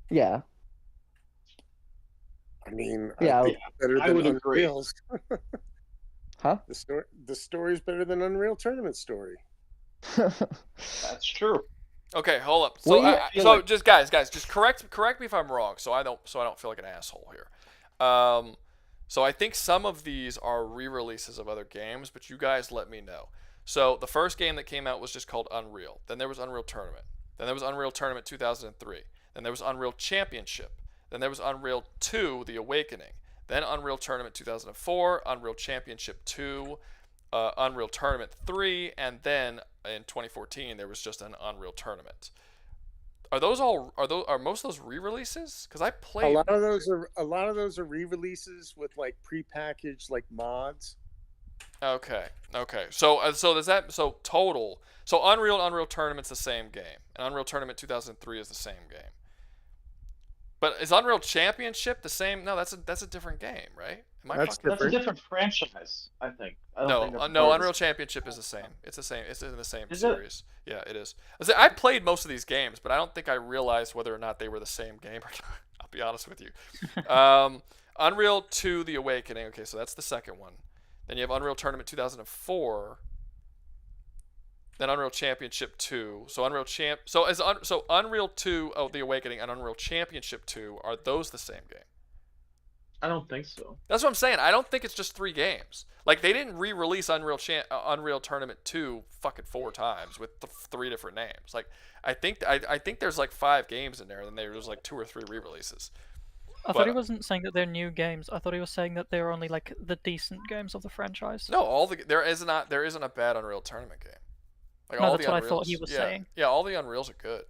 Yeah. I mean, yeah, I think better I than would agree. Unreal's. Huh? The story's better than Unreal Tournament story. That's true. Okay, hold up. So, just guys, just correct me if I'm wrong, so I don't feel like an asshole here. So I think some of these are re-releases of other games, but you guys let me know. So the first game that came out was just called Unreal. Then there was Unreal Tournament. Then there was Unreal Tournament 2003. Then there was Unreal Championship. Then there was Unreal 2: The Awakening. Then Unreal Tournament 2004, Unreal Championship 2, Unreal Tournament 3, and then in 2014 there was just an Unreal Tournament. Are most of those re-releases? Because I played a lot of those are re-releases with like pre-packaged like mods. Okay. So total. So Unreal Tournament's the same game, and Unreal Tournament 2003 is the same game. But is Unreal Championship the same? No, that's a different game, right? That's a different franchise, I think. No, Unreal Championship is the same. It's the same. It's in the same series. Yeah, it is. I played most of these games, but I don't think I realized whether or not they were the same game or not. I'll be honest with you. Unreal 2: The Awakening. Okay, so that's the second one. Then you have Unreal Tournament 2004. Then Unreal Championship 2. So Unreal 2: The Awakening and Unreal Championship 2, are those the same game? I don't think so. That's what I'm saying. I don't think it's just 3 games. Like, they didn't re-release Unreal Tournament 2 fucking 4 times with 3 different names. Like, I think there's like 5 games in there, and then there's like 2 or 3 re-releases. I thought he wasn't saying that they're new games. I thought he was saying that they're only like the decent games of the franchise. No, there isn't a bad Unreal Tournament game. Like, no, that's what I thought he was saying. Yeah, all the Unreals are good.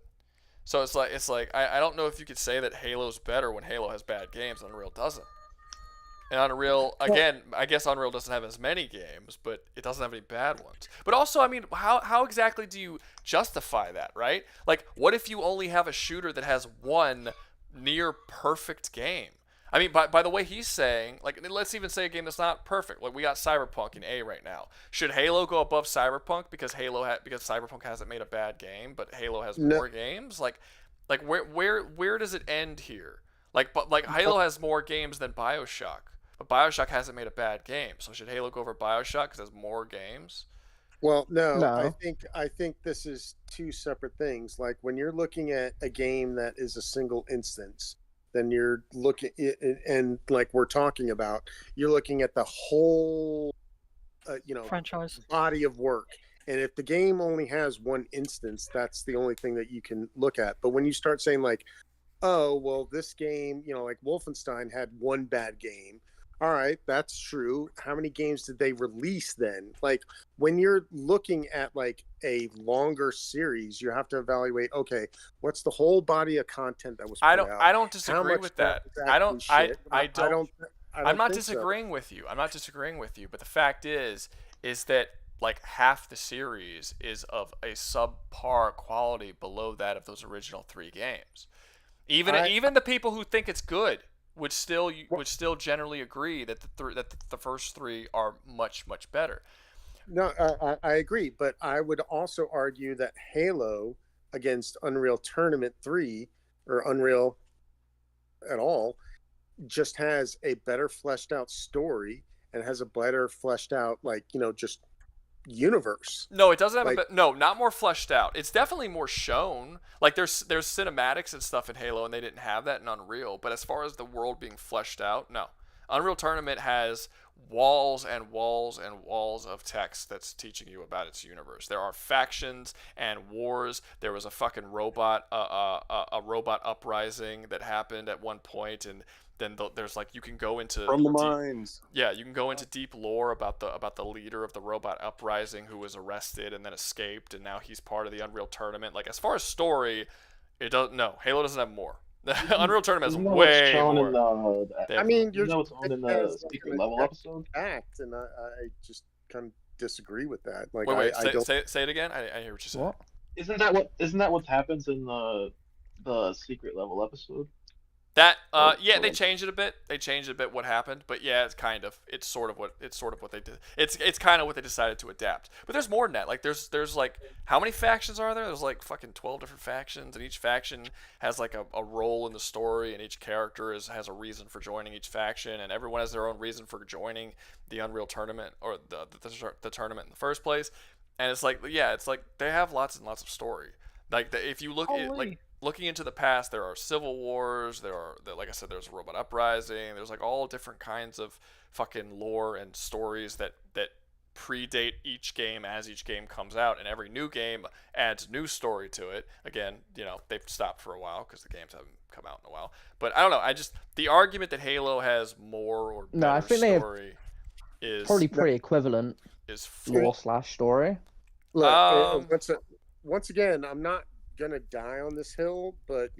So it's like I don't know if you could say that Halo's better when Halo has bad games and Unreal doesn't. And Unreal, again, I guess Unreal doesn't have as many games, but it doesn't have any bad ones. But also, I mean, how exactly do you justify that, right? Like, what if you only have a shooter that has one near perfect game? I mean, by the way he's saying, like, let's even say a game that's not perfect. Like, we got Cyberpunk in A right now. Should Halo go above Cyberpunk because Cyberpunk hasn't made a bad game, but Halo has more games? Like where does it end here? Like Halo has more games than Bioshock, but Bioshock hasn't made a bad game. So should Halo go over Bioshock because it has more games? Well, no. I think this is 2 separate things. Like, when you're looking at a game that is a single instance, then you're looking and like we're talking about, you're looking at the whole franchise body of work. And if the game only has one instance, that's the only thing that you can look at. But when you start saying like, oh, well, this game, like Wolfenstein had one bad game. All right, that's true. How many games did they release then? Like, when you're looking at like a longer series, you have to evaluate, okay, what's the whole body of content that was put out? I don't disagree with that. I'm not disagreeing with you. I'm not disagreeing with you, but the fact is that like half the series is of a subpar quality below that of those original 3 games. Even the people who think it's good would still generally agree that the first 3 are much better. No, I agree, but I would also argue that Halo against Unreal Tournament 3 or Unreal at all just has a better fleshed out story and has a better fleshed out just universe. No, it doesn't have not more fleshed out. It's definitely more shown. Like, there's cinematics and stuff in Halo, and they didn't have that in Unreal. But as far as the world being fleshed out, no. Unreal Tournament has walls and walls and walls of text that's teaching you about its universe. There are factions and wars. There was a fucking robot, a robot uprising that happened at one point, and then there's like you can go into From the mines. Yeah, you can go into deep lore about the leader of the robot uprising who was arrested and then escaped, and now he's part of the Unreal Tournament. Like as far as story, it doesn't. No, Halo doesn't have more. The Unreal Tournament has way more. I mean, you know it's on in the secret level episode. Act, and I just kind of disagree with that. Like, wait, I don't... say it again. I hear what you said. What? Isn't that what happens in the secret level episode? That yeah, they changed it a bit. They changed it a bit what happened, but yeah, it's sort of what they did. It's kind of what they decided to adapt. But there's more than that. Like there's like how many factions are there? There's like fucking 12 different factions, and each faction has like a role in the story, and each character has a reason for joining each faction, and everyone has their own reason for joining the Unreal Tournament or the tournament in the first place. And it's like they have lots and lots of story. Like if you look at like looking into the past, there are civil wars. Like I said, there's a robot uprising. There's like all different kinds of fucking lore and stories that predate each game as each game comes out, and every new game adds new story to it. Again, they've stopped for a while because the games haven't come out in a while. But I don't know. The argument that Halo has more or better I think story is probably pretty equivalent. Is lore/story. Look, once again, I'm not gonna die on this hill, but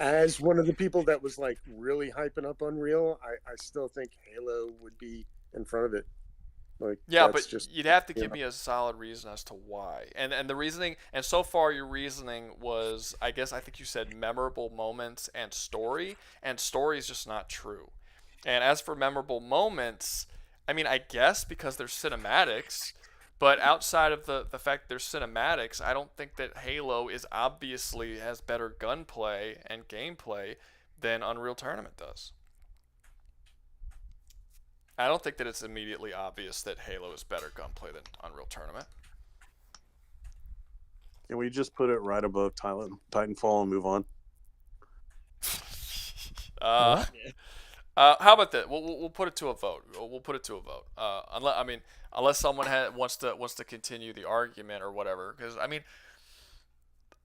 as one of the people that was like really hyping up Unreal, I still think Halo would be in front of it. Like, yeah, but you'd have to give me a solid reason as to why. And the reasoning, and so far your reasoning was, I think you said memorable moments and story is just not true. And as for memorable moments, I mean, I guess because there's cinematics. But outside of the fact there's cinematics, I don't think that Halo has better gunplay and gameplay than Unreal Tournament does. I don't think that it's immediately obvious that Halo is better gunplay than Unreal Tournament. Can we just put it right above Titanfall and move on? How about that? We'll put it to a vote. We'll put it to a vote. Unless someone wants to continue the argument or whatever. Because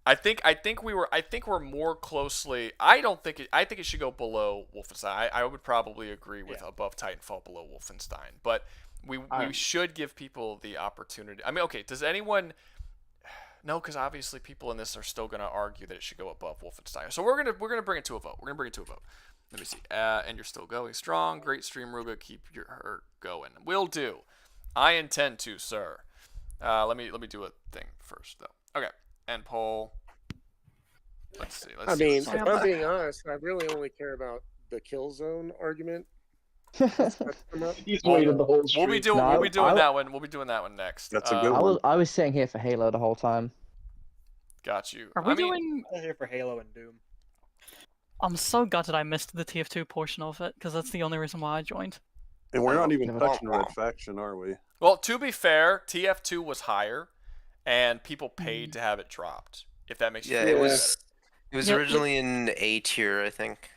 I think we're more closely. I think it should go below Wolfenstein. I would probably agree with above Titanfall, below Wolfenstein. But we should give people the opportunity. I mean, okay. Does anyone? No, because obviously people in this are still going to argue that it should go above Wolfenstein. So we're gonna bring it to a vote. Let me see. And you're still going strong. Great stream, Rouga. Keep her going. Will do. I intend to, sir. Let me do a thing first, though. Okay. End poll. Let's see. If I'm being honest, I really only care about the kill zone argument. He's waited the whole stream. We'll be doing that one. We'll be doing that one next. That's a good one. I was sitting here for Halo the whole time. Got you. Are we doing? I'm here for Halo and Doom. I'm so gutted I missed the TF2 portion of it, because that's the only reason why I joined. And we're not even touching Red Faction, are we? Well, to be fair, TF2 was higher, and people paid to have it dropped. If that makes you feel better. It was originally in A tier, I think.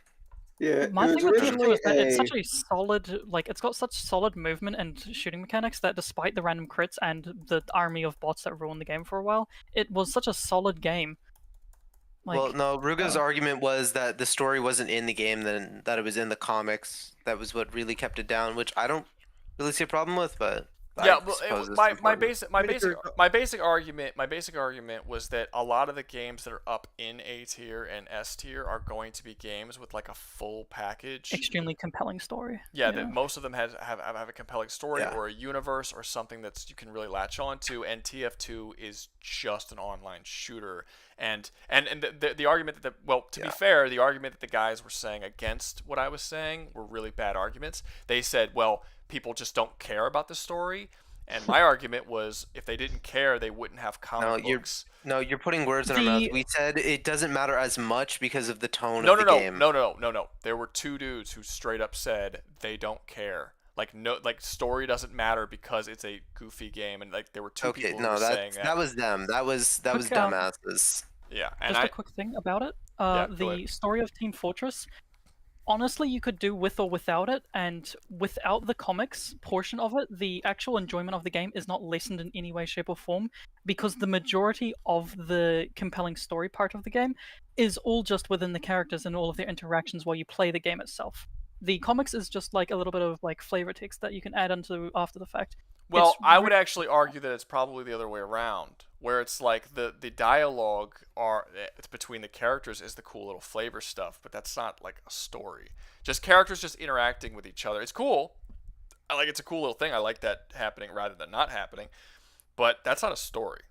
Yeah. My thing with TF2 is that it's such a solid, it's got such solid movement and shooting mechanics that despite the random crits and the army of bots that ruined the game for a while, it was such a solid game. Well, no, Ruga's argument was that the story wasn't in the game, then that it was in the comics. That was what really kept it down, which I don't really see a problem with, but yeah, my basic argument was that a lot of the games that are up in A tier and S tier are going to be games with like a full package, extremely compelling story. Yeah, that most of them have a compelling story or a universe or something that's you can really latch on to. And TF2 is just an online shooter. And the argument that to be fair, the argument that the guys were saying against what I was saying were really bad arguments. They said, well, people just don't care about the story. And my argument was, if they didn't care, they wouldn't have comic books. You're putting words in our mouth. We said it doesn't matter as much because of the tone of the game. No. There were two dudes who straight up said they don't care. Story doesn't matter because it's a goofy game, and there were two people who were saying that. That was them. That was dumbasses. Yeah, and just a quick thing about it. The story of Team Fortress. honestly, you could do with or without it, and without the comics portion of it, the actual enjoyment of the game is not lessened in any way, shape, or form, because the majority of the compelling story part of the game is all just within the characters and all of their interactions while you play the game itself. The comics is just like a little bit of like flavor text that you can add onto after the fact. Well, I would actually argue that it's probably the other way around, where it's like the dialogue it's between the characters is the cool little flavor stuff, but that's not like a story. Just characters just interacting with each other. It's cool. It's a cool little thing. I like that happening rather than not happening, but that's not a story.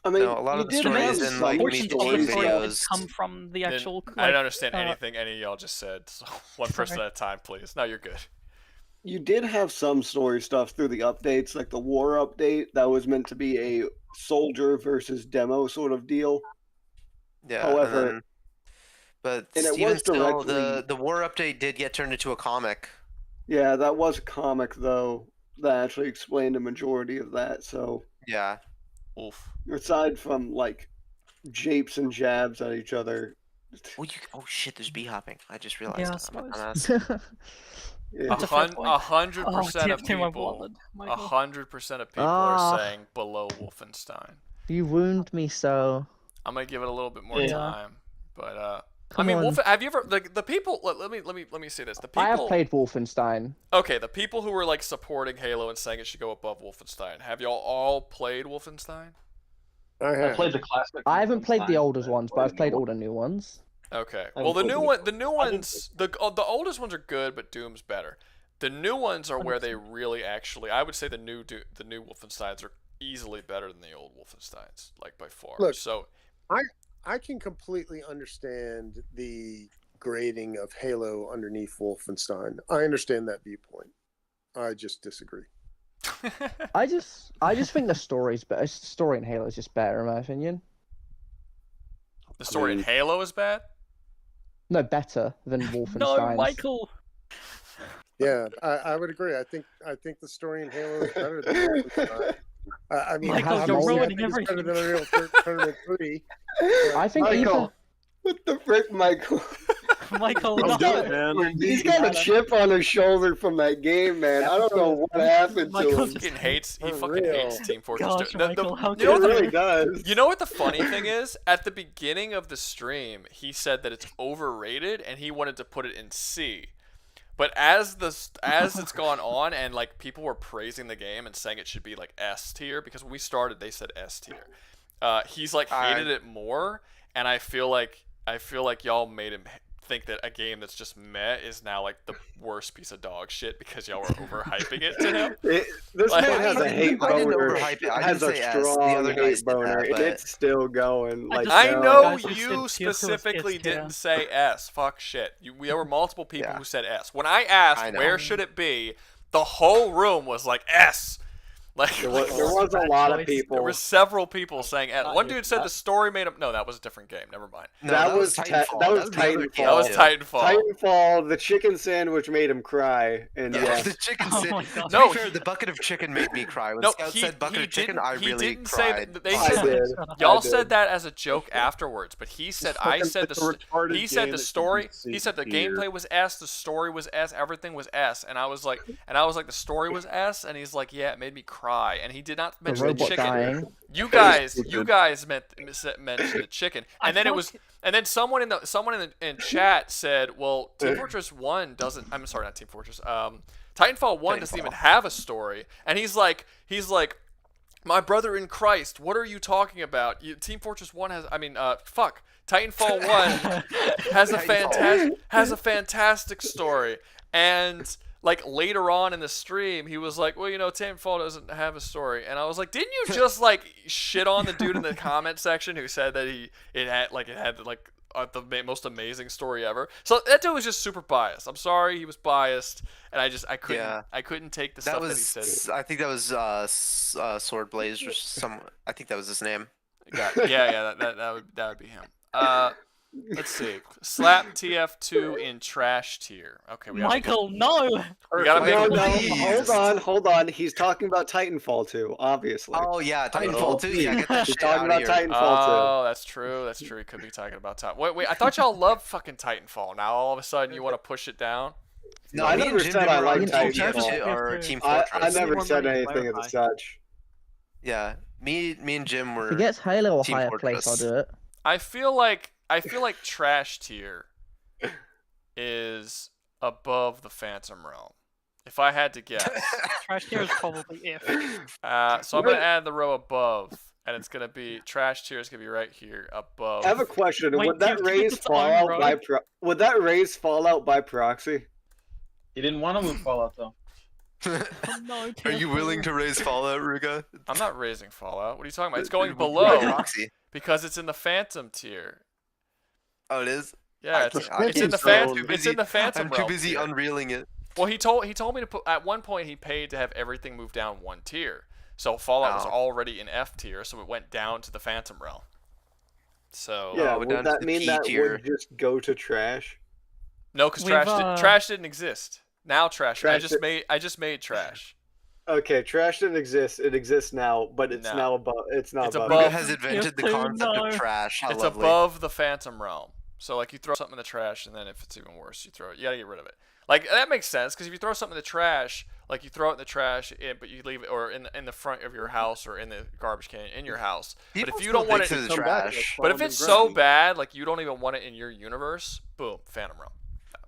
I mean, a lot of the stories in like these videos come from the actual. I didn't understand anything any of y'all just said. So one person at a time, please. No, you're good. You did have some story stuff through the updates, like the war update that was meant to be a soldier versus demo sort of deal. Yeah. However, but and Steven, it was still, directly, the war update did get turned into a comic. Yeah, that was a comic though that actually explained a majority of that. So yeah. Oof. Aside from like japes and jabs at each other. Oh shit! There's bee hopping. I just realized. Yeah, Yeah. 100% of people, 100% of people are saying below Wolfenstein. You wound me so. I'm gonna give it a little bit more time, but Come on. have you ever the people? Let me say this. The people. I have played Wolfenstein. Okay, the people who were like supporting Halo and saying it should go above Wolfenstein. Have y'all all played Wolfenstein? I played the classic. I haven't played the oldest ones, but I've played all the new ones. Okay. Well, the new ones, the oldest ones are good, but Doom's better. The new ones are where they really actually. I would say the new Wolfensteins are easily better than the old Wolfensteins, like by far. Look, so, I can completely understand the grading of Halo underneath Wolfenstein. I understand that viewpoint. I just disagree. I just think the story in Halo is just better in my opinion. The story in Halo is bad? No, better than Wolfenstein. No, Michael. Yeah, I would agree. I think the story in Halo is better than Wolfenstein. I mean, Michael, you're ruining it's better than Unreal Tournament 3. I think Michael, what the frick, Michael? Michael, he's got a chip on his shoulder from that game, man. I don't know what happened to him. He fucking hates Team Fortress 2. Michael, does. You know what the funny thing is? At the beginning of the stream, he said that it's overrated and he wanted to put it in C. But as it's gone on and like people were praising the game and saying it should be like S tier, because when we started they said S tier. He's like hated it more, and I feel like y'all made him think that a game that's just meh is now like the worst piece of dog shit because y'all were overhyping it to him. This man has a hate boner. I didn't overhype it. I has didn't a say S. The strong other guys hate did boner, that, and but it's still going. Like I know Guys, you it's tier specifically S tier. didn't say S. Fuck shit. There were multiple people who said S. When I asked where should it be, the whole room was like S. Like there was a lot of people. There were several people saying S. One dude said the story made him. No, that was a different game. Never mind. No, that was Titanfall. That was Titanfall. Titanfall. The chicken sandwich made him cry, and the chicken sandwich. No, the bucket of chicken made me cry. When No, Scout he- said bucket he of chicken, didn't- I he really didn't say cried. that- they I said- did. Y'all I did. said that as a joke afterwards, but he said I said it's a retarded he said game the that story. should be He said the C tier. gameplay was S, the story was S, everything was S, and I was like the story was S, and he's like, yeah, it made me cry, and he did not mention the robot chicken. dying. You guys mentioned the chicken, and then it was, and then someone in chat said, well, Team Fortress 1 doesn't. I'm sorry, not Team Fortress. Titanfall 1 doesn't even have a story, and he's like, my brother in Christ, what are you talking about? Team Fortress 1 has, Titanfall 1 has a fantastic story, and like later on in the stream, he was like, well, Titanfall doesn't have a story, and I was like, didn't you just like shit on the dude in the comment section who said that it had the most amazing story ever? So that dude was just super biased. I'm sorry, he was biased, and I couldn't take the stuff that he said. I think that was Sword Blaze or some. I think that was his name. That would be him. Let's see. Slap TF2 in trash tier. Okay, we Michael, no. We gotta make Hold on. He's talking about Titanfall 2, obviously. Oh yeah, Titanfall 2. Yeah, get that He's shit talking out about of here. Titanfall 2. Oh, that's true. That's true. He could be talking about Titanfall. Wait. I thought y'all loved fucking Titanfall. Now all of a sudden you want to push it down? No, I me never and Jim said I were like on Team Titanfall. or Team Fortress. I never said anything of the such. Yeah, me and Jim were. If it gets Halo a Team higher Fortress. place, I'll do it. I feel like trash tier is above the Phantom Realm. If I had to guess. Trash tier is probably if. So I'm gonna add the row above, and it's gonna be trash tier is gonna be right here above. I have a question. Wait, would that do you think raise it's on Fallout road? by would that raise Fallout by proxy? He didn't want to move Fallout though. No, Are you willing to raise Fallout, Rouga? I'm not raising Fallout. What are you talking about? It's going By below proxy. because it's in the Phantom tier. Oh, it is. Yeah, it's in the Phantom. It's in the Phantom I'm too Realm busy tier. unreeling it. Well, he told me to put. At one point, he paid to have everything move down one tier. So Fallout was already in F tier, so it went down to the Phantom Realm. So Yeah, would that mean that would just go to trash? no, because trash didn't exist. Now trash. I just made trash. Okay, trash didn't exist. It exists now, but it's No. now above. It's not It's above. above. has invented the concept of trash. How It's lovely. above the Phantom Realm. So like you throw something in the trash, and then if it's even worse, you throw it. You gotta get rid of it. Like that makes sense because if you throw something in the trash, like you throw it in the trash, but you leave it or in the front of your house or in the garbage can in your house. People but if you don't want it in the trash, but if it's so bad, like you don't even want it in your universe, boom, Phantom Realm.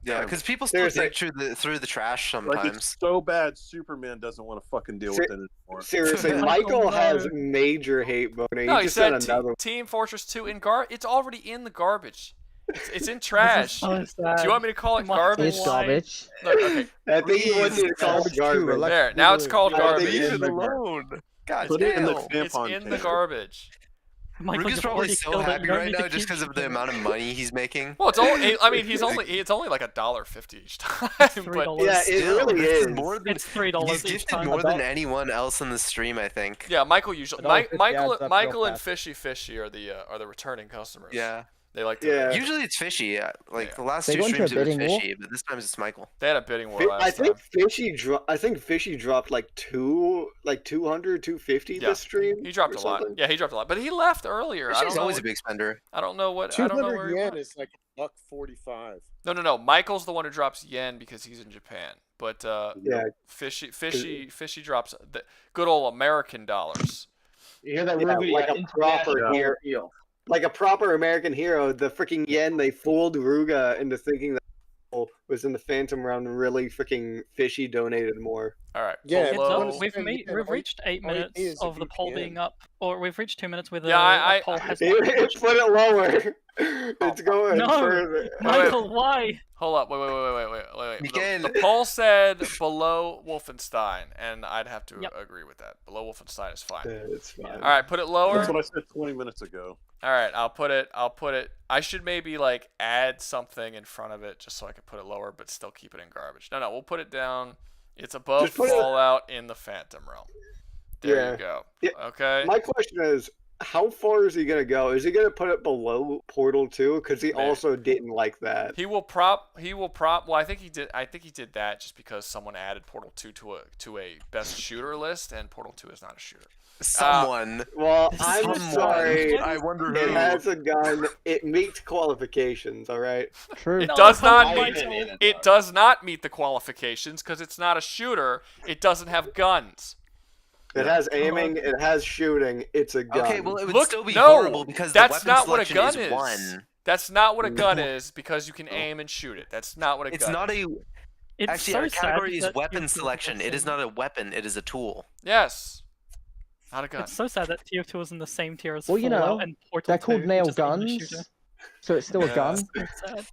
yeah, because people still dig through the trash Like sometimes. it's so bad, Superman doesn't want to fucking deal with it anymore. Seriously, Michael has major hate boner. No, he he just said said another. Team Fortress 2 in it's already in the garbage. It's in trash. so Do sad. you want me to call it garbage? It's garbage. Look, okay. I think he wants you to call it garbage. There, now it's called garbage. Leave it alone. God Put it in the damn. It's tampon in the can. garbage. Michael, Ruga's you've probably already so killed it. happy You don't right need to now just keep because of the keeping amount it. of money he's making. Well, it's only. I mean, it's only like $1.50 each time. But Yeah, it Still, really this is. More than, It's $3 he's each gifted time. more than anyone else in the stream, I think. yeah, Michael usually. $1.50 adds up Michael real and fast. Fishy are the returning customers. Yeah. They like to. Yeah. Usually it's Fishy. Like the last They two go into a streams it was bidding war? Fishy, but this time it's Michael. They had a bidding war I last think time. Fishy dropped like 200, 250 Yeah. this stream. He dropped or a lot. something. Yeah, he dropped a lot, but he left earlier. I Fishy's don't know. always a big spender. I don't know what. I don't know 200 where he yen went. is like $1.45. No. Michael's the one who drops yen because he's in Japan. But Yeah. Fishy drops the good old American dollars. You hear that, Yeah, Ruby? like a proper hero. Like a proper American hero. The freaking yen, they fooled Rouga into thinking that was in the Phantom Realm and really freaking Fishy donated more. All right. Yeah, below- We've reached 8 all you minutes need is a of the poll VPN. being up, or we've reached 2 minutes with Yeah, a poll has not been reached. Put it lower. It's going No, further. Michael, why? Hold up. Wait. Miguel. The poll said below Wolfenstein, and I'd have to Yep. agree with that. Below Wolfenstein is fine. Yeah, it's fine. All right, put it lower. That's what I said 20 minutes ago. All right, I'll put it. I should maybe like add something in front of it just so I can put it lower, but still keep it in garbage. No, we'll put it down. It's above Just put it- Fallout in the Phantom Realm. There Yeah. you go. Yeah. Okay. My question is, how far is he gonna go? Is he gonna put it below Portal 2? Because he Maybe. also didn't like that. He will prop. Well, I think he did. I think he did that just because someone added Portal 2 to a best shooter list, and Portal 2 is not a shooter. Someone. Well, I'm Someone. sorry. I wonder It who. has a gun. It meets qualifications. All right. True. It No, does not. Michael. It does not meet the qualifications because it's not a shooter. It doesn't have guns. It has aiming. It has shooting. It's a gun. Okay, well it would Look, still be no, horrible because that's the weapon not what a selection gun is. one. That's not what a gun is because you can aim and shoot it. That's not what a It's gun not is. a. It's Actually, so our sad category is that weapon TF2 selection. was It is in- not a weapon. It is a tool. Yes. Not a gun. It's so sad that TF2 was in the same tier as Well, you Fallout know, and Portal they're 2, called nail just not a shooter. guns, so it's still a gun. It's sad.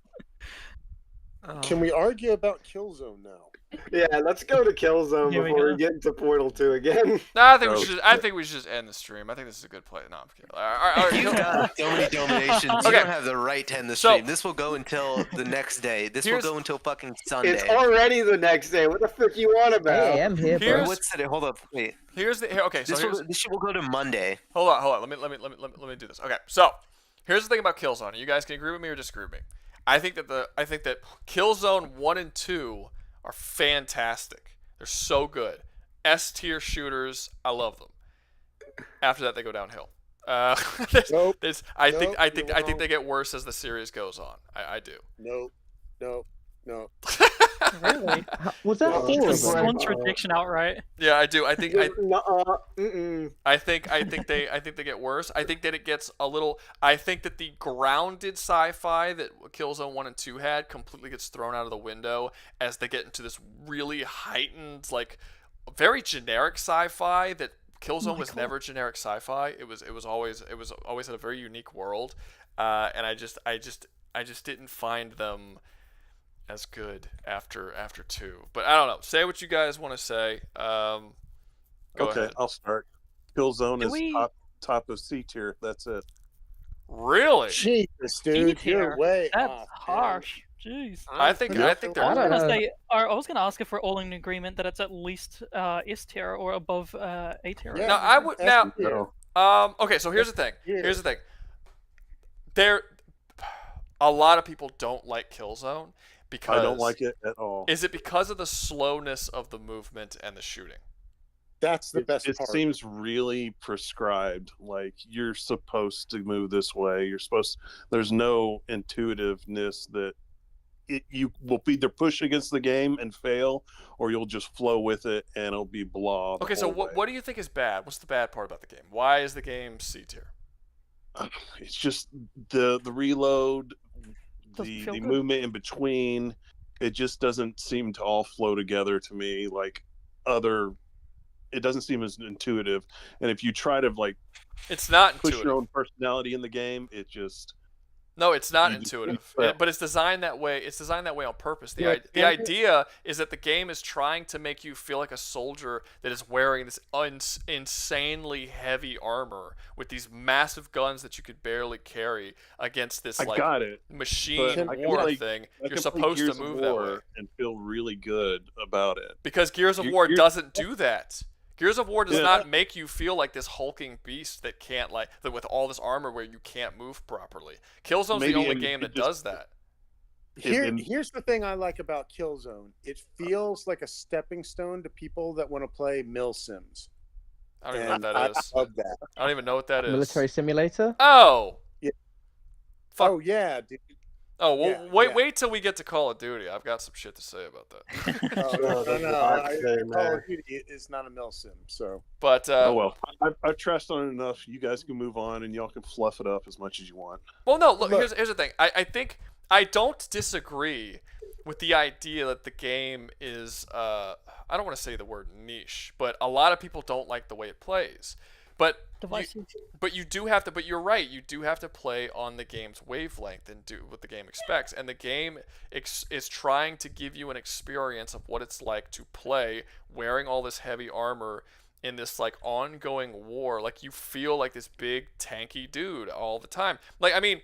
Can we argue about Killzone now? Yeah, let's go to Killzone Here we before we go. get into Portal 2 again. No, I think we should just end the stream. I think this is a good play. No, I'm kidding. All right, You've got so many dominations. You Okay. don't have the right to end the So- stream. This will go until the next day. This will Here's- go until fucking Sunday. It's already the next day. What the frick you want about? Hey, I'm here, Here's- bro. What's today? Hold up. Wait. Okay, so This here's, shit will go to Monday. hold on. Let me do this. Okay, so Here's the thing about Killzone. You guys can agree with me or disagree with me. I think that Killzone 1 and 2 are fantastic. They're so good. S tier shooters, I love them. After that, they go downhill. I think they get worse as the series goes on. I do. No. Really? Was that Just contradiction outright? Yeah, I do. I think they get worse. I think that it gets a little. I think that the grounded sci-fi that Killzone 1 and 2 had completely gets thrown out of the window as they get into this really heightened, like, very generic sci-fi that Killzone was never generic sci-fi. It was always in a very unique world, and I just didn't find them as good after 2. But I don't know. Say what you guys want to say. Go ahead. I'll start. Killzone is top of C tier. That's it. Really? Jesus, dude, you're way That's off. harsh. Jeez. I think they're. I was gonna ask if we're all in agreement that it's at least S tier or above A tier. No, I would now. Okay, so here's the thing. A lot of people don't like Killzone because I don't like it at all. Is it because of the slowness of the movement and the shooting? That's the best It part. seems really prescribed. Like, you're supposed to move this way. There's no intuitiveness that you will either push against the game and fail, or you'll just flow with it and it'll be blah. Okay, so what do you think is bad? What's the bad part about the game? Why is the game C tier? It's just the reload, the movement in between. It just doesn't seem to all flow together to me like it doesn't seem as intuitive. And if you try to it's not push intuitive. your own personality in the game, it just No, it's not intuitive, but it's designed that way. It's designed that way on purpose. The idea is that the game is trying to make you feel like a soldier that is wearing this insanely heavy armor with these massive guns that you could barely carry against this machine war thing. You're supposed to move that way and feel really good about it. Because Gears of War doesn't do that. Gears of War does not make you feel like this hulking beast that can't with all this armor where you can't move properly. Killzone's the only game that does that. Here's the thing I like about Killzone. It feels like a stepping stone to people that want to play Mill Sims. I don't even know what that is. I love that. I don't even know what that is. Military simulator? Oh! Yeah. Fuck. Oh, yeah, dude. Oh, well, wait till we get to Call of Duty. I've got some shit to say about that. Call of Duty is not a Mill Sim, so. But oh well, I've trashed on it enough. You guys can move on, and y'all can fluff it up as much as you want. Well, no, look, here's the thing. I think I don't disagree with the idea that the game is. I don't want to say the word niche, but a lot of people don't like the way it plays. But you do have to. But you're right. You do have to play on the game's wavelength and do what the game expects. And the game is trying to give you an experience of what it's like to play wearing all this heavy armor in this ongoing war. Like, you feel like this big tanky dude all the time. Like, I mean,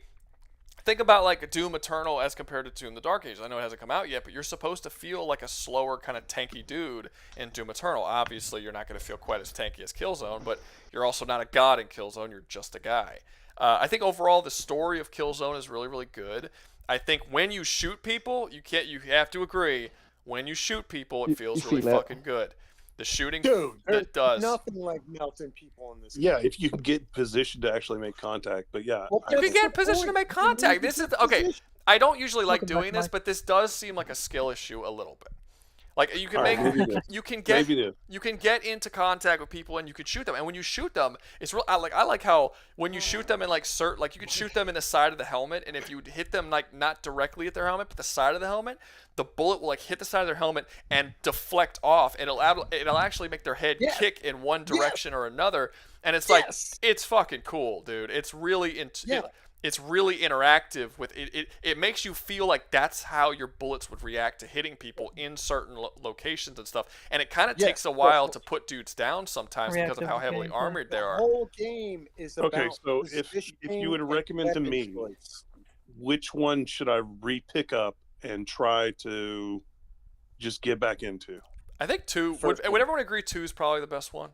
think about Doom Eternal as compared to Doom the Dark Ages. I know it hasn't come out yet, but you're supposed to feel like a slower kind of tanky dude in Doom Eternal. Obviously, you're not going to feel quite as tanky as Killzone, but you're also not a god in Killzone. You're just a guy. I think overall the story of Killzone is really, really good. I think when you shoot people, you have to agree. When you shoot people, it feels really fucking good. The shooting, dude, that does nothing like melting people in this. Yeah, game. if you can get positioned to actually make contact, but yeah, you can get in position to make contact. This is okay. I don't usually like doing this, but this does seem like a skill issue a little bit. Like, you can you can get into contact with people and you can shoot them. And when you shoot them, it's real. I like how when you shoot them in you could shoot them in the side of the helmet, and if you hit them not directly at their helmet, but the side of the helmet, the bullet will hit the side of their helmet and deflect off. And it'll actually make their head kick in one direction or another. And it's it's fucking cool, dude. It's really it's really interactive with it. It makes you feel like that's how your bullets would react to hitting people in certain locations and stuff. And it kind of takes a while to put dudes down sometimes because of how heavily armored they are. The whole game is about. Okay, so if you would recommend to me, which one should I re-pick up and try to just get back into? I think 2. Would everyone agree 2 is probably the best one?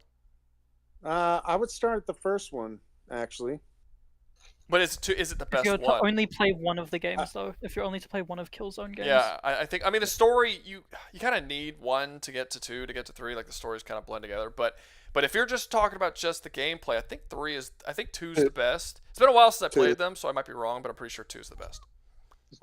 I would start at the first one, actually. But is it the best If you're to one? only play one of the games, though, if you're only to play one of Killzone games. Yeah, I think. I mean, the story you kind of need 1 to get to 2 to get to 3. Like the stories kind of blend together. But if you're just talking about just the gameplay, I think 2's the best. It's been a while since I played them, so I might be wrong, but I'm pretty sure 2's the best.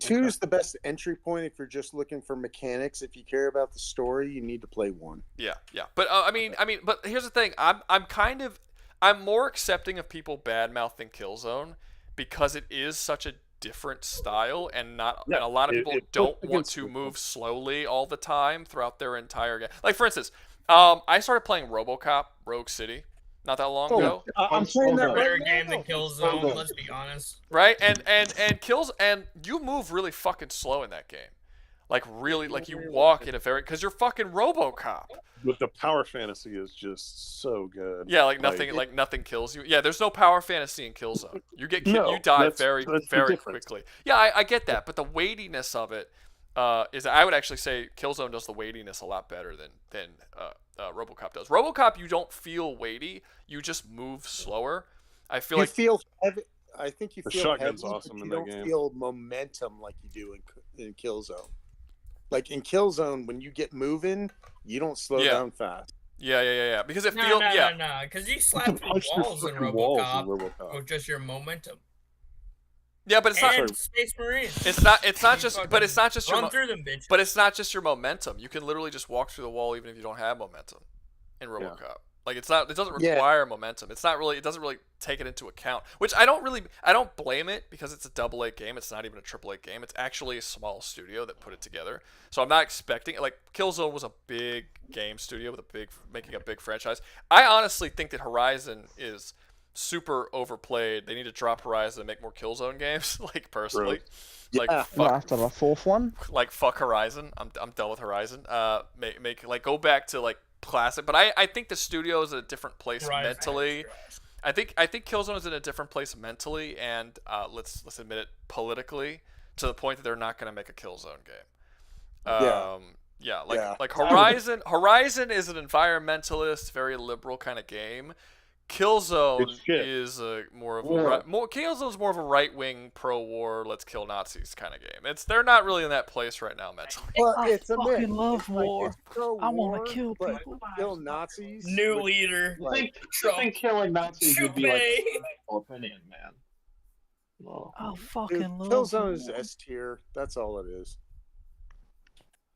2's the best entry point if you're just looking for mechanics. If you care about the story, you need to play 1. Yeah. But I mean, but here's the thing. I'm more accepting of people bad mouthing Killzone because it is such a different style, and a lot of people don't want to move slowly all the time throughout their entire game. Like for instance, I started playing RoboCop Rogue City not that long ago. I'm playing that better game than Killzone. Let's be honest. Right, and kills, and you move really fucking slow in that game. Like really, like you walk in a very, because you're fucking RoboCop. But the power fantasy is just so good. Yeah, like nothing kills you. Yeah, there's no power fantasy in Killzone. You you die very quickly. Yeah, I get that, but the weightiness of it is, I would actually say Killzone does the weightiness a lot better than RoboCop does. RoboCop, you don't feel weighty, you just move slower. I feel feel heavy. I think you the feel shotgun's heavy, awesome but in you that don't game. feel momentum like you do in Killzone. Like in Killzone, when you get moving, you don't slow down fast. Yeah. Because it feels no. Because you slap through walls in RoboCop with just your momentum. Yeah, but it's and not Space Marines. It's not just. But it's not just run through them, bitch. But it's not just your momentum. You can literally just walk through the wall even if you don't have momentum in RoboCop. Yeah. Like it's not. It doesn't require momentum. It's not really. It doesn't really take it into account. Which I don't blame it because it's a AA game. It's not even a AAA game. It's actually a small studio that put it together. So I'm not expecting it. Like Killzone was a big game studio with making a big franchise. I honestly think that Horizon is super overplayed. They need to drop Horizon and make more Killzone games. Like personally, like after the 4th one, like fuck Horizon. I'm done with Horizon. Make like go back to like classic. But I think the studio is at a different place mentally. I think Killzone is in a different place mentally and let's admit it, politically, to the point that they're not going to make a Killzone game. Like Horizon is an environmentalist, very liberal kind of game. Killzone is Killzone's more of a right-wing pro-war, let's kill Nazis kind of game. They're not really in that place right now mentally. Well, I fucking love war. I want to kill but people. Kill Nazis. New leader. I think killing Nazis would be like a opinion, man. Well, I fucking love Killzone is S tier. That's all it is.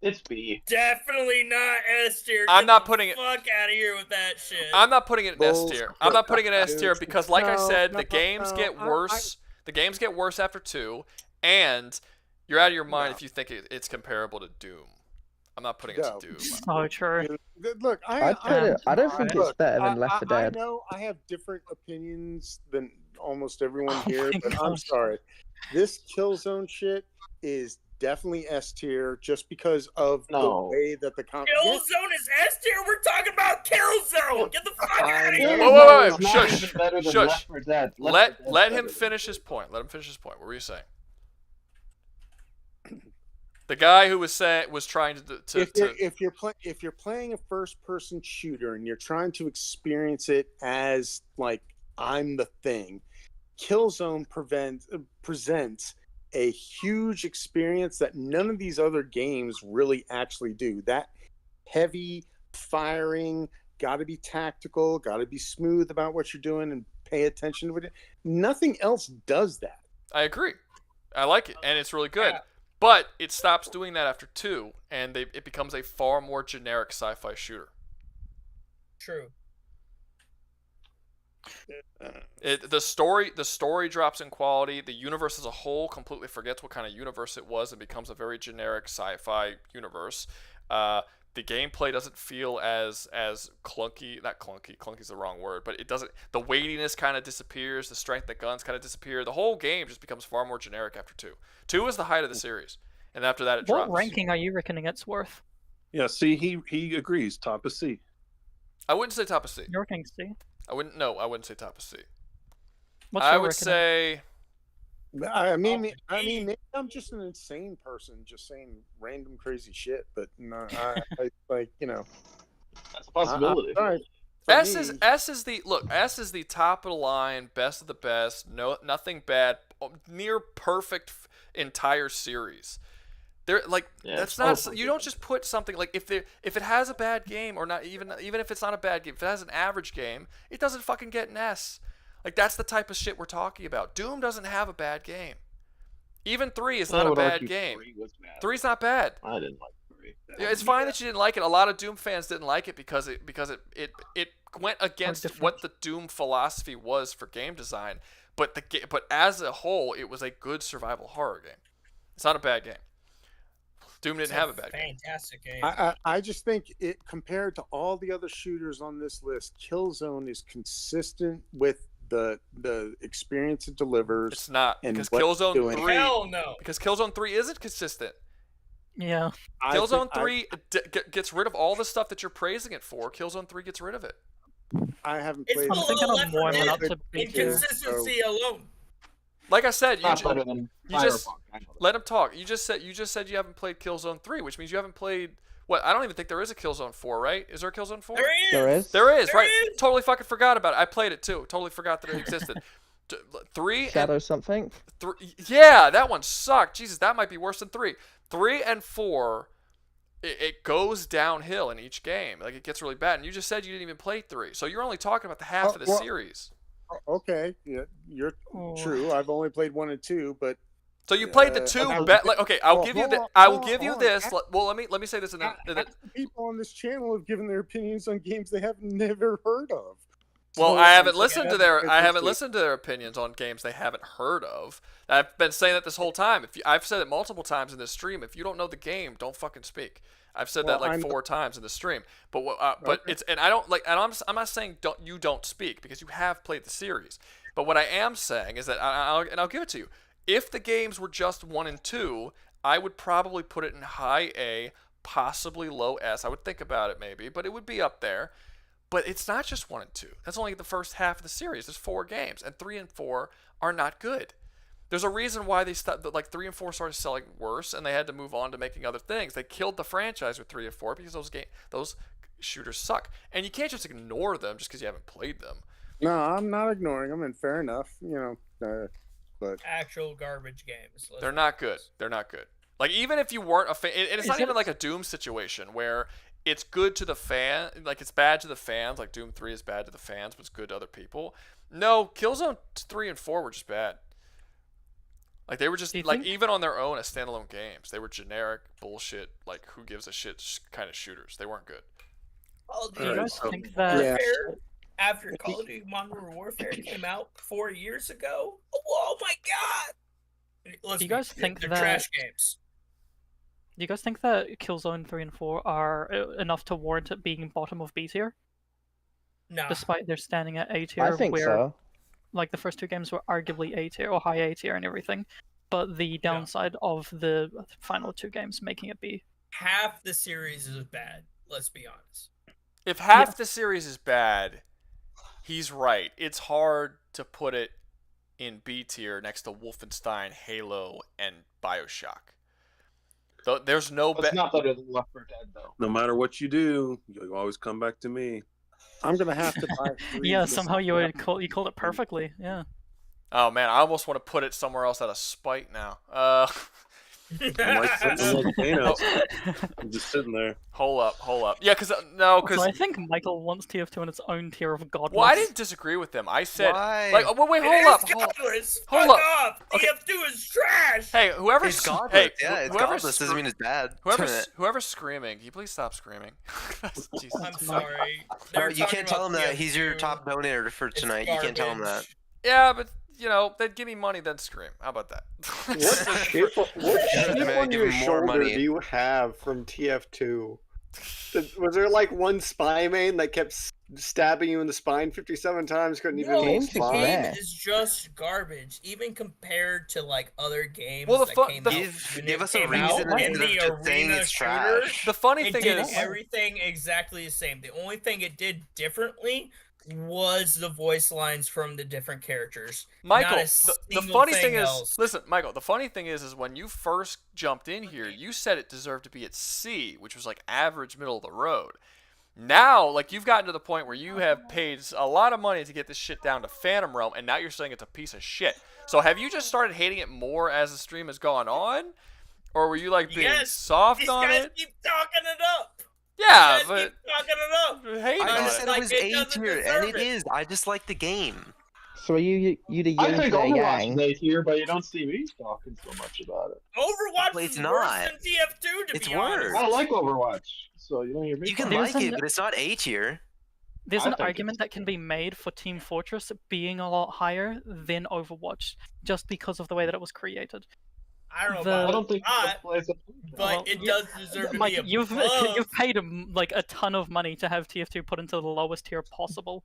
It's B. Definitely not S tier. I'm not putting it. Fuck out of here with that shit. I'm not putting it in S tier. I'm not putting it in S tier because, like I said, the games get worse. The games get worse after 2, and you're out of your mind if you think it's comparable to Doom. I'm not putting it to Doom. So true. Look, I don't think it's better than Left 4 Dead. I know I have different opinions than almost everyone here, but I'm sorry. This Killzone shit is definitely S tier just because of the way that the Killzone is S tier. We're talking about Killzone. Get the fuck out of here. Whoa. Shush. Let him finish his point. Let him finish his point. What were you saying? The guy who was trying if you're playing a first-person shooter and you're trying to experience it as like I'm the thing, Killzone presents a huge experience that none of these other games really actually do. That heavy firing, got to be tactical, got to be smooth about what you're doing and pay attention to it. Nothing else does that. I agree. I like it, and it's really good. Yeah. But it stops doing that after 2, and it becomes a far more generic sci-fi shooter. True. The story drops in quality. The universe as a whole completely forgets what kind of universe it was and becomes a very generic sci-fi universe. The gameplay doesn't feel as clunky. Not clunky. Clunky is the wrong word, but it doesn't. The weightiness kind of disappears. The strength of the guns kind of disappear. The whole game just becomes far more generic after 2. 2 is the height of the series, and after that it drops. What ranking are you reckoning it's worth? Yeah, see, he agrees. Top of C. I wouldn't say top of C. You're reckoning C. I wouldn't say top of C. What's I would say. I mean, maybe I'm just an insane person, just saying random crazy shit. But no, I like, you know, that's a possibility. S is the top of the line, best of the best. No, nothing bad, near perfect entire series. They're like that's not. You don't just put something like if it has a bad game or not even if it's not a bad game, if it has an average game, it doesn't fucking get an S. Like that's the type of shit we're talking about. Doom doesn't have a bad game. Even 3 is not a bad game. 3's not bad. I didn't like 3. Yeah, it's fine that you didn't like it. A lot of Doom fans didn't like it because it went against what the Doom philosophy was for game design. But as a whole, it was a good survival horror game. It's not a bad game. Doom didn't have a bad game. Fantastic game. I just think it compared to all the other shooters on this list, Killzone is consistent with the experience it delivers. It's not because Killzone 3. Hell no. Because Killzone 3 isn't consistent. Yeah. Killzone 3 gets rid of all the stuff that you're praising it for. Killzone 3 gets rid of it. I haven't It's played. below Left 4 Dead. Inconsistency alone. Like I said, you just Cyberpunk. let him talk. You just said you haven't played Killzone 3, which means you haven't played. What? I don't even think there is a Killzone 4, right? Is there a Killzone 4? There is. There is, right? Totally fucking forgot about it. I played it too. Totally forgot that it existed. 3 Shadow something. Yeah, that one sucked. Jesus, that might be worse than 3. 3 and 4, it goes downhill in each game. Like it gets really bad. And you just said you didn't even play 3, so you're only talking about the half of the series. Okay, yeah, you're true. I've only played 1 and 2, but so you played the 2. Okay, I'll give you this. I will give you this. Well, let me say this. And then people on this channel have given their opinions on games they have never heard of. Well, I haven't listened to their opinions on games they haven't heard of. I've been saying that this whole time. I've said it multiple times in this stream. If you don't know the game, don't fucking speak. I've said that like 4 times in the stream. But it's and I don't like. And I'm not saying don't speak because you have played the series. But what I am saying is that I'll give it to you. If the games were just 1 and 2, I would probably put it in high A, possibly low S. I would think about it maybe, but it would be up there. But it's not just 1 and 2. That's only the first half of the series. There's 4 games, and 3 and 4 are not good. There's a reason why they like 3 and 4 started selling worse, and they had to move on to making other things. They killed the franchise with 3 and 4 because those shooters suck, and you can't just ignore them just because you haven't played them. No, I'm not ignoring them, and fair enough, but actual garbage games. They're not good. They're not good. Like even if you weren't a fan, and it's not even like a Doom situation where it's good to the fan, like it's bad to the fans. Like Doom 3 is bad to the fans, but it's good to other people. No, Killzone 3 and 4 were just bad. Like they were just like even on their own as standalone games, they were generic bullshit. Like who gives a shit kind of shooters. They weren't good. Do you guys think that after Call of Duty Modern Warfare came out 4 years ago? Oh my god! Do you guys think they're that trash games? Do you guys think that Killzone 3 and 4 are enough to warrant it being bottom of B tier? No. Despite they're standing at A tier, I think so. Like the first 2 games were arguably A tier or high A tier and everything, but the downside of the final 2 games making it B. Half the series is bad. Let's be honest. If half the series is bad, he's right. It's hard to put it in B tier next to Wolfenstein, Halo, and Bioshock. There's no. It's not better than Left 4 Dead though. No matter what you do, you always come back to me. I'm gonna have to buy 3. Yeah, somehow you called it perfectly. Yeah. Oh man, I almost want to put it somewhere else out of spite now. I'm just sitting there. Hold up. Yeah, because I think Michael wants TF2 in its own tier of godless. Well, I didn't disagree with them. I said, wait, hold up. Okay. TF2 is trash. Hey, whoever's it's godless. Hey, yeah, it's godless. Doesn't mean it's bad. Whoever's screaming, can you please stop screaming? I'm sorry. You can't tell him that he's your top donator for tonight. You can't tell him that. Yeah, but they'd give me money, then scream. How about that? What chip on your shoulder do you have from TF2? Was there like one spy main that kept stabbing you in the spine 57 times? Couldn't even the game is just garbage, even compared to like other games. Well, give us a reason in the arena shooter. The funny thing is, everything exactly the same. The only thing it did differently was the voice lines from the different characters. Michael, the funny thing is, listen, Michael, the funny thing is when you first jumped in here, you said it deserved to be at C, which was like average middle of the road. Now, like, you've gotten to the point where you have paid a lot of money to get this shit down to Phantom Realm, and now you're saying it's a piece of shit. So have you just started hating it more as the stream has gone on? Or were you, like, being soft on it? These guys keep talking it up. Yeah, you guys keep talking it up. I just said it was A tier, and it it. is. I just like the game. So are you the I yin think to their Overwatch yang? is A tier, but you don't see me talking so much about it. Overwatch Well, it's is not. worse than TF2, to It's be honest. worse. I like Overwatch, so you don't hear me. You can talk. like it, but it's not A tier. There's I an think argument that can be made for Team Fortress being a lot higher than Overwatch, just because of the way that it was created. I don't know The- about I don't think that, plays a but it does deserve to Like, be above. you've paid like a ton of money to have TF2 put into the lowest tier possible.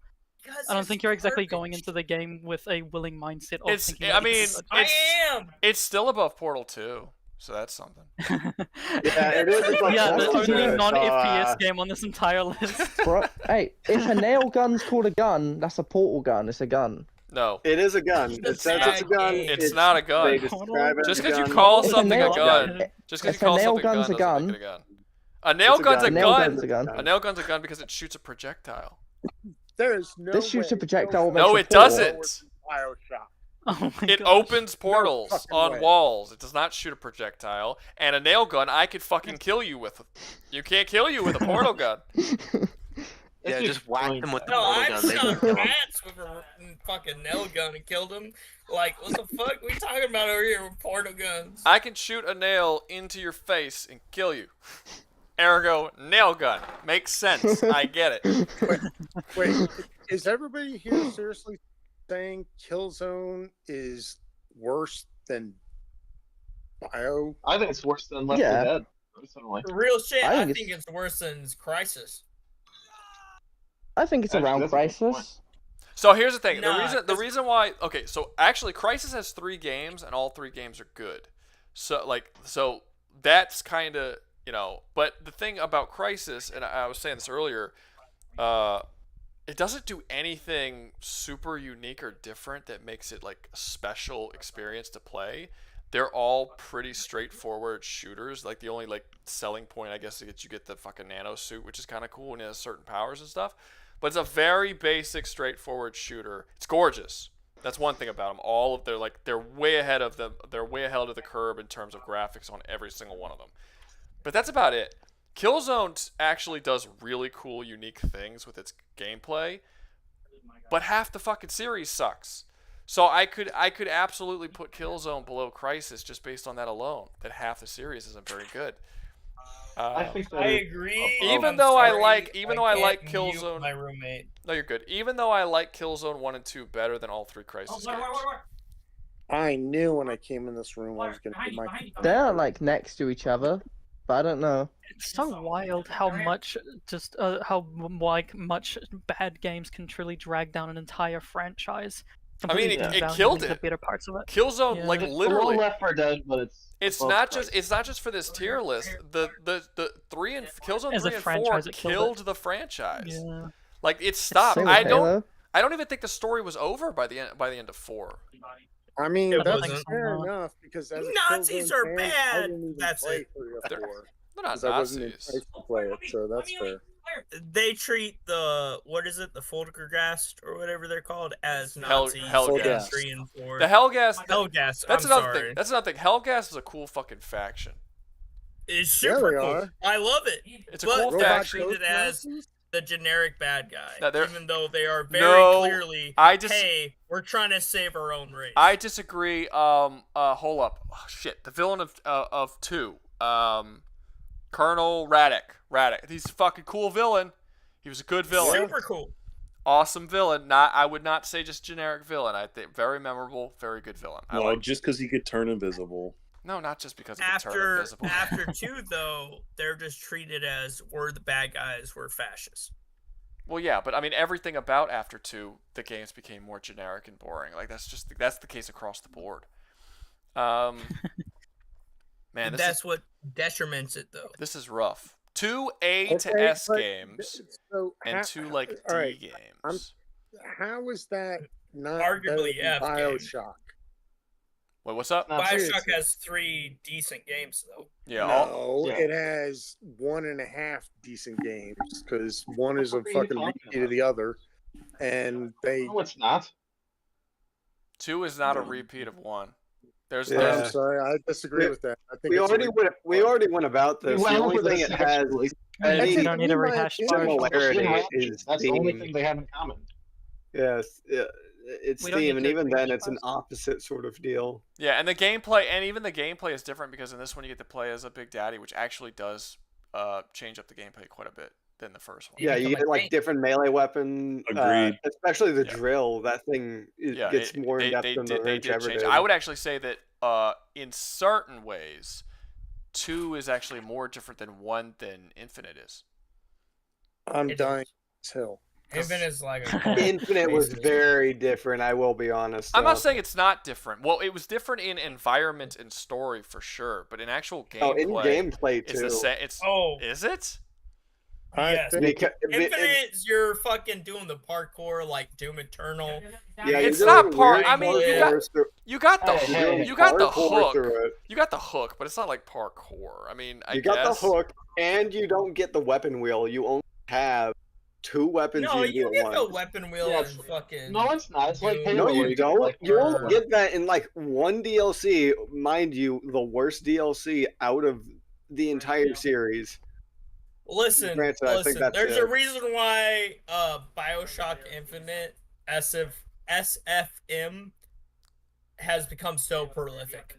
I don't think you're exactly going into the game with a willing mindset of It's, thinking I that mean, it's good. it's still above Portal 2, so that's something. Yeah, it is. It's like, Yeah, that's the only good. non-FPS game on this entire list. Bro, hey, if a nail gun's called a gun, that's a portal gun. It's a gun. No. It is a gun. It says it's a gun. It's not a gun. They describe it Just as because a you gun. call If a something a nail- gun, just because if you a call nail something a gun gun's a doesn't make gun, it a gun. A nail It's a gun's a gun. nail gun. gun's a gun. A nail gun's a gun because it shoots a projectile. There is no This shoots a way projectile. No, makes it a portal. doesn't. Bioshock. Oh my It gosh. opens portals fucking on way. walls. It does not shoot a projectile. And a nail gun, I could fucking kill you with. You can't kill you with a portal gun. Yeah, just whack them with the No, portal I've gun. They can shot kill 'em. rats with a fucking nail gun and killed them. Like, what the fuck we talking about over here with portal guns? I can shoot a nail into your face and kill you. Ergo, nail gun. Makes sense. I get it. Wait, is everybody here seriously saying Killzone is worse than Bio? I think it's worse than Left 4 Dead, personally. Real shit, I I think think it's worse than Crisis. I think it's around that's a good point. Crisis. So here's the thing. Nah, The reason why. Okay, so actually, Crysis has 3 games, and all 3 games are good. So that's kind of, you know. But the thing about Crysis, and I was saying this earlier, it doesn't do anything super unique or different that makes it like a special experience to play. They're all pretty straightforward shooters. Like, the only like selling point, I guess, is that you get the fucking nano suit, which is kind of cool and it has certain powers and stuff. But it's a very basic, straightforward shooter. It's gorgeous. That's one thing about them. All of they're way ahead of them. They're way ahead of the curve in terms of graphics on every single one of them. But that's about it. Killzone actually does really cool, unique things with its gameplay. But half the fucking series sucks. So I could absolutely put Killzone below Crysis just based on that alone. That half the series isn't very good. I think that I is- agree. Even though I like can't mute Killzone, my roommate. no, you're good. Even though I like Killzone 1 and 2 better than all 3 Crysis games. I knew when I came in this room I was going to get my. They're like next to each other, but I don't know. It's so wild how much much bad games can truly drag down an entire franchise. I mean, completely it down killed the it. better parts of it. Killzone, like, It's literally. below Left 4 Dead, but It's above not Crysis. just for this tier list. The Killzone As a 3 and 4 franchise, it killed killed the franchise. Yeah. Like, it stopped. Same with Halo. I don't even think the story was over by the end of 4. I mean, It that's wasn't. fair enough because as a Nazis Killzone are fan, bad. I didn't even That's play it. 3 or They're 4 not because I wasn't Nazis. enticed to play it, so that's fair. They treat the the Foldergast or whatever they're called as Hell- Nazis. Hellgas. in 3 and 4. The Hellgas. Hellgas. That's I'm another sorry. thing. That's another thing. Hellgas is a cool fucking faction. It's Yeah, super they cool. are. I love it. It's a but cool they're faction. treated as the generic bad guy, No, they're- even though they are very No, clearly. Hey, we're trying to save our own race. I disagree. Hold up. Oh, shit. The villain of 2. Colonel Radek. He's a fucking cool villain. He was a good villain. Super cool. Awesome villain. I would not say just generic villain. I think very memorable, very good villain. I No, like. just because he could turn invisible. No, not just because he could turn invisible. After 2, though, they're just treated as we're the bad guys, we're fascists. Well, yeah, but I mean, everything about after 2, the games became more generic and boring. Like, that's the case across the board. Man, That's what detriments it, though. This is rough. 2 A to Okay, S but- games so and how- 2 like D all right, games. How is that not Arguably better than F game. Bioshock? Wait, what's up? Bioshock has 3 decent games though. Yeah. No, it has 1.5 decent games because one is a fucking repeat of the other, and they. No, it's not. 2 is not a repeat of 1. There's I'm sorry, I disagree with that. I think we already went about this. The only thing it has You don't need to rehash similarity is that's the only thing they have in common. Yes, it's We don't Steam, need and to even then, rehash it's an opposite sort of deal. Yeah, and the gameplay, and even the gameplay is different because in this one you get to play as a Big Daddy, which actually does change up the gameplay quite a bit than the first one. Yeah, you get like different melee weapon. Agreed. Especially the drill. That thing gets more in depth than the range ever did. I would actually say that in certain ways, 2 is actually more different than 1 than Infinite is. I'm dying as hell. Infinite is like Infinite was very different. I will be honest. I'm not saying it's not different. Well, it was different in environment and story for sure, but in actual gameplay, in gameplay too. It's the same. Is it? Yes. Infinite, you're fucking doing the parkour like Doom Eternal. Yeah, it's not part. I mean, you got the hook. You got the hook, but it's not like parkour. I mean, you got the hook, and you don't get the weapon wheel. You only have 2 weapons. No, you get one. the weapon wheel and fucking. No, it's not. It's like no, you don't. Like, you only get that in like 1 DLC, mind you, the worst DLC out of the entire series. Listen, Granted, I think that's there's it. a reason why Bioshock Infinite SFM has become so prolific.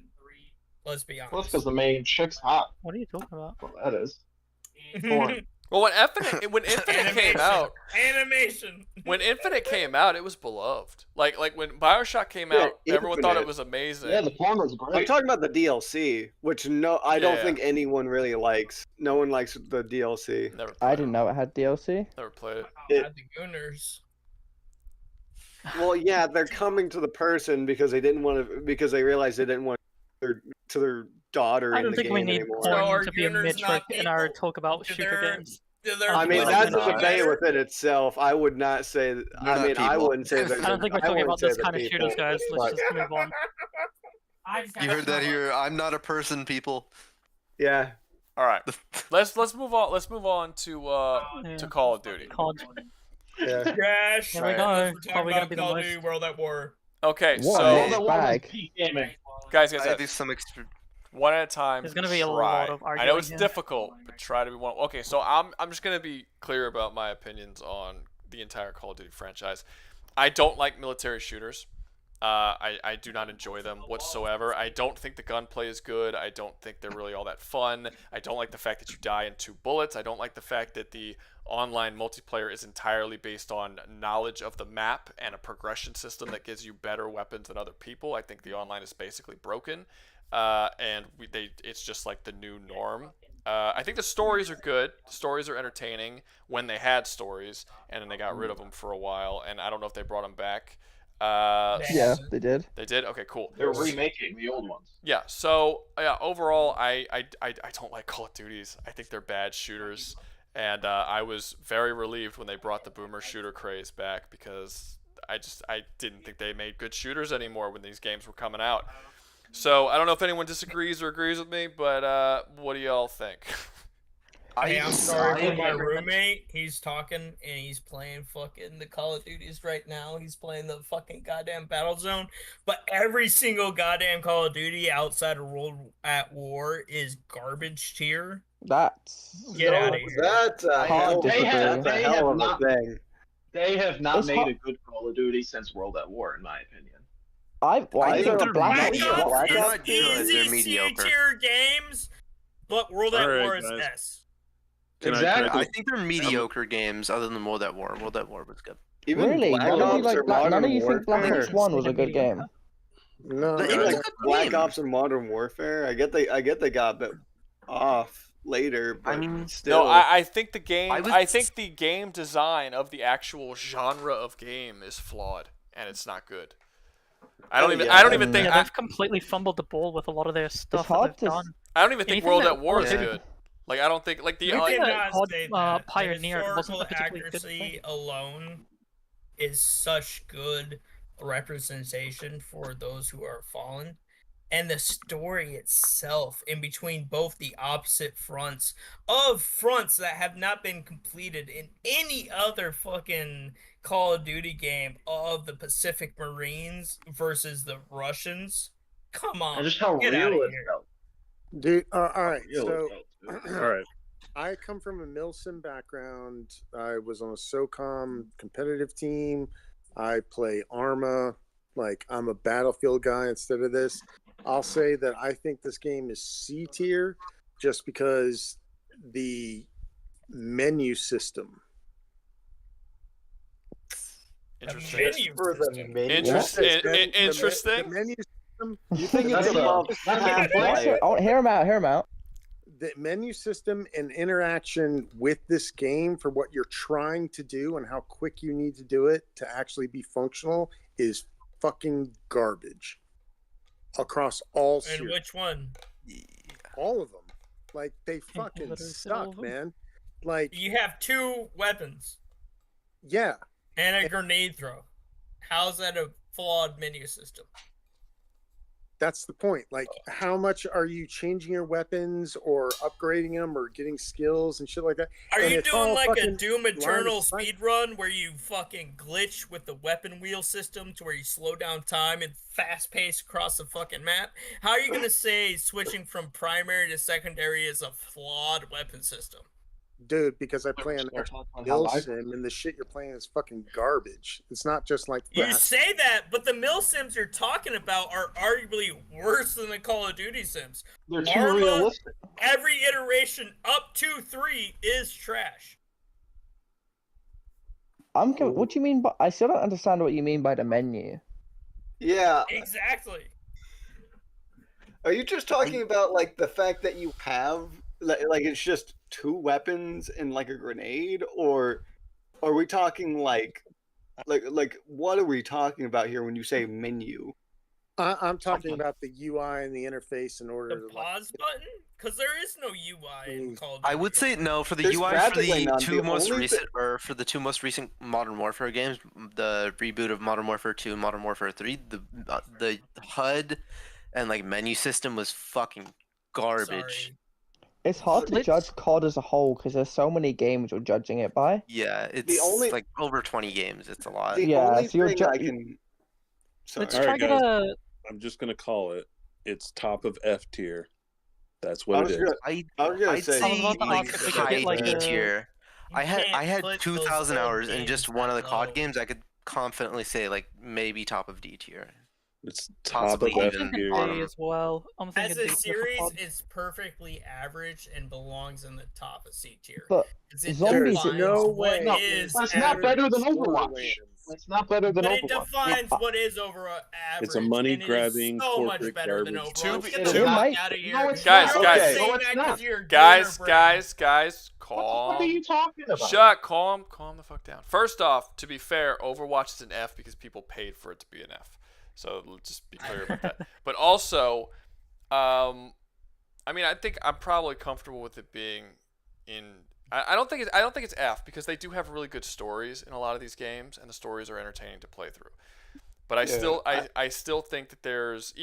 Let's be honest. Well, that's because the main chick's hot. What are you talking about? Well, that is. Well, when Infinite came out, animation. When Infinite came out, it was beloved. Like when Bioshock came out, everyone thought it was amazing. Yeah, the porn was great. I'm talking about the DLC, which I don't think anyone really likes. No one likes the DLC. Never. I didn't know it had DLC. Never played it. Had the Gooners. Well, yeah, they're coming to the person because they didn't want to, because they realized they didn't want their daughter I in don't the think game we need anymore. porn to be a metric in our talk about shooter games. I mean, that's a debate within itself. I would not say. I wouldn't say that. I don't think we're talking about those kind of shooters, guys. Let's just move on. You heard that here. I'm not a person, people. Yeah. All right. Let's move on. Let's move on to Call of Duty. Yeah. Trash. Here we go. Probably gonna be the Call of most. Duty World at War. Okay, What so a bag. guys, I do some extra. one at a time. There's gonna be a try. lot of I arguing know it's here. difficult, but try to be one. Okay, so I'm just gonna be clear about my opinions on the entire Call of Duty franchise. I don't like military shooters. I do not enjoy them whatsoever. I don't think the gunplay is good. I don't think they're really all that fun. I don't like the fact that you die in 2 bullets. I don't like the fact that the online multiplayer is entirely based on knowledge of the map and a progression system that gives you better weapons than other people. I think the online is basically broken, and it's just like the new norm. I think the stories are good. The stories are entertaining when they had stories, and then they got rid of them for a while, and I don't know if they brought them back. Yeah, they did. They did? Okay, cool. They're remaking the old ones. Yeah, so overall, I don't like Call of Duties. I think they're bad shooters, and I was very relieved when they brought the boomer shooter craze back because I didn't think they made good shooters anymore when these games were coming out. So I don't know if anyone disagrees or agrees with me, but what do y'all think? Hey, I'm sorry for my roommate. He's talking and he's playing fucking the Call of Duties right now. He's playing the fucking goddamn Battlezone. But every single goddamn Call of Duty outside of World at War is garbage tier. That's Get out of here. That's a hell of a thing. They have not made a good Call of Duty since World at War, in my opinion. I think they're Black Ops not good. is They're easy mediocre. C-tier games, but World at Alright, War is guys. S. Exactly. I think they're mediocre games other than World at War. World at War was good. Even Really? Black None of you Ops like or Black? None Modern of you think Black Warfare? Ops 1 was a good game? No, It was a Like good Black game. Ops and Modern Warfare. I get they got a bit off later, but still. No, I think the game. I was- I think the game design of the actual genre of game is flawed, and it's not good. I don't even think. Yeah, they've completely fumbled the ball with a lot of their stuff that hard they've to done. I don't even think Anything World that at War is Call of good. Like I don't think like the. Anything I that cannot COD, say that. Pioneer The wasn't a historical particularly good accuracy thing. alone is such good representation for those who are fallen and the story itself in between both the opposite fronts of fronts that have not been completed in any other fucking Call of Duty game of the Pacific Marines versus the Russians. Come on, and just how get out of real it here. felt. Dude, all right. Real it So, felt, too. All right. I come from a Milsim background. I was on a SOCOM competitive team. I play Arma. Like, I'm a Battlefield guy instead of this. I'll say that I think this game is C tier just because the menu system. Interesting. Menu For the system. menu Interesting. system. Interesting. The menu system. You think That's it's above Half-Life? Oh, hear him out. Hear him out. The menu system and interaction with this game for what you're trying to do and how quick you need to do it to actually be functional is fucking garbage across all series. And which one? All of them. Like, they fucking suck, man. Like, you have 2 weapons. Yeah. And a grenade throw. How's that a flawed menu system? That's the point. Like, how much are you changing your weapons or upgrading them or getting skills and shit like that? Are And you it's doing all like a fucking Doom line of Eternal sight. speed run where you fucking glitch with the weapon wheel system to where you slow down time and fast pace across the fucking map? How are you gonna say switching from primary to secondary is a flawed weapon system? Dude, because I play an Bill sim and the shit you're playing is fucking garbage. It's not just like You fast. say that, but the mill sims you're talking about are arguably worse than the Call of Duty sims. They're too realistic. Every iteration up to 3 is trash. What do you mean by? I still don't understand what you mean by the menu. Yeah. Exactly. Are you just talking about like the fact that you have like it's just 2 weapons and like a grenade, or are we talking like what are we talking about here when you say menu? I'm talking about the UI and the interface in order The to pause button? Because there is no UI in Call of Duty. I would say no for the There's UI for practically the none. two The most only recent or for the 2 most recent Modern Warfare games, the reboot of Modern Warfare 2 and Modern Warfare 3, the HUD and like menu system was fucking garbage. Sorry. It's hard to judge COD as a whole because there's so many games you're judging it by. Yeah, it's like over 20 games. It's a lot. The Yeah, only so you're thing I can. Sorry. Let's All try right, get guys. a. I'm just gonna call it. It's top of F tier. That's I what was it is. gonna I'd say say about to like ask if we could high get, like, D a- tier. I had can't put 2,000 those hours in games just one of the that COD low. games. I could confidently say like maybe top of D tier. It's top Possibly of F even tier. bottom. D as well. I'm thinking As a D for series, COD. it's perfectly average and belongs in the top of C tier. But 'Cause it zombies- defines no what way. No, is but it's not average. better than Four Overwatch. wins. It's not better than But it Overwatch. defines what is over average. It's a money and it is grabbing so much corporate better than garbage. Overwatch. Get To the be- fuck might- out of here. No, it's Guys, not. guys. Okay. Saying No, it's that not. 'cause you're a Guys, gamer brain. guys, What are calm. you talking about? Shut, calm the fuck down. First off, to be fair, Overwatch is an F because people paid for it to be an F. So let's just be clear about that. But also, I mean, I think I'm probably comfortable with it being in. I don't think it's F because they do have really good stories in a lot of these games, and the stories are entertaining to play through. But I still think that there's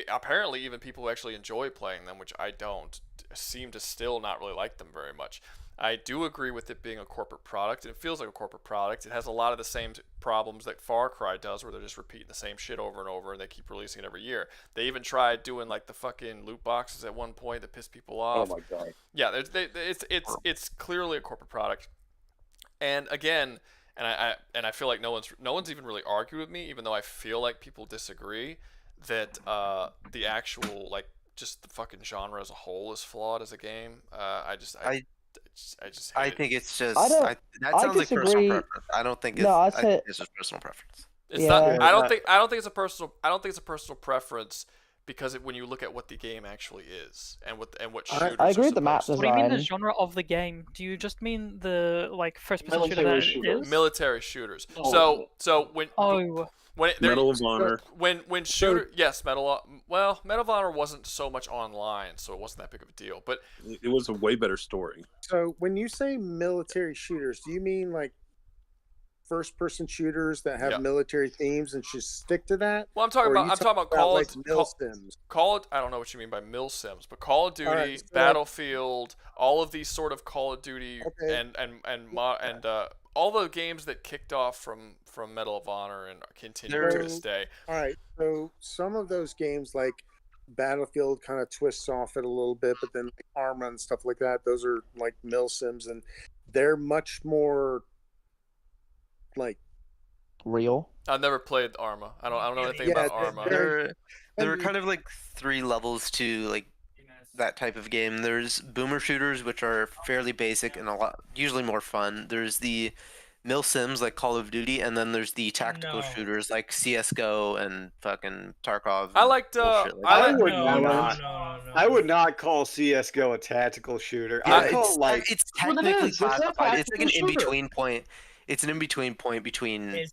apparently even people who actually enjoy playing them, which I don't, seem to still not really like them very much. I do agree with it being a corporate product, and it feels like a corporate product. It has a lot of the same problems that Far Cry does, where they're just repeating the same shit over and over, and they keep releasing it every year. They even tried doing like the fucking loot boxes at one point that pissed people off. Oh my god. Yeah, it's clearly a corporate product, and again, and I feel like no one's even really argued with me, even though I feel like people disagree that the actual like just the fucking genre as a whole is flawed as a game. I just hate think it's just I don't- that I sounds like personal disagree. preference. I don't think it's No, I I'd think say- it's just personal preference. It's Yeah. not. I don't think it's a personal preference because when you look at what the game actually is and what shooters I agree are with the map supposed What do you mean the design. genre of the game? Do you just mean the like first-person shooter Military that it shooters. is? military shooters. No. So when Oh, Medal of Honor. when shooter yes Medal of Honor wasn't so much online, so it wasn't that big of a deal. But It was a way better story. So when you say military shooters, do you mean like first-person shooters that have military themes and should stick to that? Well, I'm talking about Call of Sims. I don't know what you mean by mill sims, but Call of Duty, Battlefield, all of these sort of Call of Duty and all the games that kicked off from Medal of Honor and continue to this day. All right, so some of those games like Battlefield kind of twists off it a little bit, but then like Arma and stuff like that, those are like mill sims, and they're much more like real. I've never played Arma. I don't know anything about Arma. There are kind of like 3 levels to like that type of game. There's boomer shooters, which are fairly basic and usually more fun. There's the mill sims like Call of Duty, and then there's the tactical shooters like CS:GO and fucking Tarkov. I liked. I would not call CS:GO a tactical shooter. It's technically classified. It's like an in-between point. It's an in-between point between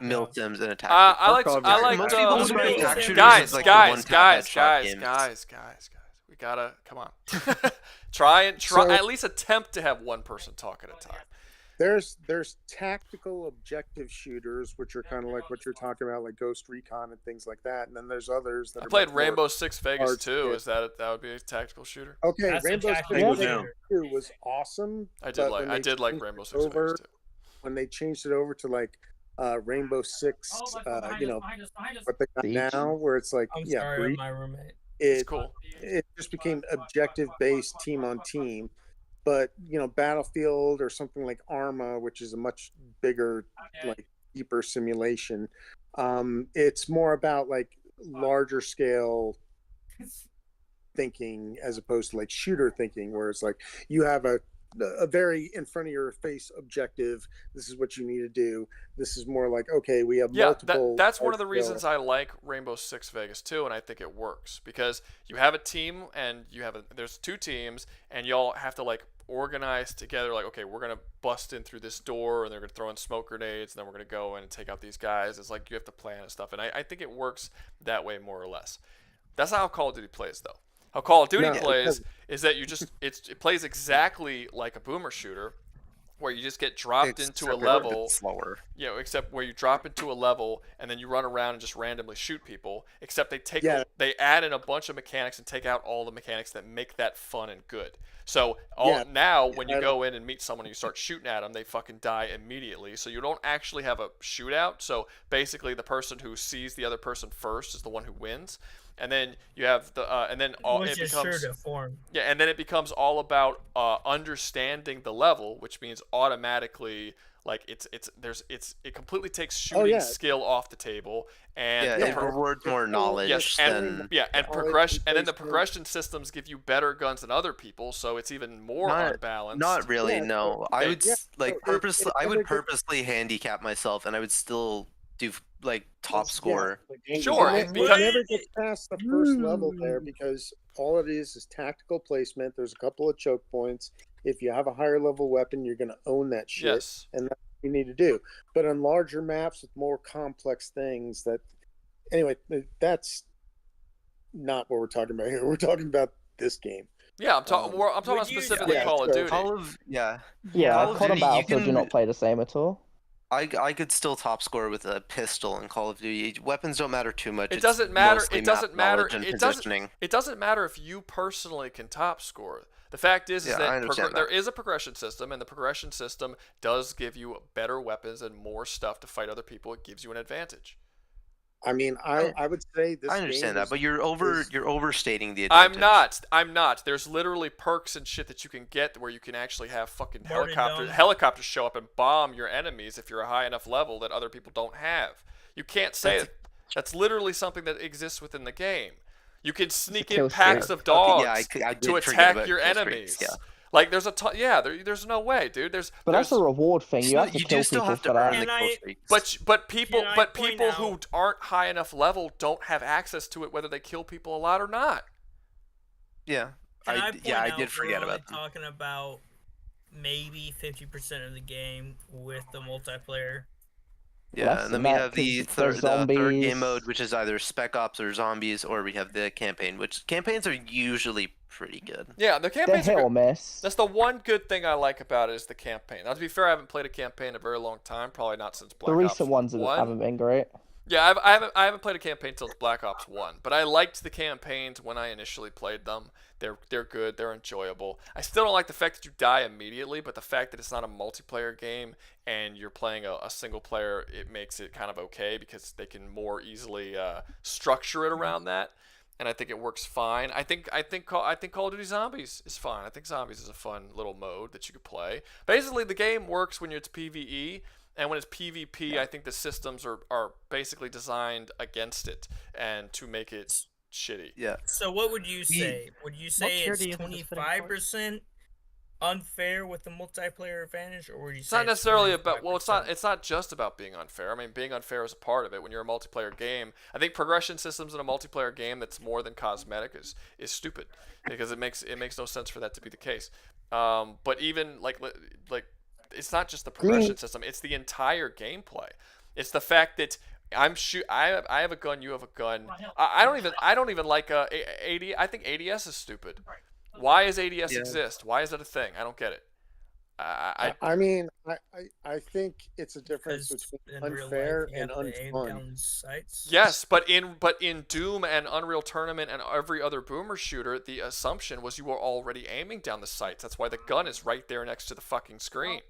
mill sims and a tactical. I like most people describe attack shooters guys, as like guys. We gotta come on. try at least attempt to have one person talk at a time. There's tactical objective shooters, which are kind of like what you're talking about, like Ghost Recon and things like that. And then there's others that I played Rainbow Six Vegas 2. Is that would be a tactical shooter? Okay, Rainbow Six Vegas 2 was awesome. I did like Rainbow Six Vegas 2. When they changed it over to like Rainbow Six, what they got now, where it's like sorry, my roommate. It's cool. It just became objective based, team on team. But Battlefield or something like Arma, which is a much bigger, like deeper simulation, it's more about like larger scale thinking as opposed to like shooter thinking, where it's like you have a very in front of your face objective. This is what you need to do. This is more like, okay, we have multiple. That's one of the reasons I like Rainbow Six Vegas 2, and I think it works because you have a team and there's 2 teams, and y'all have to like organize together. Like, okay, we're gonna bust in through this door, and they're gonna throw in smoke grenades, and then we're gonna go in and take out these guys. It's like you have to plan and stuff, and I think it works that way more or less. That's not how Call of Duty plays, though. How Call of Duty plays is that it plays exactly like a boomer shooter, where you just get dropped into a level. Slower. Except where you drop into a level and then you run around and just randomly shoot people. Except they add in a bunch of mechanics and take out all the mechanics that make that fun and good. So now when you go in and meet someone and you start shooting at them, they fucking die immediately. So you don't actually have a shootout. So basically, the person who sees the other person first is the one who wins. And then you have and then it becomes sure to form. Yeah, and then it becomes all about understanding the level, which means automatically like it completely takes shooting skill off the table, and it rewards more knowledge. And progression, and then the progression systems give you better guns than other people, so it's even more unbalanced. Not really, no. I would purposely. I would purposely handicap myself, and I would still do like top score. Sure, it never gets past the first level there because all it is tactical placement. There's a couple of choke points. If you have a higher level weapon, you're going to own that shit, and that's what you need to do. But on larger maps with more complex things, that's not what we're talking about here. We're talking about this game. Yeah, I'm talking about specifically Call of Duty. Call of Battlefield do not play the same at all. I could still top score with a pistol in Call of Duty. Weapons don't matter too much. It doesn't matter. It doesn't matter. It doesn't matter if you personally can top score. The fact is that there is a progression system, and the progression system does give you better weapons and more stuff to fight other people. It gives you an advantage. I mean, I would say this. I understand that, but you're overstating the advantage. I'm not. There's literally perks and shit that you can get where you can actually have fucking helicopters show up and bomb your enemies if you're a high enough level that other people don't have. You can't say that's literally something that exists within the game. You can sneak in packs of dogs to attack your enemies. Like there's there's no way, dude. But that's a reward thing. You have to kill people for that. But people who aren't high enough level don't have access to it, whether they kill people a lot or not. Yeah, I did forget about that. Talking about maybe 50% of the game with the multiplayer. Yeah, and then we have the third game mode, which is either Spec Ops or Zombies, or we have the campaign, which campaigns are usually pretty good. Yeah, the campaigns hit are or miss. That's the one good thing I like about it is the campaign. Now, to be fair, I haven't played a campaign in a very long time. Probably not since Black The recent Ops ones 1. haven't been great. Yeah, I haven't played a campaign since Black Ops 1, but I liked the campaigns when I initially played them. They're good, they're enjoyable. I still don't like the fact that you die immediately, but the fact that it's not a multiplayer game and you're playing a single player, it makes it kind of okay because they can more easily structure it around that. And I think it works fine. I think Call of Duty Zombies is fine. I think Zombies is a fun little mode that you could play. Basically, the game works when it's PvE, and when it's PvP, I think the systems are basically designed against it and to make it shitty. Yeah. So what would you say? Would you say tier it's do you think it's fitting for? 25% unfair with the multiplayer advantage, or would you It's say not necessarily about. 25%? Well, it's not just about being unfair. I mean, being unfair is a part of it. When you're a multiplayer game, I think progression systems in a multiplayer game that's more than cosmetic is stupid because it makes no sense for that to be the case. But even like it's not just the progression system; it's the entire gameplay. It's the fact that I have a gun, you have a gun. I don't even like AD. I think ADS is stupid. Why does ADS exist? Why is that a thing? I don't get it. I mean, I think it's a difference between unfair and unfun. Yes, but in Doom and Unreal Tournament and every other boomer shooter, the assumption was you were already aiming down the sights. That's why the gun is right there next to the fucking screen.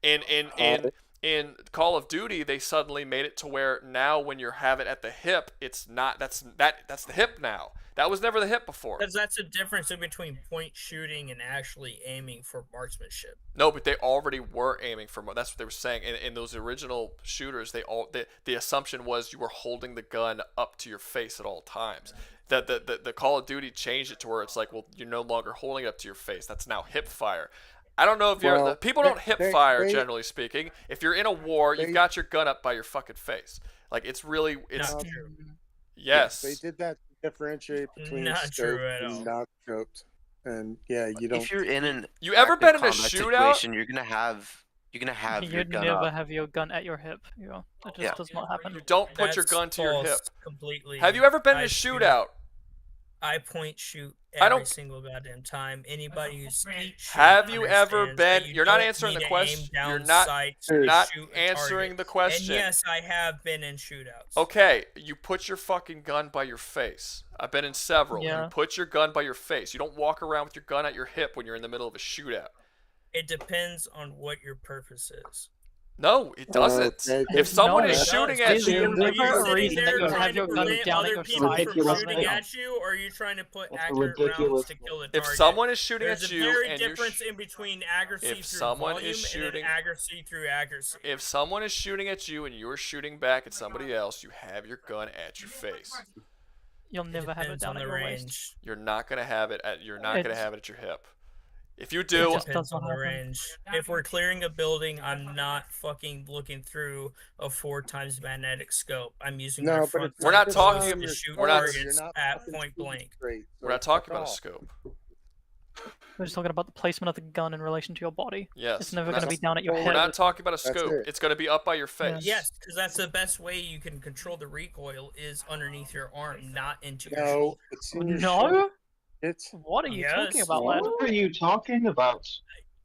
In Call of Duty, they suddenly made it to where now when you have it at the hip, it's not. That's the hip now. That was never the hip before. Because that's a difference in between point shooting and actually aiming for marksmanship. No, but they already were aiming for. That's what they were saying. In those original shooters, the assumption was you were holding the gun up to your face at all times. The Call of Duty changed it to where it's like, well, you're no longer holding it up to your face. That's now hip fire. I don't know if people don't hip fire, generally speaking. If you're in a war, you've got your gun up by your fucking face. Like it's not true. Yes, they did that to differentiate between not scoped and not scoped. And yeah, you don't. If you're in an you ever been in a shootout shootout, you're gonna have your gun never up. have your gun at your hip. It just does not happen. You don't put your gun to your hip. Completely. Have you ever been in a shootout? I point shoot every single goddamn time. Anybody who's skeet shoot Have you ever understands been? that You're not answering the question. You're not answering the question. And yes, I have been in shootouts. Okay, you put your fucking gun by your face. I've been in several. Yeah. You put your gun by your face. You don't walk around with your gun at your hip when you're in the middle of a shootout. It depends on what your purpose is. No, it doesn't. If someone is shooting at you, are you sitting there trying to prevent other people from shooting at you, or are you trying to put accurate rounds to kill the target? if someone is shooting There's at a you, very and difference in between accuracy through volume and then accuracy through accuracy. If someone is shooting at you and you're shooting back at somebody else, you have your gun at your face. You'll never have it down at your waist. You're not gonna have it at. You're not gonna have it at your hip. If you do, it depends on the range. If we're clearing a building, I'm not fucking looking through a 4x magnetic scope. I'm using my front. We're not talking. To shoot We're not. targets at point blank. We're not talking about a scope. We're just talking about the placement of the gun in relation to your body. Yes. It's never going to be down at your head. We're not talking about a scope. It's going to be up by your face. Yes, because that's the best way you can control the recoil is underneath your arm, not into your No, shoulder. it's in your No? It's What are you talking about, lad? What are you talking about?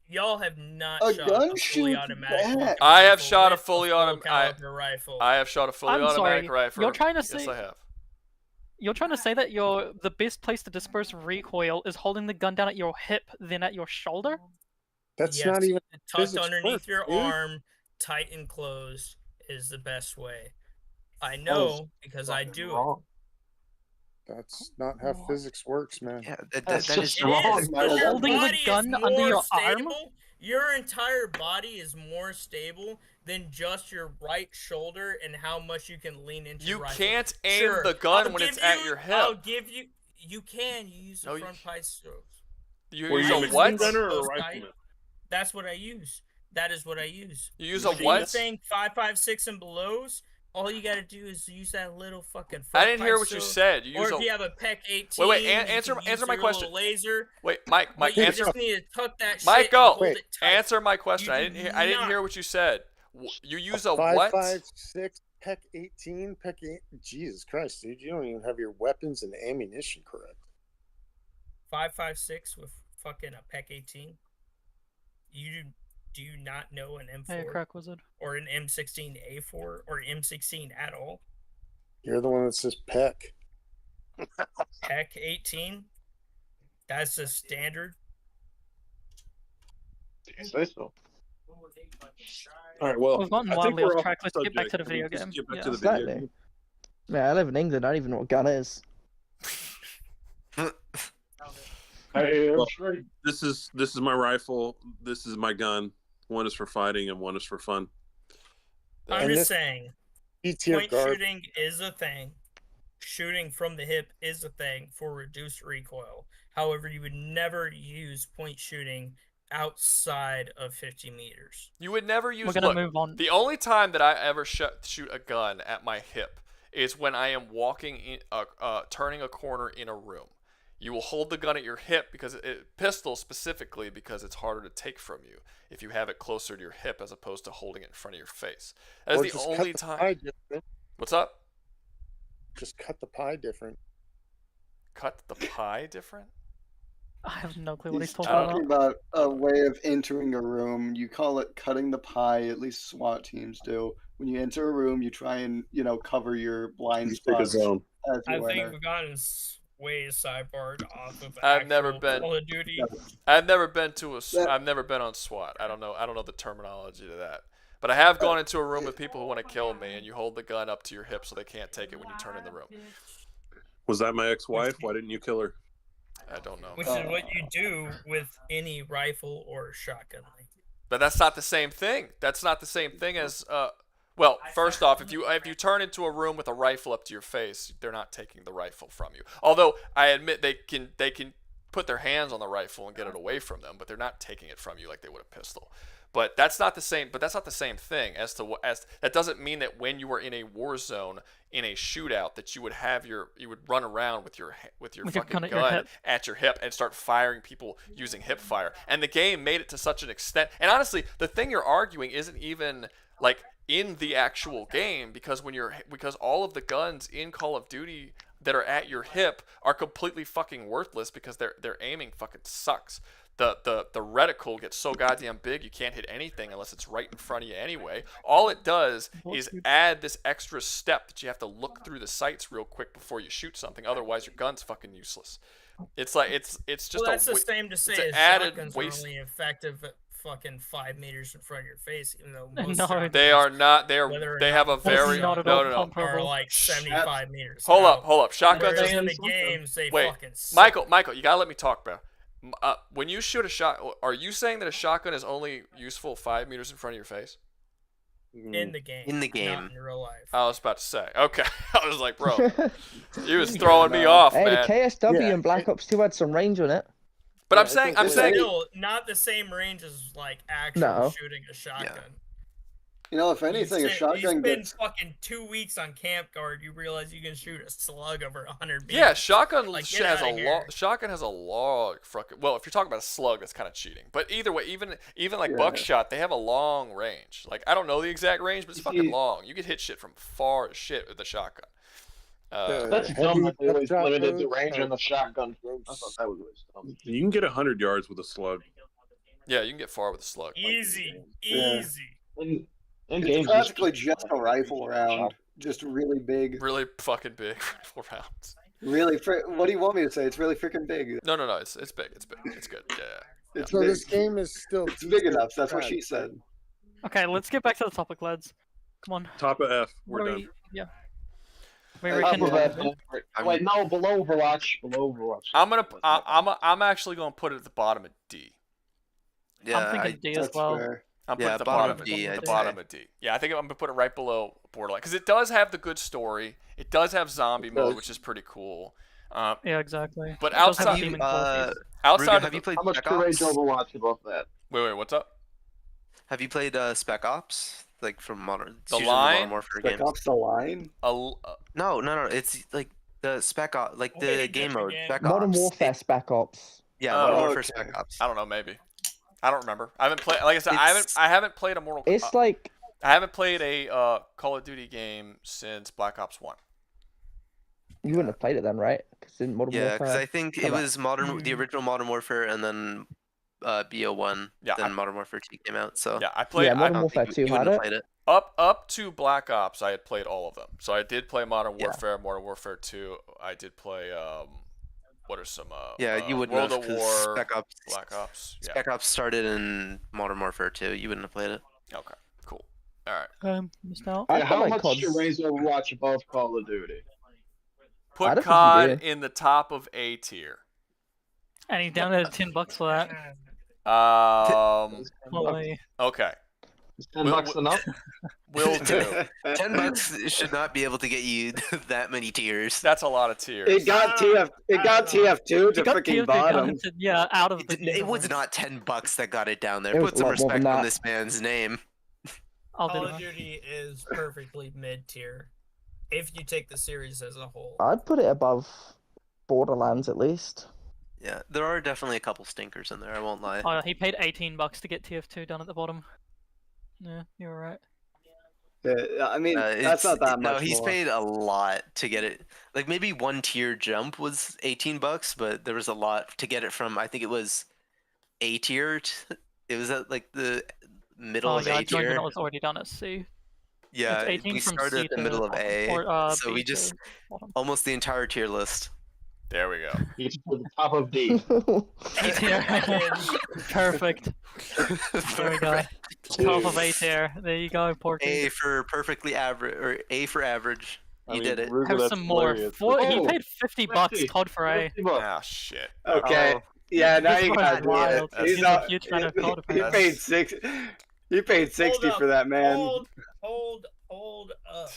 Y'all have not A shot gun a fully shoots automatic back. I have shot a fully caliber rifle. I have shot a fully automatic rifle. You're trying to say Yes, I have. You're trying to say that the best place to disperse recoil is holding the gun down at your hip, then at your shoulder? That's not even tucked underneath your arm, tight and closed is the best way. I know because I do it. That's not how physics works, man. Yeah, That's that just is wrong. Holding the gun under your arm? Your entire body is more stable than just your right shoulder and how much you can lean into your rifle. You can't aim the gun when it's at your hip. I'll give you. You can. You use the front pipe strokes. You use a what? That's what I use. That is what I use. You use a what? Anything 5.56 and belows. All you gotta do is use that little fucking. I didn't hear what you said. You or use if you have a PEC 18. Wait, answer my question. Laser. Wait, Mike, you answer. just need to tuck that shit. Michael, and hold it tight. answer my question. I didn't hear what you said. You use a what? 5.56 PEC 18 PEC 8. Jesus Christ, dude! You don't even have your weapons and ammunition correct. 5.56 with fucking a PEC 18. Do you not know an M4 Hey, crack wizard. or an M16A4 or M16 at all? You're the one that says peck. PEC 18. That's the standard. You say so. All right, well, We've gotten I think wildly we're off track. Let's get back subject. to the video Let's game. get back Yeah. to the video Exactly. game. Man, I live in England. I don't even know what gun is. Well, this is my rifle. This is my gun. One is for fighting and one is for fun. I'm just saying, point guard. shooting is a thing. Shooting from the hip is a thing for reduced recoil. However, you would never use point shooting outside of 50 meters. You would never use. We're gonna move on. The only time that I ever shoot a gun at my hip is when I am walking in, turning a corner in a room. You will hold the gun at your hip because pistol specifically because it's harder to take from you if you have it closer to your hip as opposed to holding it in front of your face. That is the only time. What's up? Just cut the pie different. Cut the pie different? I have no clue what he's He's talking talking about. about a way of entering a room. You call it cutting the pie. At least SWAT teams do. When you enter a room, you try and cover your blind spots. As you I think enter. we've gotten way sidebarred off of. I've never been. Call of Duty. I've never been to a. I've never been on SWAT. I don't know the terminology to that. But I have gone into a room with people who want to kill me, and you hold the gun up to your hip so they can't take it when you turn in the room. Was that my ex-wife? Why didn't you kill her? I don't know. Which is what you do with any rifle or shotgun. But that's not the same thing. That's not the same thing as. Well, first off, if you turn into a room with a rifle up to your face, they're not taking the rifle from you. Although I admit they can put their hands on the rifle and get it away from them, but they're not taking it from you like they would a pistol. But that's not the same. But that's not the same thing as that doesn't mean that when you were in a war zone in a shootout that you would run around with your fucking gun at your hip and start firing people using hip fire. And the game made it to such an extent. And honestly, the thing you're arguing isn't even like in the actual game because all of the guns in Call of Duty that are at your hip are completely fucking worthless because their aiming fucking sucks. The reticle gets so goddamn big you can't hit anything unless it's right in front of you anyway. All it does is add this extra step that you have to look through the sights real quick before you shoot something. Otherwise, your gun's fucking useless. It's like it's just well, that's the same to say as shotguns are only effective at fucking 5 meters in front of your face, even though most they are not. They have a very no. Are like 75 meters. Hold up. Shotguns in the games they fucking suck. Michael, you gotta let me talk, bro. When you shoot a shot, are you saying that a shotgun is only useful 5 meters in front of your face? In the game. Not in real life. I was about to say. Okay. I was like, bro, you was throwing me off, hey, man. Hey, KSW and Black Ops 2 had some range on it. But I'm saying still not the same range as like actual shooting a shotgun. Yeah. If anything, a shotgun gets fucking 2 weeks on camp guard. You realize you can shoot a slug over 100 meters. Yeah, shotgun like, has a long. Shotgun has a long fucking. Well, if you're talking about a slug, that's kind of cheating. But either way, even like buckshot, they have a long range. Like I don't know the exact range, but it's fucking long. You can hit shit from far as shit with a shotgun. That's dumb that they always limited the range on the shotgun. I thought that was always dumb. You can get 100 yards with a slug. Yeah, you can get far with a slug. Easy. It's practically just a rifle round, just really big. Really fucking big rifle rounds. Really, what do you want me to say? It's really freaking big. No, it's big. It's big. It's good. Yeah. So this game is still. It's big enough. That's what she said. Okay, let's get back to the topic, lads. Come on. Top of F. We're done. Yeah. Wait, no, below Overwatch. I'm actually gonna put it at the bottom of D. Yeah, I'm thinking D as well. Fair. I'm putting it at the bottom of D. The bottom of D. Yeah, I think I'm gonna put it right below Borderline because it does have the good story. It does have zombie mode, which is pretty cool. Yeah, exactly. But outside, have you played how much courage Overwatch above that? Wait, what's up? Have you played Spec Ops? Like from Modern Warfare games? Spec Ops The Line? No. It's like the Spec Ops, like the game mode. Spec Modern Ops. Warfare Spec Ops. Yeah, Modern Warfare Spec Ops. I don't know, maybe. I don't remember. I haven't played. Like I said, I haven't played a Mortal. It's like I haven't played a Call of Duty game since Black Ops 1. You wouldn't have played it then, right? Because in Modern Warfare. Yeah, because I think it was the original Modern Warfare, and then BO1. Yeah, then Modern Warfare 2 came out. So yeah, I played. Modern Warfare 2 had it. Played it. Up to Black Ops, I had played all of them. So I did play Modern Warfare, Modern Warfare 2. I did play what are some you wouldn't World have, of War, Spec Ops, Black Ops. Yeah. Spec Ops started in Modern Warfare 2. You wouldn't have played it. Okay, cool. All right. Missed out. How much should you raise Overwatch above Call of Duty? Put COD in the top of A tier. And he downloaded $10 for that. Okay. Is $10 enough? Will do. $10 should not be able to get you that many tiers. That's a lot of tiers. It got TF2 to freaking bottom. Out of it was not $10 that got it down there. It Put was some a lot more than respect on that. this man's name. Call of Duty is perfectly mid tier if you take the series as a whole. I'd put it above Borderlands at least. Yeah, there are definitely a couple stinkers in there. I won't lie. Oh, he paid $18 to get TF2 down at the bottom. Yeah, you're right. Yeah, I mean, that's not that much. No, he's more. paid a lot to get it. Like maybe one tier jump was $18, but there was a lot to get it from. I think it was A tier. It was at like the middle of A I joined when tier. it was already done at C. Yeah, It's 18 we from started C at the to middle of A, so B we to just bottom. almost the entire tier list. There we go. You to the top of D. A tier. Perfect. There we go. Top of A tier. There you go, Porky. A for perfectly average, or A for average. You did it. Rouga, Have that's some more. hilarious. He paid $50 COD for A. Ah, shit. Okay. Yeah, now This you guy's got wild. He's He's not. a huge fan of COD. He paid 60. He paid 60 for that, man. Hold up.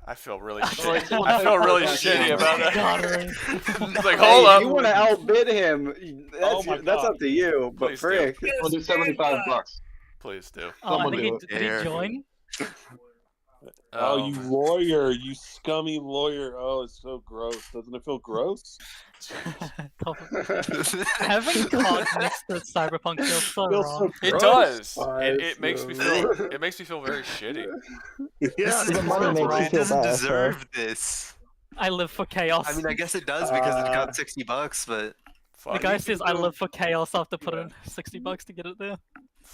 I feel really shitty. I feel really shitty about that. It's like, Hey, hold up. you want to outbid him? That's up to you. But Please frick, do. I'll do $75. Please do. Oh, I Someone think do did he join? Oh, you lawyer, you scummy lawyer. Oh, it's so gross. Doesn't it feel gross? Having COD next to Cyberpunk feels so wrong. It does. It makes me feel. It makes me feel very shitty. Yeah, The money makes you It feel doesn't better. deserve this. I live for chaos. I mean, I guess it does because it got $60, but The guy says I live for chaos after putting in $60 to get it there.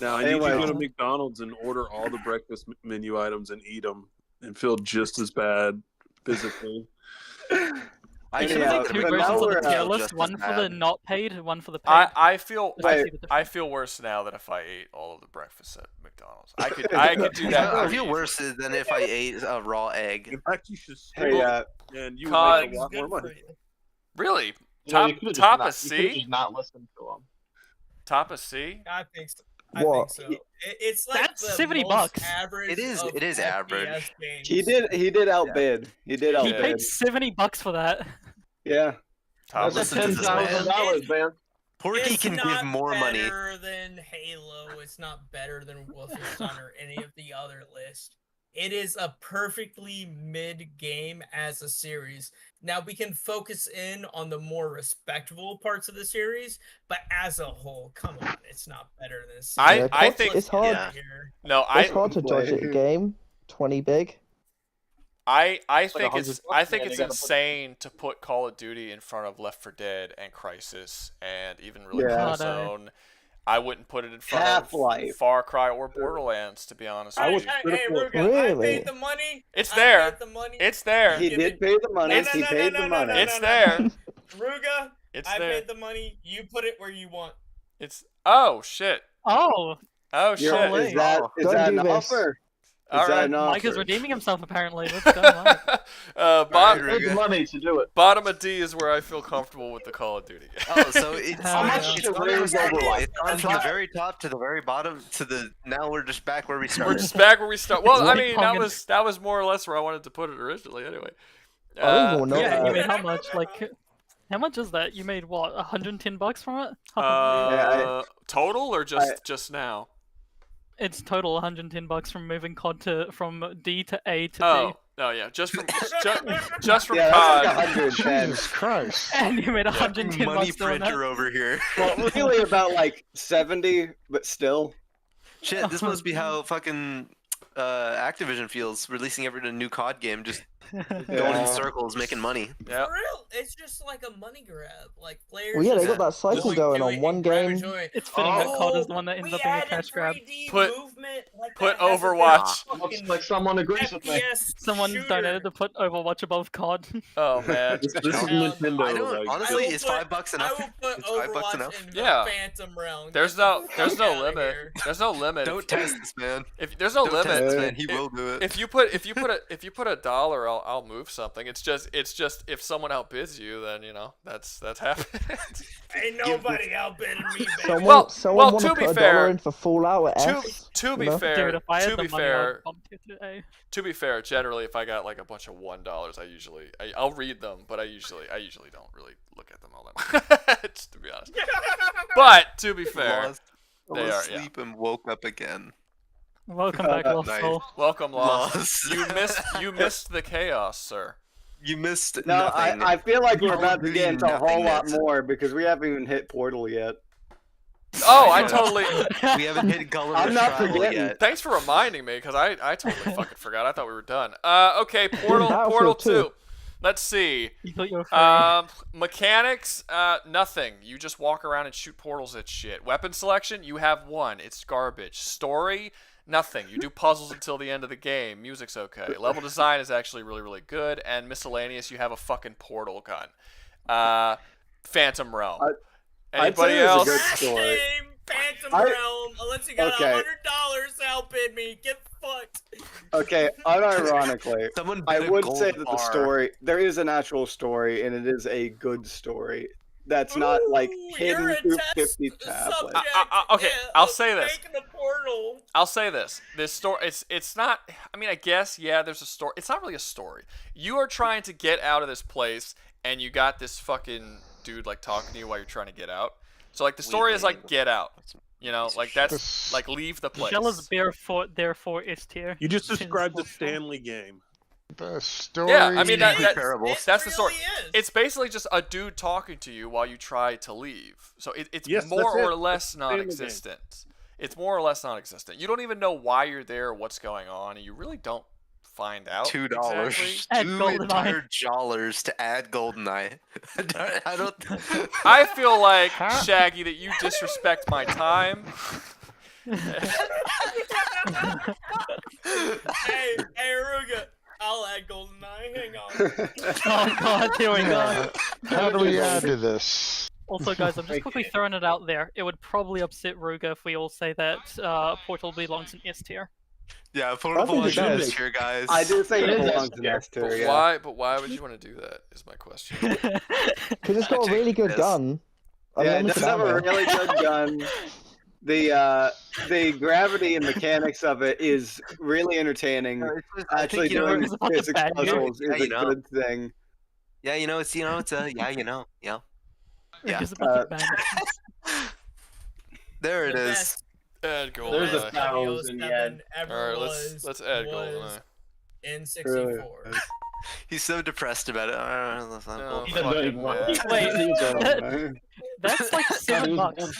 Now I need to go to McDonald's and order all the breakfast menu items and eat them and feel just as bad physically. I should have two versions of the tier list, one for the not paid, one for the paid. I feel worse now than if I ate all of the breakfast at McDonald's. I could do that. I feel worse than if I ate a raw egg. In fact, you should and you COD, would make a lot more money. Really? Yeah, Top of You could C? just not listen to him. Top of C? I think so. I think so. It's like That's the $70. most average. It is. of It is FPS average. games. he did outbid. He did He paid outbid. $70 for that. Yeah. Top That's of Listen to this man. $10,000, man. Porky It's can not give more money. better than Halo. It's not better than Wolfenstein or any of the other lists. It is a perfectly mid game as a series. Now we can focus in on the more respectable parts of the series, but as a whole, come on, it's not better than this. I think it's hard. No, It's hard to judge a game 20 big. I like think $100, it's man. insane You gotta put- to put Call of Duty in front of Left 4 Dead and Crisis and even really Yeah. Warzone. I wouldn't put it in front Half-Life. of Far Cry or Borderlands, to be honest with you. Hey, Rouga, I Really? paid the money. It's I there. paid the money. It's there. He did pay the money. No, no, He no, paid no, the no, money. no, It's no. there. Ruga, It's I there. paid the money. You put it where you want. It's shit. Oh, Oh Is shit. that Don't an do this. offer? Is All that right. an Mike is offer? redeeming himself apparently. Let's go, Mike. Bottom, Paid the money to do it. bottom of D is where I feel comfortable with the Call of Duty game. Oh, so it's How much it's should gone raise Overwatch? from the very top to the very bottom to the now we're just back where we We're started. just back where we start. Well, I mean, Pong that was more or less where I wanted to put it originally. Anyway. I don't even know Yeah, you that. made how much? Like, how much is that? You made what? $110 from it? Total or just now? It's total $110 from moving COD from D to A to Oh, yeah, just from just from Yeah, COD. that's like 110. Jesus Christ. D. And you made $110 Money doing that. printer over here. Well, really about like 70, but still. Shit, this must be how fucking Activision feels releasing every new COD game. Just Going in circles, making money. Yeah. For real, it's just like a money grab. Like players. Well, yeah, they just got that cycle going going through on. it One and grab game. and joy. It's fitting that COD is the one that ends we up being a added cash grab. 3D Put- movement like Put that hasn't been Overwatch. a fucking Looks like someone agrees with me. FPS Someone shooter. donated to put Overwatch above COD. Oh man. This is Nintendo. I don't like, honestly. I will Is put- $5 I enough? will put Is $5 Overwatch enough? in Yeah. the Phantom realm. There's Get no the there's fuck no outta limit. here. There's no limit. Don't test this, man. If there's no Don't limit, test this, man. He will do it. if you put $1, I'll move something. It's just if someone outbids you, then you know that's happened. Ain't nobody outbidding me, baby. Someone well, want to to be put fair- $1 in for Fallout at to S. to be you know? fair, Dude, if I had to the be money, fair, I'd bump it to A. to be fair, generally if I got like a bunch of $1, I'll read them, but I usually don't really look at them all that much, to be honest. But to be fair, Lost, they fell are asleep and woke up again. Welcome back, Lost nice. Soul. welcome, Lost. Lost. You missed the chaos, sir. You missed No, nothing. I feel like we're Call of about to Duty get into a whole lot nothingness. more because we haven't even hit Portal yet. Oh, I totally. We haven't hit Gulliver's I'm not Travel forgetting. yet. Thanks for reminding me, because I totally fucking forgot. I thought we were done. Okay, Portal Battlefield 2. 2. Let's see. You thought you were free. Mechanics, nothing. You just walk around and shoot portals at shit. Weapon selection, you have one. It's garbage. Story, nothing. You do puzzles until the end of the game. Music's okay. Level design is actually really, really good. And miscellaneous, you have a fucking portal gun. Phantom Realm. Anybody else? Game, Phantom Realm. Unless you got $100 to outbid me, get fucked. Okay, unironically, Someone I bid a would gold say that the bar. story, there is an actual story, and it is a good story. That's not like hidden you're a through test 50 tablets. subject. Okay, Yeah, I'll of say this. making a portal. I'll say this. This story, it's not, I mean, I guess, yeah, there's a story. It's not really a story. You are trying to get out of this place, and you got this fucking dude, like, talking to you while you're trying to get out. So, like, the story is, like, get out. You know, like, that's, like, leave the place. Shell is barefoot, therefore S tier. You just described the Stanley game. The story. Yeah, I mean, that's It the story. really is. It's basically just a dude talking to you while you try to leave. So it's Yes, more that's or it. less That's the Stanley game. non-existent. It's more or less non-existent. You don't even know why you're there or what's going on, and you really don't find out. $2. Exactly. Add $2 GoldenEye. entire dollars to add GoldenEye. I don't. I feel like, Shaggy, that you disrespect my time. Hey, Rouga. I'll add GoldenEye. Hang on. Oh god, here we go. How do we add to this? Also, guys, I'm just quickly throwing it out there. It would probably upset Rouga if we all say that Portal belongs in S tier. Yeah, Portal I think it belongs in does. this here, guys. I do think it It is belongs in S S tier, But yeah. why would you want to do that? Is my question. Because it's got a really good gun. Yeah, it Unlimited does have a ammo. really good gun. The gravity and mechanics of it is really entertaining. Actually, think, you know, doing it's about the physics bad puzzles Yeah, is you a know. good thing. Yeah, you know, it's a yeah, you know, yeah. Yeah. It's about the bad. There it The is. best Add There's GoldenEye. a thousand, yeah. ever All right, was. let's add was GoldenEye. in 64. He's so depressed about it. That's not No, cool. He doesn't even want Yeah. to. Wait, that's like $7.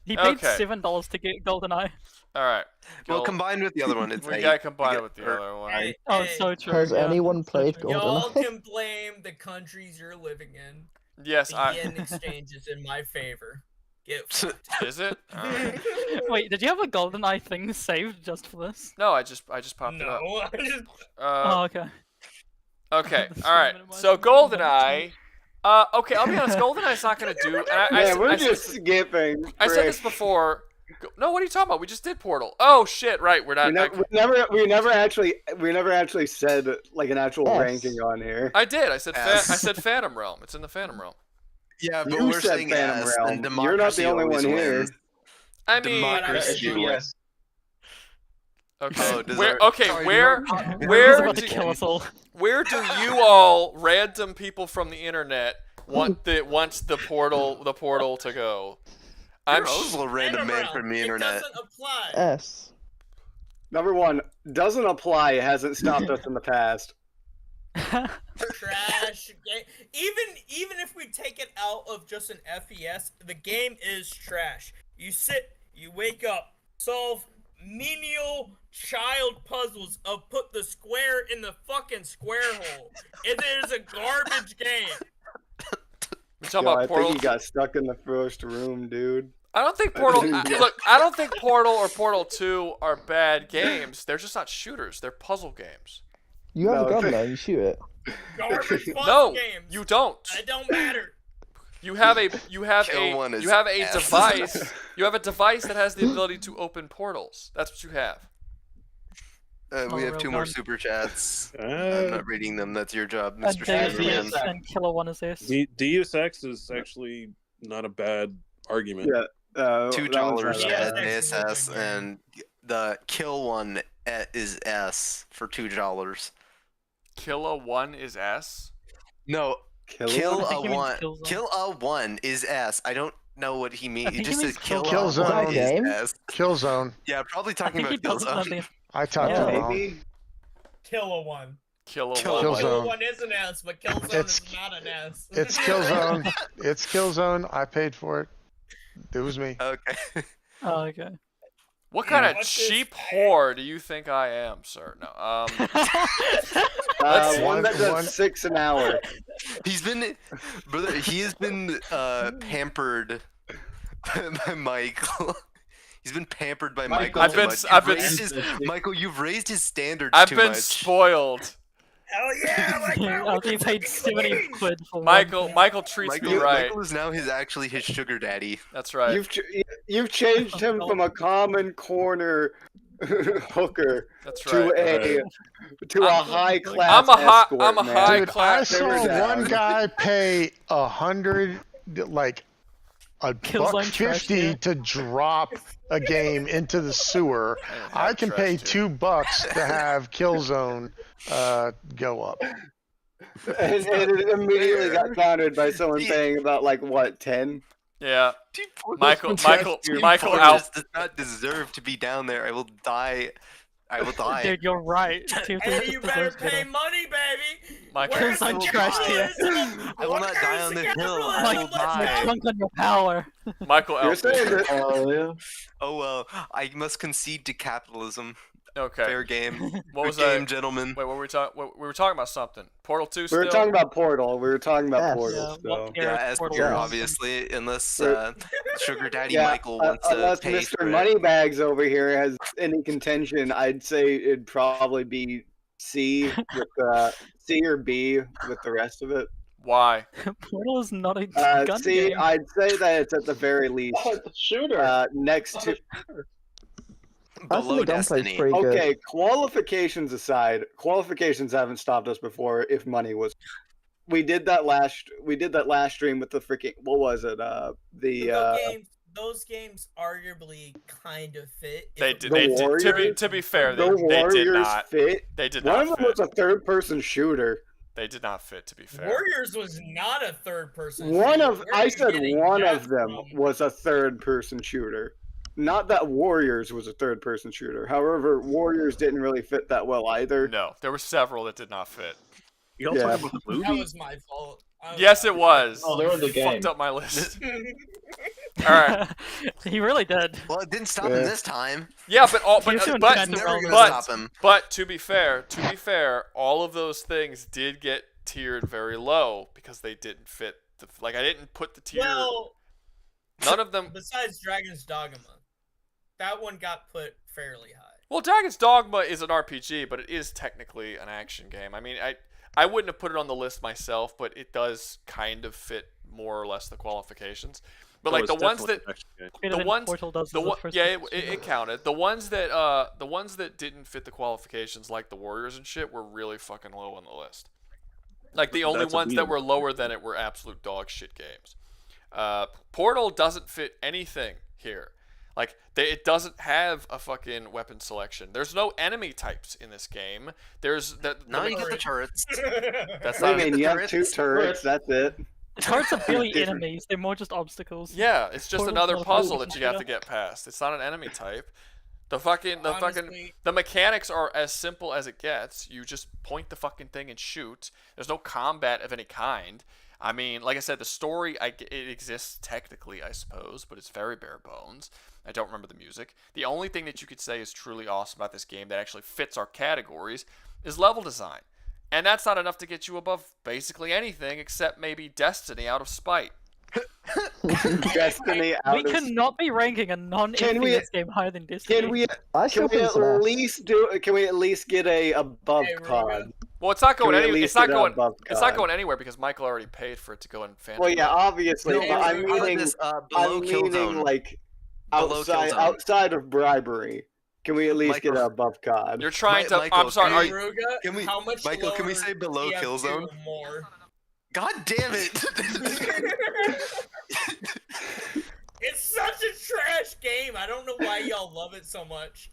He paid Okay. $7 to get GoldenEye. All right. Well, Gold- combined with the other one, it's we eight. gotta combine You it get- with the or- other one. Hey, Oh, hey, so true. Has yeah. anyone played y'all GoldenEye? can blame the countries you're living in. Yes, The yen exchange is in my favor. Get fucked. Is it? All right. Wait, did you have a GoldenEye thing saved just for this? No, I just popped it up. No, I just Oh, okay. Okay. This All right. minimized So minimized. GoldenEye. Okay, I'll be honest. GoldenEye's not gonna do. And Man, we're just skipping. I said this frick. before. No, what are you talking about? We just did Portal. Oh shit! Right, we're not. We never actually said like an actual ranking on here. I did. I said. S. I said Phantom Realm. It's in the Phantom Realm. Yeah, but You we're said saying Phantom S, Realm. and You're not democracy the only always one here. wins. I mean. Democracy Yes. wins. Okay. Oh, does Where? our- Okay. sorry, Where? He's Where? about to kill us all. Where do you all random people from the internet want the portal to go? You're also a random man Phantom from the Realm. internet. It doesn't apply. S. Number one, doesn't apply. It hasn't stopped us in the past. Trash game. Even if we take it out of just an FES, the game is trash. You sit, you wake up, solve menial child puzzles of put the square in the fucking square hole. It is a garbage game. I think he got stuck in the first room, dude. I don't think Portal. Look, I don't think Portal or Portal 2 are bad games. They're just not shooters. They're puzzle games. You have a gun though. You shoot it. Garbage puzzle No, games. you don't. It don't matter. You have a device. S. You have a device that has the ability to open portals. That's what you have. We have 2 more super chats. I'm not reading them. That's your job, Mr. Shannon. And Killer One is this. Deus Ex is actually not a bad argument. Yeah. $2 at ASS, and the Kill One is S for $2. Kill 1 is S. No, Kill a one is S. I don't know what he means. He just says Kill Killzone. One is S. Killzone. Yeah, probably talking about Killzone. I talked to him. Kill 1. Kill 1. Kill 1 is an S, but Killzone is not an S. It's Killzone. It's Killzone. I paid for it. It was me. Okay. Oh, okay. What kind of cheap whore do you think I am, sir? No. One that does 6 an hour. He has been pampered by Michael. He's been pampered by Michael. Michael, you've raised his standards too much. I've been spoiled. Hell yeah! I'll be paid 70 quid for Michael treats me right. Michael is now actually his sugar daddy. That's right. You've changed him from a common corner hooker to a high class. I'm a high class. I saw one guy pay 100, like $1.50 to drop a game into the sewer. I can pay $2 to have Killzone go up. And it immediately got countered by someone paying about 10. Yeah. Michael does not deserve to be down there. I will die. Dude, you're right. Hey, you better pay money, baby. Michael's untrashed here. I will not die on this hill. I will die. Drunk on your power. Michael, oh well, I must concede to capitalism. Okay. Fair game. What was that? Game, gentlemen. Wait, what were we talking? We were talking about something. Portal 2 still? We were talking about Portal. Portal. Yeah, S tier, obviously, unless Sugar Daddy Michael wants to unless pay Mr. for it. Moneybags over here has any contention, I'd say it'd probably be C with C or B with the rest of it. Why? Portal is not a gun C, game. I'd say that it's at the very least shooter. Next to. Below Destiny. Okay, qualifications aside, qualifications haven't stopped us before. If money was, we did that last stream with the freaking what was it? Those games arguably kind of fit. They did. To be fair, they did not. Fit. They did not. One of them was a third-person shooter. They did not fit. To be fair, Warriors was not a third-person. I said one of them was a third-person shooter. Not that Warriors was a third-person shooter. However, Warriors didn't really fit that well either. No, there were several that did not fit. You also have a movie? That was my fault. Yes, it was. Oh, there was a game. Fucked up my list. All right. He really did. Well, it didn't stop him this time. Yeah, but to be fair, all of those things did get tiered very low because they didn't fit. I didn't put the tier. Well, none of them. Besides Dragon's Dogma, that one got put fairly high. Well, Dragon's Dogma is an RPG, but it is technically an action game. I mean, I wouldn't have put it on the list myself, but it does kind of fit more or less the qualifications. But the ones that it counted. The ones that didn't fit the qualifications, like the Warriors and shit, were really fucking low on the list. Like the only ones that were lower than it were absolute dog shit games. Portal doesn't fit anything here. Like it doesn't have a fucking weapon selection. There's no enemy types in this game. There's that. Now you got the turrets. That's not. I mean, you have 2 turrets. That's it. Turrets are barely enemies. They're more just obstacles. Yeah, it's just another puzzle that you have to get past. It's not an enemy type. The mechanics are as simple as it gets. You just point the fucking thing and shoot. There's no combat of any kind. I mean, like I said, the story, it exists technically, I suppose, but it's very bare bones. I don't remember the music. The only thing that you could say is truly awesome about this game that actually fits our categories is level design. And that's not enough to get you above basically anything except maybe Destiny out of spite. Destiny out We cannot be ranking a non-FPS game higher than Destiny. Can we at least get a above COD? Well, it's not going anywhere. It's not going anywhere because Michael already paid for it to go in Phantom. Well, yeah, obviously. But I'm meaning like outside of bribery. Can we at least get an above COD? You're trying to. Michael, I'm sorry. How much Michael, can we lower say below TF2 Killzone? More? God damn it! It's such a trash game. I don't know why y'all love it so much.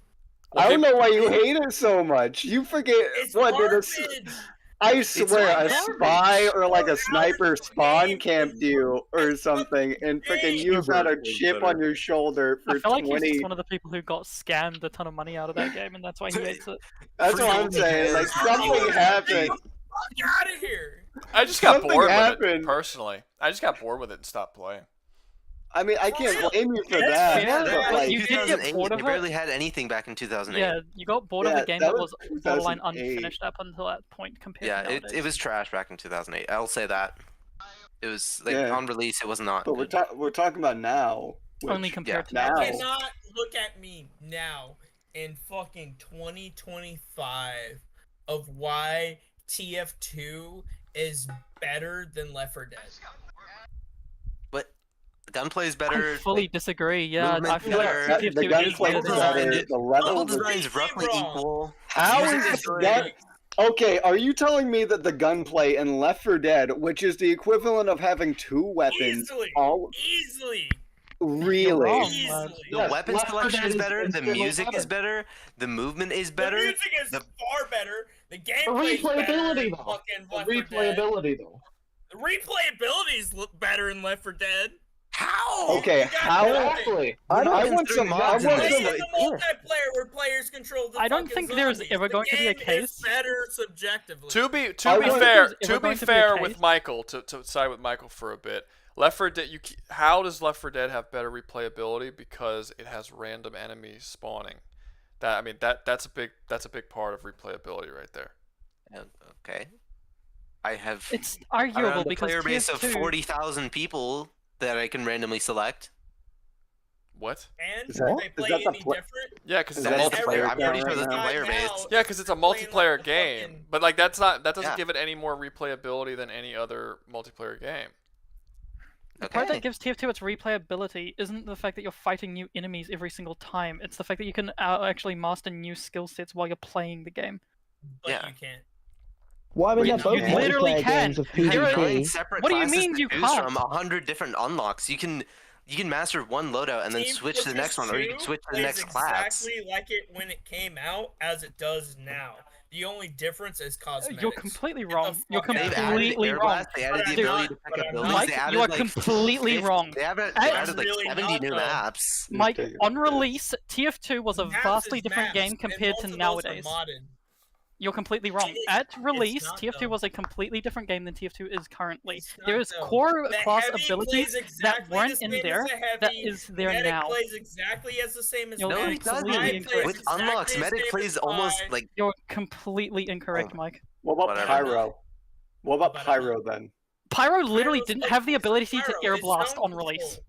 I don't know why you hate it so much. You forget what did it? I swear, a spy or like a sniper spawn camped you or something, and freaking you've got a chip on your shoulder for I feel like 20. he's just one of the people who got scammed a ton of money out of that game, and that's why he hates it. That's what I'm saying. Like something happened. Get out of here! I just got bored with it personally. I just got bored with it and stopped playing. I mean, I can't blame you for that. But, like, you did get bored of They it. barely had anything back in 2008. Yeah, you got bored of Yeah, a game that that was was borderline 2008. unfinished up until that point compared Yeah, to nowadays. it was trash back in 2008. I'll say that. It was like Yeah. on release, it was not. But good. we're talking about now. Only which- compared to now. You cannot look at me now in fucking 2025 of why TF2 is better than Left 4 Dead. But the gunplay is better. I fully like, disagree. Yeah, I movement's feel like better, TF2 the is gunplay better is than better. Left 4 The level design is roughly equal. How Music is is good. that? Okay, are you telling me that the gunplay in Left 4 Dead, which is the equivalent of having two weapons, Easily. really? The weapon selection is better. The music is better. The movement is better. The music is far better. The The gameplay is better. replayability, than though. fucking The Left 4 Dead. replayability, though. The replayability is better in Left 4 Dead. How? Okay, how? Exactly. I want some. I want Play some. the multiplayer where players control the I don't fucking think there's zombies. ever The going to be a game case. is better subjectively. To be wonder if fair, there's ever to be going to be a fair case. with Michael, to side with Michael for a bit, Left 4 Dead. How does Left 4 Dead have better replayability? Because it has random enemies spawning. That's a big part of replayability right there. Okay. I have. It's arguable around a because player base of TF2 40,000 people that I can randomly select. What? And Is do that- they is play that the any pla- different? Yeah, because it's Is a that multiplayer. player I'm pretty count sure there's right a now? player base. Now, Yeah, because it's a playing multiplayer like a game. fucking- But like that doesn't Yeah. give it any more replayability than any other multiplayer game. The part Okay. that gives TF2 its replayability isn't the fact that you're fighting new enemies every single time. It's the fact that you can actually master new skill sets while you're playing the game. But Yeah. you can't. Well, I mean, Wait, they're both you literally multiplayer can. games of You have 9 PvP. separate What do you classes mean to you choose can't? from 100 different unlocks. You can master one loadout and then Team switch to the next one, or you can Fortress switch to the 2 next is class. exactly like it when it came out as it does now. The only difference is cosmetics. You're completely Get the wrong. You're fuck out of here. They've added completely air wrong. blast, they added the But I'm ability not- to pick but up I'm buildings. not. Mike, They added you are like completely wrong. They added I'm like really 70 not, new though. maps. Mike, Okay. on release, TF2 was a Maps vastly is different maps, game and compared most to of those are nowadays. modded. You're completely wrong. It is- At release, not, TF2 though. was a completely different game than TF2 is currently. It's not, There is though. core The class heavy abilities plays exactly that weren't the in same there as the heavy. that is there Medic now. plays exactly as the same as You're No, Medic. it doesn't. completely Spy plays incorrect. With exactly unlocks, the Medic same as plays almost Spy. like You're completely incorrect, Mike. What about Whatever. Pyro? What about But I'm Pyro then? Pyro literally Pyro's didn't like- have the ability to Pyro, air it's blast zone on release. control.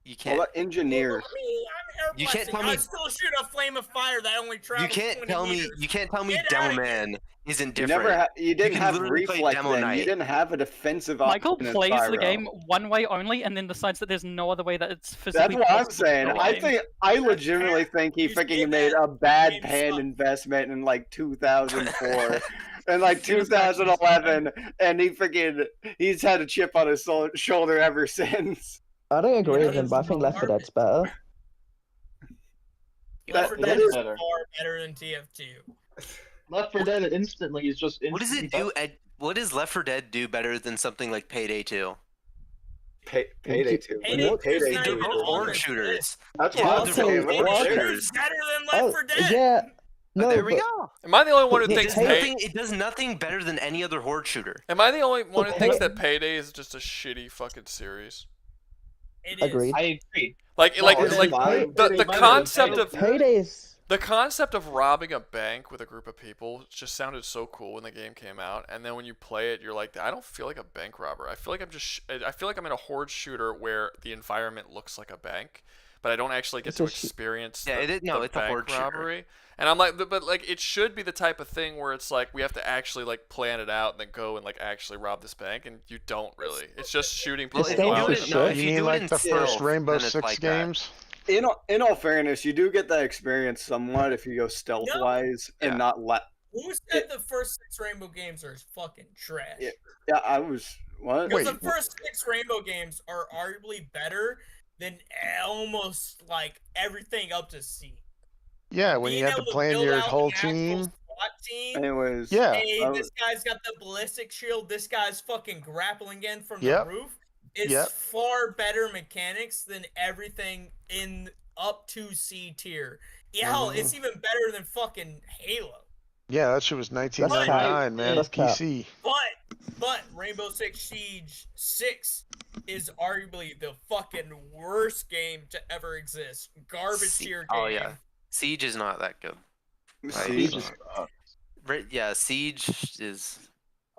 you What can't. about engineers? I mean, I'm air You can't blasting. tell me- I still shoot a flame of fire that only You travels can't 20 tell me. meters. You can't tell me Get Demo outta here. Man isn't You different. never. You didn't can have literally play reflex Demo then. Knight. You didn't have a defensive Michael option in plays Pyro. the game one way only and then decides that there's no other way that it's That's physically what I'm possible to saying. play the I game. think I legitimately think he You say freaking made that, a bad game pan sucks. investment in like 2004 and like 2011, and he's had a chip on his shoulder ever since. I don't agree Yeah, with him, but I think Left 4 Dead's garbage. better. Left 4 that Dead is is better. far better than TF2. Left 4 Dead instantly is just. What does it instantly do? What does Left 4 Dead do better than something like Payday 2? Payday 2. Payday What? 2 's Payday not 2. even They're on horde this shooters. list. That's Yeah, what I'm they're saying. horde What? shooters. Better than Left 4 Dead. Yeah. No, there we but go. Am I the only one who thinks it does nothing better than any other horde shooter? Am I the only one who thinks that Payday is just a shitty fucking series? It is. Agreed. I agree. The concept of Payday is... The concept of robbing a bank with a group of people just sounded so cool when the game came out, and then when you play it, you're like, I don't feel like a bank robber. I feel like I'm in a horde shooter where the environment looks like a bank, but I don't actually get to experience the bank robbery. And I'm like, but like it should be the type of thing where it's like we have to actually like plan it out and then go and like actually rob this bank, and you don't really. It's just shooting people out. You mean like the first Rainbow Six games? In all fairness, you do get that experience somewhat if you go stealth-wise and not let. Who said the first 6 Rainbow games are fucking trash? Yeah, I was. What? Because the first 6 Rainbow games are arguably better than almost like everything up to C. Yeah, when you have to plan your whole team. Anyways, yeah. Hey, this guy's got the ballistic shield. This guy's fucking grappling in from the roof. It's far better mechanics than everything in up to C tier. Yeah, hell, it's even better than fucking Halo. Yeah, that shit was 1999, man. That's PC. But Rainbow Six Siege 6 is arguably the fucking worst game to ever exist. Garbage tier game. Oh yeah, Siege is not that good. Siege is. Siege is.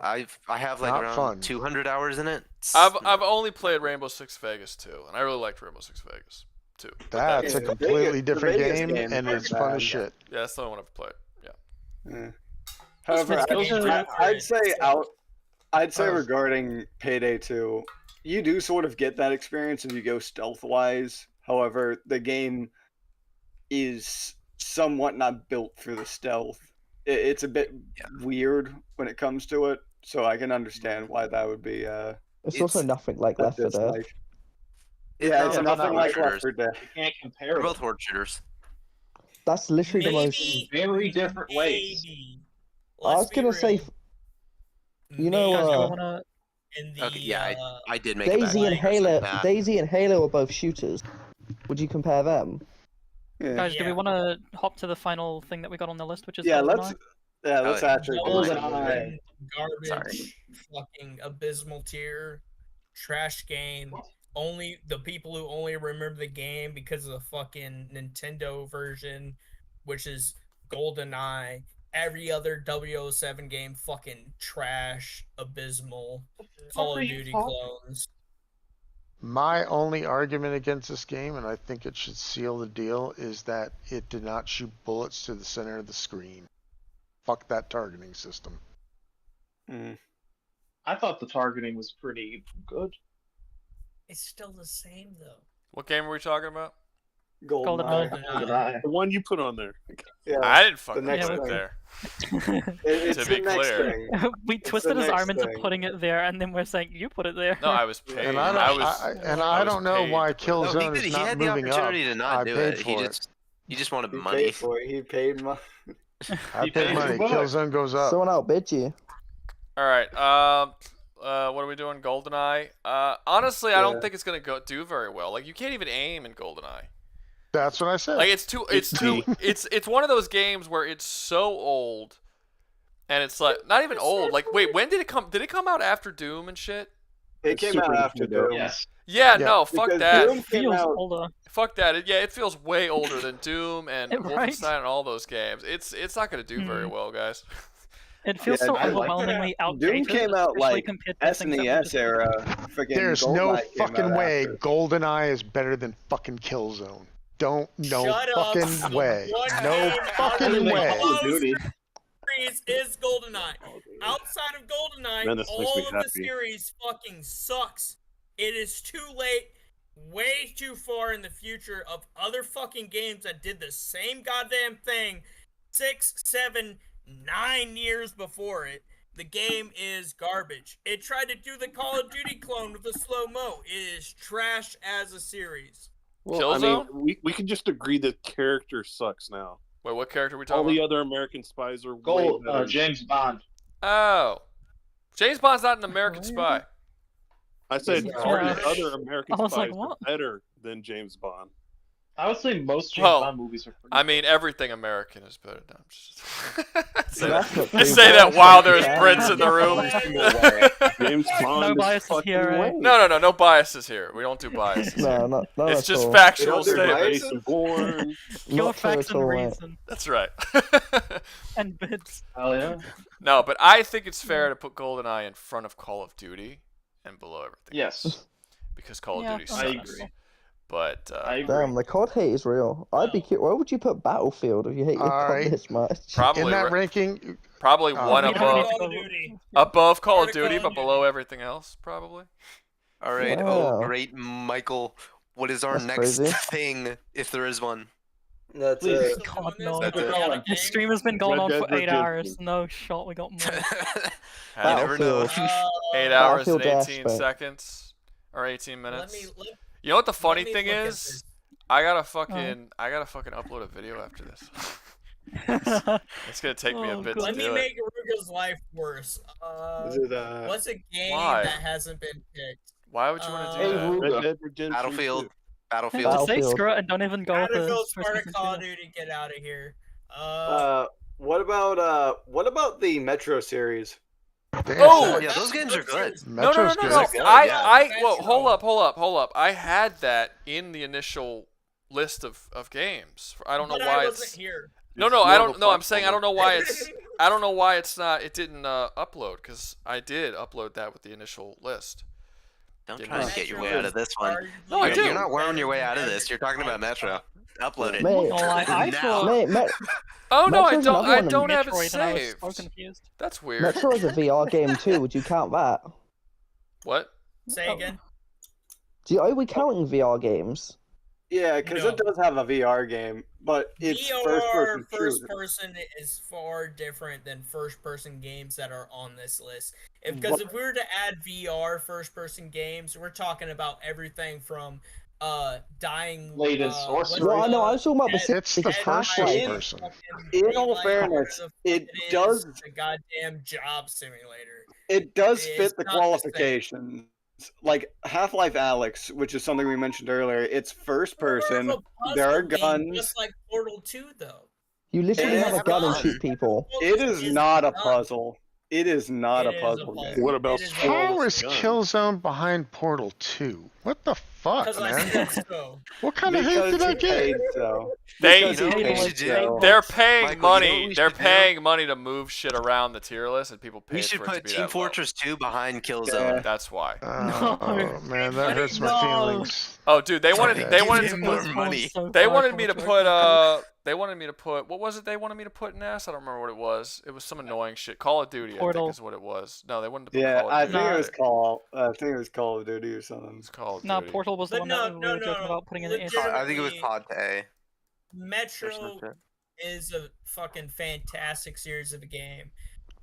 I have like Not around fun. 200 hours in it. I've only played Rainbow Six Vegas 2, and I really liked Rainbow Six Vegas 2. That's a completely different game, and it's fun as shit. Yeah, that's the only one I've played. Yeah. However, I'd say regarding Payday 2, you do sort of get that experience if you go stealth-wise. However, the game is somewhat not built for the stealth. It's a bit weird when it comes to it, so I can understand why that would be. It's also nothing like Left 4 Dead. Yeah, it's nothing like Left 4 Dead. You can't compare. They're both horde shooters. That's literally the most. Very different ways. I was gonna say, you know, I did make Daisy and Halo. Daisy and Halo are both shooters. Would you compare them? Guys, do we want to hop to the final thing that we got on the list, which is let's actually garbage, fucking abysmal tier, trash game. Only the people who only remember the game because of the fucking Nintendo version, which is GoldenEye. Every other 007 game, fucking trash, abysmal, Call of Duty clones. My only argument against this game, and I think it should seal the deal, is that it did not shoot bullets to the center of the screen. Fuck that targeting system. I thought the targeting was pretty good. It's still the same though. What game were we talking about? GoldenEye. The one you put on there. Yeah, I didn't fucking the put next it thing. there. It's To be the next clear. thing. We It's twisted the his arm next into thing. putting it there, and then we're saying you put it there. No, I was paid. And I don't know why Killzone is he not had the moving up. opportunity to not I do paid it. for it. He just wanted He money. paid for it. He paid money. I paid money. Killzone goes up. Someone outbid you. All right. What are we doing? GoldenEye. Honestly, I don't think it's gonna do very well. Like you can't even aim in GoldenEye. That's what I said. Like it's one of those games where it's so old, and it's like not even old. Like wait, when did it come? Did it come out after Doom and shit? It came out after Doom. Yes. Yeah, no, fuck Because that. Doom came out. Older. Fuck that. It feels way older than Doom and Right? Wolfenstein and all those games. It's not gonna do very well, guys. It feels Yeah, so I like overwhelmingly Doom outdated. came out especially like compared to things that we SNES just- era. Freaking There's no GoldenEye came fucking out way after. GoldenEye is better than fucking Killzone. No Shut up. fucking way. One No game fucking out of way. Call of Duty. Series is GoldenEye. Outside of GoldenEye, Man, this makes all me of the happy. series fucking sucks. It is too late, way too far in the future of other fucking games that did the same goddamn thing 6, 7, 9 years before it. The game is garbage. It tried to do the Call of Duty clone with the slow-mo. It is trash as a series. Well, I mean, we can just agree that character sucks now. Wait, what character are we All talking the about? other American spies are Gold, way better. James Bond. Oh, James Bond's not an American spy. I said Yeah. all the other American I was spies like, are what? better than James Bond. I would say most James Bond movies are pretty. I mean, everything American is better. No, say say that while there's Brits in the room. James Bond No biases here, eh? No biases here. We don't do biases. No, not It's at just all. factual statements. Pure facts and reason. That's right. And bits. Oh yeah. No, but I think it's fair to put GoldenEye in front of Call of Duty and below everything. Yes. Because Call of Duty sucks. I agree. But damn, the COD hate is real. I'd be curious. Where would you put Battlefield if you hated COD this much? Probably in that ranking. Probably one above Call of Duty, but below everything else, probably. All right. Wow. Oh, great, Michael. What is our That's next crazy. thing, if there is one? That's it. God, no. The stream has been going on for 8 hours. No shot, we got more. I never know. 8 hours and 18 seconds. Or 18 minutes. You know what the funny thing is? I gotta fucking upload a video after this. It's gonna take me a bit to do it. Let me make Rouga's life worse. What's a game that hasn't been picked? Why would you want to do that? Battlefield. Just say screw it and don't even go with Battlefield, the Sparta, Call of Duty, get out of here. What about the Metro series? Oh yeah, those games are good. No. Well, hold up. I had that in the initial list of games. I don't know why it's here. No, I don't know. I'm saying I don't know why it's not. It didn't upload because I did upload that with the initial list. Don't try to get your way out of this one. No, I do. You're not worming your way out of this. You're talking about Metro. Upload it. Oh no, I Metro's don't have it Metroid, and I was saved. so confused. That's weird. Metro is a VR game too. Would you count that? What? Say again. Are we counting VR games? Yeah, because it does have a VR game, but it's VR first person is far different than first-person games that are on this list. Because if we were to add VR first-person games, we're talking about everything from dying. Well, no, I was talking about the first person. In all fairness, it does the goddamn job simulator. It does fit the qualifications. Like Half-Life Alyx, which is something we mentioned earlier, it's first person. There are guns. Just like Portal 2, though. You literally have a gun and shoot people. It is not a puzzle. It is not a puzzle game. What about How is Killzone behind Portal 2? What the fuck, man? What kind of hate did I get? They're paying money. They're paying money to move shit around the tier list, and people pay. We should for it to put be Team that Fortress 2 behind Killzone. low. That's why. Oh man, that hurts my feelings. Oh, dude, they wanted more money. They wanted me to put what was it they wanted me to put in S? I don't remember what it was. It was some annoying shit. Call of Duty, Portal. I think is what it was. No, they wanted to put Yeah, Call of Duty. I think it was Call of Duty or something. It's Call of Duty. No, Portal was the one that we were joking about putting in the S. I think it was Pod A. Metro is a fucking fantastic series of a game.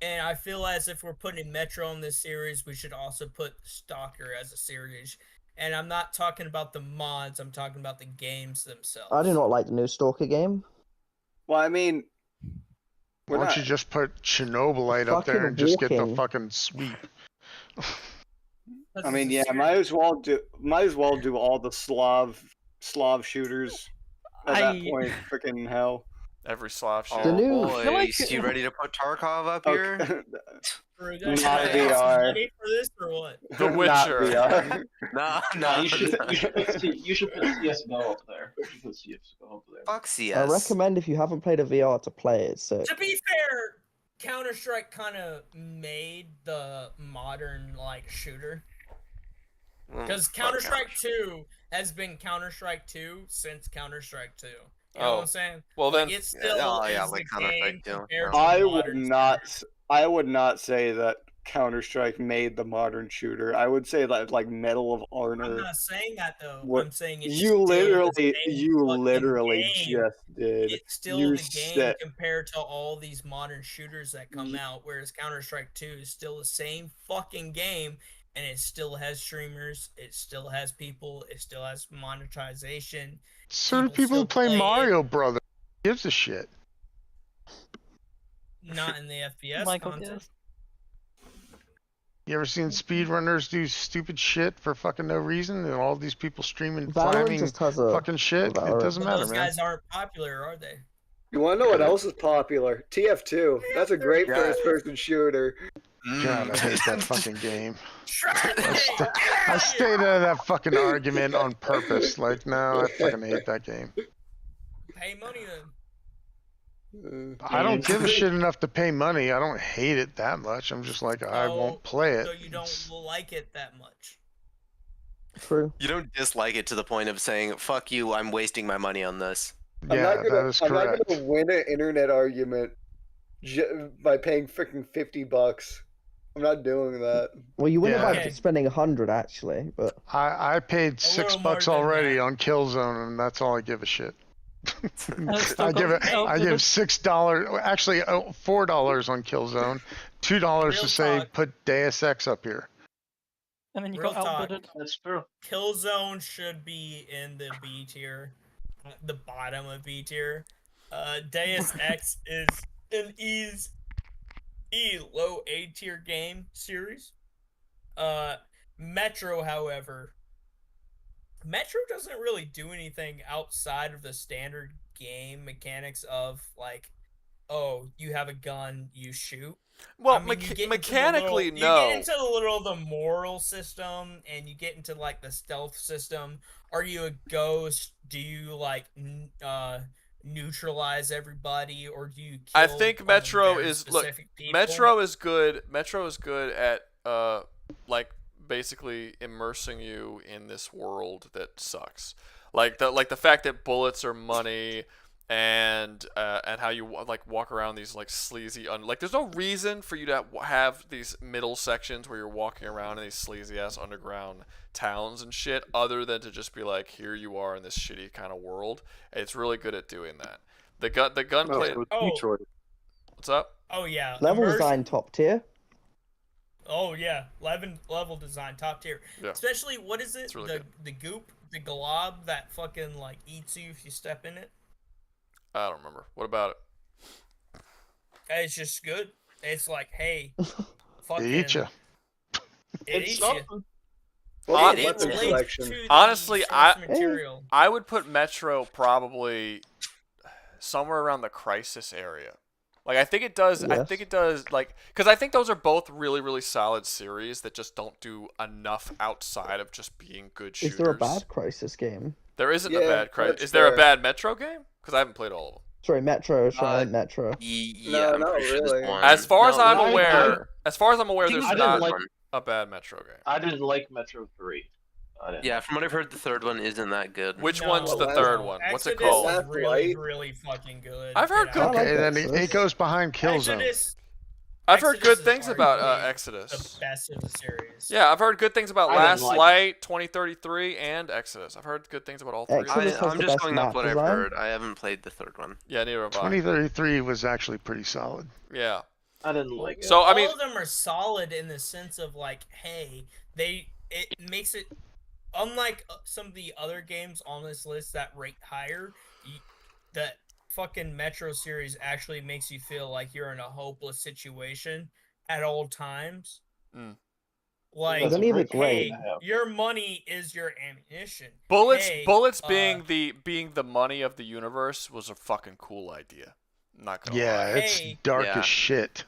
And I feel as if we're putting Metro in this series, we should also put Stalker as a series. And I'm not talking about the mods, I'm talking about the games themselves. I do not like the new Stalker game. Well, I mean, Why don't you just put Chernobylite up there and just get the fucking sweep? I mean, yeah, might as well do all the Slav shooters at that point. Freaking hell. Every Slav shooter. Oh boy, you ready to put Tarkov up here? Not VR. Ready for this or what? The Witcher. No. You should put CS:GO up there. Fuck CS. I recommend if you haven't played a VR to play it. So. To be fair, Counter-Strike kind of made the modern shooter. Because Counter-Strike 2 has been Counter-Strike 2 since Counter-Strike 2. You know what I'm saying? Well then, it still is like the Counter-Strike game 2. compared to I would not say that Counter-Strike made the modern shooter. I would say that like Medal of Honor. I'm not saying that though. I'm saying it's you literally just did. It's still the game compared to all these modern shooters that come out, whereas Counter-Strike 2 is still the same fucking game. And it still has streamers, it still has people, it still has monetization. Certain people who play Mario Brothers gives a shit. Not in the FPS content. You ever seen speedrunners do stupid shit for fucking no reason, and all these people streaming Valorant climbing just has a fucking shit? It doesn't matter, Those man. guys aren't popular, are they? You want to know what else is popular? TF2. That's a great first-person shooter. God, I hate that fucking game. I stayed out of that fucking argument on purpose. Like, no, I fucking hate that game. Pay money then. I don't give a shit enough to pay money. I don't hate it that much. I'm just like, I won't play it. So you don't like it that much. True. You don't dislike it to the point of saying, fuck you, I'm wasting my money on this. Yeah, that is correct. I'm not gonna win an internet argument by paying freaking $50. I'm not doing that. Well, you win it by spending 100 actually, but I paid $6 already on Killzone, and that's all I give a shit. I give $6, actually $4 on Killzone, $2 to say put Deus Ex up here. And then you Real got talk. outbidded. That's true. Killzone should be in the B tier, the bottom of B tier. Deus Ex is an low A tier game series. Metro, however, Metro doesn't really do anything outside of the standard game mechanics of like, oh, you have a gun, you shoot. Well, I mean, mechanically, you no. get into the moral system, and you get into like the stealth system. Are you a ghost? Do you like neutralize everybody, or do you kill I think Metro is people? Metro is good. Metro is good at like basically immersing you in this world that sucks. Like the fact that bullets are money, and how you like walk around these like sleazy like there's no reason for you to have these middle sections where you're walking around in these sleazy ass underground towns and shit, other than to just be like, here you are in this shitty kind of world. It's really good at doing that. The gunplay. What's up? Oh yeah, level design top tier. Oh yeah, level design top tier. Yeah. Especially what is it? Really the goop, the glob that fucking like eats you if you step in it. I don't remember. What about it? It's just good. It's like, hey, fucking. They eat you. It eats you. Honestly, I would put Metro probably somewhere around the Crisis area. Like I think it does. Yes. I think it does. Like because I think those are both really, really solid series that just don't do enough outside of just being good shooters. Is there a bad Crisis game? There isn't a bad Crisis. Is there a bad Metro game? Because I haven't played all of them. Sorry, Metro. Metro. Yeah, not really. As far as I'm aware, there's not like a bad Metro game. I didn't like Metro 3. Yeah, from what I've heard, the third one isn't that good. Which one's the third one? What's it called? Is really, really fucking good. I've heard good. Okay, then it goes behind Killzone. I've heard good things about Exodus. The best of the series. Yeah, I've heard good things about Last Light, 2033, and Exodus. I've heard good things about all three. I'm just going off what I've heard. I haven't played the third one. Yeah, neither have I. 2033 was actually pretty solid. Yeah. I didn't like it. So I mean, all of them are solid in the sense of like, hey, it makes it unlike some of the other games on this list that rate higher. That fucking Metro series actually makes you feel like you're in a hopeless situation at all times. Like, hey, your money is your ammunition. Bullets being the money of the universe was a fucking cool idea. I'm not gonna lie. It's dark as shit.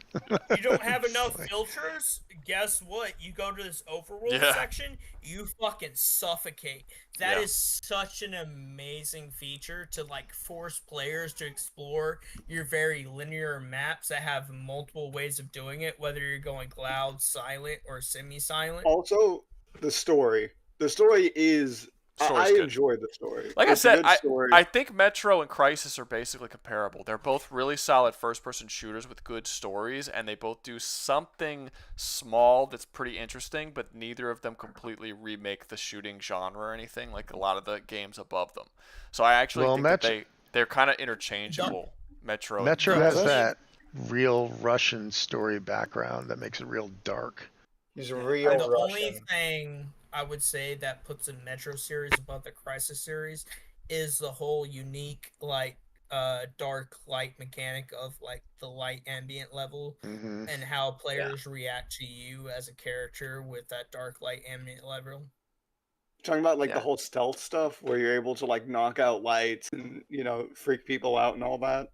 You don't have enough filters? Guess what? You go to this overworld section, you fucking suffocate. That is such an amazing feature to like force players to explore your very linear maps that have multiple ways of doing it, whether you're going loud, silent, or semi-silent. Also, the story. The story is... I enjoy the story. Like I said, I think Metro and Crisis are basically comparable. They're both really solid first-person shooters with good stories, and they both do something small that's pretty interesting, but neither of them completely remake the shooting genre or anything like a lot of the games above them. So I actually think that they're kind of interchangeable. Metro has that real Russian story background that makes it real dark. He's a real Russian. The only thing I would say that puts the Metro series above the Crisis series is the whole unique, like, dark light mechanic of like the light ambient level Mm-hmm. and how players react to you as a character with that dark light ambient level. Talking about like the whole stealth stuff where you're able to like knock out lights and freak people out and all that.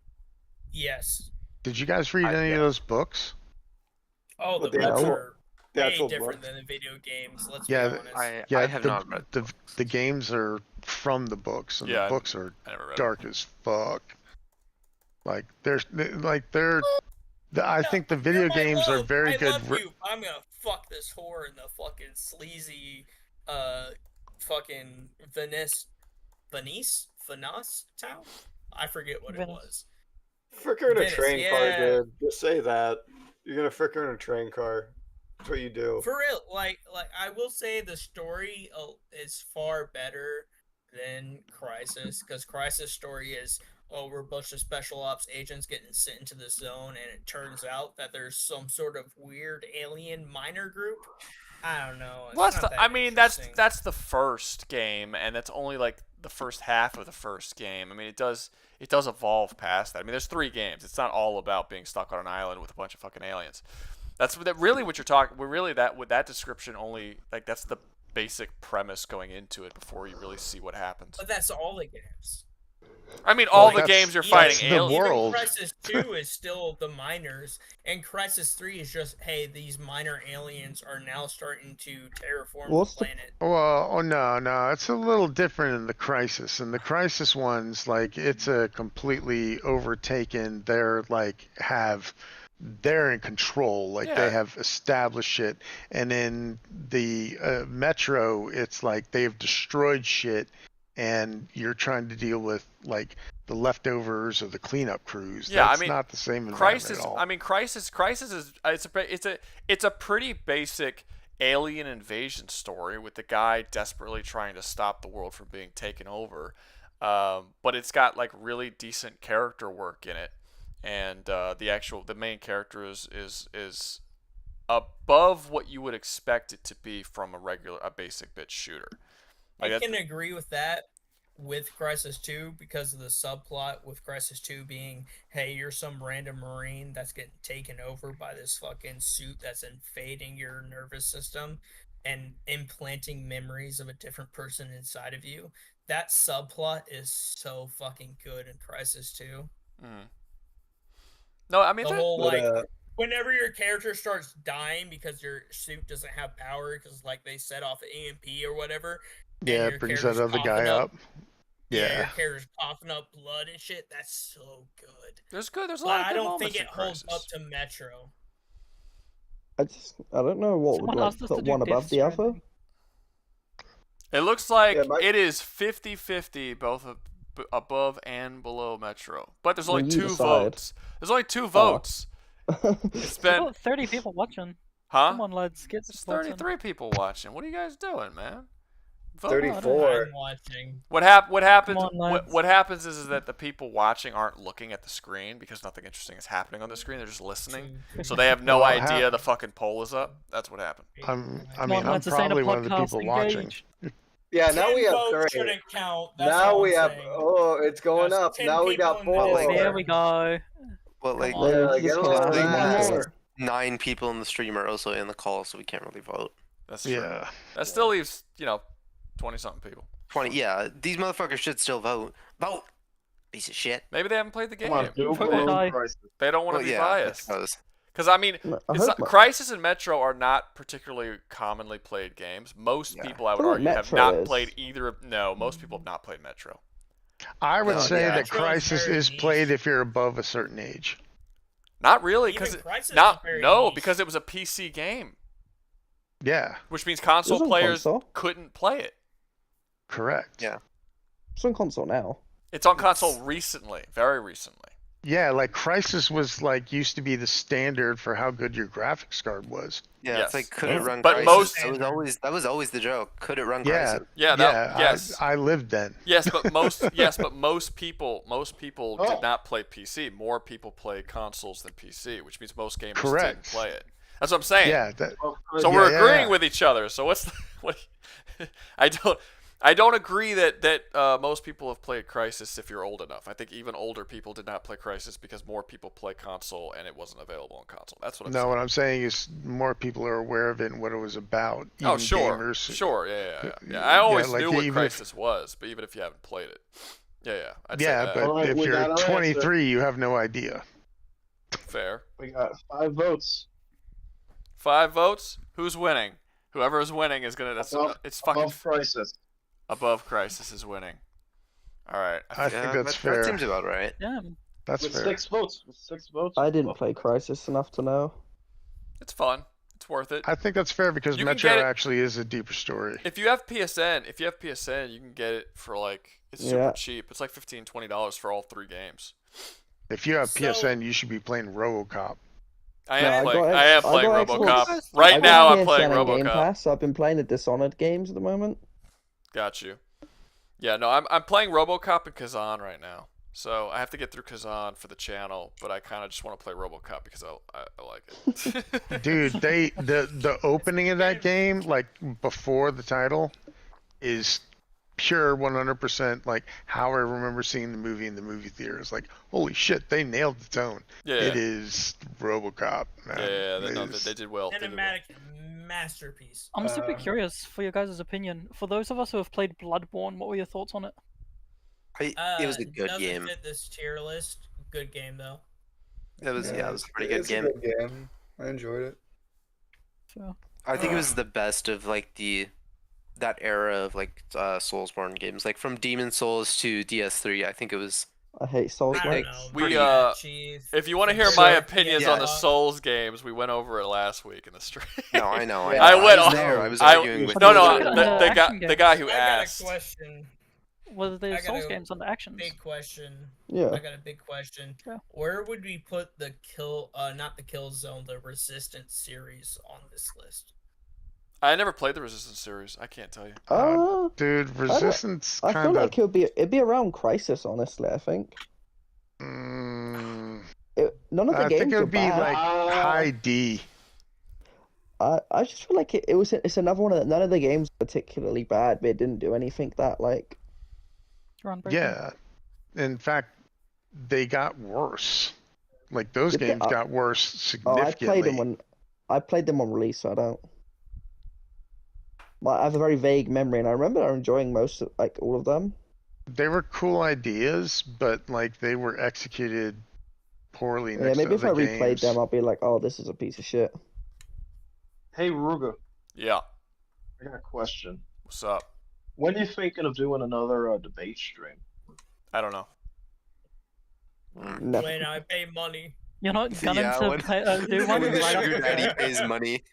Yes. Did you guys read any of those books? Oh, the books are way different than the video games. Let's be honest. I have not read the games are from the books, and the books are dark as fuck. Like I think the video games are very good. I love you. I'm gonna fuck this whore in the fucking sleazy, fucking Venice town. I forget what it was. Frick her in a Venice, train car, dude. Just say that. You're gonna frick her in a train car. That's what you do. For real, like I will say the story is far better than Crysis, because Crysis' story is, we're a bunch of special ops agents getting sent into the zone, and it turns out that there's some sort of weird alien miner group. I don't know. Well, that's the first game, and that's only like the first half of the first game. I mean, it does evolve past that. I mean, there's 3 games. It's not all about being stuck on an island with a bunch of fucking aliens. That's really what you're talking. We're really with that description only, like, that's the basic premise going into it before you really see what happens. But that's all the games. I mean, all the games you're fighting aliens. Even Crysis 2 is still the miners, and Crysis 3 is just, hey, these minor aliens are now starting to terraform the planet. Well, no, it's a little different in the Crysis. In the Crysis ones, like, it's a completely overtaken. They're in control, like they have established shit. And in the Metro, it's like they've destroyed shit, and you're trying to deal with like the leftovers of the cleanup crews. Yeah, that's not the same environment at all. I mean, Crysis is it's a pretty basic alien invasion story with the guy desperately trying to stop the world from being taken over. But it's got like really decent character work in it. And the main character is above what you would expect it to be from a basic bitch shooter. Like, I can agree with that with Crysis 2 because of the subplot with Crysis 2 being, hey, you're some random Marine that's getting taken over by this fucking suit that's invading your nervous system and implanting memories of a different person inside of you. That subplot is so fucking good in Crysis 2. Mm. No, I mean, the whole whenever your character starts dying because your suit doesn't have power because like they set off an EMP or whatever. Yeah, it brings that other guy up. Yeah, your character's coughing up blood and shit. That's so good. There's a lot of good I don't moments think it in holds Crysis. up to Metro. I don't know what would like put one above the other. It looks like it is 50-50 both above and below Metro. But there's only 2 votes. There's only 2 votes. It's been about 30 people watching. Huh? Come on, lads, get There's 33 people watching. What are you guys doing, man? Vote. 34. I'm watching. What happens? Come on, what happens is that the people watching aren't looking at the screen because nothing interesting is happening on the screen. They're just listening, so they have no idea the fucking poll is up. That's what happened. I'm probably one of the people watching. Yeah, now we have 3. Shouldn't count. Now we have. Oh, it's going up. Now we got 4. There we go. Well, like, more. 9 people in the stream are also in the call, so we can't really vote. That's true. That still leaves 20-something people. 20. Yeah, these motherfuckers should still vote. Vote, piece of shit. Maybe they haven't played the game. Come on, they don't want to be biased. Because I mean, Crysis and Metro are not particularly commonly played games. Most people, I would argue, have not played either. No, most people have not played Metro. I would say that Crysis is played if you're above a certain age. Not really, because because it was a PC game. Yeah. Which means console players couldn't play it. Correct. Yeah. It's on console now. It's on console recently, very recently. Yeah, like Crysis was like used to be the standard for how good your graphics card was. Yeah, it's like could it run but Crysis? That was always the joke. Could it run Crysis? Yes. I lived then. Yes, but most people did not play PC. More people played consoles than PC, which means most gamers didn't play it. That's what I'm saying. Yeah. So we're agreeing with each other. So what? I don't. I don't agree that most people have played Crysis if you're old enough. I think even older people did not play Crysis because more people play console and it wasn't available on console. That's what I'm saying. No, what I'm saying is more people are aware of it and what it was about. Even Oh, sure. Gamers. Sure, yeah. I always like knew what even Crysis was, but even if you haven't played it. Yeah. I'd say yeah, that. but Alright, if we got you're our 23, you have no idea. Fair. We got 5 votes. 5 votes? Who's winning? Whoever is winning is gonna. It's fucking above Crysis. Above Crysis is winning. All right. I think that's fair. That seems about right. Yeah. That's With fair. 6 votes. With 6 votes. I didn't play Crysis enough to know. It's fun. It's worth it. I think that's fair because You can Metro get it- actually is a deeper story. If you have PSN, you can get it for like it's super Yeah. cheap. It's like $15, $20 for all 3 games. If you have So- PSN, you should be playing RoboCop. I No, am I playing. got I am X- I playing got Xbox. RoboCop right I got now. I'm PSN playing and Game RoboCop. Pass, so I've been playing the Dishonored games at the moment. Got you. Yeah, no, I'm playing RoboCop and Kazan right now. So I have to get through Kazan for the channel, but I kind of just want to play RoboCop because I like it. Dude, the opening of that game, like before the title, is pure 100% like how I remember seeing the movie in the movie theater. It's like, holy shit, they nailed the tone. Yeah. It is RoboCop, man. Yeah, It is- they did well. They did well. Cinematic masterpiece. I'm super curious for your guys' opinion. For those of us who have played Bloodborne, what were your thoughts on it? It was a good doesn't game. fit this tier list. Good game though. It was it was a pretty good It's game. a good game. I enjoyed it. So, I think it was the best of like that era of like Soulsborne games, like from Demon Souls to DS3. I think it was. I hate Souls. I don't Like, know. We Cheese. if you want to hear So- my opinions on the yeah. Souls games, we went over it last week in the stream. No, I know. I went was on. there. I was arguing with. No, you. the guy who I got asked. a question. were the I got Souls a games under actions? Big question. Yeah. I got a big question. Yeah. Where would we put the not the kill zone, the Resistance series on this list? I never played the Resistance series. I can't tell you. Dude, Resistance I feel kind of. like it'd be around Crisis, honestly. I think. Mm, None of the I games think it are would be bad. like high D. I just feel like it's another one that none of the games are particularly bad, but it didn't do anything that like. Groundbreaking. Yeah. In fact, they got worse. Like those Did they? games got worse significantly. I played them on release, so I don't. But I have a very vague memory, and I remember enjoying most of like all of them. They were cool ideas, but like they were executed poorly. Yeah, Next maybe to if I other replayed games. them, I'll be like, "Oh, this is a piece of shit." Hey, Rouga. Yeah. I got a question. What's up? When are you thinking of doing another debate stream? I don't know. No. When I pay money. You're not gonna do one when the right sugar after daddy that. pays money.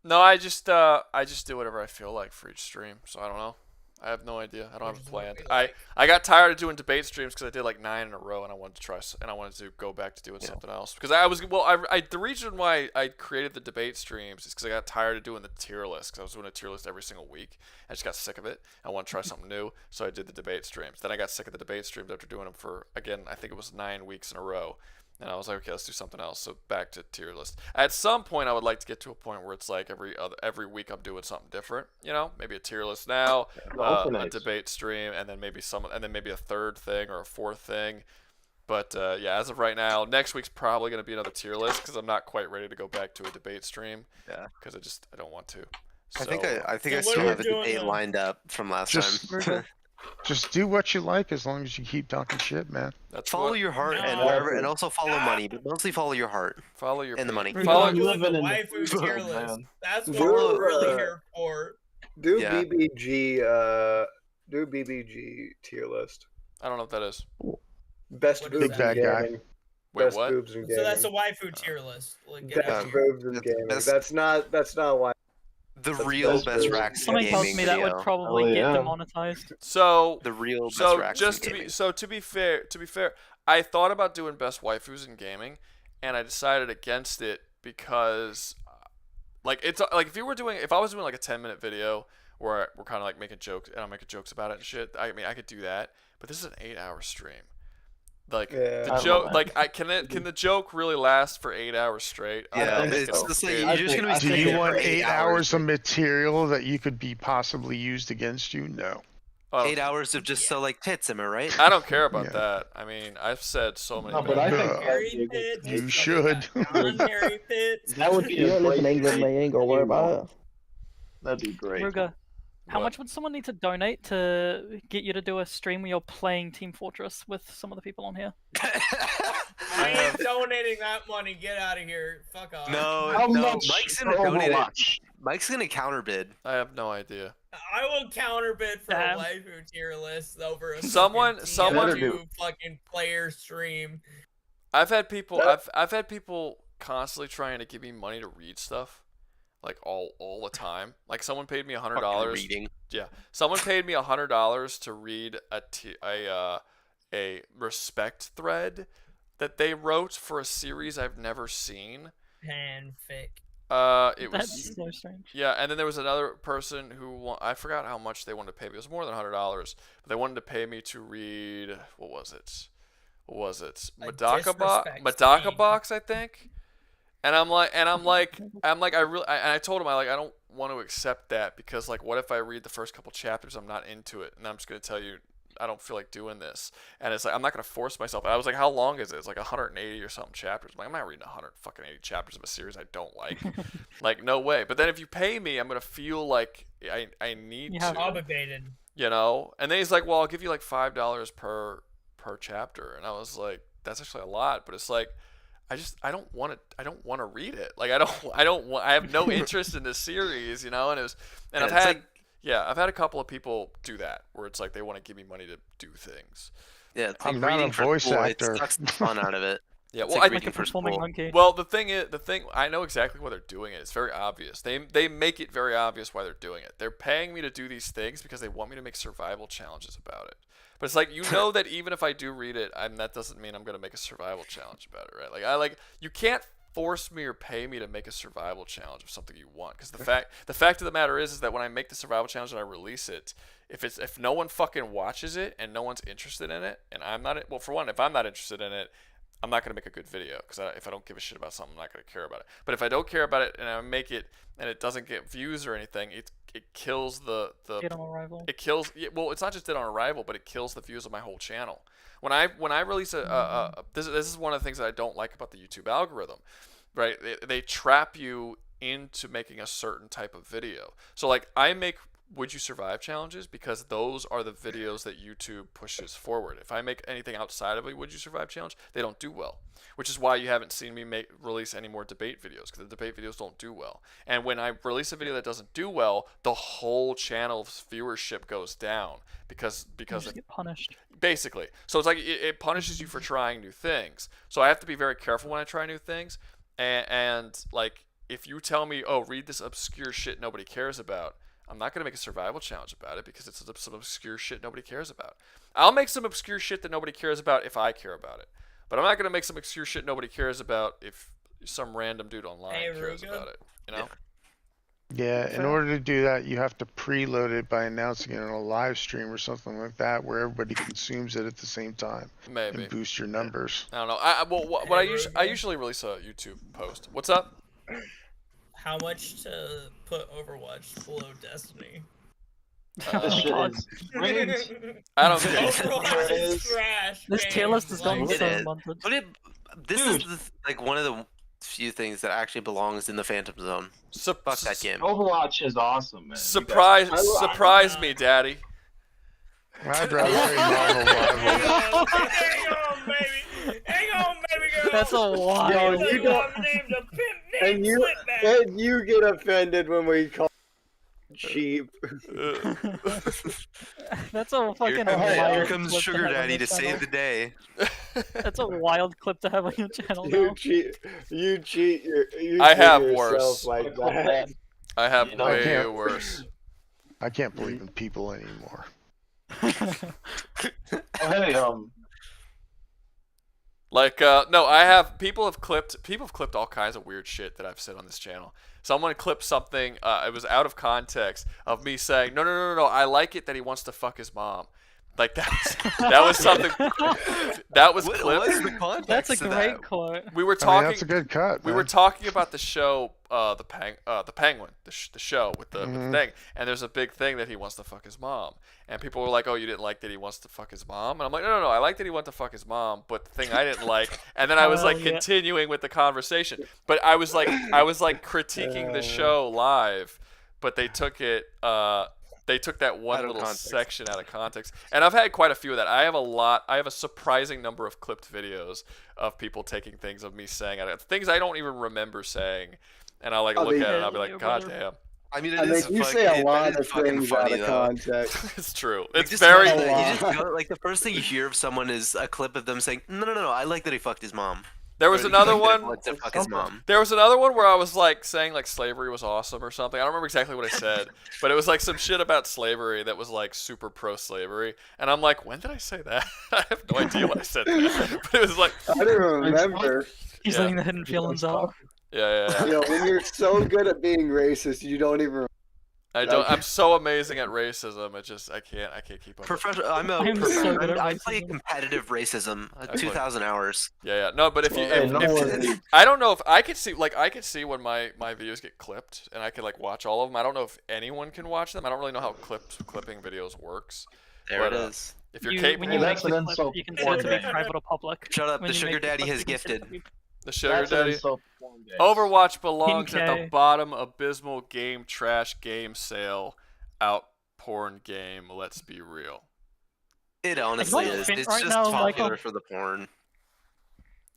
No, I just do whatever I feel like for each stream. So I don't know. I have no idea. I don't have it planned. I got tired of doing debate streams because I did like 9 in a row, and I wanted to try and I wanted to go back to doing something else because the reason why I created the debate streams is because I got tired of doing the tier list because I was doing a tier list every single week. I just got sick of it. I want to try something new, so I did the debate streams. Then I got sick of the debate streams after doing them for again I think it was 9 weeks in a row. And I was like, okay, let's do something else. So back to tier list. At some point, I would like to get to a point where it's like every week I'm doing something different. You know, maybe a tier list now, a debate stream, and then maybe a third thing or a fourth thing. But yeah, as of right now, next week's probably going to be another tier list because I'm not quite ready to go back to a debate stream. Yeah. Because I don't want to. So, I think I still have a debate lined up from last time. Just do what you like as long as you keep talking shit, man. Follow your heart and whatever, and also follow money, but mostly follow your heart. Follow your and the money. Follow the waifu tier list. That's what we're really here for. Do Yeah. BBG tier list. I don't know what that is. Best What boobs is in that? gaming. Wait, Best what? boobs in gaming. So that's a waifu tier list. Like, get out Best of here. boobs in gaming. best- That's not why. The That's real best best boobs. racks in Somebody tells gaming me that video. would probably get yeah. demonetized. So The real best so racks just in to gaming. be fair, I thought about doing best waifus in gaming, and I decided against it because, like, it's like if I was doing like a 10-minute video where we're kind of like making jokes and I'm making jokes about it and shit. I mean, I could do that, but this is an 8-hour stream. Like the joke, like can the joke really last for 8 hours straight? Yeah, it's just like you're just gonna be. Do you want 8 hours of material that you could be possibly used against you? No. 8 hours of just so like tits, am I right? I don't care about that. I mean, I've said so many. No, but I think you should. That would be You don't live in England, mate. You ain't gotta worry about it. That'd be great. Rouga, how much would someone need to donate to get you to do a stream where you're playing Team Fortress with some of the people on here? I ain't donating that money. Get out of here. Fuck off. No, Mike's gonna donate it. Mike's gonna counterbid. I have no idea. I will counterbid for a waifu tier list over a someone fucking player stream. I've had people constantly trying to give me money to read stuff. Like all the time. Like someone paid me $100. Yeah, someone paid me $100 to read a respect thread that they wrote for a series I've never seen. Fanfic. That's so strange. Yeah, and then there was another person who I forgot how much they wanted to pay me. It was more than $100, but they wanted to pay me to read what was it? Madaka Box, I think. And I'm like, I told him, I don't want to accept that because, like, what if I read the first couple chapters, I'm not into it, and I'm just going to tell you, I don't feel like doing this. And it's like, I'm not going to force myself. And I was like, how long is it? It's like 180 or something chapters. I'm like, I'm not reading 180 chapters of a series I don't like. Like, no way. But then if you pay me, I'm going to feel like I need to. Obligated. You know? And then he's like, well, I'll give you like $5 per chapter. And I was like, that's actually a lot. But it's like, I don't want to read it. Like I have no interest in this series, you know. And I've had a couple of people do that where it's like they want to give me money to do things. Yeah, it's I'm not a voice actor. It sucks the fun out of it. Yeah, it's well, like a performing monkey. Well, the thing I know exactly why they're doing it. It's very obvious. They make it very obvious why they're doing it. They're paying me to do these things because they want me to make survival challenges about it. But it's like, you know that even if I do read it, that doesn't mean I'm going to make a survival challenge about it, right? You can't force me or pay me to make a survival challenge of something you want. Because the fact of the matter is that when I make the survival challenge and I release it, if no one fucking watches it and no one's interested in it, and I'm not, well, for one, if I'm not interested in it, I'm not going to make a good video. Because if I don't give a shit about something, I'm not going to care about it. But if I don't care about it and I make it and it doesn't get views or anything, it kills the Dead on arrival. It kills, well, it's not just dead on arrival, but it kills the views of my whole channel. When I release this is one of the things that I don't like about the YouTube algorithm, right? They trap you into making a certain type of video. So like I make Would You Survive challenges because those are the videos that YouTube pushes forward. If I make anything outside of a Would You Survive challenge, they don't do well, which is why you haven't seen me release any more debate videos, because the debate videos don't do well. And when I release a video that doesn't do well, the whole channel's viewership goes down because You just get punished. basically. So it's like it punishes you for trying new things. So I have to be very careful when I try new things. And like if you tell me, oh, read this obscure shit nobody cares about, I'm not going to make a survival challenge about it because it's some obscure shit nobody cares about. I'll make some obscure shit that nobody cares about if I care about it. But I'm not going to make some obscure shit nobody cares about if some random dude online cares about it. You know? Yeah, in order to do that, you have to preload it by announcing it on a live stream or something like that, where everybody consumes it at the same time. Maybe. And boost your numbers. I don't know. I usually release a YouTube post. What's up? How much to put Overwatch below Destiny? This shit is I don't care. Overwatch is trash. This tier list is gone so months. But this is like one of the few things that actually belongs in the Phantom Zone. Fuck that game. Overwatch is awesome, man. Surprise me, Daddy. I'd rather play Marvel Rivals. Hang on, baby girl. That's a wild. Yo, you don't, and you get offended when we call cheap. That's a fucking Here wild comes clip Sugar to have on Daddy your to channel. save the day. That's a wild clip to have on your channel now. You cheat. I have yourself worse. like that. I have I way can't- worse. I can't believe in people anymore. Hey, no, I have people have clipped all kinds of weird shit that I've said on this channel. Someone clipped something, it was out of context, of me saying, no, I like it that he wants to fuck his mom. Like that was something. That was What clipped. was the context That's a of great that? quote. We were I talking. mean, that's a good cut. We man. were talking about the show, the Penguin, the show with the thing, and there's a big thing that he wants to fuck his mom, and people were like, "Oh, you didn't like that he wants to fuck his mom?" And I'm like, "No, I like that he wants to fuck his mom, but the thing I didn't like," and then I was like continuing with the conversation, but I was like critiquing the show live, but they took it. They took that one little section out of context. And I've had quite a few of that. I have a surprising number of clipped videos of people taking things of me saying things I don't even remember saying. And I'll look at it and I'll be like, God damn. I mean, you say a lot of things out of context. It's true. It's just very. You just go, like the first thing you hear of someone is a clip of them saying, "No, I like that he fucked his mom." There was another one. There was another one where I was saying slavery was awesome or something. I don't remember exactly what I said, but it was some shit about slavery that was super pro-slavery. And I'm like, when did I say that? I have no idea what I said. But it was I don't even remember. He's letting the hidden feelings out. Yeah. You know, when you're so good at being racist, you don't even. I'm so amazing at racism. I can't keep up. I play competitive racism. 2,000 hours. Yeah. No, but if I don't know if I could see when my videos get clipped and I could watch all of them. I don't know if anyone can watch them. I don't really know how clipping videos works. There it is. If you're capable, you can set it to be private or public. Shut up. The sugar daddy has gifted. The sugar daddy. Overwatch belongs at the bottom. Abysmal game trash game sale. Out porn game. Let's be real. It honestly is. It's just popular for the porn.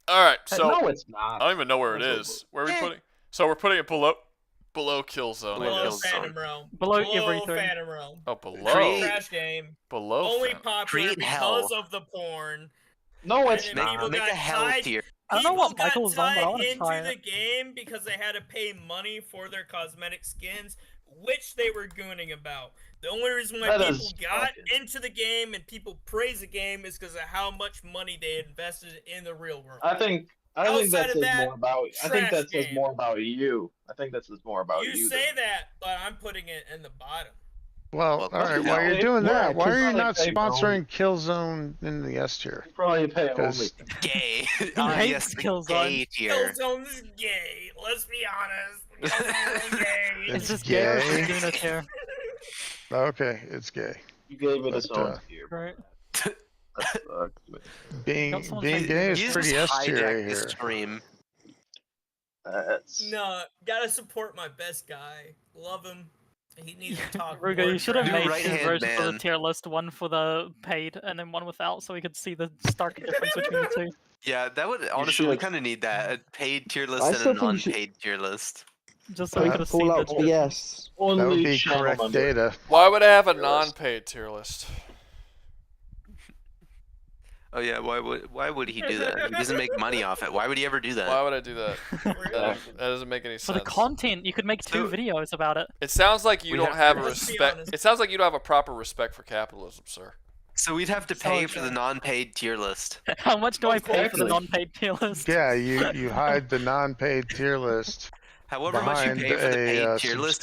All right, so no, it's not. I don't even know where it is. Where are we putting? So we're putting it below Killzone. Below Phantom Realm. Below everything. Phantom Realm. Oh, below. Trash game. Below. Only popular because of the porn. No, it's not. Make a hell tier. I don't know what Michael's on, but I want to into try the it. game because they had to pay money for their cosmetic skins, which they were gooning about. The only reason why people got into the game and people praise the game is because of how much money they invested in the real world. I think that says more about. I think that says more about you. I think that says more about you. You say that, but I'm putting it in the bottom. Well, all right. While you're doing that, why are you not sponsoring Killzone in the S tier? Probably pay only. Gay. Yes, Killzone. Gay tier. Killzone's gay. Let's be honest. Killzone's gay. It's just gay or Laguna tier. Okay, it's gay. You gave it its own tier. Right. Being gay is pretty S tier here. Stream. No, gotta support my best guy. Love him. He needs to talk. Rouga, you should have made two versions man. of the tier list, one for the paid and then one without, so we could see the stark difference between the two. Yeah, that would honestly we kind of need that a paid tier list and a non-paid tier list. Just so we could have seen the yes. That would be correct data. Why would I have a non-paid tier list? Oh yeah, why would he do that? He doesn't make money off it. Why would he ever do that? Why would I do that? That doesn't make any sense. For the content, you could make two videos about it. It sounds like you don't have a respect. It sounds like you don't have a proper respect for capitalism, sir. So we'd have to pay for the non-paid tier list. How much do I pay for the non-paid tier list? Yeah, you hide the non-paid tier list. However much you pay for the paid tier list,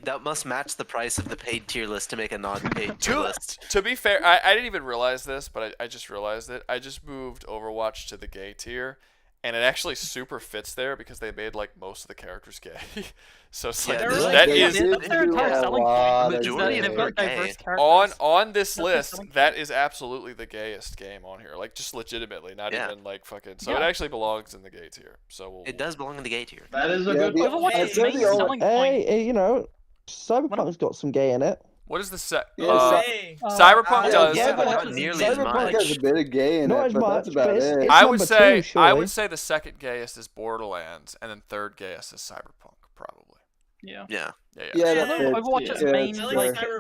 that must match the price of the paid tier list to make a non-paid tier list. To be fair, I didn't even realize this, but I just realized it. I just moved Overwatch to the gay tier, and it actually super fits there because they made most of the characters gay. So it's that's their entire selling point. Majority They've got diverse characters. On this list, that is absolutely the gayest game on here. Just legitimately, not even fucking. So it actually belongs in the gay tier. So it does belong in the gay tier. That is a good Overwatch is main selling point. Hey, you know, Cyberpunk's got some gay in it. What is the set? Cyberpunk does. Not nearly as much. Has a bit of gay in Not it, as but much, that's about but it. it's I number two, surely. I would say the second gayest is Borderlands, and then third gayest is Cyberpunk, probably. Yeah. Yeah. Overwatch's main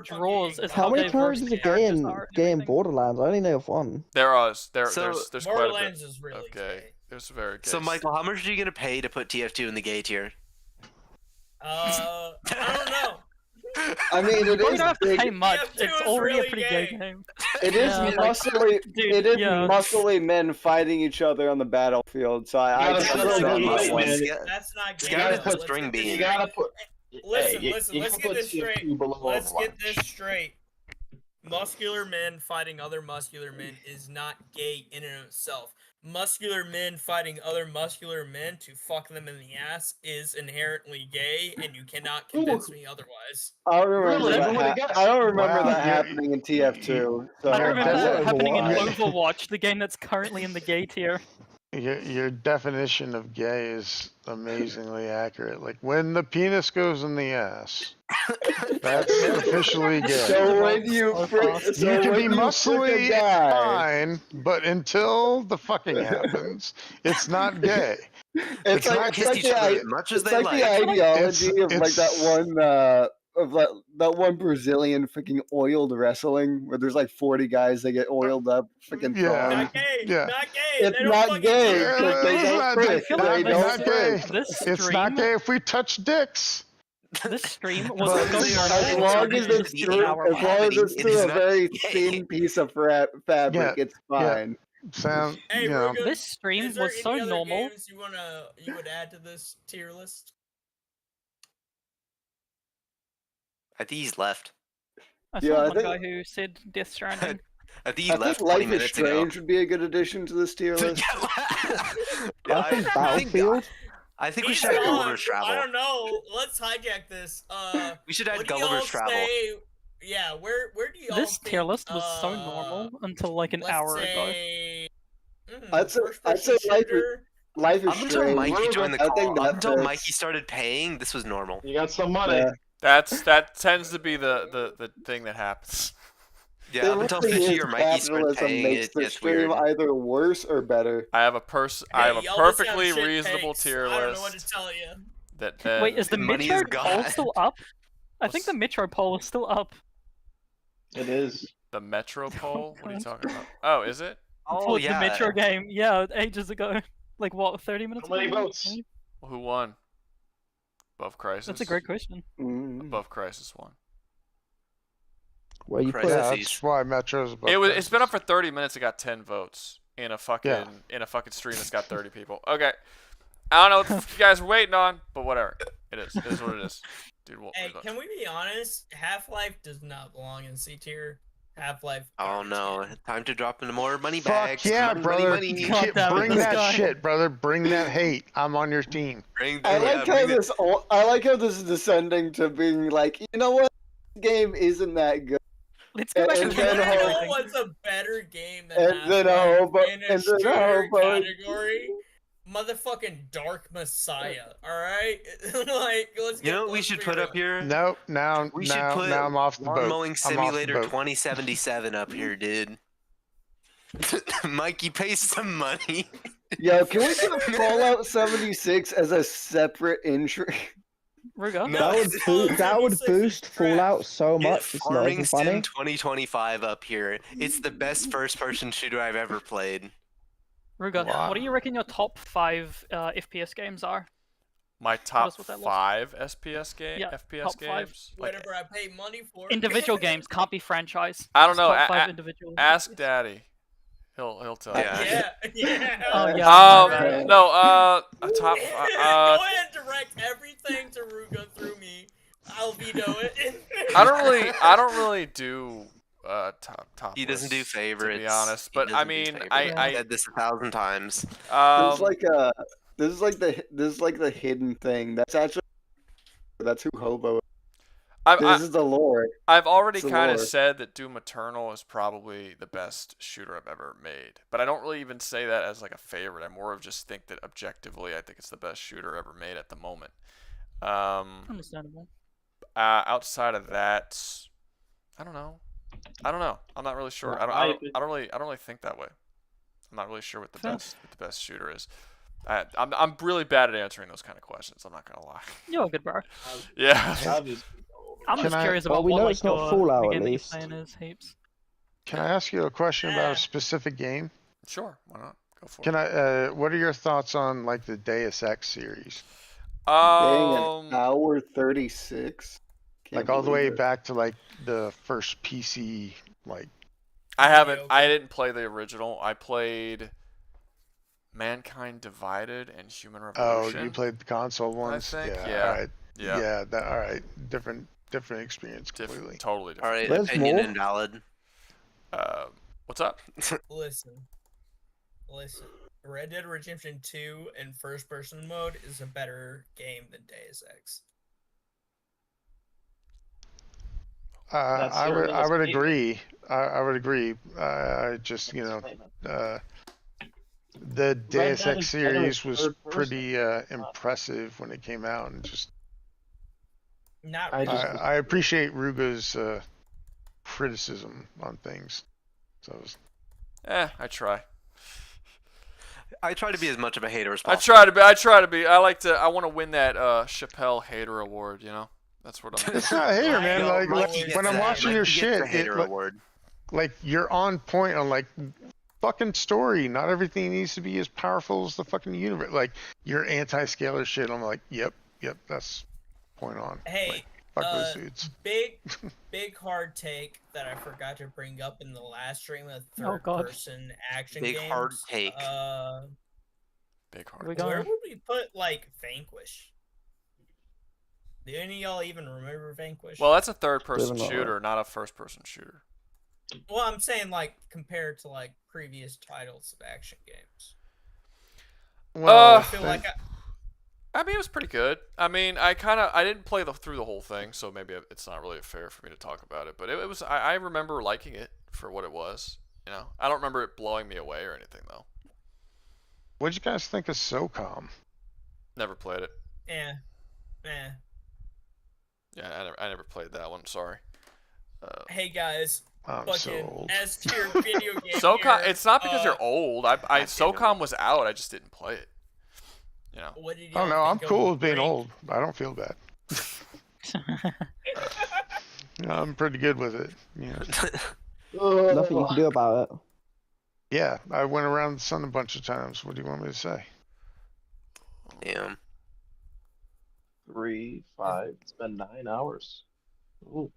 draws is how many characters are gay in Borderlands? I only know of one. There's Borderlands quite a bit. is really gay. There's very gay. So Michael, how much are you gonna pay to put TF2 in the gay tier? I don't know. I mean, it is don't big. pay much. TF2 It's is already really a pretty gay. gay game. It is muscly. It is yeah. muscly men fighting each other on the battlefield. So I That's can not understand gay, that one. man. That's not gay. Gotta put string bean. You gotta put. Listen, hey, listen. you Let's can get put this straight. TF2 below Let's get Overwatch. this straight. muscular men fighting other muscular men is not gay in and of itself. Muscular men fighting other muscular men to fuck them in the ass is inherently gay, and you cannot convince me otherwise. I don't remember I don't remember Wow, that happening in TF2. So I remember that happening in why. Overwatch, the game that's currently in the gay tier. Your definition of gay is amazingly accurate. Like when the penis goes in the ass, that's officially gay. So when you You can be muscly fine, but until the fucking happens, it's not gay. It's like the ideology of like that one Brazilian freaking oiled wrestling where there's like 40 guys that get oiled up freaking thong. Not gay. Yeah. Not gay. It's They don't not fucking gay do because it. they don't frick. They don't frick. It's not gay if we touch dicks. This stream was as long as it's through a very thin piece of fabric, it's fine. Sound, Hey, you know. Ruga, This stream is there was so any other normal. games you would add to this tier list? I think he's left. I saw one guy who said Death Stranding. I think he left Life 20 is minutes ago. Strange would be a good addition to this tier list. I think Battlefield. I think we He's should add gone. Gulliver's Travel. I don't know. Let's hijack this. We should add what do y'all Gulliver's Travel. say- Yeah, where do y'all This think, tier list was so normal until like an hour ago. I'd say Life is Strange. Until Mikey joined the I think call, that until fits. Mikey started paying, this was normal. You got some money. Yeah. That tends to be the thing that happens. Yeah, up until 50 or Mikey starts capitalism paying, makes it the gets stream weird. either worse or better. I have a y'all perfectly just have shit reasonable takes. tier I don't know what list. to tell you. That Wait, is the money Metro is poll gone. still up? I think the Metro poll is still up. It is. The Metro poll? What are you talking about? Oh, is it? For the Metro game, yeah, ages ago. Like what, 30 minutes How many ago? votes? Who won? Above Crisis? That's a great question. Above Crisis won. Where you put Yeah, it? that's why Metro's above It's been up for 30 minutes. It got 10 votes in a fucking stream that's got 30 people. Okay, I don't know what the fuck you guys were waiting on, but whatever. It is. It is what it is, dude. Hey, can we be honest? Half-Life does not belong in C tier. Half-Life. Oh no, time to drop into more money Fuck bags. yeah, money, brother. money, money. Shit, bring that shit, brother. Bring that hate. I'm on your team. I like how this is descending to being like, you know what, this game isn't that good. Let's go back And and then try hope- everything. What's a better game than And then Half-Life hope- in a and then shooter hope- category? Motherfucking Dark Messiah, alright? Like, let's get You know what we should put up here? Nope. Now I'm off the boat. Lawn Mowing I'm off the Simulator boat. 2077 up here, dude. Mikey, pay some money. Yo, can we do Fallout 76 as a separate entry? Ruga? That would boost Fallout so much. It's not Farming even Sim funny. 2025 up here. It's the best first-person shooter I've ever played. Ruga, Wow. what do you reckon your top 5 FPS games are? My top us what that list- 5 FPS Yeah, FPS top 5. games. Like, Whatever I pay money for. Individual games can't be franchise. I don't Just know. Top 5 individual. Ask Daddy. He'll tell you. Yeah. Oh, yeah. No. A top. Go ahead and direct everything to Ruga through me. I'll veto it. I don't really do top. He doesn't do lists, favorites. to be honest. But He I doesn't do mean, favorites. I I've said this 1,000 times. This is like the hidden thing. That's who Hobo is. This is the lore. I've already It's the kind of lore. said that Doom Eternal is probably the best shooter I've ever made, but I don't really even say that as like a favorite. I more of just think that objectively, I think it's the best shooter ever made at the moment. Understandable. Outside of that, I don't know. I'm not really sure. I don't really think that way. I'm not really sure what the best shooter is. I'm really bad at answering those kind of questions. I'm not gonna lie. You're good, bro. Yeah. I'm just curious about we what know like it's not your Fallout, the at game that you're least. playing is heaps. Can I ask you a question about a specific game? Sure, why not? Go for Can I? What are your thoughts on like the Deus Ex series? Dang, an hour 36. Like all the way back to like the first PC. Like I didn't play the original. I played Mankind Divided and Human Revolution. Oh, you played the console ones? I think. Yeah. Yeah. All right. Yeah. Yeah. All right. Different experience completely. Totally All different. right, opinion invalid. What's up? Listen. Red Dead Redemption 2 in first-person mode is a better game than Deus Ex. I would agree. I would agree. Just the Deus Ex series was pretty impressive when it came out, and just not. I appreciate Rouga's criticism on things. So. I try. I try to be as much of a hater as possible. I try to be. I want to win that Chappelle Hater Award. You know, that's what I'm. It's not a hater, man. Like when I'm watching your shit, like you're on point on like fucking story. Not everything needs to be as powerful as the fucking universe. Like your anti-scalar shit. I'm like, yep, that's point on. Hey, like, fuck those dudes. Big hard take that I forgot to bring up in the last stream of third-person action games. Big hard take. Big hard. Where would we put like Vanquish? Do any of y'all even remember Vanquish? Well, that's a third-person shooter, not a first-person shooter. Well, I'm saying like compared to like previous titles of action games. Well, I feel like I mean, it was pretty good. I mean, I didn't play through the whole thing, so maybe it's not really fair for me to talk about it. But it was. I remember liking it for what it was. You know, I don't remember it blowing me away or anything though. What'd you guys think of SOCOM? Never played it. Yeah. Yeah, I never played that one. Sorry. Hey guys. I'm so old. As to your video game. SOCOM. It's not because you're old. SOCOM was out. I just didn't play it. You know. What did you oh no, I'm cool with being old. I don't feel bad. I'm pretty good with it. Yeah. Nothing you can do about it. Yeah, I went around the sun a bunch of times. What do you want me to say? Damn. 3, 5. It's been 9 hours. Ooh.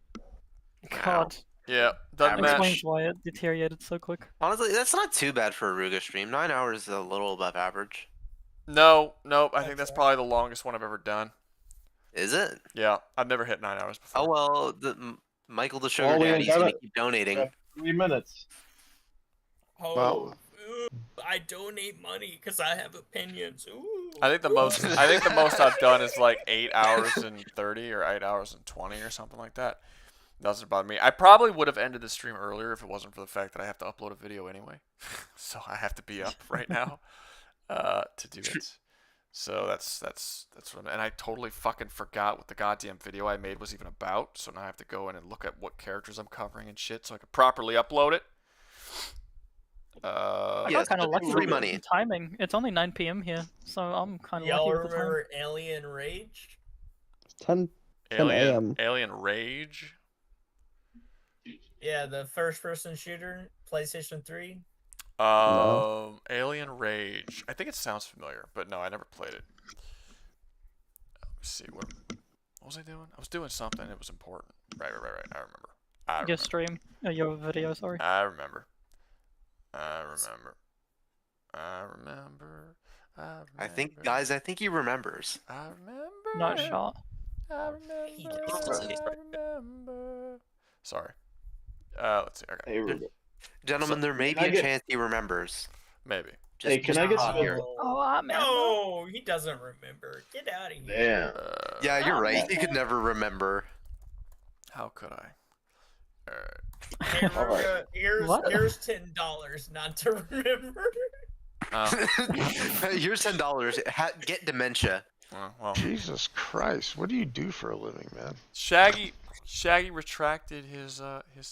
God. Yeah, that explains why it deteriorated so quick. Honestly, that's not too bad for a Rouga stream. 9 hours is a little above average. No, I think that's probably the longest one I've ever done. Is it? Yeah, I've never hit 9 hours before. Oh well, Michael the Sugar Daddy's gonna keep donating. 3 minutes. Oh, I donate money because I have opinions. Ooh. I think the most I've done is like 8 hours and 30 or 8 hours and 20 or something like that. Doesn't bother me. I probably would have ended the stream earlier if it wasn't for the fact that I have to upload a video anyway. So I have to be up right now to do it. So that's what I'm, and I totally fucking forgot what the goddamn video I made was even about. So now I have to go in and look at what characters I'm covering and shit so I can properly upload it. I got kind of lucky with the timing. It's only 9 p.m. here, so I'm kind of lucky with the time. Y'all remember Alien Rage? 10 a.m. Alien Rage? Yeah, the first-person shooter, PlayStation 3. No. Alien Rage. I think it sounds familiar, but no, I never played it. Let me see. What was I doing? I was doing something. It was important. Right. I remember. Your stream. Your video, sorry. I remember. I think, guys, he remembers. I remember. Not shot. I remember. Sorry. Let's see. Okay. Gentlemen, there may be a chance he remembers. Maybe. Hey, can I get some here? Oh, I remember. No, he doesn't remember. Get out of here. Damn. Yeah, you're right. He could never remember. How could I? Hey, Rouga, here's $10 not to remember. Here's $10. Get dementia. Well. Jesus Christ, what do you do for a living, man? Shaggy retracted his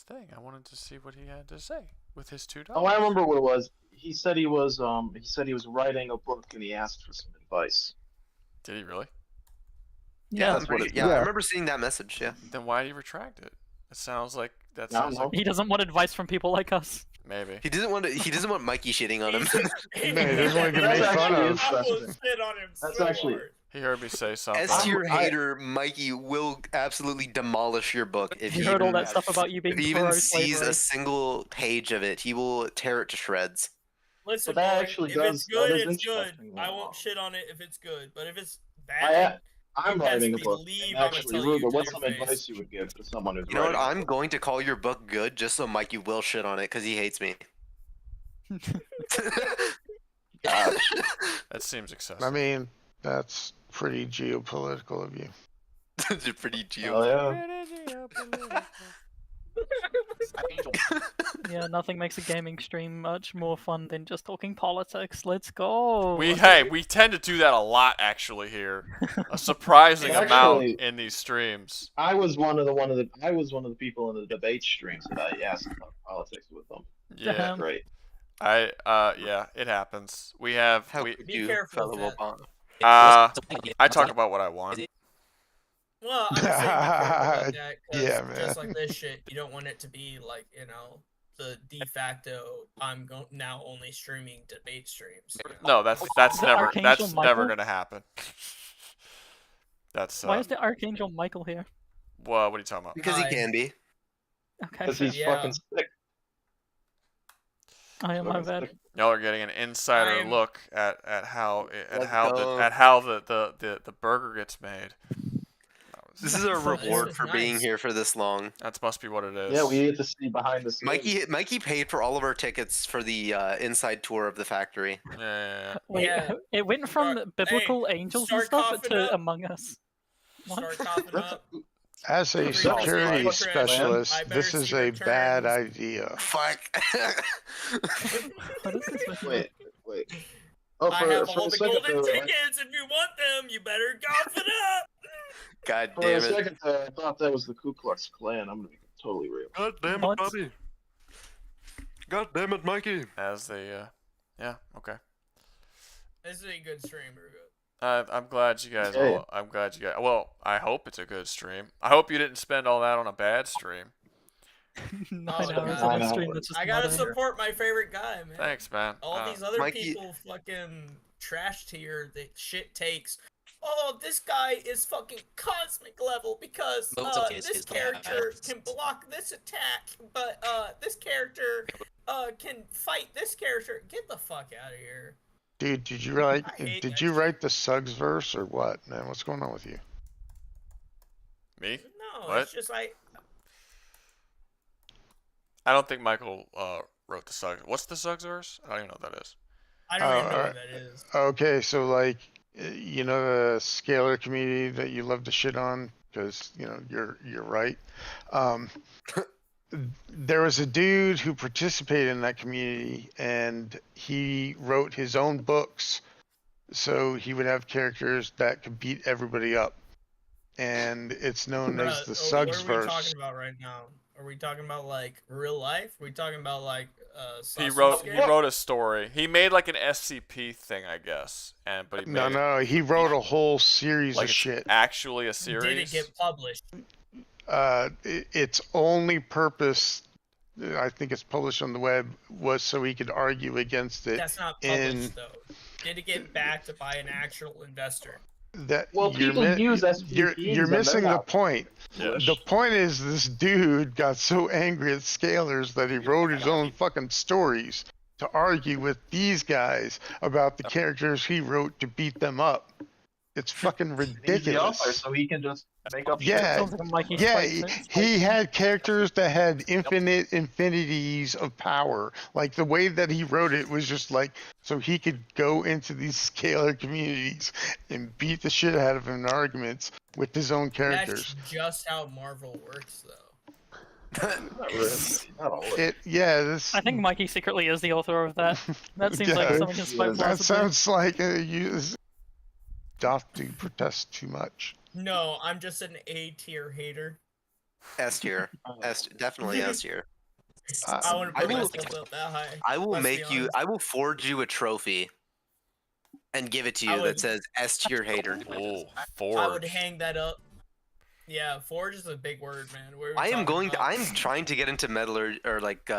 thing. I wanted to see what he had to say with his $2. Oh, I remember what it was. He said he was writing a book and he asked for some advice. Did he really? Yeah, I remember seeing that message. Yeah. Then why did he retract it? It sounds like he doesn't want advice from people like us. Maybe he doesn't want Mikey shitting on him. He doesn't want to get made fun of. That's actually. He heard me say something. As to your hater, Mikey will absolutely demolish your book if he heard all that stuff about you being if he even sees a single page of it. He will tear it to shreds. Listen, but that actually if it's good, it's good. I won't shit on it if it's good, but if it's bad, I'm writing a book. believe And I'm gonna actually, tell you Ruger, to what's your some face. advice you would give to someone who's You know what? writing? I'm going to call your book good just so Mikey will shit on it because he hates me. Gosh. That seems excessive. I mean, that's pretty geopolitical of you. It's pretty geopolitical. Yeah, nothing makes a gaming stream much more fun than just talking politics. Let's go. We tend to do that a lot actually here. A surprising amount in these streams. I was one of the people in the debate streams that I asked about politics with them. Yeah, great. Yeah, it happens. We have Be careful with that. I talk about what I want. Well, I'm just saying be careful about that because Yeah, man. just like this shit, you don't want it to be like, the de facto I'm now only streaming debate streams. No, that's never gonna happen. That's Why is the Archangel Michael here? What are you talking about? Because he can be. Okay. Because he's fucking sick. I am my bad. Y'all are getting an insider look at how the burger gets made. This is a reward for being here for this long. That must be what it is. Yeah, we get to see behind the scenes. Mikey paid for all of our tickets for the inside tour of the factory. Yeah. Wait, it went from biblical angels and stuff to Among Us. Start coughing up. As a security specialist, this is a bad idea. Fuck. Wait. I have all the golden tickets. If you want them, you better cough it up. God For damn a it. second there, I thought that was the Ku Klux Klan. I'm gonna be totally real. God damn it, Bobby. God damn it, Mikey. As they, yeah, okay. This is a good stream, Ruga. I'm glad you guys. Well, I hope it's a good stream. I hope you didn't spend all that on a bad stream. 9 hours on a stream that's just I gotta mud. support my favorite guy, man. Thanks, man. All these other Mikey- people fucking trash tier the shit takes. Oh, this guy is fucking cosmic level because this character can block this attack, but this character can fight this character. Get the fuck out of here. Dude, did you write the Suggs verse or what, man? What's going on with you? Me? No, What? it's just like I don't think Michael wrote the Suggs. What's the Suggs verse? I don't even know what that is. I don't even know what that is. Okay, so like, you know the scalar community that you love to shit on because you're right. There was a dude who participated in that community, and he wrote his own books, so he would have characters that could beat everybody up, and it's known as the Suggs What are we verse. talking about right now? Are we talking about like real life? Are we talking about like He wrote a story. He made like an SCP thing, I guess. But he made No, he wrote a whole series like of it's shit. actually a series. Did it get published? Its only purpose, I think it's published on the web, was so he could argue against it. That's not published though. Did it get backed by an actual investor? You're missing the point. The point is this dude got so angry at scalers that he wrote his own fucking stories to argue with these guys about the characters he wrote to beat them up. It's fucking ridiculous. He's the author, so he can just make up. Yeah, he had characters that had infinite infinities of power. Like the way that he wrote it was just like so he could go into these scalar communities and beat the shit out of them in arguments with his own characters. That's just how Marvel works, though. This. I think Mikey secretly is the author of that. That seems like something his spy That sounds like you doth to protest too much. No, I'm just an A tier hater. S tier. Definitely S tier. I want to put myself up that high. I will forge you a trophy and give it to you that says S tier hater. Oh, I would hang that up. Yeah, forge is a big word, man. I'm trying to get into metallurgy or like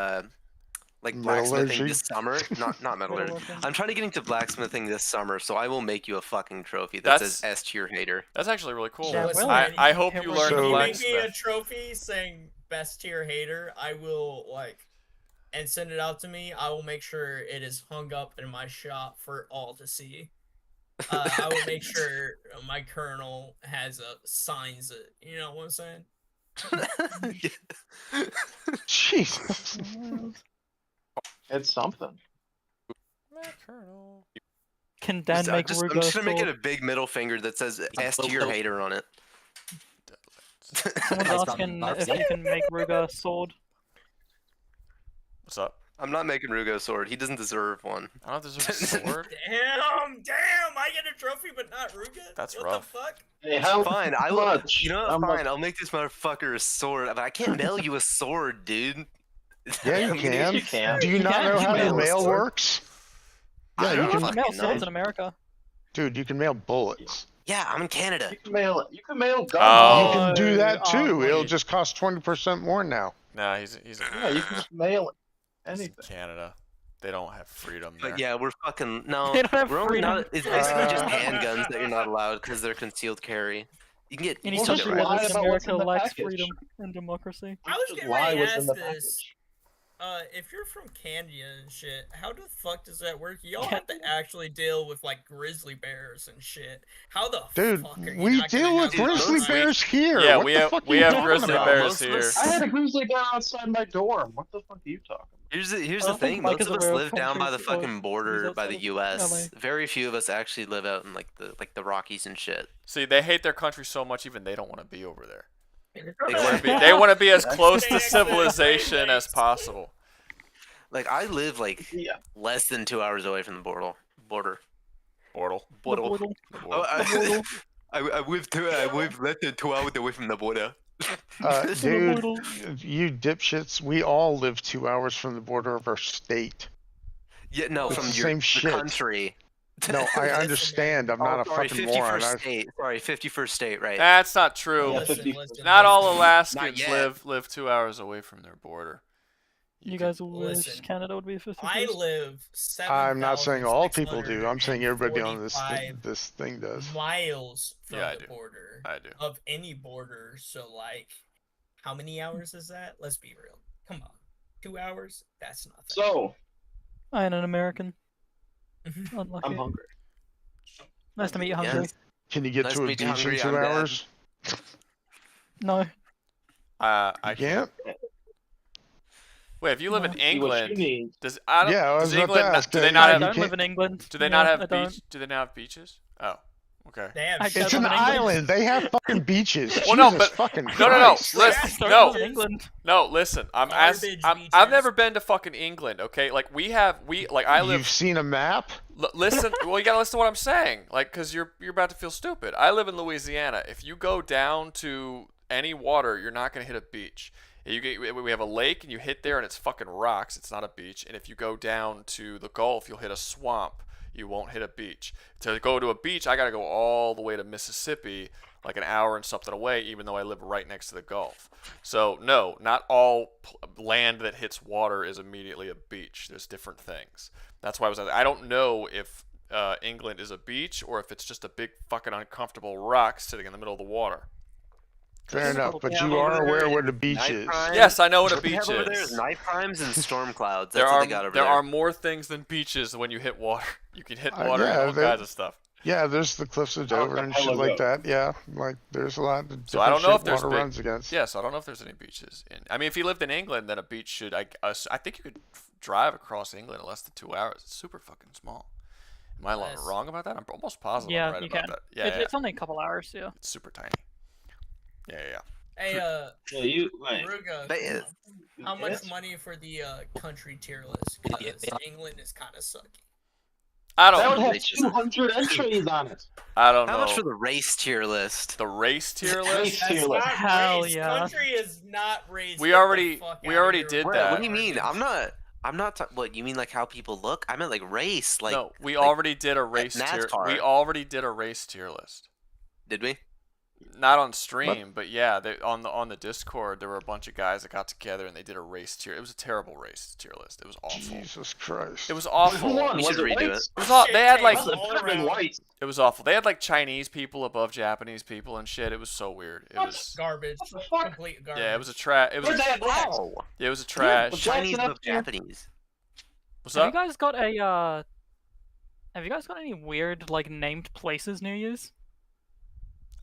blacksmithing this summer. Not metallurgy. I'm trying to get into blacksmithing this summer, so I will make you a fucking trophy that says S tier hater. That's actually really cool. Yeah, I hope you learn to If you make blacksmith. me a trophy saying best tier hater, I will and send it out to me. I will make sure it is hung up in my shop for all to see. I will make sure my colonel has signs it. You know what I'm saying? Jesus. It's something. My colonel. Can Dan make I'm Rouga just gonna make it sword? a big middle finger that says S tier hater on it. Someone's asking if you can make Rouga a sword. What's up? I'm not making Rouga a sword. He doesn't deserve one. I don't deserve a sword. Damn! I get a trophy, but not Rouga. That's what rough. The fuck? Hey, how Fine, I will. much? You know How what? Fine, much? I'll make this motherfucker a sword, but I can't mail you a sword, dude. Yeah, you can. You can. Do you not know how the mail works? Yeah, you You can can mail swords in America. Dude, you can mail bullets. Yeah, I'm in Canada. You can mail it. You can mail guns. You can do that too. It'll just cost 20% more now. Nah, he's Yeah, you can just mail it. Anything. Canada. They don't have freedom there. But yeah, we're fucking no. They don't have We're only freedom. not. It's basically just handguns that you're not allowed because they're concealed carry. You can get. Any You can country get that rid lives of in it. America lacks package. freedom and democracy. I was Just getting lie ready to what's in ask the this. package. If you're from Canada and shit, how the fuck does that work? Y'all have to actually deal with like grizzly bears and shit. How the Dude, fuck are you we not deal gonna with have grizzly those? bears here. Yeah, what we the have fuck we are you have talking grizzly about? bears here. I had a grizzly bear outside my dorm. What the fuck are you talking about? Here's I the don't think thing. Mike Most is of us aware of live down by the countries or fucking border by the outside of U.S. LA. Very few of us actually live out in like the Rockies and shit. See, they hate their country so much, even they don't want to be over there. They want to be as close to civilization as possible. Like I live like less than 2 hours away from the border. Border. Oh, I live less than 2 hours away from the border. Dude, you dipshits, we all live 2 hours from the border of our state. Yeah, no, It's from the your same shit. country. No, I understand. I'm not a sorry, fucking 51st moron. state. Sorry, 51st state, right? That's not true. Yeah, Listen, Not all listen. Alaskans Not yet. live 2 hours away from their border. You guys wish listen. Canada would be 50. I live 7, I'm not saying all people do. I'm saying everybody on this thing does. miles from Yeah, I the do. border. I do. Of any border. So like, how many hours is that? Let's be real. Come on, 2 hours? That's nothing. So, I am an American. Unlucky. I'm hungry. Nice to meet you, Hungry. Can you get Nice to to a meet you, beach in Hungry. 2 I'm dead. hours? No. I can't. Wait, if you live in See what you England, need. does Yeah, I was does about to England ask, do they you not I have don't live in England. do they No, not I have don't. beach? Do they not have beaches? Oh, okay. They have I It's live an in England. island. They have fucking beaches. Well, no, Jesus but fucking no. Christ. Listen, I no, live in England. no. Listen, I've beaches. never been to fucking England. Okay, like I live. You've seen a map? Listen, well, you gotta listen to what I'm saying, like, cause you're about to feel stupid. I live in Louisiana. If you go down to any water, you're not gonna hit a beach. We have a lake, and you hit there, and it's fucking rocks. It's not a beach. And if you go down to the Gulf, you'll hit a swamp. You won't hit a beach. To go to a beach, I gotta go all the way to Mississippi, like an hour and something away, even though I live right next to the Gulf. So no, not all land that hits water is immediately a beach. There's different things. That's why I don't know if England is a beach or if it's just a big fucking uncomfortable rock sitting in the middle of the water. Fair enough, but you are aware what a beach is. Yes, I know what a What they beach have over there is. is night primes and storm clouds. There That's are what they got over there there. are more things than beaches when you hit water. You can hit water yeah, and all kinds of stuff. Yeah, there's the cliffs of Dover and shit like that. Yeah, like there's a lot of So I don't know if different there's shit water big, runs against. Yeah, so I don't know if there's any beaches. I mean, if you lived in England, then a beach should. I think you could drive across England in less than 2 hours. It's super fucking small. Am I wrong about that? I'm almost positive Yeah, I'm right you about can. that. Yeah, It's only a couple hours, yeah. It's super tiny. Yeah. Hey, Rouga, Ruga, how much money for the country tier list? Because England is kind of sucky. I don't. That would have 200 entries on it. I don't know. How much for the race tier list? The race tier list? Race tier list. Hell yeah. Country is not raised. We already did Wait, that. what do you mean? I'm not. What you mean? Like how people look? I meant like race. Like no, we like, already did a race tier. NASCAR. We already did a race tier list. Did we? Not on stream, but yeah, on the Discord, there were a bunch of guys that got together and they did a race tier. It was a terrible race tier list. It was awful. Jesus Christ. It was awful. Who won? We Was should it redo whites? it. It was all, they had like white. it was awful. They had like Chinese people above Japanese people and shit. It was so weird. It was Garbage. What the fuck? Complete garbage. yeah. It was a trash. It was Where's that black? yeah. It was a trash. Dude, Chinese Jackson above up here. Japanese. What's Have you up? guys got a Have you guys got any weird, like, named places near you?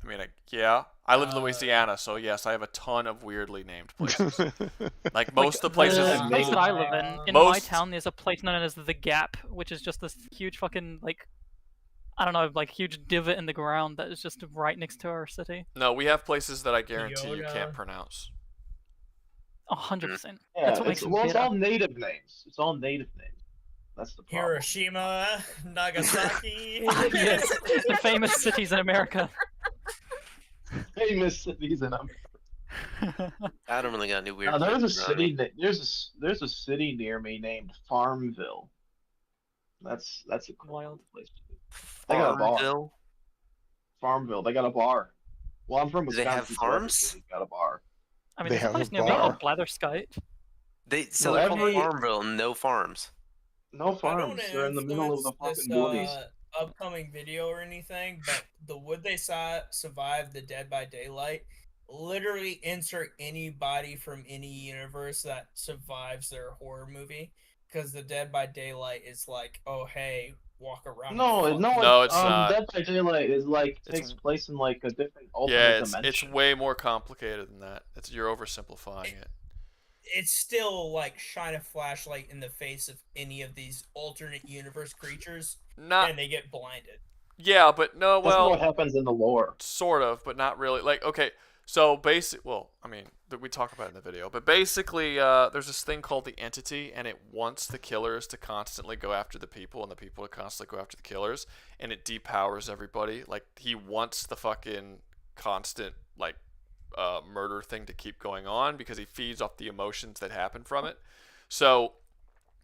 I mean, yeah. I live in Louisiana, so yes, I have a ton of weirdly named places. Like most of the places. The place that I live in my town, there's a place known as the Gap, which is just this huge fucking, like, I don't know, like, huge divot in the ground that is just right next to our city. No, we have places that I guarantee you can't pronounce. 100%. Yeah, That's what makes them better. It's all native names. It's all native names. That's the problem. Hiroshima, Nagasaki. Yes, the famous cities in America. Famous cities in America. I don't really got any weird. There's a city. There's a city near me named Farmville. That's a wild place to be. They got a bar. Farmville. They got a bar. Well, I'm from Wisconsin. Do they have farms? So they got a bar. I mean, there's a place near me called Blatherskite. They're called Farmville, no farms. No farms. They're in the middle of the fucking boonies. Upcoming video or anything, but the Would They Survive the Dead by Daylight, literally insert anybody from any universe that survives their horror movie, because the Dead by Daylight is like, oh hey, walk around. No, it's not. Dead by Daylight is like takes place in like a different alternate dimension. It's way more complicated than that. You're oversimplifying it. It's still like shine a flashlight in the face of any of these alternate universe creatures, and they get blinded. Yeah, but no, well, that's what happens in the lore. Sort of, but not really. Like, okay, so well, I mean, we talk about it in the video, but basically, there's this thing called the Entity, and it wants the killers to constantly go after the people, and the people to constantly go after the killers, and it depowers everybody. Like, he wants the fucking constant, like, murder thing to keep going on because he feeds off the emotions that happen from it. So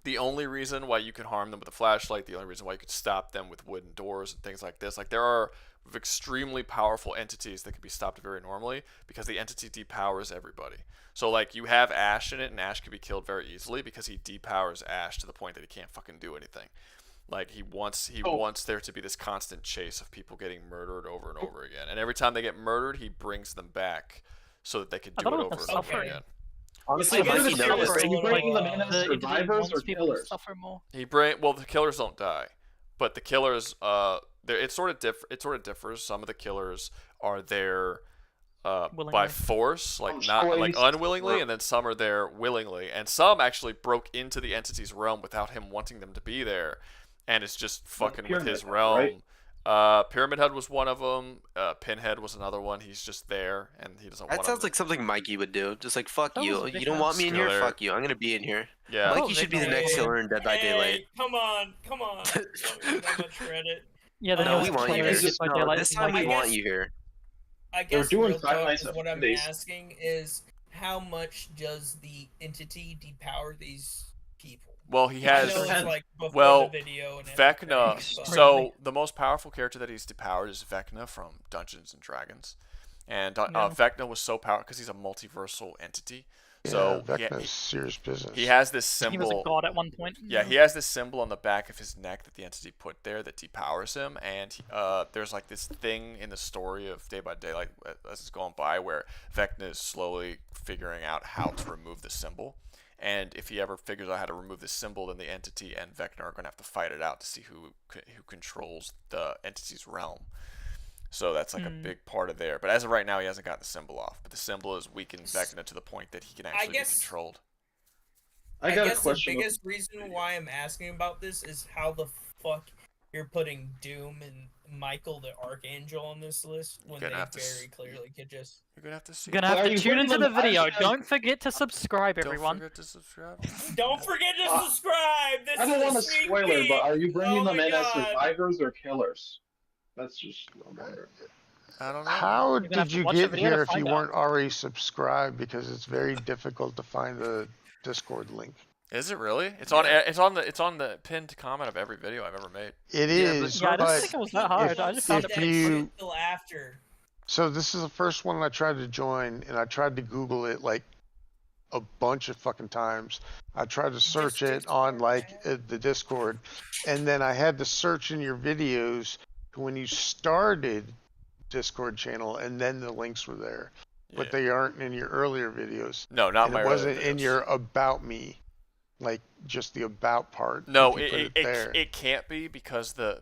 the only reason why you can harm them with a flashlight, the only reason why you could stop them with wooden doors and things like this, like there are extremely powerful entities that can be stopped very normally because the entity depowers everybody. So like you have Ash in it, and Ash can be killed very easily because he depowers Ash to the point that he can't fucking do anything. Like he wants there to be this constant chase of people getting murdered over and over again, and every time they get murdered, he brings them back so that they can do it over and over again. Honestly, are you bringing them in as survivors or killers? Well, the killers don't die, but the killers, it sort of differs. Some of the killers are there by force, like not like unwillingly, and then some are there willingly, and some actually broke into the entity's realm without him wanting them to be there. And it's just fucking with his realm. Right? Pyramid Head was one of them. Pinhead was another one. He's just there, and he doesn't want That sounds like something Mikey would do. Just like, fuck you. You don't want me in here? Fuck you. I'm going to be in here. Yeah. Mikey should be the next killer in Dead by Daylight. Come on. Don't give that much credit. Yeah, no, we want you here. This time we want you here. I guess what I'm asking is, how much does the entity depower these people? Well, he has. Vecna. So the most powerful character that he's depowered is Vecna from Dungeons and Dragons, and Vecna was so powerful because he's a multiversal entity. Yeah, so Vecna's serious business. He has this symbol. He was a god at one point. Yeah, he has this symbol on the back of his neck that the entity put there that depowers him, and there's like this thing in the story of Day by Daylight as it's going by where Vecna is slowly figuring out how to remove the symbol. And if he ever figures out how to remove this symbol, then the entity and Vecna are going to have to fight it out to see who controls the entity's realm. So that's like a big part of there. But as of right now, he hasn't gotten the symbol off. But the symbol has weakened Vecna to the point that he can actually be controlled. I guess the biggest reason why I'm asking about this is how the fuck you're putting Doom and Michael the Archangel on this list when they very clearly could just... You're gonna have to see. You're gonna have to tune into the video. Don't forget to subscribe, everyone. Don't forget to subscribe. Don't forget to subscribe! This I don't want a sneak spoiler, peek. but are you bringing them in as survivors or killers? That's just a matter. I don't know. How did you get here if you weren't already subscribed? Because it's very difficult to find the Discord link. Is it really? It's on the pinned comment of every video I've ever made. It is. I didn't think it was that hard. I just found it until after. So this is the first one I tried to join, and I tried to Google it like a bunch of fucking times. I tried to search it on like the Discord, and then I had to search in your videos when you started Discord channel, and then the links were there, but they aren't in your earlier videos. No, not my earlier videos. It wasn't in videos. your About Me. like just the about part. No, if you put it there. it can't be because the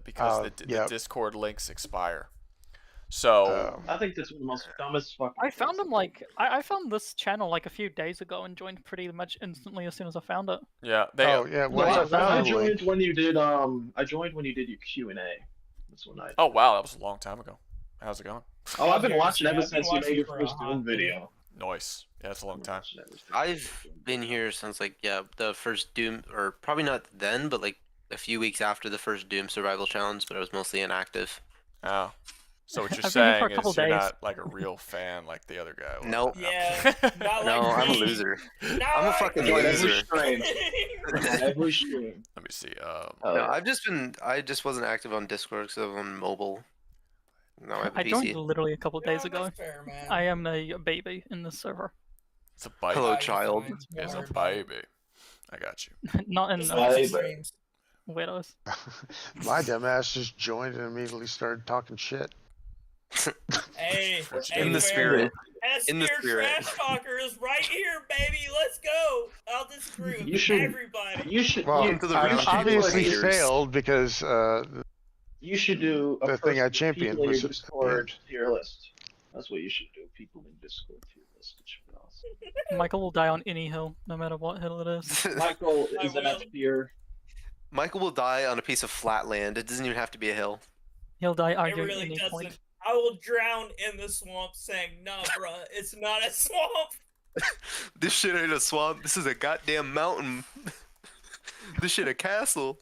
Yep. Discord links expire. So I think that's one of the most dumbest fucking. I found them like I found this channel like a few days ago and joined pretty much instantly as soon as I found it. Yeah. I joined when you did your Q&A. That's when I. Oh wow, that was a long time ago. How's it going? Oh, I've been watching ever since you made your first Doom video. Nice. Yeah, that's a long time. I've been here since like the first Doom, or probably not then, but like a few weeks after the first Doom survival challenge, but I was mostly inactive. Oh. So what you're I've been here for saying a couple is you're days. not like a real fan like the other guy was. Nope. Yeah, not No, like I'm a me. loser. Not I'm a like fucking me. loser. Every stream. Let me see. No, I just wasn't active on Discord because I'm on mobile. No, I have a I PC. joined literally a couple days ago. That's fair, man. I am a baby in this server. It's a baby. Hello, child. It's a baby. I got you. Not in Streams. weirdos. My dumbass just joined and immediately started talking shit. Hey, In the spirit. In the spirit. Trash talker is right here, baby. Let's go. I'll disagree with You should- everybody. You should. Well, you, I you should obviously do failed because You should do a the thing I person- championed people in was your Discord tier list. That's what you should do. People in Discord tier list. It should be awesome. Michael will die on any hill, no matter what hill it is. Michael is an F tier. Michael will die on a piece of flat land. It doesn't even have to be a hill. He'll die It arguing really any doesn't. point. I will drown in the swamp saying, nah, bruh, it's not a swamp. This shit ain't a swamp. This is a goddamn mountain. This shit a castle.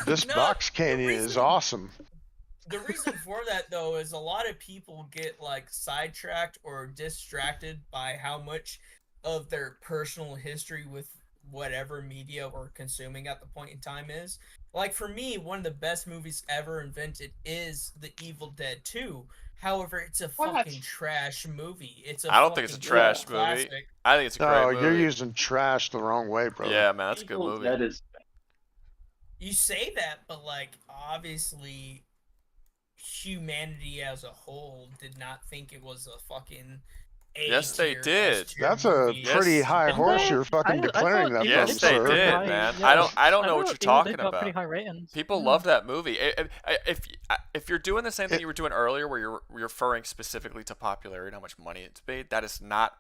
this box canyon is awesome. The reason for that, though, is a lot of people get, like, sidetracked or distracted by how much of their personal history with whatever media we're consuming at the point in time is. Like, for me, one of the best movies ever invented is The Evil Dead 2. However, it's a fucking trash movie. I don't think it's a trash movie. I think it's a great movie. You're using trash the wrong way, bro. Yeah, man, that's a good movie. That is. You say that, but, like, obviously, humanity as a whole did not think it was a fucking Yes, they did. That's a pretty high horse you're fucking declaring that. Yes, they did, man. I don't know what you're talking about. Pretty high ratings. People love that movie. If you're doing the same thing you were doing earlier, where you're referring specifically to popularity and how much money it's made, that is not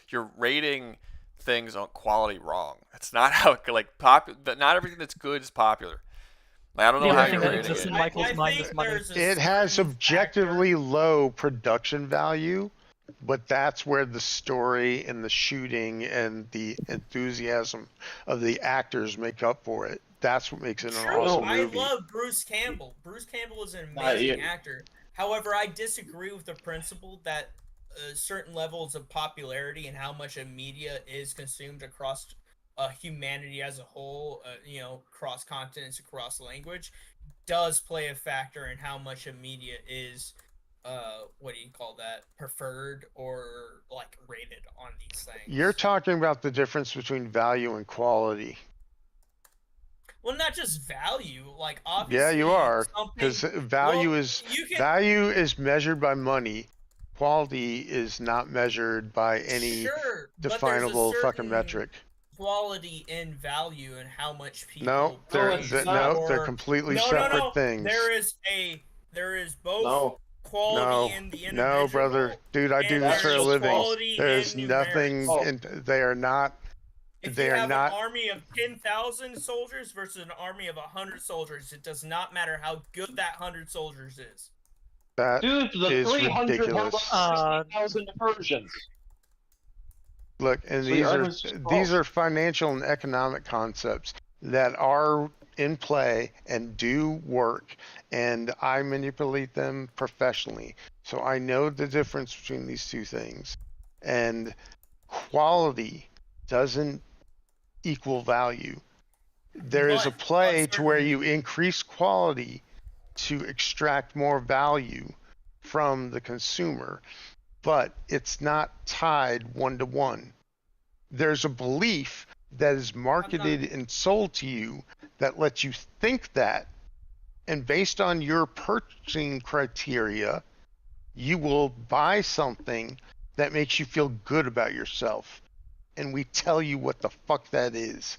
you're rating things on quality wrong. That's not how not everything that's good is popular. Like, I don't know how you're rating it. In Michael's mind is money. It has objectively low production value. But that's where the story and the shooting and the enthusiasm of the actors make up for it. That's what makes it an awesome movie. I love Bruce Campbell. Bruce Campbell is an amazing actor. However, I disagree with the principle that certain levels of popularity and how much of media is consumed across humanity as a whole, across continents, across language, does play a factor in how much of media is what do you call that, preferred or like rated on these things. You're talking about the difference between value and quality. Well, not just value, like obviously. Yeah, you are, because value is measured by money. Quality is not measured by any definable fucking metric. Quality and value and how much people. No, they're completely separate things. There is both. Quality in the individual. No, brother, dude, I do this for a living. There's nothing. They are not. If you have an army of 10,000 soldiers versus an army of 100 soldiers, it does not matter how good that 100 soldiers is. That is ridiculous. 60,000 Persians. Look, and these are financial and economic concepts that are in play and do work, and I manipulate them professionally, so I know the difference between these two things. And quality doesn't equal value. There is a play to where you increase quality to extract more value from the consumer, but it's not tied one-to-one. There's a belief that is marketed and sold to you that lets you think that, and based on your purchasing criteria, you will buy something that makes you feel good about yourself, and we tell you what the fuck that is.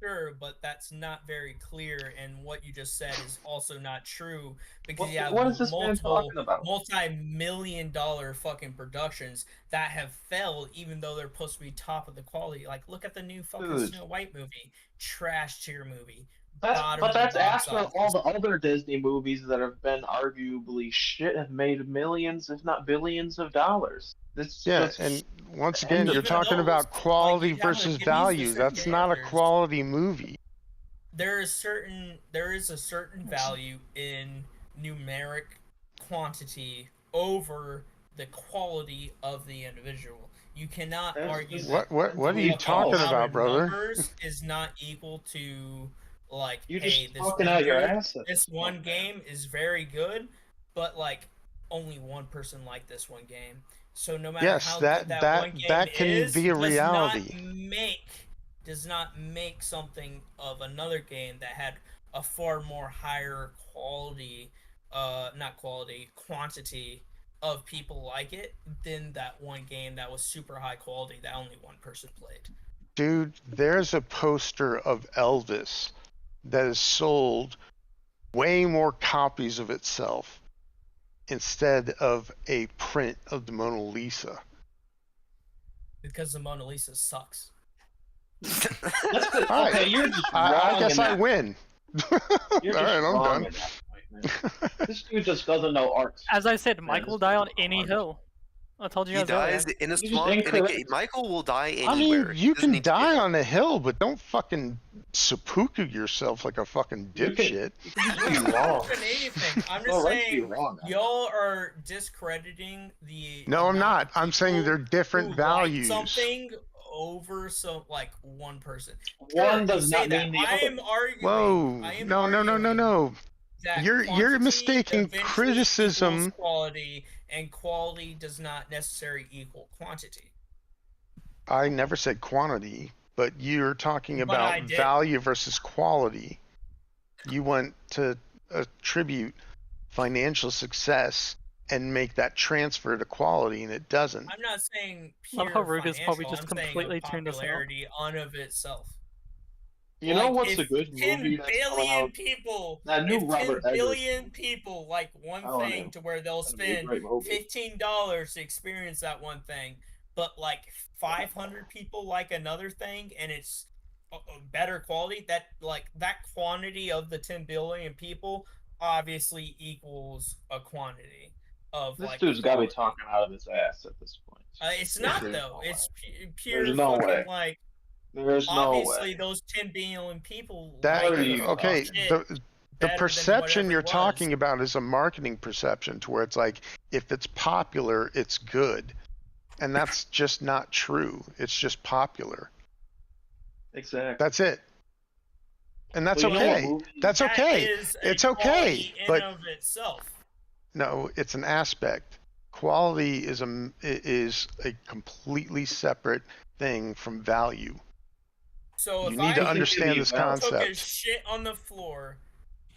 Sure, but that's not very clear, and what you just said is also not true because you have what is this man multiple talking about? multi-million-dollar fucking productions that have failed, even though they're supposed to be top of the quality. Like, look at the new fucking Dude. Snow White movie, trash tier movie. But that's after all the other Disney movies that have been arguably shit have made millions, if not billions, of dollars. And once again, you're talking about quality versus value. That's not a quality movie. There is a certain value in numeric quantity over the quality of the individual. You cannot argue What are you talking about, brother? Numbers is not equal to like, you're hey, just talking out your ass. This one game is very good, but like only one person liked this one game. So no matter how good that one game can be a reality. Does not make something of another game that had a far more higher quality, quantity of people like it than that one game that was super high quality that only one person played. Dude, there's a poster of Elvis that has sold way more copies of itself instead of a print of the Mona Lisa. Because the Mona Lisa sucks. Okay, you're just wrong. I guess I win. You're just wrong at that point, man. This dude just doesn't know art. As I said, Mike will die on any hill. I told you He guys dies in a swamp. Michael will die anywhere. I mean, you can die on a hill, but don't fucking seppuku yourself like a fucking dipshit. You can be wrong. I'm just saying, y'all are discrediting the. No, I'm not. I'm saying they're different values. Something over like one person. One does not mean the other. I am arguing. Whoa! No. You're mistaking criticism. Quality and quality does not necessarily equal quantity. I never said quantity, but you're talking about value versus quality. You want to attribute financial success and make that transfer to quality, and it doesn't. I'm not saying pure Rouga's probably financial, just completely turned us out. Popularity on of itself. You know what's a good movie that's coming out? People, that new if Robert 10 billion people like one thing to where they'll spend $15 to experience that one thing, but like 500 people like another thing and it's better quality, that quantity of the 10 billion people obviously equals a quantity of this dude's got to be talking out of his ass at this point. It's not though. It's pure There's no fucking way. Like. There's obviously no way. Those 10 billion people. The perception you're talking about is a marketing perception, to where it's like, if it's popular, it's good, and that's just not true. It's just popular. Exactly. That's it. And that's okay. That's okay. It's okay. But of itself. No, it's an aspect. Quality is a completely separate thing from value. So you need to understand this concept. I took a shit on the floor,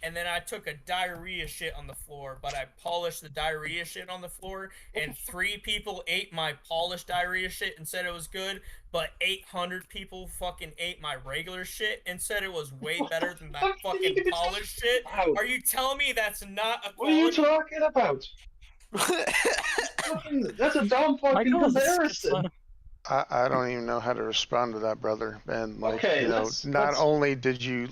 and then I took a diarrhea shit on the floor, but I polished the diarrhea shit on the floor, and 3 people ate my polished diarrhea shit and said it was good, but 800 people fucking ate my regular shit and said it was way better than that fucking polished shit. Are you telling me that's not a quality? What are you talking about? That's a dumb fucking comparison. I don't even know how to respond to that, brother. And okay, not only did you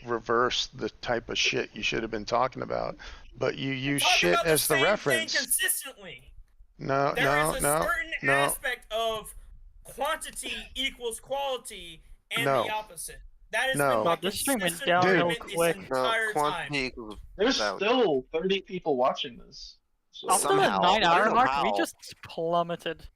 reverse the type of shit you should have been talking about, but you use shit as the reference. Consistently. No. There is a certain aspect of quantity equous quality and the opposite. That is this stream went down real quick. There's still 30 people watching this. So after the 9-hour mark, we just plummeted.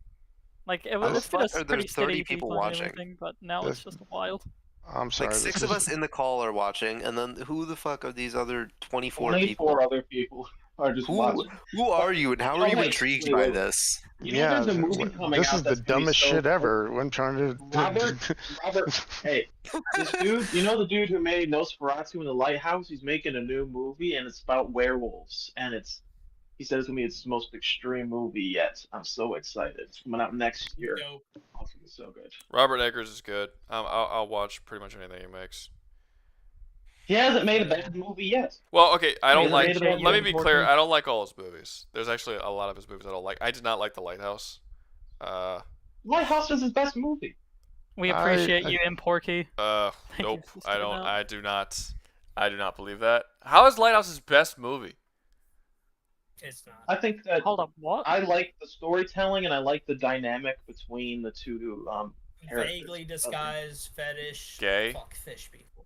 It's been a pretty steady people watching, but now it's just wild. I'm sorry. 6 of us in the call are watching, and then who the fuck are these other 24 people? 24 other people are just watching. Who are you, and how are you intrigued by this? There's a movie coming this out is the dumbest shit ever. I'm trying to. Robert, hey, this dude, the dude who made Nosferatu in the Lighthouse? He's making a new movie, and it's about werewolves, and He said it's gonna be his most extreme movie yet. I'm so excited. It's coming out next year. Dope. Oh, it's gonna be so good. Robert Eggers is good. I'll watch pretty much anything he makes. He hasn't made a bad movie yet. Well, okay, I don't like. Let Let me be clear. I don't like all his movies. There's actually a lot of his movies I don't like. I did not like The Lighthouse. Lighthouse is his best movie. We appreciate you, M. Porky. Nope. I don't. I do not. I do not believe that. How is Lighthouse his best movie? It's not. I think that. Hold up, what? I like the storytelling and I like the dynamic between the two characters. Vaguely disguised fetish. Gay. Fuck fish people.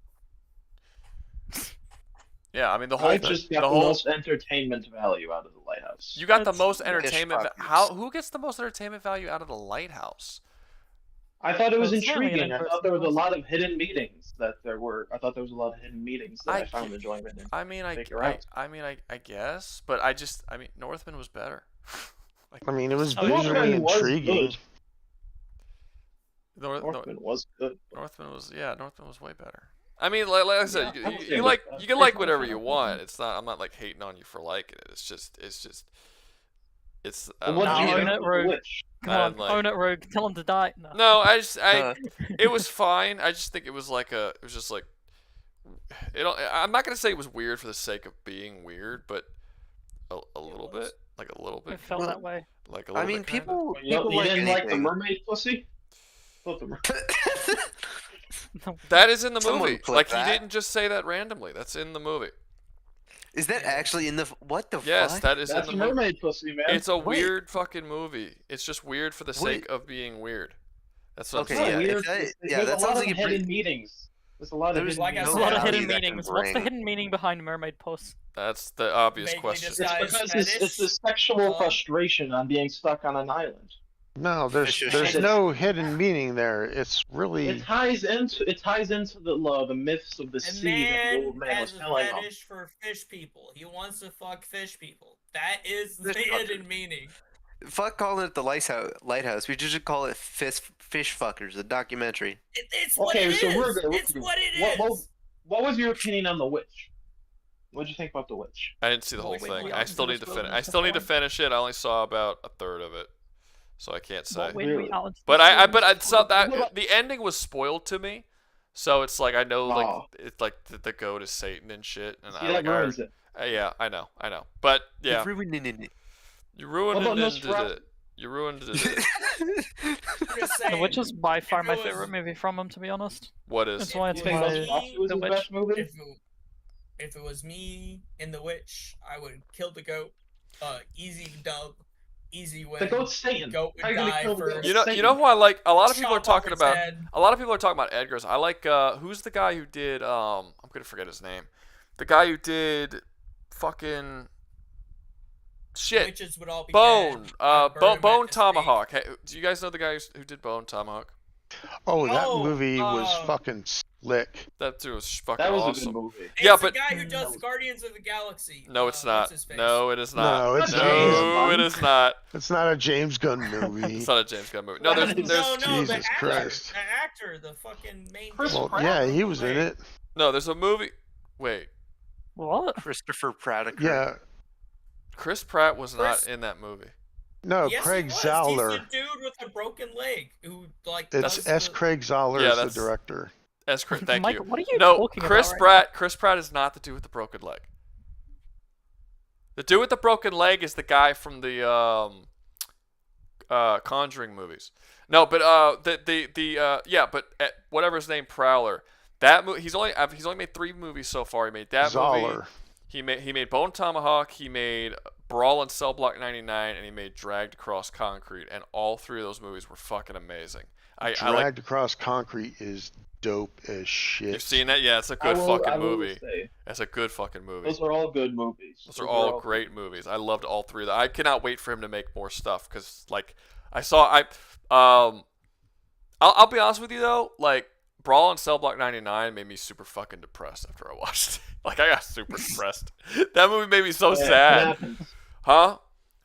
Yeah, I mean the whole. I just got the most entertainment value out of The Lighthouse. You got the most entertainment. Who gets the most entertainment value out of The Lighthouse? I thought it was intriguing. I thought there was a lot of hidden meetings that there were. I thought there was a lot of hidden meetings that I found enjoyment in. I mean, I guess, but I mean, Northman was better. I mean, it was visually intriguing. Northman was good. Northman was way better. I mean, like I said, you can like whatever you want. It's not. I'm not like hating on you for liking it. It's just. I don't know. Own it, Rogue. Come on, own it, Rogue. Tell him to die. No, it was fine. I just think it was just like, I'm not gonna say it was weird for the sake of being weird, but a little bit, like a little bit. It felt that way. Like a little bit. You didn't like the mermaid pussy? That is in the movie. Like he didn't just say that randomly. That's in the movie. Is that actually in the what the Yes, fuck? that is That's in the mermaid pussy, man. It's a weird fucking movie. It's just weird for the sake of being weird. That's what I'm saying. That sounds like hidden meetings. There's a lot of hidden meanings. What's the hidden meaning behind mermaid puss? That's the obvious question. It's because it's the sexual frustration on being stuck on an island. No, there's no hidden meaning there. It's really it ties into the myths of the sea that the old man was telling them. Fetish for fish people. He wants to fuck fish people. That is the hidden meaning. Fuck calling it the lighthouse. We just call it fish fuckers. The documentary. It's what it is. It's what it is. What was your opinion on The Witch? What did you think about The Witch? I didn't see the whole thing. I still need to finish. I still need to finish it. I only saw about a third of it. So I can't say. But the ending was spoiled to me, so it's like I know like it's like the goat is Satan and shit, and that ruins it. Yeah, I know, but yeah, you ruined it. You ruined it. You ruined it. The Witch is by far my favorite movie from him, to be honest. What is? That's why it's The Witch. If it was me in The Witch, I would kill the goat. Easy dub. Easy win. The goat's Satan. Goat would die first. You know who I like? A lot of people are talking about Edgar's. I like who's the guy who did I'm gonna forget his name. The guy who did fucking shit. Witches would all be Bone. dead. Bone Tomahawk. Hey, do you guys know the guy who did Bone Tomahawk? Oh, that movie was fucking slick. That dude was fucking awesome. That was a good movie. Yeah, it's but the guy who does Guardians of the Galaxy. No, it's not. No, it is not. No, it's it is not. It's not a James Gunn movie. It's not a James Gunn movie. No, there's Jesus Christ. The actor, the fucking main. Well, yeah, he was in it. No, there's a movie. Wait. What? Christopher Pratt. Yeah. Chris Pratt was not in that movie. No, yes, Craig he was. Zahler. He's the dude with a broken leg who like. It's S. Craig Zahler is the director. Thank Mike, you. What are you no, talking Chris about Pratt. Chris Pratt is not the dude with the broken leg. The dude with the broken leg is the guy from the Conjuring movies. No, but whatever his name, Prowler. That he's only made 3 movies so far. He made that Zahler. movie. He made Bone Tomahawk. He made Brawl in Cell Block 99, and he made Dragged Across Concrete. And all 3 of those movies were fucking amazing. Dragged Across Concrete is dope as shit. You've seen that? Yeah, it's a good fucking movie. That's a good fucking movie. Those are all good movies. Those are all great movies. I loved all 3 of them. I cannot wait for him to make more stuff because, like, I'll be honest with you though, like. Brawl in Cell Block 99 made me super fucking depressed after I watched it. Like, I got super depressed. That movie made me so sad. Huh?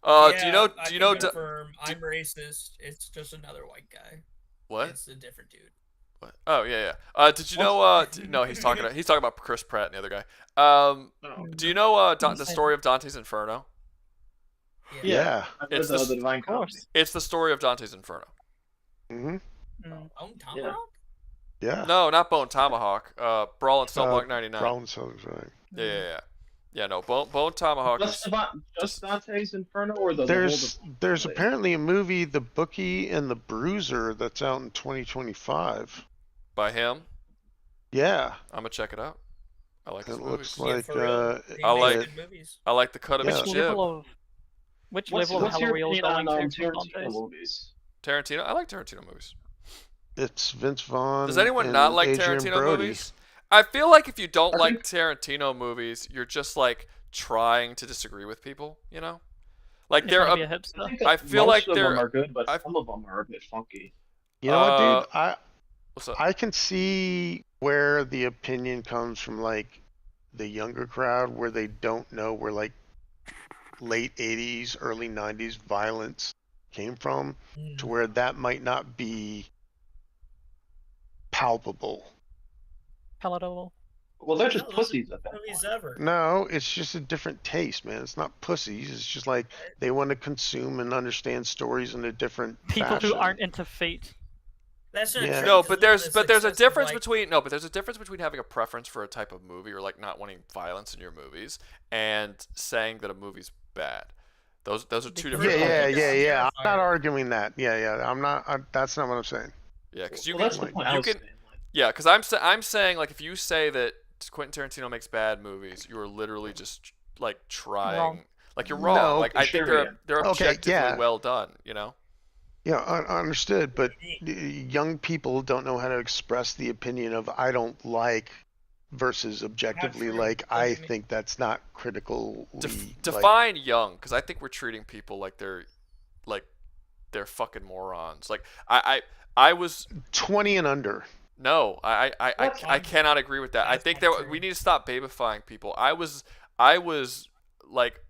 Do you know? I'm racist. It's just another white guy. What? It's a different dude. What? Oh yeah. Did you know? No, he's talking about Chris Pratt and the other guy. Do you know the story of Dante's Inferno? Yeah. It's the the Divine Comedy. It's the story of Dante's Inferno. Mm-hmm. Bone Tomahawk? Yeah. No, not Bone Tomahawk. Brawl and Cell Block 99. Brawl and Cell Block. Yeah, no, Bone Tomahawk Just Dante's Inferno or there's apparently a movie, The Bookie and the Bruiser, that's out in 2025. By him? Yeah. I'm gonna check it out. I like his movies. Looks like I like the cut of his jib. Which level of hell are we all going to Tarantino movies? Tarantino? I like Tarantino movies. It's Vince Vaughn. Does anyone and not like Adrian Tarantino Brody. movies? I feel like if you don't like Tarantino movies, you're just like trying to disagree with people, you know? Like they're I feel like most of they're them are good, but some of them are a bit funky. You know what, dude? I can see where the opinion comes from, like the younger crowd, where they don't know where like late 80s, early 90s violence came from, to where that might not be palatable. Well, they're just pussies at that movies ever. No, it's just a different taste, man. It's not pussies. It's just like they want to consume and understand stories in a different People fashion. who aren't into Fate. That's not Yeah. true. No, 'cause but look at there's the a success difference of, like, between there's a difference between having a preference for a type of movie or like not wanting violence in your movies and saying that a movie's bad. Those are two different things. Yeah. I'm not arguing that. I'm not. That's not what I'm saying. Yeah, because you Well, that's the can, point I you was can, saying, yeah, because I'm saying like if you say that Quentin Tarantino makes bad movies, you are literally just like trying, Wrong. like you're wrong. No, like I think they're objectively well done, you know. Yeah, I understood, but young people don't know how to express the opinion of I don't like versus objectively like I think that's not critical. Define young, because I think we're treating people like they're fucking morons. Like I was 20 and under. No, I cannot agree with that. I think that we need to stop babifying people. I was like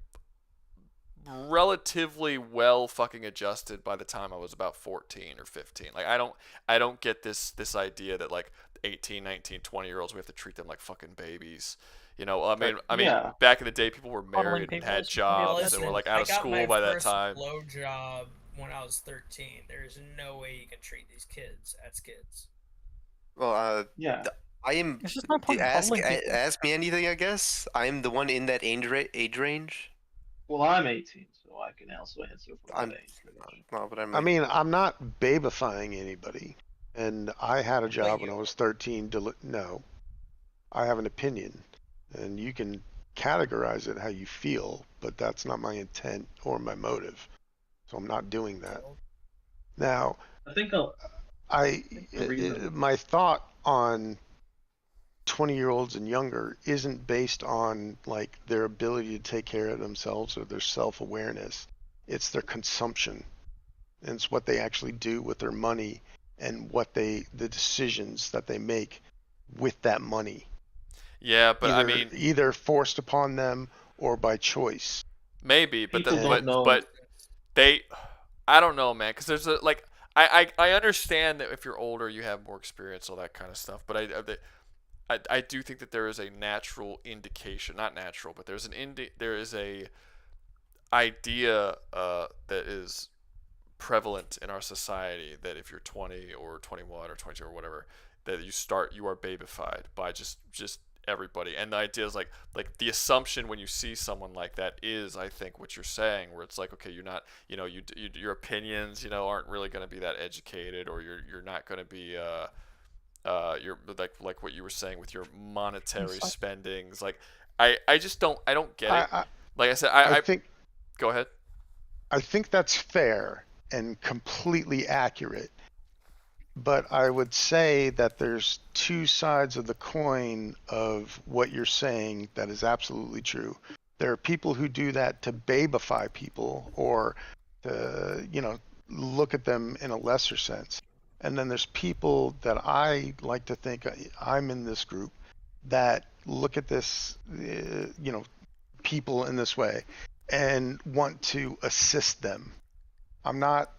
relatively well fucking adjusted by the time I was about 14 or 15. Like I don't get this idea that like 18, 19, 20-year-olds we have to treat them like fucking babies. You know, I mean, back in the day, people were married and had jobs and were like out of school by that time. I got my first blow job when I was 13. There's no way you can treat these kids as kids. Well, I am. It's just no point ask bullying me anything, I guess. I'm the one in that age range. Well, I'm 18, so I can also answer for that age. Well, but I mean, I'm not babifying anybody, and I had a job when I was 13. No, I have an opinion, and you can categorize it how you feel, but that's not my intent or my motive, so I'm not doing that. Now, I think my thought on 20-year-olds and younger isn't based on like their ability to take care of themselves or their self-awareness. It's their consumption, and it's what they actually do with their money and the decisions that they make with that money. Yeah, but I mean, either forced upon them or by choice. Maybe, but they, I don't know, man, because there's a like. I understand that if you're older, you have more experience, all that kind of stuff. But I do think that there is a natural indication, not natural, but there is a idea that is prevalent in our society that if you're 20 or 21 or 22 or whatever, that you are babified by just everybody. And the idea is like the assumption when you see someone like that is, I think, what you're saying, where it's like, okay, you're not, you know, your opinions, you know, aren't really going to be that educated, or you're not going to be you're like what you were saying with your monetary spendings. Like I just don't get it. Like I said, I think. Go ahead. I think that's fair and completely accurate. But I would say that there's two sides of the coin of what you're saying that is absolutely true. There are people who do that to babify people or to, you know, look at them in a lesser sense. And then there's people that I like to think I'm in this group that look at this, you know, people in this way and want to assist them. I'm not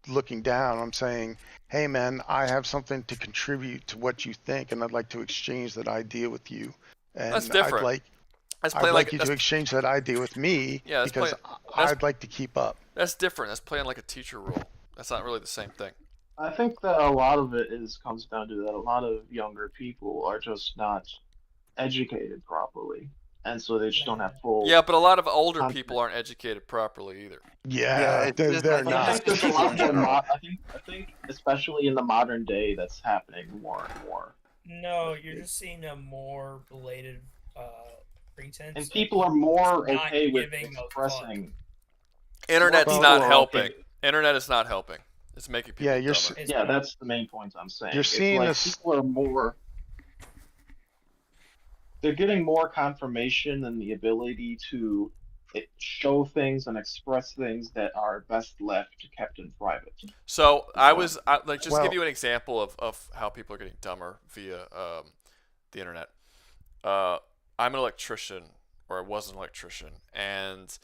looking down. I'm saying, hey man, I have something to contribute to what you think, and I'd like to exchange that idea with you. And That's different. I'd like you to exchange that ID with me because I'd like to keep up. That's different. That's playing like a teacher role. That's not really the same thing. I think that a lot of it comes down to that a lot of younger people are just not educated properly, and so they just don't have full. Yeah, but a lot of older people aren't educated properly either. Yeah, they're not. I think there's a lot more. I think especially in the modern day, that's happening more and more. No, you're just seeing a more belated pretense. And people are more okay with expressing. Internet's not helping. Internet is not helping. It's making people dumber. Yeah, that's the main point I'm saying. You're seeing people are more. They're getting more confirmation and the ability to show things and express things that are best left kept in private. So give you an example of how people are getting dumber via the internet. I'm an electrician, or I was an electrician, and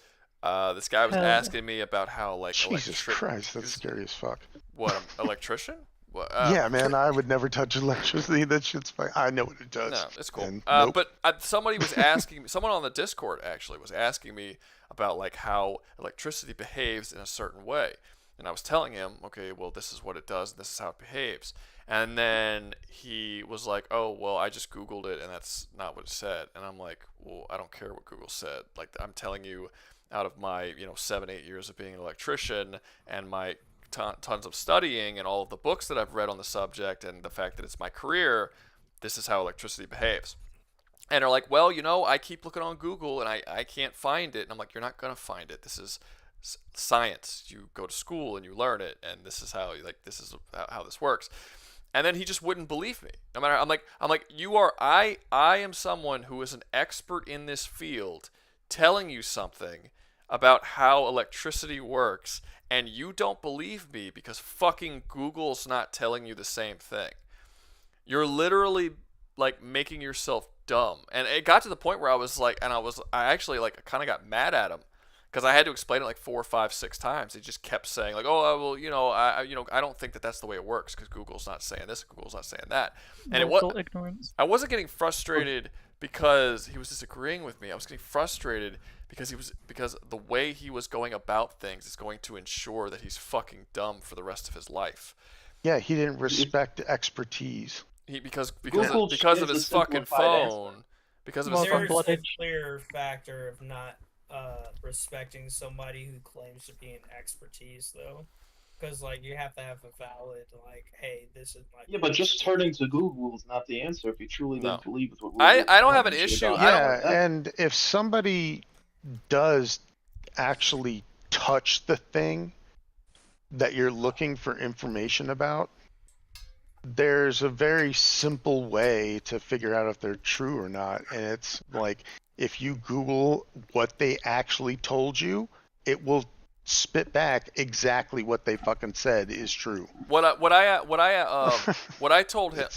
this guy was asking me about how Jesus Christ, that's scary as fuck. What, electrician? What, yeah, man, I would never touch electricity. That shit's fine. I know what it does. No, it's cool. Nope. But somebody was asking me, someone on the Discord actually was asking me about how electricity behaves in a certain way. And I was telling him, okay, well, this is what it does, and this is how it behaves. And then he was like, oh, well, I just Googled it, and that's not what it said. And I'm like, well, I don't care what Google said. I'm telling you, out of my 7-8 years of being an electrician and my tons of studying and all of the books that I've read on the subject and the fact that it's my career, this is how electricity behaves. And they're like, well, I keep looking on Google and I can't find it. And I'm like, you're not going to find it. This is science. You go to school and you learn it, and this is how how this works. And then he just wouldn't believe me. No matter, I'm like, I am someone who is an expert in this field telling you something about how electricity works, and you don't believe me because fucking Google's not telling you the same thing. You're literally making yourself dumb. And it got to the point where I actually kind of got mad at him because I had to explain it 4, 5, 6 times. He just kept saying oh, well, I don't think that's the way it works because Google's not saying this, Google's not saying that. And ignorance. I wasn't getting frustrated because he was disagreeing with me. I was getting frustrated because the way he was going about things is going to ensure that he's fucking dumb for the rest of his life. Yeah, he didn't respect expertise. Because of his fucking phone. Because of his fucking phone. There's a clear factor of not respecting somebody who claims to be an expertise, though. Because you have to have a valid hey, this is my. Yeah, but just turning to Google is not the answer if you truly don't believe with what. I don't have an issue. Yeah, and if somebody does actually touch the thing that you're looking for information about, there's a very simple way to figure out if they're true or not, and it's if you Google what they actually told you, it will spit back exactly what they fucking said is true. What I told him,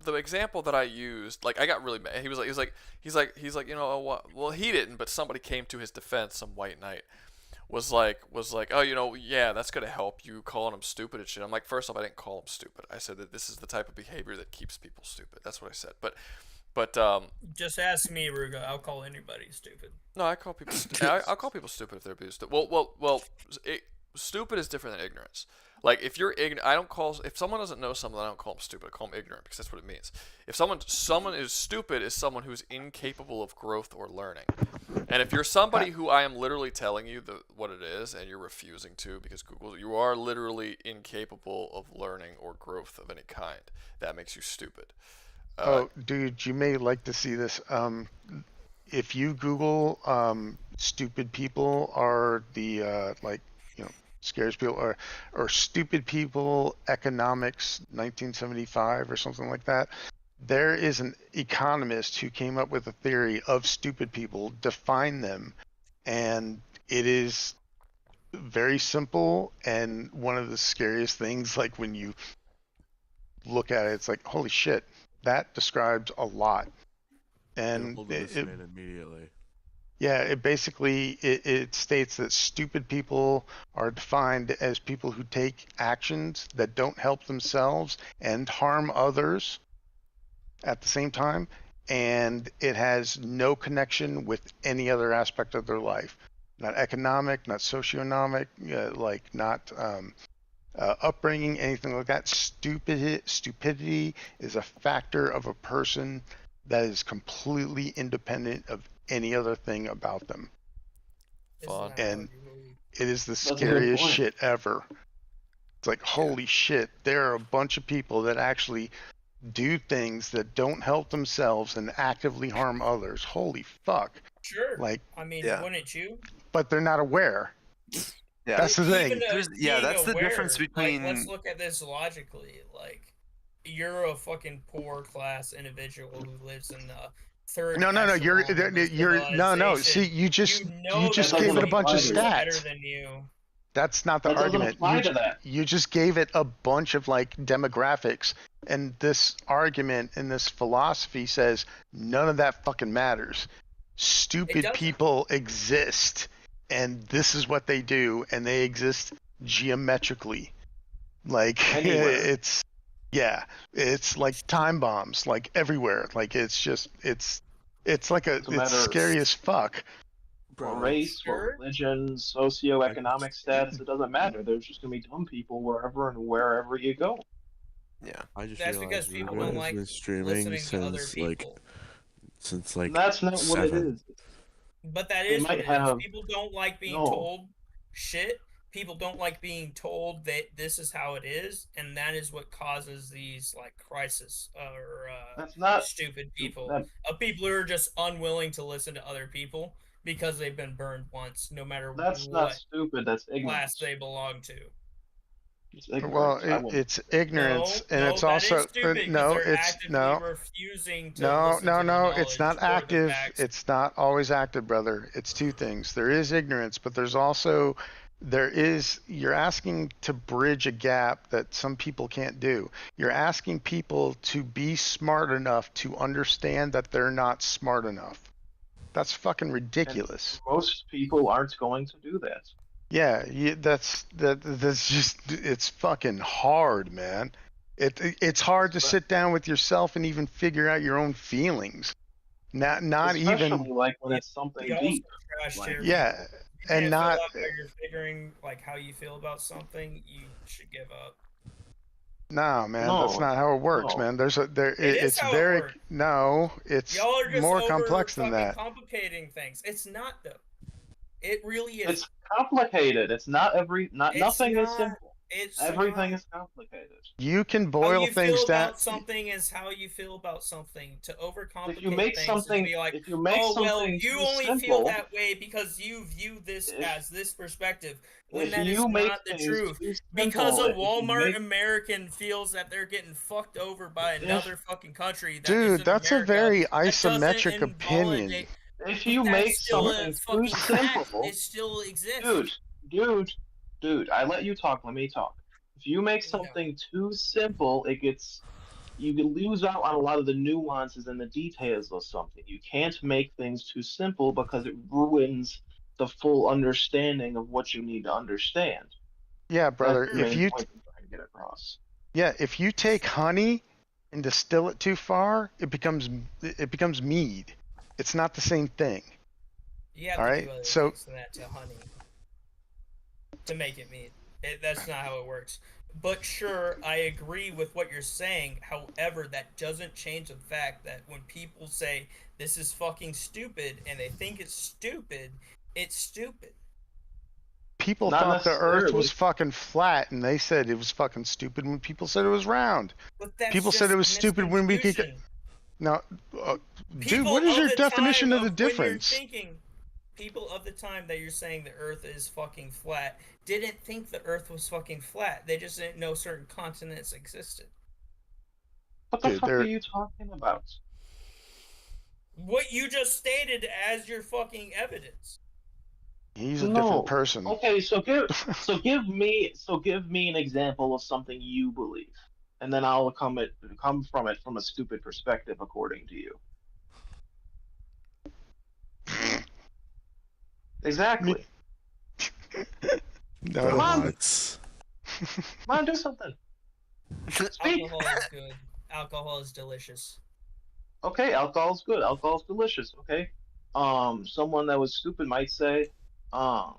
the example that I used, I got really mad. He's like, well, he didn't, but somebody came to his defense. Some white knight was like, oh, yeah, that's gonna help you calling him stupid and shit. I'm like, first off, I didn't call him stupid. I said that this is the type of behavior that keeps people stupid. That's what I said. But just ask me, Rouga. I'll call anybody stupid. No, I call people. I'll call people stupid if they're being stupid. Well, stupid is different than ignorance. If you're ignorant, if someone doesn't know something, I don't call them stupid. I call them ignorant because that's what it means. If someone is stupid, is someone who's incapable of growth or learning. And if you're somebody who I am literally telling you what it is, and you're refusing to because Google, you are literally incapable of learning or growth of any kind. That makes you stupid. Dude, you may like to see this. If you Google stupid people are the scares people or stupid people economics 1975 or something like that, there is an economist who came up with a theory of stupid people, define them, and it is very simple. And one of the scariest things, when you look at it, it's holy shit, that describes a lot. And immediately. Yeah, it basically it states that stupid people are defined as people who take actions that don't help themselves and harm others at the same time, and it has no connection with any other aspect of their life. Not economic, not socioeconomic, not upbringing, anything like that. Stupidity is a factor of a person that is completely independent of any other thing about them. And it is the scariest shit ever. It's like, holy shit, there are a bunch of people that actually do things that don't help themselves and actively harm others. Holy fuck. Sure. Like, I mean, wouldn't you? But they're not aware. Yeah, that's the thing. That's the difference between. Like, let's look at this logically. Like, you're a fucking poor class individual who lives in the third. No. You're no. See, you just gave it a bunch of stats. Than you. That's not the argument. You just gave it a bunch of like demographics, and this argument and this philosophy says none of that fucking matters. Stupid people exist, and this is what they do, and they exist geometrically. Like it's like time bombs, like everywhere. Like it's like it's scary as fuck. For race, for religion, socioeconomic status, it doesn't matter. There's just gonna be dumb people wherever you go. Yeah, I just that's because people don't like streaming since like that's not 7. What it is. But that is what it is. People don't like being told shit. People don't like being told that this is how it is, and that is what causes these like crisis or that's not stupid people. People who are just unwilling to listen to other people because they've been burned once, no matter that's what not stupid. That's ignorance. Class they belong to. Well, it's ignorance, and it's also no. It's no. Refusing to no. It's not active. It's not always active, brother. It's two things. There is ignorance, but you're asking to bridge a gap that some people can't do. You're asking people to be smart enough to understand that they're not smart enough. That's fucking ridiculous. And most people aren't going to do that. Yeah, that's just, it's fucking hard, man. It's hard to sit down with yourself and even figure out your own feelings. Not especially even like when it's something deep. Yeah. And not you're figuring like how you feel about something, you should give up. No, man, that's not how it works, man. It's more complex than that. Complicating things. It's not though. It really is. It's complicated. It's not nothing is simple. Everything is complicated. You can boil things down. About something is how you feel about something. To overcomplicate if you make things something, be like, if you make something you only simple, feel that way because you view this as this perspective. When that is not the truth. Because a Walmart American feels that they're getting fucked over by another fucking country. Dude, that's a very isometric opinion. If you make something too simple, it still exists. Dude, I let you talk. Let me talk. If you make something too simple, you can lose out on a lot of the nuances and the details of something. You can't make things too simple because it ruins the full understanding of what you need to understand. Yeah, brother. If you if you take honey and distill it too far, it becomes mead. It's not the same thing. Yeah. All right. So that to honey to make it mead. That's not how it works. But sure, I agree with what you're saying. However, that doesn't change the fact that when people say this is fucking stupid and they think it's stupid, it's stupid. People thought the Earth was fucking flat, and they said it was fucking stupid when people said it was round. People said it was stupid when we could. Now, dude, what is your definition of the difference? People of the time that you're saying the Earth is fucking flat didn't think the Earth was fucking flat. They just didn't know certain continents existed. What the fuck are you talking about? What you just stated as your fucking evidence. He's a different person. Okay, so give me an example of something you believe, and then I'll come from it from a stupid perspective, according to you. Exactly. No, come on, do something. Alcohol is good. Alcohol is delicious. Okay, alcohol's good. Alcohol's delicious. Okay. Someone that was stupid might say, I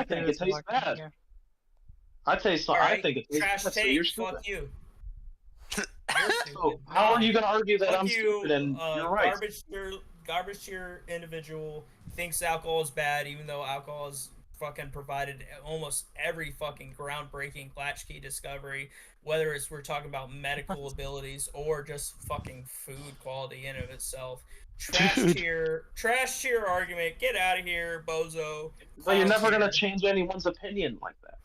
think it tastes bad. I taste. Right. I think it tastes Trash bad. take. So you're stupid. Fuck you. So how are you gonna argue that Fuck I'm you, stupid and you're right? Garbage tier individual thinks alcohol is bad, even though alcohol has fucking provided almost every fucking groundbreaking latchkey discovery, whether it's we're talking about medical abilities or just fucking food quality in and of itself. Trash tier argument. Get out of here, bozo. But you're never gonna change anyone's opinion like that.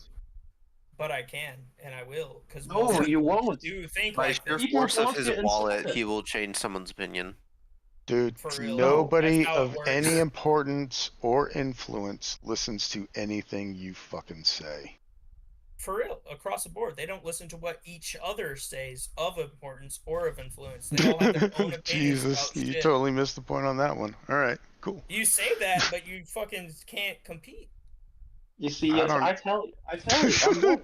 But I can, and I will, because no, you won't. Do think By like sheer this. force of his wallet, he will change someone's opinion. Dude, nobody of any importance or influence listens to anything you fucking say. For real, across the board, they don't listen to what each other says of importance or of influence. They all have their own opinions. Jesus, about you shit. totally missed the point on that one. All right, cool. You say that, but you fucking can't compete. You see, I tell you.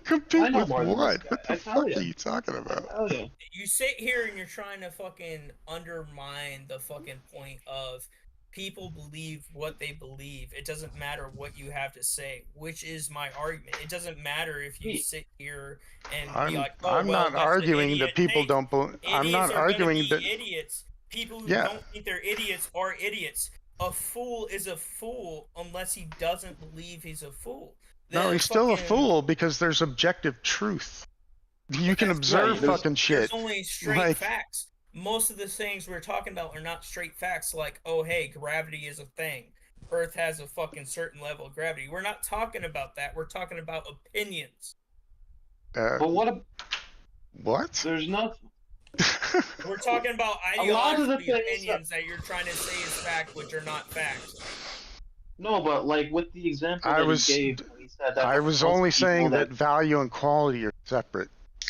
Compete with what? What the fuck are you talking about? You sit here and you're trying to fucking undermine the fucking point of people believe what they believe. It doesn't matter what you have to say, which is my argument. It doesn't matter if you sit here and be like, "Oh, I'm well, not arguing that people don't believe. I'm not arguing that idiots. People who don't think they're idiots are idiots. A fool is a fool unless he doesn't believe he's a fool." No, he's still a fool because there's objective truth. You can observe fucking shit. There's only straight facts. Most of the things we're talking about are not straight facts like, oh, hey, gravity is a thing. Earth has a fucking certain level of gravity. We're not talking about that. We're talking about opinions. But what? What? There's nothing. We're talking about A lot of the ideological opinions that you're trying to say is fact, which are not facts. No, but like with the example I that was, he gave, he said that I was only saying that value and quality are separate.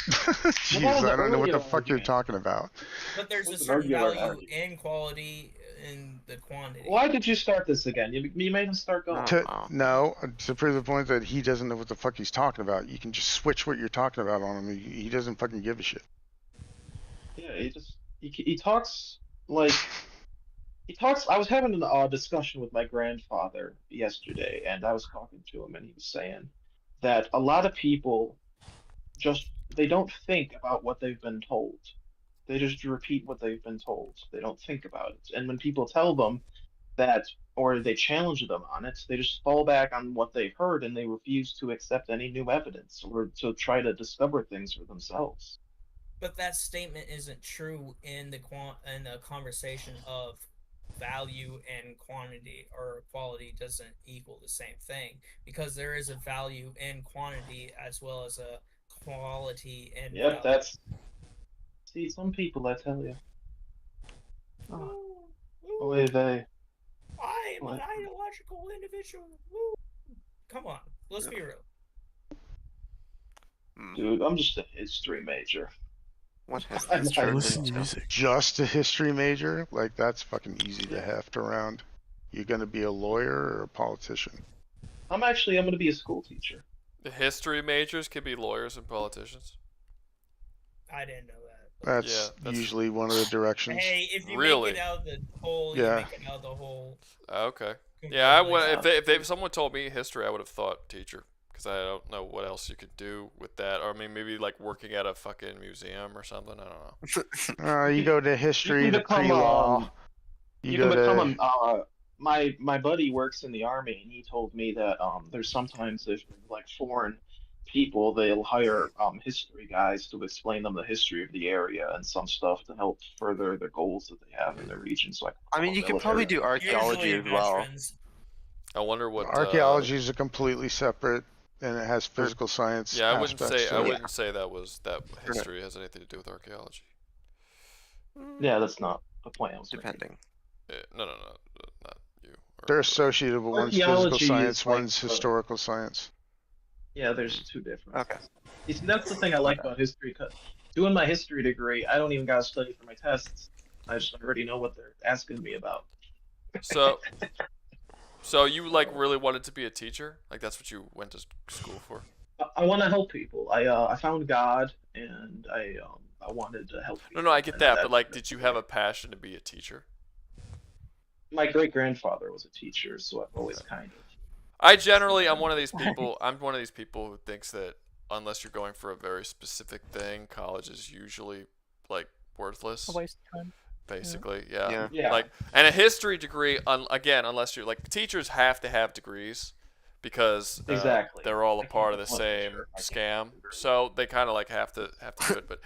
Jeez, I don't know what the fuck you're talking about. But there's a certain value in quality in the quantity. Why did you start this again? You made him start going. No, to prove the point that he doesn't know what the fuck he's talking about. You can just switch what you're talking about on him. He doesn't fucking give a shit. Yeah, he talks like he talks. I was having a discussion with my grandfather yesterday, and I was talking to him, and he was saying that a lot of people they don't think about what they've been told. They just repeat what they've been told. They don't think about it. And when people tell them that, or they challenge them on it, they just fall back on what they've heard, and they refuse to accept any new evidence or to try to discover things for themselves. But that statement isn't true in the conversation of value and quantity, or quality doesn't equal the same thing, because there is a value in quantity as well as a quality and yep, that's some people, I tell you. I am an ideological individual. Come on, let's be real. Dude, I'm just a history major. What has I'm this turned into? Just a history major? Like, that's fucking easy to heft around. You gonna be a lawyer or a politician? I'm gonna be a school teacher. The history majors can be lawyers and politicians. I didn't know that. That's usually one of the directions. Hey, if you make it out of the hole, you make it out of the hole. Okay. Yeah, if someone told me history, I would have thought teacher. Because I don't know what else you could do with that. Or I mean, maybe like working at a fucking museum or something. I don't know. You go to history, to pre-law. You can become my buddy works in the army, and he told me that there's sometimes if like foreign people, they'll hire history guys to explain them the history of the area and some stuff to help further the goals that they have in their region. So I mean, you could probably do archaeology as well. I wonder what archaeology is a completely separate. And it has physical science. Yeah, I wouldn't say that history has anything to do with archaeology. Yeah, that's not the point. Depending. No, not you. They're associated with one's physical science, one's historical science. Yeah, there's two different. Okay. You see, that's the thing I like about history. Cause doing my history degree, I don't even gotta study for my tests. I just already know what they're asking me about. So you like really wanted to be a teacher? Like that's what you went to school for? I want to help people. I found God, and I wanted to help people. No, I get that, but like, did you have a passion to be a teacher? My great grandfather was a teacher, so I've always kind of. I'm one of these people. I'm one of these people who thinks that unless you're going for a very specific thing, college is usually like worthless. A waste of time. Basically, yeah. Yeah. Like, and a history degree, again, unless you're like, teachers have to have degrees because exactly they're all a part of the same scam, so they kind of like have to do it. But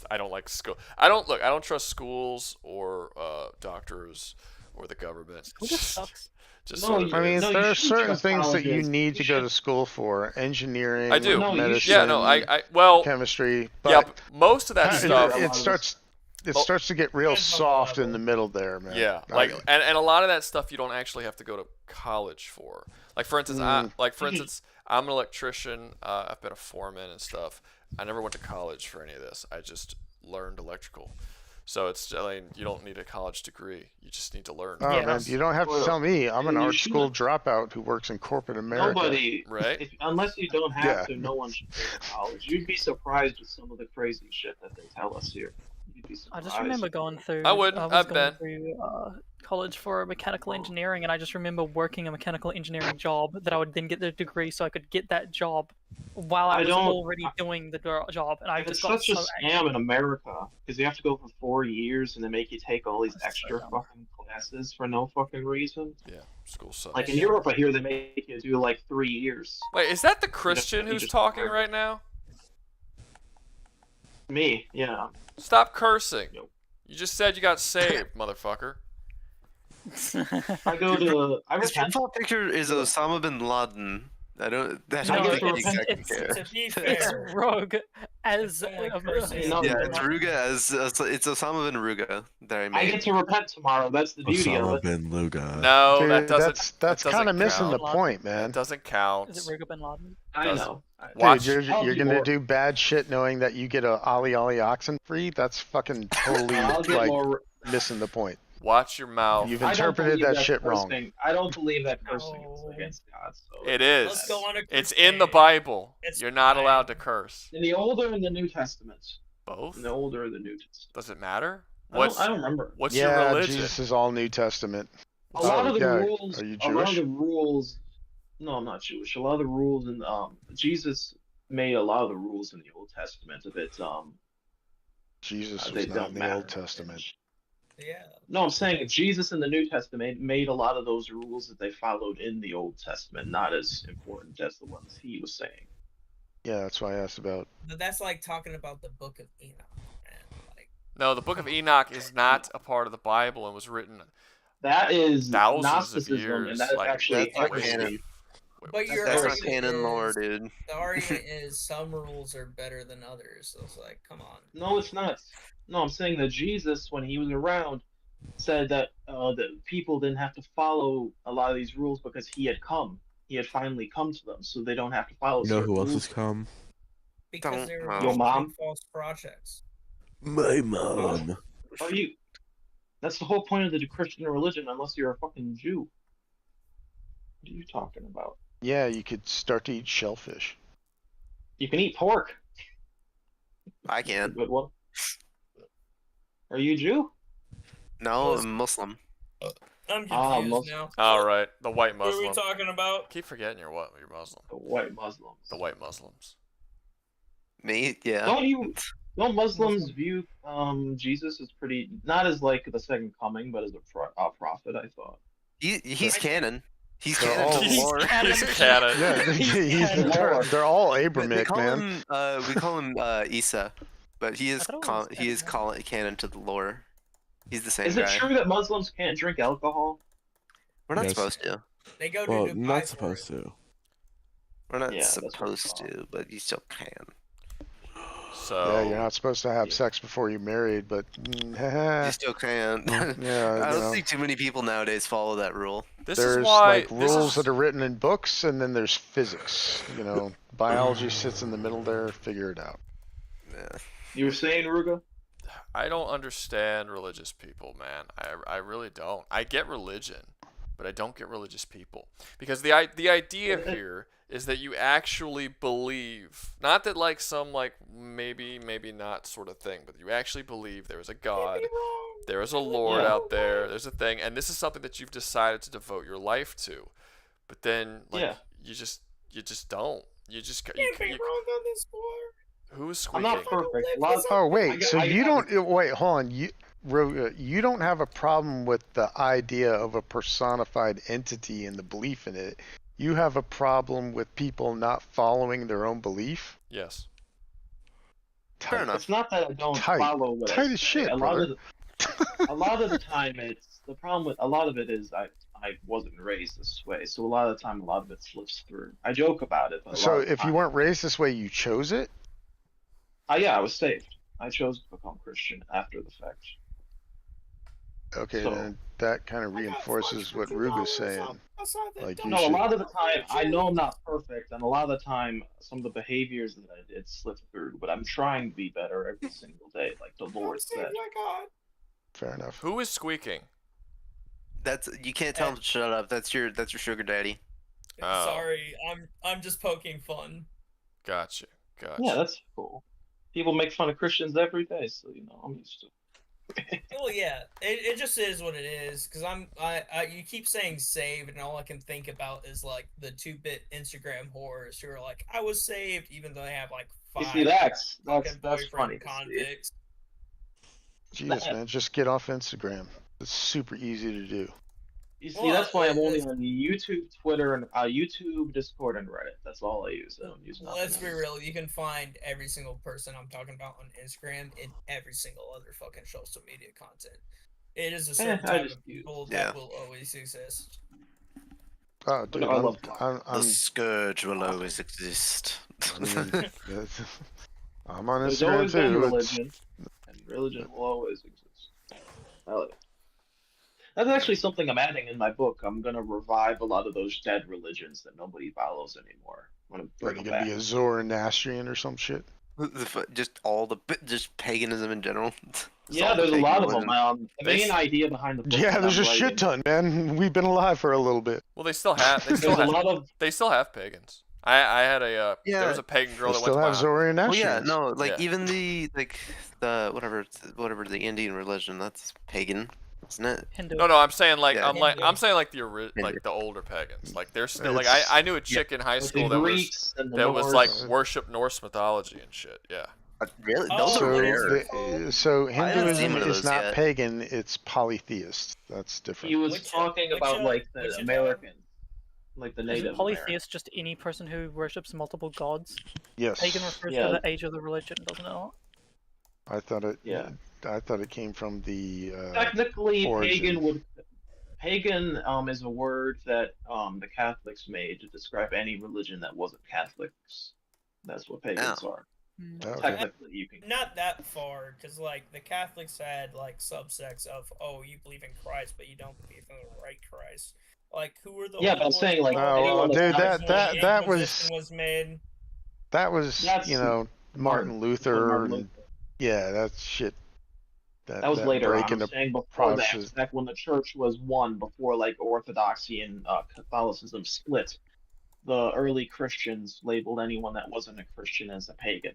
I don't like school. I don't trust schools or doctors or the government. School just sucks. I mean, there are certain things that you need to go to school for: engineering, I do. medicine, Yeah, no, well, chemistry. But yeah, most of that stuff. It starts to get real soft in the middle there, man. Yeah, like and a lot of that stuff you don't actually have to go to college for. Like for instance, I'm an electrician. I've been a foreman and stuff. I never went to college for any of this. I just learned electrical. So you don't need a college degree. You just need to learn. Oh man, you don't have to tell me. I'm an art school dropout who works in corporate America. Nobody, right? Unless you don't have to, no one should go to college. You'd be surprised with some of the crazy shit that they tell us here. I just remember going through. I've been through college for mechanical engineering, and I just remember working a mechanical engineering job that I would then get the degree, so I could get that job while I was already doing the job. And I just got such a scam in America because you have to go for 4 years and they make you take all these extra fucking classes for no fucking reason. Yeah, school sucks. Like in Europe, I hear they make you do like 3 years. Wait, is that the Christian who's talking right now? Me, yeah. Stop cursing. You just said you got saved, motherfucker. I go to. His profile picture is Osama bin Laden. I don't think you exactly care. To be It's fair, Rogue as it's Rouga as it's Osama bin Rouga that I made. I get to repent tomorrow. That's the beauty of it. bin Luga. No, Dude, that doesn't. That's kind of missing the point, man. It doesn't count. Is it Rouga bin Laden? I know. Dude, you're gonna do bad shit knowing that you get a Ollie oxen free. That's fucking totally like missing the point. Watch your mouth. You've interpreted that shit wrong. I don't believe that cursing is against God. So It is. Let's go on a It's in the Bible. You're not allowed to curse. in the Old or in the New Testament? Both. In the Old or the New Testament? Does it matter? I don't remember. What's your religion? Jesus is all New Testament. A lot of the rules. Are you A lot of Jewish? the rules. No, I'm not Jewish. A lot of the rules in Jesus made a lot of the rules in the Old Testament a bit Jesus they was not don't in the matter. Old Testament. yeah. No, I'm saying Jesus in the New Testament made a lot of those rules that they followed in the Old Testament not as important as the ones he was saying. Yeah, that's why I asked about. But that's like talking about the Book of Enoch. No, the Book of Enoch is not a part of the Bible and was written That is thousands Gnosticism, of years. and that is actually that's not canon. But your That's not argument canon lore, is- dude. The argument is some rules are better than others. So it's like, come on. No, it's not. No, I'm saying that Jesus, when he was around, said that the people didn't have to follow a lot of these rules because he had come. He had finally come to them, so they don't have to follow. You know who certain else rules. has come? Because they were Your making mom? false projects. My mom. Are you? That's the whole point of the Christian religion, unless you're a fucking Jew. What are you talking about? Yeah, you could start to eat shellfish. You can eat pork. I can't. Good one. Are you a Jew? No, I'm Muslim. I'm Ah, confused now. All right, the white What are Muslim. we talking about? Keep forgetting you're Muslim. The white Muslims. The white Muslims. Me? Yeah. Don't Muslims view Jesus as pretty, not as like the second coming, but as a prophet? I thought. He's canon. He's They're canon all- to the lore. He's canon. Yeah, they're all Abramic, we call man. him, we call him Isa, but he is canon to the lore. He's the same Is guy. it true that Muslims can't drink alcohol? We're not Yes. supposed to. They go to Well, Dubai not for supposed to. We're not Yeah, that's what supposed to, but you still can. So Yeah, you're not supposed to have sex before you're married, but You still can. yeah, I you don't know. think too many people nowadays follow that rule. this There's is why like rules that are written in books, and then there's physics. You know, biology sits in the middle there. Figure it out. Yeah. You were saying, Ruga? I don't understand religious people, man. I really don't. I get religion, but I don't get religious people. Because the idea here is that you actually believe, not that like some like maybe not sort of thing, but you actually believe there is a God, there is a Lord out there, there's a thing, and this is something that you've decided to devote your life to. But then like you just don't. You just can't be wrong on this board. Who's squeaking? I'm not perfect. Oh wait, so you don't wait? Hold on, you don't have a problem with the idea of a personified entity and the belief in it. You have a problem with people not following their own belief? Yes. Fair enough. It's not that I don't follow what tight as shit, a brother. lot of the time, it's the problem with a lot of it is I wasn't raised this way, so a lot of the time, a lot of it slips through. I joke about it, but So if you weren't raised this way, you chose it? Yeah, I was saved. I chose to become Christian after the fact. Okay, then that kind of reinforces what Rouga's saying. Like you No, a should... lot of the time, I know I'm not perfect, and a lot of the time, some of the behaviors that I did slip through, but I'm trying to be better every single day, like the Lord said. Fair enough. Who is squeaking? You can't tell him to shut up. That's your sugar daddy. Oh. Sorry, I'm just poking fun. Gotcha. Yeah, that's cool. People make fun of Christians every day, so I'm used to it. Well, yeah, it just is what it is. Because you keep saying saved, and all I can think about is like the 2-bit Instagram whores who are like, I was saved, even though they have like 5. You see, that's funny. Convicts. Jesus, man, just get off Instagram. It's super easy to do. You see, that's why I'm only on YouTube, Twitter, and YouTube, Discord, and Reddit. That's all I use. I don't use nothing. Let's be real. You can find every single person I'm talking about on Instagram in every single other fucking social media content. It is a certain type of people that will always exist. Oh, dude, the scourge will always exist. I'm on There's Instagram always been too. religion, and religion will always exist. I like it. That's actually something I'm adding in my book. I'm gonna revive a lot of those dead religions that nobody follows anymore. I'm gonna bring Like, them gonna back. be a Zoroastrian or some shit? Just paganism in general. Yeah, there's a lot of them. The main idea behind the book. Yeah, there's a shit ton, man. We've been alive for a little bit. Well, they still have. They still have pagans. I had a there was a pagan girl that went to my house. Zoroastrians. Well, yeah, no, like even the whatever the Indian religion, that's pagan, isn't it? No, I'm saying like I'm saying like the older pagans. Like they're still like I knew a chick in high school that was like worship Norse mythology and shit. Yeah. Really? Those are rare. So Hinduism is not pagan; it's polytheist. That's different. He was talking about like the American. Like the native. Is polytheist just any person who worships multiple gods? Yes. Pagan refers to the age of the religion, doesn't it? I thought it. Yeah. I thought it came from the. Technically, origin. pagan is a word that the Catholics made to describe any religion that wasn't Catholics. That's what pagans are. Okay. Technically, you can. Not that far, because like the Catholics had like subsects of you believe in Christ, but you don't believe in the right Christ. Like who are the? Yeah, but I'm saying like. Oh, dude, that was made. That was Martin Luther. And, yeah, that's shit. That was later. I'm saying before that, back when the church was one, before like Orthodoxy and Catholicism split, the early Christians labeled anyone that wasn't a Christian as a pagan.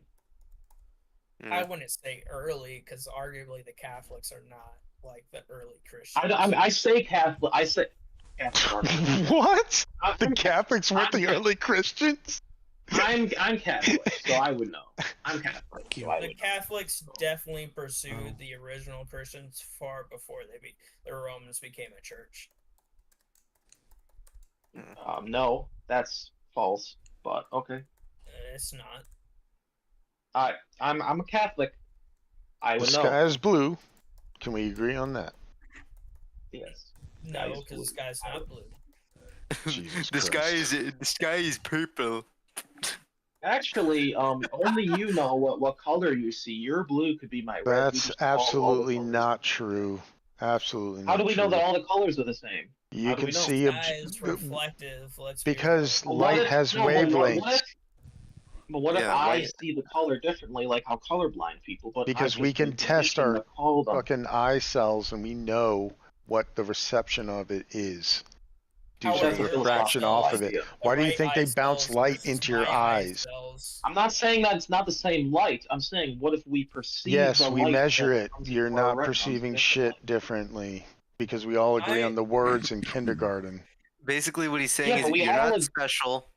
I wouldn't say early, because arguably the Catholics are not like the early Christians. I say Catholic. I say. What? The Catholics weren't the early Christians? I'm Catholic, so I would know. I'm Catholic. The Catholics definitely pursued the original Christians far before the Romans became a church. No, that's false. But okay. It's not. I'm a Catholic. I would know. The sky is blue. Can we agree on that? Yes. No, because the sky's not blue. Jesus the sky is purple. Actually, only you know what color you see. Your blue could be my red. That's absolutely not true. Absolutely not. How do we know that all the colors are the same? You can see is reflective. because light has wavelengths. But what if I see the color differently, like how colorblind people? But because we can test our fucking eye cells and we know what the reception of it is. diffuses refraction off of it. Why do you think they bounce light into your eyes? I'm not saying that it's not the same light. I'm saying, what if we perceive Yes, the we light measure that it. comes You're into our not retinas perceiving differently? shit differently because we all agree on the words in kindergarten. Basically, what he's saying Yeah, is but we you're all not ag- special.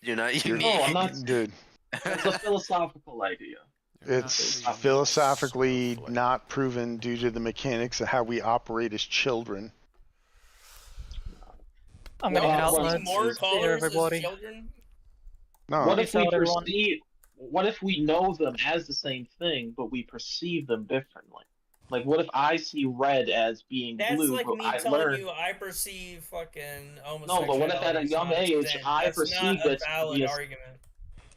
You're not You're- unique. No, I'm not. Dude, It's a philosophical idea. it's philosophically not proven due to the mechanics of how we operate as children. I'm gonna head Well, outside. See more See colors as everybody. children? No. What if we Peace out, everyone. perceive? What if we know them as the same thing, but we perceive them differently? Like, what if I see red as being That's blue, like but me I telling learn? you I perceive fucking No, homosexuality. but what if at a young age I That's perceive not a it to valid be a... argument.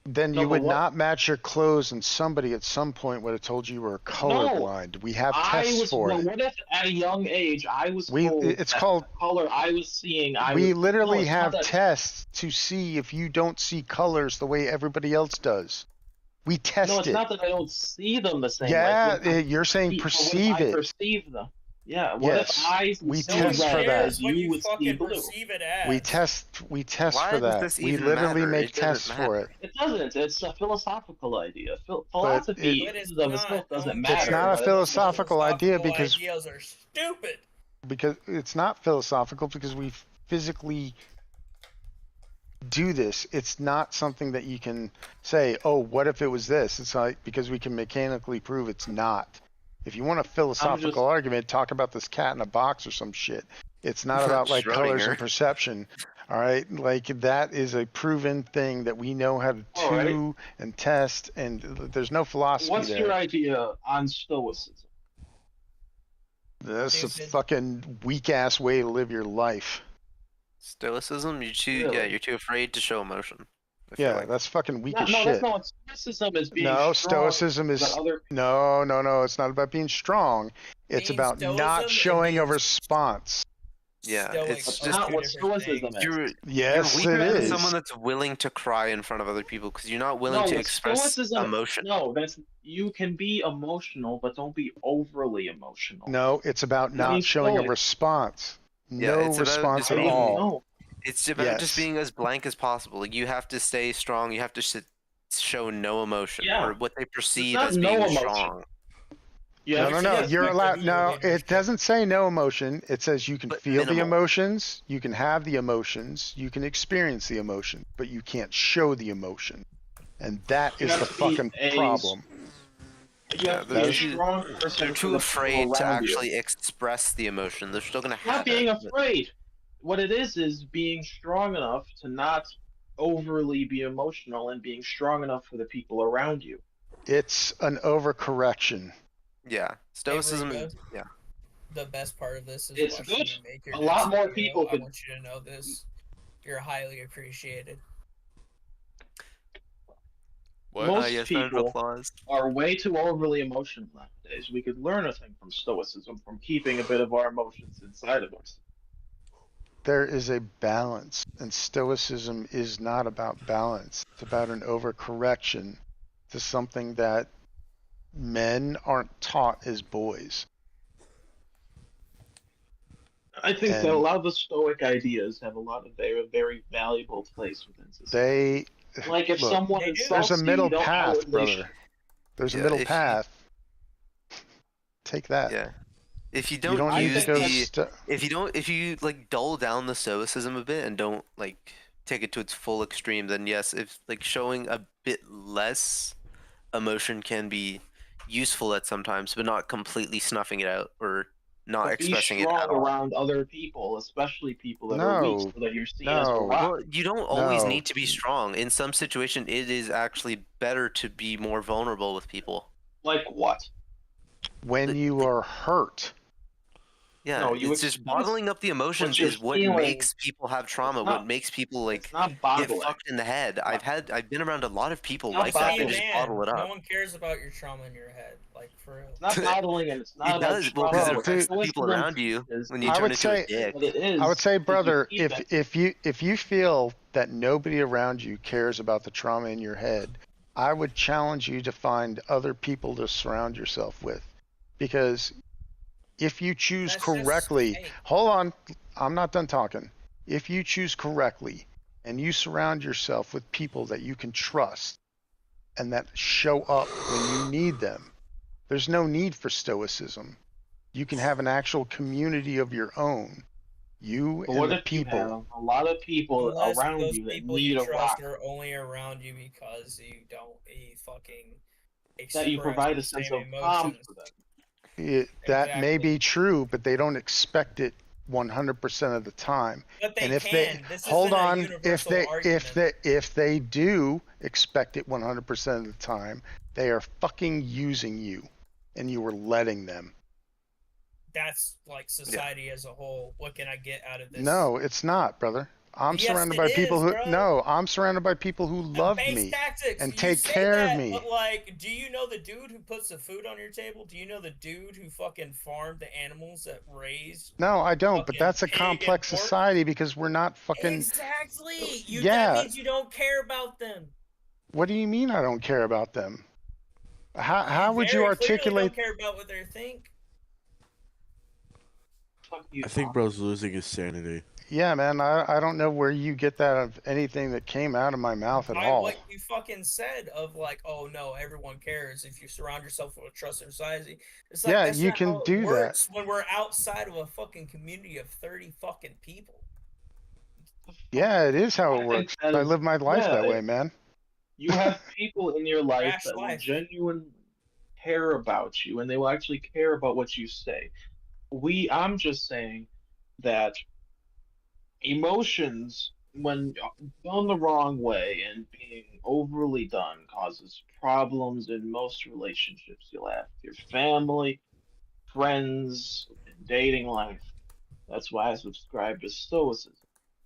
Then No, you but would what- not match your clothes, and somebody at some point would have told you were colorblind. We have tests for Well, it. what if at a young age I was We- told it's that called- the color I was seeing? We No, literally it's not have that- tests to see if you don't see colors the way everybody else does. We test No, it's it. not that I don't see them the same Yeah, way. you're saying But what if perceive I it. perceive them. Yeah. What Yes, if I we see test for red that. as you would see blue? Perceive it as. We test Why for does that. this We even literally matter? make It doesn't tests for it. It doesn't. It's a philosophical idea. Philosophy But it's of not. itself doesn't Don't matter. It's not a but philosophical idea Philosophical because ideas are stupid. it's not philosophical because we physically do this. It's not something that you can say, oh, what if it was this? It's like because we can mechanically prove it's not. If you want a philosophical argument, talk about this cat in a box or some shit. It's not about like colors and Schrodinger. perception. All right, like that is a proven thing that we know how to do and test, and there's no philosophy What's there. your idea on stoicism? That's a fucking weak ass way to live your life. Stoicism? You're too afraid to show emotion. I feel Yeah, like. that's fucking weak as No, shit. that's not what stoicism is. Being No, strong, stoicism is but other no. It's not about being strong. It's Being about stoicism not and showing a response. Yeah, Stoic it's That's just not what stoicism is. you're Yes, you're it weaker than is. someone that's willing to cry in front of other people because you're not willing No, to but express stoicism. emotion. No, that's you can be emotional, but don't be overly emotional. No, it's about Being not showing a stoic. response. Yeah, No it's about response just at being- all. No. It's about just being as blank as possible. Like you have to stay strong. You have to show no emotion Yeah. or what they perceive not as no being emotion. strong. Yeah, No. yes, You're allowed. effectively No, leadership. it doesn't say no emotion. It says you can But feel the minimal. emotions, you can have the emotions, you can experience the emotion, but you can't show the emotion, and that You is have the to be fucking a- problem. You have to be a strong person. They're for too the afraid people to around you. actually express the emotion. They're still gonna have Not being it. afraid. What it is being strong enough to not overly be emotional and being strong enough for the people around you. It's an overcorrection. Yeah, stoicism. Hey, Rouga, Yeah. The best part of this is It's watching good. you make your A lot next more video. people I could- want you to know this. You're highly appreciated. What? Most yes, round of people applause. are way too overly emotional nowadays. We could learn a thing from stoicism, from keeping a bit of our emotions inside of us. There is a balance, and stoicism is not about balance. It's about an overcorrection to something that men aren't taught as boys. I think that And- a lot of the Stoic ideas have a lot of very, very valuable place within society. Like if look, someone there's insults a middle you, don't path, outwardly brother. There's a Yeah, middle if you- path. Take that. Yeah. If you You don't, don't need use to go the, if you like dull down the stoicism a bit and don't like take it to its full extreme, then yes, if like showing a bit less emotion can be useful at sometimes, but not completely snuffing it out or not But be expressing it strong at all. around other people, especially people that are weak, so that you're seen as a rock. Well, you don't always No. need to be strong. In some situation, it is actually better to be more vulnerable with people. Like what? When you are hurt. Yeah, No, you it's just bottling up the emotions you're is what feeling- makes people have trauma. It's not- What makes people like not get bottling. fucked in the head. I've been around a lot of people Not like that. They bottling. just Man, bottle it no up. one cares about your trauma in your head, like for real. It's not bottling, and it's not It about does, well, trauma. because it Well, affects dude, the people around you when you I turn would into say, a dick. What it is, I would say, is you brother, keep that- if you feel that nobody around you cares about the trauma in your head, I would challenge you to find other people to surround yourself with, because If you choose That's just correctly, fake. hold on, I'm not done talking. If you choose correctly and you surround yourself with people that you can trust and that show up when you need them, there's no need for stoicism. You can have an actual community of your own. You But and what the if you people. have a lot of people Unless around those you that people need you a trust rock, are only around you because you fucking that you express provide the a sense same of calm emotions. for them. That may Exactly. be true, but they don't expect it 100% of the time. But they And if can. they This hold isn't a on, universal argument. if they do expect it 100% of the time, they are fucking using you, and you are letting them. That's like society as a whole. What can I get out of this? No, it's not, brother. I'm Yes, surrounded it by people is, who bro. I'm surrounded by people who love Base me tactics. and You take say care that, of me. but like, do you know the dude who puts the food on your table? Do you know the dude who fucking farmed the animals that raised? No, I don't, but that's a pig and complex pork? society because we're not fucking. Exactly. That Yeah. means you don't care about them. What do you mean I don't care about them? How would you Very clearly articulate? don't care about what they think. I think bro's losing his sanity. Yeah, man, I don't know where you get that of anything that came out of my mouth at By all. what you fucking said of like, oh no, everyone cares if you surround yourself with a trusted society. It's like Yeah, that's you not can how it do that. works when we're outside of a fucking community of 30 fucking people. Yeah, it is how it think works. that I is- live my life yeah, that way, man. You have people in your life Crash that will life. genuinely care about you, and they will actually care about what you say. I'm just saying that emotions, when done the wrong way and being overly done, causes problems in most relationships you'll have with your family, friends, and dating life. That's why I subscribe to Stoicism.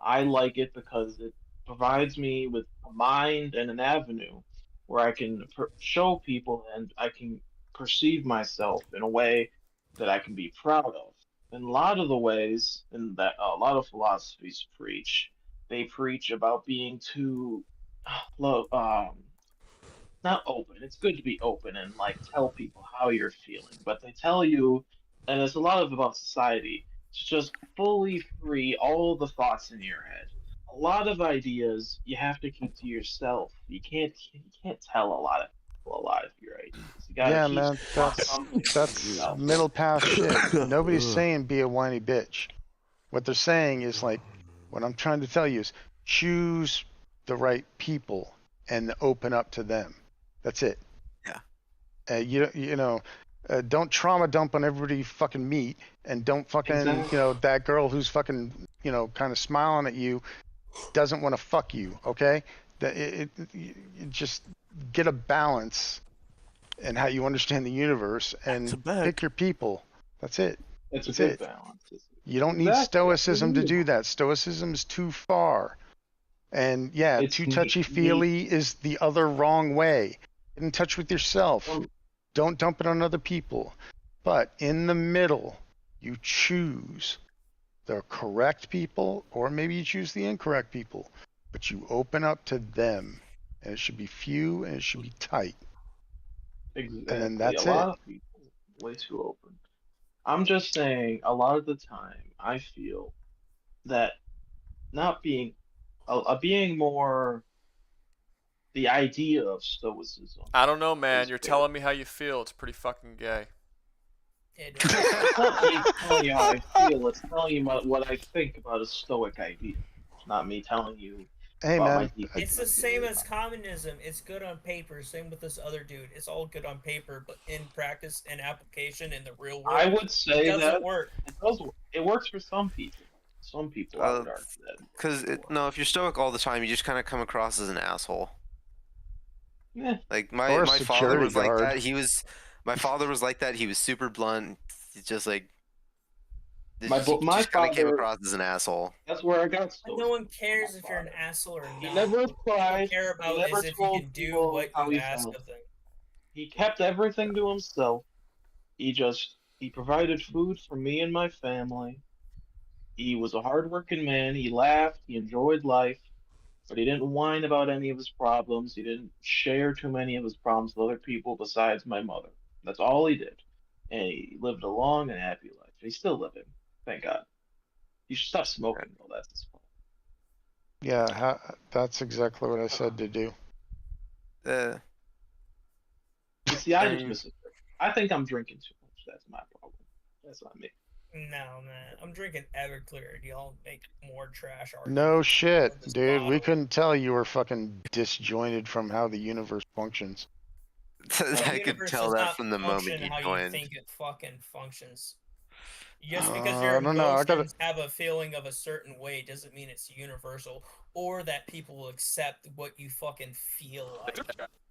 I like it because it provides me with a mind and an avenue where I can show people and I can perceive myself in a way that I can be proud of. In a lot of the ways, and that a lot of philosophies preach, they preach about being too, not open. It's good to be open and like tell people how you're feeling, but they tell you, and it's a lot of about society, to just fully free all the thoughts in your head. A lot of ideas you have to keep to yourself. You can't tell a lot of people a lot of your ideas. You gotta Yeah, keep man, something to that's yourself. middle path shit. Nobody's saying be a whiny bitch. What they're saying is like, what I'm trying to tell you is choose the right people and open up to them. That's it. Yeah. Don't trauma dump on everybody you fucking meet, and don't fucking Exactly. that girl who's fucking kind of smiling at you doesn't want to fuck you. Okay, you just get a balance in how you understand the universe and pick your people. That's it. It's a That's good it. balance. You don't need Exactly. stoicism to do that. Stoicism is too far. And yeah, It's too touchy-feely is the other wrong way. Get in touch with yourself. Don't dump it on other people. But in the middle, you choose the correct people, or maybe you choose the incorrect people. But you open up to them. And it should be few and it should be tight. Exactly. And then that's a it. lot of people way too open. I'm just saying, a lot of the time, I feel that not being, being more the idea of stoicism. I don't know, man. You're big. telling me how you feel. It's pretty fucking gay. It's not me telling you how I feel. It's telling you what I think about a stoic idea. It's not me telling you about my deep. It's the same as communism. It's good on paper. Same with this other dude. It's all good on paper, but in practice and application in the real world, I would say it doesn't that work. It does. It works for some people. Some people, I would argue that. Because if you're stoic all the time, you just kind of come across as an asshole. Yeah. Like Or a my father was security like that. My father was like that. He was super blunt. He's just like. My just kind of came father- across as an asshole. That's where I got But no one cares if you're an asshole or not. He never What cried. people care He about never is if you told can do people what how you he ask felt. of them. He kept everything to himself. He provided food for me and my family. He was a hardworking man. He laughed. He enjoyed life, but he didn't whine about any of his problems. He didn't share too many of his problems with other people besides my mother. That's all he did. and he lived a long and happy life. He's still living, thank God. You should stop smoking, though. That's his fault. Yeah, that's exactly what I said to do. You see, I just miss it. I think I'm drinking too much. That's my problem. That's not me. No, man. I'm drinking Everclear, and y'all make more trash arguments. No shit, dude. We couldn't tell you were fucking disjointed from how the universe functions. I could tell that from the moment you how joined. You think it fucking functions. Just because your I don't know. emotions have a feeling of a certain way doesn't mean it's universal, or that people will accept what you fucking feel like.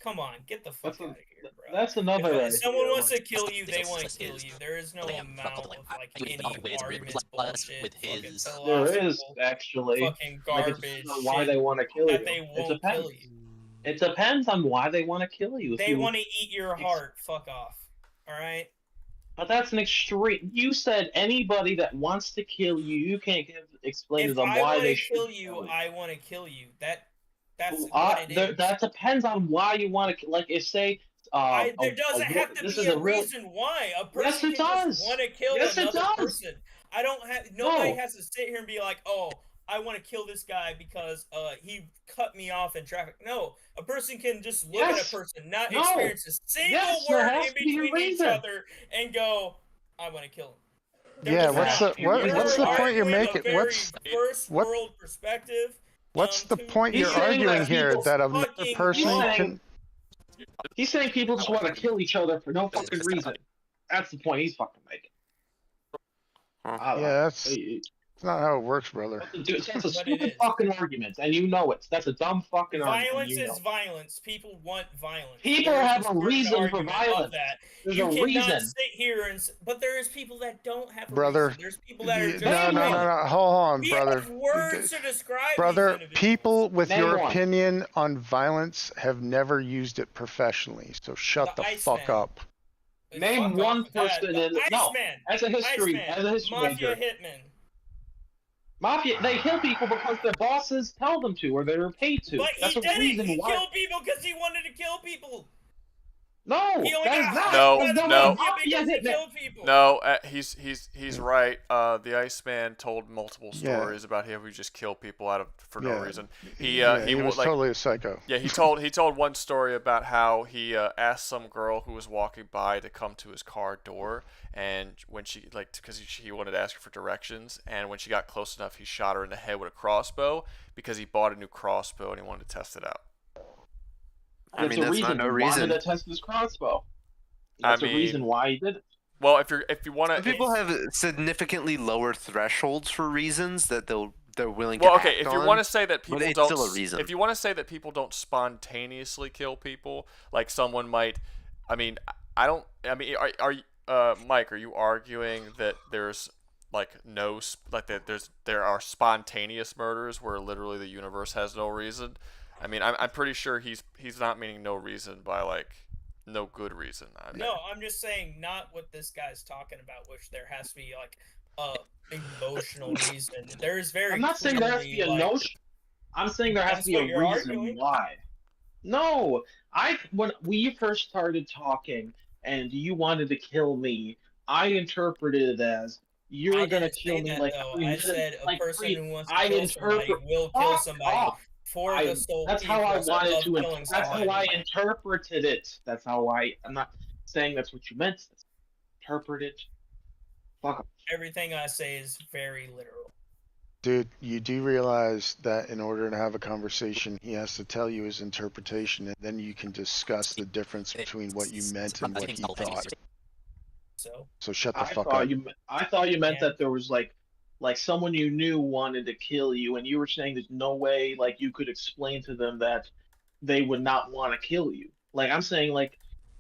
Come on, get the fuck out of here, bro. That's another If someone wants to kill you, they want to kill you. There is no amount of like any argument bullshit, fucking there is actually fucking garbage. Like, why they want to kill that you? They won't kill you. It depends on why they want to kill you. They want to eat your heart. Fuck off. All right. But that's an extreme. You said anybody that wants to kill you, you can't explain to them why they should kill you. I want to kill you. That's what it is. That depends on why you want to. Like, if say, there doesn't have to be a reason why a person just want to kill another person. I don't have. Nobody has to sit here and be like, oh, I want to kill this guy because he cut me off in traffic. No, a person can just look at a person, not experience a single word in between each other, and go, I want to kill him. Yeah, what's the point you're making? First world perspective. What's the point you're arguing here that another person can? He's saying people just want to kill each other for no fucking reason. That's the point he's fucking making. Yeah, that's not how it works, brother. Dude, that's a stupid fucking argument, and you know it. That's a dumb fucking argument. Violence is violence. People want violence. People have a reason for violence. There's you cannot sit here and. But there is people that don't have a brother. reason. There's people that are just. No. Hold on, brother. Have words to describe. Brother, people with your opinion on violence have never used it professionally, so shut the fuck up. Name one person in as a history Mafia hitman. Mafia, they kill people because their bosses tell them to, or they're paid to. But That's he didn't. Reason He why. killed people because he wanted to kill people. No, he's right. The Iceman told multiple stories about how he just killed people for no reason. He was like, totally a psycho. Yeah, he told one story about how he asked some girl who was walking by to come to his car door, and when she because he wanted to ask her for directions, and when she got close enough, he shot her in the head with a crossbow because he bought a new crossbow and he wanted to test it out. I mean, that's not no reason. He wanted to test his crossbow. That's a reason why he did it. Well, if you want to, people have significantly lower thresholds for reasons that they're willing to. Well, okay, if you want to say that people don't, still a reason. If you want to say that people don't spontaneously kill people, like someone might, I mean, I don't. I mean, are Mike? Are you arguing that there's there are spontaneous murders where literally the universe has no reason? I mean, I'm pretty sure he's not meaning no reason by no good reason. No, I'm just saying not what this guy's talking about, which there has to be a emotional reason. There's very. I'm not saying there has to be I'm saying there has to be a reason why. No, when we first started talking and you wanted to kill me, I interpreted it as you're gonna kill me. I said a person who wants to kill somebody will kill somebody. That's how I wanted to. That's how I interpreted it. That's how I'm not saying that's what you meant. Interpret it. Fuck. Everything I say is very literal. Dude, you do realize that in order to have a conversation, he has to tell you his interpretation, and then you can discuss the difference between what you meant and what he thought. So shut the fuck up. I thought you meant that there was like someone you knew wanted to kill you, and you were saying there's no way you could explain to them that they would not want to kill you. I'm saying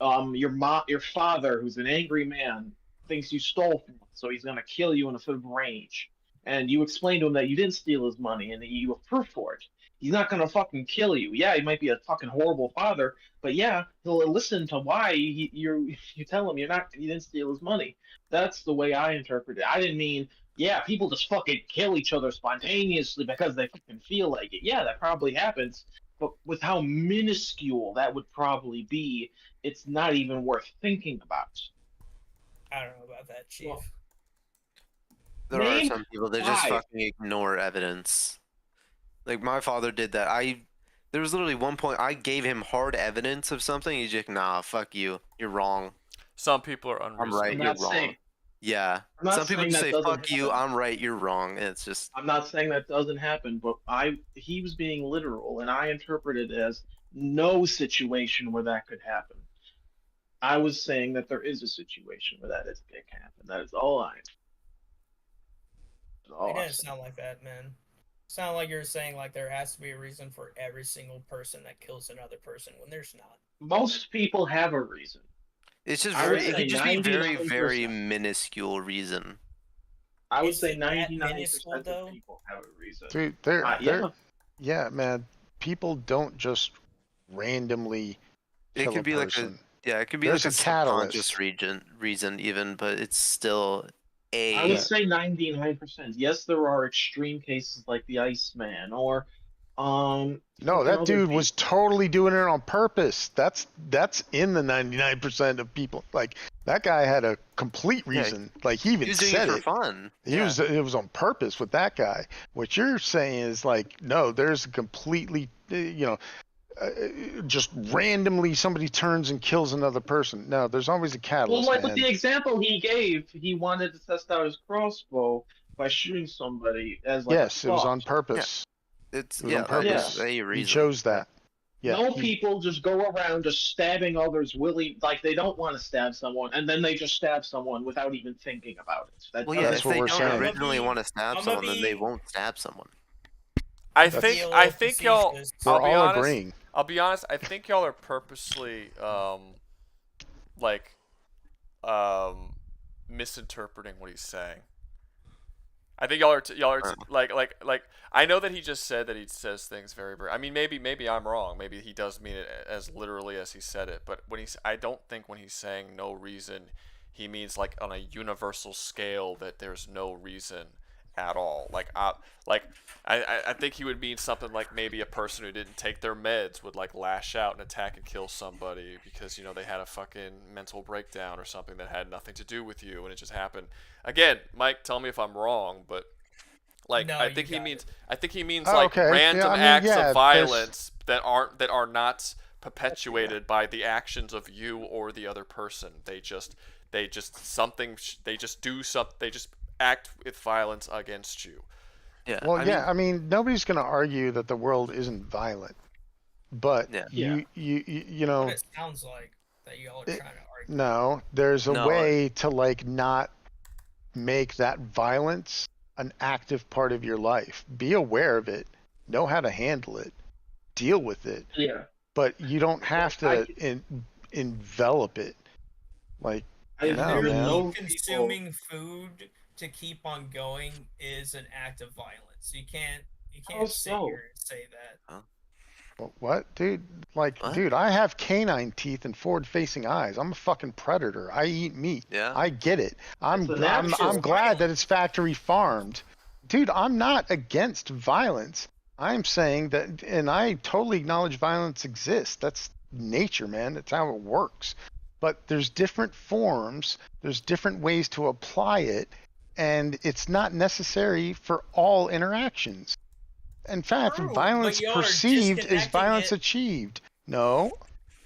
your father, who's an angry man, thinks you stole from him, so he's gonna kill you in a fit of rage. And you explain to him that you didn't steal his money and that you have proof for it. He's not gonna fucking kill you. Yeah, he might be a fucking horrible father, but yeah, he'll listen to why you tell him you didn't steal his money. That's the way I interpret it. I didn't mean people just fucking kill each other spontaneously because they fucking feel like it. Yeah, that probably happens, but with how minuscule that would probably be, it's not even worth thinking about. I don't know about that, Chief. Well, There are some people that just fucking ignore evidence. Like my father did that. There was literally one point I gave him hard evidence of something. He's just nah, fuck you. You're wrong. Some people are unreasonable. I'm right. You're wrong. Yeah. Some people just say fuck you. I'm right. You're wrong. And it's just. I'm not saying that doesn't happen, but he was being literal, and I interpreted it as no situation where that could happen. I was saying that there is a situation where that can happen. That is all I. It doesn't sound like that, man. Sound like you're saying like there has to be a reason for every single person that kills another person when there's not. Most people have a reason. It's just it could just be very, very minuscule reason. I would say 99% of people have a reason. Dude, yeah, man. People don't just randomly kill it could be a person. It could be There's like a subconscious reason even, but it's still I would say 99%. Yes, there are extreme cases like the Iceman or No, that dude was totally doing it on purpose. That's in the 99% of people. Like that guy had a complete reason. Like he even said it for fun. It was on purpose with that guy. What you're saying is like no, there's a completely just randomly somebody turns and kills another person. No, there's always a catalyst. Well, like with the example he gave, he wanted to test out his crossbow by shooting somebody as like yes, it was on purpose. Yeah. It was on purpose. He chose that. Yeah, no people just go around just stabbing others like they don't want to stab someone, and then they just stab someone without even thinking about it. That's what we're saying. If they don't originally want to stab someone, then they won't stab someone. I think y'all. We're all agreeing. I'll be honest. I think y'all are purposely misinterpreting what he's saying. I think y'all are like I know that he just said that he says things very. I mean, maybe I'm wrong. Maybe he does mean it as literally as he said it. But I don't think when he's saying no reason, he means like on a universal scale that there's no reason at all. I think he would mean something like maybe a person who didn't take their meds would like lash out and attack and kill somebody because they had a fucking mental breakdown or something that had nothing to do with you and it just happened. Again, Mike, tell me if I'm wrong, but I think he means random acts of violence that are not perpetuated by the actions of you or the other person. They just act with violence against you. Yeah. Well, I mean, nobody's going to argue that the world isn't violent, but you know. What it sounds like that y'all are trying to argue. No, there's a way to not make that violence an active part of your life. Be aware of it, know how to handle it, deal with it. Yeah. But you don't have to envelop it. Consuming food to keep on going is an act of violence. You can't sit here and say that. What, dude? Dude, I have canine teeth and forward-facing eyes. I'm a fucking predator. I eat meat. Yeah. I get it. I'm glad that it's factory farmed. Dude, I'm not against violence. I'm saying that, and I totally acknowledge violence exists. That's nature, man. That's how it works. But there's different forms. There's different ways to apply it. And it's not necessary for all interactions. In fact, violence perceived is violence achieved. No,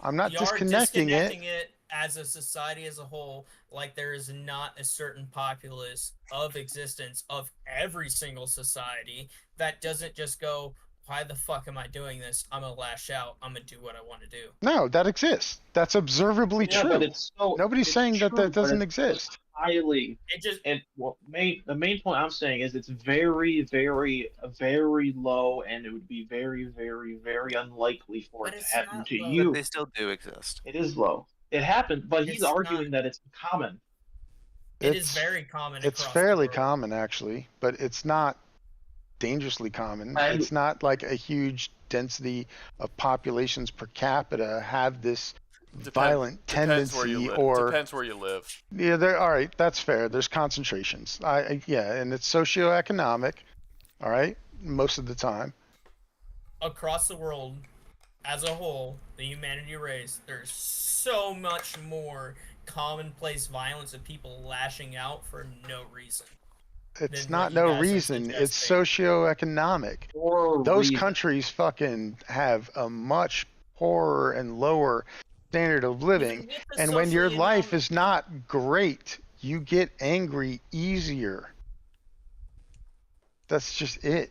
I'm not disconnecting it as a society as a whole. Like there is not a certain populace of existence of every single society that doesn't just go, why the fuck am I doing this? I'm gonna lash out. I'm gonna do what I want to do. No, that exists. That's observably true. But nobody's saying that doesn't exist. The main point I'm saying is it's very, very, very low, and it would be very, very, very unlikely for it to happen to you. But they still do exist. It is low. It happened, but he's arguing that it's common. It is very common. It's fairly common, actually, but it's not dangerously common. It's not like a huge density of populations per capita have this violent tendency depends where you live. Yeah, all right, that's fair. There's concentrations. And it's socioeconomic, all right, most of the time. Across the world, as a whole, the humanity race, there's so much more commonplace violence of people lashing out for no reason. It's not no reason. It's socioeconomic. Those countries fucking have a much poorer and lower standard of living, and when your life is not great, you get angry easier. That's just it.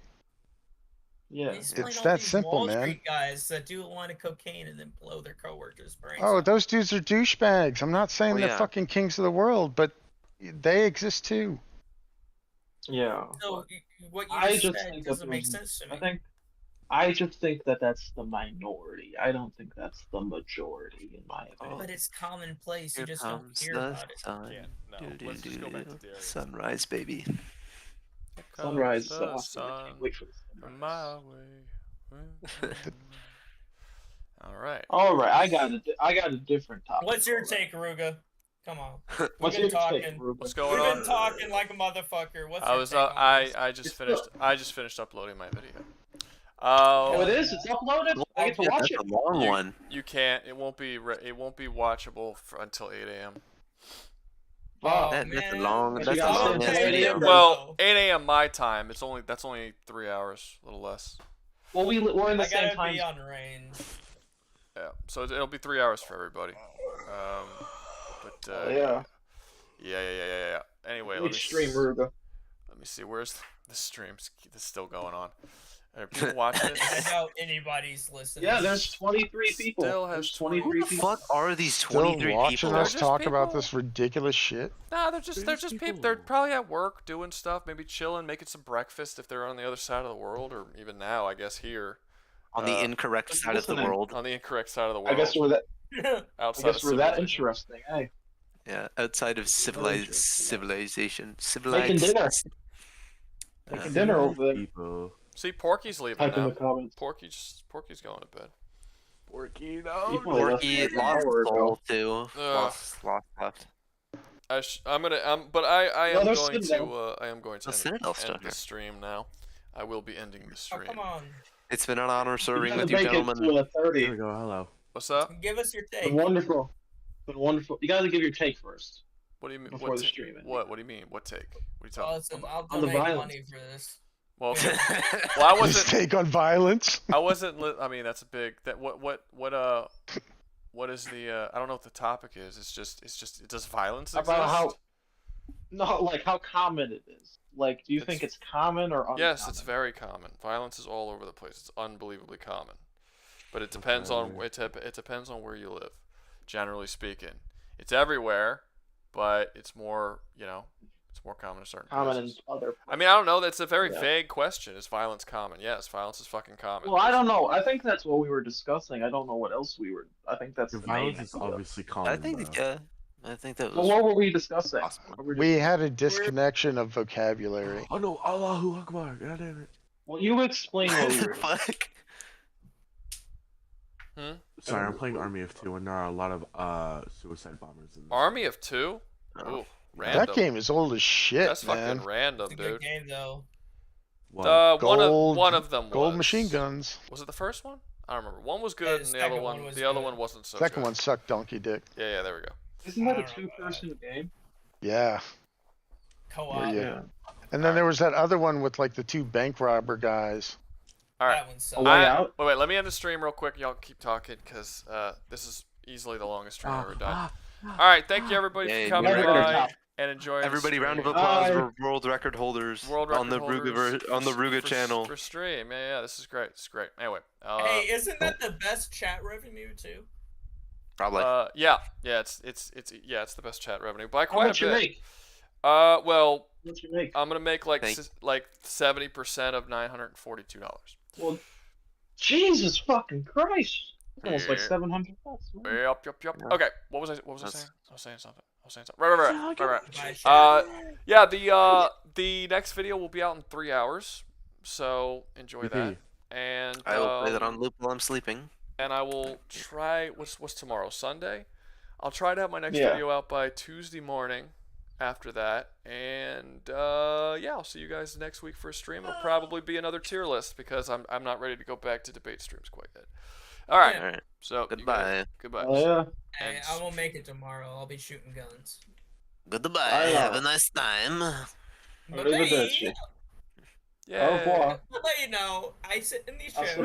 Yeah, it's that simple, Wall man. Street guys that do a line of cocaine and then blow their coworkers' brains. Oh, those dudes are douchebags. I'm not saying they're fucking kings of the world, but they exist too. Yeah. So what you I just just said think doesn't that make sense to me. I just think that that's the minority. I don't think that's the majority, in my opinion. But it's commonplace. You Here just don't comes hear the about it. sun. No, let's just go back to Darius. Sunrise, baby. Sunrise. The Awesome. I can't wait for the sunrise. My way. All right. All right. I got a different topic. What's your take, Rouga? Come on. What's We've been your talking. take, Rouga? What's going We've on? been talking like a motherfucker. What's I your was take on this? I just finished uploading my video. Oh, it is. It's uploaded. I get to watch That's it. a long one. You can't. It won't be watchable until 8 a.m. Oh, That's a man. long. But That's you a gotta long send ass it video. in. Well, 8 a.m. my time. That's only 3 hours, a little less. Well, we're in the I same gotta time. be on range. Yeah. So it'll be 3 hours for everybody. Yeah. Yeah. Anyway, let Which me stream, Rouga? Let me see. Where's the stream? This is still going on. Are people watching it? I doubt anybody's listening. Yeah, there's 23 people. Still has There's 23 Who the people. fuck are these Still 23 watching people? us talk about this ridiculous shit. Nah, they're just people. They're probably at work doing stuff, maybe chilling, making some breakfast if they're on the other side of the world, or even now, I guess here. On the incorrect side of the world. On the incorrect side of the world. I guess we're that. Outside I guess we're that interesting. Hey. Yeah, outside of civilization. Making dinner. Making dinner over there. See, Porky's leaving Type in now. the comments. Porky's going to bed. Porky, no. Porky lost soul too. Lost left. I am going to end the stream now. I will be ending the stream. Oh, come on. It's been an honor serving gotta with you, make it gentlemen. to a 30. There we go. Hello. What's up? Give us your take. Been wonderful. Been wonderful. You gotta give your take first. What do you mean? Before the stream. What do you mean? What take? What are you talking Listen, about? I'll On the donate violence. money for this. Well, I His wasn't. take on violence. I wasn't. I mean, that's a big. What is the? I don't know what the topic is. It's just. Does violence exist? About how common it is. Like, do you think it's common or uncommon? Yes, it's very common. Violence is all over the place. It's unbelievably common. But it depends on it depends on where you live. Generally speaking, it's everywhere, but it's more it's more common in certain places. In other places. I mean, I don't know. That's a very vague question. Is violence common? Yes, violence is fucking common. Well, I don't know. I think that's what we were discussing. I don't know what else we were. I think that's the Violence main is idea. obviously common. I think that Well, was. what were we discussing? We had a disconnection of vocabulary. Oh no, Allahu Akbar. God damn it. Well, you explain what we were. Fuck. Sorry, I'm playing Army of Two, and there are a lot of suicide bombers in this. Army of Two? Ooh, random. That game is old as shit, That's man. fucking random, It's a good dude. game, though. What? One of them was. Gold machine guns. Was it the first one? I don't remember. One was good, the and the other second one, one was the other good. one wasn't so Second good. one sucked donkey dick. Yeah, there we go. Isn't that a two-person game? Yeah. Co-op. Yeah. And then there was that other one with like the two bank robber guys. All right. That one sucked. A Way Out? Wait, let me end the stream real quick. Y'all keep talking, because this is easily the longest stream I've ever done. All right, thank you everybody Yeah, for coming you're by and enjoying. Everybody, the round of stream. applause for world record holders on the holders Rouga channel. for stream. Yeah, this is great. This is great. Anyway, Hey, isn't that the best chat revenue too? Probably. yeah, it's the best chat revenue by How quite much a you bit. make? Well, What you make? I'm gonna make like Thank- 70% of $942. Well, Jesus fucking Christ! It's almost like Yeah. $700. Man. Yep. Okay, what was I saying? I was saying something. Right. Yeah, the next video will be out in 3 hours, so enjoy that. And I will play that on loop while I'm sleeping. And I will try. What's tomorrow? Sunday. I'll try to have my next Yeah. video out by Tuesday morning. After that, and yeah, I'll see you guys next week for a stream. It'll probably be another tier list because I'm not ready to go back to debate streams quite yet. All right. All right. So goodbye. Goodbye. Oh, yeah. Hey, I won't make it tomorrow. I'll be shooting guns. Goodbye. I know. Have a nice time. Bye-bye. Yeah. You know, I sit in these chairs.